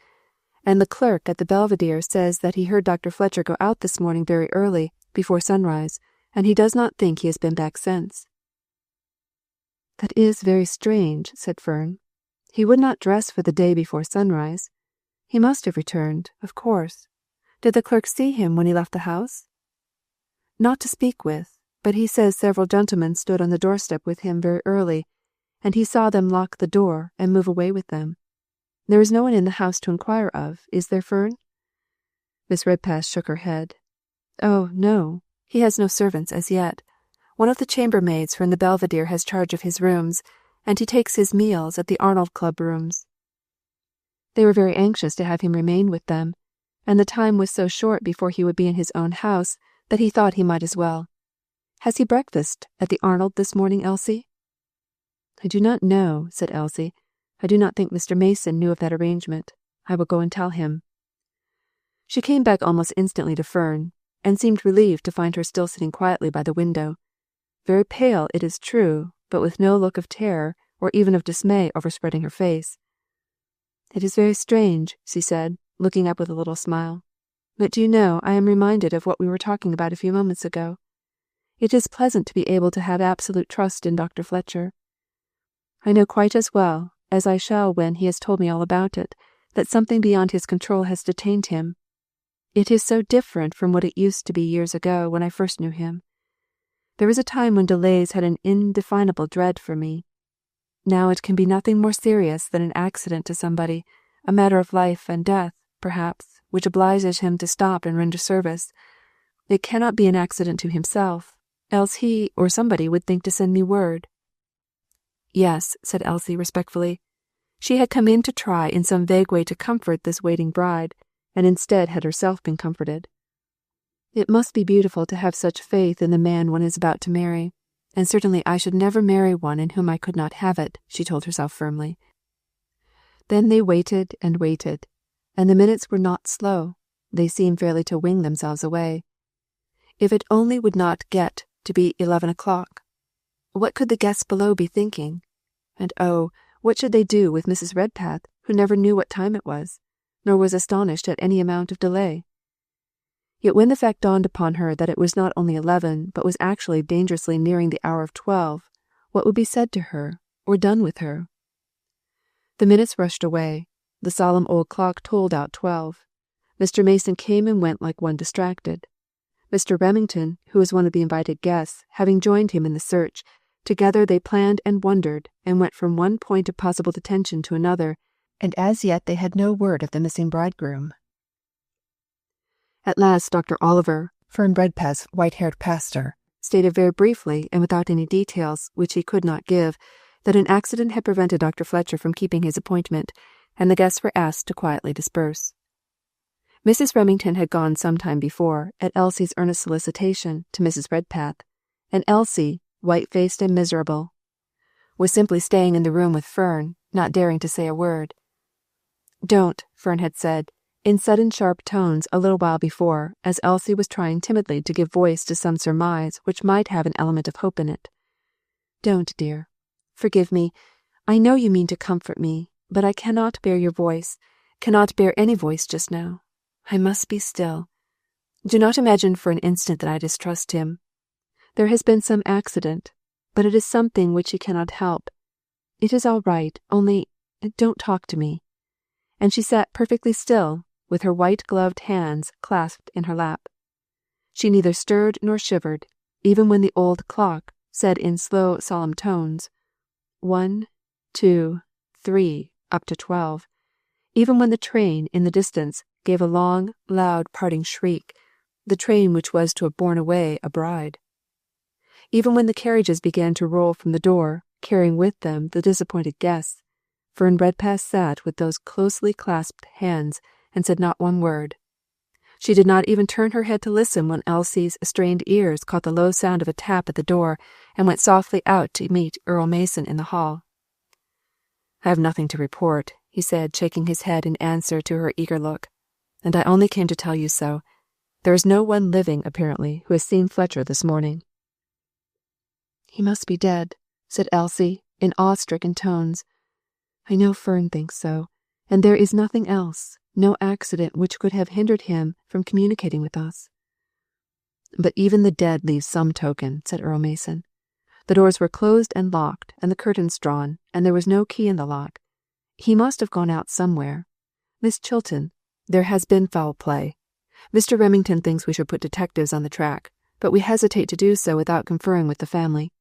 and the clerk at the Belvedere says that he heard Dr. Fletcher go out this morning very early, before sunrise, and he does not think he has been back since." "That is very strange," said Fern. "He would not dress for the day before sunrise. He must have returned, of course. Did the clerk see him when he left the house?" "Not to speak with, but he says several gentlemen stood on the doorstep with him very early, and he saw them lock the door and move away with them. There is no one in the house to inquire of, is there, Fern?" Miss Redpath shook her head. "Oh, no. He has no servants as yet. One of the chambermaids from the Belvedere has charge of his rooms, and he takes his meals at the Arnold Club rooms. They were very anxious to have him remain with them, and the time was so short before he would be in his own house that he thought he might as well. Has he breakfasted at the Arnold this morning, Elsie?" "I do not know," said Elsie. "I do not think Mr. Mason knew of that arrangement. I will go and tell him." She came back almost instantly to Fern, and seemed relieved to find her still sitting quietly by the window. Very pale, it is true, but with no look of terror or even of dismay overspreading her face. "It is very strange," she said, looking up with a little smile. "But do you know, I am reminded of what we were talking about a few moments ago. It is pleasant to be able to have absolute trust in Dr. Fletcher. I know quite as well, as I shall when he has told me all about it, that something beyond his control has detained him. It is so different from what it used to be years ago when I first knew him. There was a time when delays had an indefinable dread for me. Now it can be nothing more serious than an accident to somebody, a matter of life and death, perhaps, which obliges him to stop and render service. It cannot be an accident to himself, else he or somebody would think to send me word." "Yes," said Elsie respectfully. She had come in to try in some vague way to comfort this waiting bride, and instead had herself been comforted. "It must be beautiful to have such faith in the man one is about to marry, and certainly I should never marry one in whom I could not have it," she told herself firmly. Then they waited and waited, and the minutes were not slow. They seemed fairly to wing themselves away. If it only would not get to be 11 o'clock. What could the guests below be thinking? And oh, what should they do with Mrs. Redpath, who never knew what time it was, nor was astonished at any amount of delay? Yet when the fact dawned upon her that it was not only 11, but was actually dangerously nearing the hour of 12, what would be said to her, or done with her? The minutes rushed away. The solemn old clock tolled out 12. Mr. Mason came and went like one distracted. Mr. Remington, who was one of the invited guests, having joined him in the search, together they planned and wondered, and went from one point of possible detention to another, and as yet they had no word of the missing bridegroom. At last Dr. Oliver, Fern Redpath's white-haired pastor, stated very briefly and without any details, which he could not give, that an accident had prevented Dr. Fletcher from keeping his appointment, and the guests were asked to quietly disperse. Mrs. Remington had gone some time before, at Elsie's earnest solicitation, to Mrs. Redpath, and Elsie, white-faced and miserable, was simply staying in the room with Fern, not daring to say a word. "Don't," Fern had said, in sudden sharp tones a little while before, as Elsie was trying timidly to give voice to some surmise which might have an element of hope in it. "Don't, dear. Forgive me. I know you mean to comfort me, but I cannot bear your voice, cannot bear any voice just now. I must be still. Do not imagine for an instant that I distrust him. There has been some accident, but it is something which he cannot help. It is all right, only don't talk to me." And she sat perfectly still, with her white-gloved hands clasped in her lap. She neither stirred nor shivered, even when the old clock said in slow, solemn tones, 1, 2, 3, up to 12, even when the train in the distance gave a long, loud parting shriek, the train which was to have borne away a bride. Even when the carriages began to roll from the door, carrying with them the disappointed guests, Fern Redpath sat with those closely clasped hands and said not one word. She did not even turn her head to listen when Elsie's strained ears caught the low sound of a tap at the door and went softly out to meet Earl Mason in the hall. "I have nothing to report," he said, shaking his head in answer to her eager look, "and I only came to tell you so. There is no one living, apparently, who has seen Fletcher this morning." "He must be dead," said Elsie, in awe-stricken tones. "I know Fern thinks so, and there is nothing else, no accident which could have hindered him from communicating with us." "But even the dead leave some token," said Earl Mason. "The doors were closed and locked, and the curtains drawn, and there was no key in the lock. He must have gone out somewhere. Miss Chilton, there has been foul play. Mr. Remington thinks we should put detectives on the track, but we hesitate to do so without conferring with the family.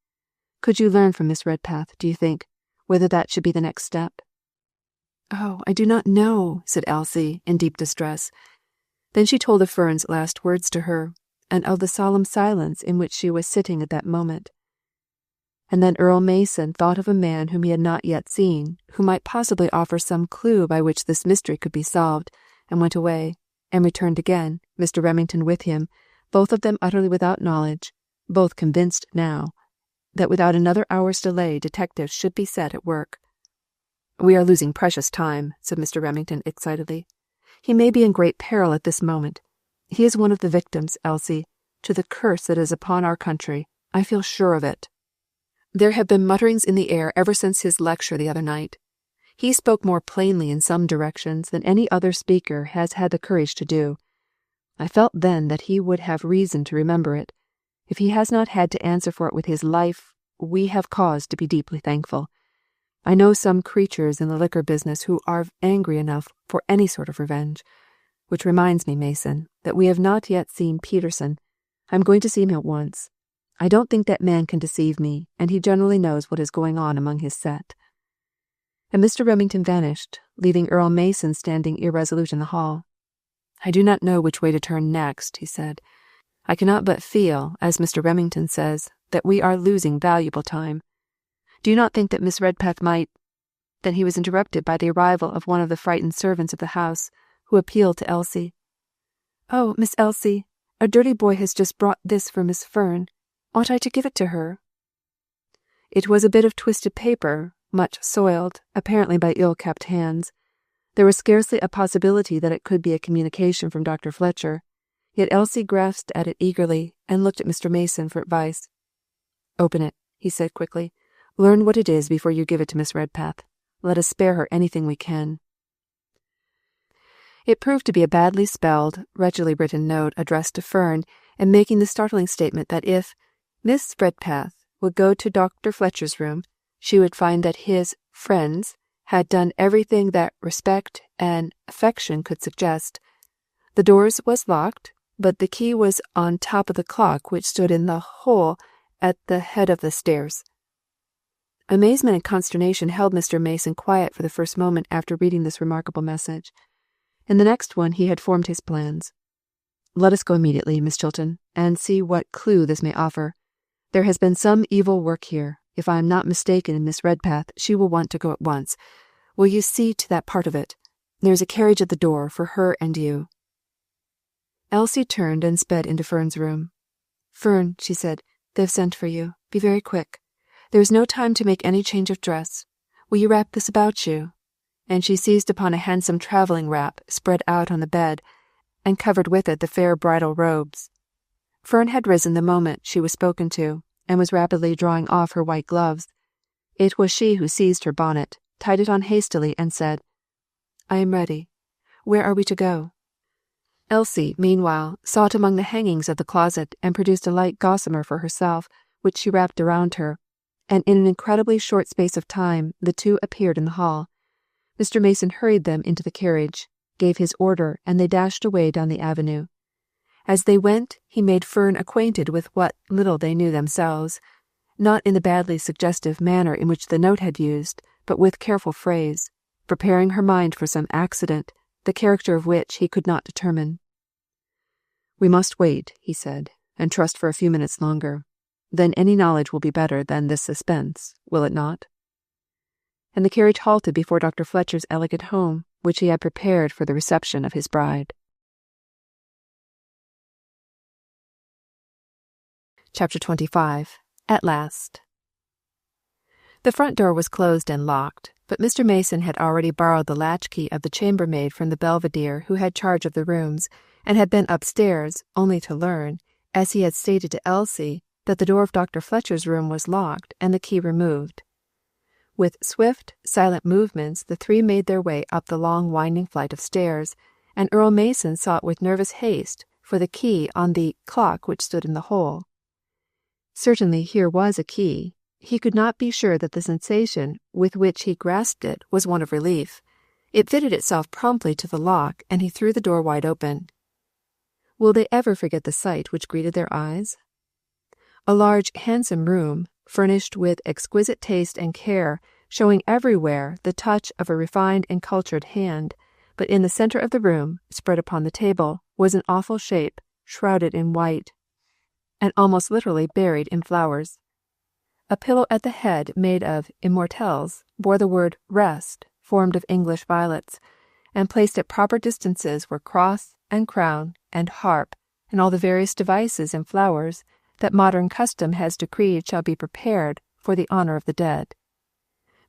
Could you learn from Miss Redpath, do you think, whether that should be the next step?" "Oh, I do not know," said Elsie, in deep distress. Then she told of Fern's last words to her, and of the solemn silence in which she was sitting at that moment. And then Earl Mason thought of a man whom he had not yet seen, who might possibly offer some clue by which this mystery could be solved, and went away, and returned again, Mr. Remington with him, both of them utterly without knowledge, both convinced now, that without another hour's delay detectives should be set at work. "We are losing precious time," said Mr. Remington excitedly. "He may be in great peril at this moment. He is one of the victims, Elsie, to the curse that is upon our country. I feel sure of it. There have been mutterings in the air ever since his lecture the other night. He spoke more plainly in some directions than any other speaker has had the courage to do. I felt then that he would have reason to remember it. If he has not had to answer for it with his life, we have cause to be deeply thankful. I know some creatures in the liquor business who are angry enough for any sort of revenge. Which reminds me, Mason, that we have not yet seen Peterson. I'm going to see him at once. I don't think that man can deceive me, and he generally knows what is going on among his set." And Mr. Remington vanished, leaving Earl Mason standing irresolute in the hall. "I do not know which way to turn next," he said. "I cannot but feel, as Mr. Remington says, that we are losing valuable time. Do you not think that Miss Redpath might—" Then he was interrupted by the arrival of one of the frightened servants of the house, who appealed to Elsie. "Oh, Miss Elsie, a dirty boy has just brought this for Miss Fern. Ought I to give it to her?" It was a bit of twisted paper, much soiled, apparently by ill-kept hands. There was scarcely a possibility that it could be a communication from Dr. Fletcher, yet Elsie grasped at it eagerly and looked at Mr. Mason for advice. "Open it," he said quickly. "Learn what it is before you give it to Miss Redpath. Let us spare her anything we can." It proved to be a badly spelled, wretchedly written note addressed to Fern, and making the startling statement that if Miss Redpath would go to Dr. Fletcher's room, she would find that his friends had done everything that respect and affection could suggest. The doors was locked, but the key was on top of the clock which stood in the hole at the head of the stairs. Amazement and consternation held Mr. Mason quiet for the first moment after reading this remarkable message. In the next one he had formed his plans. "Let us go immediately, Miss Chilton, and see what clue this may offer. There has been some evil work here. If I am not mistaken in Miss Redpath, she will want to go at once. Will you see to that part of it? There is a carriage at the door for her and you." Elsie turned and sped into Fern's room. "Fern," she said, "they have sent for you. Be very quick. There is no time to make any change of dress. Will you wrap this about you? and she seized upon a handsome travelling wrap spread out on the bed, and covered with it the fair bridal robes. Fern had risen the moment she was spoken to, and was rapidly drawing off her white gloves. It was she who seized her bonnet, tied it on hastily, and said, "I am ready. Where are we to go?" Elsie, meanwhile, sought among the hangings of the closet and produced a light gossamer for herself, which she wrapped around her, and in an incredibly short space of time the two appeared in the hall. Mr. Mason hurried them into the carriage, gave his order, and they dashed away down the avenue. As they went, he made Fern acquainted with what little they knew themselves, not in the badly suggestive manner in which the note had used, but with careful phrase, preparing her mind for some accident, the character of which he could not determine. "We must wait," he said, "and trust for a few minutes longer. Then any knowledge will be better than this suspense, will it not?" And the carriage halted before Dr. Fletcher's elegant home, which he had prepared for the reception of his bride. Chapter 25. At Last. The front door was closed and locked, but Mr. Mason had already borrowed the latchkey of the chambermaid from the Belvedere who had charge of the rooms, and had been upstairs only to learn, as he had stated to Elsie, that the door of Dr. Fletcher's room was locked and the key removed. With swift, silent movements the three made their way up the long winding flight of stairs, and Earl Mason sought with nervous haste for the key on the clock which stood in the hole. Certainly here was a key. He could not be sure that the sensation with which he grasped it was one of relief. It fitted itself promptly to the lock, and he threw the door wide open. Will they ever forget the sight which greeted their eyes? A large, handsome room, furnished with exquisite taste and care, showing everywhere the touch of a refined and cultured hand, but in the centre of the room, spread upon the table, was an awful shape, shrouded in white, and almost literally buried in flowers. A pillow at the head made of immortelles bore the word "Rest," formed of English violets, and placed at proper distances were cross and crown and harp, and all the various devices and flowers that modern custom has decreed shall be prepared for the honour of the dead.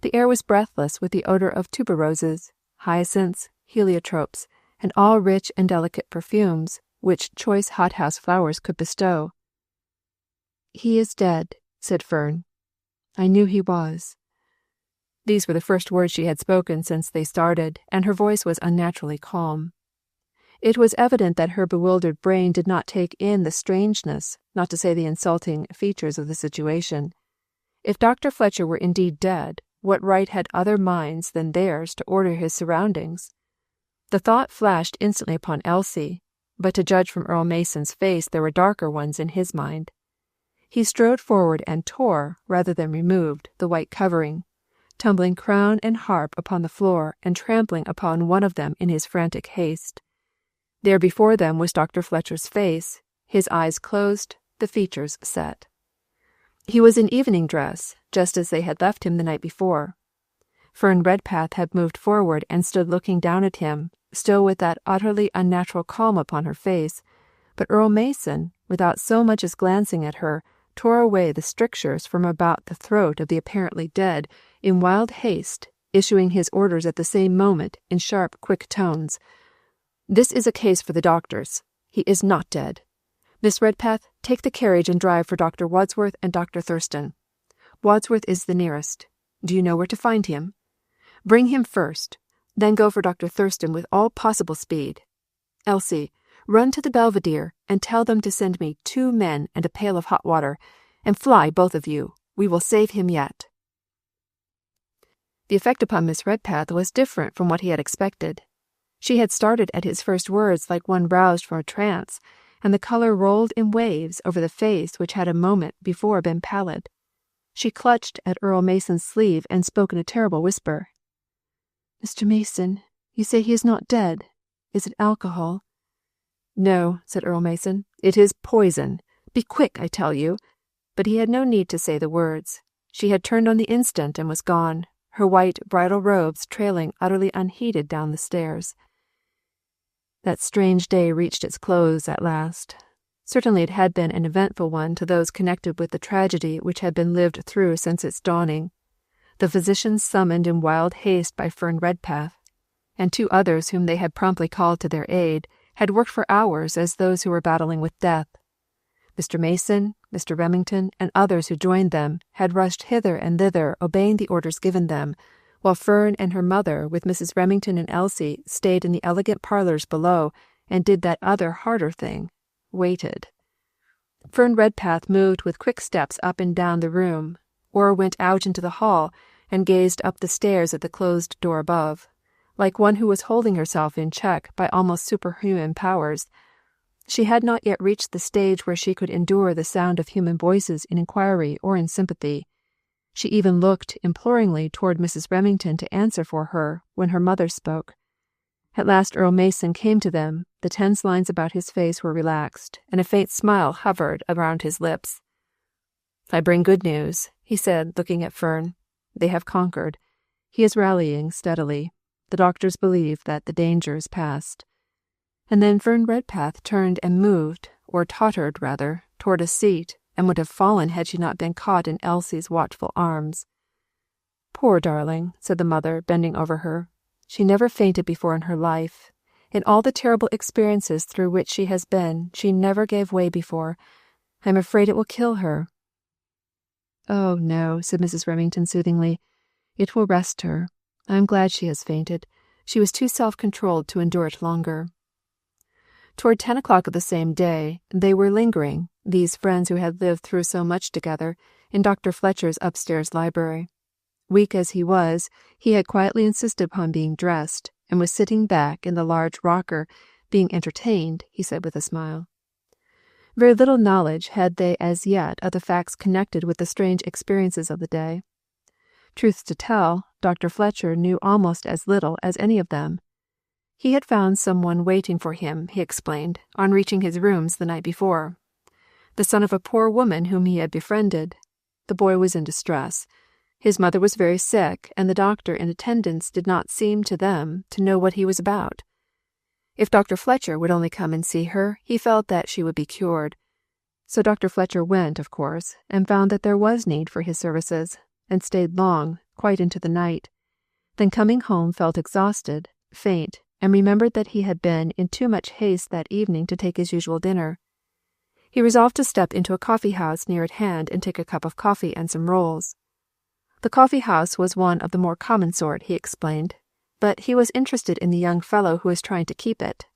The air was breathless with the odour of tuberoses, hyacinths, heliotropes, and all rich and delicate perfumes which choice hothouse flowers could bestow. "He is dead," said Fern. "I knew he was." These were the first words she had spoken since they started, and her voice was unnaturally calm. It was evident that her bewildered brain did not take in the strangeness, not to say the insulting, features of the situation. If Dr. Fletcher were indeed dead, what right had other minds than theirs to order his surroundings? The thought flashed instantly upon Elsie, but to judge from Earl Mason's face there were darker ones in his mind. He strode forward and tore, rather than removed, the white covering, tumbling crown and harp upon the floor and trampling upon one of them in his frantic haste. There before them was Dr. Fletcher's face, his eyes closed, the features set. He was in evening dress, just as they had left him the night before. Fern Redpath had moved forward and stood looking down at him, still with that utterly unnatural calm upon her face, but Earl Mason, without so much as glancing at her, tore away the strictures from about the throat of the apparently dead in wild haste, issuing his orders at the same moment in sharp, quick tones. "This is a case for the doctors. He is not dead. Miss Redpath, take the carriage and drive for Dr. Wadsworth and Dr. Thurston. Wadsworth is the nearest. Do you know where to find him? Bring him first, then go for Dr. Thurston with all possible speed. Elsie, run to the Belvedere and tell them to send me 2 men and a pail of hot water, and fly, both of you. We will save him yet." The effect upon Miss Redpath was different from what he had expected. She had started at his first words like one roused from a trance, and the colour rolled in waves over the face which had a moment before been pallid. She clutched at Earl Mason's sleeve and spoke in a terrible whisper. "Mr. Mason, you say he is not dead. Is it alcohol?" "No," said Earl Mason. "It is poison. Be quick, I tell you." But he had no need to say the words. She had turned on the instant and was gone, her white bridal robes trailing utterly unheeded down the stairs. That strange day reached its close at last. Certainly it had been an eventful one to those connected with the tragedy which had been lived through since its dawning. the physicians summoned in wild haste by Fern Redpath, and 2 others whom they had promptly called to their aid, had worked for hours as those who were battling with death. Mr. Mason, Mr. Remington, and others who joined them had rushed hither and thither, obeying the orders given them, while Fern and her mother, with Mrs. Remington and Elsie, stayed in the elegant parlours below and did that other harder thing, waited. Fern Redpath moved with quick steps up and down the room, or went out into the hall and gazed up the stairs at the closed door above, like one who was holding herself in check by almost superhuman powers. She had not yet reached the stage where she could endure the sound of human voices in inquiry or in sympathy. She even looked imploringly toward Mrs. Remington to answer for her when her mother spoke. At last Earl Mason came to them. The tense lines about his face were relaxed, and a faint smile hovered around his lips. "I bring good news," he said, looking at Fern. "They have conquered. He is rallying steadily. The doctors believe that the danger is past." And then Fern Redpath turned and moved, or tottered rather, toward a seat, and would have fallen had she not been caught in Elsie's watchful arms. "Poor darling," said the mother, bending over her. "She never fainted before in her life. In all the terrible experiences through which she has been, she never gave way before. I am afraid it will kill her." "Oh, no," said Mrs. Remington soothingly. "It will rest her. I am glad she has fainted. She was too self-controlled to endure it longer." Toward 10 o'clock of the same day, they were lingering, these friends who had lived through so much together, in Dr. Fletcher's upstairs library. Weak as he was, he had quietly insisted upon being dressed, and was sitting back in the large rocker, being entertained, he said with a smile. Very little knowledge had they as yet of the facts connected with the strange experiences of the day. Truth to tell, Dr. Fletcher knew almost as little as any of them. He had found someone waiting for him, he explained, on reaching his rooms the night before. The son of a poor woman whom he had befriended. The boy was in distress. His mother was very sick, and the doctor in attendance did not seem to them to know what he was about. If Dr. Fletcher would only come and see her, he felt that she would be cured. So Dr. Fletcher went, of course, and found that there was need for his services, and stayed long, quite into the night. Then coming home felt exhausted, faint, and remembered that he had been in too much haste that evening to take his usual dinner. He resolved to step into a coffee-house near at hand and take a cup of coffee and some rolls. The coffee-house was one of the more common sort, he explained, but he was interested in the young fellow who was trying to keep it,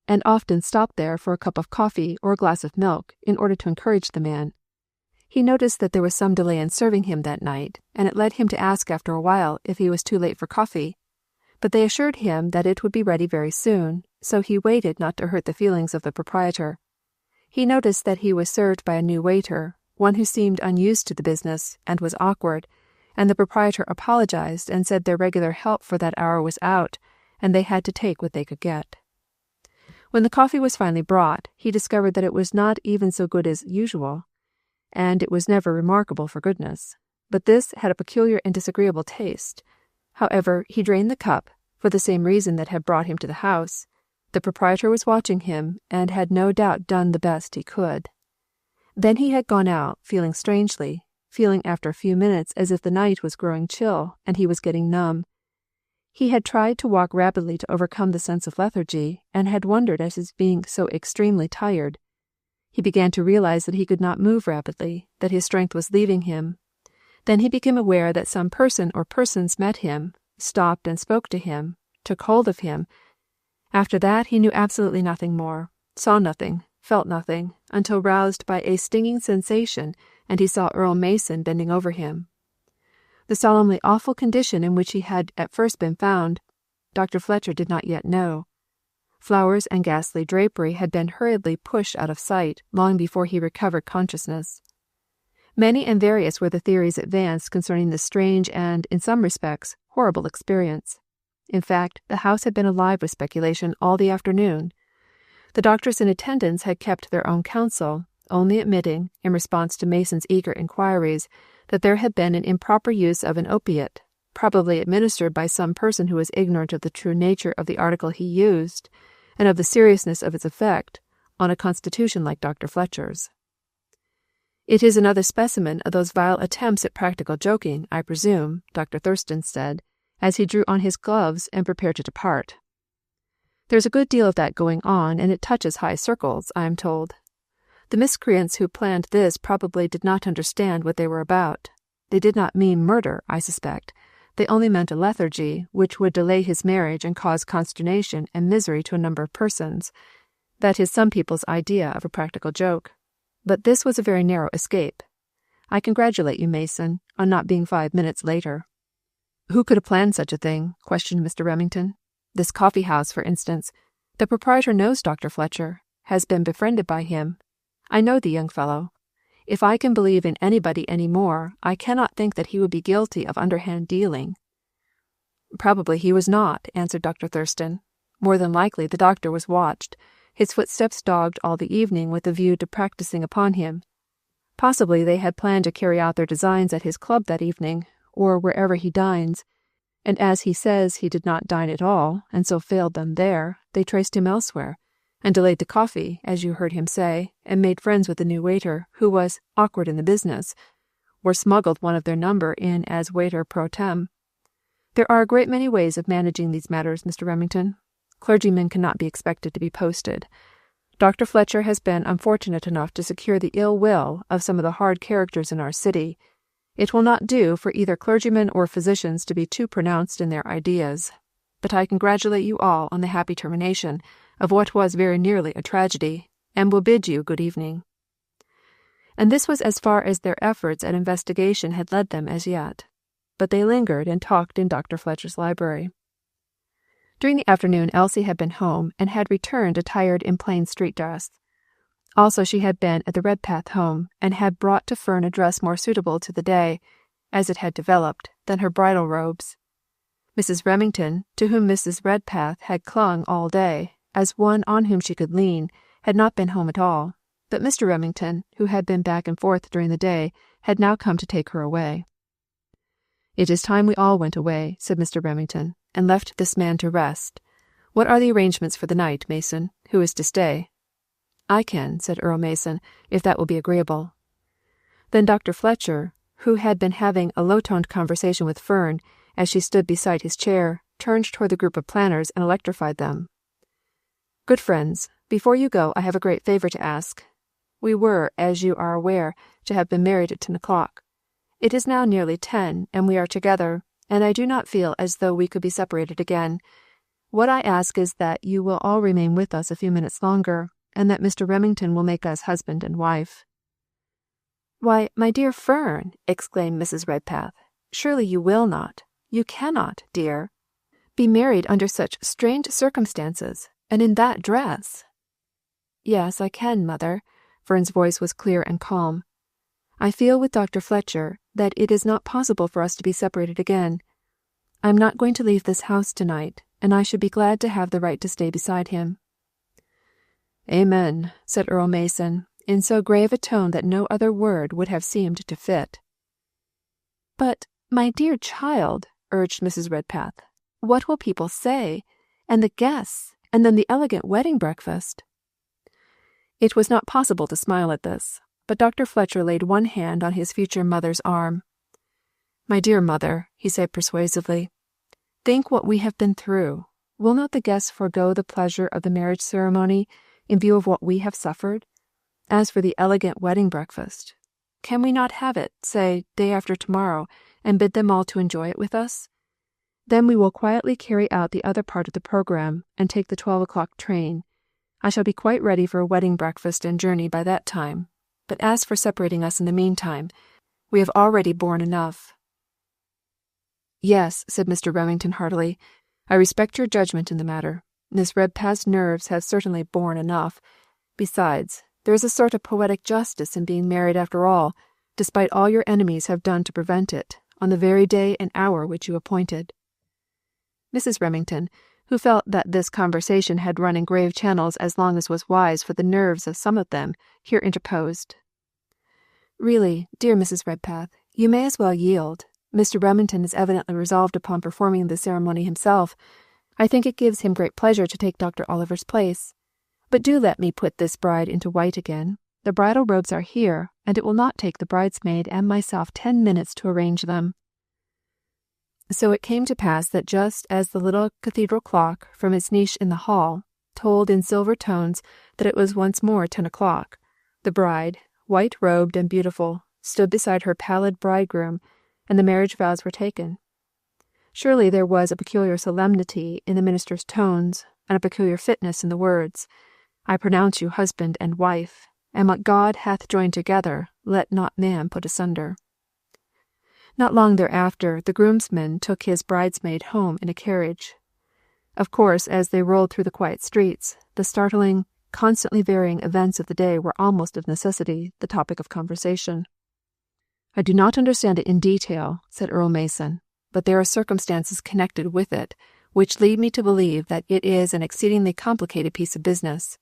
and often stopped there for a cup of coffee or a glass of milk in order to encourage the man. He noticed that there was some delay in serving him that night, and it led him to ask after a while if he was too late for coffee. But they assured him that it would be ready very soon, so he waited not to hurt the feelings of the proprietor. He noticed that he was served by a new waiter, one who seemed unused to the business, and was awkward, and the proprietor apologized and said their regular help for that hour was out, and they had to take what they could get. When the coffee was finally brought, he discovered that it was not even so good as usual, and it was never remarkable for goodness, but this had a peculiar and disagreeable taste. However, he drained the cup, for the same reason that had brought him to the house. The proprietor was watching him, and had no doubt done the best he could. Then he had gone out, feeling strangely, feeling after a few minutes as if the night was growing chill, and he was getting numb. He had tried to walk rapidly to overcome the sense of lethargy, and had wondered at his being so extremely tired. He began to realize that he could not move rapidly, that his strength was leaving him. Then he became aware that some person or persons met him, stopped and spoke to him, took hold of him. After that he knew absolutely nothing more, saw nothing, felt nothing, until roused by a stinging sensation, and he saw Earl Mason bending over him. The solemnly awful condition in which he had at first been found, Dr. Fletcher did not yet know. Flowers and ghastly drapery had been hurriedly pushed out of sight long before he recovered consciousness. Many and various were the theories advanced concerning this strange and, in some respects, horrible experience. In fact, the house had been alive with speculation all the afternoon. The doctors in attendance had kept their own counsel, only admitting, in response to Mason's eager inquiries, that there had been an improper use of an opiate, probably administered by some person who was ignorant of the true nature of the article he used, and of the seriousness of its effect on a constitution like Dr. Fletcher's. "It is another specimen of those vile attempts at practical joking, I presume," Dr. Thurston said, as he drew on his gloves and prepared to depart. "There's a good deal of that going on, and it touches high circles, I am told. The miscreants who planned this probably did not understand what they were about. They did not mean murder, I suspect. They only meant a lethargy, which would delay his marriage and cause consternation and misery to a number of persons. That is some people's idea of a practical joke. But this was a very narrow escape. I congratulate you, Mason, on not being 5 minutes later." "Who could have planned such a thing?" questioned Mr. Remington. "This coffee house, for instance. The proprietor knows Dr. Fletcher, has been befriended by him. I know the young fellow. If I can believe in anybody any more, I cannot think that he would be guilty of underhand dealing." "Probably he was not," answered Dr. Thurston. "More than likely the doctor was watched, his footsteps dogged all the evening with a view to practicing upon him. Possibly they had planned to carry out their designs at his club that evening, or wherever he dines, and as he says he did not dine at all, and so failed them there, they traced him elsewhere, and delayed the coffee, as you heard him say, and made friends with the new waiter, who was awkward in the business, or smuggled one of their number in as waiter pro tem. There are a great many ways of managing these matters, Mr. Remington. Clergymen cannot be expected to be posted. Dr. Fletcher has been unfortunate enough to secure the ill will of some of the hard characters in our city. It will not do for either clergymen or physicians to be too pronounced in their ideas. But I congratulate you all on the happy termination of what was very nearly a tragedy, and will bid you good evening." And this was as far as their efforts at investigation had led them as yet. But they lingered and talked in Dr. Fletcher's library. During the afternoon Elsie had been home, and had returned attired in plain street dress. Also she had been at the Redpath home, and had brought to Fern a dress more suitable to the day, as it had developed, than her bridal robes. Mrs. Remington, to whom Mrs. Redpath had clung all day, as one on whom she could lean, had not been home at all, but Mr. Remington, who had been back and forth during the day, had now come to take her away. "It is time we all went away," said Mr. Remington, and left this man to rest. "What are the arrangements for the night, Mason? Who is to stay?" "I can," said Earl Mason, "if that will be agreeable." Then Dr. Fletcher, who had been having a low-toned conversation with Fern as she stood beside his chair, turned toward the group of planners and electrified them. "Good friends, before you go I have a great favour to ask. We were, as you are aware, to have been married at 10 o'clock. It is now nearly 10, and we are together, and I do not feel as though we could be separated again. What I ask is that you will all remain with us a few minutes longer, and that Mr. Remington will make us husband and wife." "Why, my dear Fern," exclaimed Mrs. Redpath, "surely you will not, you cannot, dear, be married under such strange circumstances, and in that dress." "Yes, I can, mother." Fern's voice was clear and calm. "I feel with Dr. Fletcher that it is not possible for us to be separated again. I am not going to leave this house tonight, and I should be glad to have the right to stay beside him." "Amen," said Earl Mason, in so grave a tone that no other word would have seemed to fit. "But, my dear child," urged Mrs. Redpath, "what will people say? And the guests, and then the elegant wedding breakfast." It was not possible to smile at this, but Dr. Fletcher laid one hand on his future mother's arm. "My dear mother," he said persuasively, "think what we have been through. Will not the guests forego the pleasure of the marriage ceremony in view of what we have suffered? As for the elegant wedding breakfast, can we not have it, say, day after tomorrow, and bid them all to enjoy it with us? Then we will quietly carry out the other part of the programme, and take the 12 o'clock train. I shall be quite ready for a wedding breakfast and journey by that time. But as for separating us in the meantime, we have already borne enough." "Yes," said Mr. Remington heartily, "I respect your judgment in the matter. Miss Redpath's nerves have certainly borne enough. Besides, there is a sort of poetic justice in being married after all, despite all your enemies have done to prevent it, on the very day and hour which you appointed." Mrs. Remington, who felt that this conversation had run in grave channels as long as was wise for the nerves of some of them, here interposed. "Really, dear Mrs. Redpath, you may as well yield. Mr. Remington is evidently resolved upon performing the ceremony himself. I think it gives him great pleasure to take Dr. Oliver's place. But do let me put this bride into white again. The bridal robes are here, and it will not take the bridesmaid and myself 10 minutes to arrange them." So it came to pass that just as the little cathedral clock from its niche in the hall told in silver tones that it was once more 10 o'clock, the bride, white-robed and beautiful, stood beside her pallid bridegroom, and the marriage vows were taken. Surely there was a peculiar solemnity in the minister's tones, and a peculiar fitness in the words, "I pronounce you husband and wife, and what God hath joined together, let not man put asunder." Not long thereafter, the groomsman took his bridesmaid home in a carriage. Of course, as they rolled through the quiet streets, the startling, constantly varying events of the day were almost of necessity the topic of conversation. "I do not understand it in detail," said Earl Mason, "but there are circumstances connected with it which lead me to believe that it is an exceedingly complicated piece of business.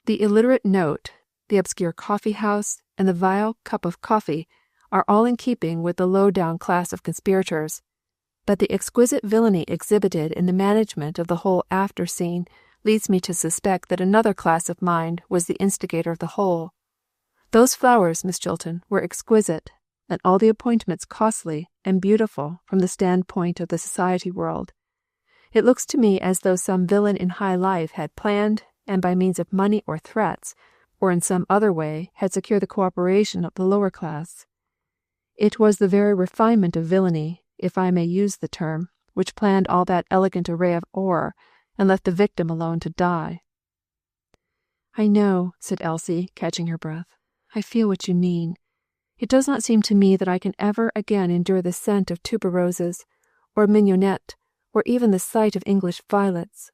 The illiterate note, the obscure coffee-house, and the vile cup of coffee are all in keeping with the low-down class of conspirators, but the exquisite villainy exhibited in the management of the whole after-scene leads me to suspect that another class of mind was the instigator of the whole. Those flowers, Miss Chilton, were exquisite, and all the appointments costly and beautiful from the standpoint of the society world. It looks to me as though some villain in high life had planned, and by means of money or threats, or in some other way, had secured the cooperation of the lower class. It was the very refinement of villainy, if I may use the term, which planned all that elegant array of horror, and left the victim alone to die." "I know," said Elsie, catching her breath. "I feel what you mean. It does not seem to me that I can ever again endure the scent of tuberoses, or mignonette, or even the sight of English violets.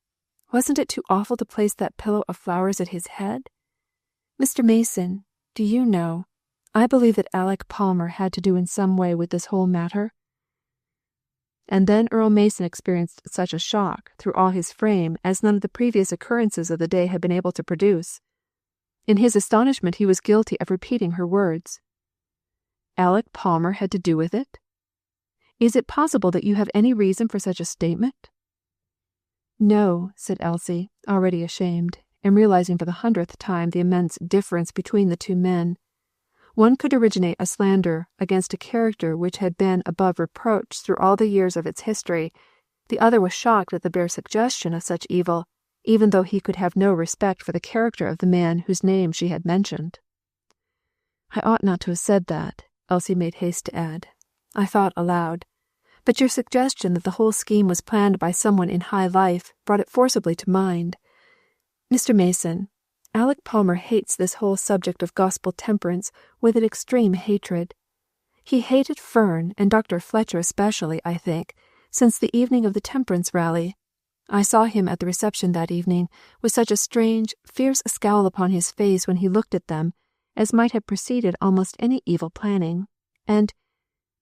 Wasn't it too awful to place that pillow of flowers at his head? Mr. Mason, do you know, I believe that Alec Palmer had to do in some way with this whole matter." And then Earl Mason experienced such a shock through all his frame as none of the previous occurrences of the day had been able to produce. In his astonishment he was guilty of repeating her words. "Alec Palmer had to do with it? Is it possible that you have any reason for such a statement?" "No," said Elsie, already ashamed, and realizing for the 100th time the immense difference between the two men. One could originate a slander against a character which had been above reproach through all the years of its history. The other was shocked at the bare suggestion of such evil, even though he could have no respect for the character of the man whose name she had mentioned. "I ought not to have said that," Elsie made haste to add. "I thought aloud. But your suggestion that the whole scheme was planned by someone in high life brought it forcibly to mind. Mr. Mason, Alec Palmer hates this whole subject of gospel temperance with an extreme hatred. He hated Fern, and Dr. Fletcher especially, I think, since the evening of the temperance rally. I saw him at the reception that evening, with such a strange, fierce scowl upon his face when he looked at them, as might have preceded almost any evil planning. And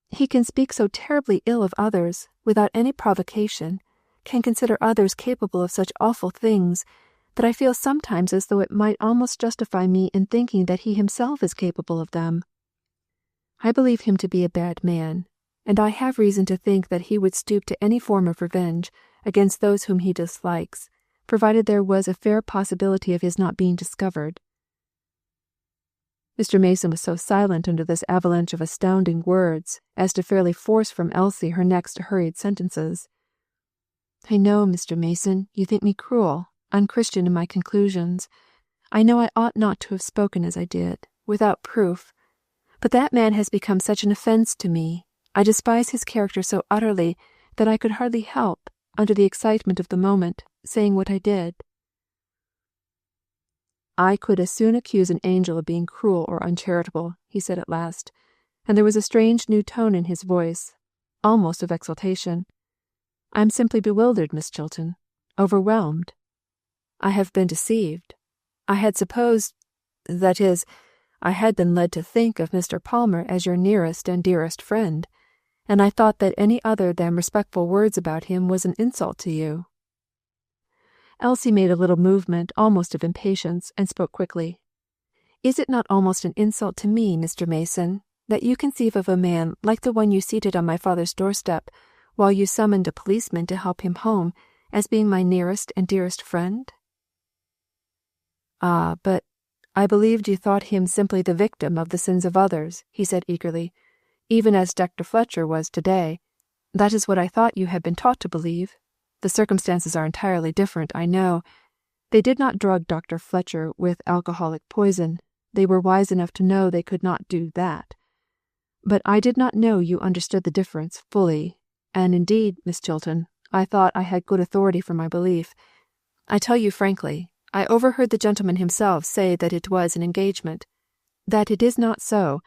he can speak so terribly ill of others, without any provocation, can consider others capable of such awful things, that I feel sometimes as though it might almost justify me in thinking that he himself is capable of them. I believe him to be a bad man, and I have reason to think that he would stoop to any form of revenge against those whom he dislikes, provided there was a fair possibility of his not being discovered." Mr. Mason was so silent under this avalanche of astounding words as to fairly force from Elsie her next hurried sentences. "I know, Mr. Mason, you think me cruel, unchristian in my conclusions. I know I ought not to have spoken as I did, without proof. But that man has become such an offence to me, I despise his character so utterly, that I could hardly help, under the excitement of the moment, saying what I did." "I could as soon accuse an angel of being cruel or uncharitable," he said at last, and there was a strange new tone in his voice, almost of exultation. "I am simply bewildered, Miss Chilton, overwhelmed. I have been deceived. I had supposed, that is, I had been led to think of Mr. Palmer as your nearest and dearest friend, and I thought that any other than respectful words about him was an insult to you." Elsie made a little movement almost of impatience, and spoke quickly. "Is it not almost an insult to me, Mr. Mason, that you conceive of a man like the one you seated on my father's doorstep, while you summoned a policeman to help him home, as being my nearest and dearest friend?" "Ah, but I believed you thought him simply the victim of the sins of others," he said eagerly, "even as Dr. Fletcher was today. That is what I thought you had been taught to believe. The circumstances are entirely different, I know. They did not drug Dr. Fletcher with alcoholic poison. They were wise enough to know they could not do that. But I did not know you understood the difference fully, and indeed, Miss Chilton, I thought I had good authority for my belief. I tell you frankly, I overheard the gentleman himself say that it was an engagement. That it is not so,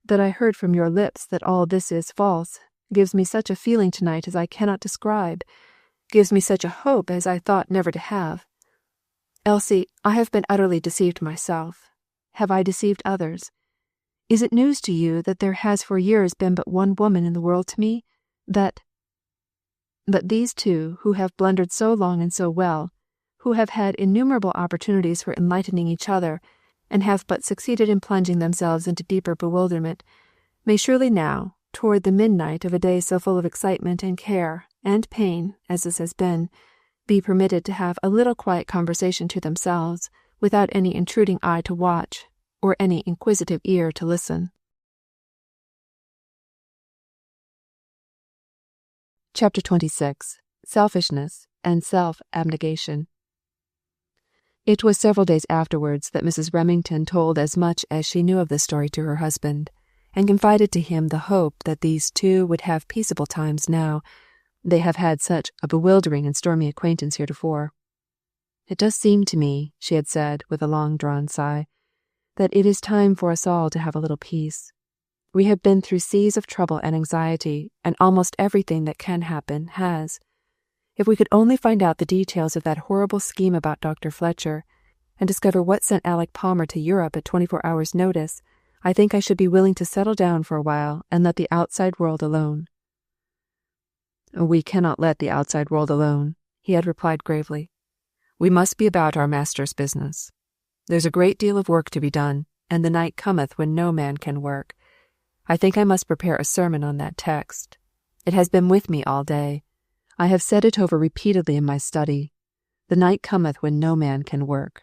that I heard from your lips that all this is false, gives me such a feeling tonight as I cannot describe, gives me such a hope as I thought never to have. Elsie, I have been utterly deceived myself. Have I deceived others? Is it news to you that there has for years been but one woman in the world to me? That these two, who have blundered so long and so well, who have had innumerable opportunities for enlightening each other, and have but succeeded in plunging themselves into deeper bewilderment, may surely now, toward the midnight of a day so full of excitement and care and pain as this has been, be permitted to have a little quiet conversation to themselves, without any intruding eye to watch, or any inquisitive ear to listen. Chapter 26. Selfishness and Self-Abnegation. It was several days afterwards that Mrs. Remington told as much as she knew of the story to her husband, and confided to him the hope that these two would have peaceable times now. They have had such a bewildering and stormy acquaintance heretofore. It does seem to me, she had said with a long-drawn sigh, that it is time for us all to have a little peace. We have been through seas of trouble and anxiety, and almost everything that can happen has. If we could only find out the details of that horrible scheme about Dr. Fletcher, and discover what sent Alec Palmer to Europe at 24 hours' notice, I think I should be willing to settle down for a while and let the outside world alone. We cannot let the outside world alone, he had replied gravely. We must be about our Master's business. There's a great deal of work to be done, and the night cometh when no man can work. I think I must prepare a sermon on that text. It has been with me all day. I have said it over repeatedly in my study. The night cometh when no man can work.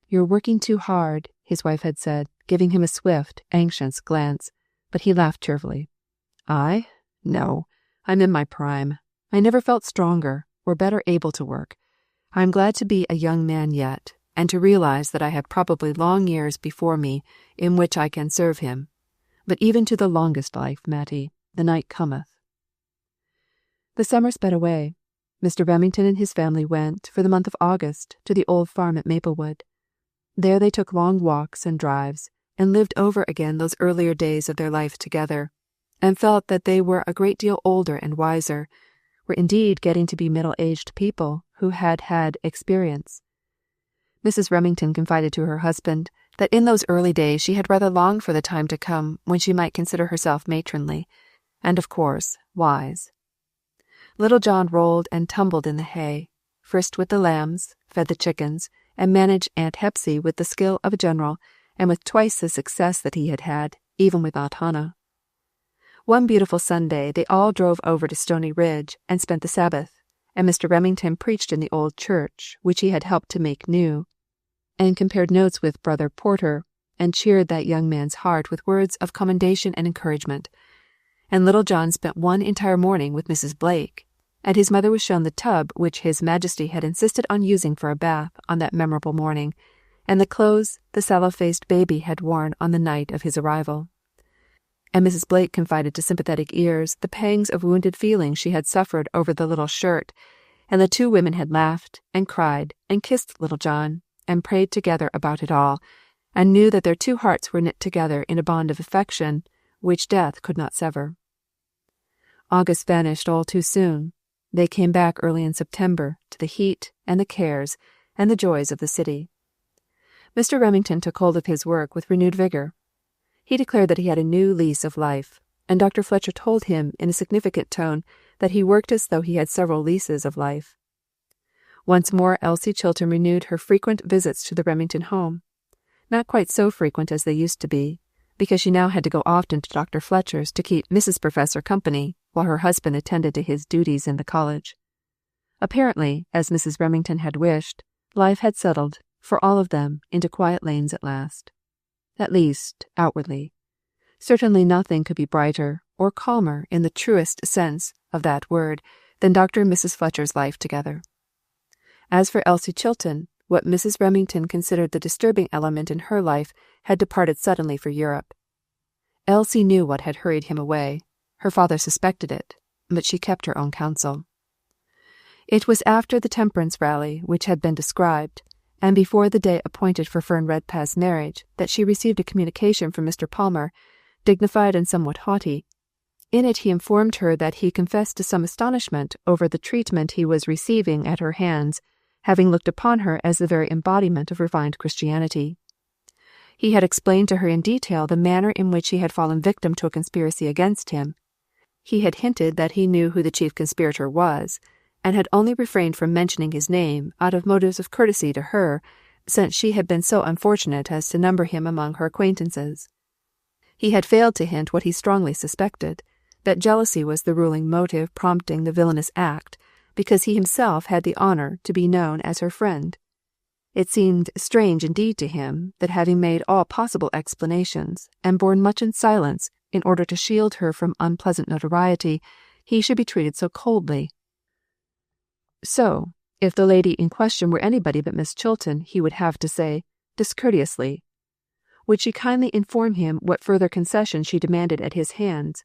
You're working too hard, his wife had said, giving him a swift, anxious glance, but he laughed cheerfully. I? No. I'm in my prime. I never felt stronger, or better able to work. I am glad to be a young man yet, and to realize that I have probably long years before me in which I can serve him. But even to the longest life, Mattie, the night cometh. The summer sped away. Mr. Remington and his family went, for the month of August, to the old farm at Maplewood. There they took long walks and drives, and lived over again those earlier days of their life together, and felt that they were a great deal older and wiser, were indeed getting to be middle-aged people who had had experience. Mrs. Remington confided to her husband that in those early days she had rather longed for the time to come when she might consider herself matronly, and of course wise. Little John rolled and tumbled in the hay, frisked with the lambs, fed the chickens, and managed Aunt Hepsy with the skill of a general, and with twice the success that he had had, even with Aunt Hannah. One beautiful Sunday they all drove over to Stony Ridge and spent the Sabbath, and Mr. Remington preached in the old church, which he had helped to make new, and compared notes with Brother Porter, and cheered that young man's heart with words of commendation and encouragement. And little John spent one entire morning with Mrs. Blake, and his mother was shown the tub which His Majesty had insisted on using for a bath on that memorable morning, and the clothes the sallow-faced baby had worn on the night of his arrival. And Mrs. Blake confided to sympathetic ears the pangs of wounded feeling she had suffered over the little shirt, and the two women had laughed and cried and kissed little John, and prayed together about it all, and knew that their two hearts were knit together in a bond of affection which death could not sever. August vanished all too soon. They came back early in September to the heat and the cares and the joys of the city. Mr. Remington took hold of his work with renewed vigor. He declared that he had a new lease of life, and Dr. Fletcher told him in a significant tone that he worked as though he had several leases of life. Once more Elsie Chilton renewed her frequent visits to the Remington home. Not quite so frequent as they used to be, because she now had to go often to Dr. Fletcher's to keep Mrs. Professor company while her husband attended to his duties in the college. Apparently, as Mrs. Remington had wished, life had settled, for all of them, into quiet lanes at last. At least, outwardly. Certainly nothing could be brighter or calmer in the truest sense of that word than Dr. and Mrs. Fletcher's life together. As for Elsie Chilton, what Mrs. Remington considered the disturbing element in her life had departed suddenly for Europe. Elsie knew what had hurried him away. Her father suspected it, but she kept her own counsel. It was after the temperance rally which had been described, and before the day appointed for Fern Redpath's marriage, that she received a communication from Mr. Palmer, dignified and somewhat haughty. In it he informed her that he confessed to some astonishment over the treatment he was receiving at her hands, having looked upon her as the very embodiment of refined Christianity. He had explained to her in detail the manner in which he had fallen victim to a conspiracy against him. He had hinted that he knew who the chief conspirator was, and had only refrained from mentioning his name out of motives of courtesy to her, since she had been so unfortunate as to number him among her acquaintances. He had failed to hint what he strongly suspected, that jealousy was the ruling motive prompting the villainous act, because he himself had the honour to be known as her friend. It seemed strange indeed to him that, having made all possible explanations, and borne much in silence in order to shield her from unpleasant notoriety, he should be treated so coldly. So, if the lady in question were anybody but Miss Chilton, he would have to say, discourteously, would she kindly inform him what further concession she demanded at his hands,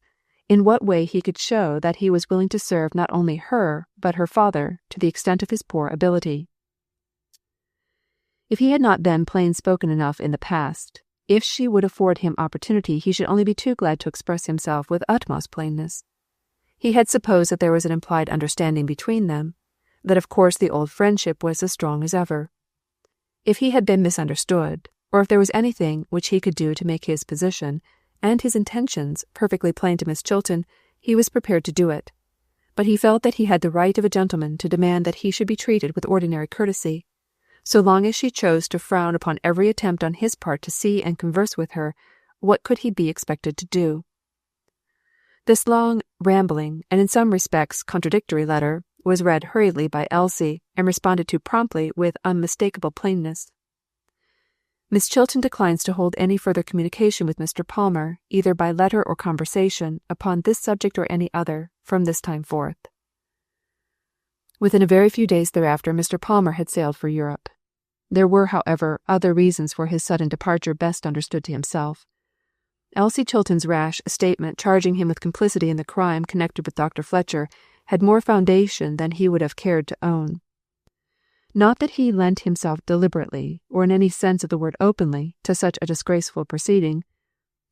in what way he could show that he was willing to serve not only her, but her father, to the extent of his poor ability. If he had not been plain-spoken enough in the past, if she would afford him opportunity, he should only be too glad to express himself with utmost plainness. He had supposed that there was an implied understanding between them, that of course the old friendship was as strong as ever. If he had been misunderstood, or if there was anything which he could do to make his position and his intentions perfectly plain to Miss Chilton, he was prepared to do it. But he felt that he had the right of a gentleman to demand that he should be treated with ordinary courtesy. So long as she chose to frown upon every attempt on his part to see and converse with her, what could he be expected to do? This long, rambling, and in some respects contradictory letter was read hurriedly by Elsie, and responded to promptly with unmistakable plainness. Miss Chilton declines to hold any further communication with Mr. Palmer, either by letter or conversation, upon this subject or any other, from this time forth. Within a very few days thereafter, Mr. Palmer had sailed for Europe. There were, however, other reasons for his sudden departure best understood to himself. Elsie Chilton's rash statement charging him with complicity in the crime connected with Dr. Fletcher had more foundation than he would have cared to own. Not that he lent himself deliberately, or in any sense of the word openly, to such a disgraceful proceeding.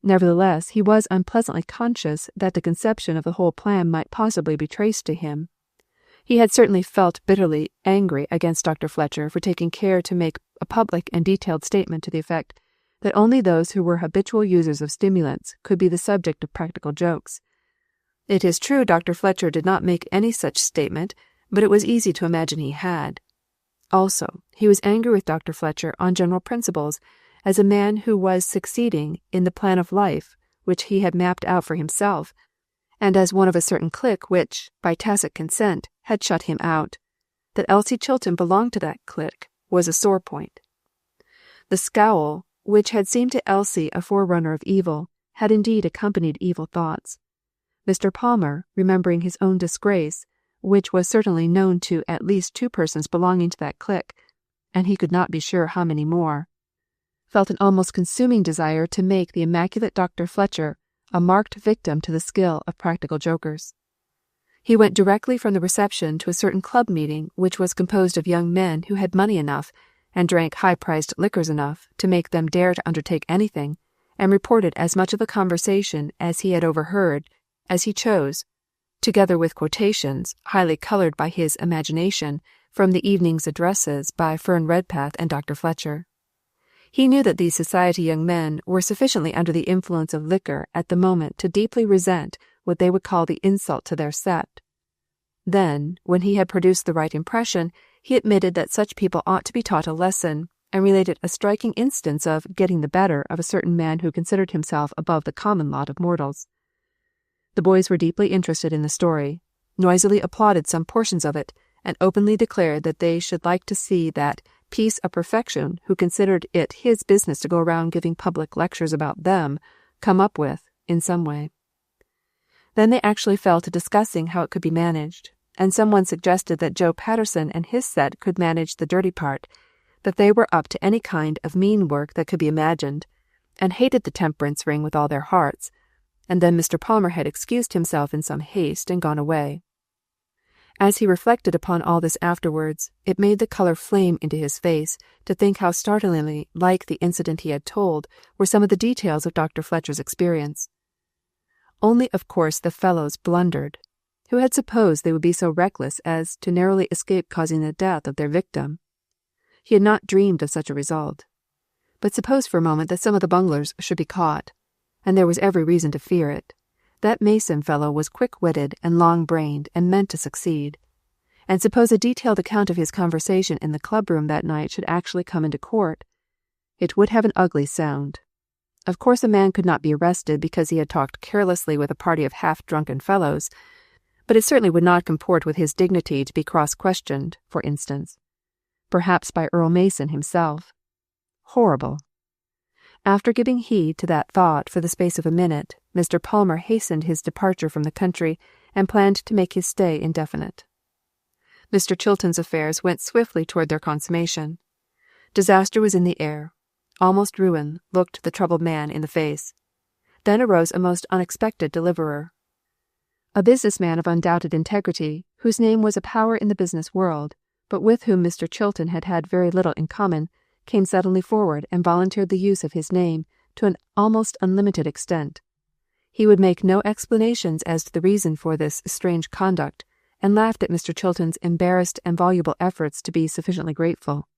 Nevertheless, he was unpleasantly conscious that the conception of the whole plan might possibly be traced to him. He had certainly felt bitterly angry against Dr. Fletcher for taking care to make a public and detailed statement to the effect that only those who were habitual users of stimulants could be the subject of practical jokes. It is true Dr. Fletcher did not make any such statement, but it was easy to imagine he had. Also, he was angry with Dr. Fletcher on general principles, as a man who was succeeding in the plan of life which he had mapped out for himself, and as one of a certain clique which, by tacit consent, had shut him out. That Elsie Chilton belonged to that clique was a sore point. The scowl, which had seemed to Elsie a forerunner of evil, had indeed accompanied evil thoughts. Mr. Palmer, remembering his own disgrace, which was certainly known to at least 2 persons belonging to that clique, and he could not be sure how many more, felt an almost consuming desire to make the immaculate Dr. Fletcher a marked victim to the skill of practical jokers. He went directly from the reception to a certain club meeting which was composed of young men who had money enough and drank high-priced liquors enough to make them dare to undertake anything, and reported as much of the conversation as he had overheard as he chose, together with quotations, highly coloured by his imagination, from the evening's addresses by Fern Redpath and Dr. Fletcher. He knew that these society young men were sufficiently under the influence of liquor at the moment to deeply resent what they would call the insult to their set. Then, when he had produced the right impression, he admitted that such people ought to be taught a lesson, and related a striking instance of getting the better of a certain man who considered himself above the common lot of mortals. The boys were deeply interested in the story, noisily applauded some portions of it, and openly declared that they should like to see that piece of perfection who considered it his business to go around giving public lectures about them, come up with in some way. Then they actually fell to discussing how it could be managed, and someone suggested that Joe Patterson and his set could manage the dirty part, that they were up to any kind of mean work that could be imagined, and hated the temperance ring with all their hearts, and then Mr. Palmer had excused himself in some haste and gone away. As he reflected upon all this afterwards, it made the colour flame into his face to think how startlingly like the incident he had told were some of the details of Dr. Fletcher's experience. Only, of course, the fellows blundered. Who had supposed they would be so reckless as to narrowly escape causing the death of their victim? He had not dreamed of such a result. But suppose for a moment that some of the bunglers should be caught, and there was every reason to fear it. That Mason fellow was quick-witted and long-brained and meant to succeed. And suppose a detailed account of his conversation in the club-room that night should actually come into court. It would have an ugly sound. Of course a man could not be arrested because he had talked carelessly with a party of half-drunken fellows, but it certainly would not comport with his dignity to be cross-questioned, for instance. Perhaps by Earl Mason himself. Horrible. After giving heed to that thought for the space of a minute, Mr. Palmer hastened his departure from the country and planned to make his stay indefinite. Mr. Chilton's affairs went swiftly toward their consummation. Disaster was in the air. Almost ruin looked the troubled man in the face. Then arose a most unexpected deliverer. A businessman of undoubted integrity, whose name was a power in the business world, but with whom Mr. Chilton had had very little in common, came suddenly forward and volunteered the use of his name to an almost unlimited extent. He would make no explanations as to the reason for this strange conduct, and laughed at Mr. Chilton's embarrassed and voluble efforts to be sufficiently grateful.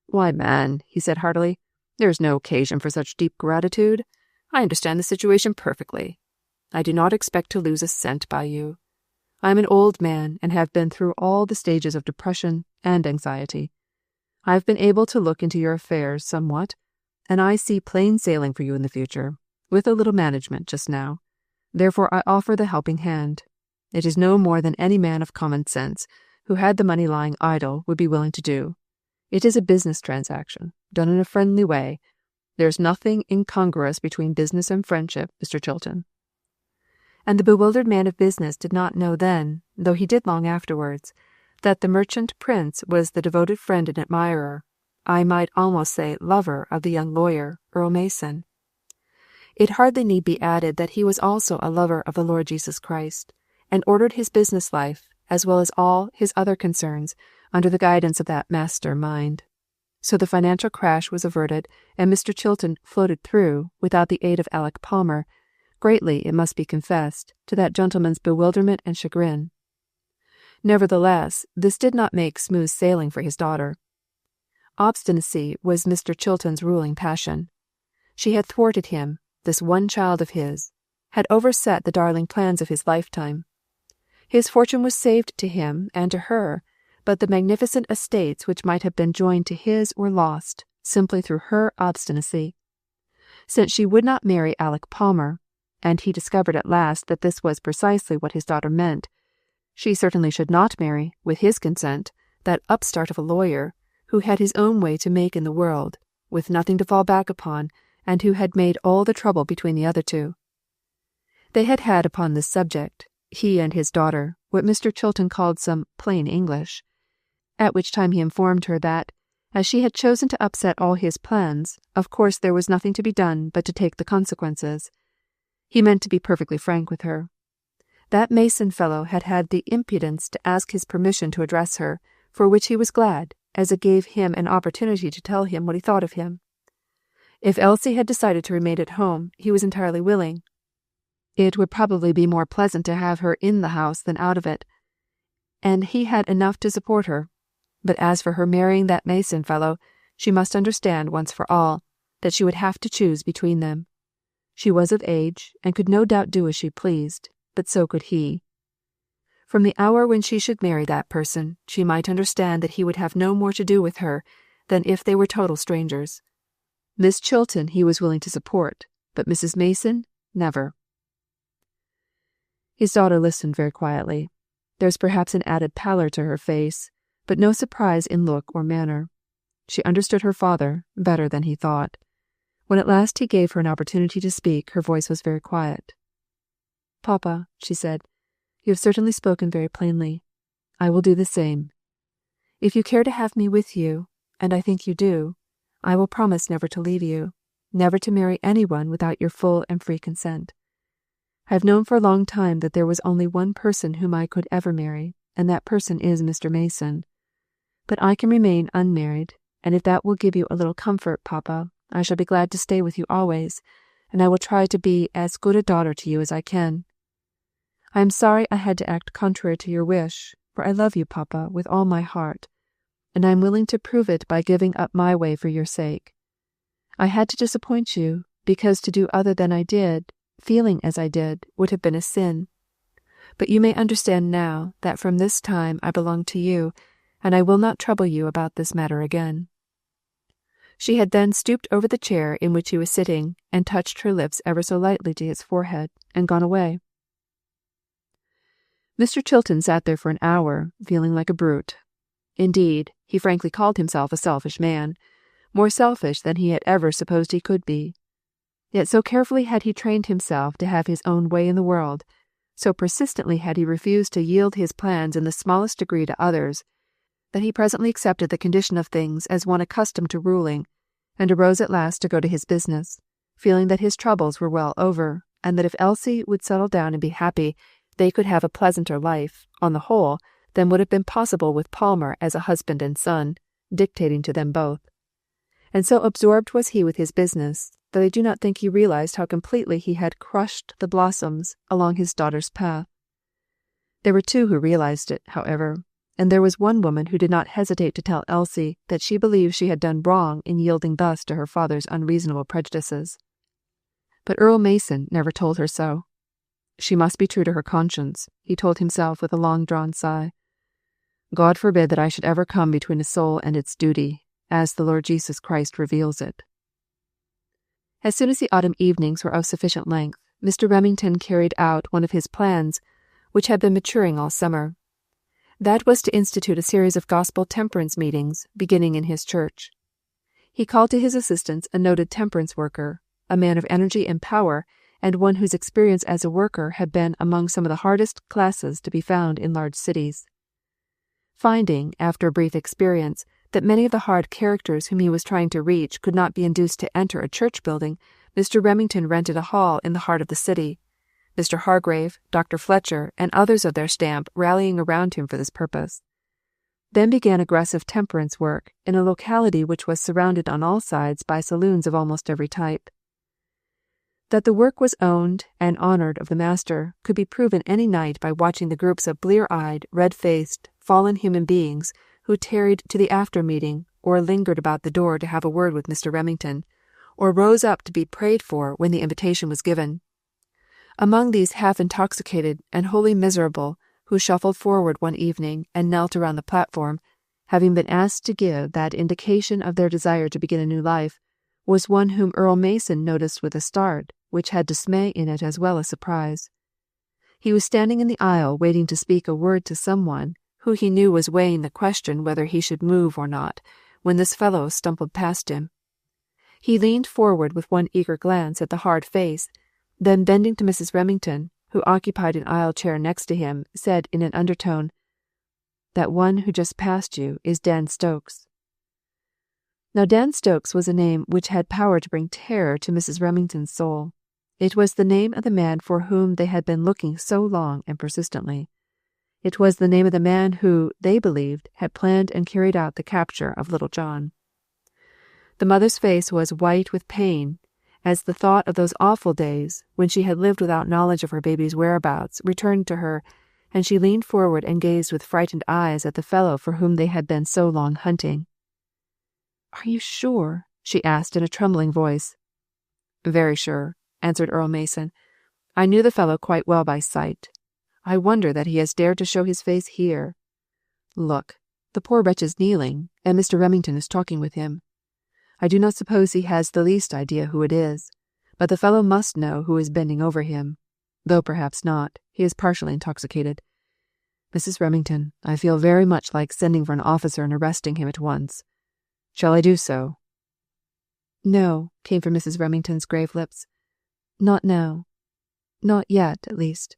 "Why, man," he said heartily, "there is no occasion for such deep gratitude. I understand the situation perfectly. I do not expect to lose a cent by you. I am an old man and have been through all the stages of depression and anxiety. I have been able to look into your affairs somewhat, and I see plain sailing for you in the future, with a little management just now. Therefore I offer the helping hand. It is no more than any man of common sense, who had the money lying idle, would be willing to do. It is a business transaction, done in a friendly way. There is nothing incongruous between business and friendship, Mr. Chilton." And the bewildered man of business did not know then, though he did long afterwards, that the merchant prince was the devoted friend and admirer, I might almost say lover, of the young lawyer, Earl Mason. It hardly need be added that he was also a lover of the Lord Jesus Christ, and ordered his business life, as well as all his other concerns, under the guidance of that master mind. So the financial crash was averted, and Mr. Chilton floated through, without the aid of Alec Palmer, greatly, it must be confessed, to that gentleman's bewilderment and chagrin. Nevertheless, this did not make smooth sailing for his daughter. Obstinacy was Mr. Chilton's ruling passion. She had thwarted him, this one child of his, had overset the darling plans of his lifetime. His fortune was saved to him and to her, but the magnificent estates which might have been joined to his were lost, simply through her obstinacy. Since she would not marry Alec Palmer, and he discovered at last that this was precisely what his daughter meant, she certainly should not marry, with his consent, that upstart of a lawyer, who had his own way to make in the world, with nothing to fall back upon, and who had made all the trouble between the other two. They had had upon this subject, he and his daughter, what Mr. Chilton called some plain English, at which time he informed her that, as she had chosen to upset all his plans, of course there was nothing to be done but to take the consequences. He meant to be perfectly frank with her. That Mason fellow had had the impudence to ask his permission to address her, for which he was glad, as it gave him an opportunity to tell him what he thought of him. If Elsie had decided to remain at home, he was entirely willing. It would probably be more pleasant to have her in the house than out of it, and he had enough to support her. But as for her marrying that Mason fellow, she must understand once for all that she would have to choose between them. She was of age, and could no doubt do as she pleased, but so could he. From the hour when she should marry that person, she might understand that he would have no more to do with her than if they were total strangers. Miss Chilton he was willing to support, but Mrs. Mason, never. His daughter listened very quietly. There was perhaps an added pallor to her face, but no surprise in look or manner. She understood her father better than he thought. When at last he gave her an opportunity to speak, her voice was very quiet. "Papa," she said, "you have certainly spoken very plainly. I will do the same. If you care to have me with you, and I think you do, I will promise never to leave you, never to marry anyone without your full and free consent. I have known for a long time that there was only one person whom I could ever marry, and that person is Mr. Mason. But I can remain unmarried, and if that will give you a little comfort, Papa, I shall be glad to stay with you always, and I will try to be as good a daughter to you as I can. I am sorry I had to act contrary to your wish, for I love you, Papa, with all my heart, and I am willing to prove it by giving up my way for your sake. I had to disappoint you, because to do other than I did, feeling as I did, would have been a sin. But you may understand now that from this time I belong to you, and I will not trouble you about this matter again." She had then stooped over the chair in which he was sitting, and touched her lips ever so lightly to his forehead, and gone away. Mr. Chilton sat there for an hour, feeling like a brute. Indeed, he frankly called himself a selfish man, more selfish than he had ever supposed he could be. Yet so carefully had he trained himself to have his own way in the world, so persistently had he refused to yield his plans in the smallest degree to others, that he presently accepted the condition of things as one accustomed to ruling, and arose at last to go to his business, feeling that his troubles were well over, and that if Elsie would settle down and be happy, they could have a pleasanter life, on the whole, than would have been possible with Palmer as a husband and son, dictating to them both. And so absorbed was he with his business, that I do not think he realized how completely he had crushed the blossoms along his daughter's path. There were two who realized it, however, and there was one woman who did not hesitate to tell Elsie that she believed she had done wrong in yielding thus to her father's unreasonable prejudices. But Earl Mason never told her so. She must be true to her conscience, he told himself with a long-drawn sigh. God forbid that I should ever come between a soul and its duty, as the Lord Jesus Christ reveals it. As soon as the autumn evenings were of sufficient length, Mr. Remington carried out one of his plans, which had been maturing all summer. That was to institute a series of gospel temperance meetings, beginning in his church. He called to his assistance a noted temperance worker, a man of energy and power, and one whose experience as a worker had been among some of the hardest classes to be found in large cities. Finding, after a brief experience, that many of the hard characters whom he was trying to reach could not be induced to enter a church building, Mr. Remington rented a hall in the heart of the city, Mr. Hargrave, Dr. Fletcher, and others of their stamp rallying around him for this purpose. Then began aggressive temperance work in a locality which was surrounded on all sides by saloons of almost every type. That the work was owned and honoured of the master could be proven any night by watching the groups of blear-eyed, red-faced, fallen human beings who tarried to the after-meeting, or lingered about the door to have a word with Mr. Remington, or rose up to be prayed for when the invitation was given. Among these half-intoxicated and wholly miserable, who shuffled forward one evening and knelt around the platform, having been asked to give that indication of their desire to begin a new life, was one whom Earl Mason noticed with a start, which had dismay in it as well as surprise. He was standing in the aisle waiting to speak a word to someone, who he knew was weighing the question whether he should move or not, when this fellow stumbled past him. He leaned forward with one eager glance at the hard face, then bending to Mrs. Remington, who occupied an aisle chair next to him, said in an undertone, "That one who just passed you is Dan Stokes." Now Dan Stokes was a name which had power to bring terror to Mrs. Remington's soul. It was the name of the man for whom they had been looking so long and persistently. It was the name of the man who, they believed, had planned and carried out the capture of little John. The mother's face was white with pain, as the thought of those awful days, when she had lived without knowledge of her baby's whereabouts, returned to her, and she leaned forward and gazed with frightened eyes at the fellow for whom they had been so long hunting. "Are you sure?" she asked in a trembling voice. "Very sure," answered Earl Mason. "I knew the fellow quite well by sight. I wonder that he has dared to show his face here. Look, the poor wretch is kneeling, and Mr. Remington is talking with him. I do not suppose he has the least idea who it is, but the fellow must know who is bending over him, though perhaps not. He is partially intoxicated. Mrs. Remington, I feel very much like sending for an officer and arresting him at once. Shall I do so?" "No," came from Mrs. Remington's grave lips. "Not now. Not yet, at least.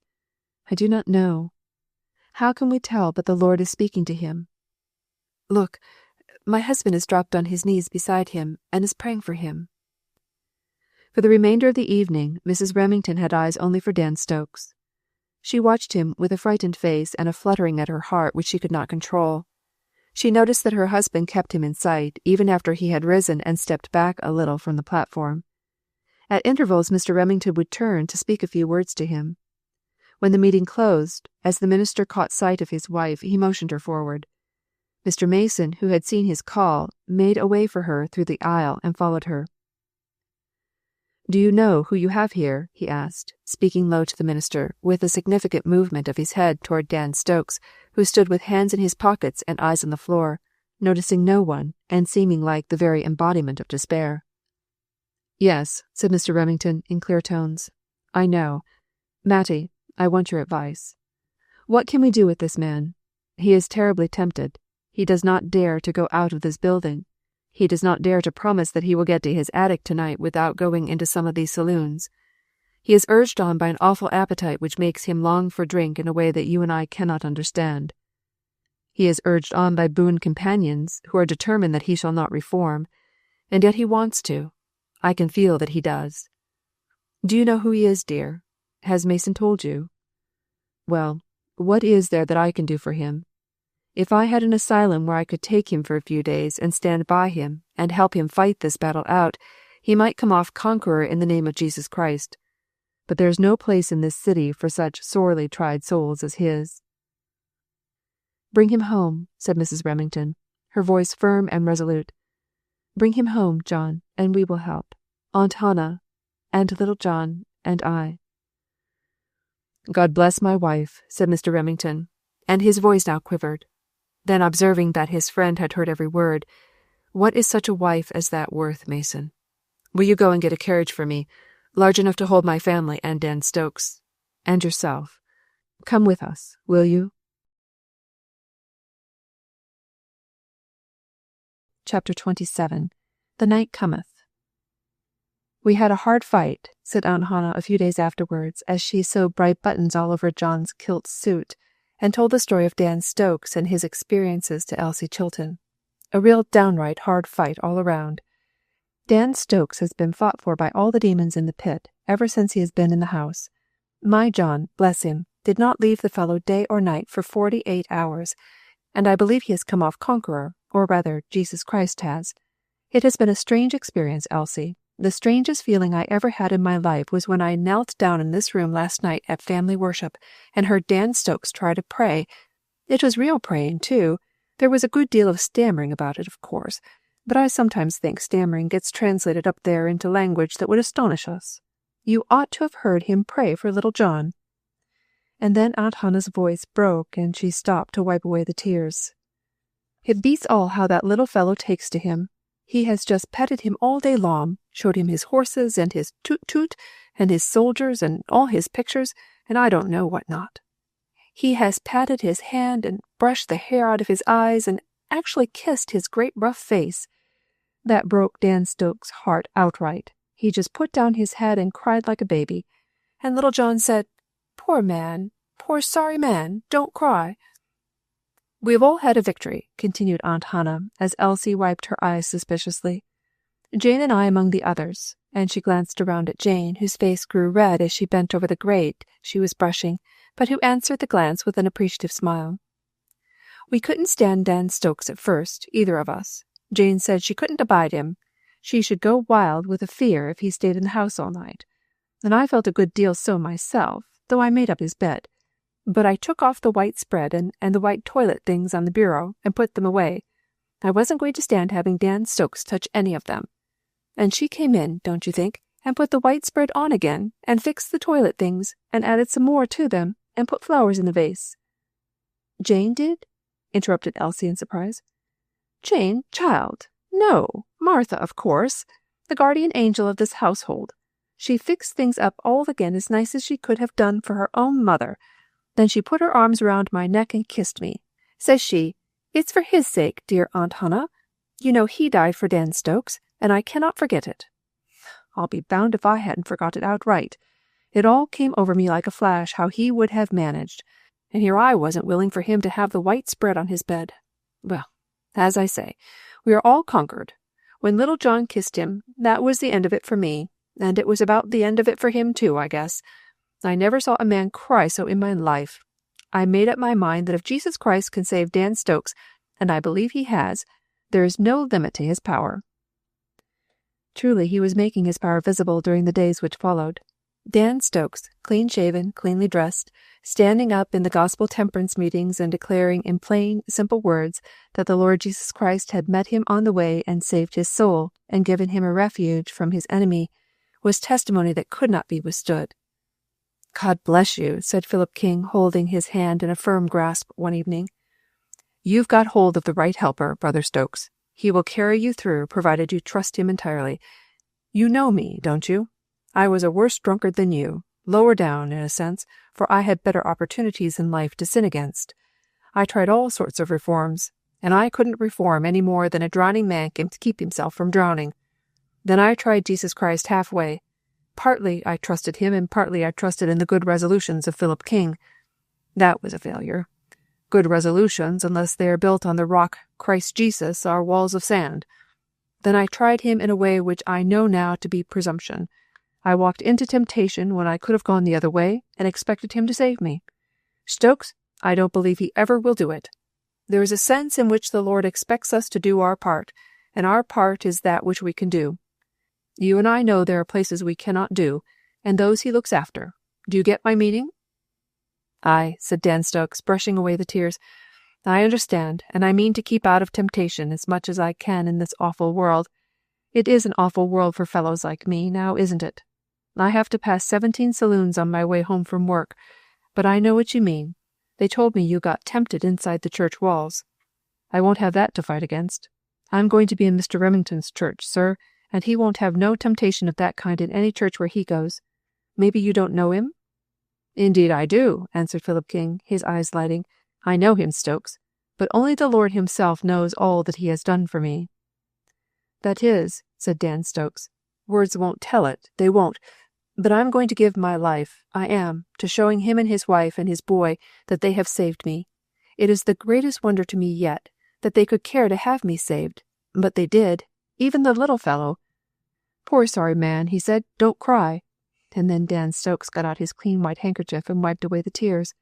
I do not know. How can we tell but the Lord is speaking to him? Look, my husband has dropped on his knees beside him and is praying for him." For the remainder of the evening, Mrs. Remington had eyes only for Dan Stokes. She watched him with a frightened face and a fluttering at her heart which she could not control. She noticed that her husband kept him in sight, even after he had risen and stepped back a little from the platform. At intervals Mr. Remington would turn to speak a few words to him. When the meeting closed, as the minister caught sight of his wife, he motioned her forward. Mr. Mason, who had seen his call, made a way for her through the aisle and followed her. "Do you know who you have here?" he asked, speaking low to the minister, with a significant movement of his head toward Dan Stokes, who stood with hands in his pockets and eyes on the floor, noticing no one, and seeming like the very embodiment of despair. "Yes," said Mr. Remington in clear tones. "I know. Mattie, I want your advice. What can we do with this man? He is terribly tempted. He does not dare to go out of this building. He does not dare to promise that he will get to his attic tonight without going into some of these saloons. He is urged on by an awful appetite which makes him long for drink in a way that you and I cannot understand. He is urged on by boon companions who are determined that he shall not reform, and yet he wants to. I can feel that he does. Do you know who he is, dear? Has Mason told you? Well, what is there that I can do for him? If I had an asylum where I could take him for a few days and stand by him and help him fight this battle out, he might come off conqueror in the name of Jesus Christ. But there is no place in this city for such sorely tried souls as his." "Bring him home," said Mrs. Remington, her voice firm and resolute. "Bring him home, John, and we will help. Aunt Hannah, and little John, and I." "God bless my wife," said Mr. Remington, and his voice now quivered. Then, observing that his friend had heard every word, "What is such a wife as that worth, Mason? Will you go and get a carriage for me, large enough to hold my family and Dan Stokes, and yourself? Come with us, will you?" Chapter 27. The Night Cometh. "We had a hard fight," said Aunt Hannah a few days afterwards, as she sewed bright buttons all over John's kilt suit, and told the story of Dan Stokes and his experiences to Elsie Chilton. A real downright hard fight all around. Dan Stokes has been fought for by all the demons in the pit ever since he has been in the house. My John, bless him, did not leave the fellow day or night for 48 hours, and I believe he has come off conqueror, or rather Jesus Christ has. It has been a strange experience, Elsie. The strangest feeling I ever had in my life was when I knelt down in this room last night at family worship and heard Dan Stokes try to pray. It was real praying, too. There was a good deal of stammering about it, of course, but I sometimes think stammering gets translated up there into language that would astonish us. You ought to have heard him pray for little John." And then Aunt Hannah's voice broke, and she stopped to wipe away the tears. "It beats all how that little fellow takes to him. He has just petted him all day long, showed him his horses and his toot-toot and his soldiers and all his pictures, and I don't know what not. He has patted his hand and brushed the hair out of his eyes and actually kissed his great rough face. That broke Dan Stokes' heart outright. He just put down his head and cried like a baby. And little John said, 'Poor man, poor sorry man, don't cry.' We have all had a victory," continued Aunt Hannah, as Elsie wiped her eyes suspiciously. "Jane and I among the others," and she glanced around at Jane, whose face grew red as she bent over the grate she was brushing, but who answered the glance with an appreciative smile. "We couldn't stand Dan Stokes at first, either of us. Jane said she couldn't abide him. She should go wild with a fear if he stayed in the house all night. And I felt a good deal so myself, though I made up his bed. But I took off the white spread and the white toilet things on the bureau and put them away. I wasn't going to stand having Dan Stokes touch any of them. And she came in, don't you think, and put the white spread on again, and fixed the toilet things, and added some more to them, and put flowers in the vase." "Jane did?" interrupted Elsie in surprise. "Jane, child? No, Martha, of course, the guardian angel of this household. She fixed things up all again as nice as she could have done for her own mother. Then she put her arms round my neck and kissed me. Says she, 'It's for his sake, dear Aunt Hannah. You know he died for Dan Stokes, and I cannot forget it. I'll be bound if I hadn't forgot it outright. It all came over me like a flash how he would have managed, and here I wasn't willing for him to have the white spread on his bed. Well, as I say, we are all conquered. When little John kissed him, that was the end of it for me, and it was about the end of it for him too, I guess. I never saw a man cry so in my life. I made up my mind that if Jesus Christ can save Dan Stokes, and I believe he has, there is no limit to his power. Truly, he was making his power visible during the days which followed. Dan Stokes, clean-shaven, cleanly dressed, standing up in the gospel temperance meetings and declaring in plain, simple words that the Lord Jesus Christ had met him on the way and saved his soul and given him a refuge from his enemy, was testimony that could not be withstood. God bless you, said Philip King, holding his hand in a firm grasp one evening. You've got hold of the right helper, Brother Stokes. He will carry you through, provided you trust him entirely. You know me, don't you? I was a worse drunkard than you, lower down, in a sense, for I had better opportunities in life to sin against. I tried all sorts of reforms, and I couldn't reform any more than a drowning man can keep himself from drowning. Then I tried Jesus Christ halfway. Partly I trusted him, and partly I trusted in the good resolutions of Philip King. That was a failure. Good resolutions, unless they are built on the rock Christ Jesus, are walls of sand. Then I tried him in a way which I know now to be presumption. I walked into temptation when I could have gone the other way, and expected him to save me. Stokes, I don't believe he ever will do it. There is a sense in which the Lord expects us to do our part, and our part is that which we can do. You and I know there are places we cannot do, and those he looks after. Do you get my meaning? Aye, said Dan Stokes, brushing away the tears. I understand, and I mean to keep out of temptation as much as I can in this awful world. It is an awful world for fellows like me, now isn't it? I have to pass 17 saloons on my way home from work, but I know what you mean. They told me you got tempted inside the church walls. I won't have that to fight against. I'm going to be in Mr. Remington's church, sir, and he won't have no temptation of that kind in any church where he goes. Maybe you don't know him? Indeed I do, answered Philip King, his eyes lighting. I know him, Stokes, but only the Lord himself knows all that he has done for me. That is, said Dan Stokes, words won't tell it, they won't, but I'm going to give my life, I am, to showing him and his wife and his boy that they have saved me. It is the greatest wonder to me yet, that they could care to have me saved, but they did, even the little fellow. Poor sorry man, he said, don't cry. And then Dan Stokes got out his clean white handkerchief and wiped away the tears.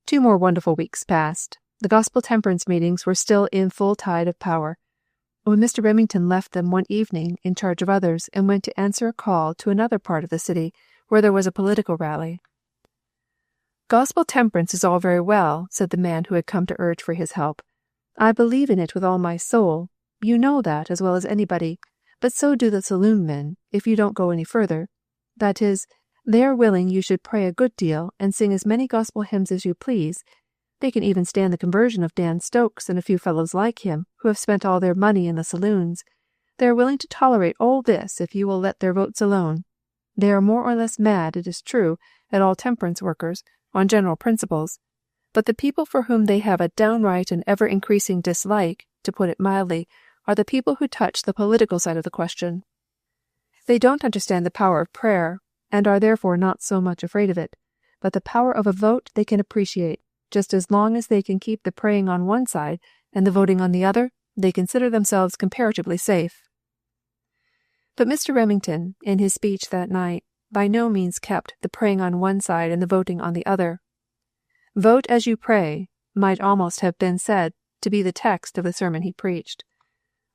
2 more wonderful weeks passed. The gospel temperance meetings were still in full tide of power. When Mr. Remington left them one evening in charge of others and went to answer a call to another part of the city where there was a political rally. Gospel temperance is all very well, said the man who had come to urge for his help. I believe in it with all my soul. You know that as well as anybody, but so do the saloon men, if you don't go any further. That is, they are willing you should pray a good deal and sing as many gospel hymns as you please. They can even stand the conversion of Dan Stokes and a few fellows like him, who have spent all their money in the saloons. They are willing to tolerate all this if you will let their votes alone. They are more or less mad, it is true, at all temperance workers, on general principles, but the people for whom they have a downright and ever-increasing dislike, to put it mildly, are the people who touch the political side of the question. They don't understand the power of prayer, and are therefore not so much afraid of it, but the power of a vote they can appreciate. Just as long as they can keep the praying on one side and the voting on the other, they consider themselves comparatively safe. But Mr. Remington, in his speech that night, by no means kept the praying on one side and the voting on the other. Vote as you pray might almost have been said to be the text of the sermon he preached.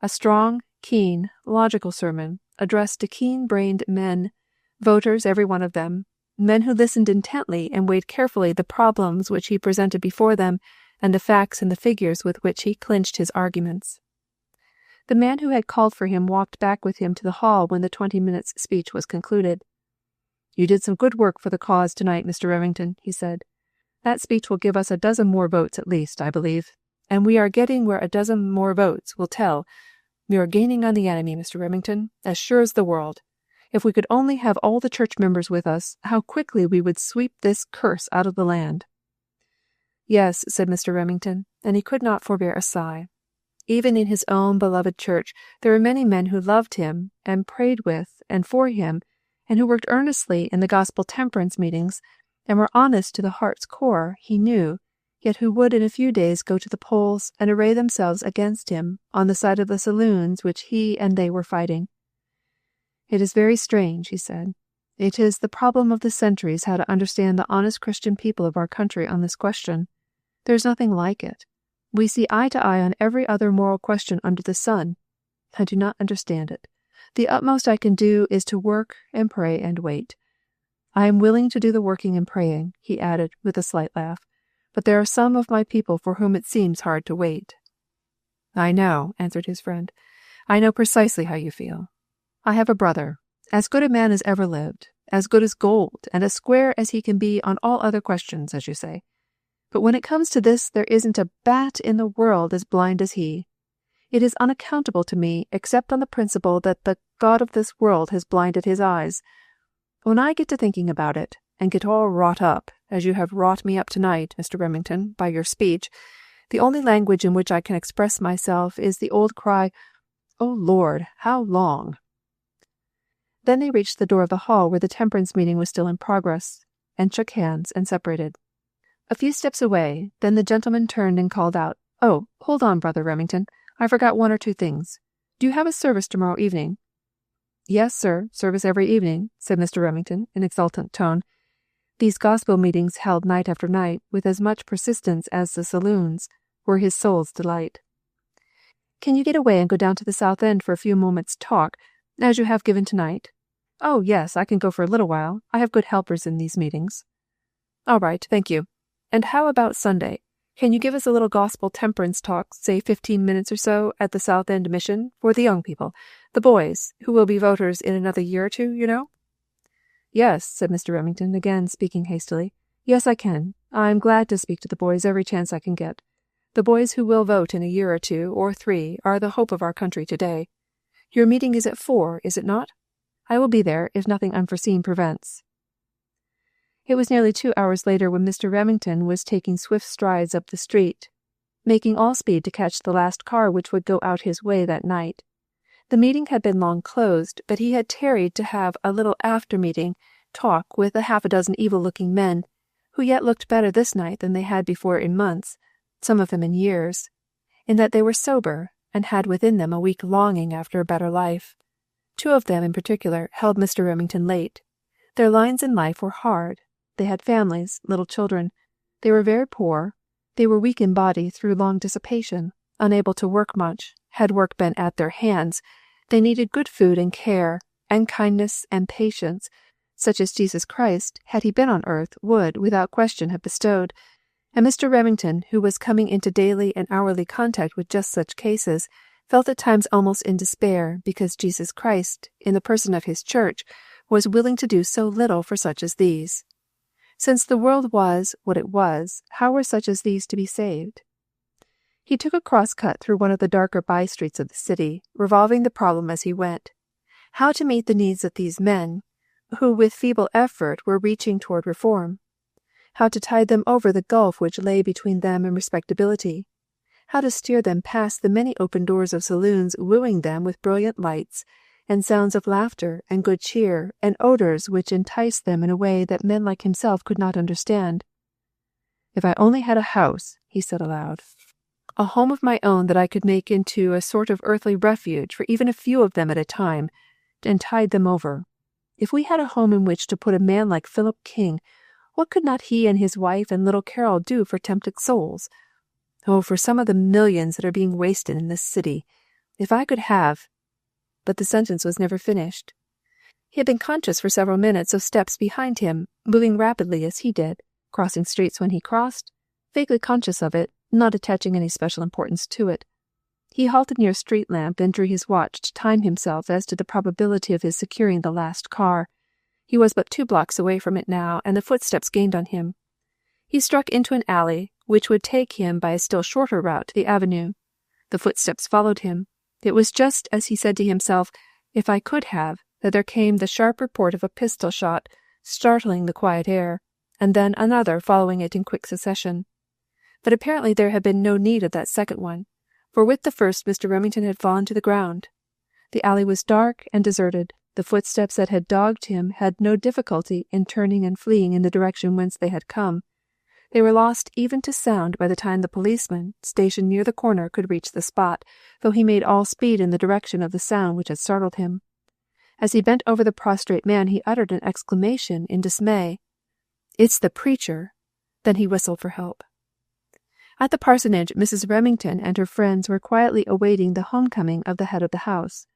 A strong, keen, logical sermon addressed to keen-brained men, voters every one of them, men who listened intently and weighed carefully the problems which he presented before them and the facts and the figures with which he clinched his arguments. The man who had called for him walked back with him to the hall when the 20 minutes' speech was concluded. You did some good work for the cause tonight, Mr. Remington, he said. That speech will give us a dozen more votes at least, I believe, and we are getting where a dozen more votes will tell. We are gaining on the enemy, Mr. Remington, as sure as the world. If we could only have all the church members with us, how quickly we would sweep this curse out of the land. Yes, said Mr. Remington, and he could not forbear a sigh. Even in his own beloved church, there were many men who loved him, and prayed with and for him, and who worked earnestly in the gospel temperance meetings, and were honest to the heart's core, he knew, yet who would in a few days go to the polls and array themselves against him on the side of the saloons which he and they were fighting. "It is very strange," he said. "It is the problem of the centuries how to understand the honest Christian people of our country on this question. There is nothing like it. We see eye to eye on every other moral question under the sun. I do not understand it. The utmost I can do is to work and pray and wait. I am willing to do the working and praying," he added with a slight laugh, "but there are some of my people for whom it seems hard to wait." "I know," answered his friend. "I know precisely how you feel. I have a brother, as good a man as ever lived, as good as gold, and as square as he can be on all other questions, as you say. But when it comes to this, there isn't a bat in the world as blind as he. It is unaccountable to me, except on the principle that the God of this world has blinded his eyes. When I get to thinking about it, and get all wrought up, as you have wrought me up tonight, Mr. Remington, by your speech, the only language in which I can express myself is the old cry, 'O Lord, how long?'" Then they reached the door of the hall where the temperance meeting was still in progress, and shook hands and separated. A few steps away, then the gentleman turned and called out, "Oh, hold on, Brother Remington. I forgot one or two things. Do you have a service tomorrow evening?" "Yes, sir, service every evening," said Mr. Remington in exultant tone. These gospel meetings, held night after night, with as much persistence as the saloons, were his soul's delight. "Can you get away and go down to the South End for a few moments' talk, as you have given tonight?" "Oh, yes, I can go for a little while. I have good helpers in these meetings." "All right, thank you. And how about Sunday? Can you give us a little gospel temperance talk, say 15 minutes or so, at the South End Mission, for the young people, the boys, who will be voters in another year or two, you know?" "Yes," said Mr. Remington, again speaking hastily. "Yes, I can. I'm glad to speak to the boys every chance I can get. The boys who will vote in a year or two, or 3, are the hope of our country today. Your meeting is at 4, is it not? I will be there, if nothing unforeseen prevents." It was nearly 2 hours later when Mr. Remington was taking swift strides up the street, making all speed to catch the last car which would go out his way that night. The meeting had been long closed, but he had tarried to have a little after-meeting talk with a half a dozen evil-looking men, who yet looked better this night than they had before in months, some of them in years, in that they were sober, and had within them a weak longing after a better life. 2 of them in particular held Mr. Remington late. Their lines in life were hard. They had families, little children. They were very poor. They were weak in body through long dissipation, unable to work much, had work been at their hands. They needed good food and care, and kindness and patience, such as Jesus Christ, had he been on earth, would, without question, have bestowed. And Mr. Remington, who was coming into daily and hourly contact with just such cases, felt at times almost in despair because Jesus Christ, in the person of his church, was willing to do so little for such as these. Since the world was what it was, how were such as these to be saved? He took a cross-cut through one of the darker by-streets of the city, revolving the problem as he went. How to meet the needs of these men, who with feeble effort were reaching toward reform? How to tide them over the gulf which lay between them and respectability? How to steer them past the many open doors of saloons wooing them with brilliant lights, and sounds of laughter and good cheer, and odors which enticed them in a way that men like himself could not understand? "If I only had a house," he said aloud, "a home of my own that I could make into a sort of earthly refuge for even a few of them at a time, and tide them over. If we had a home in which to put a man like Philip King, what could not he and his wife and little Carol do for tempted souls? Oh, for some of the millions that are being wasted in this city. If I could have—" But the sentence was never finished. He had been conscious for several minutes of steps behind him, moving rapidly as he did, crossing streets when he crossed, vaguely conscious of it, not attaching any special importance to it. He halted near a street lamp and drew his watch to time himself as to the probability of his securing the last car. He was but 2 blocks away from it now, and the footsteps gained on him. He struck into an alley, which would take him by a still shorter route to the avenue. The footsteps followed him. It was just as he said to himself, "If I could have," that there came the sharp report of a pistol shot, startling the quiet air, and then another following it in quick succession. But apparently there had been no need of that second one, for with the first Mr. Remington had fallen to the ground. The alley was dark and deserted. The footsteps that had dogged him had no difficulty in turning and fleeing in the direction whence they had come. They were lost even to sound by the time the policeman, stationed near the corner, could reach the spot, though he made all speed in the direction of the sound which had startled him. As he bent over the prostrate man, he uttered an exclamation in dismay. "It's the preacher!" Then he whistled for help. At the parsonage, Mrs. Remington and her friends were quietly awaiting the homecoming of the head of the house.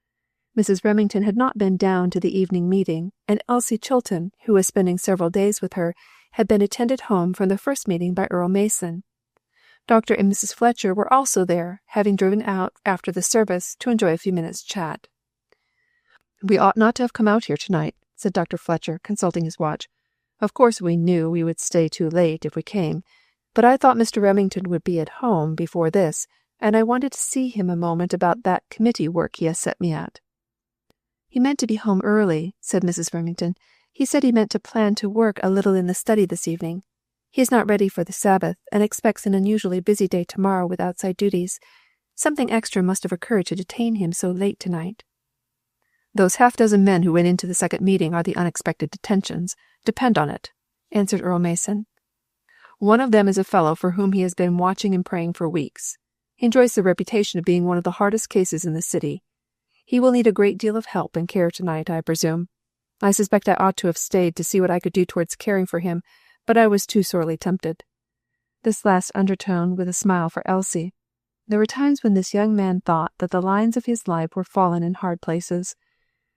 Mrs. Remington had not been down to the evening meeting, and Elsie Chilton, who was spending several days with her, had been attended home from the first meeting by Earl Mason. Dr. and Mrs. Fletcher were also there, having driven out after the service to enjoy a few minutes' chat. "We ought not to have come out here tonight," said Dr. Fletcher, consulting his watch. "Of course we knew we would stay too late if we came, but I thought Mr. Remington would be at home before this, and I wanted to see him a moment about that committee work he has set me at." "He meant to be home early," said Mrs. Remington. "He said he meant to plan to work a little in the study this evening. He is not ready for the Sabbath, and expects an unusually busy day tomorrow with outside duties. Something extra must have occurred to detain him so late tonight." "Those half-dozen men who went into the second meeting are the unexpected detentions, depend on it," answered Earl Mason. "One of them is a fellow for whom he has been watching and praying for weeks. He enjoys the reputation of being one of the hardest cases in the city. He will need a great deal of help and care tonight, I presume. I suspect I ought to have stayed to see what I could do towards caring for him, but I was too sorely tempted." This last undertone with a smile for Elsie. There were times when this young man thought that the lines of his life were fallen in hard places.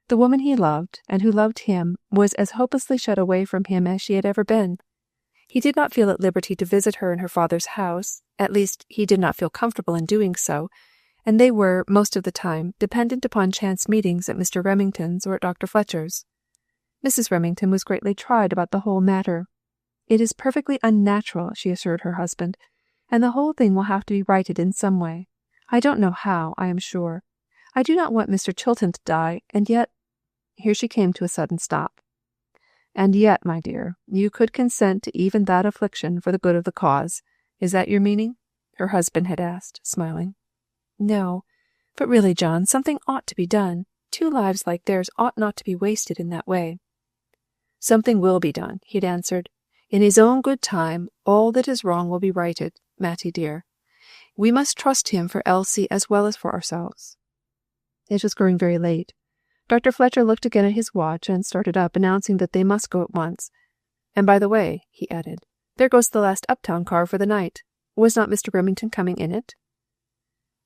The woman he loved, and who loved him, was as hopelessly shut away from him as she had ever been. He did not feel at liberty to visit her in her father's house, at least he did not feel comfortable in doing so, and they were, most of the time, dependent upon chance meetings at Mr. Remington's or at Dr. Fletcher's. Mrs. Remington was greatly tried about the whole matter. "It is perfectly unnatural," she assured her husband, "and the whole thing will have to be righted in some way. I don't know how, I am sure. I do not want Mr. Chilton to die, and yet—" Here she came to a sudden stop. "And yet, my dear, you could consent to even that affliction for the good of the cause. Is that your meaning?" her husband had asked, smiling. "No, but really, John, something ought to be done. 2 lives like theirs ought not to be wasted in that way." "Something will be done," he had answered. "In his own good time, all that is wrong will be righted, Mattie dear. We must trust him for Elsie as well as for ourselves." It was growing very late. Dr. Fletcher looked again at his watch and started up, announcing that they must go at once. "And by the way," he added, "there goes the last uptown car for the night. Was not Mr. Remington coming in it?"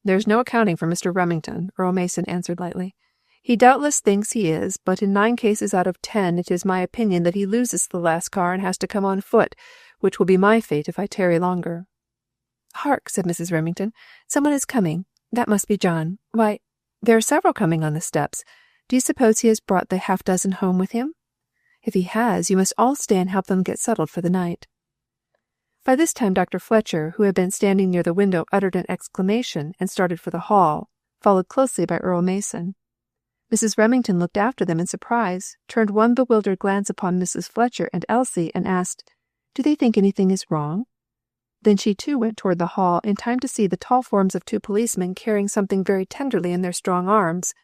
"There's no accounting for Mr. Remington," Earl Mason answered lightly. "He doubtless thinks he is, but in 9 cases out of 10 it is my opinion that he loses the last car and has to come on foot, which will be my fate if I tarry longer." "Hark," said Mrs. Remington. "Someone is coming. That must be John. Why, there are several coming on the steps. Do you suppose he has brought the half-dozen home with him? If he has, you must all stay and help them get settled for the night." By this time Dr. Fletcher, who had been standing near the window, uttered an exclamation and started for the hall, followed closely by Earl Mason. Mrs. Remington looked after them in surprise, turned one bewildered glance upon Mrs. Fletcher and Elsie, and asked, "Do they think anything is wrong?" Then she too went toward the hall, in time to see the tall forms of 2 policemen carrying something very tenderly in their strong arms.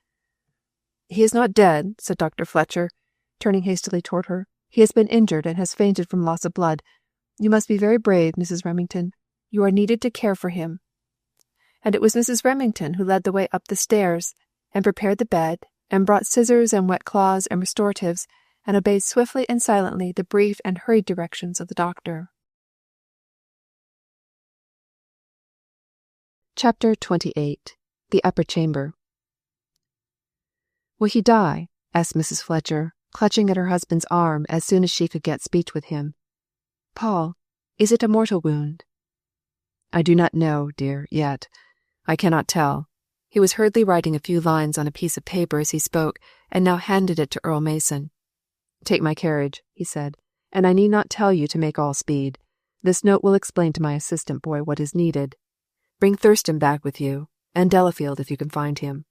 "He is not dead," said Dr. Fletcher, turning hastily toward her. "He has been injured and has fainted from loss of blood. You must be very brave, Mrs. Remington. You are needed to care for him." And it was Mrs. Remington who led the way up the stairs, and prepared the bed, and brought scissors and wet cloths and restoratives, and obeyed swiftly and silently the brief and hurried directions of the doctor. Chapter 28. The Upper Chamber. "Will he die?" asked Mrs. Fletcher, clutching at her husband's arm as soon as she could get speech with him. "Paul, is it a mortal wound?" "I do not know, dear, yet. I cannot tell." He was hurriedly writing a few lines on a piece of paper as he spoke, and now handed it to Earl Mason. "Take my carriage," he said, "and I need not tell you to make all speed. This note will explain to my assistant boy what is needed. Bring Thurston back with you, and Delafield if you can find him."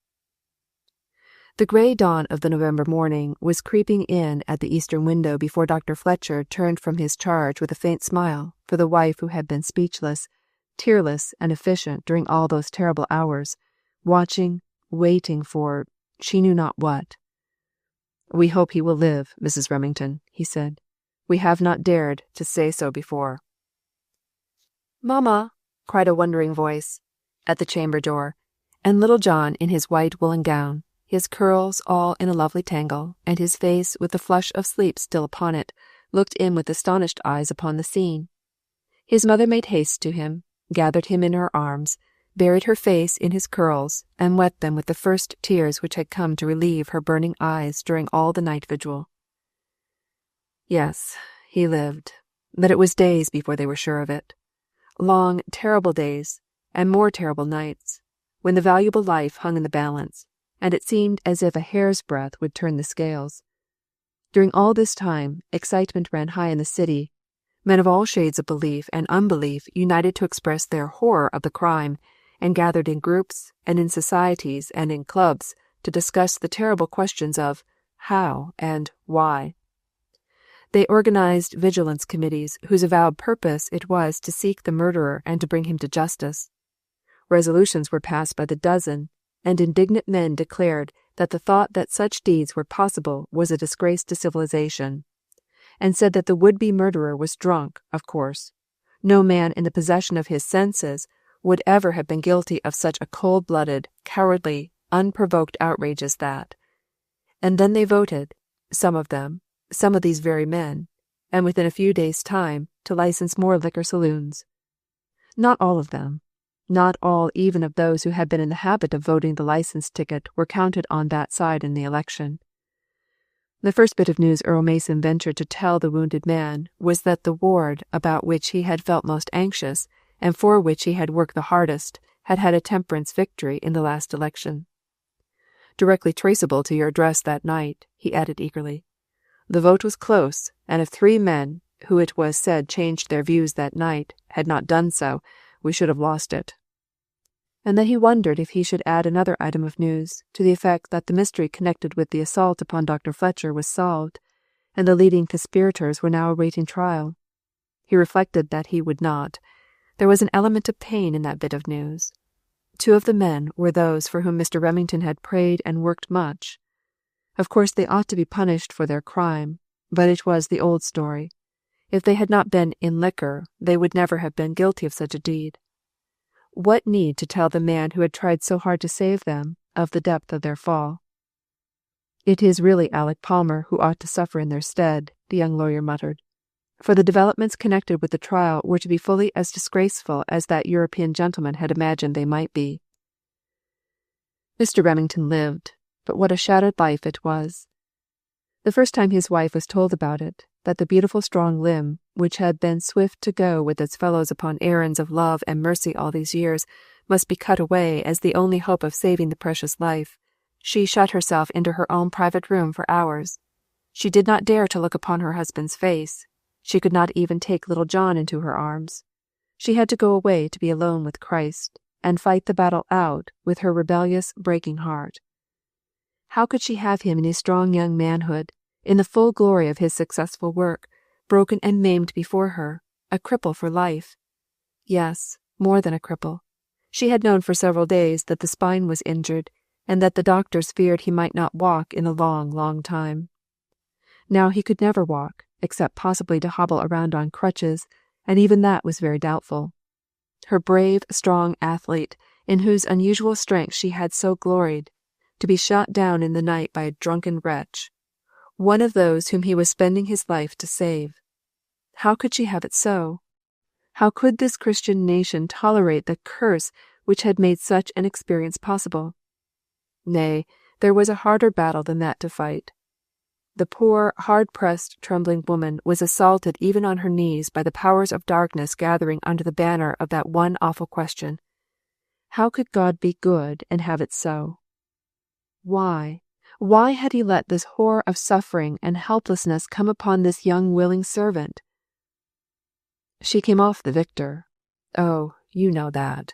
The grey dawn of the November morning was creeping in at the eastern window before Dr. Fletcher turned from his charge with a faint smile for the wife who had been speechless, tearless and efficient during all those terrible hours, watching, waiting for she knew not what. "We hope he will live, Mrs. Remington," he said. "We have not dared to say so before." "Mamma!" cried a wondering voice at the chamber door, and little John in his white woolen gown, his curls all in a lovely tangle, and his face with the flush of sleep still upon it, looked in with astonished eyes upon the scene. His mother made haste to him, gathered him in her arms, buried her face in his curls, and wet them with the first tears which had come to relieve her burning eyes during all the night vigil. Yes, he lived, but it was days before they were sure of it. Long, terrible days, and more terrible nights, when the valuable life hung in the balance, and it seemed as if a hair's breadth would turn the scales. During all this time, excitement ran high in the city. Men of all shades of belief and unbelief united to express their horror of the crime, and gathered in groups and in societies and in clubs to discuss the terrible questions of how and why. They organized vigilance committees whose avowed purpose it was to seek the murderer and to bring him to justice. Resolutions were passed by the dozen, and indignant men declared that the thought that such deeds were possible was a disgrace to civilization, and said that the would-be murderer was drunk, of course. No man in the possession of his senses would ever have been guilty of such a cold-blooded, cowardly, unprovoked outrage as that. And then they voted, some of them, some of these very men, and within a few days' time, to license more liquor saloons. Not all of them. Not all even of those who had been in the habit of voting the license ticket were counted on that side in the election. The first bit of news Earl Mason ventured to tell the wounded man was that the ward about which he had felt most anxious, and for which he had worked the hardest, had had a temperance victory in the last election. "Directly traceable to your address that night," he added eagerly. "The vote was close, and if 3 men, who it was said changed their views that night, had not done so, we should have lost it." And then he wondered if he should add another item of news, to the effect that the mystery connected with the assault upon Dr. Fletcher was solved, and the leading conspirators were now awaiting trial. He reflected that he would not. There was an element of pain in that bit of news. 2 of the men were those for whom Mr. Remington had prayed and worked much. Of course they ought to be punished for their crime, but it was the old story. If they had not been in liquor, they would never have been guilty of such a deed. What need to tell the man who had tried so hard to save them of the depth of their fall? "It is really Alec Palmer who ought to suffer in their stead," the young lawyer muttered, for the developments connected with the trial were to be fully as disgraceful as that European gentleman had imagined they might be. Mr. Remington lived, but what a shattered life it was. The first time his wife was told about it, that the beautiful strong limb, which had been swift to go with its fellows upon errands of love and mercy all these years, must be cut away as the only hope of saving the precious life, she shut herself into her own private room for hours. She did not dare to look upon her husband's face. She could not even take little John into her arms. She had to go away to be alone with Christ, and fight the battle out with her rebellious, breaking heart. How could she have him in his strong young manhood, in the full glory of his successful work, broken and maimed before her, a cripple for life? Yes, more than a cripple. She had known for several days that the spine was injured, and that the doctors feared he might not walk in a long, long time. Now he could never walk, except possibly to hobble around on crutches, and even that was very doubtful. Her brave, strong athlete, in whose unusual strength she had so gloried, to be shot down in the night by a drunken wretch, one of those whom he was spending his life to save. How could she have it so? How could this Christian nation tolerate the curse which had made such an experience possible? Nay, there was a harder battle than that to fight. The poor, hard-pressed, trembling woman was assaulted even on her knees by the powers of darkness gathering under the banner of that one awful question. How could God be good and have it so? Why? Why had he let this horror of suffering and helplessness come upon this young willing servant? She came off the victor. Oh, you know that.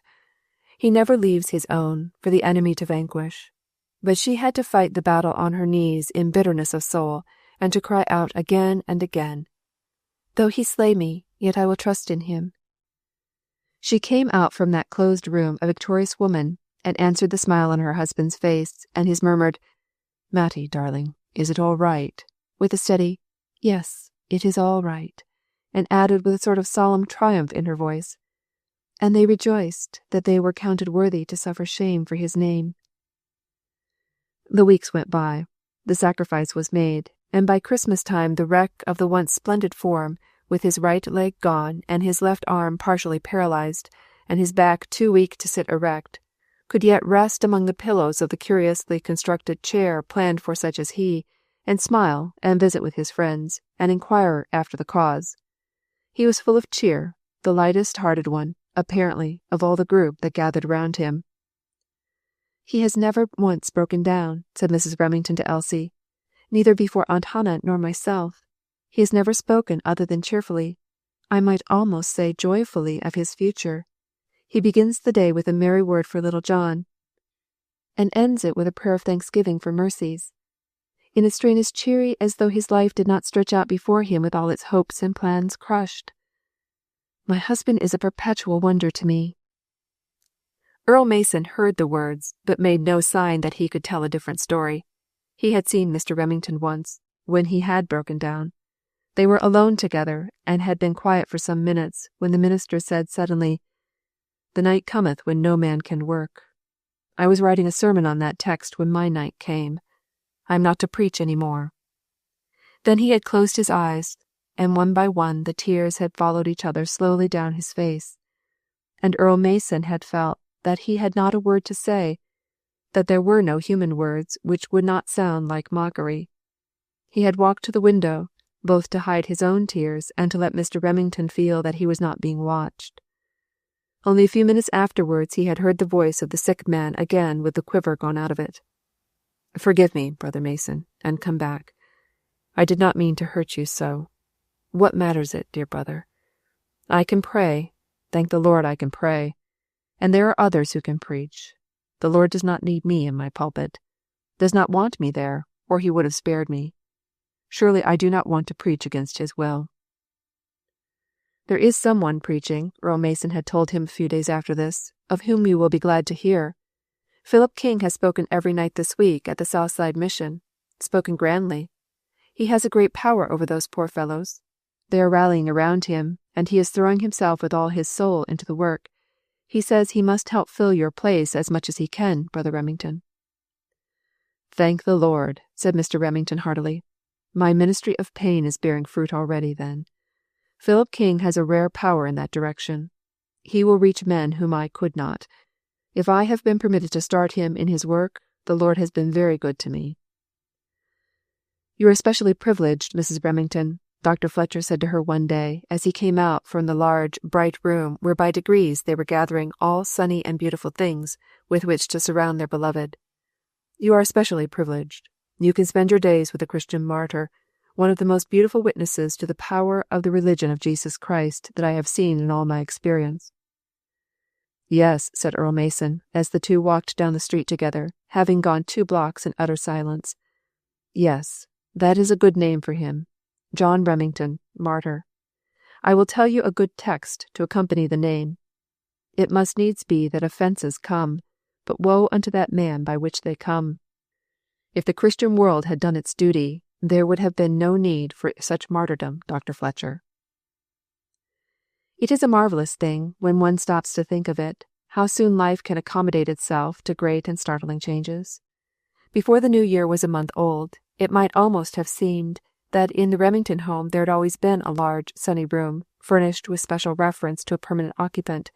He never leaves his own for the enemy to vanquish. But she had to fight the battle on her knees in bitterness of soul, and to cry out again and again, "Though he slay me, yet I will trust in him." She came out from that closed room a victorious woman, and answered the smile on her husband's face, and his murmured, "Mattie, darling, is it all right?" with a steady, "Yes, it is all right," and added with a sort of solemn triumph in her voice, "And they rejoiced that they were counted worthy to suffer shame for his name." The weeks went by. The sacrifice was made, and by Christmas time the wreck of the once splendid form, with his right leg gone and his left arm partially paralyzed, and his back too weak to sit erect, could yet rest among the pillows of the curiously constructed chair planned for such as he, and smile and visit with his friends, and inquire after the cause. He was full of cheer, the lightest-hearted one, apparently, of all the group that gathered round him. "He has never once broken down," said Mrs. Remington to Elsie, "neither before Aunt Hannah nor myself. He has never spoken other than cheerfully, I might almost say joyfully, of his future. He begins the day with a merry word for little John, and ends it with a prayer of thanksgiving for mercies, in a strain as cheery as though his life did not stretch out before him with all its hopes and plans crushed. My husband is a perpetual wonder to me." Earl Mason heard the words, but made no sign that he could tell a different story. He had seen Mr. Remington once, when he had broken down. They were alone together, and had been quiet for some minutes, when the minister said suddenly, "The night cometh when no man can work. I was writing a sermon on that text when my night came. I am not to preach any more." Then he had closed his eyes, and one by one the tears had followed each other slowly down his face, and Earl Mason had felt that he had not a word to say, that there were no human words which would not sound like mockery. He had walked to the window, both to hide his own tears and to let Mr. Remington feel that he was not being watched. Only a few minutes afterwards he had heard the voice of the sick man again with the quiver gone out of it. "Forgive me, Brother Mason, and come back. I did not mean to hurt you so. What matters it, dear brother? I can pray, thank the Lord I can pray, and there are others who can preach. The Lord does not need me in my pulpit, does not want me there, or he would have spared me. Surely I do not want to preach against his will." "There is someone preaching," Earl Mason had told him a few days after this, "of whom you will be glad to hear. Philip King has spoken every night this week at the Southside Mission, spoken grandly. He has a great power over those poor fellows. They are rallying around him, and he is throwing himself with all his soul into the work. He says he must help fill your place as much as he can, Brother Remington." "Thank the Lord," said Mr. Remington heartily. "My ministry of pain is bearing fruit already, then. Philip King has a rare power in that direction. He will reach men whom I could not. If I have been permitted to start him in his work, the Lord has been very good to me." "You are especially privileged, Mrs. Remington," Dr. Fletcher said to her one day, as he came out from the large, bright room where by degrees they were gathering all sunny and beautiful things with which to surround their beloved. "You are especially privileged. You can spend your days with a Christian martyr, one of the most beautiful witnesses to the power of the religion of Jesus Christ that I have seen in all my experience." "Yes," said Earl Mason, as the two walked down the street together, having gone 2 blocks in utter silence. "Yes, that is a good name for him. John Remington, Martyr. I will tell you a good text to accompany the name. It must needs be that offences come, but woe unto that man by which they come. If the Christian world had done its duty, there would have been no need for such martyrdom, Dr. Fletcher." It is a marvellous thing, when one stops to think of it, how soon life can accommodate itself to great and startling changes. Before the new year was a month old, it might almost have seemed that in the Remington home there had always been a large, sunny room, furnished with special reference to a permanent occupant,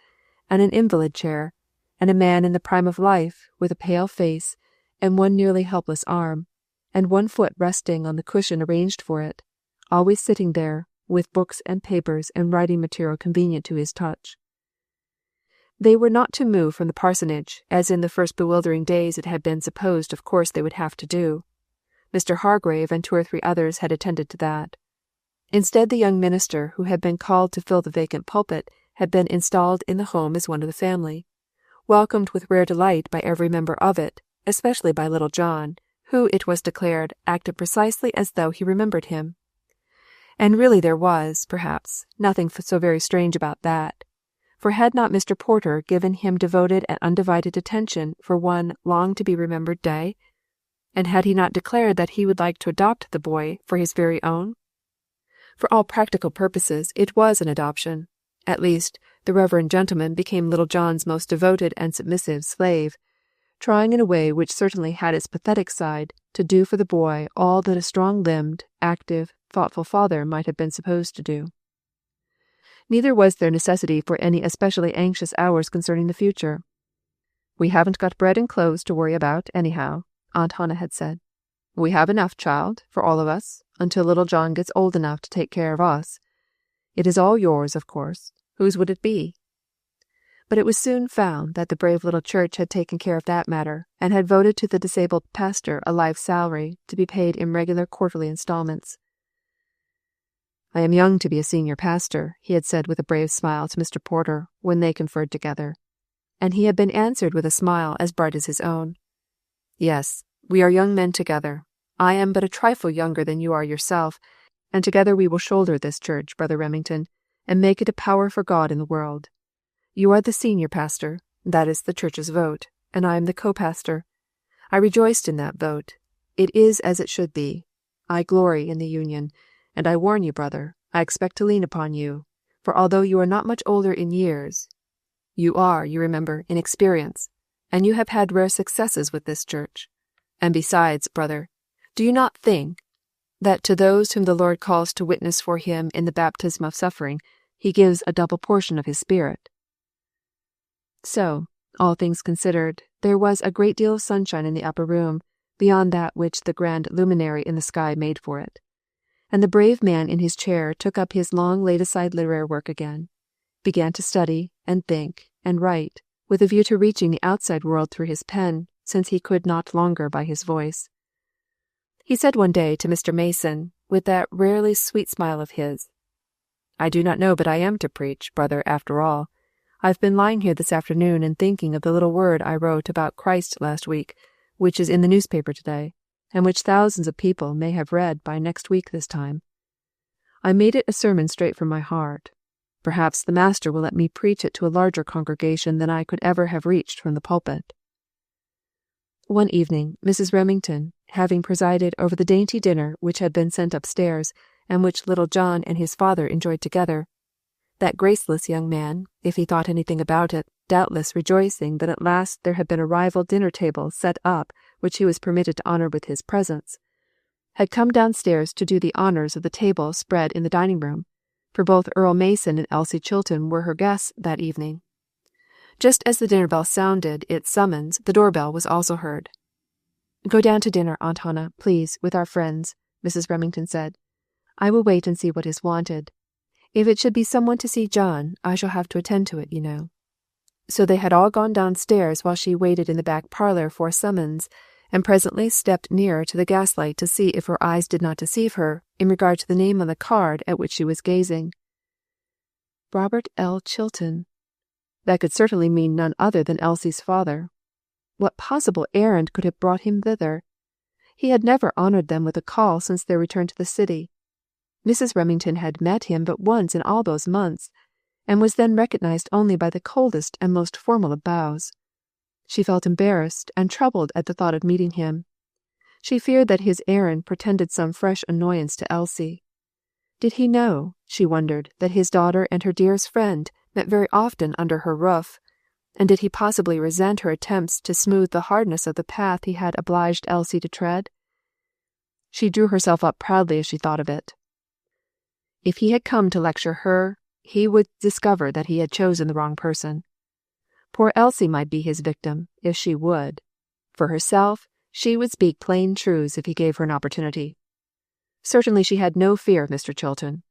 and an invalid chair, and a man in the prime of life, with a pale face, and one nearly helpless arm, and one foot resting on the cushion arranged for it, always sitting there, with books and papers and writing material convenient to his touch. They were not to move from the parsonage, as in the first bewildering days it had been supposed of course they would have to do. Mr. Hargrave and 2 or 3 others had attended to that. Instead, the young minister who had been called to fill the vacant pulpit had been installed in the home as one of the family, welcomed with rare delight by every member of it, especially by little John, who, it was declared, acted precisely as though he remembered him. And really there was, perhaps, nothing so very strange about that, for had not Mr. Porter given him devoted and undivided attention for one long-to-be-remembered day? And had he not declared that he would like to adopt the boy for his very own? For all practical purposes it was an adoption. At least, the reverend gentleman became little John's most devoted and submissive slave, trying in a way which certainly had its pathetic side to do for the boy all that a strong-limbed, active, thoughtful father might have been supposed to do. Neither was there necessity for any especially anxious hours concerning the future. "We haven't got bread and clothes to worry about, anyhow," Aunt Hannah had said. "We have enough, child, for all of us, until little John gets old enough to take care of us. It is all yours, of course. Whose would it be?" But it was soon found that the brave little church had taken care of that matter, and had voted to the disabled pastor a life salary to be paid in regular quarterly installments. "I am young to be a senior pastor," he had said with a brave smile to Mr. Porter when they conferred together, and he had been answered with a smile as bright as his own. "Yes, we are young men together. I am but a trifle younger than you are yourself, and together we will shoulder this church, Brother Remington, and make it a power for God in the world. You are the senior pastor, that is the church's vote, and I am the co-pastor. I rejoiced in that vote. It is as it should be. I glory in the union, and I warn you, brother, I expect to lean upon you, for although you are not much older in years, you are, you remember, in experience, and you have had rare successes with this church. And besides, brother, do you not think that to those whom the Lord calls to witness for him in the baptism of suffering, he gives a double portion of his Spirit?" So, all things considered, there was a great deal of sunshine in the upper room, beyond that which the grand luminary in the sky made for it. And the brave man in his chair took up his long laid-aside literary work again, began to study, and think, and write, with a view to reaching the outside world through his pen, since he could not longer by his voice. He said one day to Mr. Mason, with that rarely sweet smile of his, "I do not know but I am to preach, brother, after all. I've been lying here this afternoon and thinking of the little word I wrote about Christ last week, which is in the newspaper today, and which thousands of people may have read by next week this time. I made it a sermon straight from my heart. Perhaps the Master will let me preach it to a larger congregation than I could ever have reached from the pulpit." One evening, Mrs. Remington, having presided over the dainty dinner which had been sent upstairs, and which little John and his father enjoyed together, that graceless young man, if he thought anything about it, doubtless rejoicing that at last there had been a rival dinner-table set up which he was permitted to honour with his presence, had come downstairs to do the honours of the table spread in the dining-room, for both Earl Mason and Elsie Chilton were her guests that evening. Just as the dinner bell sounded its summons, the door-bell was also heard. "Go down to dinner, Aunt Hannah, please, with our friends," Mrs. Remington said. "I will wait and see what is wanted. If it should be someone to see John, I shall have to attend to it, you know." So they had all gone downstairs while she waited in the back parlour for a summons, and presently stepped nearer to the gaslight to see if her eyes did not deceive her in regard to the name on the card at which she was gazing. Robert L. Chilton. That could certainly mean none other than Elsie's father. What possible errand could have brought him thither? He had never honoured them with a call since their return to the city. Mrs. Remington had met him but once in all those months, and was then recognized only by the coldest and most formal of bows. She felt embarrassed and troubled at the thought of meeting him. She feared that his errand portended some fresh annoyance to Elsie. Did he know, she wondered, that his daughter and her dearest friend met very often under her roof, and did he possibly resent her attempts to smooth the hardness of the path he had obliged Elsie to tread? She drew herself up proudly as she thought of it. If he had come to lecture her, he would discover that he had chosen the wrong person. Poor Elsie might be his victim, if she would. For herself, she would speak plain truths if he gave her an opportunity. Certainly she had no fear of Mr. Chilton.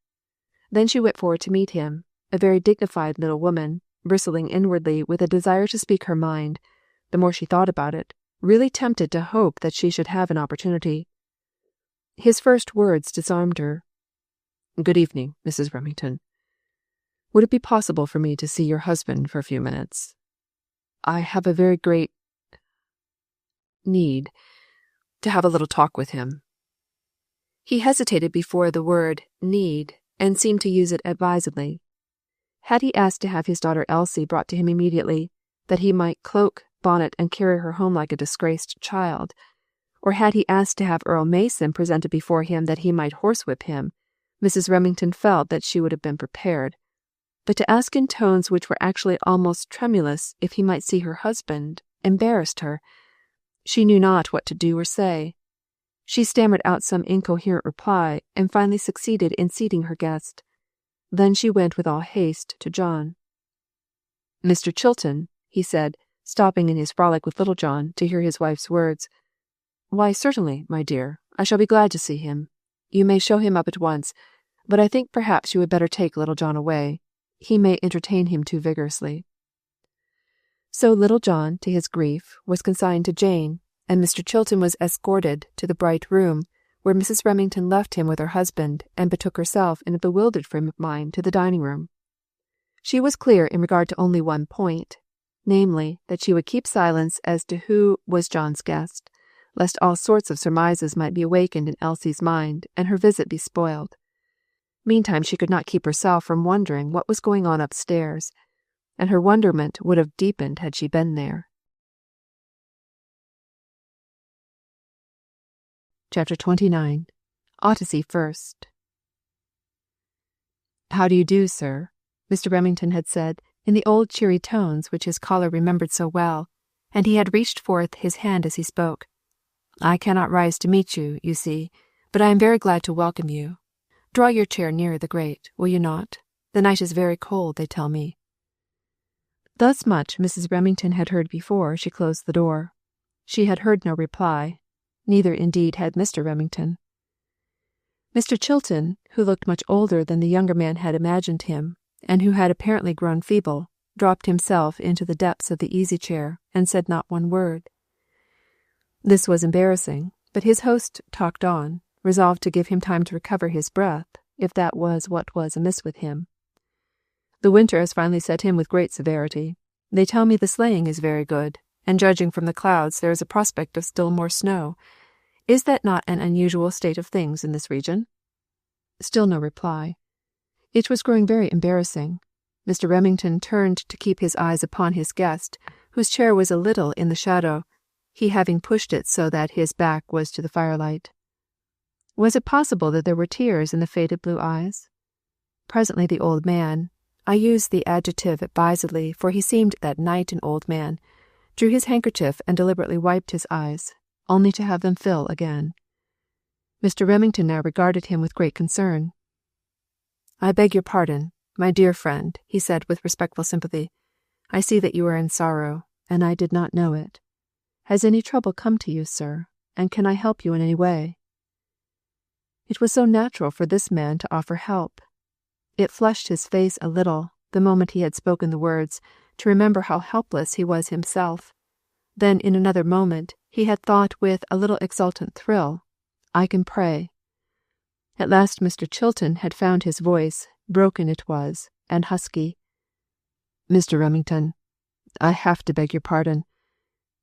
Then she went forward to meet him, a very dignified little woman, bristling inwardly with a desire to speak her mind, the more she thought about it, really tempted to hope that she should have an opportunity. His first words disarmed her. "Good evening, Mrs. Remington. Would it be possible for me to see your husband for a few minutes? I have a very great need to have a little talk with him." He hesitated before the word need, and seemed to use it advisedly. Had he asked to have his daughter Elsie brought to him immediately, that he might cloak, bonnet, and carry her home like a disgraced child? Or had he asked to have Earl Mason presented before him that he might horsewhip him, Mrs. Remington felt that she would have been prepared. But to ask in tones which were actually almost tremulous if he might see her husband embarrassed her. She knew not what to do or say. She stammered out some incoherent reply, and finally succeeded in seating her guest. Then she went with all haste to John. "Mr. Chilton," he said, stopping in his frolic with Little John to hear his wife's words. "Why, certainly, my dear. I shall be glad to see him. You may show him up at once, but I think perhaps you had better take Little John away. He may entertain him too vigorously." So Little John, to his grief, was consigned to Jane, and Mr. Chilton was escorted to the bright room, where Mrs. Remington left him with her husband and betook herself in a bewildered frame of mind to the dining-room. She was clear in regard to only one point, namely, that she would keep silence as to who was John's guest, lest all sorts of surmises might be awakened in Elsie's mind and her visit be spoiled. Meantime she could not keep herself from wondering what was going on upstairs, and her wonderment would have deepened had she been there. Chapter 29. Ottissey First. "How do you do, sir?" Mr. Remington had said, in the old cheery tones which his caller remembered so well, and he had reached forth his hand as he spoke. "I cannot rise to meet you, you see, but I am very glad to welcome you. Draw your chair nearer the grate, will you not? The night is very cold, they tell me." Thus much Mrs. Remington had heard before she closed the door. She had heard no reply. Neither, indeed, had Mr. Remington. Mr. Chilton, who looked much older than the younger man had imagined him, and who had apparently grown feeble, dropped himself into the depths of the easy-chair and said not one word. This was embarrassing, but his host talked on, resolved to give him time to recover his breath, if that was what was amiss with him. "The winter has finally set in with great severity. They tell me the sleighing is very good, and judging from the clouds there is a prospect of still more snow. Is that not an unusual state of things in this region?" Still no reply. It was growing very embarrassing. Mr. Remington turned to keep his eyes upon his guest, whose chair was a little in the shadow, he having pushed it so that his back was to the firelight. Was it possible that there were tears in the faded blue eyes? Presently the old man, I use the adjective advisedly, for he seemed that night an old man, drew his handkerchief and deliberately wiped his eyes, only to have them fill again. Mr. Remington now regarded him with great concern. "I beg your pardon, my dear friend," he said with respectful sympathy. "I see that you are in sorrow, and I did not know it. Has any trouble come to you, sir, and can I help you in any way?" It was so natural for this man to offer help. It flushed his face a little, the moment he had spoken the words, to remember how helpless he was himself. Then in another moment he had thought with a little exultant thrill, "I can pray." At last Mr. Chilton had found his voice, broken it was, and husky. "Mr. Remington, I have to beg your pardon.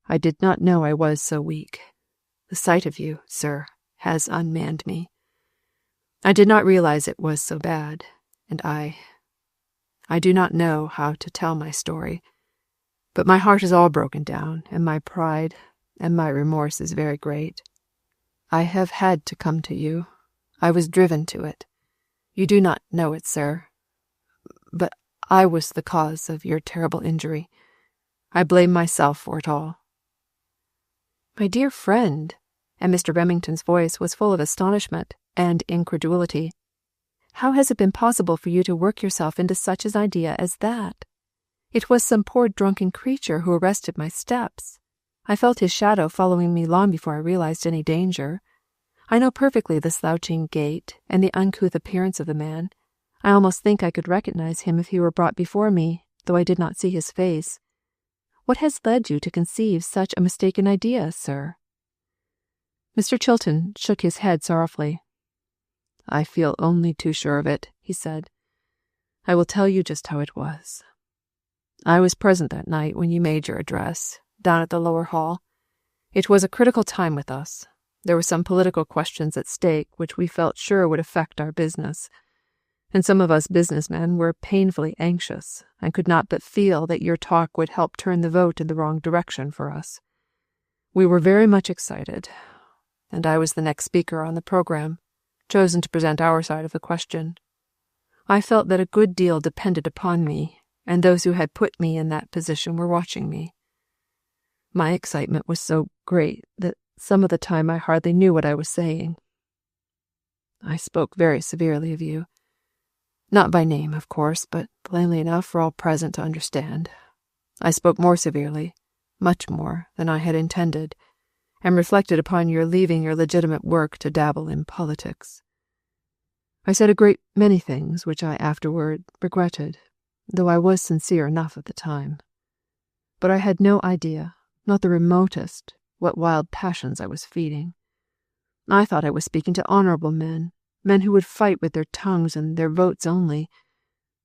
I did not know I was so weak. The sight of you, sir, has unmanned me. I did not realize it was so bad, and I do not know how to tell my story, but my heart is all broken down, and my pride and my remorse is very great. I have had to come to you. I was driven to it. You do not know it, sir, but I was the cause of your terrible injury. I blame myself for it all." "My dear friend," and Mr. Remington's voice was full of astonishment and incredulity, "how has it been possible for you to work yourself into such an idea as that? It was some poor drunken creature who arrested my steps. I felt his shadow following me long before I realized any danger. I know perfectly the slouching gait and the uncouth appearance of the man. I almost think I could recognize him if he were brought before me, though I did not see his face. What has led you to conceive such a mistaken idea, sir?" Mr. Chilton shook his head sorrowfully. "I feel only too sure of it," he said. "I will tell you just how it was. I was present that night when you made your address, down at the lower hall. It was a critical time with us. There were some political questions at stake which we felt sure would affect our business. and some of us businessmen were painfully anxious and could not but feel that your talk would help turn the vote in the wrong direction for us. We were very much excited, and I was the next speaker on the program, chosen to present our side of the question. I felt that a good deal depended upon me, and those who had put me in that position were watching me. My excitement was so great that some of the time I hardly knew what I was saying. I spoke very severely of you. Not by name, of course, but plainly enough for all present to understand. I spoke more severely, much more, than I had intended, and reflected upon your leaving your legitimate work to dabble in politics. I said a great many things which I afterward regretted, though I was sincere enough at the time. But I had no idea, not the remotest, what wild passions I was feeding. I thought I was speaking to honorable men who would fight with their tongues and their votes only.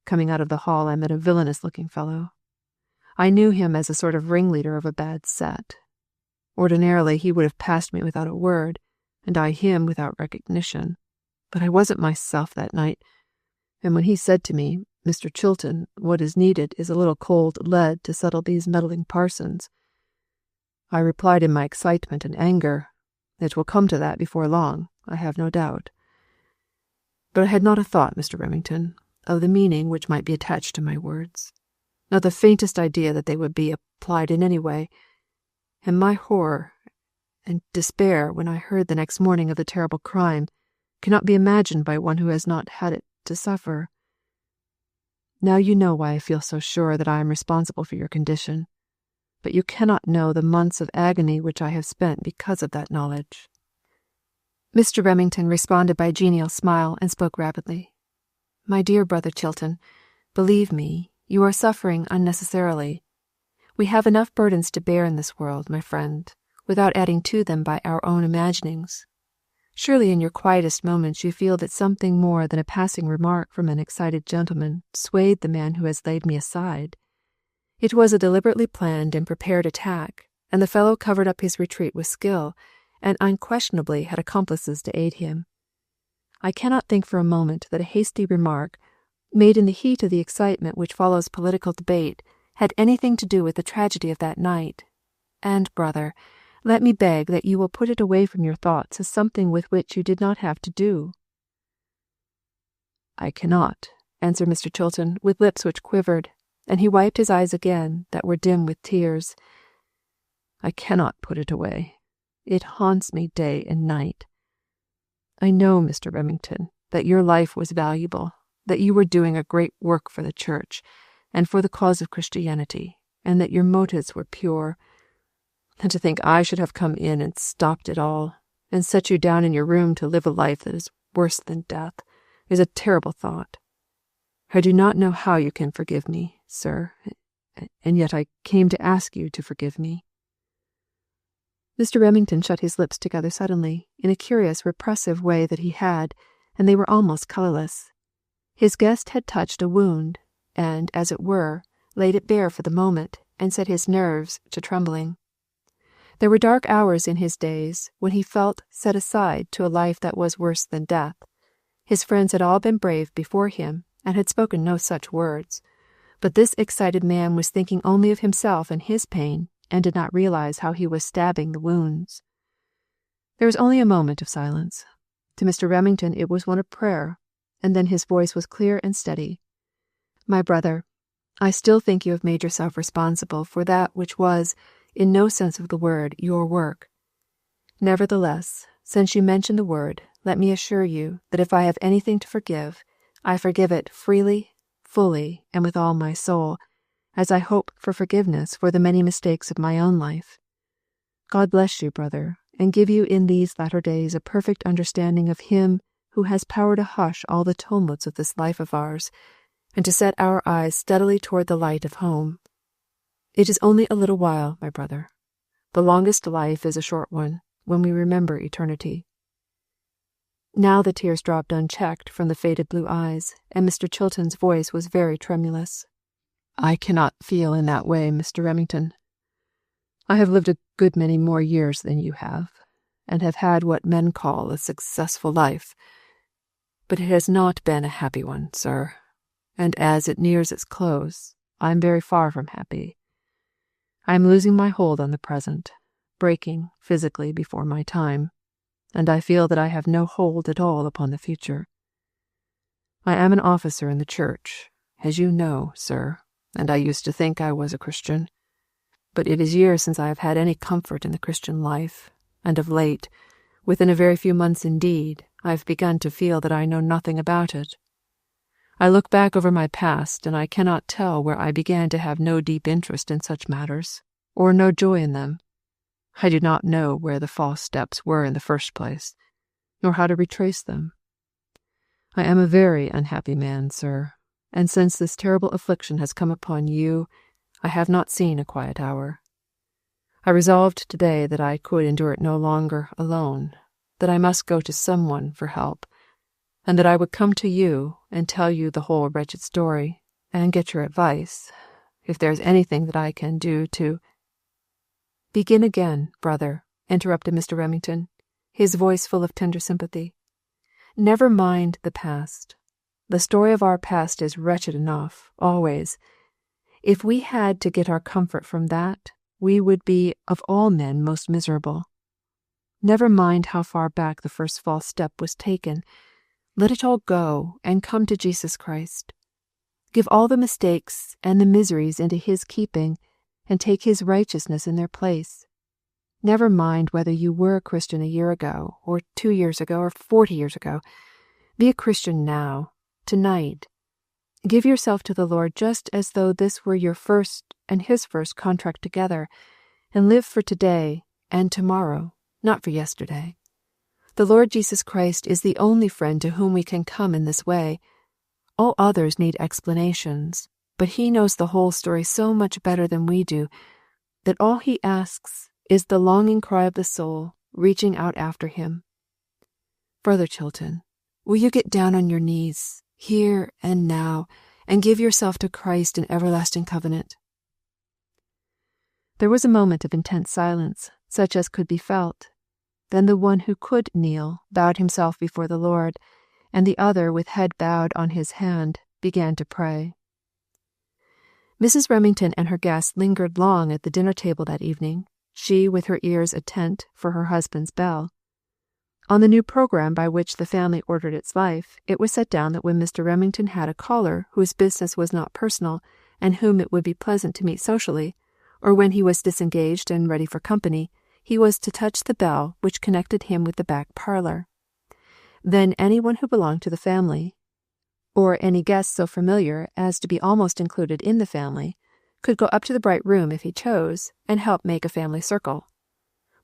Coming out of the hall, I met a villainous-looking fellow. I knew him as a sort of ringleader of a bad set. Ordinarily, he would have passed me without a word, and I him without recognition. But I wasn't myself that night, and when he said to me, "Mr. Chilton, what is needed is a little cold lead to settle these meddling parsons," I replied in my excitement and anger, "It will come to that before long, I have no doubt." But I had not a thought, Mr. Remington, of the meaning which might be attached to my words, not the faintest idea that they would be applied in any way, and my horror and despair when I heard the next morning of the terrible crime cannot be imagined by one who has not had it to suffer. Now you know why I feel so sure that I am responsible for your condition, but you cannot know the months of agony which I have spent because of that knowledge. Mr. Remington responded by a genial smile and spoke rapidly. My dear brother Chilton, believe me, you are suffering unnecessarily. We have enough burdens to bear in this world, my friend, without adding to them by our own imaginings. Surely in your quietest moments you feel that something more than a passing remark from an excited gentleman swayed the man who has laid me aside. It was a deliberately planned and prepared attack, and the fellow covered up his retreat with skill, and unquestionably had accomplices to aid him. I cannot think for a moment that a hasty remark, made in the heat of the excitement which follows political debate, had anything to do with the tragedy of that night. And, brother, let me beg that you will put it away from your thoughts as something with which you did not have to do. I cannot, answered Mr. Chilton, with lips which quivered, and he wiped his eyes again, that were dim with tears. I cannot put it away. It haunts me day and night. I know, Mr. Remington, that your life was valuable, that you were doing a great work for the Church and for the cause of Christianity, and that your motives were pure. And to think I should have come in and stopped it all, and set you down in your room to live a life that is worse than death, is a terrible thought. I do not know how you can forgive me, sir, and yet I came to ask you to forgive me. Mr. Remington shut his lips together suddenly, in a curious, repressive way that he had, and they were almost colourless. His guest had touched a wound, and, as it were, laid it bare for the moment, and set his nerves to trembling. There were dark hours in his days when he felt set aside to a life that was worse than death. His friends had all been brave before him, and had spoken no such words. But this excited man was thinking only of himself and his pain, and did not realize how he was stabbing the wounds. There was only a moment of silence. To Mr. Remington it was one of prayer, and then his voice was clear and steady. My brother, I still think you have made yourself responsible for that which was, in no sense of the word, your work. Nevertheless, since you mention the word, let me assure you that if I have anything to forgive, I forgive it freely, fully, and with all my soul, as I hope for forgiveness for the many mistakes of my own life. God bless you, brother, and give you in these latter days a perfect understanding of Him who has power to hush all the tumults of this life of ours, and to set our eyes steadily toward the light of home. It is only a little while, my brother. The longest life is a short one, when we remember eternity. Now the tears dropped unchecked from the faded blue eyes, and Mr. Chilton's voice was very tremulous. I cannot feel in that way, Mr. Remington. I have lived a good many more years than you have, and have had what men call a successful life. But it has not been a happy one, sir, and as it nears its close, I am very far from happy. I am losing my hold on the present, breaking physically before my time, and I feel that I have no hold at all upon the future. I am an officer in the church, as you know, sir, and I used to think I was a Christian. But it is years since I have had any comfort in the Christian life, and of late, within a very few months indeed, I have begun to feel that I know nothing about it. I look back over my past, and I cannot tell where I began to have no deep interest in such matters, or no joy in them. I do not know where the false steps were in the first place, nor how to retrace them. I am a very unhappy man, sir, and since this terrible affliction has come upon you, I have not seen a quiet hour. I resolved today that I could endure it no longer alone, that I must go to someone for help, and that I would come to you and tell you the whole wretched story, and get your advice, if there is anything that I can do to— "Begin again, brother," interrupted Mr. Remington, his voice full of tender sympathy. "Never mind the past. The story of our past is wretched enough, always. If we had to get our comfort from that, we would be, of all men, most miserable. Never mind how far back the first false step was taken. Let it all go, and come to Jesus Christ. Give all the mistakes and the miseries into His keeping, and take His righteousness in their place. Never mind whether you were a Christian a year ago, or 2 years ago, or 40 years ago. Be a Christian now, tonight. Give yourself to the Lord just as though this were your first and His first contract together, and live for today and tomorrow, not for yesterday. The Lord Jesus Christ is the only friend to whom we can come in this way. All others need explanations, but He knows the whole story so much better than we do, that all He asks is the longing cry of the soul, reaching out after Him. Brother Chilton, will you get down on your knees, here and now, and give yourself to Christ in everlasting covenant?" There was a moment of intense silence, such as could be felt. Then the one who could kneel bowed himself before the Lord, and the other, with head bowed on his hand, began to pray. Mrs. Remington and her guests lingered long at the dinner table that evening, she with her ears attent for her husband's bell. On the new program by which the family ordered its life, it was set down that when Mr. Remington had a caller whose business was not personal, and whom it would be pleasant to meet socially, or when he was disengaged and ready for company, he was to touch the bell which connected him with the back parlor. Then anyone who belonged to the family, or any guest so familiar as to be almost included in the family, could go up to the bright room if he chose, and help make a family circle.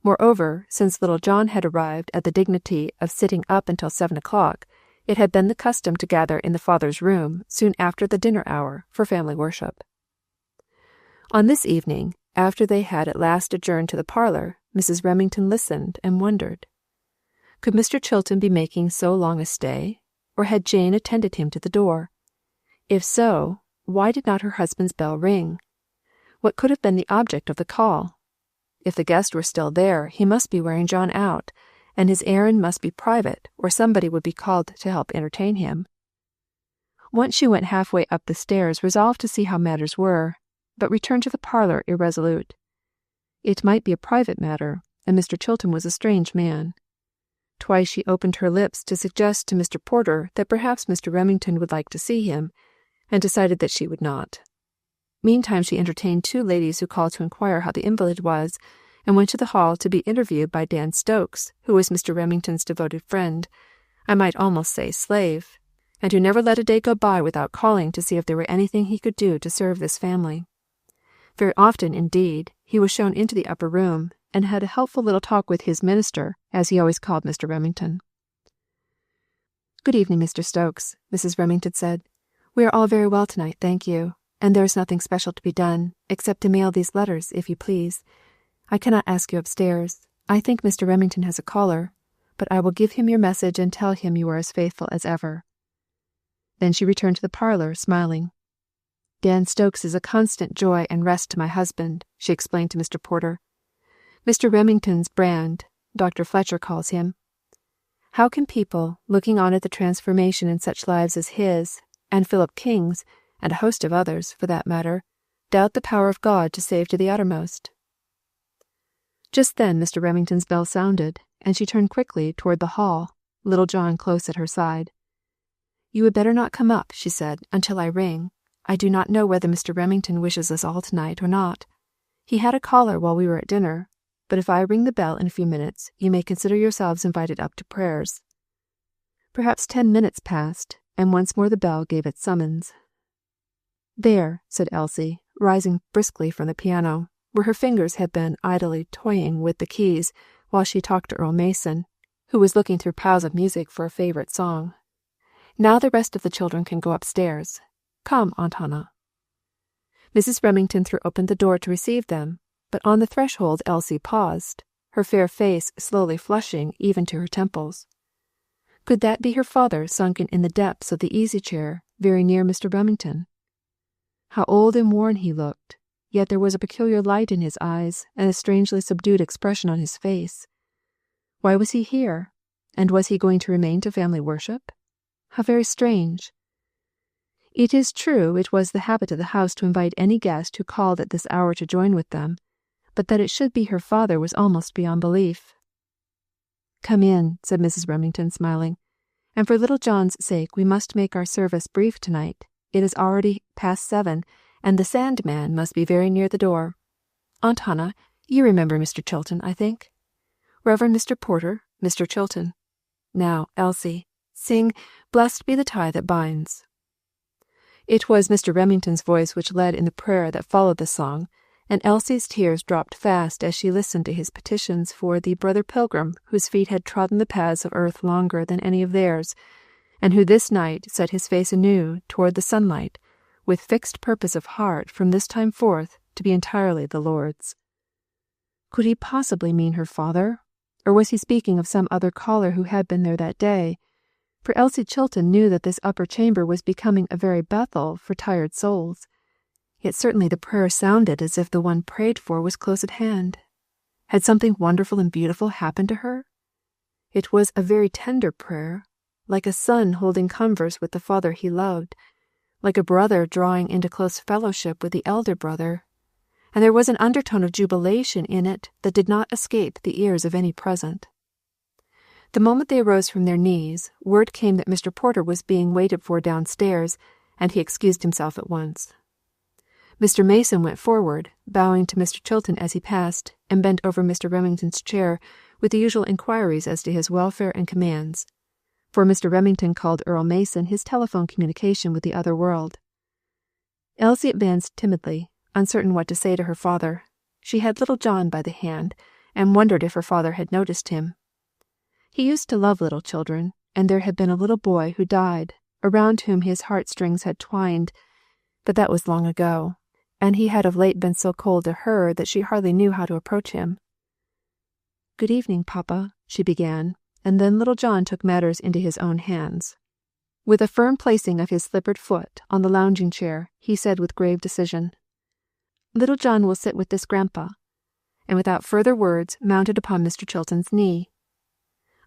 Moreover, since little John had arrived at the dignity of sitting up until 7 o'clock, it had been the custom to gather in the father's room soon after the dinner hour for family worship. On this evening, after they had at last adjourned to the parlor, Mrs. Remington listened and wondered. Could Mr. Chilton be making so long a stay, or had Jane attended him to the door? If so, why did not her husband's bell ring? What could have been the object of the call? If the guest were still there, he must be wearing John out, and his errand must be private, or somebody would be called to help entertain him. Once she went halfway up the stairs, resolved to see how matters were, but returned to the parlor irresolute. It might be a private matter, and Mr. Chilton was a strange man. Twice she opened her lips to suggest to Mr. Porter that perhaps Mr. Remington would like to see him, and decided that she would not. Meantime she entertained 2 ladies who called to inquire how the invalid was, and went to the hall to be interviewed by Dan Stokes, who was Mr. Remington's devoted friend, I might almost say slave, and who never let a day go by without calling to see if there were anything he could do to serve this family. Very often, indeed, he was shown into the upper room, and had a helpful little talk with his minister, as he always called Mr. Remington. "Good evening, Mr. Stokes," Mrs. Remington said. "We are all very well tonight, thank you, and there is nothing special to be done, except to mail these letters, if you please. I cannot ask you upstairs. I think Mr. Remington has a caller, but I will give him your message and tell him you are as faithful as ever." Then she returned to the parlor, smiling. "Dan Stokes is a constant joy and rest to my husband," she explained to Mr. Porter. "Mr. Remington's brand, Dr. Fletcher calls him. How can people, looking on at the transformation in such lives as his, and Philip King's, and a host of others, for that matter, doubt the power of God to save to the uttermost? Just then Mr. Remington's bell sounded, and she turned quickly toward the hall, Little John close at her side. "You had better not come up," she said, "until I ring. I do not know whether Mr. Remington wishes us all tonight or not. He had a caller while we were at dinner, but if I ring the bell in a few minutes, you may consider yourselves invited up to prayers." Perhaps 10 minutes passed, and once more the bell gave its summons. "There," said Elsie, rising briskly from the piano, where her fingers had been idly toying with the keys while she talked to Earl Mason, who was looking through piles of music for a favourite song. "Now the rest of the children can go upstairs. Come, Aunt Hannah." Mrs. Remington threw open the door to receive them, but on the threshold Elsie paused, her fair face slowly flushing even to her temples. Could that be her father sunken in the depths of the easy-chair, very near Mr. Remington? How old and worn he looked, yet there was a peculiar light in his eyes and a strangely subdued expression on his face. Why was he here, and was he going to remain to family worship? How very strange! It is true it was the habit of the house to invite any guest who called at this hour to join with them, but that it should be her father was almost beyond belief. "Come in," said Mrs. Remington, smiling, "and for little John's sake we must make our service brief tonight. It is already past 7, and the Sandman must be very near the door. Aunt Hannah, you remember Mr. Chilton, I think? Reverend Mr. Porter, Mr. Chilton. Now, Elsie, sing 'Blessed be the tie that binds.'" It was Mr. Remington's voice which led in the prayer that followed the song, and Elsie's tears dropped fast as she listened to his petitions for the brother pilgrim whose feet had trodden the paths of earth longer than any of theirs, and who this night set his face anew toward the sunlight, with fixed purpose of heart from this time forth to be entirely the Lord's. Could he possibly mean her father, or was he speaking of some other caller who had been there that day? For Elsie Chilton knew that this upper chamber was becoming a very Bethel for tired souls. Yet certainly the prayer sounded as if the one prayed for was close at hand. Had something wonderful and beautiful happened to her? It was a very tender prayer, like a son holding converse with the father he loved, like a brother drawing into close fellowship with the elder brother, and there was an undertone of jubilation in it that did not escape the ears of any present. The moment they arose from their knees, word came that Mr. Porter was being waited for downstairs, and he excused himself at once. Mr. Mason went forward, bowing to Mr. Chilton as he passed, and bent over Mr. Remington's chair with the usual inquiries as to his welfare and commands, for Mr. Remington called Earl Mason his telephone communication with the other world. Elsie advanced timidly, uncertain what to say to her father. She had little John by the hand, and wondered if her father had noticed him. He used to love little children, and there had been a little boy who died, around whom his heartstrings had twined, but that was long ago, and he had of late been so cold to her that she hardly knew how to approach him. "Good evening, Papa," she began, and then little John took matters into his own hands. With a firm placing of his slippered foot on the lounging chair, he said with grave decision, "Little John will sit with this grandpa," and without further words mounted upon Mr. Chilton's knee.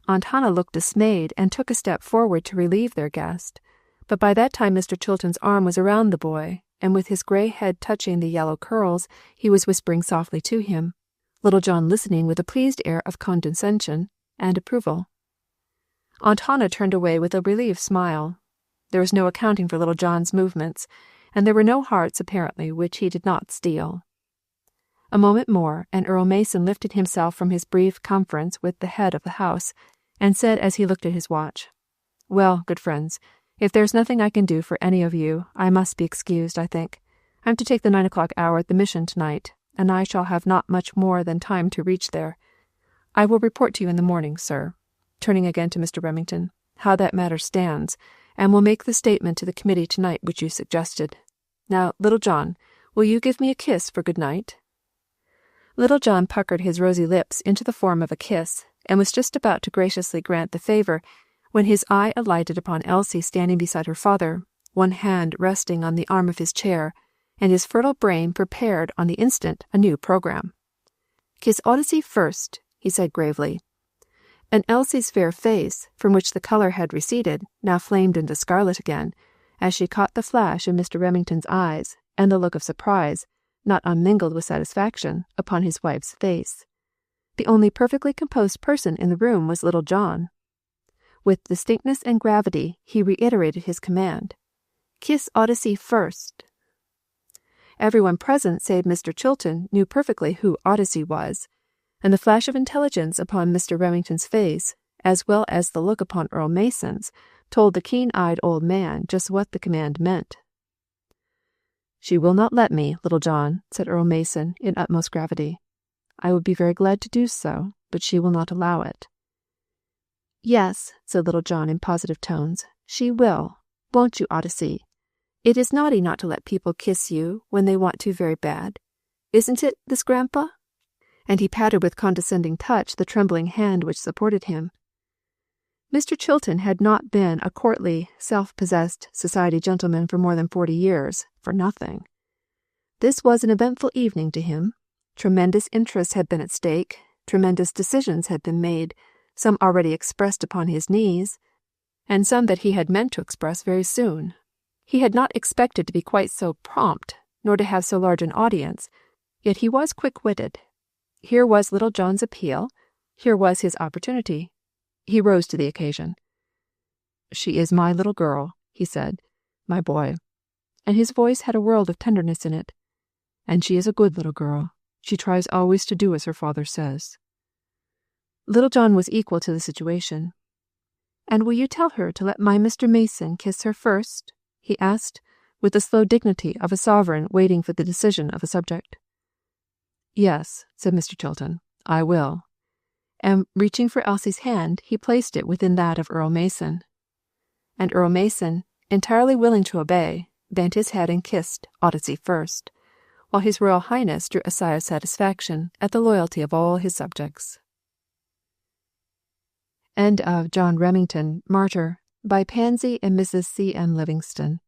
Aunt Hannah looked dismayed and took a step forward to relieve their guest, but by that time Mr. Chilton's arm was around the boy, and with his grey head touching the yellow curls, he was whispering softly to him, Little John listening with a pleased air of condescension and approval. Aunt Hannah turned away with a relieved smile. There was no accounting for little John's movements, and there were no hearts apparently which he did not steal. A moment more, and Earl Mason lifted himself from his brief conference with the head of the house, and said as he looked at his watch, "Well, good friends, if there's nothing I can do for any of you, I must be excused, I think. I'm to take the 9 o'clock hour at the mission tonight, and I shall have not much more than time to reach there. I will report to you in the morning, sir," turning again to Mr. Remington, "how that matter stands, and will make the statement to the committee tonight which you suggested. Now, little John, will you give me a kiss for good night?" Little John puckered his rosy lips into the form of a kiss, and was just about to graciously grant the favour, when his eye alighted upon Elsie standing beside her father, one hand resting on the arm of his chair, and his fertile brain prepared on the instant a new programme. "Kiss Ottissey first," he said gravely. And Elsie's fair face, from which the colour had receded, now flamed into scarlet again, as she caught the flash of Mr. Remington's eyes and the look of surprise, not unmingled with satisfaction, upon his wife's face. The only perfectly composed person in the room was little John. With distinctness and gravity he reiterated his command. "Kiss Ottissey first." Everyone present save Mr. Chilton knew perfectly who Ottissey was, and the flash of intelligence upon Mr. Remington's face, as well as the look upon Earl Mason's, told the keen-eyed old man just what the command meant. "She will not let me, Little John," said Earl Mason in utmost gravity. "I would be very glad to do so, but she will not allow it." "Yes," said Little John in positive tones, "she will. Won't you, Ottissey? It is naughty not to let people kiss you when they want to very bad. Isn't it, this grandpa?" And he patted with condescending touch the trembling hand which supported him. Mr. Chilton had not been a courtly, self-possessed society gentleman for more than 40 years, for nothing. This was an eventful evening to him. Tremendous interests had been at stake, tremendous decisions had been made, some already expressed upon his knees, and some that he had meant to express very soon. He had not expected to be quite so prompt, nor to have so large an audience, yet he was quick-witted. Here was little John's appeal, here was his opportunity. He rose to the occasion. "She is my little girl," he said, "my boy," and his voice had a world of tenderness in it. "And she is a good little girl. She tries always to do as her father says." Little John was equal to the situation. "And will you tell her to let my Mr. Mason kiss her first?" he asked, with the slow dignity of a sovereign waiting for the decision of a subject. "Yes," said Mr. Chilton, "I will." And reaching for Elsie's hand, he placed it within that of Earl Mason. And Earl Mason, entirely willing to obey, bent his head and kissed Ottissey first, while His Royal Highness drew a sigh of satisfaction at the loyalty of all his subjects. End of John Remington, Martyr, by Pansy and Mrs. C. M. Livingston.